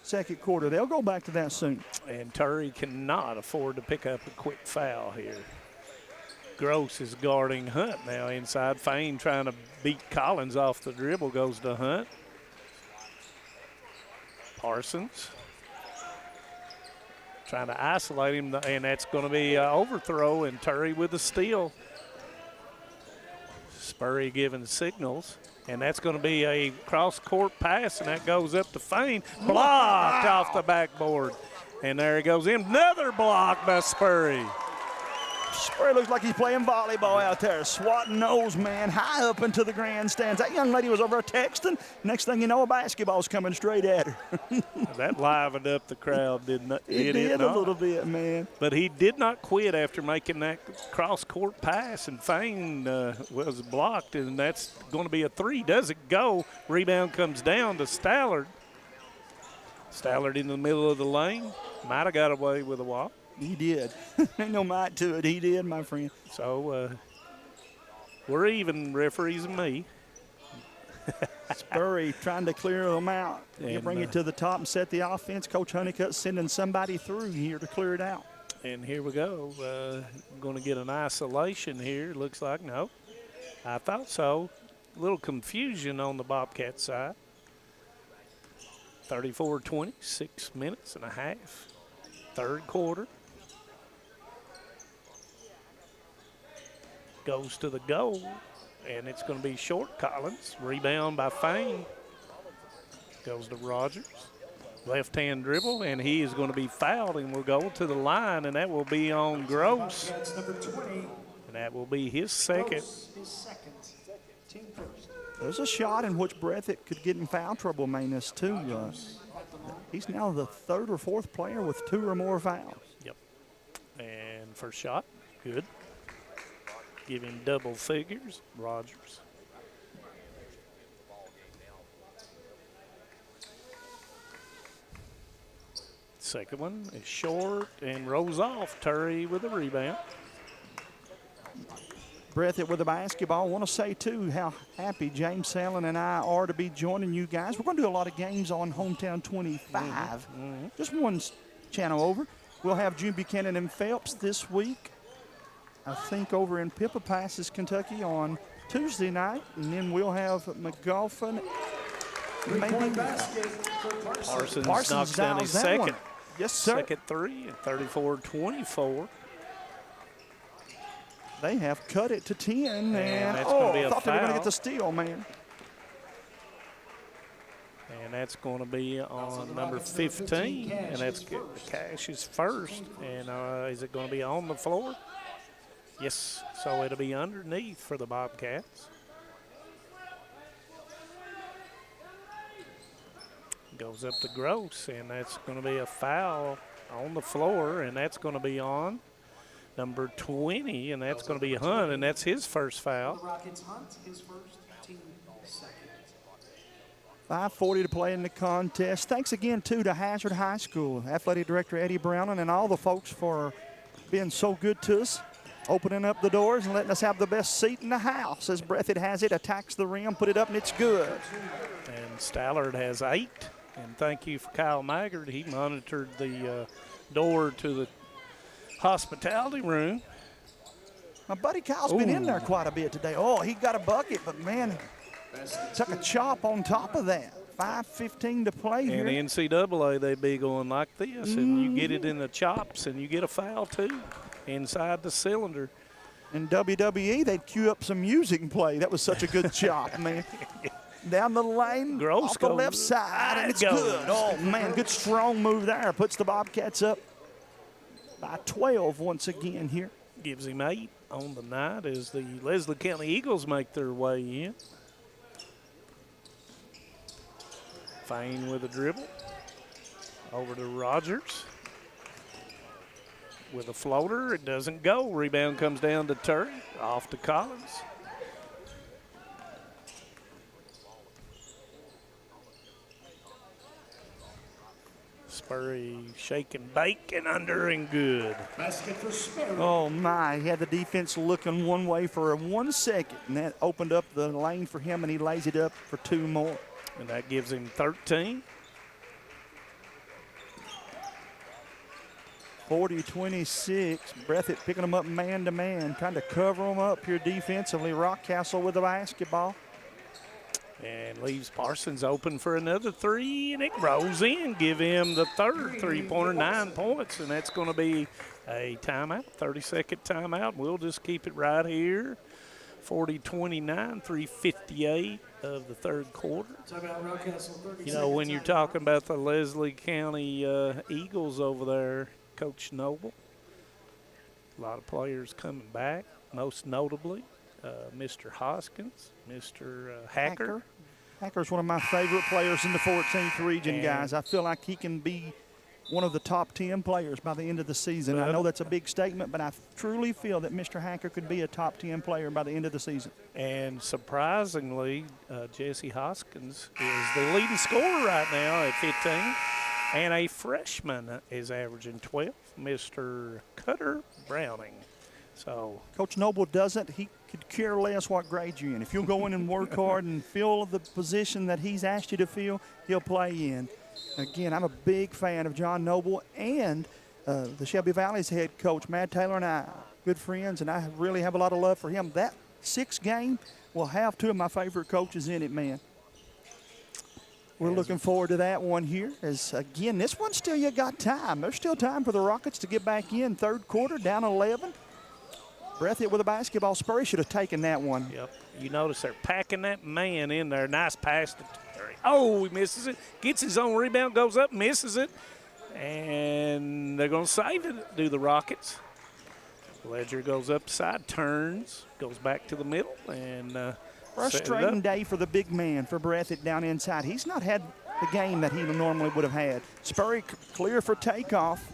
second quarter. They'll go back to that soon. And Turry cannot afford to pick up a quick foul here. Gross is guarding Hunt now inside. Fain trying to beat Collins off the dribble, goes to Hunt. Parsons trying to isolate him, and that's going to be an overthrow, and Turry with the steal. Spurry giving signals, and that's going to be a cross-court pass, and that goes up to Fain. Blocked off the backboard, and there he goes in. Another block by Spurry. Spurry looks like he's playing volleyball out there. Swatting nose man high up into the grandstands. That young lady was over texting. Next thing you know, a basketball's coming straight at her. That livened up the crowd, didn't it? It did a little bit, man. But he did not quit after making that cross-court pass, and Fain was blocked, and that's going to be a 3. Does it go? Rebound comes down to Stallard. Stallard in the middle of the lane. Might have got away with a walk. He did. Ain't no might to it. He did, my friend. So we're even, referees and me. Spurry trying to clear them out. You bring it to the top and set the offense. Coach Honeycutt sending somebody through here to clear it out. And here we go. Going to get an isolation here. Looks like no. I thought so. A little confusion on the Bobcat side. 34-20, 6 minutes and a half. Third quarter. Goes to the goal, and it's going to be short Collins. Rebound by Fain. Goes to Rogers. Left-hand dribble, and he is going to be fouled, and will go to the line, and that will be on Gross. And that will be his second. There's a shot in which Breathitt could get in foul trouble, Manus, too. He's now the third or fourth player with 2 or more fouls. Yep. And first shot, good. Give him double figures, Rogers. Second one is short and rolls off. Turry with a rebound. Breathitt with the basketball. I want to say, too, how happy James Sallin and I are to be joining you guys. We're going to do a lot of games on Hometown 25. Just one channel over. We'll have June Buchanan and Phelps this week. I think over in Pippa Passes, Kentucky on Tuesday night. And then we'll have McGoffin. Parsons knocks down his second. One. Yes, sir. Second 3 at 34-24. They have cut it to 10. And that's going to be a thought foul. they were going to get the steal, man. And that's going to be on number 15, and that's Cash's first. And is it going to be on the floor? Yes, so it'll be underneath for the Bobcats. Goes up to Gross, and that's going to be a foul on the floor, and that's going to be on number 20, and that's going to be Hunt, and that's his first foul. The Rockets Hunt, his first, team second. 5:40 to play in the contest. Thanks again, too, to Hazard High School, Athletic Director Eddie Browning, and all the folks for being so good to us, opening up the doors and letting us have the best seat in the house. As Breathitt has it, attacks the rim, put it up, and it's good. And Stallard has 8. And thank you for Kyle Maggard. He monitored the door to the hospitality room. My buddy Kyle's been in there quite a bit today. Oh, he got a bucket, but, man, took a chop on top of that. 5:15 to play here. And NCAA, they be going like this, and you get it in the chops, and you get a foul, too, inside the cylinder. In WWE, they'd cue up some music and play. That was such a good chop, man. Down the lane, off the left side, and it's good. Oh, man, good strong move there. Puts the Bobcats up by 12 once again here. Gives him 8 on the night as the Leslie County Eagles make their way in. Fain with a dribble. Over to Rogers. With a floater, it doesn't go. Rebound comes down to Turk, off to Collins. Spurry shaking, baking under and good. Basket for Sperry. Oh, my. He had the defense looking one way for 1 second, and that opened up the lane for him, and he lays it up for 2 more. And that gives him 13. 40-26. Breathitt picking them up man-to-man, trying to cover them up here defensively. Rockcastle with the basketball. And leaves Parsons open for another 3, and it rolls in. Give him the third three-pointer, 9 points, and that's going to be a timeout, 30-second timeout. We'll just keep it right here. 40-29, 3:58 of the third quarter. You know, when you're talking about the Leslie County Eagles over there, Coach Noble, a lot of players coming back, most notably Mr. Hoskins, Mr. Hacker. Hacker's one of my favorite players in the 14th region, guys. I feel like he can be one of the top 10 players by the end of the season. I know that's a big statement, but I truly feel that Mr. Hacker could be a top 10 player by the end of the season. And surprisingly, Jesse Hoskins is the leading scorer right now at 15. And a freshman is averaging 12, Mr. Cutter Browning. So Coach Noble doesn't. He could care less what grade you're in. If you'll go in and work hard and fill the position that he's asked you to fill, he'll play in. Again, I'm a big fan of John Noble and the Shelby Valley's head coach, Matt Taylor, and I, good friends, and I really have a lot of love for him. That 6th game will have 2 of my favorite coaches in it, man. We're looking forward to that one here. As again, this one still you got time. There's still time for the Rockets to get back in. Third quarter, down 11. Breathitt with a basketball. Spurry should have taken that one. Yep. You notice they're packing that man in there. Nice pass to Terry. Oh, he misses it. Gets his own rebound, goes up, misses it. And they're going to save it, do the Rockets. Ledger goes up side, turns, goes back to the middle, and frustrating day for the big man for Breathitt down inside. He's not had the game that he normally would have had. Spurry clear for takeoff.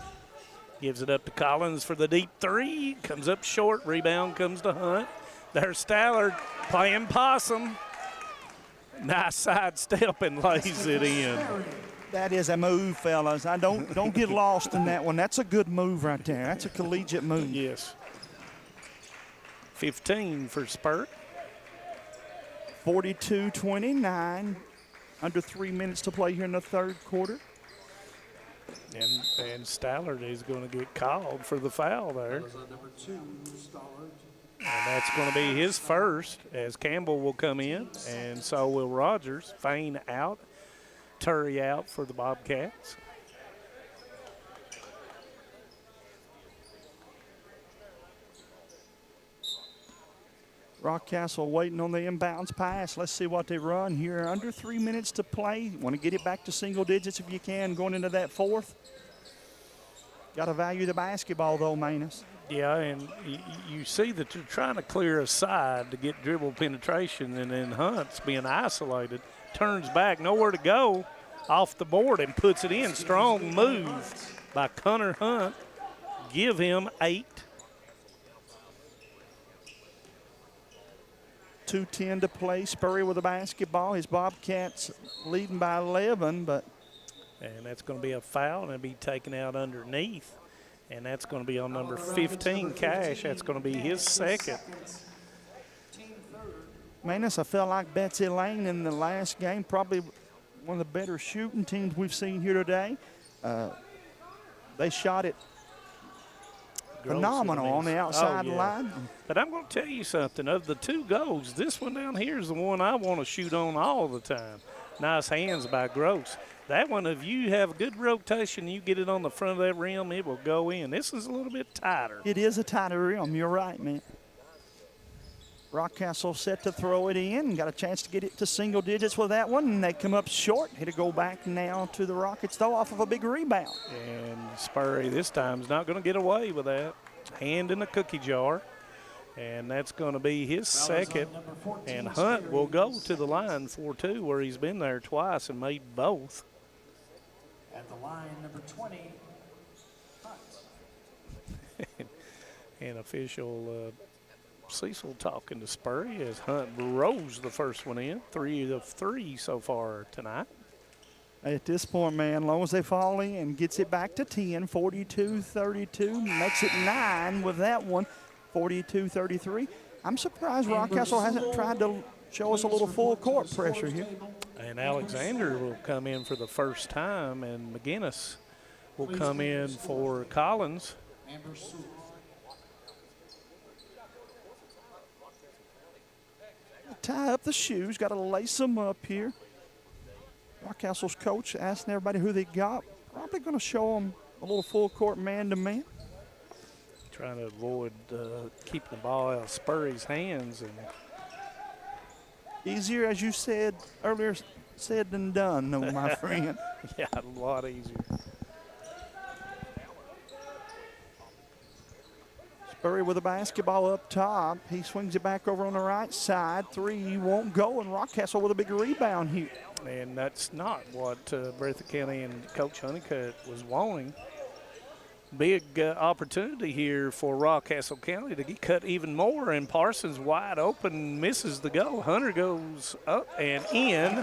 Gives it up to Collins for the deep 3. Comes up short. Rebound comes to Hunt. There's Stallard playing possum. Nice side step and lays it in. That is a move, fellas. I don't get lost in that one. That's a good move right there. That's a collegiate move. Yes. 15 for Spurt. 42-29. Under 3 minutes to play here in the third quarter. And Stallard is going to get called for the foul there. Number 2, Stallard. And that's going to be his first, as Campbell will come in, and so will Rogers. Fain out, Turry out for the Bobcats. Rockcastle waiting on the inbounds pass. Let's see what they run here. Under 3 minutes to play. Want to get it back to single digits if you can going into that fourth. Got to value the basketball, though, Manus. Yeah, and you see that you're trying to clear a side to get dribble penetration, and then Hunt's being isolated. Turns back, nowhere to go, off the board and puts it in. Strong move by Connor Hunt. Give him 8. 2:10 to play. Spurry with the basketball. His Bobcats leading by 11, but. And that's going to be a foul, and it'll be taken out underneath. And that's going to be on number 15, Cash. That's going to be his second. Manus, I felt like Betsy Lane in the last game, probably one of the better shooting teams we've seen here today. They shot it phenomenal on the outside line. But I'm going to tell you something. Of the 2 goals, this one down here is the one I want to shoot on all the time. Nice hands by Gross. That one, if you have a good rotation, you get it on the front of that rim, it will go in. This is a little bit tighter. It is a tighter rim. You're right, man. Rockcastle set to throw it in. Got a chance to get it to single digits with that one, and they come up short. It'll go back now to the Rockets, though, off of a big rebound. And Spurry this time is not going to get away with that. Hand in the cookie jar. And that's going to be his second. And Hunt will go to the line for 2, where he's been there twice and made both. At the line, number 20, Hunt. And official Cecil talking to Spurry as Hunt rose the first one in. 3 of 3 so far tonight. At this point, man, as long as they fall in, gets it back to 10, 42-32, makes it 9 with that one, 42-33. I'm surprised Rockcastle hasn't tried to show us a little full court pressure here. And Alexander will come in for the first time, and McGinnis will come in for Collins. Tie up the shoes, got to lace them up here. Rockcastle's coach asking everybody who they got. Probably going to show them a little full court man-to-man. Trying to avoid keeping the ball out of Spurry's hands. And easier, as you said earlier, said than done, though, my friend. Yeah, a lot easier. Spurry with the basketball up top. He swings it back over on the right side. 3 won't go, and Rockcastle with a big rebound here. And that's not what Breathitt County and Coach Honeycutt was wanting. Big opportunity here for Rockcastle County to get cut even more, and Parsons wide open, misses the goal. Hunter goes up and in.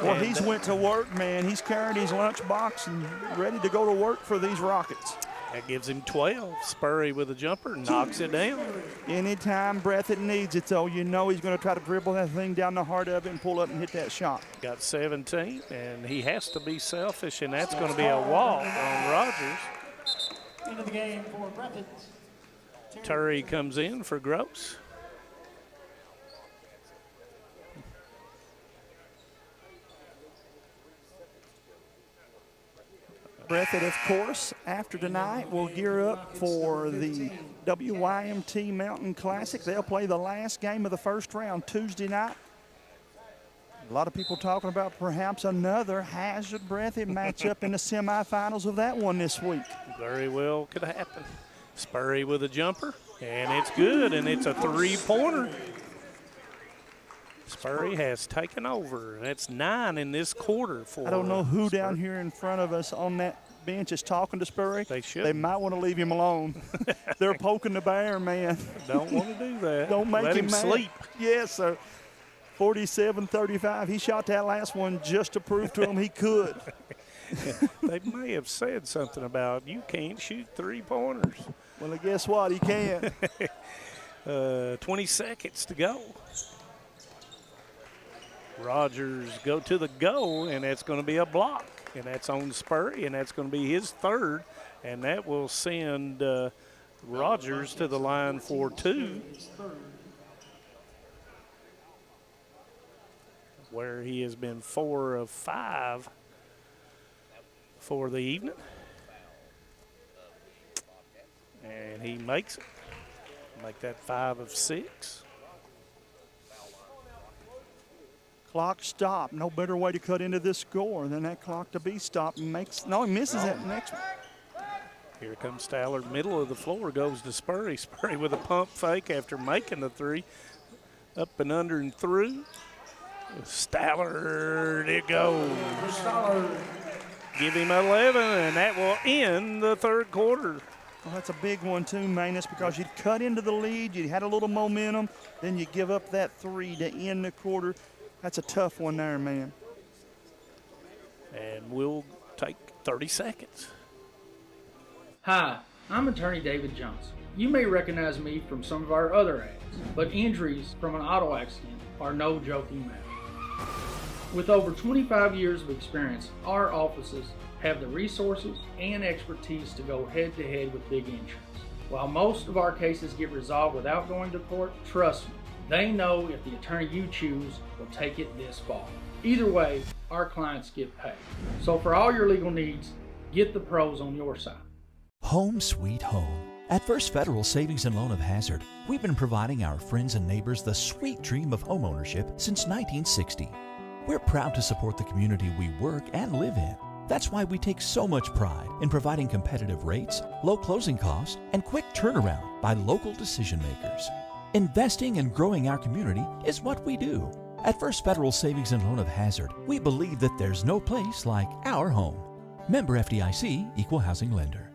Well, he's went to work, man. He's carrying his lunch box and ready to go to work for these Rockets. That gives him 12. Spurry with a jumper, knocks it down. Anytime Breathitt needs it, though, you know he's going to try to dribble that thing down the heart of it and pull up and hit that shot. Got 17, and he has to be selfish, and that's going to be a walk on Rogers. Into the game for Breathitt. Turry comes in for Gross. Breathitt, of course, after tonight, will gear up for the WYMT Mountain Classic. They'll play the last game of the first round Tuesday night. A lot of people talking about perhaps another Hazard Breathitt matchup in the semifinals of that one this week. Very well could happen. Spurry with a jumper, and it's good, and it's a 3-pointer. Spurry has taken over. That's 9 in this quarter for I don't know who Spurry. down here in front of us on that bench is talking to Spurry. They should. They might want to leave him alone. They're poking the bear, man. Don't want to do that. Don't make Let him him mad. sleep. Yes, sir. 47-35. He shot that last one just to prove to him he could. They may have said something about you can't shoot 3-pointers. Well, guess what? He can. 20 seconds to go. Rogers go to the goal, and that's going to be a block. And that's on Spurry, and that's going to be his third. And that will send Rogers to the line for 2. Where he has been 4 of 5 for the evening. And he makes it. Make that 5 of 6. Clock stopped. No better way to cut into this score than that clock to be stopped. And he misses that next one. Here comes Stallard. Middle of the floor goes to Spurry. Spurry with a pump fake after making the three. Up and under and through. Stallard, it goes. Give him 11, and that will end the third quarter. Well, that's a big one too, Manus, because you'd cut into the lead, you had a little momentum, then you give up that three to end the quarter. That's a tough one there, man. And we'll take 30 seconds. Hi, I'm attorney David Johnson. You may recognize me from some of our other ads, but injuries from an auto accident are no joking matter. With over 25 years of experience, our offices have the resources and expertise to go head-to-head with big insurance. While most of our cases get resolved without going to court, trust me, they know if the attorney you choose will take it this far. Either way, our clients get paid. So for all your legal needs, get the pros on your side. Home sweet home. At First Federal Savings and Loan of Hazard, we've been providing our friends and neighbors the sweet dream of homeownership since 1960. We're proud to support the community we work and live in. That's why we take so much pride in providing competitive rates, low closing costs, and quick turnaround by local decision makers. Investing and growing our community is what we do. At First Federal Savings and Loan of Hazard, we believe that there's no place like our home. Member FDIC, Equal Housing Lender.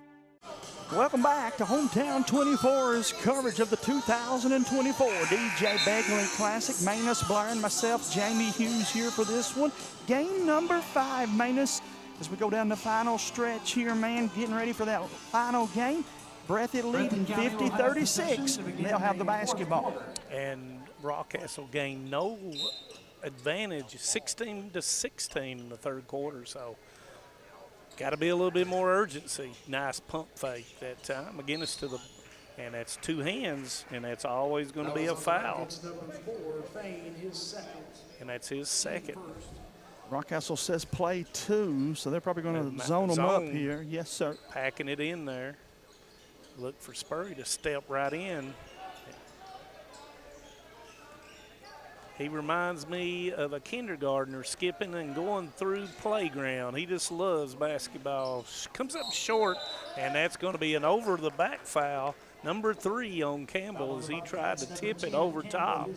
Welcome back to Hometown 24's coverage of the 2024 DJ Begley Classic. Manus Blair and myself, Jamie Hughes, here for this one. Game number 5, Manus, as we go down the final stretch here, man, getting ready for that final game. Breathitt leading 50-36. They'll have the basketball. And Rockcastle gained no advantage, 16-16 in the third quarter, so got to be a little bit more urgency. Nice pump fake that time. McGinnis to the, and that's two hands, and that's always going to be a foul. And that's his second. Rockcastle says play 2, so they're probably going to zone them up here. Yes, sir. Packing it in there. Look for Spurry to step right in. He reminds me of a kindergartner skipping and going through playground. He just loves basketball. Comes up short, and that's going to be an over-the-back foul. Number 3 on Campbell as he tried to tip it over top.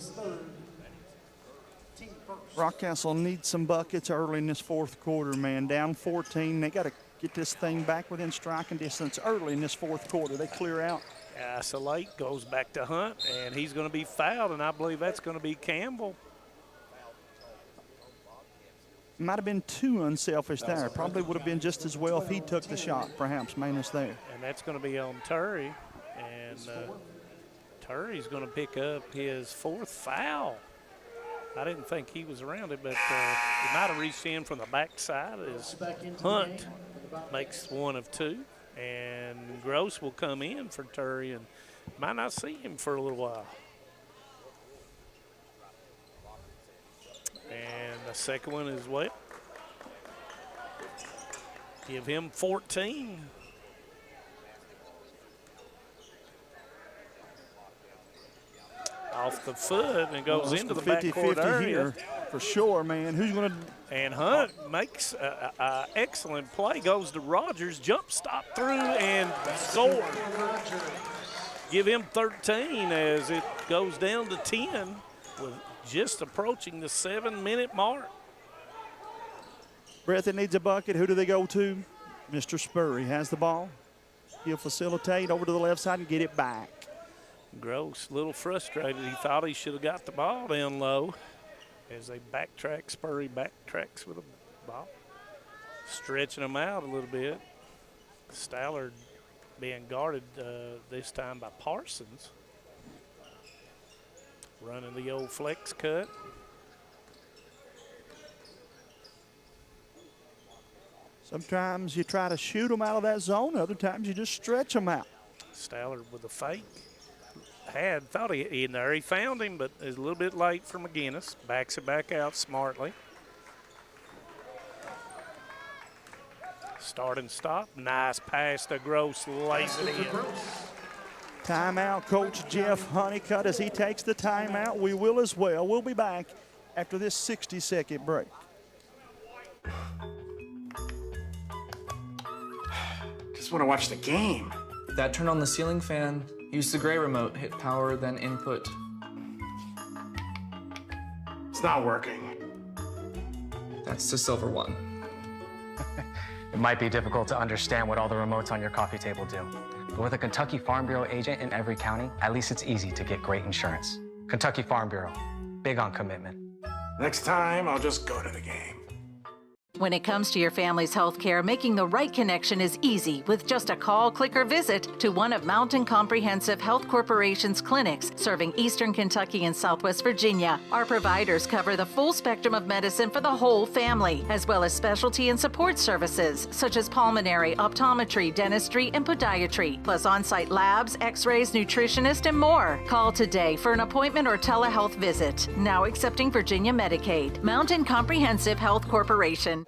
Rockcastle needs some buckets early in this fourth quarter, man. Down 14. They got to get this thing back within striking distance early in this fourth quarter. They clear out. Isolate goes back to Hunt, and he's going to be fouled, and I believe that's going to be Campbell. Might have been too unselfish there. Probably would have been just as well if he took the shot, perhaps, Manus there. And that's going to be on Turry, and Turry's going to pick up his 4th foul. I didn't think he was around it, but he might have reached in from the backside as Hunt makes 1 of 2. And Gross will come in for Turry and might not see him for a little while. And the second one is what? Give him 14. Off the foot and goes into the backcourt area. Here for sure, man. Who's going to? And Hunt makes an excellent play. Goes to Rogers, jump stop through and score. Give him 13 as it goes down to 10 with just approaching the 7-minute mark. Breathitt needs a bucket. Who do they go to? Mr. Spurry has the ball. He'll facilitate over to the left side and get it back. Gross, a little frustrated. He thought he should have got the ball down low as they backtrack. Spurry backtracks with the ball, stretching them out a little bit. Stallard being guarded this time by Parsons. Running the old flex cut. Sometimes you try to shoot them out of that zone. Other times you just stretch them out. Stallard with a fake. Thought he in there. He found him, but is a little bit late for McGinnis. Backs it back out smartly. Start and stop. Nice pass to Gross. Lays it in. Timeout, Coach Jeff Honeycutt as he takes the timeout. We will as well. We'll be back after this 60-second break. Just want to watch the game. That turn on the ceiling fan. Use the gray remote. Hit power, then input. It's not working. That's the silver one. It might be difficult to understand what all the remotes on your coffee table do. But with a Kentucky Farm Bureau agent in every county, at least it's easy to get great insurance. Kentucky Farm Bureau, big on commitment. Next time, I'll just go to the game. When it comes to your family's health care, making the right connection is easy with just a call, click, or visit to one of Mountain Comprehensive Health Corporation's clinics serving Eastern Kentucky and Southwest Virginia. Our providers cover the full spectrum of medicine for the whole family, as well as specialty and support services such as pulmonary, optometry, dentistry, and podiatry, plus on-site labs, x-rays, nutritionist, and more. Call today for an appointment or telehealth visit. Now accepting Virginia Medicaid. Mountain Comprehensive Health Corporation.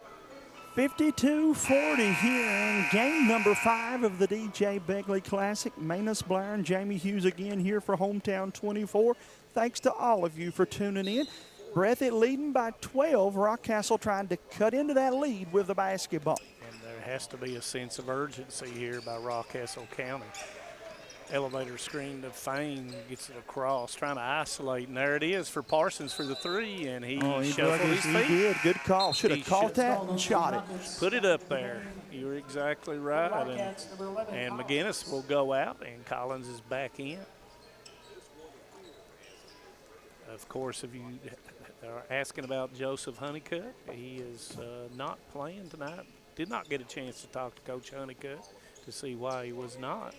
52-40 here in game number 5 of the DJ Begley Classic. Manus Blair and Jamie Hughes again here for Hometown 24. Thanks to all of you for tuning in. Breathitt leading by 12. Rockcastle trying to cut into that lead with the basketball. And there has to be a sense of urgency here by Rockcastle County. Elevator screen to Fain, gets it across, trying to isolate. And there it is for Parsons for the 3, and he shuffled his feet. He did. Good call. Should have caught that and shot it. Put it up there. You're exactly right. And McGinnis will go out, and Collins is back in. Of course, if you are asking about Joseph Honeycutt, he is not playing tonight. Did not get a chance to talk to Coach Honeycutt to see why he was not.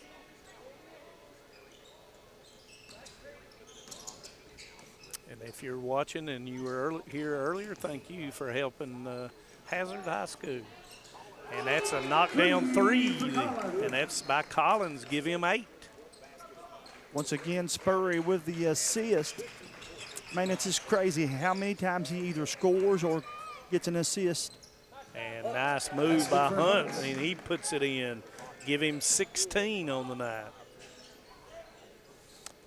And if you're watching and you were here earlier, thank you for helping Hazard High School. And that's a knockdown 3, and that's by Collins. Give him 8. Once again, Spurry with the assist. Man, it's just crazy how many times he either scores or gets an assist. And nice move by Hunt, and he puts it in. Give him 16 on the night.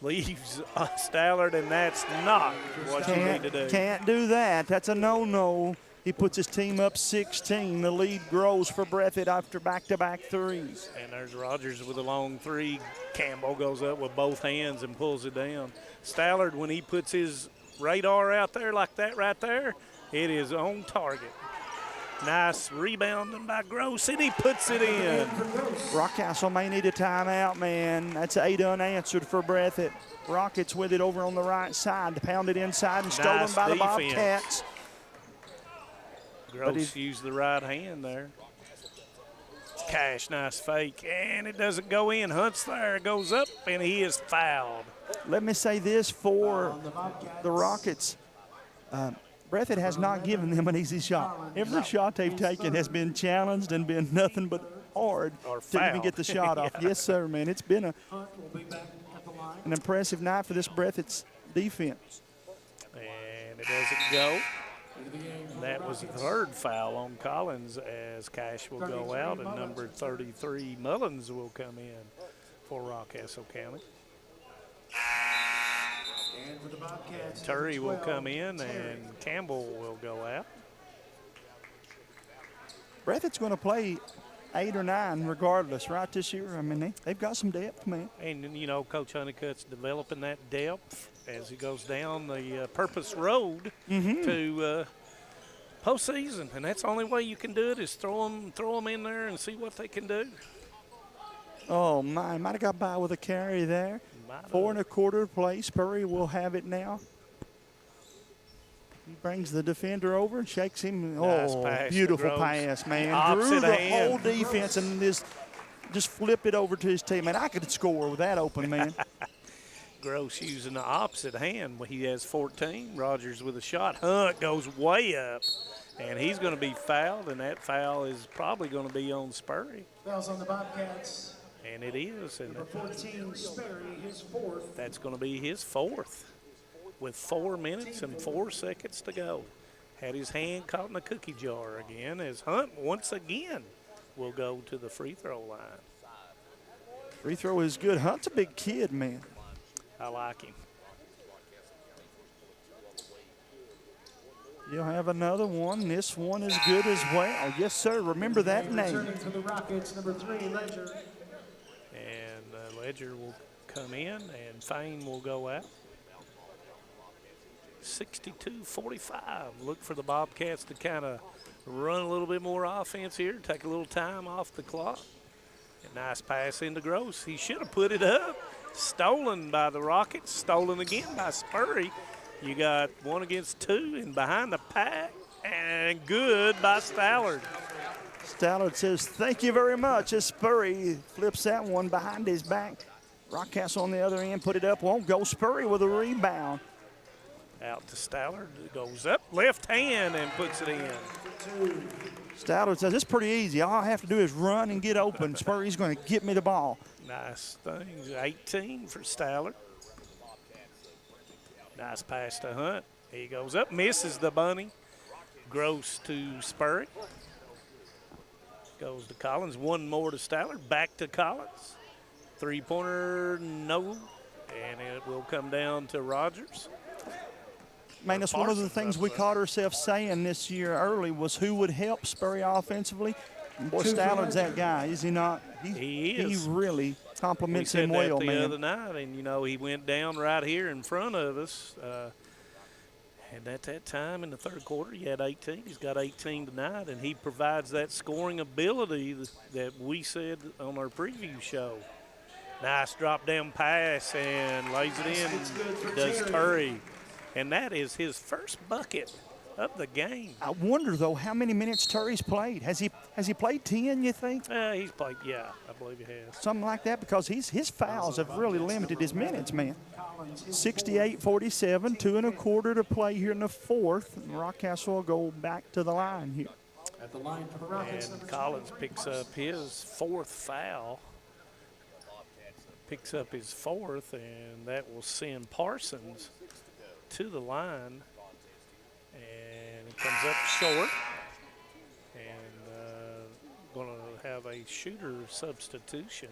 Leaves Stallard, and that's not what you need to do. Can't do that. That's a no-no. He puts his team up 16. The lead grows for Breathitt after back-to-back threes. And there's Rogers with a long 3. Campbell goes up with both hands and pulls it down. Stallard, when he puts his radar out there like that right there, it is on target. Nice rebounding by Gross, and he puts it in. Rockcastle may need a timeout, man. That's 8 unanswered for Breathitt. Rockets with it over on the right side. Pounded inside and stolen by the Bobcats. Gross used the right hand there. Cash, nice fake, and it doesn't go in. Hunt's there, goes up, and he is fouled. Let me say this for the Rockets. Breathitt has not given them an easy shot. Every shot they've taken has been challenged and been nothing but hard to even get the shot off. Yes, sir, man. It's been an impressive night for this Breathitt's defense. And it doesn't go. That was the 3rd foul on Collins as Cash will go out, and number 33, Mullins, will come in for Rockcastle County. Turry will come in, and Campbell will go out. Breathitt's going to play 8 or 9 regardless, right, this year? I mean, they've got some depth, man. And, you know, Coach Honeycutt's developing that depth as he goes down the Purpose Road to postseason. And that's the only way you can do it is throw them in there and see what they can do. Oh, my. Might have got by with a carry there. 4 1/4 play. Spurry will have it now. He brings the defender over and shakes him. Nice pass, beautiful pass, man. Drew the whole defense and just flipped it over to his team. Man, I could score with that open, man. Gross using the opposite hand. He has 14. Rogers with a shot. Hunt goes way up, and he's going to be fouled, and that foul is probably going to be on Spurry. Fouls on the Bobcats. And it is. And Number 14, Sperry, his 4th. That's going to be his 4th with 4 minutes and 4 seconds to go. Had his hand caught in the cookie jar again as Hunt once again will go to the free throw line. Free throw is good. Hunt's a big kid, man. I like him. You'll have another one. This one is good as well. Yes, sir. Remember that name. Returning to the Rockets, number 3, Ledger. And Ledger will come in, and Fane will go out. 62-45. Look for the Bobcats to kind of run a little bit more offense here, take a little time off the clock. A nice pass into Gross. He should have put it up. Stolen by the Rockets, stolen again by Spurry. You got 1 against 2 and behind the pack, and good by Stallard. Stallard says, thank you very much. As Spurry flips that one behind his back. Rockcastle on the other end, put it up, won't go. Spurry with a rebound. Out to Stallard, goes up, left hand, and puts it in. Stallard says, it's pretty easy. All I have to do is run and get open. Spurry's going to get me the ball. Nice things, 18 for Stallard. Nice pass to Hunt. He goes up, misses the bunny. Gross to Spurry. Goes to Collins, 1 more to Stallard, back to Collins. 3-pointer, no, and it will come down to Rogers. Man, that's one of the things we caught ourselves saying this year early was who would help Spurry offensively. And boy, Stallard's that guy, is he not? He is. He really compliments him well, man. Man. The other night, and, you know, he went down right here in front of us. And at that time in the third quarter, he had 18. He's got 18 tonight, and he provides that scoring ability that we said on our preview show. Nice drop-down pass, and lays it in. Does Turry. And that is his first bucket of the game. I wonder, though, how many minutes Turry's played. Has he played 10, you think? He's played, yeah, I believe he has. Something like that, because his fouls have really limited his minutes, man. 68-47, 2 1/4 to play here in the fourth. And Rockcastle will go back to the line here. At the line for the Rockets. And Collins picks up his 4th foul. Picks up his 4th, and that will send Parsons to the line. And he comes up short. And going to have a shooter substitution.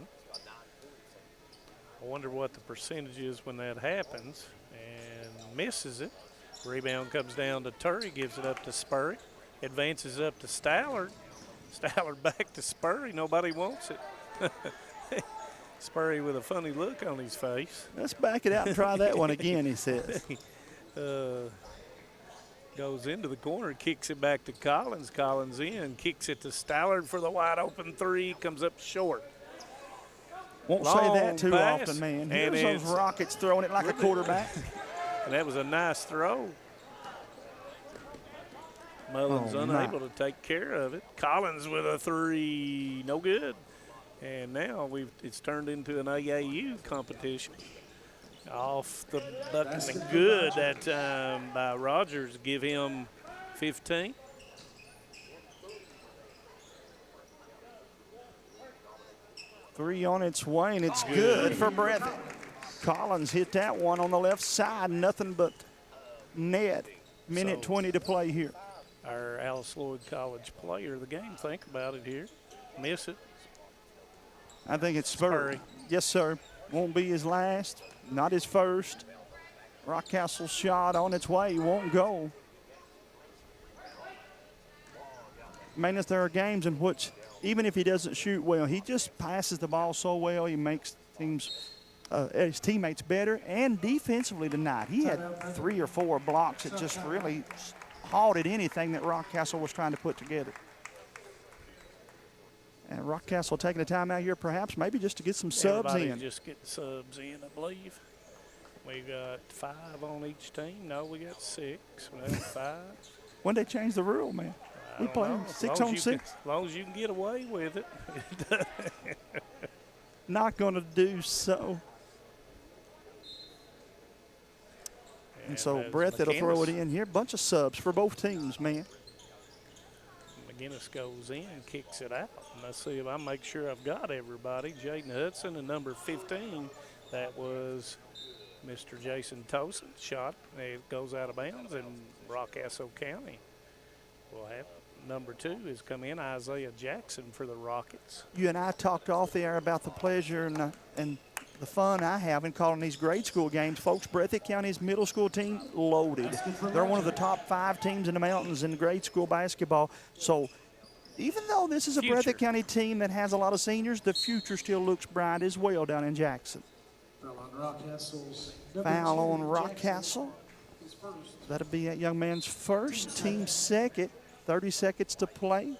I wonder what the percentage is when that happens. And misses it. Rebound comes down to Turry, gives it up to Spurry. Advances up to Stallard. Stallard back to Spurry. Nobody wants it. Spurry with a funny look on his face. Let's back it out and try that one again, he says. Goes into the corner, kicks it back to Collins. Collins in, kicks it to Stallard for the wide open 3. Comes up short. Won't say that too often, man. Here's those Rockets throwing it like a quarterback. And that was a nice throw. Mullins unable to take care of it. Collins with a 3, no good. And now it's turned into an AAU competition. Off the bucket and good that time by Rogers. Give him 15. Three on its way, and it's good for Breathitt. Collins hit that one on the left side. Nothing but net. Minute 20 to play here. Our Alice Lloyd College player of the game. Think about it here. Miss it. I think it's Spurry. Yes, sir. Won't be his last, not his first. Rockcastle's shot on its way, won't go. Man, there are games in which, even if he doesn't shoot well, he just passes the ball so well, he makes his teammates better. And defensively tonight, he had 3 or 4 blocks that just really halted anything that Rockcastle was trying to put together. And Rockcastle taking a time out here, perhaps, maybe just to get some subs in. Just get subs in, I believe. We got 5 on each team. No, we got 6. We have 5. When they change the rule, man? We play 6 on 6. As long as you can get away with it. Not going to do so. And so Breathitt will throw it in here. Bunch of subs for both teams, man. McGinnis goes in, kicks it out. And let's see if I make sure I've got everybody. Jaden Hudson and number 15. That was Mr. Jason Tosin. Shot. It goes out of bounds, and Rockcastle County will have number 2 has come in, Isaiah Jackson for the Rockets. You and I talked off the air about the pleasure and the fun I have in calling these grade school games. Folks, Breathitt County's middle school team loaded. They're one of the top 5 teams in the mountains in grade school basketball. So even though this is a Breathitt County team that has a lot of seniors, the future still looks bright as well down in Jackson. Foul on Rockcastle. That'll be that young man's first, team second. 30 seconds to play.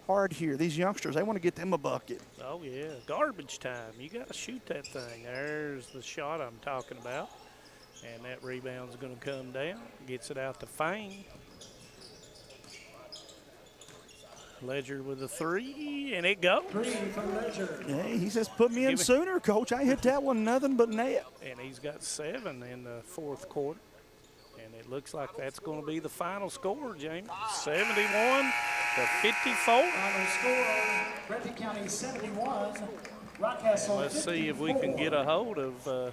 Hard here. These youngsters, they want to get them a bucket. Oh, yeah. Garbage time. You got to shoot that thing. There's the shot I'm talking about. And that rebound's going to come down. Gets it out to Fane. Ledger with a 3, and it goes. Hey, he says, put me in sooner, Coach. I hit that one, nothing but net. And he's got 7 in the fourth quarter. And it looks like that's going to be the final score, Jamie. 71 to 54. Final score, Breathitt County 71, Rockcastle. Let's see if we can get a hold of.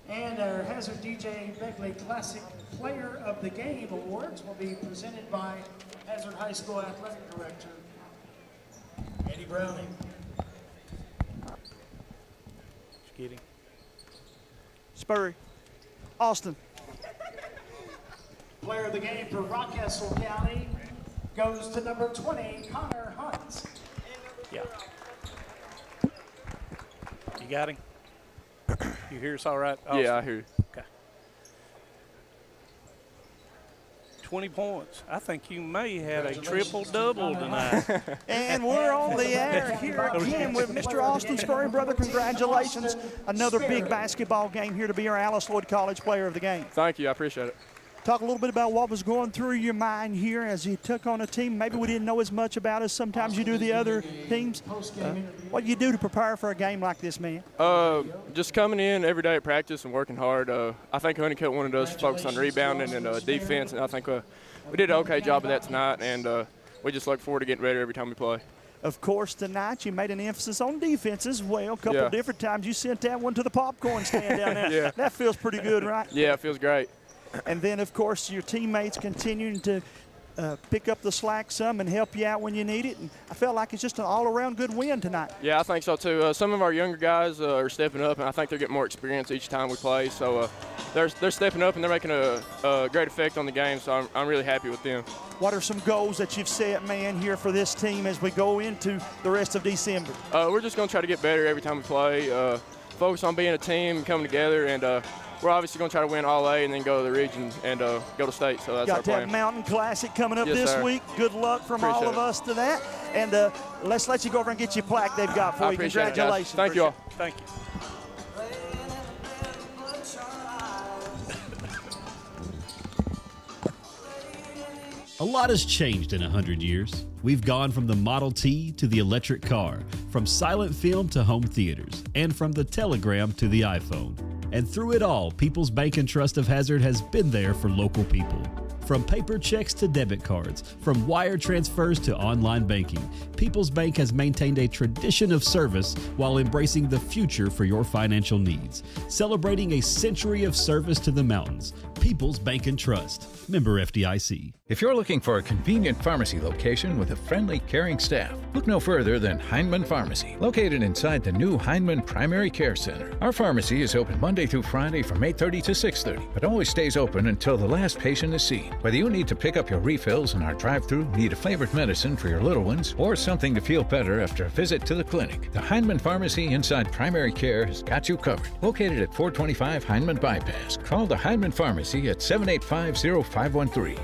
And our Hazard DJ Begley Classic Player of the Game Awards will be presented by Hazard High School Athletic Director Eddie Browning. Just kidding. Spurry. Austin. Player of the game for Rockcastle County goes to number 20, Connor Hunt. Yeah. You got him? You hear us all right, Austin? Yeah, I hear you. Okay. 20 points. I think you may have a triple-double tonight. And we're on the air here again with Mr. Austin Spurry. Brother, congratulations. Another big basketball game here to be our Alice Lloyd College Player of the Game. Thank you. I appreciate it. Talk a little bit about what was going through your mind here as you took on a team. Maybe we didn't know as much about as sometimes you do the other teams. What do you do to prepare for a game like this, man? Just coming in every day at practice and working hard. I think Honeycutt wanted us to focus on rebounding and defense, and I think we did an okay job of that tonight, and we just look forward to getting better every time we play. Of course, tonight you made an emphasis on defense as well. A couple different times you sent that one to the popcorn stand down there. Yeah. That feels pretty good, right? Yeah, it feels great. And then, of course, your teammates continuing to pick up the slack some and help you out when you need it. And I felt like it's just an all-around good win tonight. Yeah, I think so, too. Some of our younger guys are stepping up, and I think they're getting more experience each time we play. So they're stepping up, and they're making a great effect on the game, so I'm really happy with them. What are some goals that you've set, man, here for this team as we go into the rest of December? We're just going to try to get better every time we play, focus on being a team, coming together, and we're obviously going to try to win all A and then go to the region and go to state. So that's our plan. Got that Mountain Classic coming up this week. Good luck from all of us to that. And let's let you go over and get your plaque they've got for you. Congratulations. Thank you all. Thank you. A lot has changed in 100 years. We've gone from the Model T to the electric car, from silent film to home theaters, and from the telegram to the iPhone. And through it all, People's Bank and Trust of Hazard has been there for local people. From paper checks to debit cards, from wire transfers to online banking, People's Bank has maintained a tradition of service while embracing the future for your financial needs. Celebrating a century of service to the mountains, People's Bank and Trust, member FDIC. If you're looking for a convenient pharmacy location with a friendly, caring staff, look no further than Hindman Pharmacy, located inside the new Hindman Primary Care Center. Our pharmacy is open Monday through Friday from 8:30 to 6:30, but always stays open until the last patient is seen. Whether you need to pick up your refills in our drive-thru, need a flavored medicine for your little ones, or something to feel better after a visit to the clinic, the Hindman Pharmacy inside Primary Care has got you covered. Located at 425 Hindman Bypass. Call the Hindman Pharmacy at 785-0513.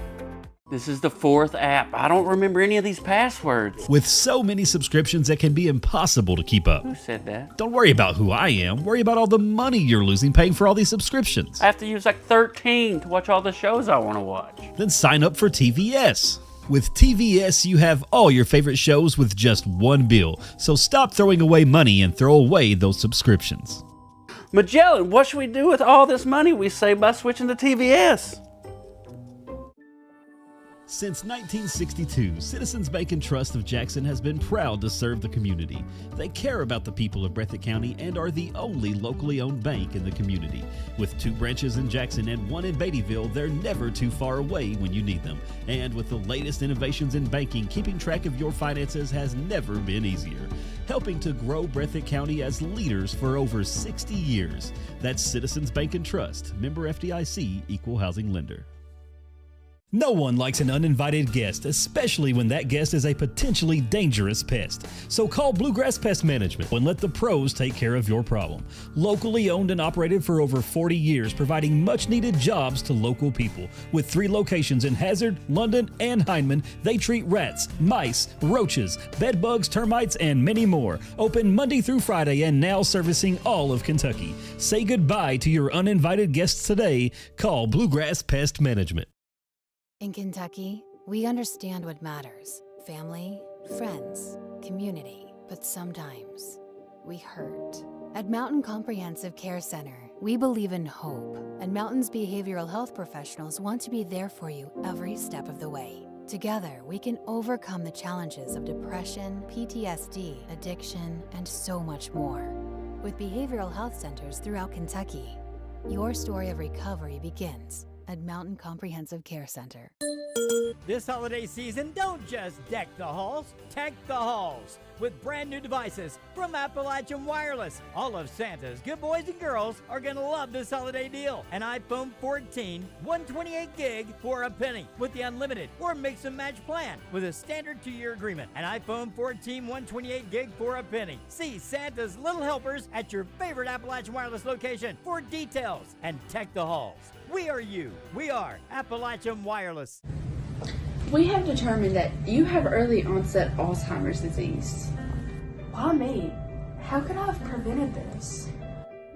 This is the 4th app. I don't remember any of these passwords. With so many subscriptions, it can be impossible to keep up. Who said that? Don't worry about who I am. Worry about all the money you're losing paying for all these subscriptions. I have to use like 13 to watch all the shows I want to watch. Then sign up for TVS. With TVS, you have all your favorite shows with just one bill. So stop throwing away money and throw away those subscriptions. Magellan, what should we do with all this money we save by switching to TVS? Since 1962, Citizens Bank and Trust of Jackson has been proud to serve the community. They care about the people of Breathitt County and are the only locally owned bank in the community. With 2 branches in Jackson and 1 in Beattyville, they're never too far away when you need them. And with the latest innovations in banking, keeping track of your finances has never been easier. Helping to grow Breathitt County as leaders for over 60 years. That's Citizens Bank and Trust, member FDIC, equal housing lender. No one likes an uninvited guest, especially when that guest is a potentially dangerous pest. So call Bluegrass Pest Management and let the pros take care of your problem. Locally owned and operated for over 40 years, providing much-needed jobs to local people. With 3 locations in Hazard, London, and Hindman, they treat rats, mice, roaches, bed bugs, termites, and many more. Open Monday through Friday and now servicing all of Kentucky. Say goodbye to your uninvited guests today. Call Bluegrass Pest Management. In Kentucky, we understand what matters: family, friends, community. But sometimes we hurt. At Mountain Comprehensive Care Center, we believe in hope, and Mountain's behavioral health professionals want to be there for you every step of the way. Together, we can overcome the challenges of depression, PTSD, addiction, and so much more. With behavioral health centers throughout Kentucky, your story of recovery begins at Mountain Comprehensive Care Center. This holiday season, don't just deck the halls, tech the halls with brand new devices from Appalachian Wireless. All of Santa's good boys and girls are going to love this holiday deal. An iPhone 14, 128 gig for a penny with the unlimited or mix and match plan with a standard 2-year agreement. An iPhone 14, 128 gig for a penny. See Santa's little helpers at your favorite Appalachian Wireless location for details, and tech the halls. We are you. We are Appalachian Wireless. We have determined that you have early onset Alzheimer's disease. Why me? How could I have prevented this?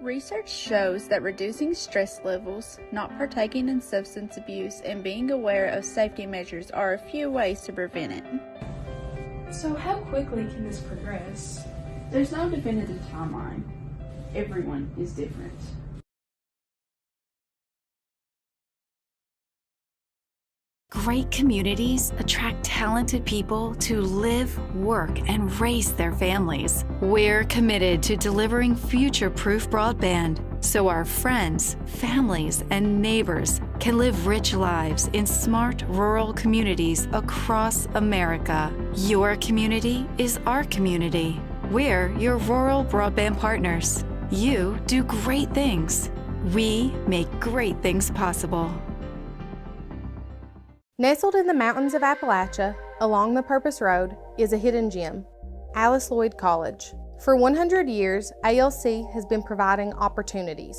Research shows that reducing stress levels, not partaking in substance abuse, and being aware of safety measures are a few ways to prevent it. So how quickly can this progress? There's no definitive timeline. Everyone is different. Great communities attract talented people to live, work, and raise their families. We're committed to delivering future-proof broadband so our friends, families, and neighbors can live rich lives in smart rural communities across America. Your community is our community. We're your rural broadband partners. You do great things. We make great things possible. Nestled in the mountains of Appalachia, along the Purpose Road, is a hidden gem, Lloyd College. For 100 years, ALC has been providing opportunities.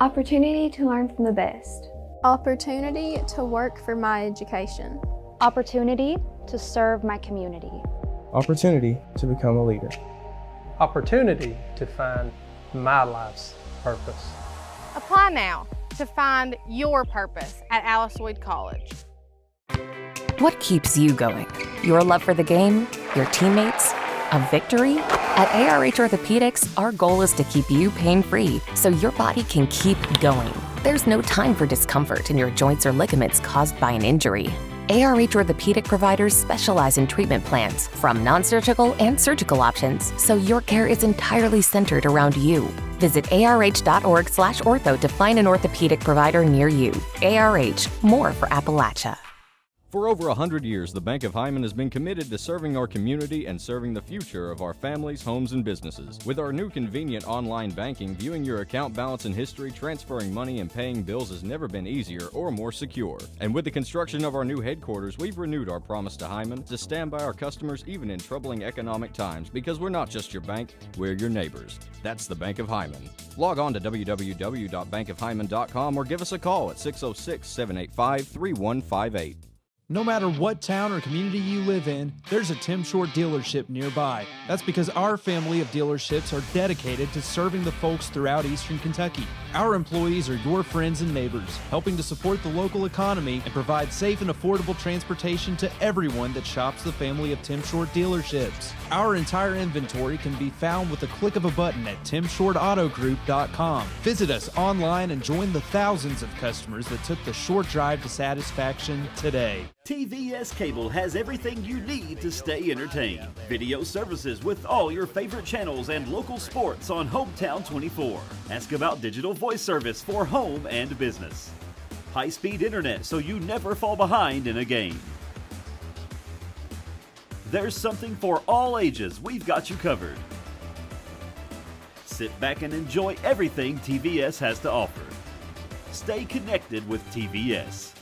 Opportunity to learn from the best. Opportunity to work for my education. Opportunity to serve my community. Opportunity to become a leader. Opportunity to find my life's purpose. Apply now to find your purpose at Lloyd College. What keeps you going? Your love for the game? Your teammates? A victory? At ARH Orthopedics, our goal is to keep you pain-free so your body can keep going. There's no time for discomfort in your joints or ligaments caused by an injury. ARH Orthopedic providers specialize in treatment plans, from non-surgical and surgical options, so your care is entirely centered around you. Visit arh.org/ortho to find an orthopedic provider near you. ARH, more for Appalachia. For over 100 years, the Bank of Hindman has been committed to serving our community and serving the future of our families, homes, and businesses. With our new convenient online banking, viewing your account balance and history, transferring money, and paying bills has never been easier or more secure. And with the construction of our new headquarters, we've renewed our promise to Hindman to stand by our customers even in troubling economic times, because we're not just your bank, we're your neighbors. That's the Bank of Hindman. Log on to www.bankofhindman.com or give us a call at 606-785-3158. No matter what town or community you live in, there's a Tim Short dealership nearby. That's because our family of dealerships are dedicated to serving the folks throughout Eastern Kentucky. Our employees are your friends and neighbors, helping to support the local economy and provide safe and affordable transportation to everyone that shops the family of Tim Short dealerships. Our entire inventory can be found with the click of a button at timshortautogroup.com. Visit us online and join the thousands of customers that took the short drive to satisfaction today. TVS Cable has everything you need to stay entertained. Video services with all your favorite channels and local sports on Hometown 24. Ask about digital voice service for home and business. High-speed internet so you never fall behind in a game. There's something for all ages. We've got you covered. Sit back and enjoy everything TVS has to offer. Stay connected with TVS.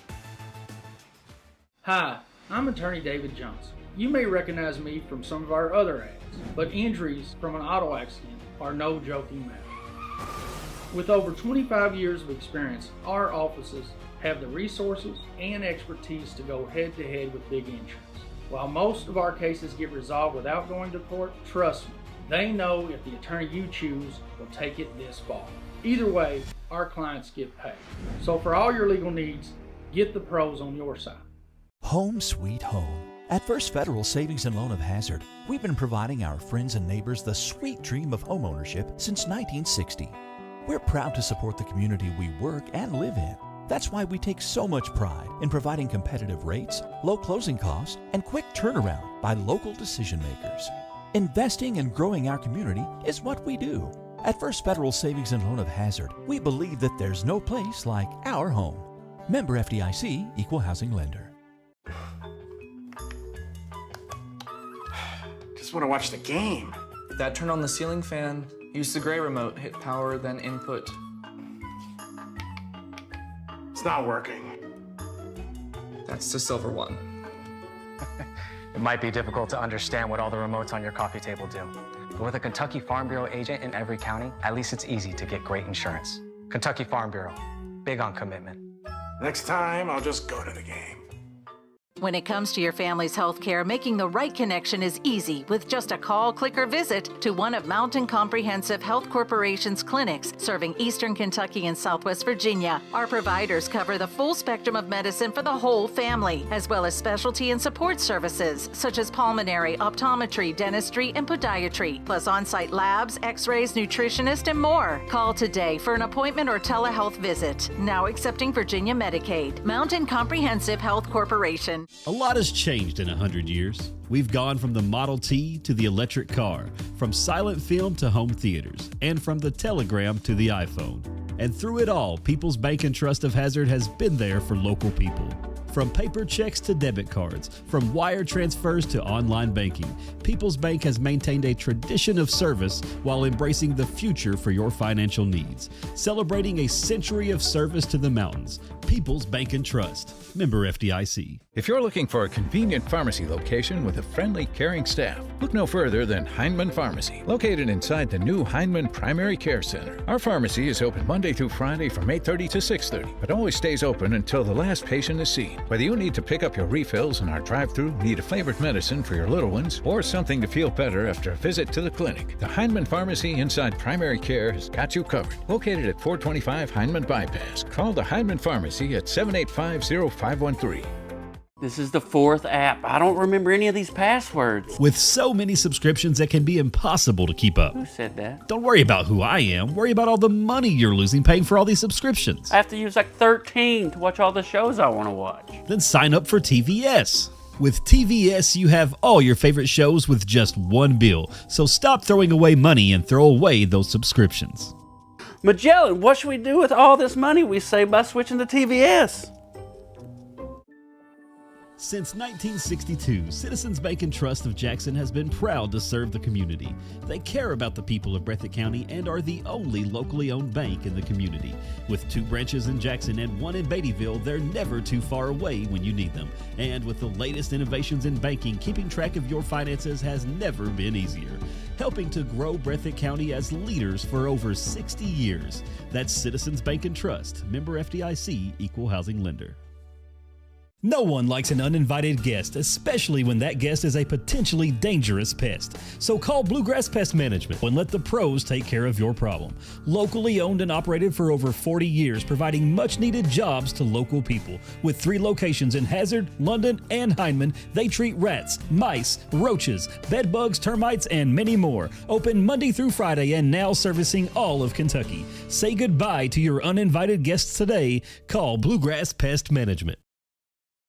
Hi, I'm attorney David Johnson. You may recognize me from some of our other ads, but injuries from an auto accident are no joking matter. With over 25 years of experience, our offices have the resources and expertise to go head-to-head with big insurance. While most of our cases get resolved without going to court, trust me, they know if the attorney you choose will take it this far. Either way, our clients get paid. So for all your legal needs, get the pros on your side. Home sweet home. At First Federal Savings and Loan of Hazard, we've been providing our friends and neighbors the sweet dream of homeownership since 1960. We're proud to support the community we work and live in. That's why we take so much pride in providing competitive rates, low closing costs, and quick turnaround by local decision makers. Investing and growing our community is what we do. At First Federal Savings and Loan of Hazard, we believe that there's no place like our home. Member FDIC, Equal Housing Lender. Just want to watch the game. Dad turned on the ceiling fan, used the gray remote, hit power, then input. It's not working. That's the silver one. It might be difficult to understand what all the remotes on your coffee table do. But with a Kentucky Farm Bureau agent in every county, at least it's easy to get great insurance. Kentucky Farm Bureau, big on commitment. Next time, I'll just go to the game. When it comes to your family's health care, making the right connection is easy with just a call, click, or visit to one of Mountain Comprehensive Health Corporation's clinics serving Eastern Kentucky and Southwest Virginia. Our providers cover the full spectrum of medicine for the whole family, as well as specialty and support services such as pulmonary, optometry, dentistry, and podiatry, plus on-site labs, x-rays, nutritionist, and more. Call today for an appointment or telehealth visit. Now accepting Virginia Medicaid. Mountain Comprehensive Health Corporation. A lot has changed in 100 years. We've gone from the Model T to the electric car, from silent film to home theaters, and from the telegram to the iPhone. And through it all, People's Bank and Trust of Hazard has been there for local people. From paper checks to debit cards, from wire transfers to online banking, People's Bank has maintained a tradition of service while embracing the future for your financial needs. Celebrating a century of service to the mountains. People's Bank and Trust. Member FDIC. If you're looking for a convenient pharmacy location with a friendly, caring staff, look no further than Hindman Pharmacy, located inside the new Hindman Primary Care Center. Our pharmacy is open Monday through Friday from 8:30 to 6:30, but always stays open until the last patient is seen. Whether you need to pick up your refills in our drive-thru, need a favorite medicine for your little ones, or something to feel better after a visit to the clinic, the Hindman Pharmacy inside Primary Care has got you covered. Located at 425 Hindman Bypass. Call the Hindman Pharmacy at 785-0513. This is the fourth app. I don't remember any of these passwords. With so many subscriptions, it can be impossible to keep up. Who said that? Don't worry about who I am. Worry about all the money you're losing paying for all these subscriptions. I have to use like 13 to watch all the shows I want to watch. Then sign up for TVS. With TVS, you have all your favorite shows with just one bill. So stop throwing away money and throw away those subscriptions. Magellan, what should we do with all this money we save by switching to TVS? Since 1962, Citizens Bank and Trust of Jackson has been proud to serve the community. They care about the people of Breathitt County and are the only locally owned bank in the community. With 2 branches in Jackson and 1 in Beattyville, they're never too far away when you need them. And with the latest innovations in banking, keeping track of your finances has never been easier. Helping to grow Breathitt County as leaders for over 60 years. That's Citizens Bank and Trust, member FDIC, Equal Housing Lender. No one likes an uninvited guest, especially when that guest is a potentially dangerous pest. So call Bluegrass Pest Management and let the pros take care of your problem. Locally owned and operated for over 40 years, providing much-needed jobs to local people. With 3 locations in Hazard, London, and Hindman, they treat rats, mice, roaches, bed bugs, termites, and many more. Open Monday through Friday and now servicing all of Kentucky. Say goodbye to your uninvited guests today. Call Bluegrass Pest Management.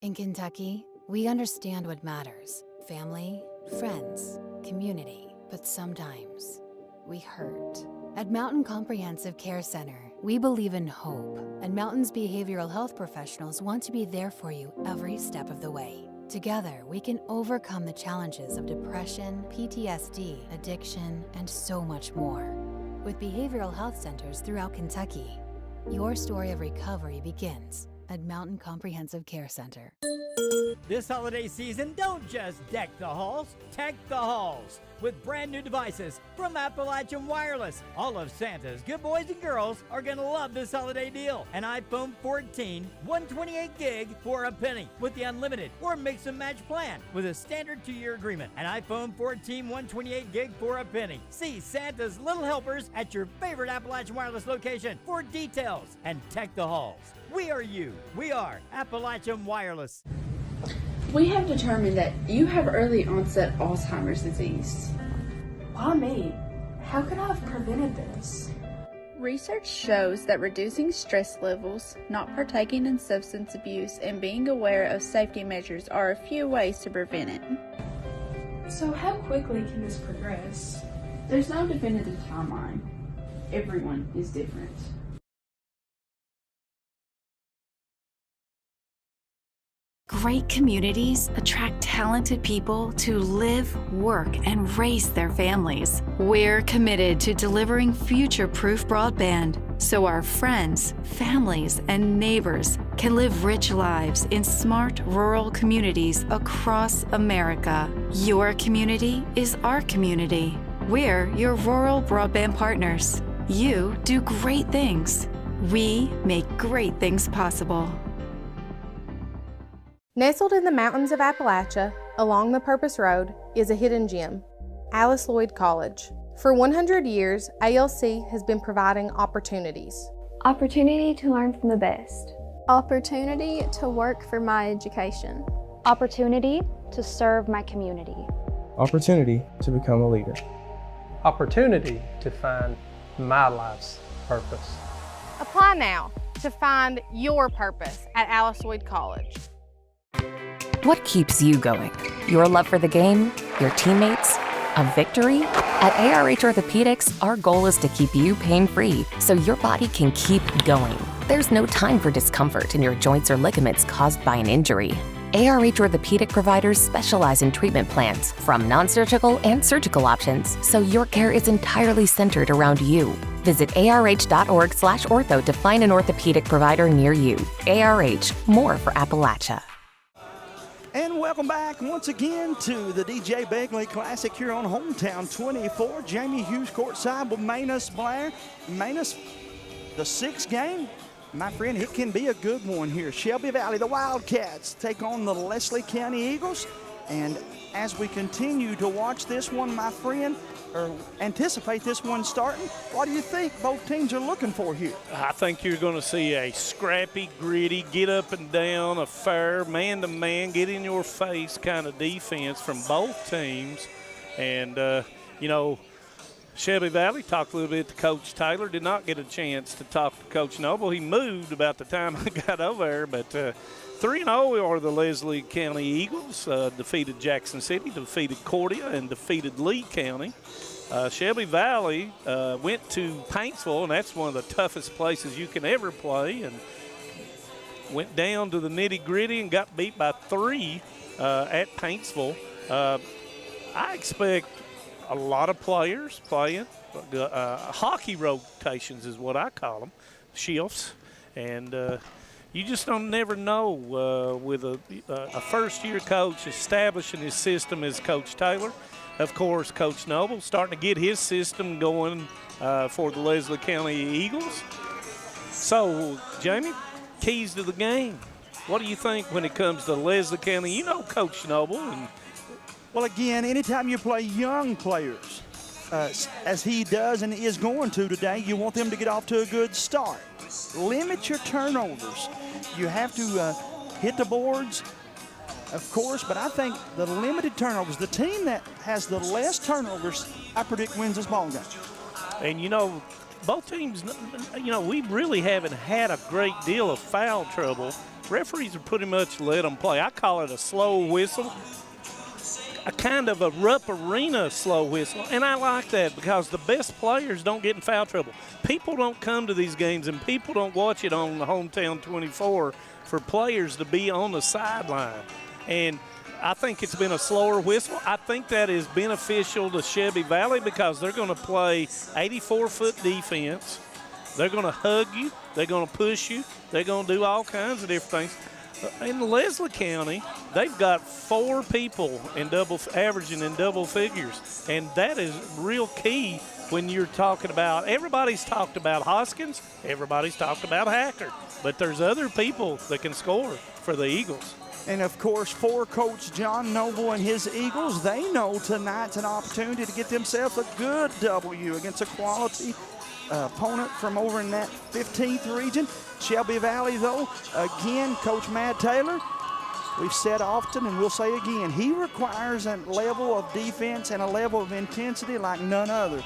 In Kentucky, we understand what matters: family, friends, community. But sometimes we hurt. At Mountain Comprehensive Care Center, we believe in hope, and Mountain's behavioral health professionals want to be there for you every step of the way. Together, we can overcome the challenges of depression, PTSD, addiction, and so much more. With behavioral health centers throughout Kentucky, your story of recovery begins at Mountain Comprehensive Care Center. This holiday season, don't just deck the halls, tech the halls with brand new devices from Appalachian Wireless. All of Santa's good boys and girls are gonna love this holiday deal. An iPhone 14, 128 gig for a penny with the unlimited or mix and match plan with a standard 2-year agreement. An iPhone 14, 128 gig for a penny. See Santa's little helpers at your favorite Appalachian Wireless location for details. And tech the halls. We are you. We are Appalachian Wireless. We have determined that you have early onset Alzheimer's disease. Why me? How could I have prevented this? Research shows that reducing stress levels, not partaking in substance abuse, and being aware of safety measures are a few ways to prevent it. So how quickly can this progress? There's no definitive timeline. Everyone is different. Great communities attract talented people to live, work, and raise their families. We're committed to delivering future-proof broadband so our friends, families, and neighbors can live rich lives in smart rural communities across America. Your community is our community. We're your rural broadband partners. You do great things. We make great things possible. Nestled in the mountains of Appalachia, along the Purpose Road, is a hidden gem, Lloyd College. For 100 years, ALC has been providing opportunities. Opportunity to learn from the best. Opportunity to work for my education. Opportunity to serve my community. Opportunity to become a leader. Opportunity to find my life's purpose. Apply now to find your purpose at Lloyd College. What keeps you going? Your love for the game? Your teammates? A victory? At ARH Orthopedics, our goal is to keep you pain-free so your body can keep going. There's no time for discomfort in your joints or ligaments caused by an injury. ARH Orthopedic providers specialize in treatment plans, from non-surgical and surgical options, so your care is entirely centered around you. Visit arh.org/ortho to find an orthopedic provider near you. ARH, more for Appalachia. And welcome back once again to the DJ Begley Classic here on Hometown 24. Jamie Hughes courtside with Manus Blair. Manus, the 6th game, my friend, it can be a good one here. Shelby Valley, the Wildcats, take on the Leslie County Eagles. And as we continue to watch this one, my friend, or anticipate this one starting, what do you think both teams are looking for here? I think you're going to see a scrappy, gritty, get up and down, a fair, man-to-man, get in your face kind of defense from both teams. And, you know, Shelby Valley talked a little bit to Coach Taylor. Did not get a chance to talk to Coach Noble. He moved about the time I got over there. But 3-0 are the Leslie County Eagles. Defeated Jackson City, defeated Cordia, and defeated Lee County. Shelby Valley went to Paintsville, and that's one of the toughest places you can ever play, and went down to the nitty-gritty and got beat by 3 at Paintsville. I expect a lot of players playing. Hockey rotations is what I call them, shifts. And you just never know with a first-year coach establishing his system as Coach Taylor. Of course, Coach Noble starting to get his system going for the Leslie County Eagles. So, Jamie, keys to the game. What do you think when it comes to Leslie County? You know Coach Noble. And well, again, anytime you play young players, as he does and is going to today, you want them to get off to a good start. Limit your turnovers. You have to hit the boards, of course, but I think the limited turnovers, the team that has the less turnovers, I predict wins this ball game. And, you know, both teams, you know, we really haven't had a great deal of foul trouble referees are pretty much let them play. I call it a slow whistle, a kind of a Rupp Arena slow whistle, and I like that because the best players don't get in foul trouble. People don't come to these games, and people don't watch it on the Hometown 24 for players to be on the sideline. And I think it's been a slower whistle. I think that is beneficial to Shelby Valley because they're going to play 84-foot defense. They're going to hug you. They're going to push you. They're going to do all kinds of different things. In Leslie County, they've got 4 people averaging in double figures, and that is real key when you're talking about. Everybody's talked about Hoskins. Everybody's talked about Hacker, but there's other people that can score for the Eagles. And, of course, for Coach John Noble and his Eagles, they know tonight's an opportunity to get themselves a good W against a quality opponent from over in that 15th region. Shelby Valley, though, again, Coach Matt Taylor, we've said often and we'll say again, he requires a level of defense and a level of intensity like none other.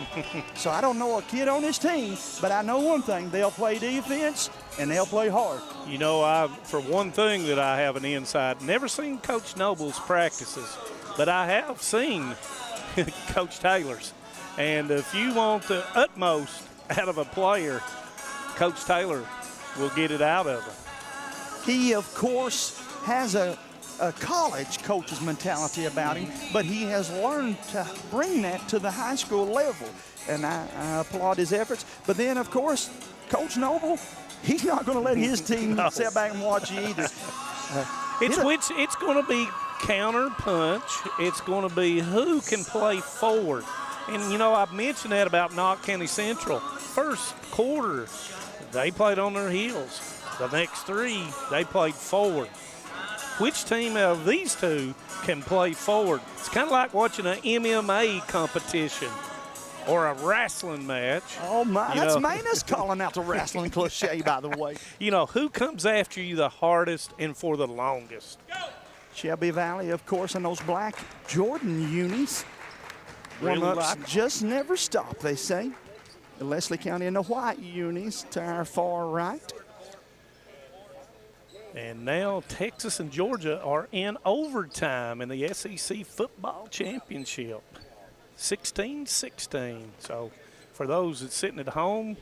So I don't know a kid on his team, but I know one thing, they'll play defense and they'll play hard. You know, for one thing that I have an insight, never seen Coach Noble's practices, but I have seen Coach Taylor's. And if you want the utmost out of a player, Coach Taylor will get it out of him. He, of course, has a college coach's mentality about him, but he has learned to bring that to the high school level, and I applaud his efforts. But then, of course, Coach Noble, he's not going to let his team sit back and watch you either. It's going to be counter punch. It's going to be who can play forward. And, you know, I've mentioned that about Knott County Central. First quarter, they played on their heels. The next 3, they played forward. Which team out of these 2 can play forward? It's kind of like watching an MMA competition or a wrestling match. Oh, my. That's Manus calling out the wrestling cliche, by the way. You know, who comes after you the hardest and for the longest? Shelby Valley, of course, in those black Jordan unis. Warm-ups just never stop, they say. The Leslie County in the white unis to our far right. And now Texas and Georgia are in overtime in the SEC Football Championship. 16-16. So for those that's sitting at home,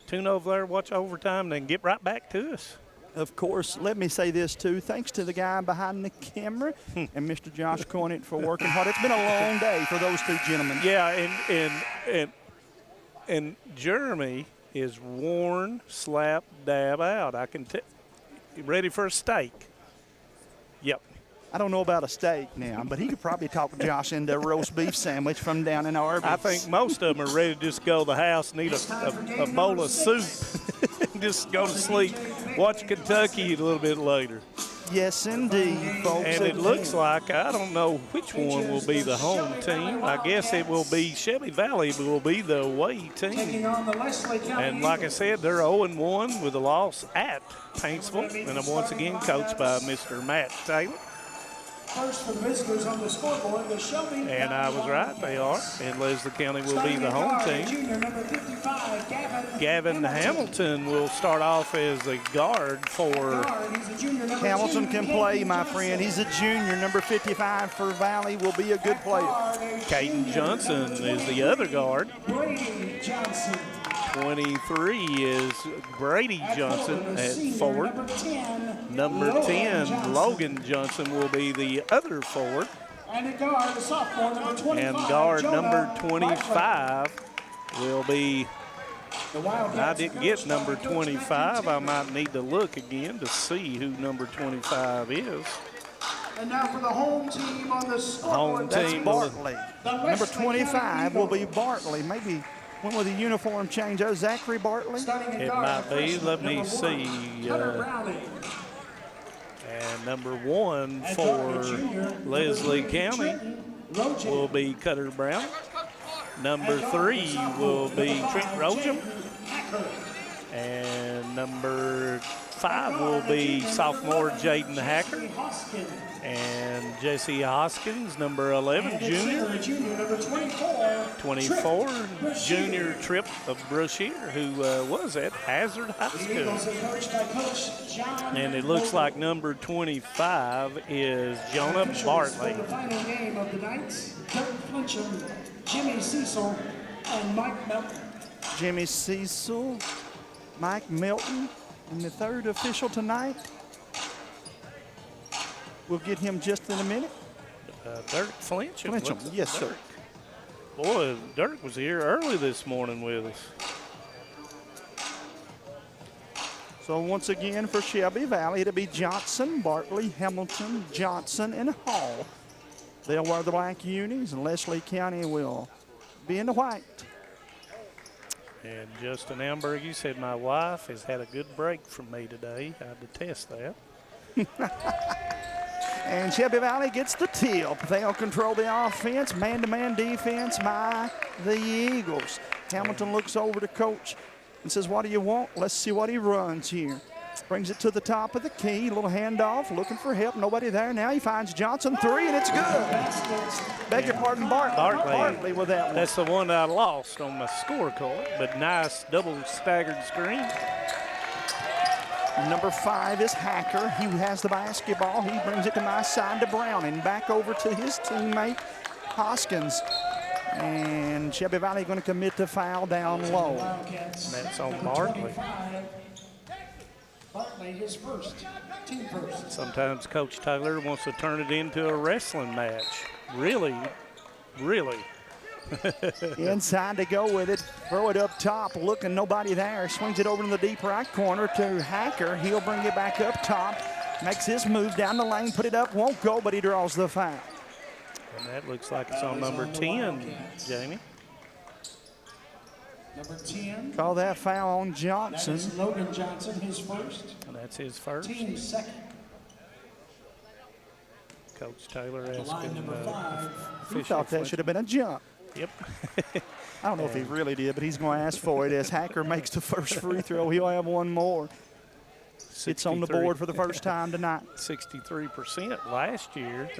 tune over there, watch overtime, and then get right back to us. Of course, let me say this, too. Thanks to the guy behind the camera and Mr. Josh Cornett for working hard. It's been a long day for those 2 gentlemen. Yeah, and Jeremy is worn, slap, dab out. I can tell. You ready for a steak? Yep. I don't know about a steak now, but he could probably talk Josh into a roast beef sandwich from down in Arby's. I think most of them are ready to just go to the house and eat a bowl of soup and just go to sleep. Watch Kentucky a little bit later. Yes, indeed, folks. And it looks like, I don't know which one will be the home team. I guess it will be Shelby Valley will be the away team. And like I said, they're 0-1 with a loss at Paintsville. And once again coached by Mr. Matt Taylor. First for the visitors on the scoreboard, the Shelby. And I was right, they are. And Leslie County will be the home team. Junior number 55, Gavin Hamilton will start off as a guard for. Hamilton can play, my friend. He's a junior. Number 55 for Valley will be a good player. Caden Johnson is the other guard. Brady Johnson. 23 is Brady Johnson at forward. Number 10, Logan Johnson will be the other forward. And a guard, a sophomore, number 25. And guard number 25 will be. I didn't get number 25. I might need to look again to see who number 25 is. And now for the home team on the scoreboard. That's Bartley. Number 25 will be Bartley. Maybe went with a uniform change. Oh, Zachary Bartley? It might be. Let me see. And number 1 for Leslie County will be Cutter Brown. Number 3 will be Trent Rogem. And number 5 will be sophomore Jaden Hacker. And Jesse Hoskins, number 11, junior. Number 24. Junior Trip of Brashear, who was at Hazard High School. And it looks like number 25 is Jonah Bartley. The final game of the night, Doug Flincham, Jimmy Cecil, and Mike Melton. Jimmy Cecil, Mike Melton, and the third official tonight. We'll get him just in a minute. Dirk Flincham. Yes, sir. Boy, Dirk was here early this morning with us. So once again for Shelby Valley, it'll be Johnson, Bartley, Hamilton, Johnson, and Hall. They'll wear the black unis, and Leslie County will be in the white. And Justin Amberg, said my wife has had a good break from me today. I detest that. And Shelby Valley gets the tip. They'll control the offense, man-to-man defense by the Eagles. Hamilton looks over to coach and says, what do you want? Let's see what he runs here. Brings it to the top of the key, little handoff, looking for help, nobody there. Now he finds Johnson, 3, and it's good. Beg your pardon, Bartley with that one. That's the one I lost on my scorecard, but nice double staggered screen. Number 5 is Hacker. He has the basketball. He brings it to my side to Brown and back over to his teammate, Hoskins. And Shelby Valley going to commit to foul down low. That's on Bartley. Bartley, his first, team first. Sometimes Coach Taylor wants to turn it into a wrestling match. Really. Inside to go with it. Throw it up top. Looking, nobody there. Swings it over in the deep right corner to Hacker. He'll bring it back up top. Makes his move down the lane. Put it up. Won't go, but he draws the foul. And that looks like it's on number 10, Jamie. Number 10. Call that foul on Johnson. That is Logan Johnson, his first. And that's his first. Team second. Coach Taylor Line asking number 5. He thought that should have been a jump. Yep. I don't know if he really did, but he's going to ask for it. As Hacker makes the first free throw, he'll have one more. It's on the board for the first time tonight. 63% last year.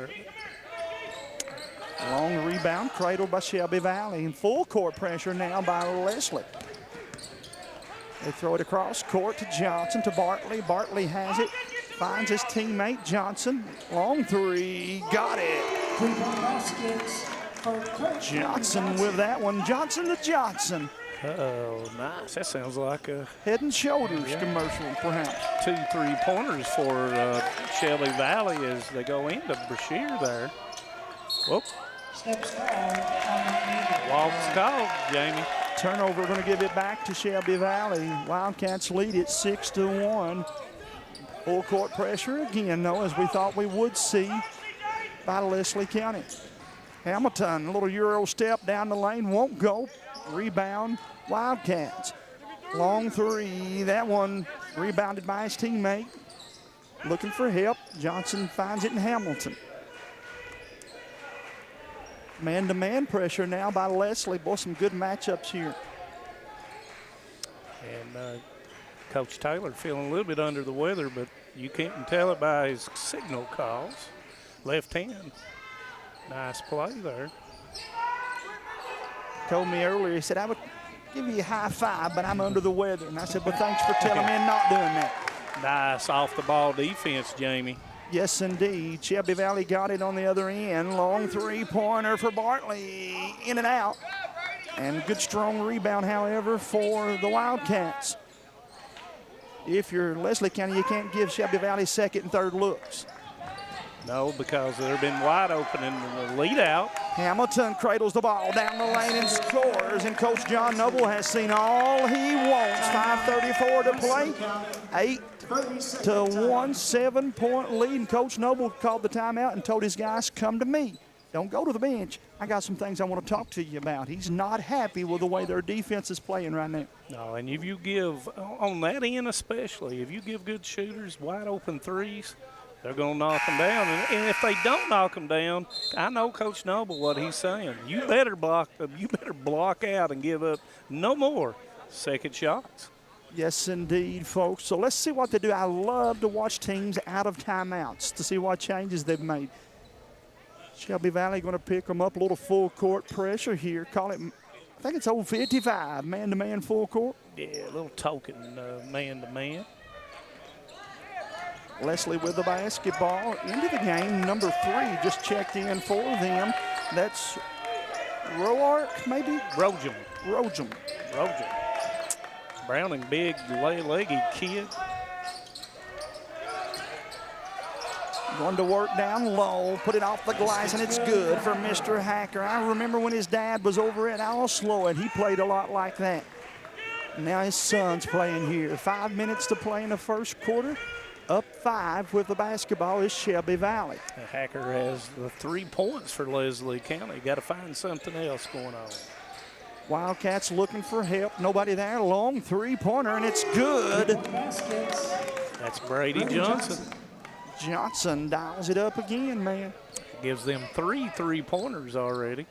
Long rebound, cradled by Shelby Valley, and full court pressure now by Leslie. They throw it across court to Johnson, to Bartley. Bartley has it, finds his teammate Johnson. Long 3, got it. 3-point baskets for Coach Johnson with that one. Johnson to Johnson. Oh, nice. That sounds like a Head and Shoulders commercial, perhaps. 2 3-pointers for Shelby Valley as they go into Brashear there. Whoop. Steps called on the Walks called, Jamie. Turnover, going to give it back to Shelby Valley. Wildcats lead it 6-1. Full court pressure again, though, as we thought we would see by Leslie County. Hamilton, a little Euro step down the lane, won't go. Rebound, Wildcats. Long 3, that one rebounded by his teammate. Looking for help, Johnson finds it in Hamilton. Man-to-man pressure now by Leslie. Boy, some good matchups here. And Coach Taylor feeling a little bit under the weather, but you can't tell it by his signal calls. Left hand. Nice play there. Told me earlier, he said, I would give you a high five, but I'm under the weather. And I said, well, thanks for telling me and not doing that. Nice off-the-ball defense, Jamie. Yes, indeed. Shelby Valley got it on the other end. Long 3-pointer for Bartley. In and out. And good, strong rebound, however, for the Wildcats. If you're Leslie County, you can't give Shelby Valley second and third looks. No, because they've been wide open in the lead out. Hamilton cradles the ball down the lane and scores. And Coach John Noble has seen all he wants. 5:34 to play. 8-1, 7-point lead. And Coach Noble called the timeout and told his guys, come to me. Don't go to the bench. I got some things I want to talk to you about. He's not happy with the way their defense is playing right now. No, and if you give, on that end especially, if you give good shooters wide open threes, they're going to knock them down. And if they don't knock them down, I know Coach Noble what he's saying. You better block them. You better block out and give up no more second shots. Yes, indeed, folks. So let's see what they do. I love to watch teams out of timeouts to see what changes they've made. Shelby Valley going to pick them up. A little full court pressure here. Call it, I think it's old 55, man-to-man full court. Yeah, a little token man-to-man. Leslie with the basketball into the game. Number 3 just checked in for them. That's Roark, maybe? Rojum. Rojum. Browning, big, leggy kid. Going to work down low, put it off the glass, and it's good for Mr. Hacker. I remember when his dad was over at Lloyd, he played a lot like that. Now his son's playing here. 5 minutes to play in the first quarter. Up 5 with the basketball is Shelby Valley. Hacker has the 3 points for Leslie County. Got to find something else going on. Wildcats looking for help. Nobody there. Long three-pointer, and it's good. That's Brady Johnson. Johnson dials it up again, man. Gives them 3 3-pointers already.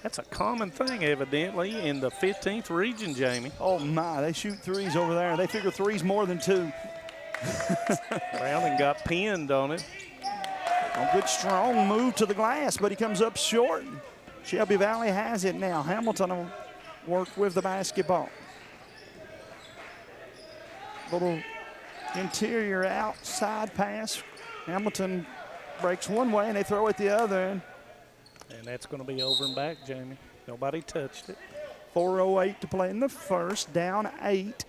That's a common thing, evidently, in the 15th region, Jamie. Oh, my. They shoot threes over there. They figure threes more than 2. Browning got pinned on it. A good, strong move to the glass, but he comes up short. Shelby Valley has it now. Hamilton will work with the basketball. Little interior outside pass. Hamilton breaks one way, and they throw it the other. And that's going to be over and back, Jamie. Nobody touched it. 4:08 to play in the first, down 8.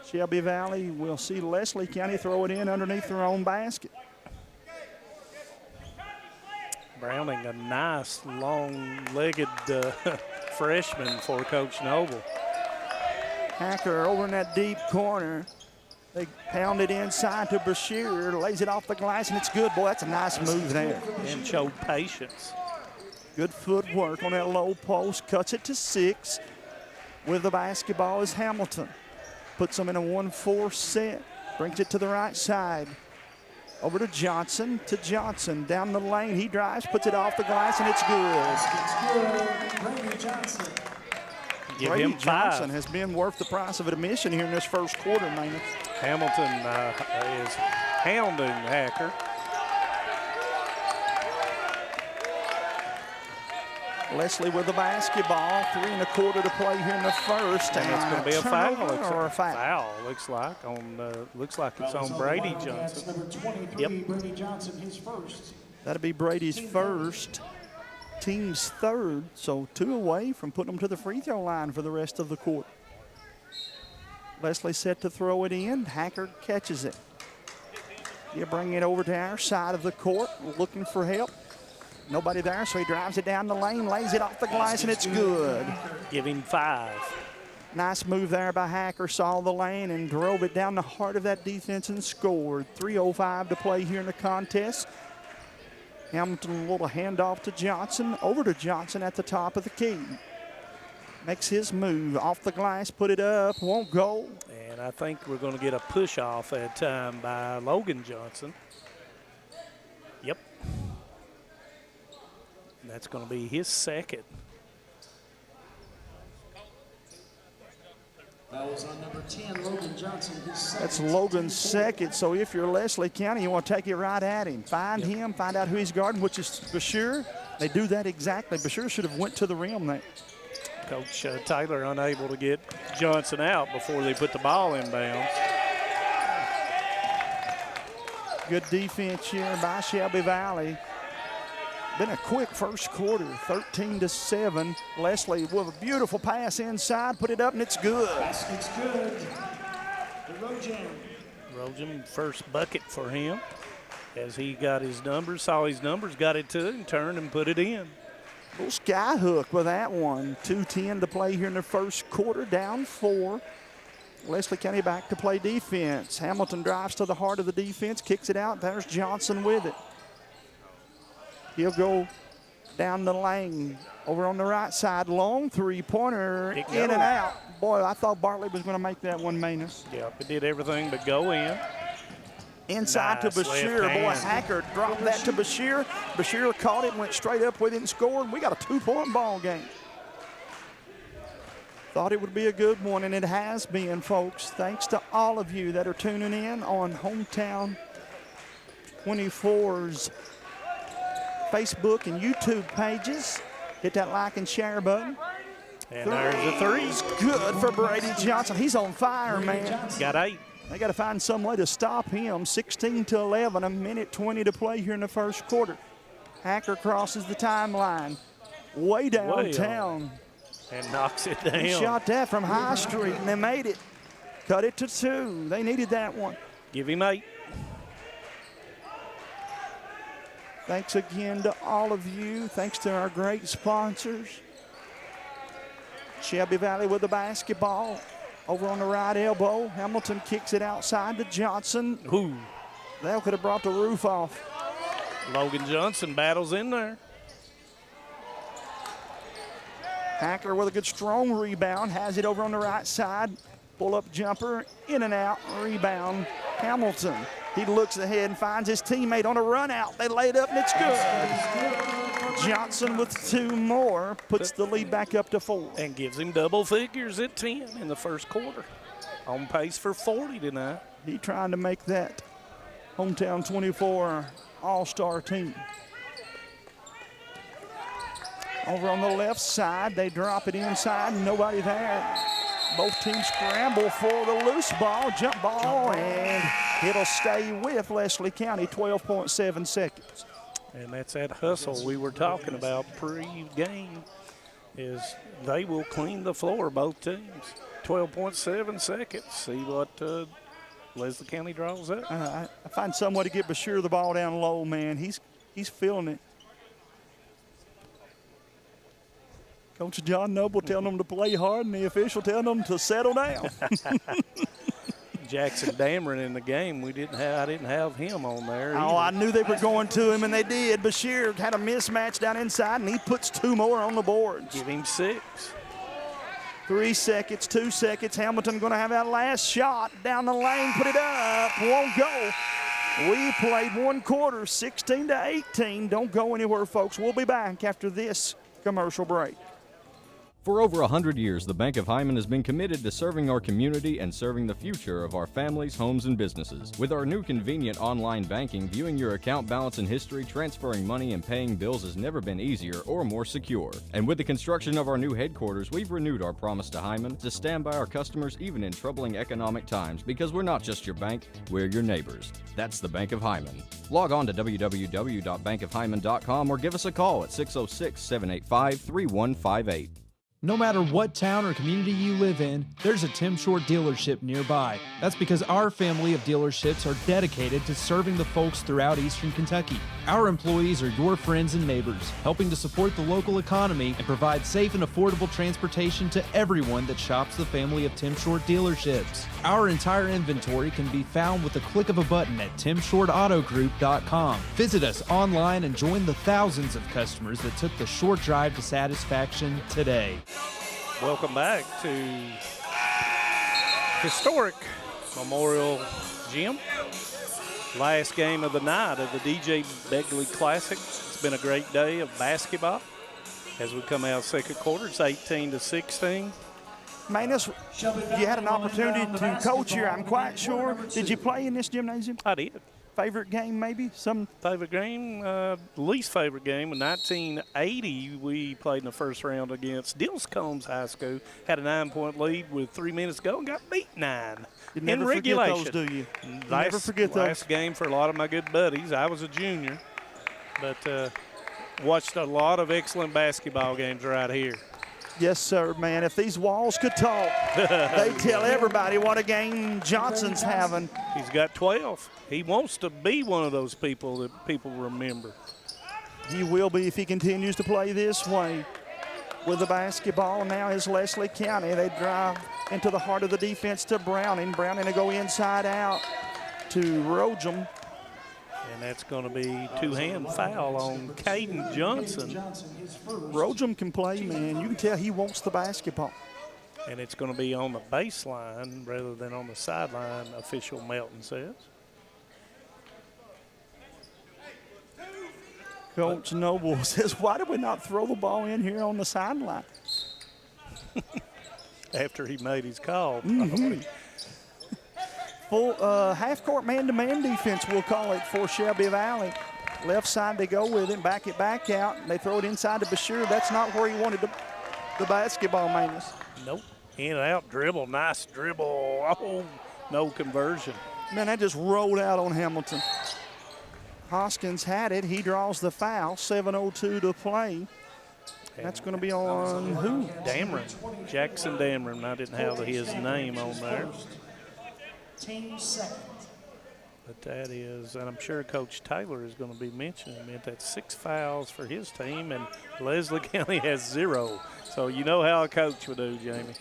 Shelby Valley will see Leslie County throw it in underneath their own basket. Browning, a nice, long-legged freshman for Coach Noble. Hacker over in that deep corner. They pound it inside to Bashir, lays it off the glass, and it's good. Boy, that's a nice move there. And showed patience. Good footwork on that low post, cuts it to 6. With the basketball is Hamilton. Puts them in a 1-4 set, brings it to the right side. Over to Johnson, down the lane. He drives, puts it off the glass, and it's good. Brady Johnson. Brady Johnson has been worth the price of admission here in this first quarter, man. Hamilton is hounding Hacker. Leslie with the basketball. 3 1/4 to play here in the first. And it's going to be a foul. Or a foul? Foul, looks like it's on Brady Johnson. Number 23, Brady Johnson, his first. That'll be Brady's first, team's 3rd, so 2 away from putting them to the free throw line for the rest of the quarter. Leslie set to throw it in. Hacker catches it. You bring it over to our side of the court, looking for help. Nobody there, so he drives it down the lane, lays it off the glass, and it's good. Give him 5. Nice move there by Hacker, saw the lane and drove it down the heart of that defense and scored. 3:05 to play here in the contest. Hamilton, a little handoff to Johnson, over to Johnson at the top of the key. Makes his move, off the glass, put it up, won't go. And I think we're going to get a push-off that time by Logan Johnson. Yep. And that's going to be his second. That was on number 10, Logan Johnson, his second. That's Logan's second, so if you're Leslie County, you want to take it right at him. Find him, find out who he's guarding, which is Bashir. They do that exactly. Bashir should have went to the rim there. Coach Taylor unable to get Johnson out before they put the ball in bounds. Good defense here by Shelby Valley. Been a quick first quarter, 13-7. Leslie with a beautiful pass inside, put it up, and it's good. Basket's good. Rojam, first bucket for him. As he got his numbers, saw his numbers, got it to him, turned and put it in. Little sky hook with that one. 2:10 to play here in the first quarter, down 4. Leslie County back to play defense. Hamilton drives to the heart of the defense, kicks it out. There's Johnson with it. He'll go down the lane over on the right side. Long three-pointer, in and out. Boy, I thought Bartley was going to make that one, Manus. Yep, it did everything but go in. Inside nice to Bashir. Boy, Hacker dropped that to Bashir. Bashir caught it, went straight up with it and scored. We got a 2-point ball game. Thought it would be a good one, and it has been, folks. Thanks to all of you that are tuning in on Hometown 24's Facebook and YouTube pages. Hit that like and share button. And there's a three. It's good for Brady Johnson. He's on fire, man. Got 8. They got to find some way to stop him. 16-11, a minute 20 to play here in the first quarter. Hacker crosses the timeline, way downtown. And knocks it down. He shot that from High Street, and they made it. Cut it to 2. They needed that one. Give him 8. Thanks again to all of you. Thanks to our great sponsors. Shelby Valley with the basketball. Over on the right elbow. Hamilton kicks it outside to Johnson. Ooh. That could have brought the roof off. Logan Johnson battles in there. Hackler with a good strong rebound. Has it over on the right side. Pull-up jumper. In and out. Rebound. Hamilton. He looks ahead and finds his teammate on a run out. They lay it up and it's good. Johnson with 2 more puts the lead back up to 4. And gives him double figures at 10 in the first quarter. On pace for 40 tonight. He trying to make that Hometown 24 all-star team. Over on the left side, they drop it inside. Nobody there. Both teams scramble for the loose ball, jump ball, and it'll stay with Leslie County, 12.7 seconds. And that's that hustle we were talking about pre-game, is they will clean the floor, both teams. 12.7 seconds. See what Leslie County draws up. I find some way to get Bashir the ball down low, man. He's feeling it. Coach John Noble telling them to play hard, and the official telling them to settle down. Jackson Dameron in the game, I didn't have him on there. Oh, I knew they were going to him, and they did. Bashir had a mismatch down inside, and he puts 2 more on the boards. Give him 6. 3 seconds, 2 seconds. Hamilton going to have that last shot down the lane, put it up, won't go. We played 1 quarter, 16-18. Don't go anywhere, folks. We'll be back after this commercial break. For over 100 years, the Bank of Hindman has been committed to serving our community and serving the future of our families, homes, and businesses. With our new convenient online banking, viewing your account balance and history, transferring money, and paying bills has never been easier or more secure. And with the construction of our new headquarters, we've renewed our promise to Hindman to stand by our customers even in troubling economic times, because we're not just your bank, we're your neighbors. That's the Bank of Hindman. Log on to www.bankofhindman.com or give us a call at 606-785-3158. No matter what town or community you live in, there's a Tim Short dealership nearby. That's because our family of dealerships are dedicated to serving the folks throughout Eastern Kentucky. Our employees are your friends and neighbors, helping to support the local economy and provide safe and affordable transportation to everyone that shops the family of Tim Short dealerships. Our entire inventory can be found with the click of a button at timshortautogroup.com. Visit us online and join the thousands of customers that took the short drive to satisfaction today. Welcome back to historic Memorial Gym. Last game of the night of the DJ Begley Classic. It's been a great day of basketball as we come out second quarter. It's 18-16. Manus, you had an opportunity to coach here, I'm quite sure. Did you play in this gymnasium? I did. Favorite game, maybe? Some favorite game? Least favorite game. In 1980, we played in the first round against Dilscombs High School. Had a 9-point lead with 3 minutes to go and got beat 9 in regulation. Forget those, do you? Never forget those. Last game for a lot of my good buddies. I was a junior, but watched a lot of excellent basketball games right here. Yes, sir, man. If these walls could talk, they tell everybody what a game Johnson's having. He's got 12. He wants to be one of those people that people remember. He will be if he continues to play this way. With the basketball now is Leslie County. They drive into the heart of the defense to Browning. Browning to go inside out to Rogem. And that's going to be two-hand foul on Caden Johnson. Rogem can play, man. You can tell he wants the basketball. And it's going to be on the baseline rather than on the sideline, official Melton says. Coach Noble says, why did we not throw the ball in here on the sideline? after he made his call. Full half-court man-to-man defense, we'll call it, for Shelby Valley. Left side, they go with it, back it back out. And they throw it inside to Bashir. That's not where he wanted the basketball, Manus. Nope. In and out dribble. Nice dribble. Oh, no conversion. Man, that just rolled out on Hamilton. Hoskins had it. He draws the foul. 7:02 to play. That's going to be on who? Dameron. Jackson Dameron. I didn't have his name on there. Team second. But that is, and I'm sure Coach Taylor is going to be mentioning it. That's 6 fouls for his team, and Leslie County has 0. So you know how a coach would do, Jamie.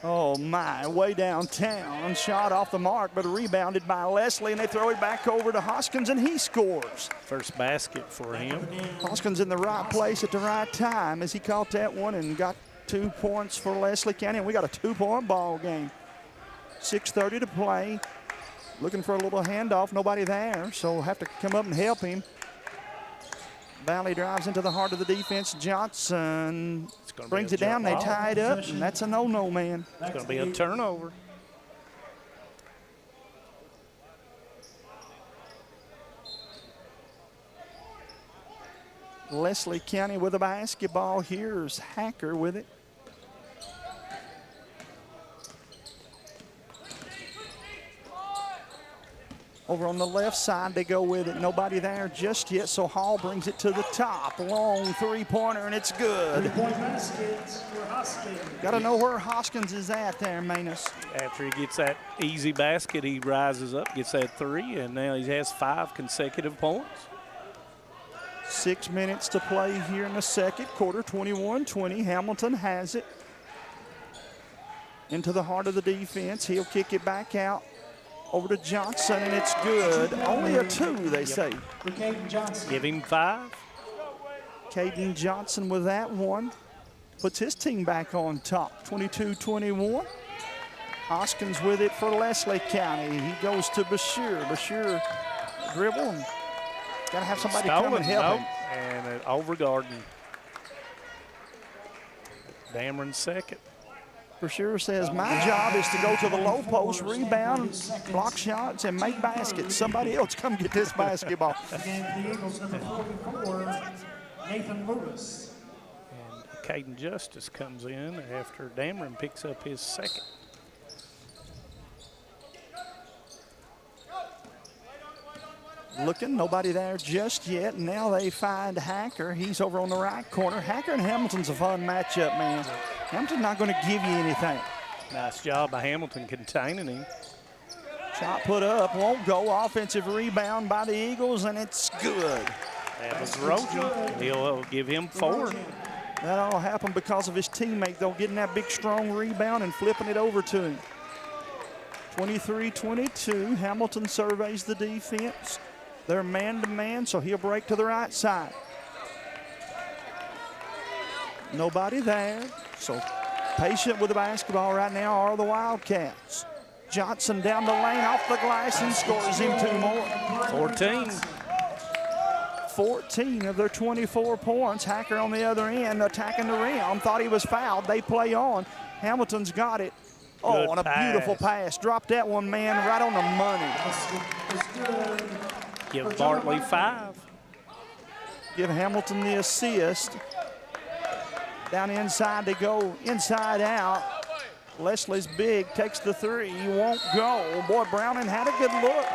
Oh, my, way downtown. Shot off the mark, but rebounded by Leslie, and they throw it back over to Hoskins, and he scores. First basket for him. Hoskins in the right place at the right time as he caught that one and got 2 points for Leslie County, and we got a 2-point ball game. 6:30 to play. Looking for a little handoff, nobody there, so have to come up and help him. Valley drives into the heart of the defense. Johnson brings it down. They tie it up, and that's a no-no, man. It's going to be a turnover. Leslie County with a basketball. Here's Hacker with it. Over on the left side, they go with it. Nobody there just yet, so Hall brings it to the top. Long three-pointer, and it's good. 3-point baskets for Hoskins. Got to know where Hoskins is at there, Manus. After he gets that easy basket, he rises up, gets that 3, and now he has 5 consecutive points. 6 minutes to play here in the second quarter, 21-20. Hamilton has it. Into the heart of the defense. He'll kick it back out. Over to Johnson, and it's good. Only a 2, they say. For Caden Johnson. Give him 5. Caden Johnson with that one. Puts his team back on top, 22-21. Hoskins with it for Leslie County. He goes to Bashir. Bashir dribble, and got to have somebody come and help him. And over Garden. Dameron second. Bashir says, my job is to go to the low post, rebound, block shots, and make baskets. Somebody else come get this basketball. Again, the Eagles number 44, Nathan Lewis. And Caden Justice comes in after Dameron picks up his second. Looking, nobody there just yet. Now they find Hacker. He's over on the right corner. Hacker and Hamilton's a fun matchup, man. Hamilton's not going to give you anything. Nice job by Hamilton containing him. Shot put up, won't go. Offensive rebound by the Eagles, and it's good. That was Rojan. He'll give him 4. That all happened because of his teammate, though, getting that big, strong rebound and flipping it over to him. 23-22. Hamilton surveys the defense. They're man-to-man, so he'll break to the right side. Nobody there, so patient with the basketball right now are the Wildcats. Johnson down the lane, off the glass, and scores him 2 more. 14 of their 24 points. Hacker on the other end, attacking the rim. Thought he was fouled. They play on. Hamilton's got it. Oh, and a beautiful pass. Dropped that one, man, right on the money. Give Bartley 5. Give Hamilton the assist. Down inside they go, inside out. Leslie's big, takes the 3, he won't go. Boy, Browning had a good look.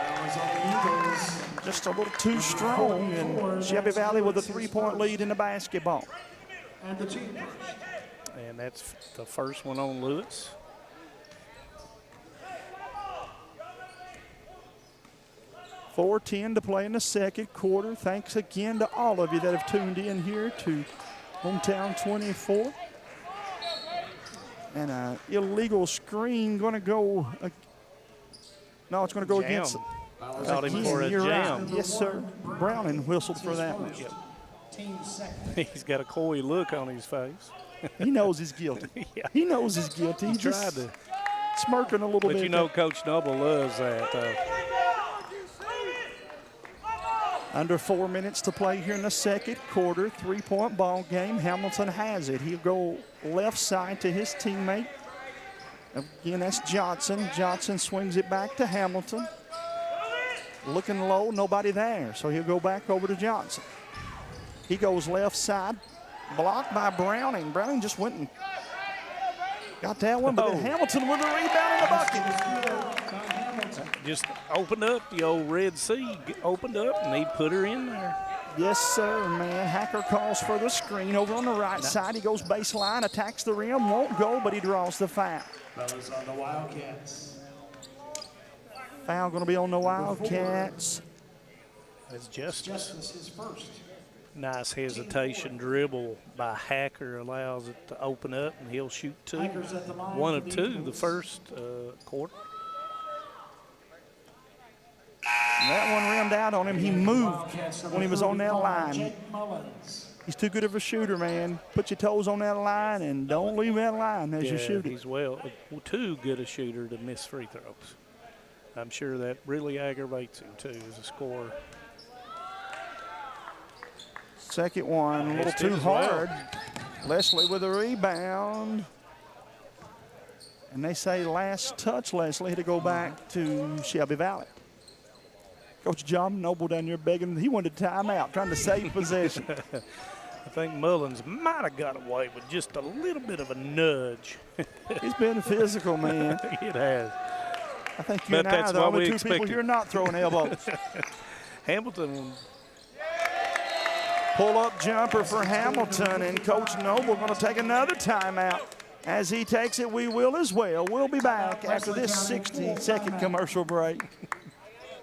Just a little too strong, and Shelby Valley with a 3-point lead in the basketball. And the team. And that's the first one on Lewis. .410 to play in the second quarter. Thanks again to all of you that have tuned in here to Hometown 24. And an illegal screen going to go. No, it's going to go against. Called him for a jam. Right. Yes, sir. Browning whistled for that one. He's got a coy look on his face. He knows he's guilty. Yeah. He knows he's guilty. He tried to. Smirking a little bit. But you know Coach Noble loves that. Under 4 minutes to play here in the second quarter. 3-point ball game. Hamilton has it. He'll go left side to his teammate. Again, that's Johnson. Johnson swings it back to Hamilton. Looking low, nobody there, so he'll go back over to Johnson. He goes left side, blocked by Browning. Browning just went and got that one, but then Hamilton with a rebound in the bucket. Just opened up, the old Red Sea opened up, and he put her in there. Yes, sir, man. Hacker calls for the screen over on the right side. He goes baseline, attacks the rim, won't go, but he draws the foul. Fellas on the Wildcats. Foul going to be on the Wildcats. That's Justice. Justice is first. Nice hesitation dribble by Hacker allows it to open up, and he'll shoot two. One of two the first quarter. And that one rimmed out on him. He moved when he was on that line. He's too good of a shooter, man. Put your toes on that line and don't leave that line as you shoot it. He's too good a shooter to miss free throws. I'm sure that really aggravates him, too, as a scorer. Second one, a little too hard. Leslie with a rebound. And they say last touch, Leslie, to go back to Shelby Valley. Coach John Noble down there begging. He wanted a timeout, trying to save possession. I think Mullins might have got away with just a little bit of a nudge. He's been physical, man. It has. I think you and I are the only two people here not throwing elbows. Hamilton. Pull-up jumper for Hamilton, and Coach Noble going to take another timeout. As he takes it, we will as well. We'll be back after this 60-second commercial break.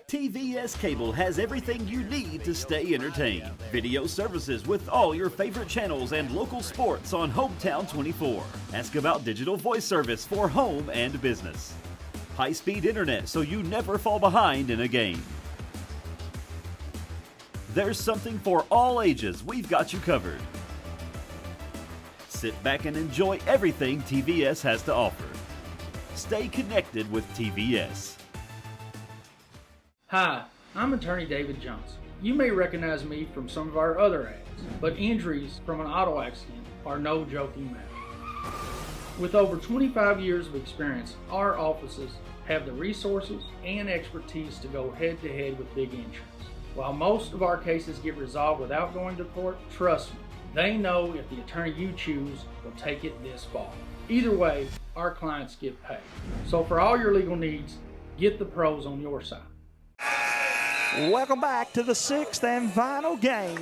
TVS Cable has everything you need to stay entertained. Video services with all your favorite channels and local sports on Hometown 24. Ask about digital voice service for home and business. High-speed internet so you never fall behind in a game. There's something for all ages. We've got you covered. Sit back and enjoy everything TVS has to offer. Stay connected with TVS. Hi, I'm attorney David Johnson. You may recognize me from some of our other ads, but injuries from an auto accident are no joking matter. With over 25 years of experience, our offices have the resources and expertise to go head-to-head with big insurance. While most of our cases get resolved without going to court, trust me, they know if the attorney you choose will take it this far. Either way, our clients get paid. So for all your legal needs, get the pros on your side. Welcome back to the sixth and final game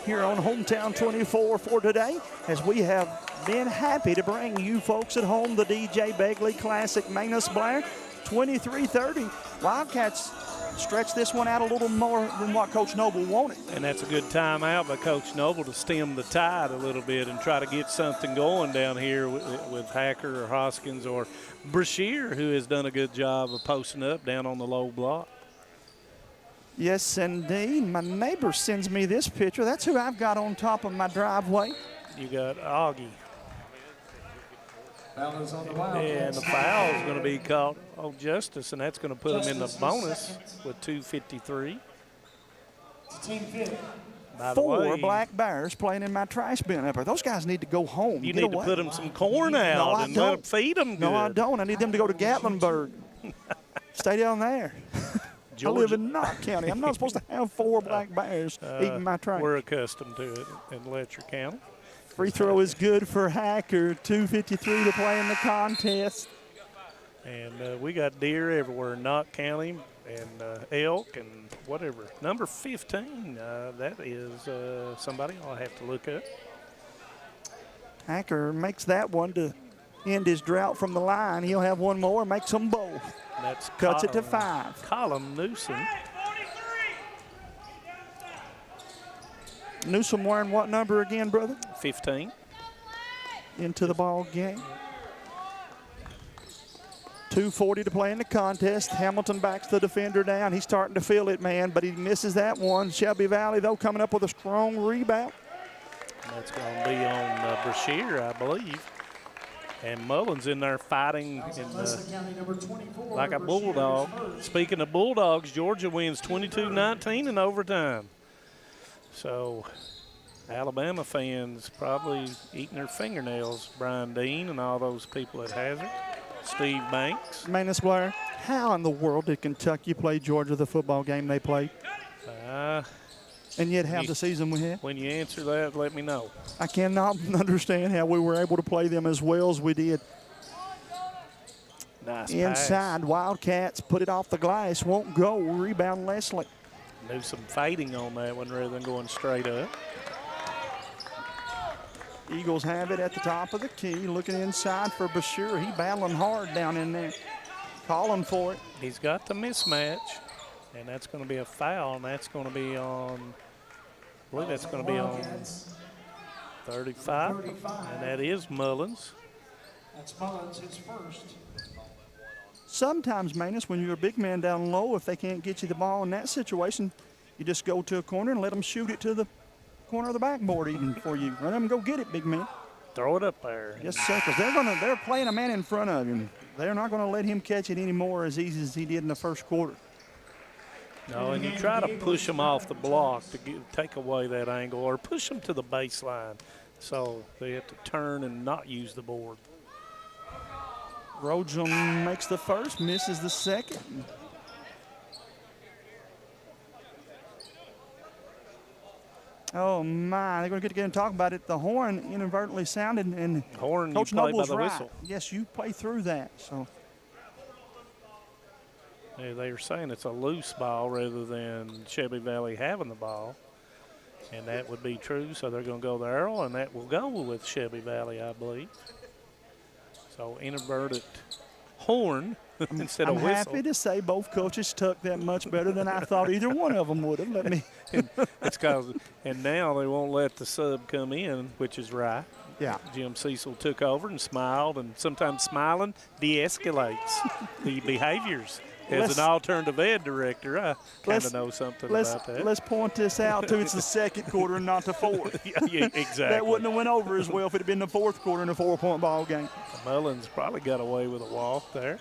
here on Hometown 24 for today, as we have been happy to bring you folks at home the DJ Begley Classic Manus Blair 23-30. Wildcats stretch this one out a little more than what Coach Noble wanted. And that's a good timeout by Coach Noble to stem the tide a little bit and try to get something going down here with Hacker or Hoskins or Brashear, who has done a good job of posting up down on the low block. Yes, indeed. My neighbor sends me this picture. That's who I've got on top of my driveway. You got Augie. Foul is on the Wildcats. And the foul is going to be called on Justice, and that's going to put him in the bonus with 2:53. Team fifth. Four Black Bears playing in my trash bin up there. Those guys need to go home. You need to put them some corn out and let them feed them good. No, I don't. I need them to go to Gatlinburg. Stay down there. I live in Knott County. I'm not supposed to have four Black Bears eating my trash. We're accustomed to it in Letcher County. Free throw is good for Hacker. 2:53 to play in the contest. And we got deer everywhere, Knott County and elk and whatever. Number 15, that is somebody I'll have to look up. Hacker makes that one to end his drought from the line. He'll have one more, makes them both. That's cuts it to 5. Colin Newsom. Newsom wearing what number again, brother? 15. Into the ball game. 2:40 to play in the contest. Hamilton backs the defender down. He's starting to feel it, man, but he misses that one. Shelby Valley, though, coming up with a strong rebound. That's going to be on Brashear, I believe. And Mullins in there fighting like a bulldog. Speaking of Bulldogs, Georgia wins 22-19 in overtime. So Alabama fans probably eating their fingernails, Brian Dean and all those people at Hazard. Steve Banks. Manus Blair, how in the world did Kentucky play Georgia the football game they played? And yet have the season we had? When you answer that, let me know. I cannot understand how we were able to play them as well as we did. Nice Inside, pass. Wildcats put it off the glass, won't go. Rebound Leslie. Do some fading on that one rather than going straight up. Eagles have it at the top of the key, looking inside for Bashir. He battling hard down in there, calling for it. He's got the mismatch, and that's going to be a foul, and that's going to be on, I believe that's going to be on 35, and that is Mullins. That's Mullins, his first. Sometimes, Manus, when you're a big man down low, if they can't get you the ball in that situation, you just go to a corner and let them shoot it to the corner of the backboard even for you. Run them, go get it, big man. Throw it up there. Yes, sir, because they're playing a man in front of him. They're not going to let him catch it anymore as easy as he did in the first quarter. No, and you try to push them off the block to take away that angle, or push them to the baseline so they have to turn and not use the board. Rojum makes the first, misses the second. Oh, my. They're going to get together and talk about it. The horn inadvertently sounded, and horn, Coach you play Noble's by the right. whistle. Yes, you play through that. So Yeah, they were saying it's a loose ball rather than Shelby Valley having the ball, and that would be true. So they're going to go the arrow, and that will go with Shelby Valley, I believe. So inadvertent horn instead of whistle. I'm happy to say both coaches took that much better than I thought either one of them would have. Let me. It's cause, and now they won't let the sub come in, which is right. Yeah. Jim Cecil took over and smiled, and sometimes smiling de-escalates the behaviors. As an alternative ed director, I kind of know something about that. Let's point this out, too. It's the second quarter and not the fourth. Yeah, exactly. That wouldn't have went over as well if it had been the fourth quarter in a 4-point ball game. Mullins probably got away with a walk there.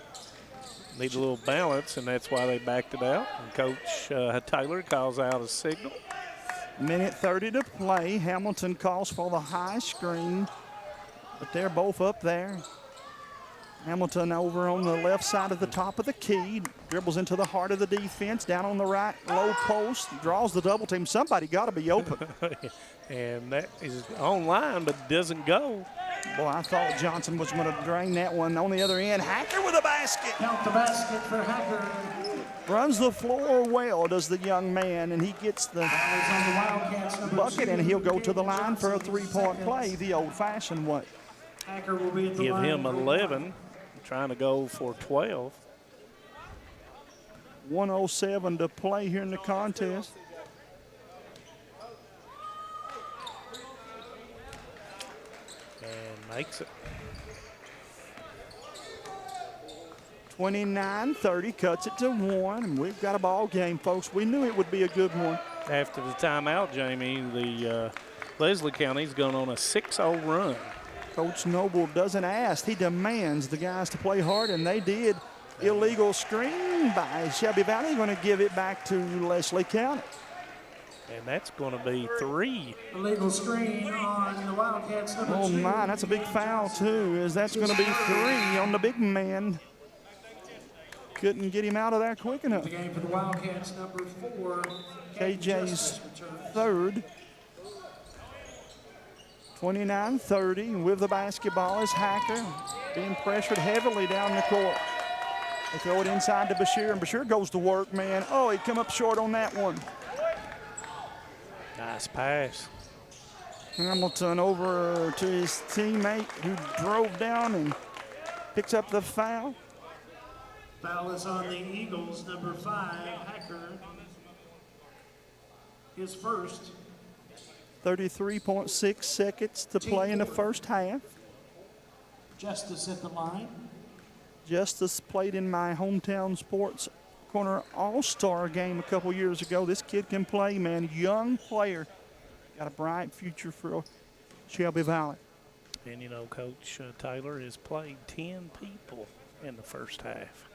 Need a little balance, and that's why they backed it out. And Coach Taylor calls out a signal. Minute 30 to play. Hamilton calls for the high screen, but they're both up there. Hamilton over on the left side of the top of the key, dribbles into the heart of the defense, down on the right low post, draws the double team. Somebody got to be open. And that is online, but doesn't go. Boy, I thought Johnson was going to drain that one on the other end. Hacker with a basket. Count the basket for Hacker. Runs the floor well, does the young man, and he gets the bucket, and he'll go to the line for a 3-point play the old-fashioned way. Hacker will be at the Give line him for 11, trying to go for 12. 1:07 to play here in the contest. And makes it. 29-30, cuts it to 1, and we've got a ball game, folks. We knew it would be a good one. After the timeout, Jamie, the Leslie County's going on a 6-0 run. Coach Noble doesn't ask. He demands the guys to play hard, and they did. Illegal screen by Shelby Valley. Going to give it back to Leslie County. And that's going to be 3. Illegal screen on the Wildcats. Oh, my, that's a big foul, too, as that's going to be 3 on the big man. Couldn't get him out of there quick enough. The game for the Wildcats, number 4. KJ's third. 29-30 with the basketball is Hacker being pressured heavily down the court. They throw it inside to Bashir, and Bashir goes to work, man. Oh, he come up short on that one. Nice pass. Hamilton over to his teammate who drove down and picks up the foul. Foul is on the Eagles, number 5, Hacker. His first. 33.6 seconds to play in the first half. Justice at the line. Justice played in my hometown sports corner all-star game a couple years ago. This kid can play, man. Young player. Got a bright future for Shelby Valley. And, you know, Coach Taylor has played 10 people in the first half.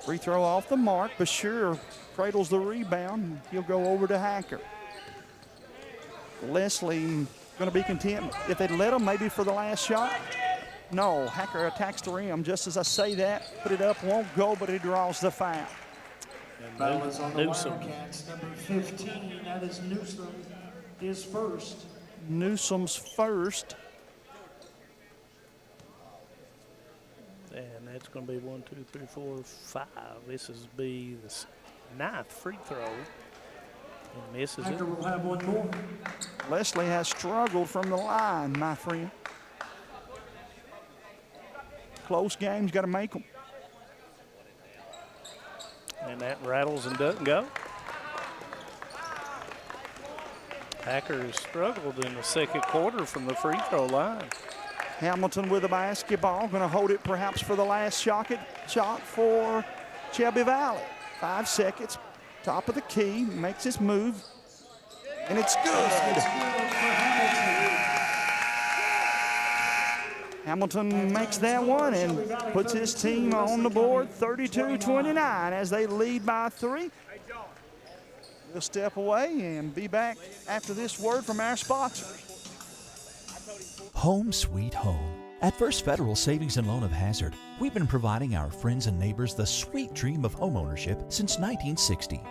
Free throw off the mark. Bashir cradles the rebound. He'll go over to Hacker. Leslie going to be content if they'd let him maybe for the last shot. No, Hacker attacks the rim. Just as I say that, put it up, won't go, but he draws the foul. Foul is on the Wildcats, number 15. That is Newsom, his first. Newsom's first. And that's going to be 1, 2, 3, 4, 5. This is be the 9th free throw. And misses it. Hacker will have one more. Leslie has struggled from the line, my friend. Close games, got to make them. And that rattles and doesn't go. Hacker has struggled in the second quarter from the free throw line. Hamilton with the basketball, going to hold it perhaps for the last shot for Shelby Valley. 5 seconds, top of the key, makes his move, and it's good. Hamilton makes that one and puts his team on the board 32-29 as they lead by 3. We'll step away and be back after this word from our sponsors. Home sweet home. At First Federal Savings and Loan of Hazard, we've been providing our friends and neighbors the sweet dream of homeownership since 1960.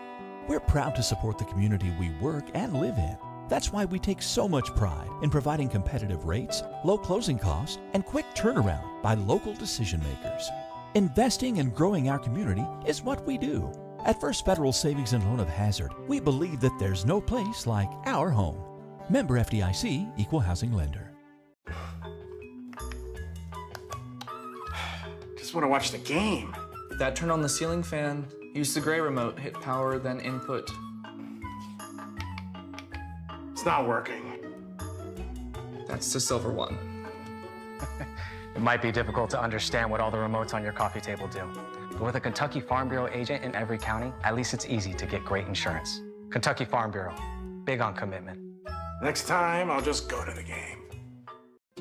We're proud to support the community we work and live in. That's why we take so much pride in providing competitive rates, low closing costs, and quick turnaround by local decision makers. Investing and growing our community is what we do. At First Federal Savings and Loan of Hazard, we believe that there's no place like our home. Member FDIC, Equal Housing Lender. Just want to watch the game. Dad, turn on the ceiling fan. Use the gray remote. Hit power, then input. It's not working. That's the silver one. It might be difficult to understand what all the remotes on your coffee table do. But with a Kentucky Farm Bureau agent in every county, at least it's easy to get great insurance. Kentucky Farm Bureau, big on commitment. Next time, I'll just go to the game.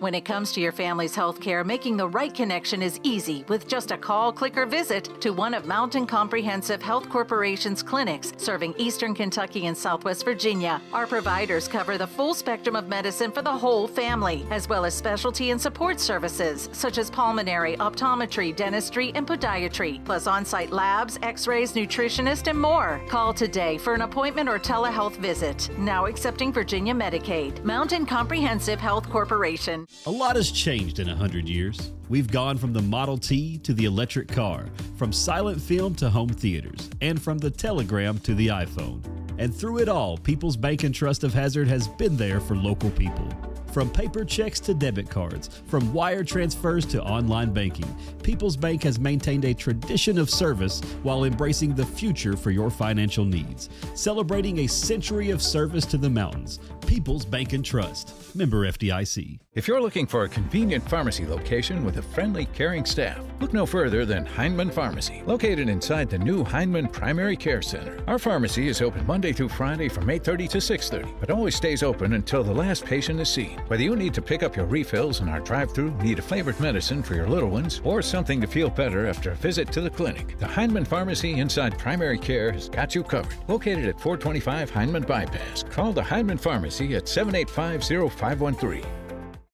When it comes to your family's health care, making the right connection is easy with just a call, click, or visit to one of Mountain Comprehensive Health Corporation's clinics serving Eastern Kentucky and Southwest Virginia. Our providers cover the full spectrum of medicine for the whole family, as well as specialty and support services such as pulmonary, optometry, dentistry, and podiatry, plus on-site labs, x-rays, nutritionist, and more. Call today for an appointment or telehealth visit. Now accepting Virginia Medicaid. Mountain Comprehensive Health Corporation. A lot has changed in 100 years. We've gone from the Model T to the electric car, from silent film to home theaters, and from the telegram to the iPhone. And through it all, People's Bank and Trust of Hazard has been there for local people. From paper checks to debit cards, from wire transfers to online banking, People's Bank has maintained a tradition of service while embracing the future for your financial needs. Celebrating a century of service to the mountains, People's Bank and Trust, member FDIC. If you're looking for a convenient pharmacy location with a friendly, caring staff, look no further than Hindman Pharmacy, located inside the new Hindman Primary Care Center. Our pharmacy is open Monday through Friday from 8:30 to 6:30, but always stays open until the last patient is seen. Whether you need to pick up your refills in our drive-thru, need a flavored medicine for your little ones, or something to feel better after a visit to the clinic, the Hindman Pharmacy inside Primary Care has got you covered. Located at 425 Hindman Bypass. Call the Hindman Pharmacy at 785-0513.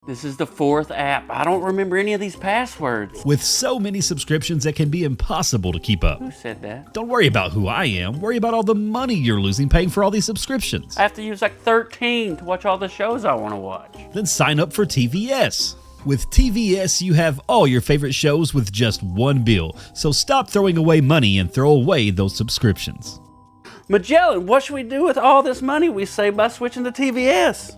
This is the 4th app. I don't remember any of these passwords. With so many subscriptions, it can be impossible to keep up. Who said that? Don't worry about who I am. Worry about all the money you're losing paying for all these subscriptions. I have to use like 13 to watch all the shows I want to watch. Then sign up for TVS. With TVS, you have all your favorite shows with just one bill. So stop throwing away money and throw away those subscriptions. Magellan, what should we do with all this money we save by switching to TVS?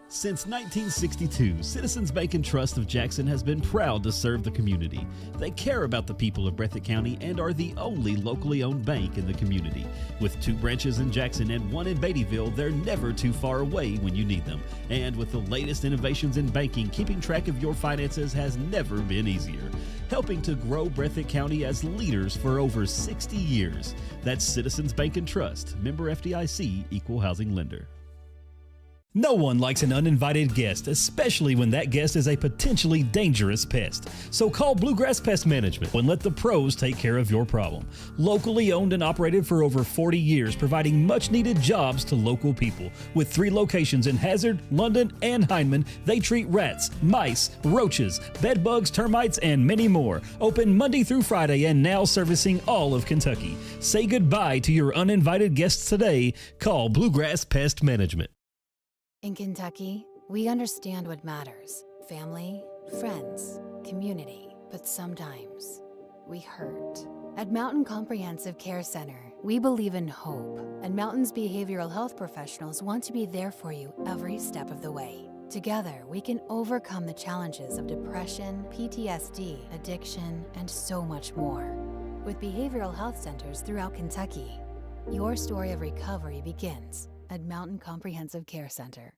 Since 1962, Citizens Bank and Trust of Jackson has been proud to serve the community. They care about the people of Breathitt County and are the only locally owned bank in the community. With 2 branches in Jackson and 1 in Beattyville, they're never too far away when you need them. And with the latest innovations in banking, keeping track of your finances has never been easier. Helping to grow Breathitt County as leaders for over 60 years. That's Citizens Bank and Trust, member FDIC, Equal Housing Lender. No one likes an uninvited guest, especially when that guest is a potentially dangerous pest. So call Bluegrass Pest Management and let the pros take care of your problem. Locally owned and operated for over 40 years, providing much-needed jobs to local people. With 3 locations in Hazard, London, and Hindman, they treat rats, mice, roaches, bed bugs, termites, and many more. Open Monday through Friday and now servicing all of Kentucky. Say goodbye to your uninvited guests today. Call Bluegrass Pest Management. In Kentucky, we understand what matters: family, friends, community. But sometimes we hurt. At Mountain Comprehensive Care Center, we believe in hope, and Mountain's behavioral health professionals want to be there for you every step of the way. Together, we can overcome the challenges of depression, PTSD, addiction, and so much more. With behavioral health centers throughout Kentucky, your story of recovery begins at Mountain Comprehensive Care Center.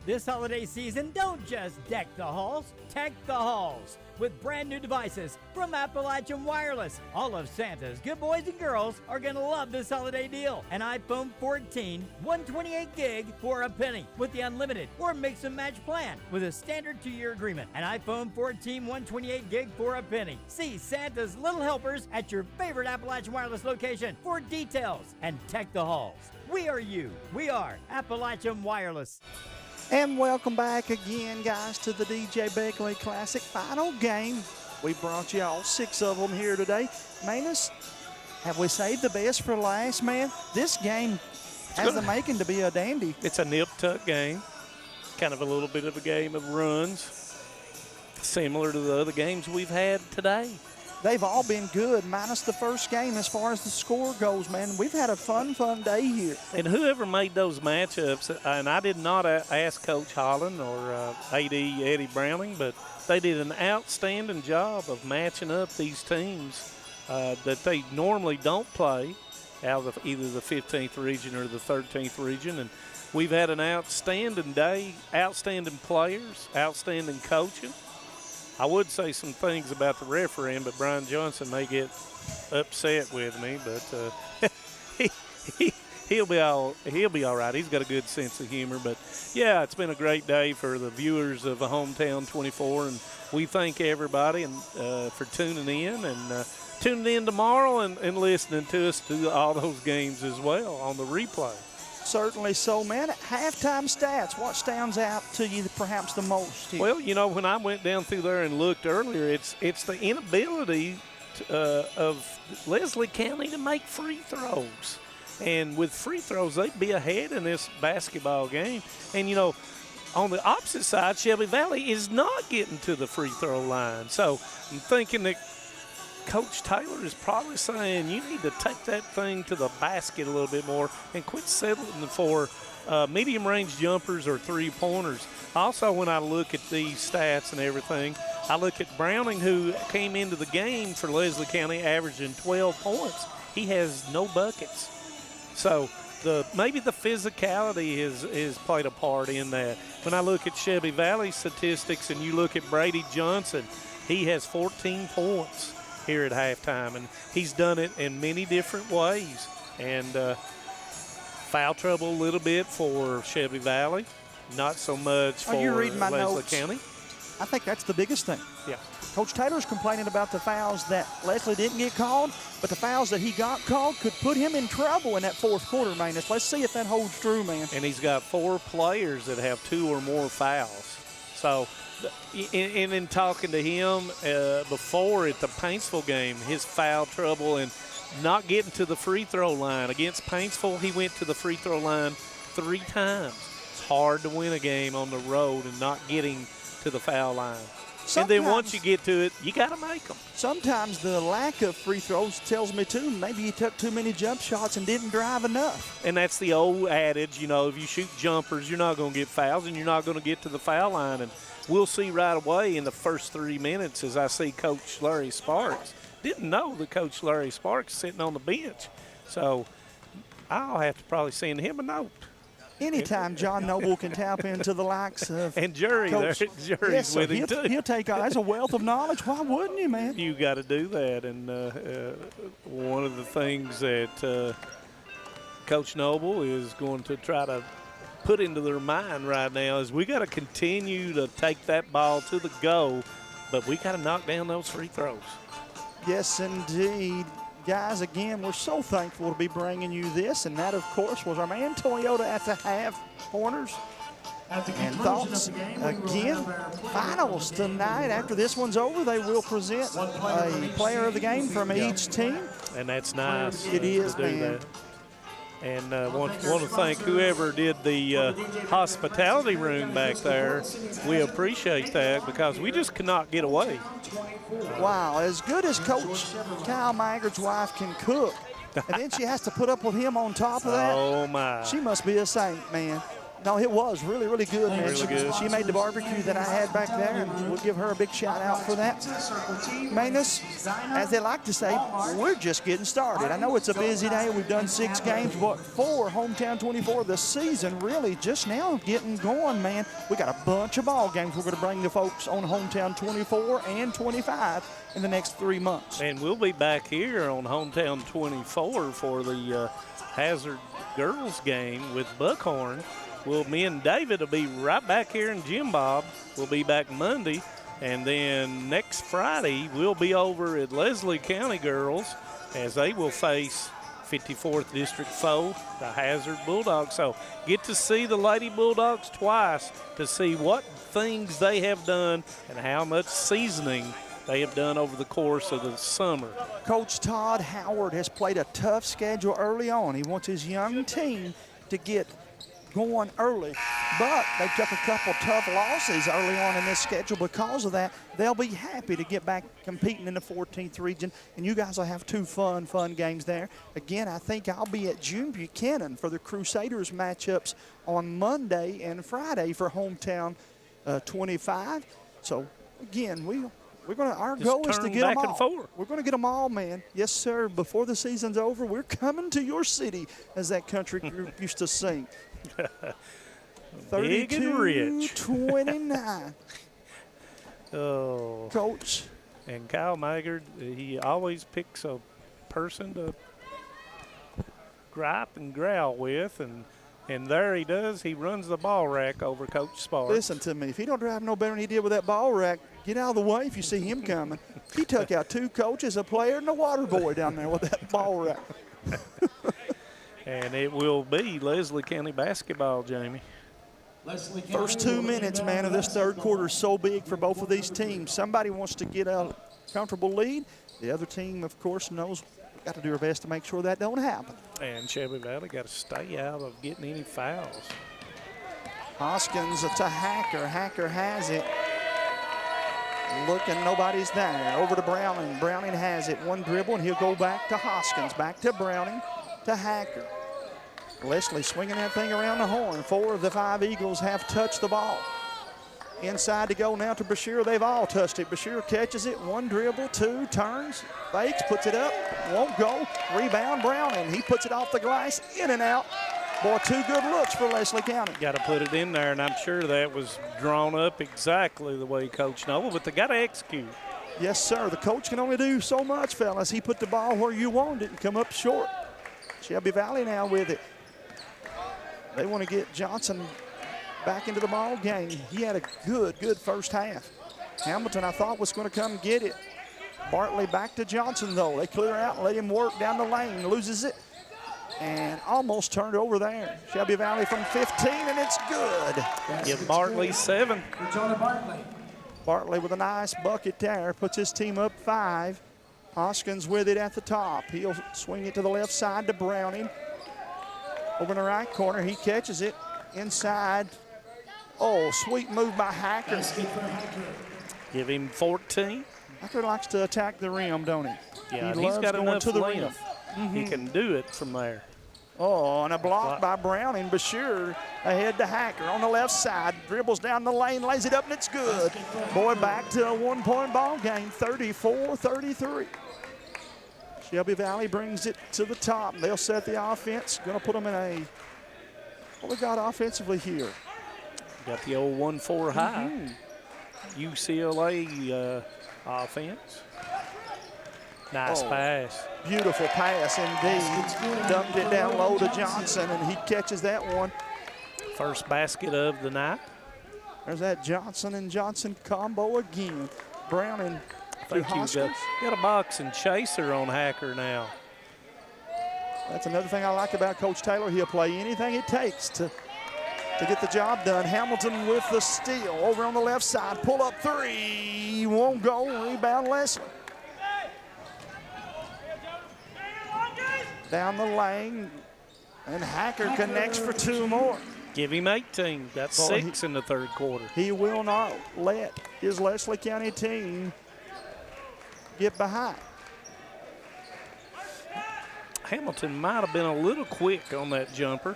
This holiday season, don't just deck the halls, tech the halls with brand new devices from Appalachian Wireless. All of Santa's good boys and girls are going to love this holiday deal. An iPhone 14, 128 gig for a penny with the unlimited or mix and match plan with a standard 2-year agreement. An iPhone 14, 128 gig for a penny. See Santa's little helpers at your favorite Appalachian Wireless location for details. And tech the halls. We are you. We are Appalachian Wireless. And welcome back again, guys, to the DJ Begley Classic final game. We brought you all 6 of them here today. Manus, have we saved the best for last, man? This game has the making to be a dandy. It's a nip-tuck game, kind of a little bit of a game of runs, similar to the other games we've had today. They've all been good, minus the first game as far as the score goes, man. We've had a fun day here. And whoever made those matchups, and I did not ask Coach Holland or AD Eddie Browning, but they did an outstanding job of matching up these teams that they normally don't play out of either the 15th region or the 13th region. And we've had an outstanding day, outstanding players, outstanding coaching. I would say some things about the refereeing, but Brian Johnson may get upset with me. But he'll be all right. He's got a good sense of humor. But yeah, it's been a great day for the viewers of Hometown 24, and we thank everybody and for tuning in and tuning in tomorrow and listening to us do all those games as well on the replay. Certainly so, man. Halftime stats, what stands out to you perhaps the most here? Well, you know, when I went down through there and looked earlier, it's the inability of Leslie County to make free throws. And with free throws, they'd be ahead in this basketball game. And, you know, on the opposite side, Shelby Valley is not getting to the free throw line. So I'm thinking that Coach Taylor is probably saying you need to take that thing to the basket a little bit more and quit settling for medium-range jumpers or three-pointers. Also, when I look at these stats and everything, I look at Browning, who came into the game for Leslie County averaging 12 points. He has no buckets. So maybe the physicality is played a part in that. When I look at Shelby Valley statistics and you look at Brady Johnson, he has 14 points here at halftime, and he's done it in many different ways. And foul trouble a little bit for Shelby Valley, not so much for Leslie County. I think that's the biggest thing. Yeah. Coach Taylor's complaining about the fouls that Leslie didn't get called, but the fouls that he got called could put him in trouble in that fourth quarter, man. Let's see if that holds true, man. And he's got 4 players that have 2 or more fouls. So, in talking to him before at the Paintsville game, his foul trouble and not getting to the free throw line. Against Paintsville, he went to the free throw line 3 times. It's hard to win a game on the road and not getting to the foul line. And then once you get to it, you got to make them. Sometimes the lack of free throws tells me, too, maybe you took too many jump shots and didn't drive enough. And that's the old adage, you know, if you shoot jumpers, you're not going to get fouls and you're not going to get to the foul line. And we'll see right away in the first 3 minutes as I see Coach Larry Sparks. Didn't know that Coach Larry Sparks is sitting on the bench. So I'll have to probably send him a note. Anytime John Noble can tap into the likes of and Jury's yes, with him too. He'll take that's a wealth of knowledge. Why wouldn't you, man? You got to do that. And one of the things that Coach Noble is going to try to put into their mind right now is we got to continue to take that ball to the goal, but we got to knock down those free throws. Yes, indeed. Guys, again, we're so thankful to be bringing you this, and that, of course, was our man Toyota at the half corners. And thoughts, again, finals tonight. After this one's over, they will present a player of the game from each team. And that's nice. It is, to do man. that. And want to thank whoever did the hospitality room back there. We appreciate that because we just cannot get away. Wow, as good as Coach Kyle Maggard's wife can cook, and then she has to put up with him on top of that. Oh, my. She must be a saint, man. No, it was really, really good, man. Really good. She made the barbecue that I had back there, and we'll give her a big shout out for that. Manus, as they like to say, we're just getting started. I know it's a busy day. We've done 6 games, but for Hometown 24, the season really just now getting going, man. We got a bunch of ball games we're going to bring the folks on Hometown 24 and 25 in the next 3 months. And we'll be back here on Hometown 24 for the Hazard girls game with Buckhorn. Well, me and David will be right back here in Jim Bob. We'll be back Monday. And then next Friday, we'll be over at Leslie County Girls as they will face 54th District foe, the Hazard Bulldogs. So get to see the Lady Bulldogs twice to see what things they have done and how much seasoning they have done over the course of the summer. Coach Todd Howard has played a tough schedule early on. He wants his young team to get going early, but they took a couple tough losses early on in this schedule. Because of that, they'll be happy to get back competing in the 14th region, and you guys will have 2 fun games there. Again, I think I'll be at June Buchanan for the Crusaders matchups on Monday and Friday for Hometown 25. So again, we're going to, our goal is to get them all. We're going to get them all, man. Yes, sir. Before the season's over, we're coming to your city, as that country group used to sing. Big and rich. 29. Oh, Coach. And Kyle Maggard, he always picks a person to gripe and growl with, and there he does. He runs the ball rack over Coach Sparks. Listen to me. If he don't drive no better than he did with that ball rack, get out of the way if you see him coming. He took out 2 coaches, a player, and a water boy down there with that ball rack. And it will be Leslie County basketball, Jamie. First 2 minutes, man, of this third quarter is so big for both of these teams. Somebody wants to get a comfortable lead. The other team, of course, knows we've got to do our best to make sure that don't happen. And Shelby Valley got to stay out of getting any fouls. Hoskins to Hacker. Hacker has it. Looking, nobody's there. Over to Browning. Browning has it. 1 dribble, and he'll go back to Hoskins. Back to Browning. To Hacker. Leslie swinging that thing around the horn. 4 of the 5 Eagles have touched the ball. Inside to go now to Bashir. They've all touched it. Bashir catches it. 1 dribble, 2, turns, fakes, puts it up, won't go. Rebound, Browning. He puts it off the glass, in and out. Boy, 2 good looks for Leslie County. Got to put it in there, and I'm sure that was drawn up exactly the way Coach Noble, but they got to execute. Yes, sir. The coach can only do so much, fellas. He put the ball where you wanted it and come up short. Shelby Valley now with it. They want to get Johnson back into the ball game. He had a good first half. Hamilton, I thought, was going to come get it. Bartley back to Johnson, though. They clear out and let him work down the lane. Loses it and almost turned over there. Shelby Valley from 15, and it's good. Give Bartley 7. Bartley with a nice bucket there. Puts his team up 5. Hoskins with it at the top. He'll swing it to the left side to Browning. Over in the right corner, he catches it inside. Oh, sweet move by Hacker. Give him 14. Hacker likes to attack the rim, don't he? Yeah, he's got going enough to the length. rim. He can do it from there. Oh, and a block by Browning. Bashir ahead to Hacker on the left side. Dribbles down the lane, lays it up, and it's good. Boy, back to a 1-point ball game, 34-33. Shelby Valley brings it to the top. They'll set the offense. Going to put them in a, what we got offensively here? Got the old 1-4 high. UCLA offense. Nice pass. Beautiful pass indeed. Dumped it down low to Johnson, and he catches that one. First basket of the night. There's that Johnson and Johnson combo again. Browning I think you've got a boxing chaser on Hacker now. That's another thing I like about Coach Taylor. He'll play anything it takes to get the job done. Hamilton with the steal over on the left side. Pull up three. Won't go. Rebound Leslie. Down the lane. And Hacker connects for two more. Give him 18. That's 6 in the third quarter. He will not let his Leslie County team get behind. Hamilton might have been a little quick on that jumper.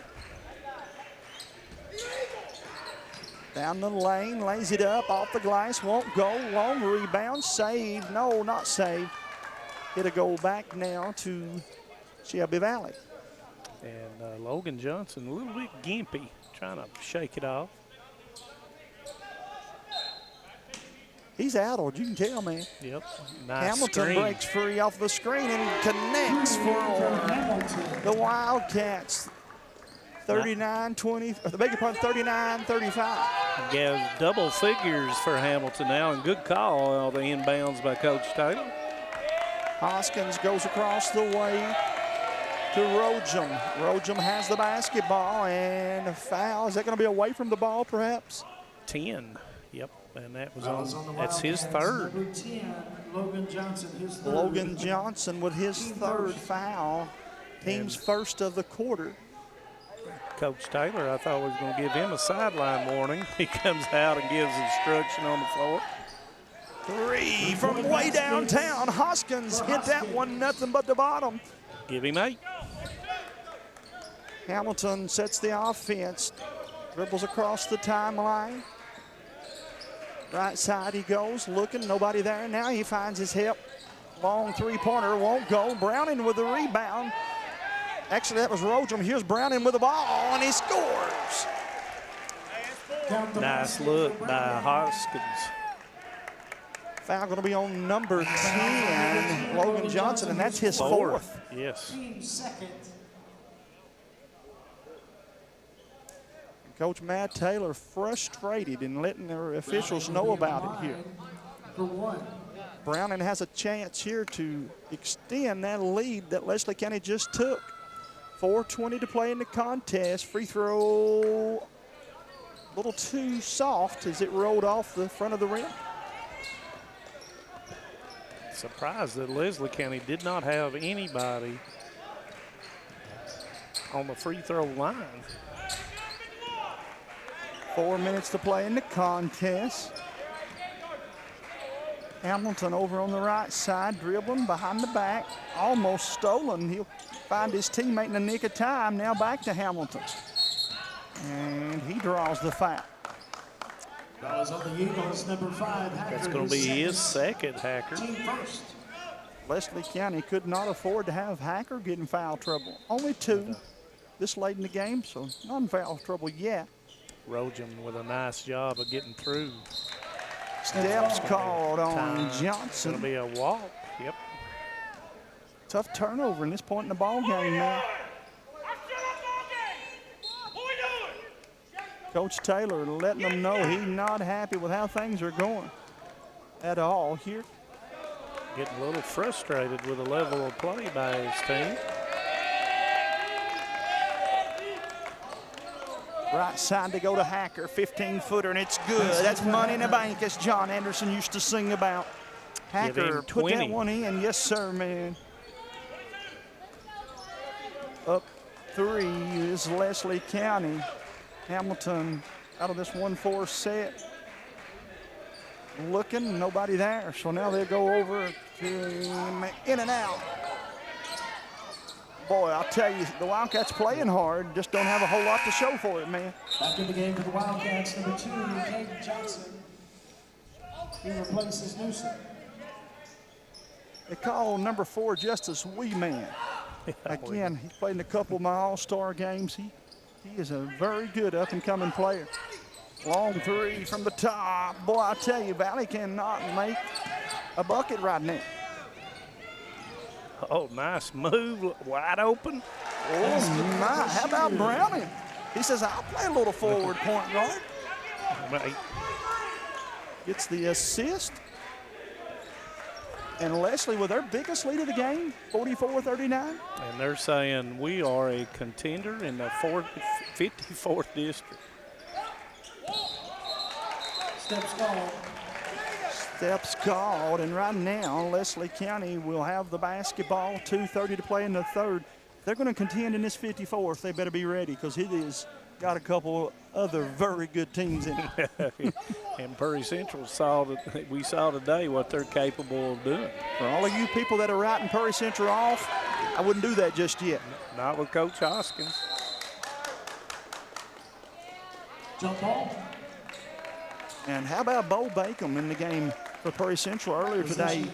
Down the lane, lays it up, off the glass, won't go. Long rebound, saved. No, not saved. It'll go back now to Shelby Valley. And Logan Johnson a little bit gimpy, trying to shake it off. He's addled, you can tell, man. Yep, nice Hamilton screen. breaks free off the screen and connects for the Wildcats. 39-20, I beg your pardon, 39-35. Yeah, double figures for Hamilton now, and good call on the inbounds by Coach Taylor. Hoskins goes across the way to Rojum. Rojum has the basketball and a foul. Is that going to be away from the ball, perhaps? 10, yep, and that was on that's his third. Number 10, Logan Johnson, his third. Logan Johnson with his third foul. Team's first of the quarter. Coach Taylor, I thought was going to give him a sideline warning. He comes out and gives instruction on the floor. Three from way downtown. Hoskins hit that one, nothing but the bottom. Give him 8. Hamilton sets the offense. Dribbles across the timeline. Right side he goes, looking, nobody there. Now he finds his hip. Long three-pointer, won't go. Browning with the rebound. Actually, that was Rojum. Here's Browning with the ball, and he scores. Nice look by Hoskins. Foul going to be on number 10, Logan Johnson, and that's his fourth. Yes. Coach Matt Taylor frustrated in letting their officials know about it here. Browning has a chance here to extend that lead that Leslie County just took. 4:20 to play in the contest. Free throw a little too soft as it rolled off the front of the rim. Surprised that Leslie County did not have anybody on the free throw line. 4 minutes to play in the contest. Hamilton over on the right side, dribbling behind the back, almost stolen. He'll find his teammate in the nick of time. Now back to Hamilton. And he draws the foul. That was on the Eagles, number 5. Hacker. That's going to be his second, Hacker. Team first. Leslie County could not afford to have Hacker get in foul trouble. Only 2 this late in the game, so not in foul trouble yet. Rojum with a nice job of getting through. Steps called on Johnson. Going to be a walk, yep. Tough turnover in this point in the ball game now. Coach Taylor letting them know he's not happy with how things are going at all here. Getting a little frustrated with the level of play by his team. Right side to go to Hacker, 15-footer, and it's good. That's money in the bank, as John Anderson used to sing about. Hacker put that one in. Yes, sir, man. Up 3 is Leslie County. Hamilton out of this 1-4 set. Looking, nobody there. So now they'll go over to in and out. Boy, I'll tell you, the Wildcats playing hard, just don't have a whole lot to show for it, man. Back in the game for the Wildcats, number 2, Caden Johnson. He replaces Newsom. They call number 4 Justice Wee Man. Again, he's played in a couple of my all-star games. He is a very good up-and-coming player. Long 3 from the top. Boy, I tell you, Valley cannot make a bucket right now. Oh, nice move, wide open. Oh, my, how about Browning? He says, I'll play a little forward point guard. Right. Gets the assist. And Leslie with their biggest lead of the game, 44-39. And they're saying we are a contender in the 54th district. Steps called. Steps called, and right now Leslie County will have the basketball, 2:30 to play in the third. They're going to contend in this 54th. They better be ready because it has got a couple other very good teams in it. And Prairie Central we saw today what they're capable of doing. For all of you people that are writing Prairie Central off, I wouldn't do that just yet. Not with Coach Hoskins. Jump ball. And how about Bo Bacon in the game for Prairie Central earlier today?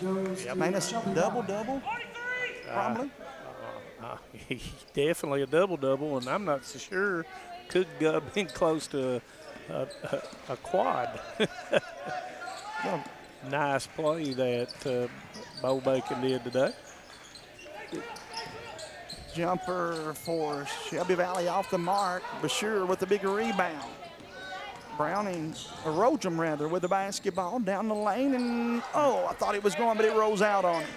Manus double-double, probably. Definitely a double-double, and I'm not so sure could have been close to a quad. Nice play that Bo Bacon did today. Jumper for Shelby Valley off the mark. Bashir with the big rebound. Browning, or Rojum rather, with the basketball down the lane, and I thought it was going, but it rolls out on him.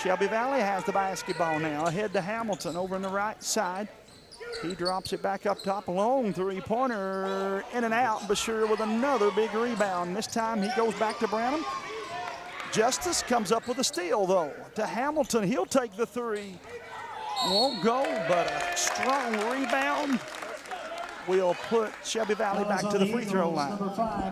Shelby Valley has the basketball now, ahead to Hamilton over on the right side. He drops it back up top, long three-pointer, in and out. Bashir with another big rebound. This time he goes back to Branham. Justice comes up with a steal, though, to Hamilton. He'll take the three. Won't go, but a strong rebound will put Shelby Valley back to the free throw line.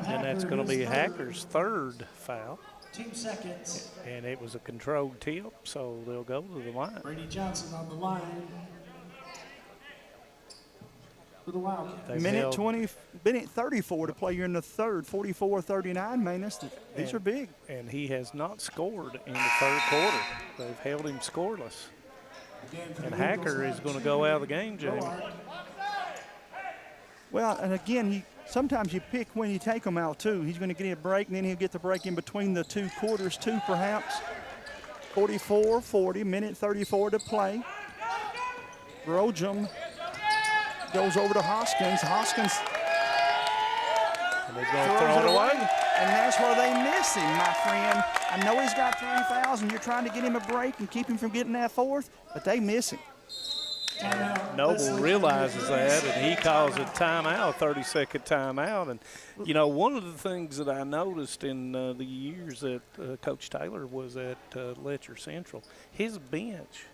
And that's going to be Hacker's third foul. 2 seconds. And it was a controlled tip, so they'll go to the line. Brady Johnson on the line for the Wildcats. Minute 34 to play here in the third, 44-39, Manus. These are big. And he has not scored in the third quarter. They've held him scoreless. And Hacker is going to go out of the game, Jamie. Well, and again, sometimes you pick when you take him out, too. He's going to get a break, and then he'll get the break in between the two quarters, too, perhaps. 44-40, minute 34 to play. Rojum goes over to Hoskins. Hoskins throws it away. And that's where they miss him, my friend. I know he's got 3,000. You're trying to get him a break and keep him from getting that fourth, but they miss him. Noble realizes that, and he calls it timeout, 30-second timeout. And, you know, one of the things that I noticed in the years that Coach Taylor was at Letcher Central, his bench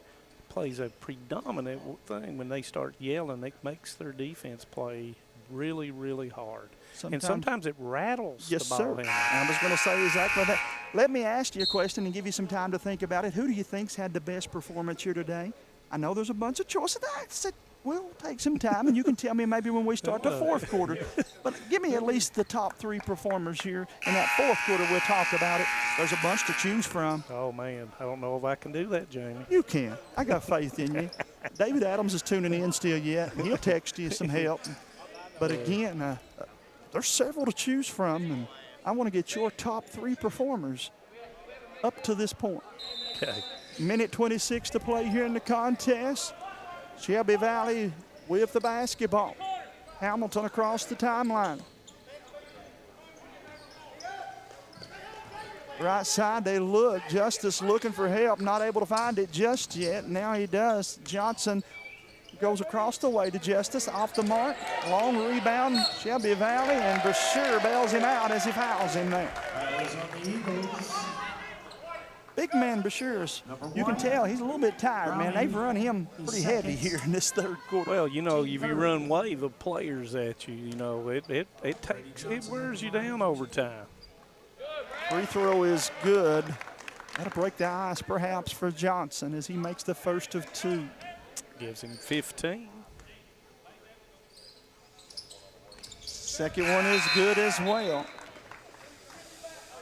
plays a predominant thing. When they start yelling, it makes their defense play really, really hard. And sometimes it rattles the ball handler. I was going to say exactly that. Let me ask you a question and give you some time to think about it. Who do you think's had the best performance here today? I know there's a bunch of choices. I said we'll take some time, and you can tell me maybe when we start the fourth quarter. But give me at least the top three performers here. In that fourth quarter, we'll talk about it. There's a bunch to choose from. Oh, man. I don't know if I can do that, Jamie. You can. I got faith in you. David Adams is tuning in still yet, and he'll text you some help. But again, there's several to choose from, and I want to get your top three performers up to this point. Okay. Minute 26 to play here in the contest. Shelby Valley with the basketball. Hamilton across the timeline. Right side, they look. Justice looking for help, not able to find it just yet. Now he does. Johnson goes across the way to Justice, off the mark. Long rebound, Shelby Valley, and Brashear bails him out as he fouls him there. Big man Brashear's, you can tell he's a little bit tired, man. They've run him pretty heavy here in this third quarter. Well, you know, if you run wave of players at you, you know, it wears you down over time. Free throw is good. That'll break the ice perhaps for Johnson as he makes the first of two. Gives him 15. Second one is good as well.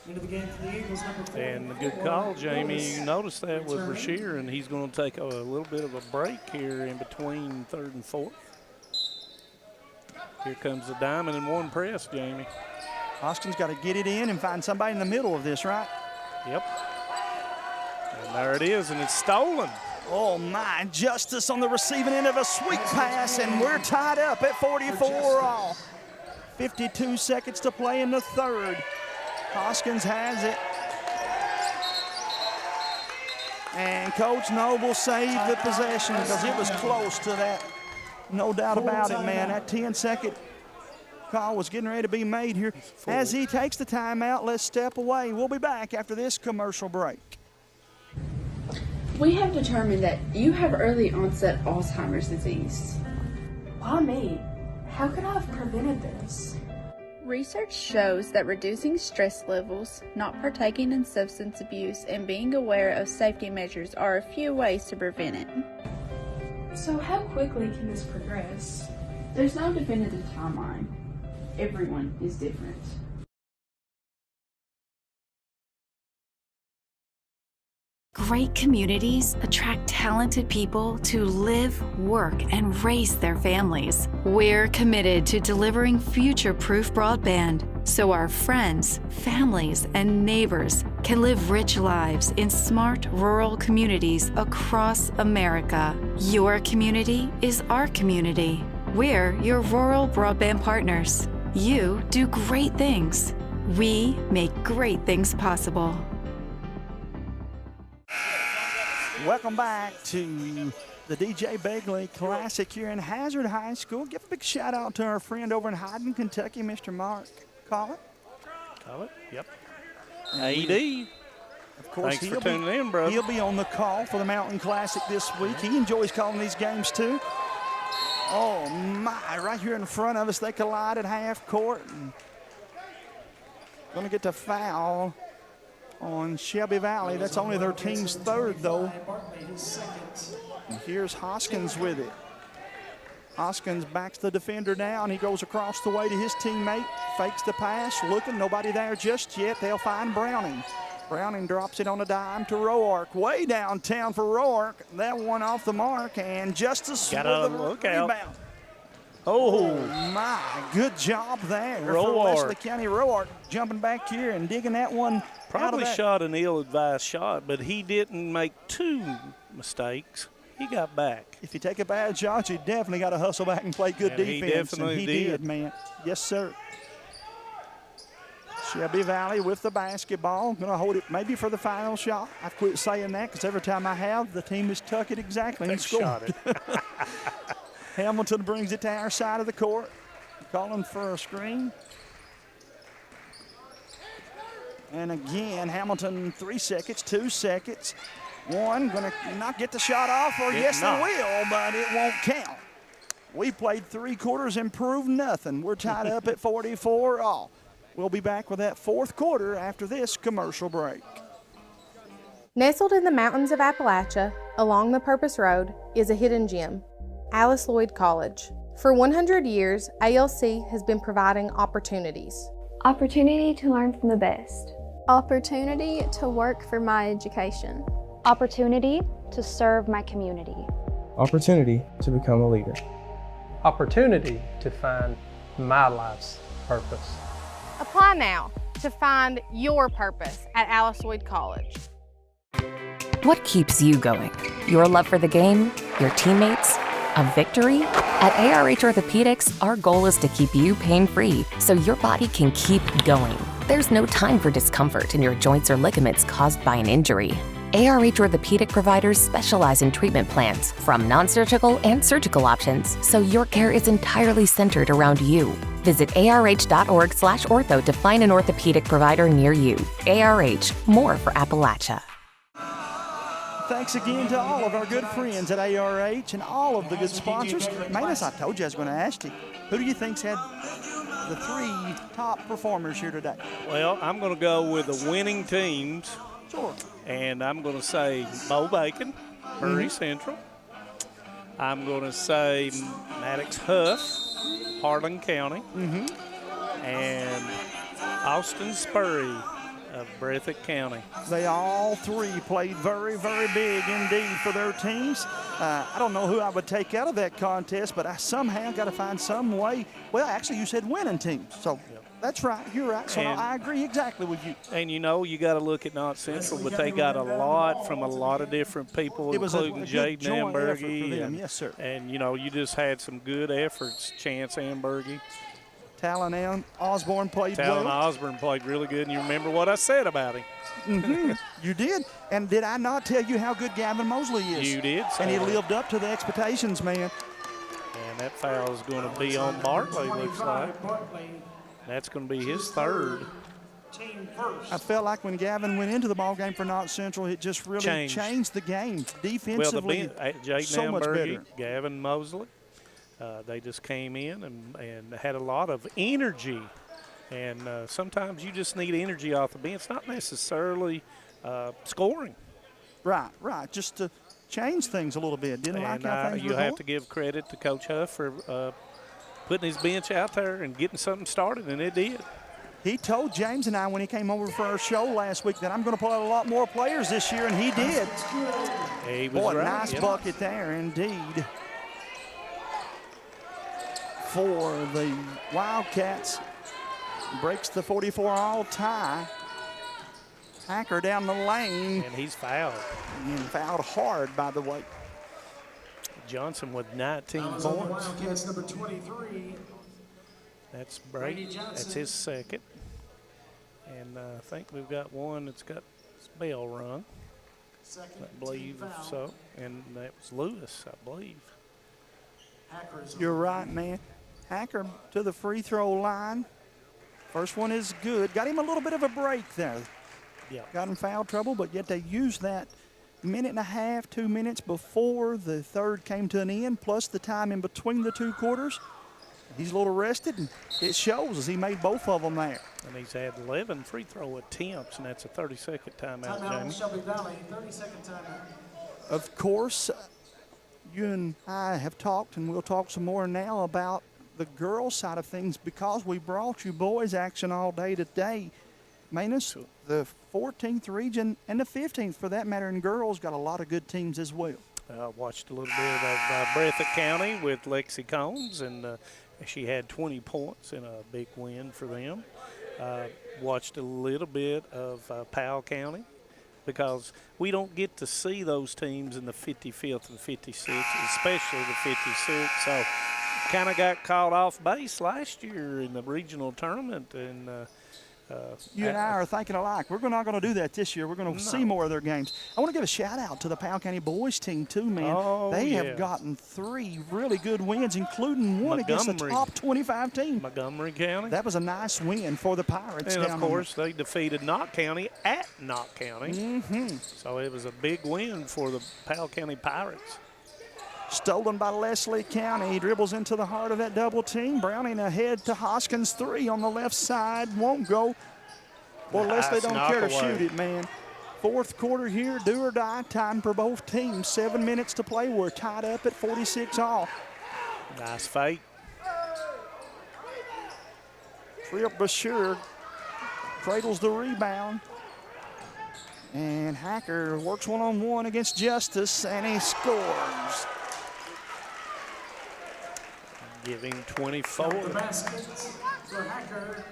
Into the game for the Eagles, number 4. And a good call, Jamie. You notice that with Brashear, and he's going to take a little bit of a break here in between third and fourth. Here comes the diamond in one press, Jamie. Hoskins got to get it in and find somebody in the middle of this, right? Yep. And there it is, and it's stolen. Oh my, Justice on the receiving end of a sweet pass, and we're tied up at 44 all. 52 seconds to play in the third. Hoskins has it. And Coach Noble saved the possession because it was close to that. No doubt about it, man. That 10-second call was getting ready to be made here. As he takes the timeout, let's step away. We'll be back after this commercial break. We have determined that you have early onset Alzheimer's disease. Why me? How could I have prevented this? Research shows that reducing stress levels, not partaking in substance abuse, and being aware of safety measures are a few ways to prevent it. So how quickly can this progress? There's no definitive timeline. Everyone is different. Great communities attract talented people to live, work, and raise their families. We're committed to delivering future-proof broadband so our friends, families, and neighbors can live rich lives in smart rural communities across America. Your community is our community. We're your rural broadband partners. You do great things. We make great things possible. Welcome back to the DJ Begley Classic here in Hazard High School. Give a big shout out to our friend over in Hindman, Kentucky, Mr. Mark Collett. Collett, yep. AD. Of course, thanks for tuning in, brother. He'll be on the call for the Mountain Classic this week. He enjoys calling these games too. Oh my, right here in front of us, they collide at half court. Going to get to foul on Shelby Valley. That's only their team's third, though. And here's Hoskins with it. Hoskins backs the defender down. He goes across the way to his teammate, fakes the pass, looking, nobody there just yet. They'll find Browning. Browning drops it on a dime to Roark. Way downtown for Roark. That one off the mark, and Justice with the rebound. Oh my, good job there for Wesley County. Roark jumping back here and digging that one. Probably shot an ill-advised shot, but he didn't make two mistakes. He got back. If you take a bad shot, you definitely got to hustle back and play good defense. He definitely did, man. Yes, sir. Shelby Valley with the basketball. Going to hold it maybe for the final shot. I've quit saying that because every time I have, the team has tuck it exactly and scored. Hamilton brings it to our side of the court. Calling for a screen. And again, Hamilton 3 seconds, 2 seconds. One, going to not get the shot off, or yes, they will, but it won't count. We played 3 quarters and proved nothing. We're tied up at 44 all. We'll be back with that fourth quarter after this commercial break. Nestled in the mountains of Appalachia, along the Purpose Road, is a hidden gem, Alice Lloyd College. For 100 years, ALC has been providing opportunities. Opportunity to learn from the best. Opportunity to work for my education. Opportunity to serve my community. Opportunity to become a leader. Opportunity to find my life's purpose. Apply now to find your purpose at Alice Lloyd College. What keeps you going? Your love for the game? Your teammates? A victory? At ARH Orthopedics, our goal is to keep you pain-free so your body can keep going. There's no time for discomfort in your joints or ligaments caused by an injury. ARH Orthopedic providers specialize in treatment plans, from non-surgical and surgical options, so your care is entirely centered around you. Visit arh.org/ortho to find an orthopedic provider near you. ARH, more for Appalachia. Thanks again to all of our good friends at ARH and all of the good sponsors. Manus, I told you I was going to ask you, who do you think's had the 3 top performers here today? Well, I'm going to go with the winning teams. Sure. And I'm going to say Bo Bacon, Murray Central. I'm going to say Maddox Huff, Harlan County. And Austin Spurry of Breathitt County. They all 3 played very, very big indeed for their teams. I don't know who I would take out of that contest, but I somehow got to find some way. Well, actually, you said winning teams. So That's right. You're right. So I agree exactly with you. And, you know, you got to look at North Central, but they got a lot from a lot of different people, including Jaden Ambergy. Yes, sir. And, you know, you just had some good efforts, Chance Ambergy. Talon Osborne played Talon well. Osborne played really good, and you remember what I said about him. Mm-hmm. You did. And did I not tell you how good Gavin Mosley is? You did. And he lived up to the expectations, man. And that foul is going to be on Bartley, looks like. That's going to be his third. I felt like when Gavin went into the ball game for North Central, it just really changed the game defensively. Jaden so much Ambergy, better. Gavin Mosley, they just came in and had a lot of energy. And sometimes you just need energy off the bench, not necessarily scoring. Right. Just to change things a little bit. Didn't like how things were you have going. to give credit to Coach Huff for putting his bench out there and getting something started, and it did. He told James and I when he came over for our show last week that I'm going to play a lot more players this year, and he did. He was Boy, right. nice bucket there indeed for the Wildcats. Breaks the 44-all tie. Hacker down the lane. And he's fouled. And fouled hard, by the way. Johnson with 19 points. Wildcats number 23. That's Brady. That's his second. And I think we've got one that's got his bell rung. I believe so. And that was Lewis, I believe. You're right, man. Hacker to the free throw line. First one is good. Got him a little bit of a break there. Yeah. Got in foul trouble, but yet they used that minute and a half, 2 minutes before the third came to an end, plus the time in between the two quarters. He's a little rested, and it shows as he made both of them there. And he's had 11 free throw attempts, and that's a 30-second timeout, Timeout, Jamie. Shelby Valley, 30-second timeout. Of course, you and I have talked, and we'll talk some more now about the girls' side of things because we brought you boys action all day today. Manus, the 14th region and the 15th, for that matter, in girls, got a lot of good teams as well. Watched a little bit of Breathitt County with Lexi Combs, and she had 20 points in a big win for them. Watched a little bit of Powell County because we don't get to see those teams in the 55th and 56th, especially the 56th. So kind of got caught off base last year in the regional tournament, and you and I are thinking alike. We're not going to do that this year. We're going to see more of their games. I want to give a shout-out to the Powell County boys team, too, man. They have gotten 3 really good wins, including one against the top 25 team. Montgomery County. That was a nice win for the Pirates. And, of course, they defeated Knott County at Knott County. Mm-hmm. So it was a big win for the Powell County Pirates. Stolen by Leslie County. He dribbles into the heart of that double team. Browning ahead to Hoskins. 3 on the left side. Won't go. Well, Nice Leslie don't care to knock away. shoot it, man. Fourth quarter here, do or die time for both teams. 7 minutes to play. We're tied up at 46 all. Nice fake. Tripp Bashir cradles the rebound. And Hacker works one-on-one against Justice, and he scores. Giving 24. The basket for Hacker.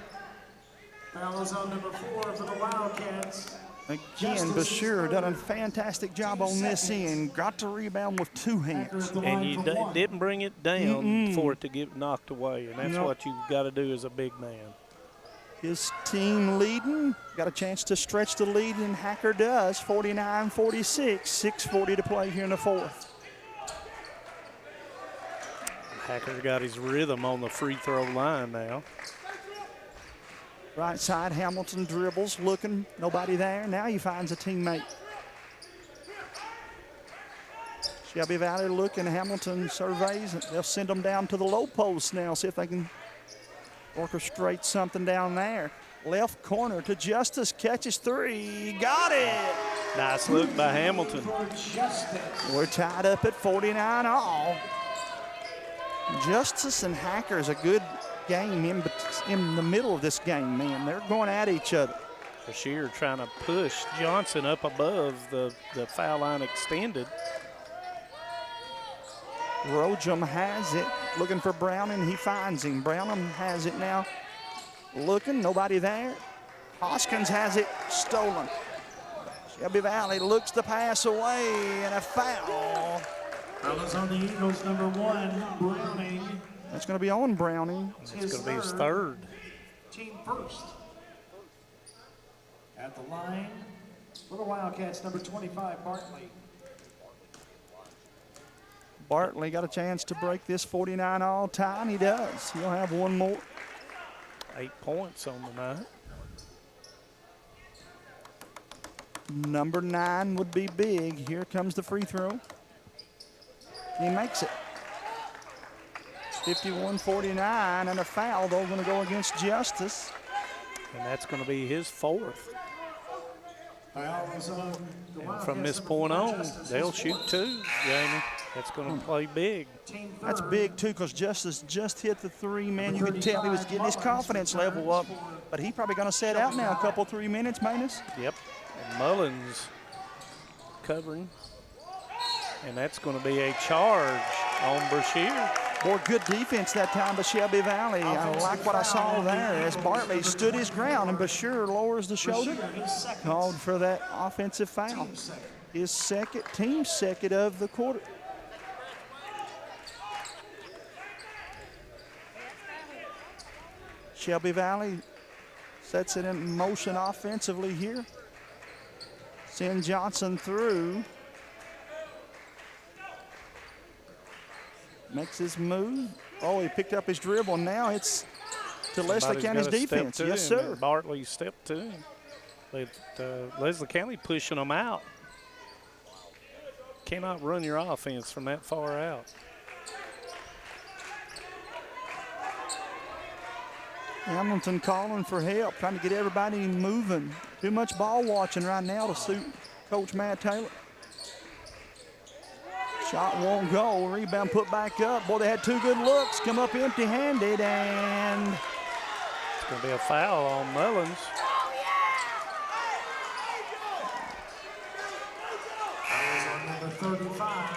Foul is on number 4 for the Wildcats. Again, Bashir done a fantastic job on this end. Got to rebound with 2 hands. And you didn't bring it down for it to get knocked away. And that's what you've got to do as a big man. His team leading. Got a chance to stretch the lead, and Hacker does. 49-46. 6:40 to play here in the fourth. Hacker's got his rhythm on the free throw line now. Right side, Hamilton dribbles, looking, nobody there. Now he finds a teammate. Shelby Valley looking, Hamilton surveys, and they'll send them down to the low post now, see if they can orchestrate something down there. Left corner to Justice, catches 3, got it! Nice look by Hamilton. We're tied up at 49 all. Justice and Hacker is a good game in the middle of this game, man. They're going at each other. Bashir trying to push Johnson up above the foul line extended. Rojum has it, looking for Browning. He finds him. Browning has it now looking, nobody there. Hoskins has it stolen. Shelby Valley looks to pass away, and a foul. Fellas on the Eagles, number 1, Browning. That's going to be on Browning. It's going to be his third. Team first. At the line for the Wildcats, number 25, Bartley. Bartley got a chance to break this 49 all time. He does. He'll have one more. 8 points on the night. Number 9 would be big. Here comes the free throw. He makes it. 51-49, and a foul, though, going to go against Justice. And that's going to be his 4th. And from this point on, they'll shoot 2, Jamie. That's going to play big. That's big, too, because Justice just hit the 3, man. You could tell he was getting his confidence level up. But he's probably going to set out now a couple, 3 minutes, Manus. Yep. And Mullins covering. And that's going to be a charge on Brashear. Boy, good defense that time by Shelby Valley. I like what I saw there as Bartley stood his ground and Brashear lowers the shoulder. Called for that offensive foul. His second, team second of the quarter. Shelby Valley sets it in motion offensively here. Send Johnson through. Makes his move. Oh, he picked up his dribble. Now it's to Leslie County's defense. Yes, sir. Bartley stepped to him. But Leslie County pushing them out. Cannot run your offense from that far out. Hamilton calling for help, trying to get everybody moving. Too much ball watching right now to suit Coach Matt Taylor. Shot won't go. Rebound put back up. Boy, they had 2 good looks. Come up empty-handed, and it's going to be a foul on Mullins. Number 35.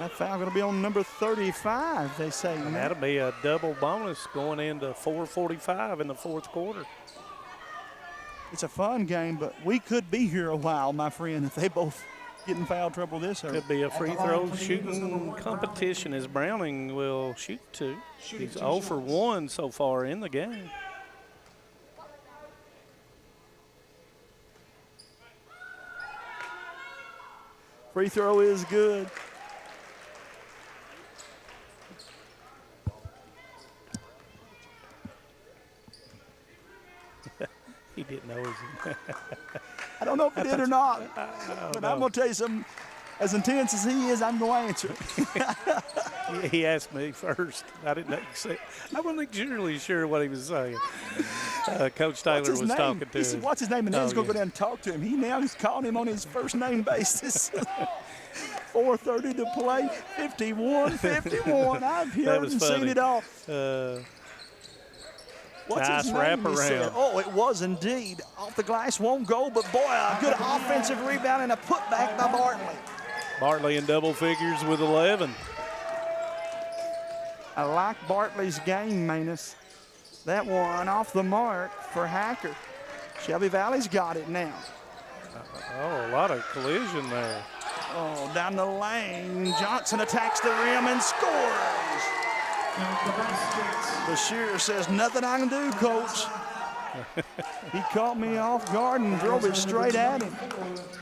That foul going to be on number 35, they say. And that'll be a double bonus going into 4:45 in the 4th quarter. It's a fun game, but we could be here a while, my friend, if they both get in foul trouble this early. Could be a free throw shooting competition as Browning will shoot 2. He's 0 for 1 so far in the game. Free throw is good. He didn't know. I don't know if he did or not, but I'm going to tell you something. As intense as he is, I'm going to answer it. He asked me first. I didn't know. I wasn't really sure what he was saying. Coach Taylor was talking to him. He said, what's his name? And then he's going to go down and talk to him. He now is calling him on his first name basis. 4:30 to play, 51-51. I've heard and seen it all. What's nice his name? wraparound. Oh, it was indeed. Off the glass, won't go, but boy, a good offensive rebound and a putback by Bartley. Bartley in double figures with 11. I like Bartley's game, Manus. That one off the mark for Hacker. Shelby Valley's got it now. Oh, a lot of collision there. Oh, down the lane. Johnson attacks the rim and scores. Bashir says, nothing I can do, Coach. He caught me off guard and drove it straight at him.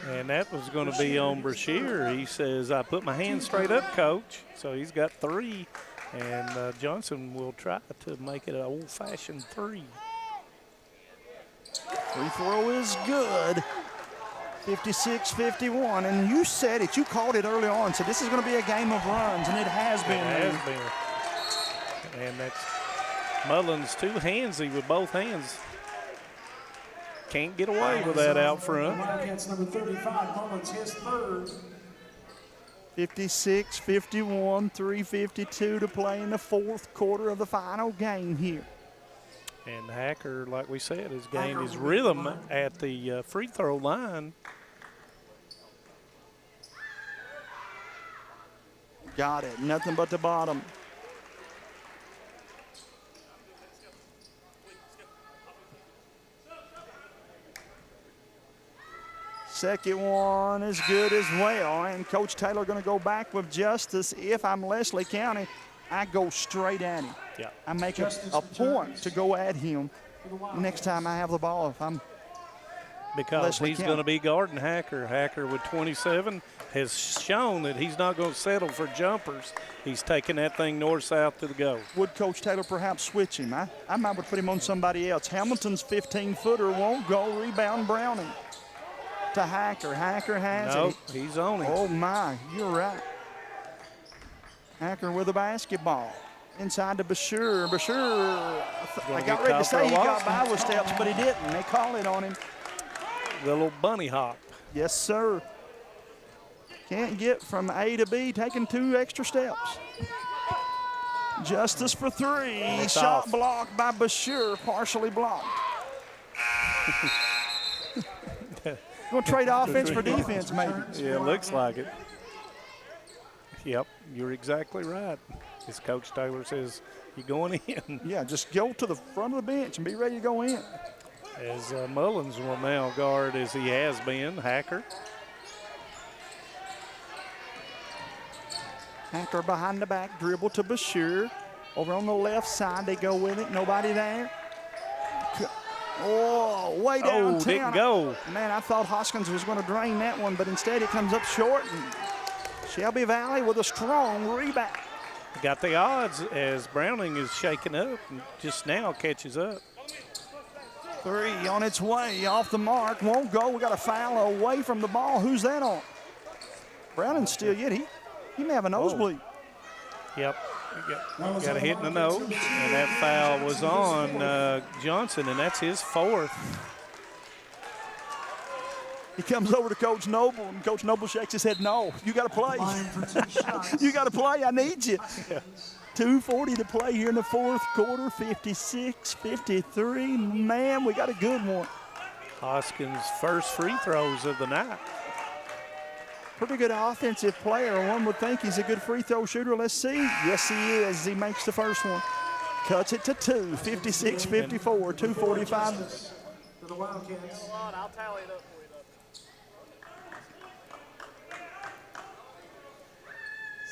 And that was going to be on Brashear. He says, I put my hand straight up, Coach. So he's got 3. And Johnson will try to make it an old-fashioned 3. Free throw is good. 56-51. And you said it. You called it early on. So this is going to be a game of runs, and it has been. It has been. And that's Mullins too handsy with both hands. Can't get away with that out front. Wildcats number 35, Mullins, his 3rd. 56-51, 3:52 to play in the 4th quarter of the final game here. And Hacker, like we said, has gained his rhythm at the free throw line. Got it. Nothing but the bottom. Second one is good as well. And Coach Taylor going to go back with Justice. If I'm Leslie County, I go straight at him. Yeah. I make it a point to go at him next time I have the ball if I'm because Leslie he's County. going to be guarding Hacker. Hacker with 27 has shown that he's not going to settle for jumpers. He's taking that thing north-south to the goal. Would Coach Taylor perhaps switch him? I might would put him on somebody else. Hamilton's 15-footer won't go. Rebound Browning to Hacker. Hacker has No, it. he's on him. Oh, my, you're right. Hacker with a basketball. Inside to Bashir. Bashir, I got ready to say he got by with steps, but he didn't. They call it on him. The little bunny hop. Yes, sir. Can't get from A to B, taking 2 extra steps. Justice for 3. It's Shot off. blocked by Bashir, partially blocked. Going to trade offense for defense, maybe. Yeah, looks like it. Yep, you're exactly right. As Coach Taylor says, you're going in. Yeah, just go to the front of the bench and be ready to go in. As Mullins will now guard as he has been. Hacker. Hacker behind the back, dribble to Bashir. Over on the left side, they go with it. Nobody there. Oh, way downtown. Oh, didn't go. Man, I thought Hoskins was going to drain that one, but instead it comes up short. And Shelby Valley with a strong rebound. Got the odds as Browning is shaking up and just now catches up. 3 on its way, off the mark, won't go. We got a foul away from the ball. Who's that on? Browning's still yet. He may have a nosebleed. Yep, got a hit in the nose, and that foul was on Johnson, and that's his 4th. He comes over to Coach Noble, and Coach Noble shakes his head, no, you got to play. You got to play, I need you. Yeah. 2:40 to play here in the 4th quarter, 56-53. Man, we got a good one. Hoskins' first free throws of the night. Pretty good offensive player. One would think he's a good free throw shooter. Let's see. Yes, he is. He makes the first one. Cuts it to 2, 56-54, 2:45. For the Wildcats. I'll tally it up for you,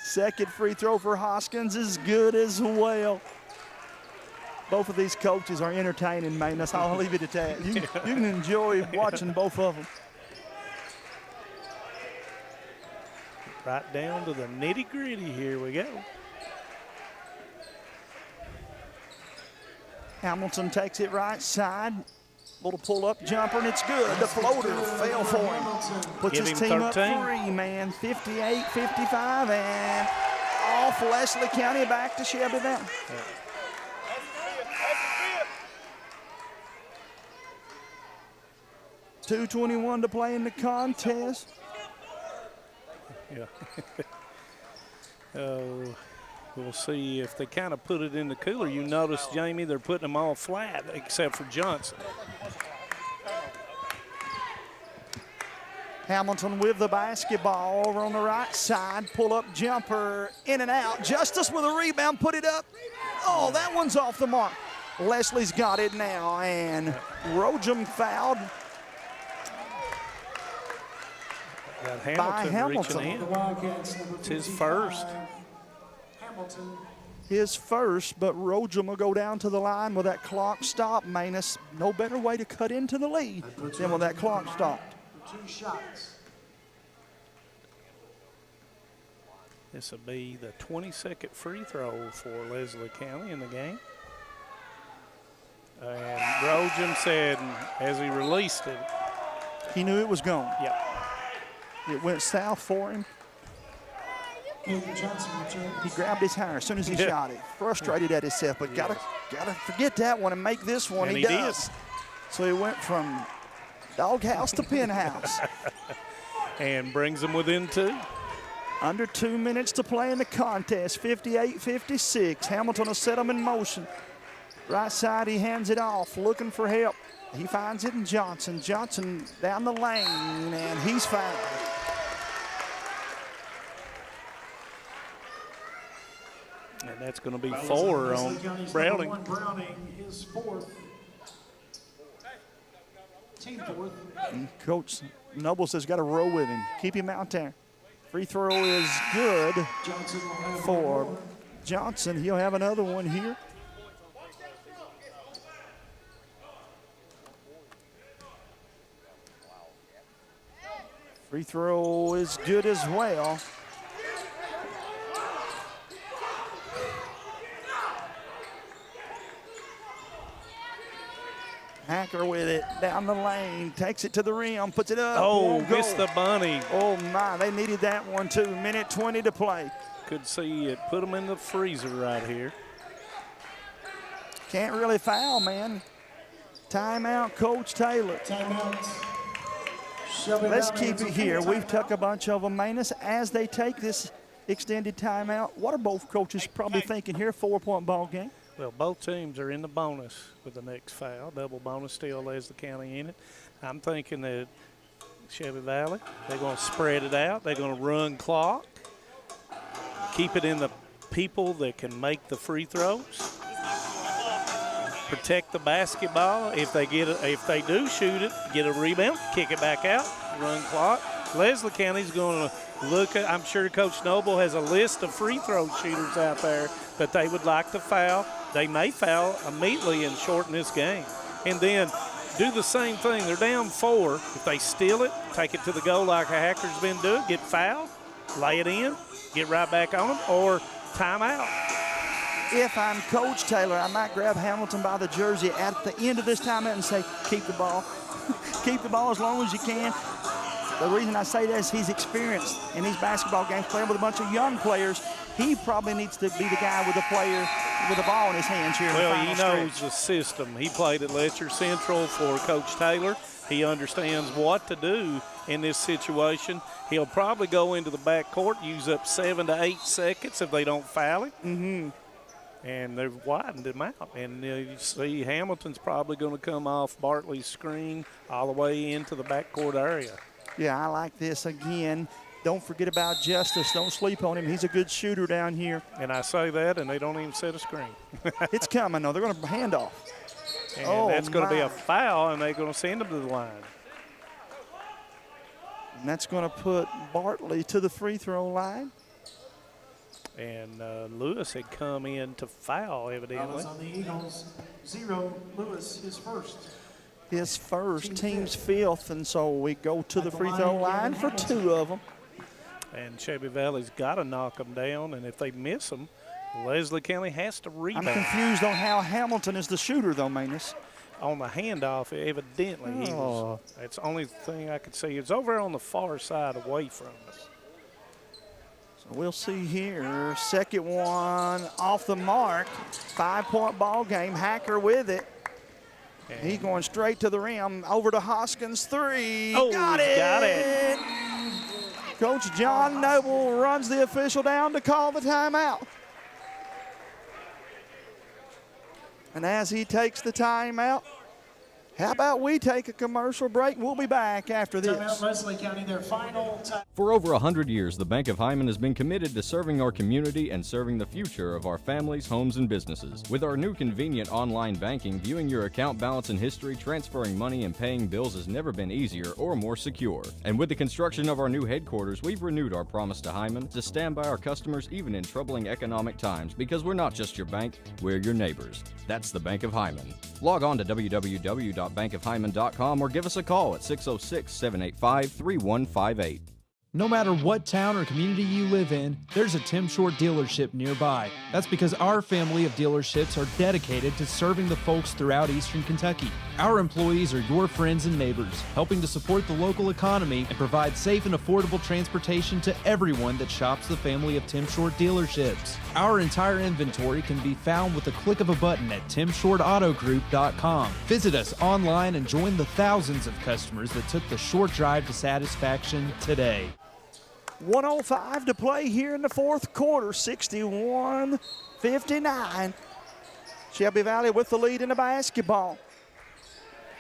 Second free throw for Hoskins is good as well. Both of these coaches are entertaining, man. That's how I'll leave it at that. You can enjoy watching both of them. Right down to the nitty-gritty. Here we go. Hamilton takes it right side. Little pull-up jumper, and it's good. The floater fell for him. Puts his team up 3, man. 58-55, and off Leslie County back to Shelby Valley. Yeah. 2:21 to play in the contest. Yeah. Oh, we'll see if they kind of put it in the cooler. You notice, Jamie, they're putting them all flat except for Johnson. Hamilton with the basketball over on the right side. Pull-up jumper, in and out. Justice with a rebound, put it up. Oh, that one's off the mark. Leslie's got it now, and Rojum fouled. Got Hamilton reaching in. The Wildcats, number It's his 55, first. Hamilton. His first, but Rojum will go down to the line with that clock stop. Manus, no better way to cut into the lead than with that clock stopped. 2 shots. This will be the 22nd free throw for Leslie County in the game. And Rojum said, as he released it, he knew it was gone. Yep. It went south for him. He grabbed his hair as soon as he shot it. Frustrated at himself, but gotta forget that one and make this one. And he he does. So he went from doghouse to penthouse. And brings them within 2. Under 2 minutes to play in the contest, 58-56. Hamilton will set them in motion. Right side, he hands it off, looking for help. He finds it in Johnson. Johnson down the lane, and he's fouled. And that's going to be 4 on Browning. Browning, his 4th. Team fourth. And Coach Nobles has got to roll with him. Keep him out there. Free throw is good for Johnson. He'll have another one here. Free throw is good as well. Hacker with it down the lane, takes it to the rim, puts it up. Oh, missed the bunny. Oh my, they needed that one too. Minute 20 to play. Could see it put them in the freezer right here. Can't really foul, man. Timeout, Coach Taylor. Timeout. Let's keep it here. We've took a bunch of them, Manus, as they take this extended timeout. What are both coaches probably thinking here? 4-point ball game. Well, both teams are in the bonus with the next foul. Double bonus still Leslie County in it. I'm thinking that Shelby Valley, they're going to spread it out. They're going to run clock, keep it in the people that can make the free throws, protect the basketball. If they do shoot it, get a rebound, kick it back out, run clock. Leslie County's going to look at, I'm sure Coach Noble has a list of free throw shooters out there that they would like to foul. They may foul immediately and shorten this game. And then do the same thing. They're down 4. If they steal it, take it to the goal like a Hacker's been doing, get fouled, lay it in, get right back on them, or timeout. If I'm Coach Taylor, I might grab Hamilton by the jersey at the end of this timeout and say, keep the ball. Keep the ball as long as you can. The reason I say that is he's experienced in these basketball games, playing with a bunch of young players. He probably needs to be the guy with the ball in his hands here. Well, in the he final knows stretch. the system. He played at Letcher Central for Coach Taylor. He understands what to do in this situation. He'll probably go into the backcourt, use up 7 to 8 seconds if they don't foul him. Mm-hmm. And they've widened him out. And you see Hamilton's probably going to come off Bartley's screen all the way into the backcourt area. Yeah, I like this again. Don't forget about Justice. Don't sleep on him. He's a good shooter down here. And I say that, and they don't even set a screen. It's coming, though. They're going to hand off. And that's going to be a foul, and they're going to send him to the line. And that's going to put Bartley to the free throw line. And Lewis had come in to foul, evidently. On the Eagles, 0. Lewis, his first. His first, team's 5th, and so we go to the free throw line for 2 of them. And Shelby Valley's got to knock them down, and if they miss them, Leslie County has to rebound. I'm confused on how Hamilton is the shooter, though, Manus. On the handoff, evidently, he was. That's the only thing I could see. It's over on the far side away from us. So we'll see here. Second one off the mark. 5-point ball game. Hacker with it. And he's going straight to the rim. Over to Hoskins. 3. Oh, got it. Got it. Coach John Noble runs the official down to call the timeout. And as he takes the timeout, how about we take a commercial break? We'll be back after this. Timeout, Leslie County, their final time. For over 100 years, the Bank of Hindman has been committed to serving our community and serving the future of our families, homes, and businesses. With our new convenient online banking, viewing your account balance and history, transferring money, and paying bills has never been easier or more secure. And with the construction of our new headquarters, we've renewed our promise to Hindman to stand by our customers even in troubling economic times, because we're not just your bank, we're your neighbors. That's the Bank of Hindman. Log on to www.bankofhyman.com or give us a call at 606-785-3158. No matter what town or community you live in, there's a Tim Short dealership nearby. That's because our family of dealerships are dedicated to serving the folks throughout Eastern Kentucky. Our employees are your friends and neighbors, helping to support the local economy and provide safe and affordable transportation to everyone that shops the family of Tim Short dealerships. Our entire inventory can be found with the click of a button at timshortautogroup.com. Visit us online and join the thousands of customers that took the short drive to satisfaction today. 1:05 to play here in the fourth quarter, 61-59. Shelby Valley with the lead in the basketball.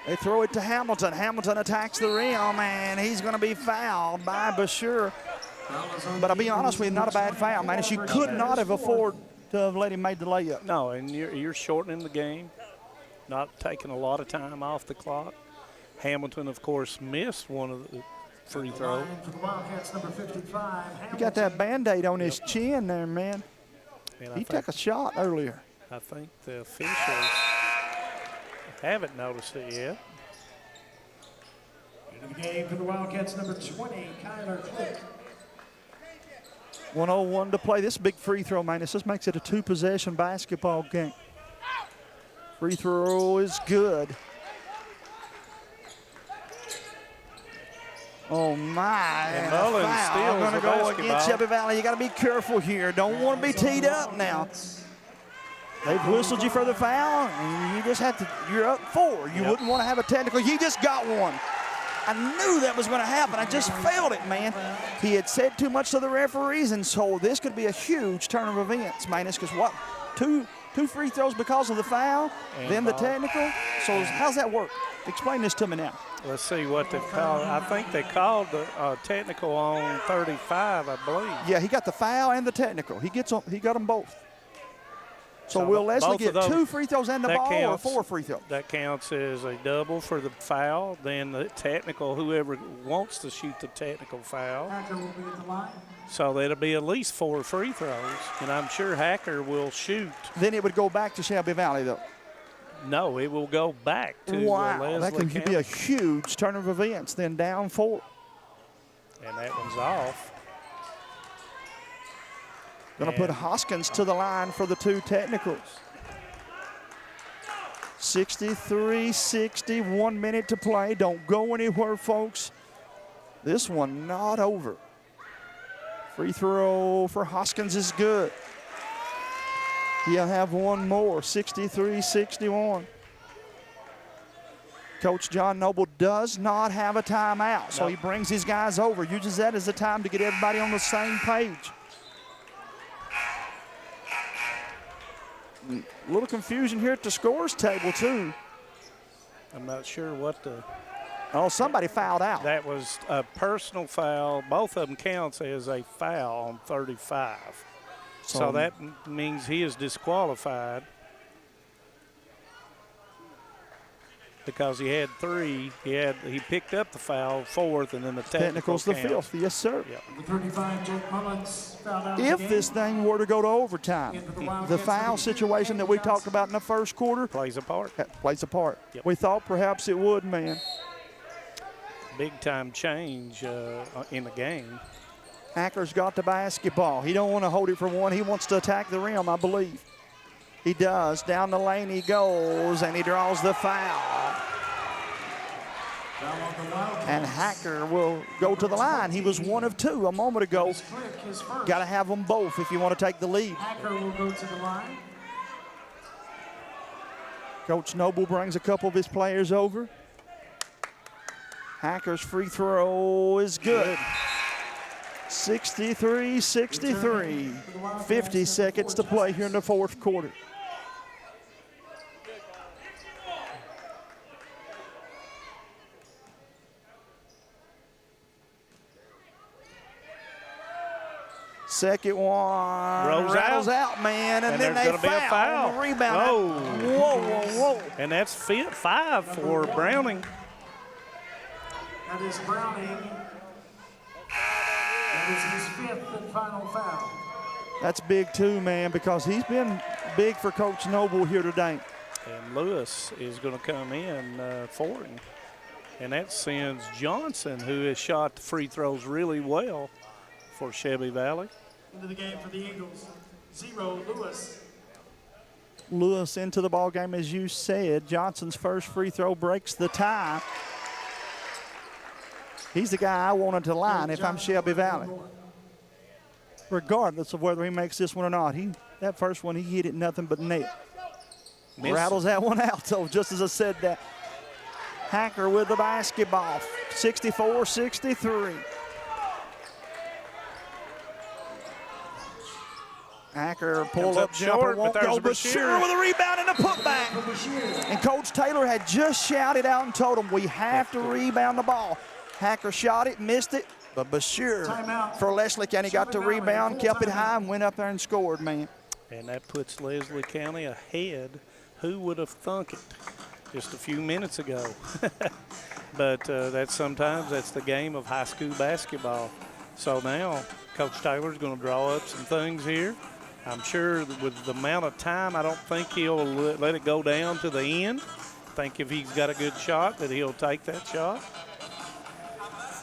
They throw it to Hamilton. Hamilton attacks the rim, and he's going to be fouled by Bashir. But I'll be honest with you, not a bad foul, man. She could not have afforded to have let him make the layup. No, and you're shortening the game, not taking a lot of time off the clock. Hamilton, of course, missed one of the free throws. For the Wildcats, number 55, He got that Band-Aid on his chin there, man. And He took a shot earlier. I think the officials haven't noticed it yet. Into the game for the Wildcats, number 20, Kyler Click. 1:01 to play. This big free throw, man. This just makes it a 2-possession basketball game. Free throw is good. Oh, my. And Mullins foul. steals I'm going to the go basketball. against Shelby Valley. You got to be careful here. Don't want to be teed up now. They've whistled you for the foul, and you just have to, you're up 4. You wouldn't want to have a technical. You just got one. I knew that was going to happen. I just felt it, man. He had said too much to the referees, and so this could be a huge turn of events, man. It's because what? Two free throws because of the foul, and then the ball. technical. So how's that work? Explain this to me now. Let's see what they called. I think they called the technical on 35, I believe. Yeah, he got the foul and the technical. He got them both. So So will Leslie both get of those- 2 free throws and the that ball counts. or 4 free throws? That counts as a double for the foul. Then the technical, whoever wants to shoot the technical foul. Hacker will be at the line. So that'll be at least 4 free throws. And I'm sure Hacker will shoot. Then it would go back to Shelby Valley, though. No, it will go back to Wow, Leslie that could County. be a huge turn of events. Then down 4. And that one's off. Going to put Hoskins to the line for the 2 technicals. 63-60, 1 minute to play. Don't go anywhere, folks. This one not over. Free throw for Hoskins is good. He'll have one more, 63-61. Coach John Noble does not have a timeout, so he brings his guys over, uses that as a time to get everybody on the same page. A little confusion here at the scores table, too. I'm not sure what the... Oh, somebody fouled out. That was a personal foul. Both of them counts as a foul on 35. So that means he is disqualified because he had 3. He picked up the foul 4th, and then the Technical's the counts. 5th, yes, sir. Yep. Number 35, Jake Mullins, fouled out. If this thing were to go to overtime, the foul situation that we talked about in the first quarter plays a part. Plays a part. Yep. We thought perhaps it would, man. Big time change in the game. Hacker's got the basketball. He don't want to hold it for one. He wants to attack the rim, I believe. He does. Down the lane he goes, and he draws the foul. And Hacker will go to the line. He was 1 of 2 a moment ago. Got to have them both if you want to take the lead. Hacker will go to the line. Coach Noble brings a couple of his players over. Hacker's free throw is good. 63-63. 50 seconds to play here in the 4th quarter. Second one rattles out, man, and then they foul on the rebound. Whoa. And that's 5 for Browning. That is Browning. That is his 5th and final foul. That's big too, man, because he's been big for Coach Noble here today. And Lewis is going to come in for him. And that sends Johnson, who has shot the free throws really well for Shelby Valley. Into the game for the Eagles, 0, Lewis. Lewis into the ball game, as you said. Johnson's first free throw breaks the tie. He's the guy I wanted to line if I'm Shelby Valley. Regardless of whether he makes this one or not. That first one, he hit it nothing but net. Rattles that one out, so just as I said that. Hacker with the basketball, 64-63. Hacker pull up jumper, won't go, but Bashir with a rebound and a putback. And Coach Taylor had just shouted out and told him, we have to rebound the ball. Hacker shot it, missed it, but Bashir for Leslie County got the rebound, kept it high, and went up there and scored, man. And that puts Leslie County ahead. Who would have thunk it just a few minutes ago? but that's the game of high school basketball. So now Coach Taylor's going to draw up some things here. I'm sure that with the amount of time, I don't think he'll let it go down to the end. I think if he's got a good shot, that he'll take that shot.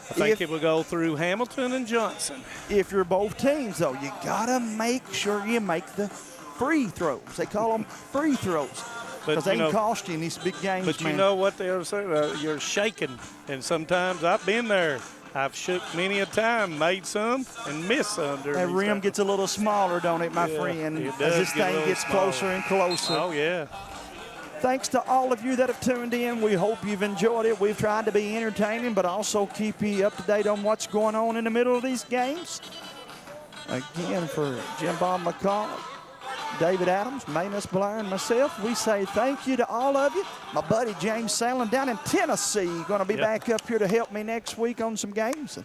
I think it will go through Hamilton and Johnson. If you're both teams, though, you got to make sure you make the free throws. They call them free throws because they can cost you in these big games, But man. you know what they say? You're shaking, and sometimes I've been there. I've shook many a time, made some, and missed some. That rim gets a little smaller, don't it, my friend, it as does this get a thing little gets closer smaller. and closer. Oh, yeah. Thanks to all of you that have tuned in. We hope you've enjoyed it. We've tried to be entertaining, but also keep you up to date on what's going on in the middle of these games. Again, for Jim Bob McCall, David Adams, Mayness Blair, and myself, we say thank you to all of you. My buddy James Salen down in Tennessee going to be back up here to help me next week on some games.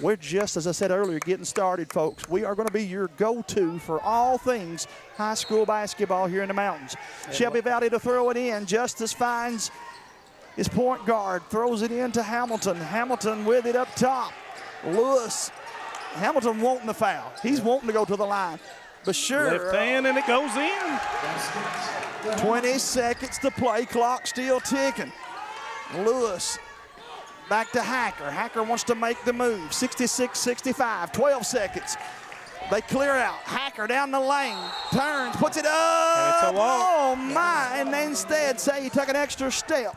We're just, as I said earlier, getting started, folks. We are going to be your go-to for all things high school basketball here in the mountains. Shelby Valley to throw it in. Justice finds his point guard, throws it in to Hamilton. Hamilton with it up top. Lewis. Hamilton wanting the foul. He's wanting to go to the line. But sure. Left hand, and it goes in. 20 seconds to play. Clock still ticking. Lewis. Back to Hacker. Hacker wants to make the move. 66-65, 12 seconds. They clear out. Hacker down the lane. Turns, puts it up. And it's a walk. Oh, my. And they instead say he took an extra step.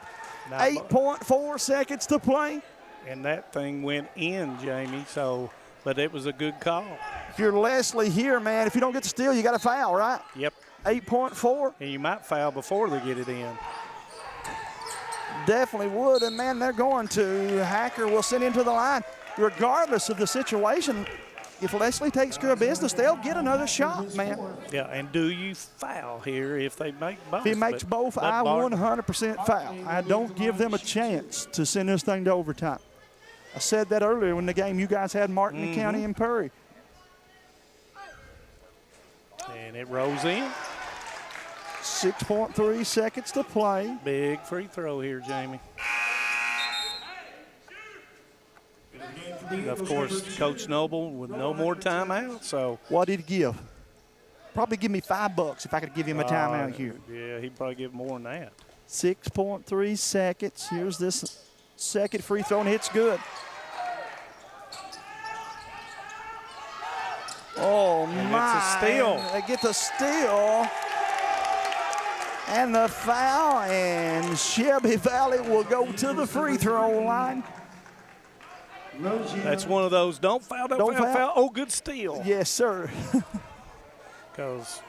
8.4 seconds to play. And that thing went in, Jamie, but it was a good call. If you're Leslie here, man, if you don't get the steal, you got to foul, right? Yep. 8.4. And you might foul before they get it in. Definitely would, and man, they're going to. Hacker will send him to the line. Regardless of the situation, if Leslie takes care of business, they'll get another shot, man. Yeah, and do you foul here if they make both? If he makes both, I 100% foul. I don't give them a chance to send this thing to overtime. I said that earlier when the game you guys had Martin County and Perry. And it rolls in. 6.3 seconds to play. Big free throw here, Jamie. Of course, Coach Noble with no more timeout. So what did he give? Probably give me $5 if I could give him a timeout here. Yeah, he'd probably give more than that. 6.3 seconds. Here's this second free throw, and it's good. Oh, and my. It's a steal. They get the steal. And the foul, and Shelby Valley will go to the free throw line. That's one of those, don't foul, don't foul. Oh, good steal. Yes, sir. Because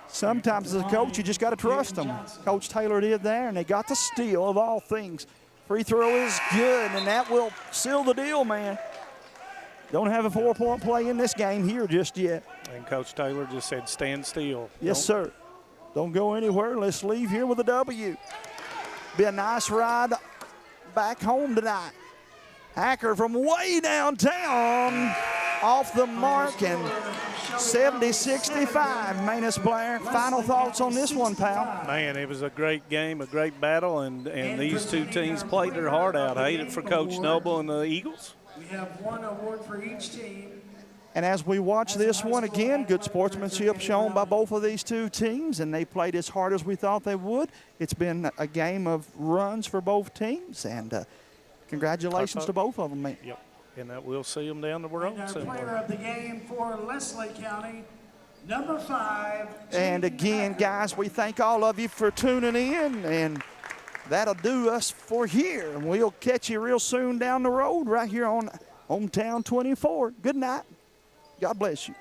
sometimes as a coach, you just got to trust them. Coach Taylor did there, and they got the steal of all things. Free throw is good, and that will seal the deal, man. Don't have a 4-point play in this game here just yet. And Coach Taylor just said stand still. Yes, sir. Don't go anywhere. Let's leave here with a W. Be a nice ride back home tonight. Hacker from way downtown off the mark, and 70-65. Mayness Blair, final thoughts on this one, pal? Man, it was a great game, a great battle, and these two teams played their heart out. I hate it for Coach Noble and the Eagles. We have one award for each team. And as we watch this one again, good sportsmanship shown by both of these two teams, and they played as hard as we thought they would. It's been a game of runs for both teams, and congratulations to both of them, man. Yep, and we'll see them down the road Our somewhere. player of the game for Leslie County, number 5. And again, guys, we thank all of you for tuning in, and that'll do us for here. And we'll catch you real soon down the road right here on Hometown 24. Good night. God bless you.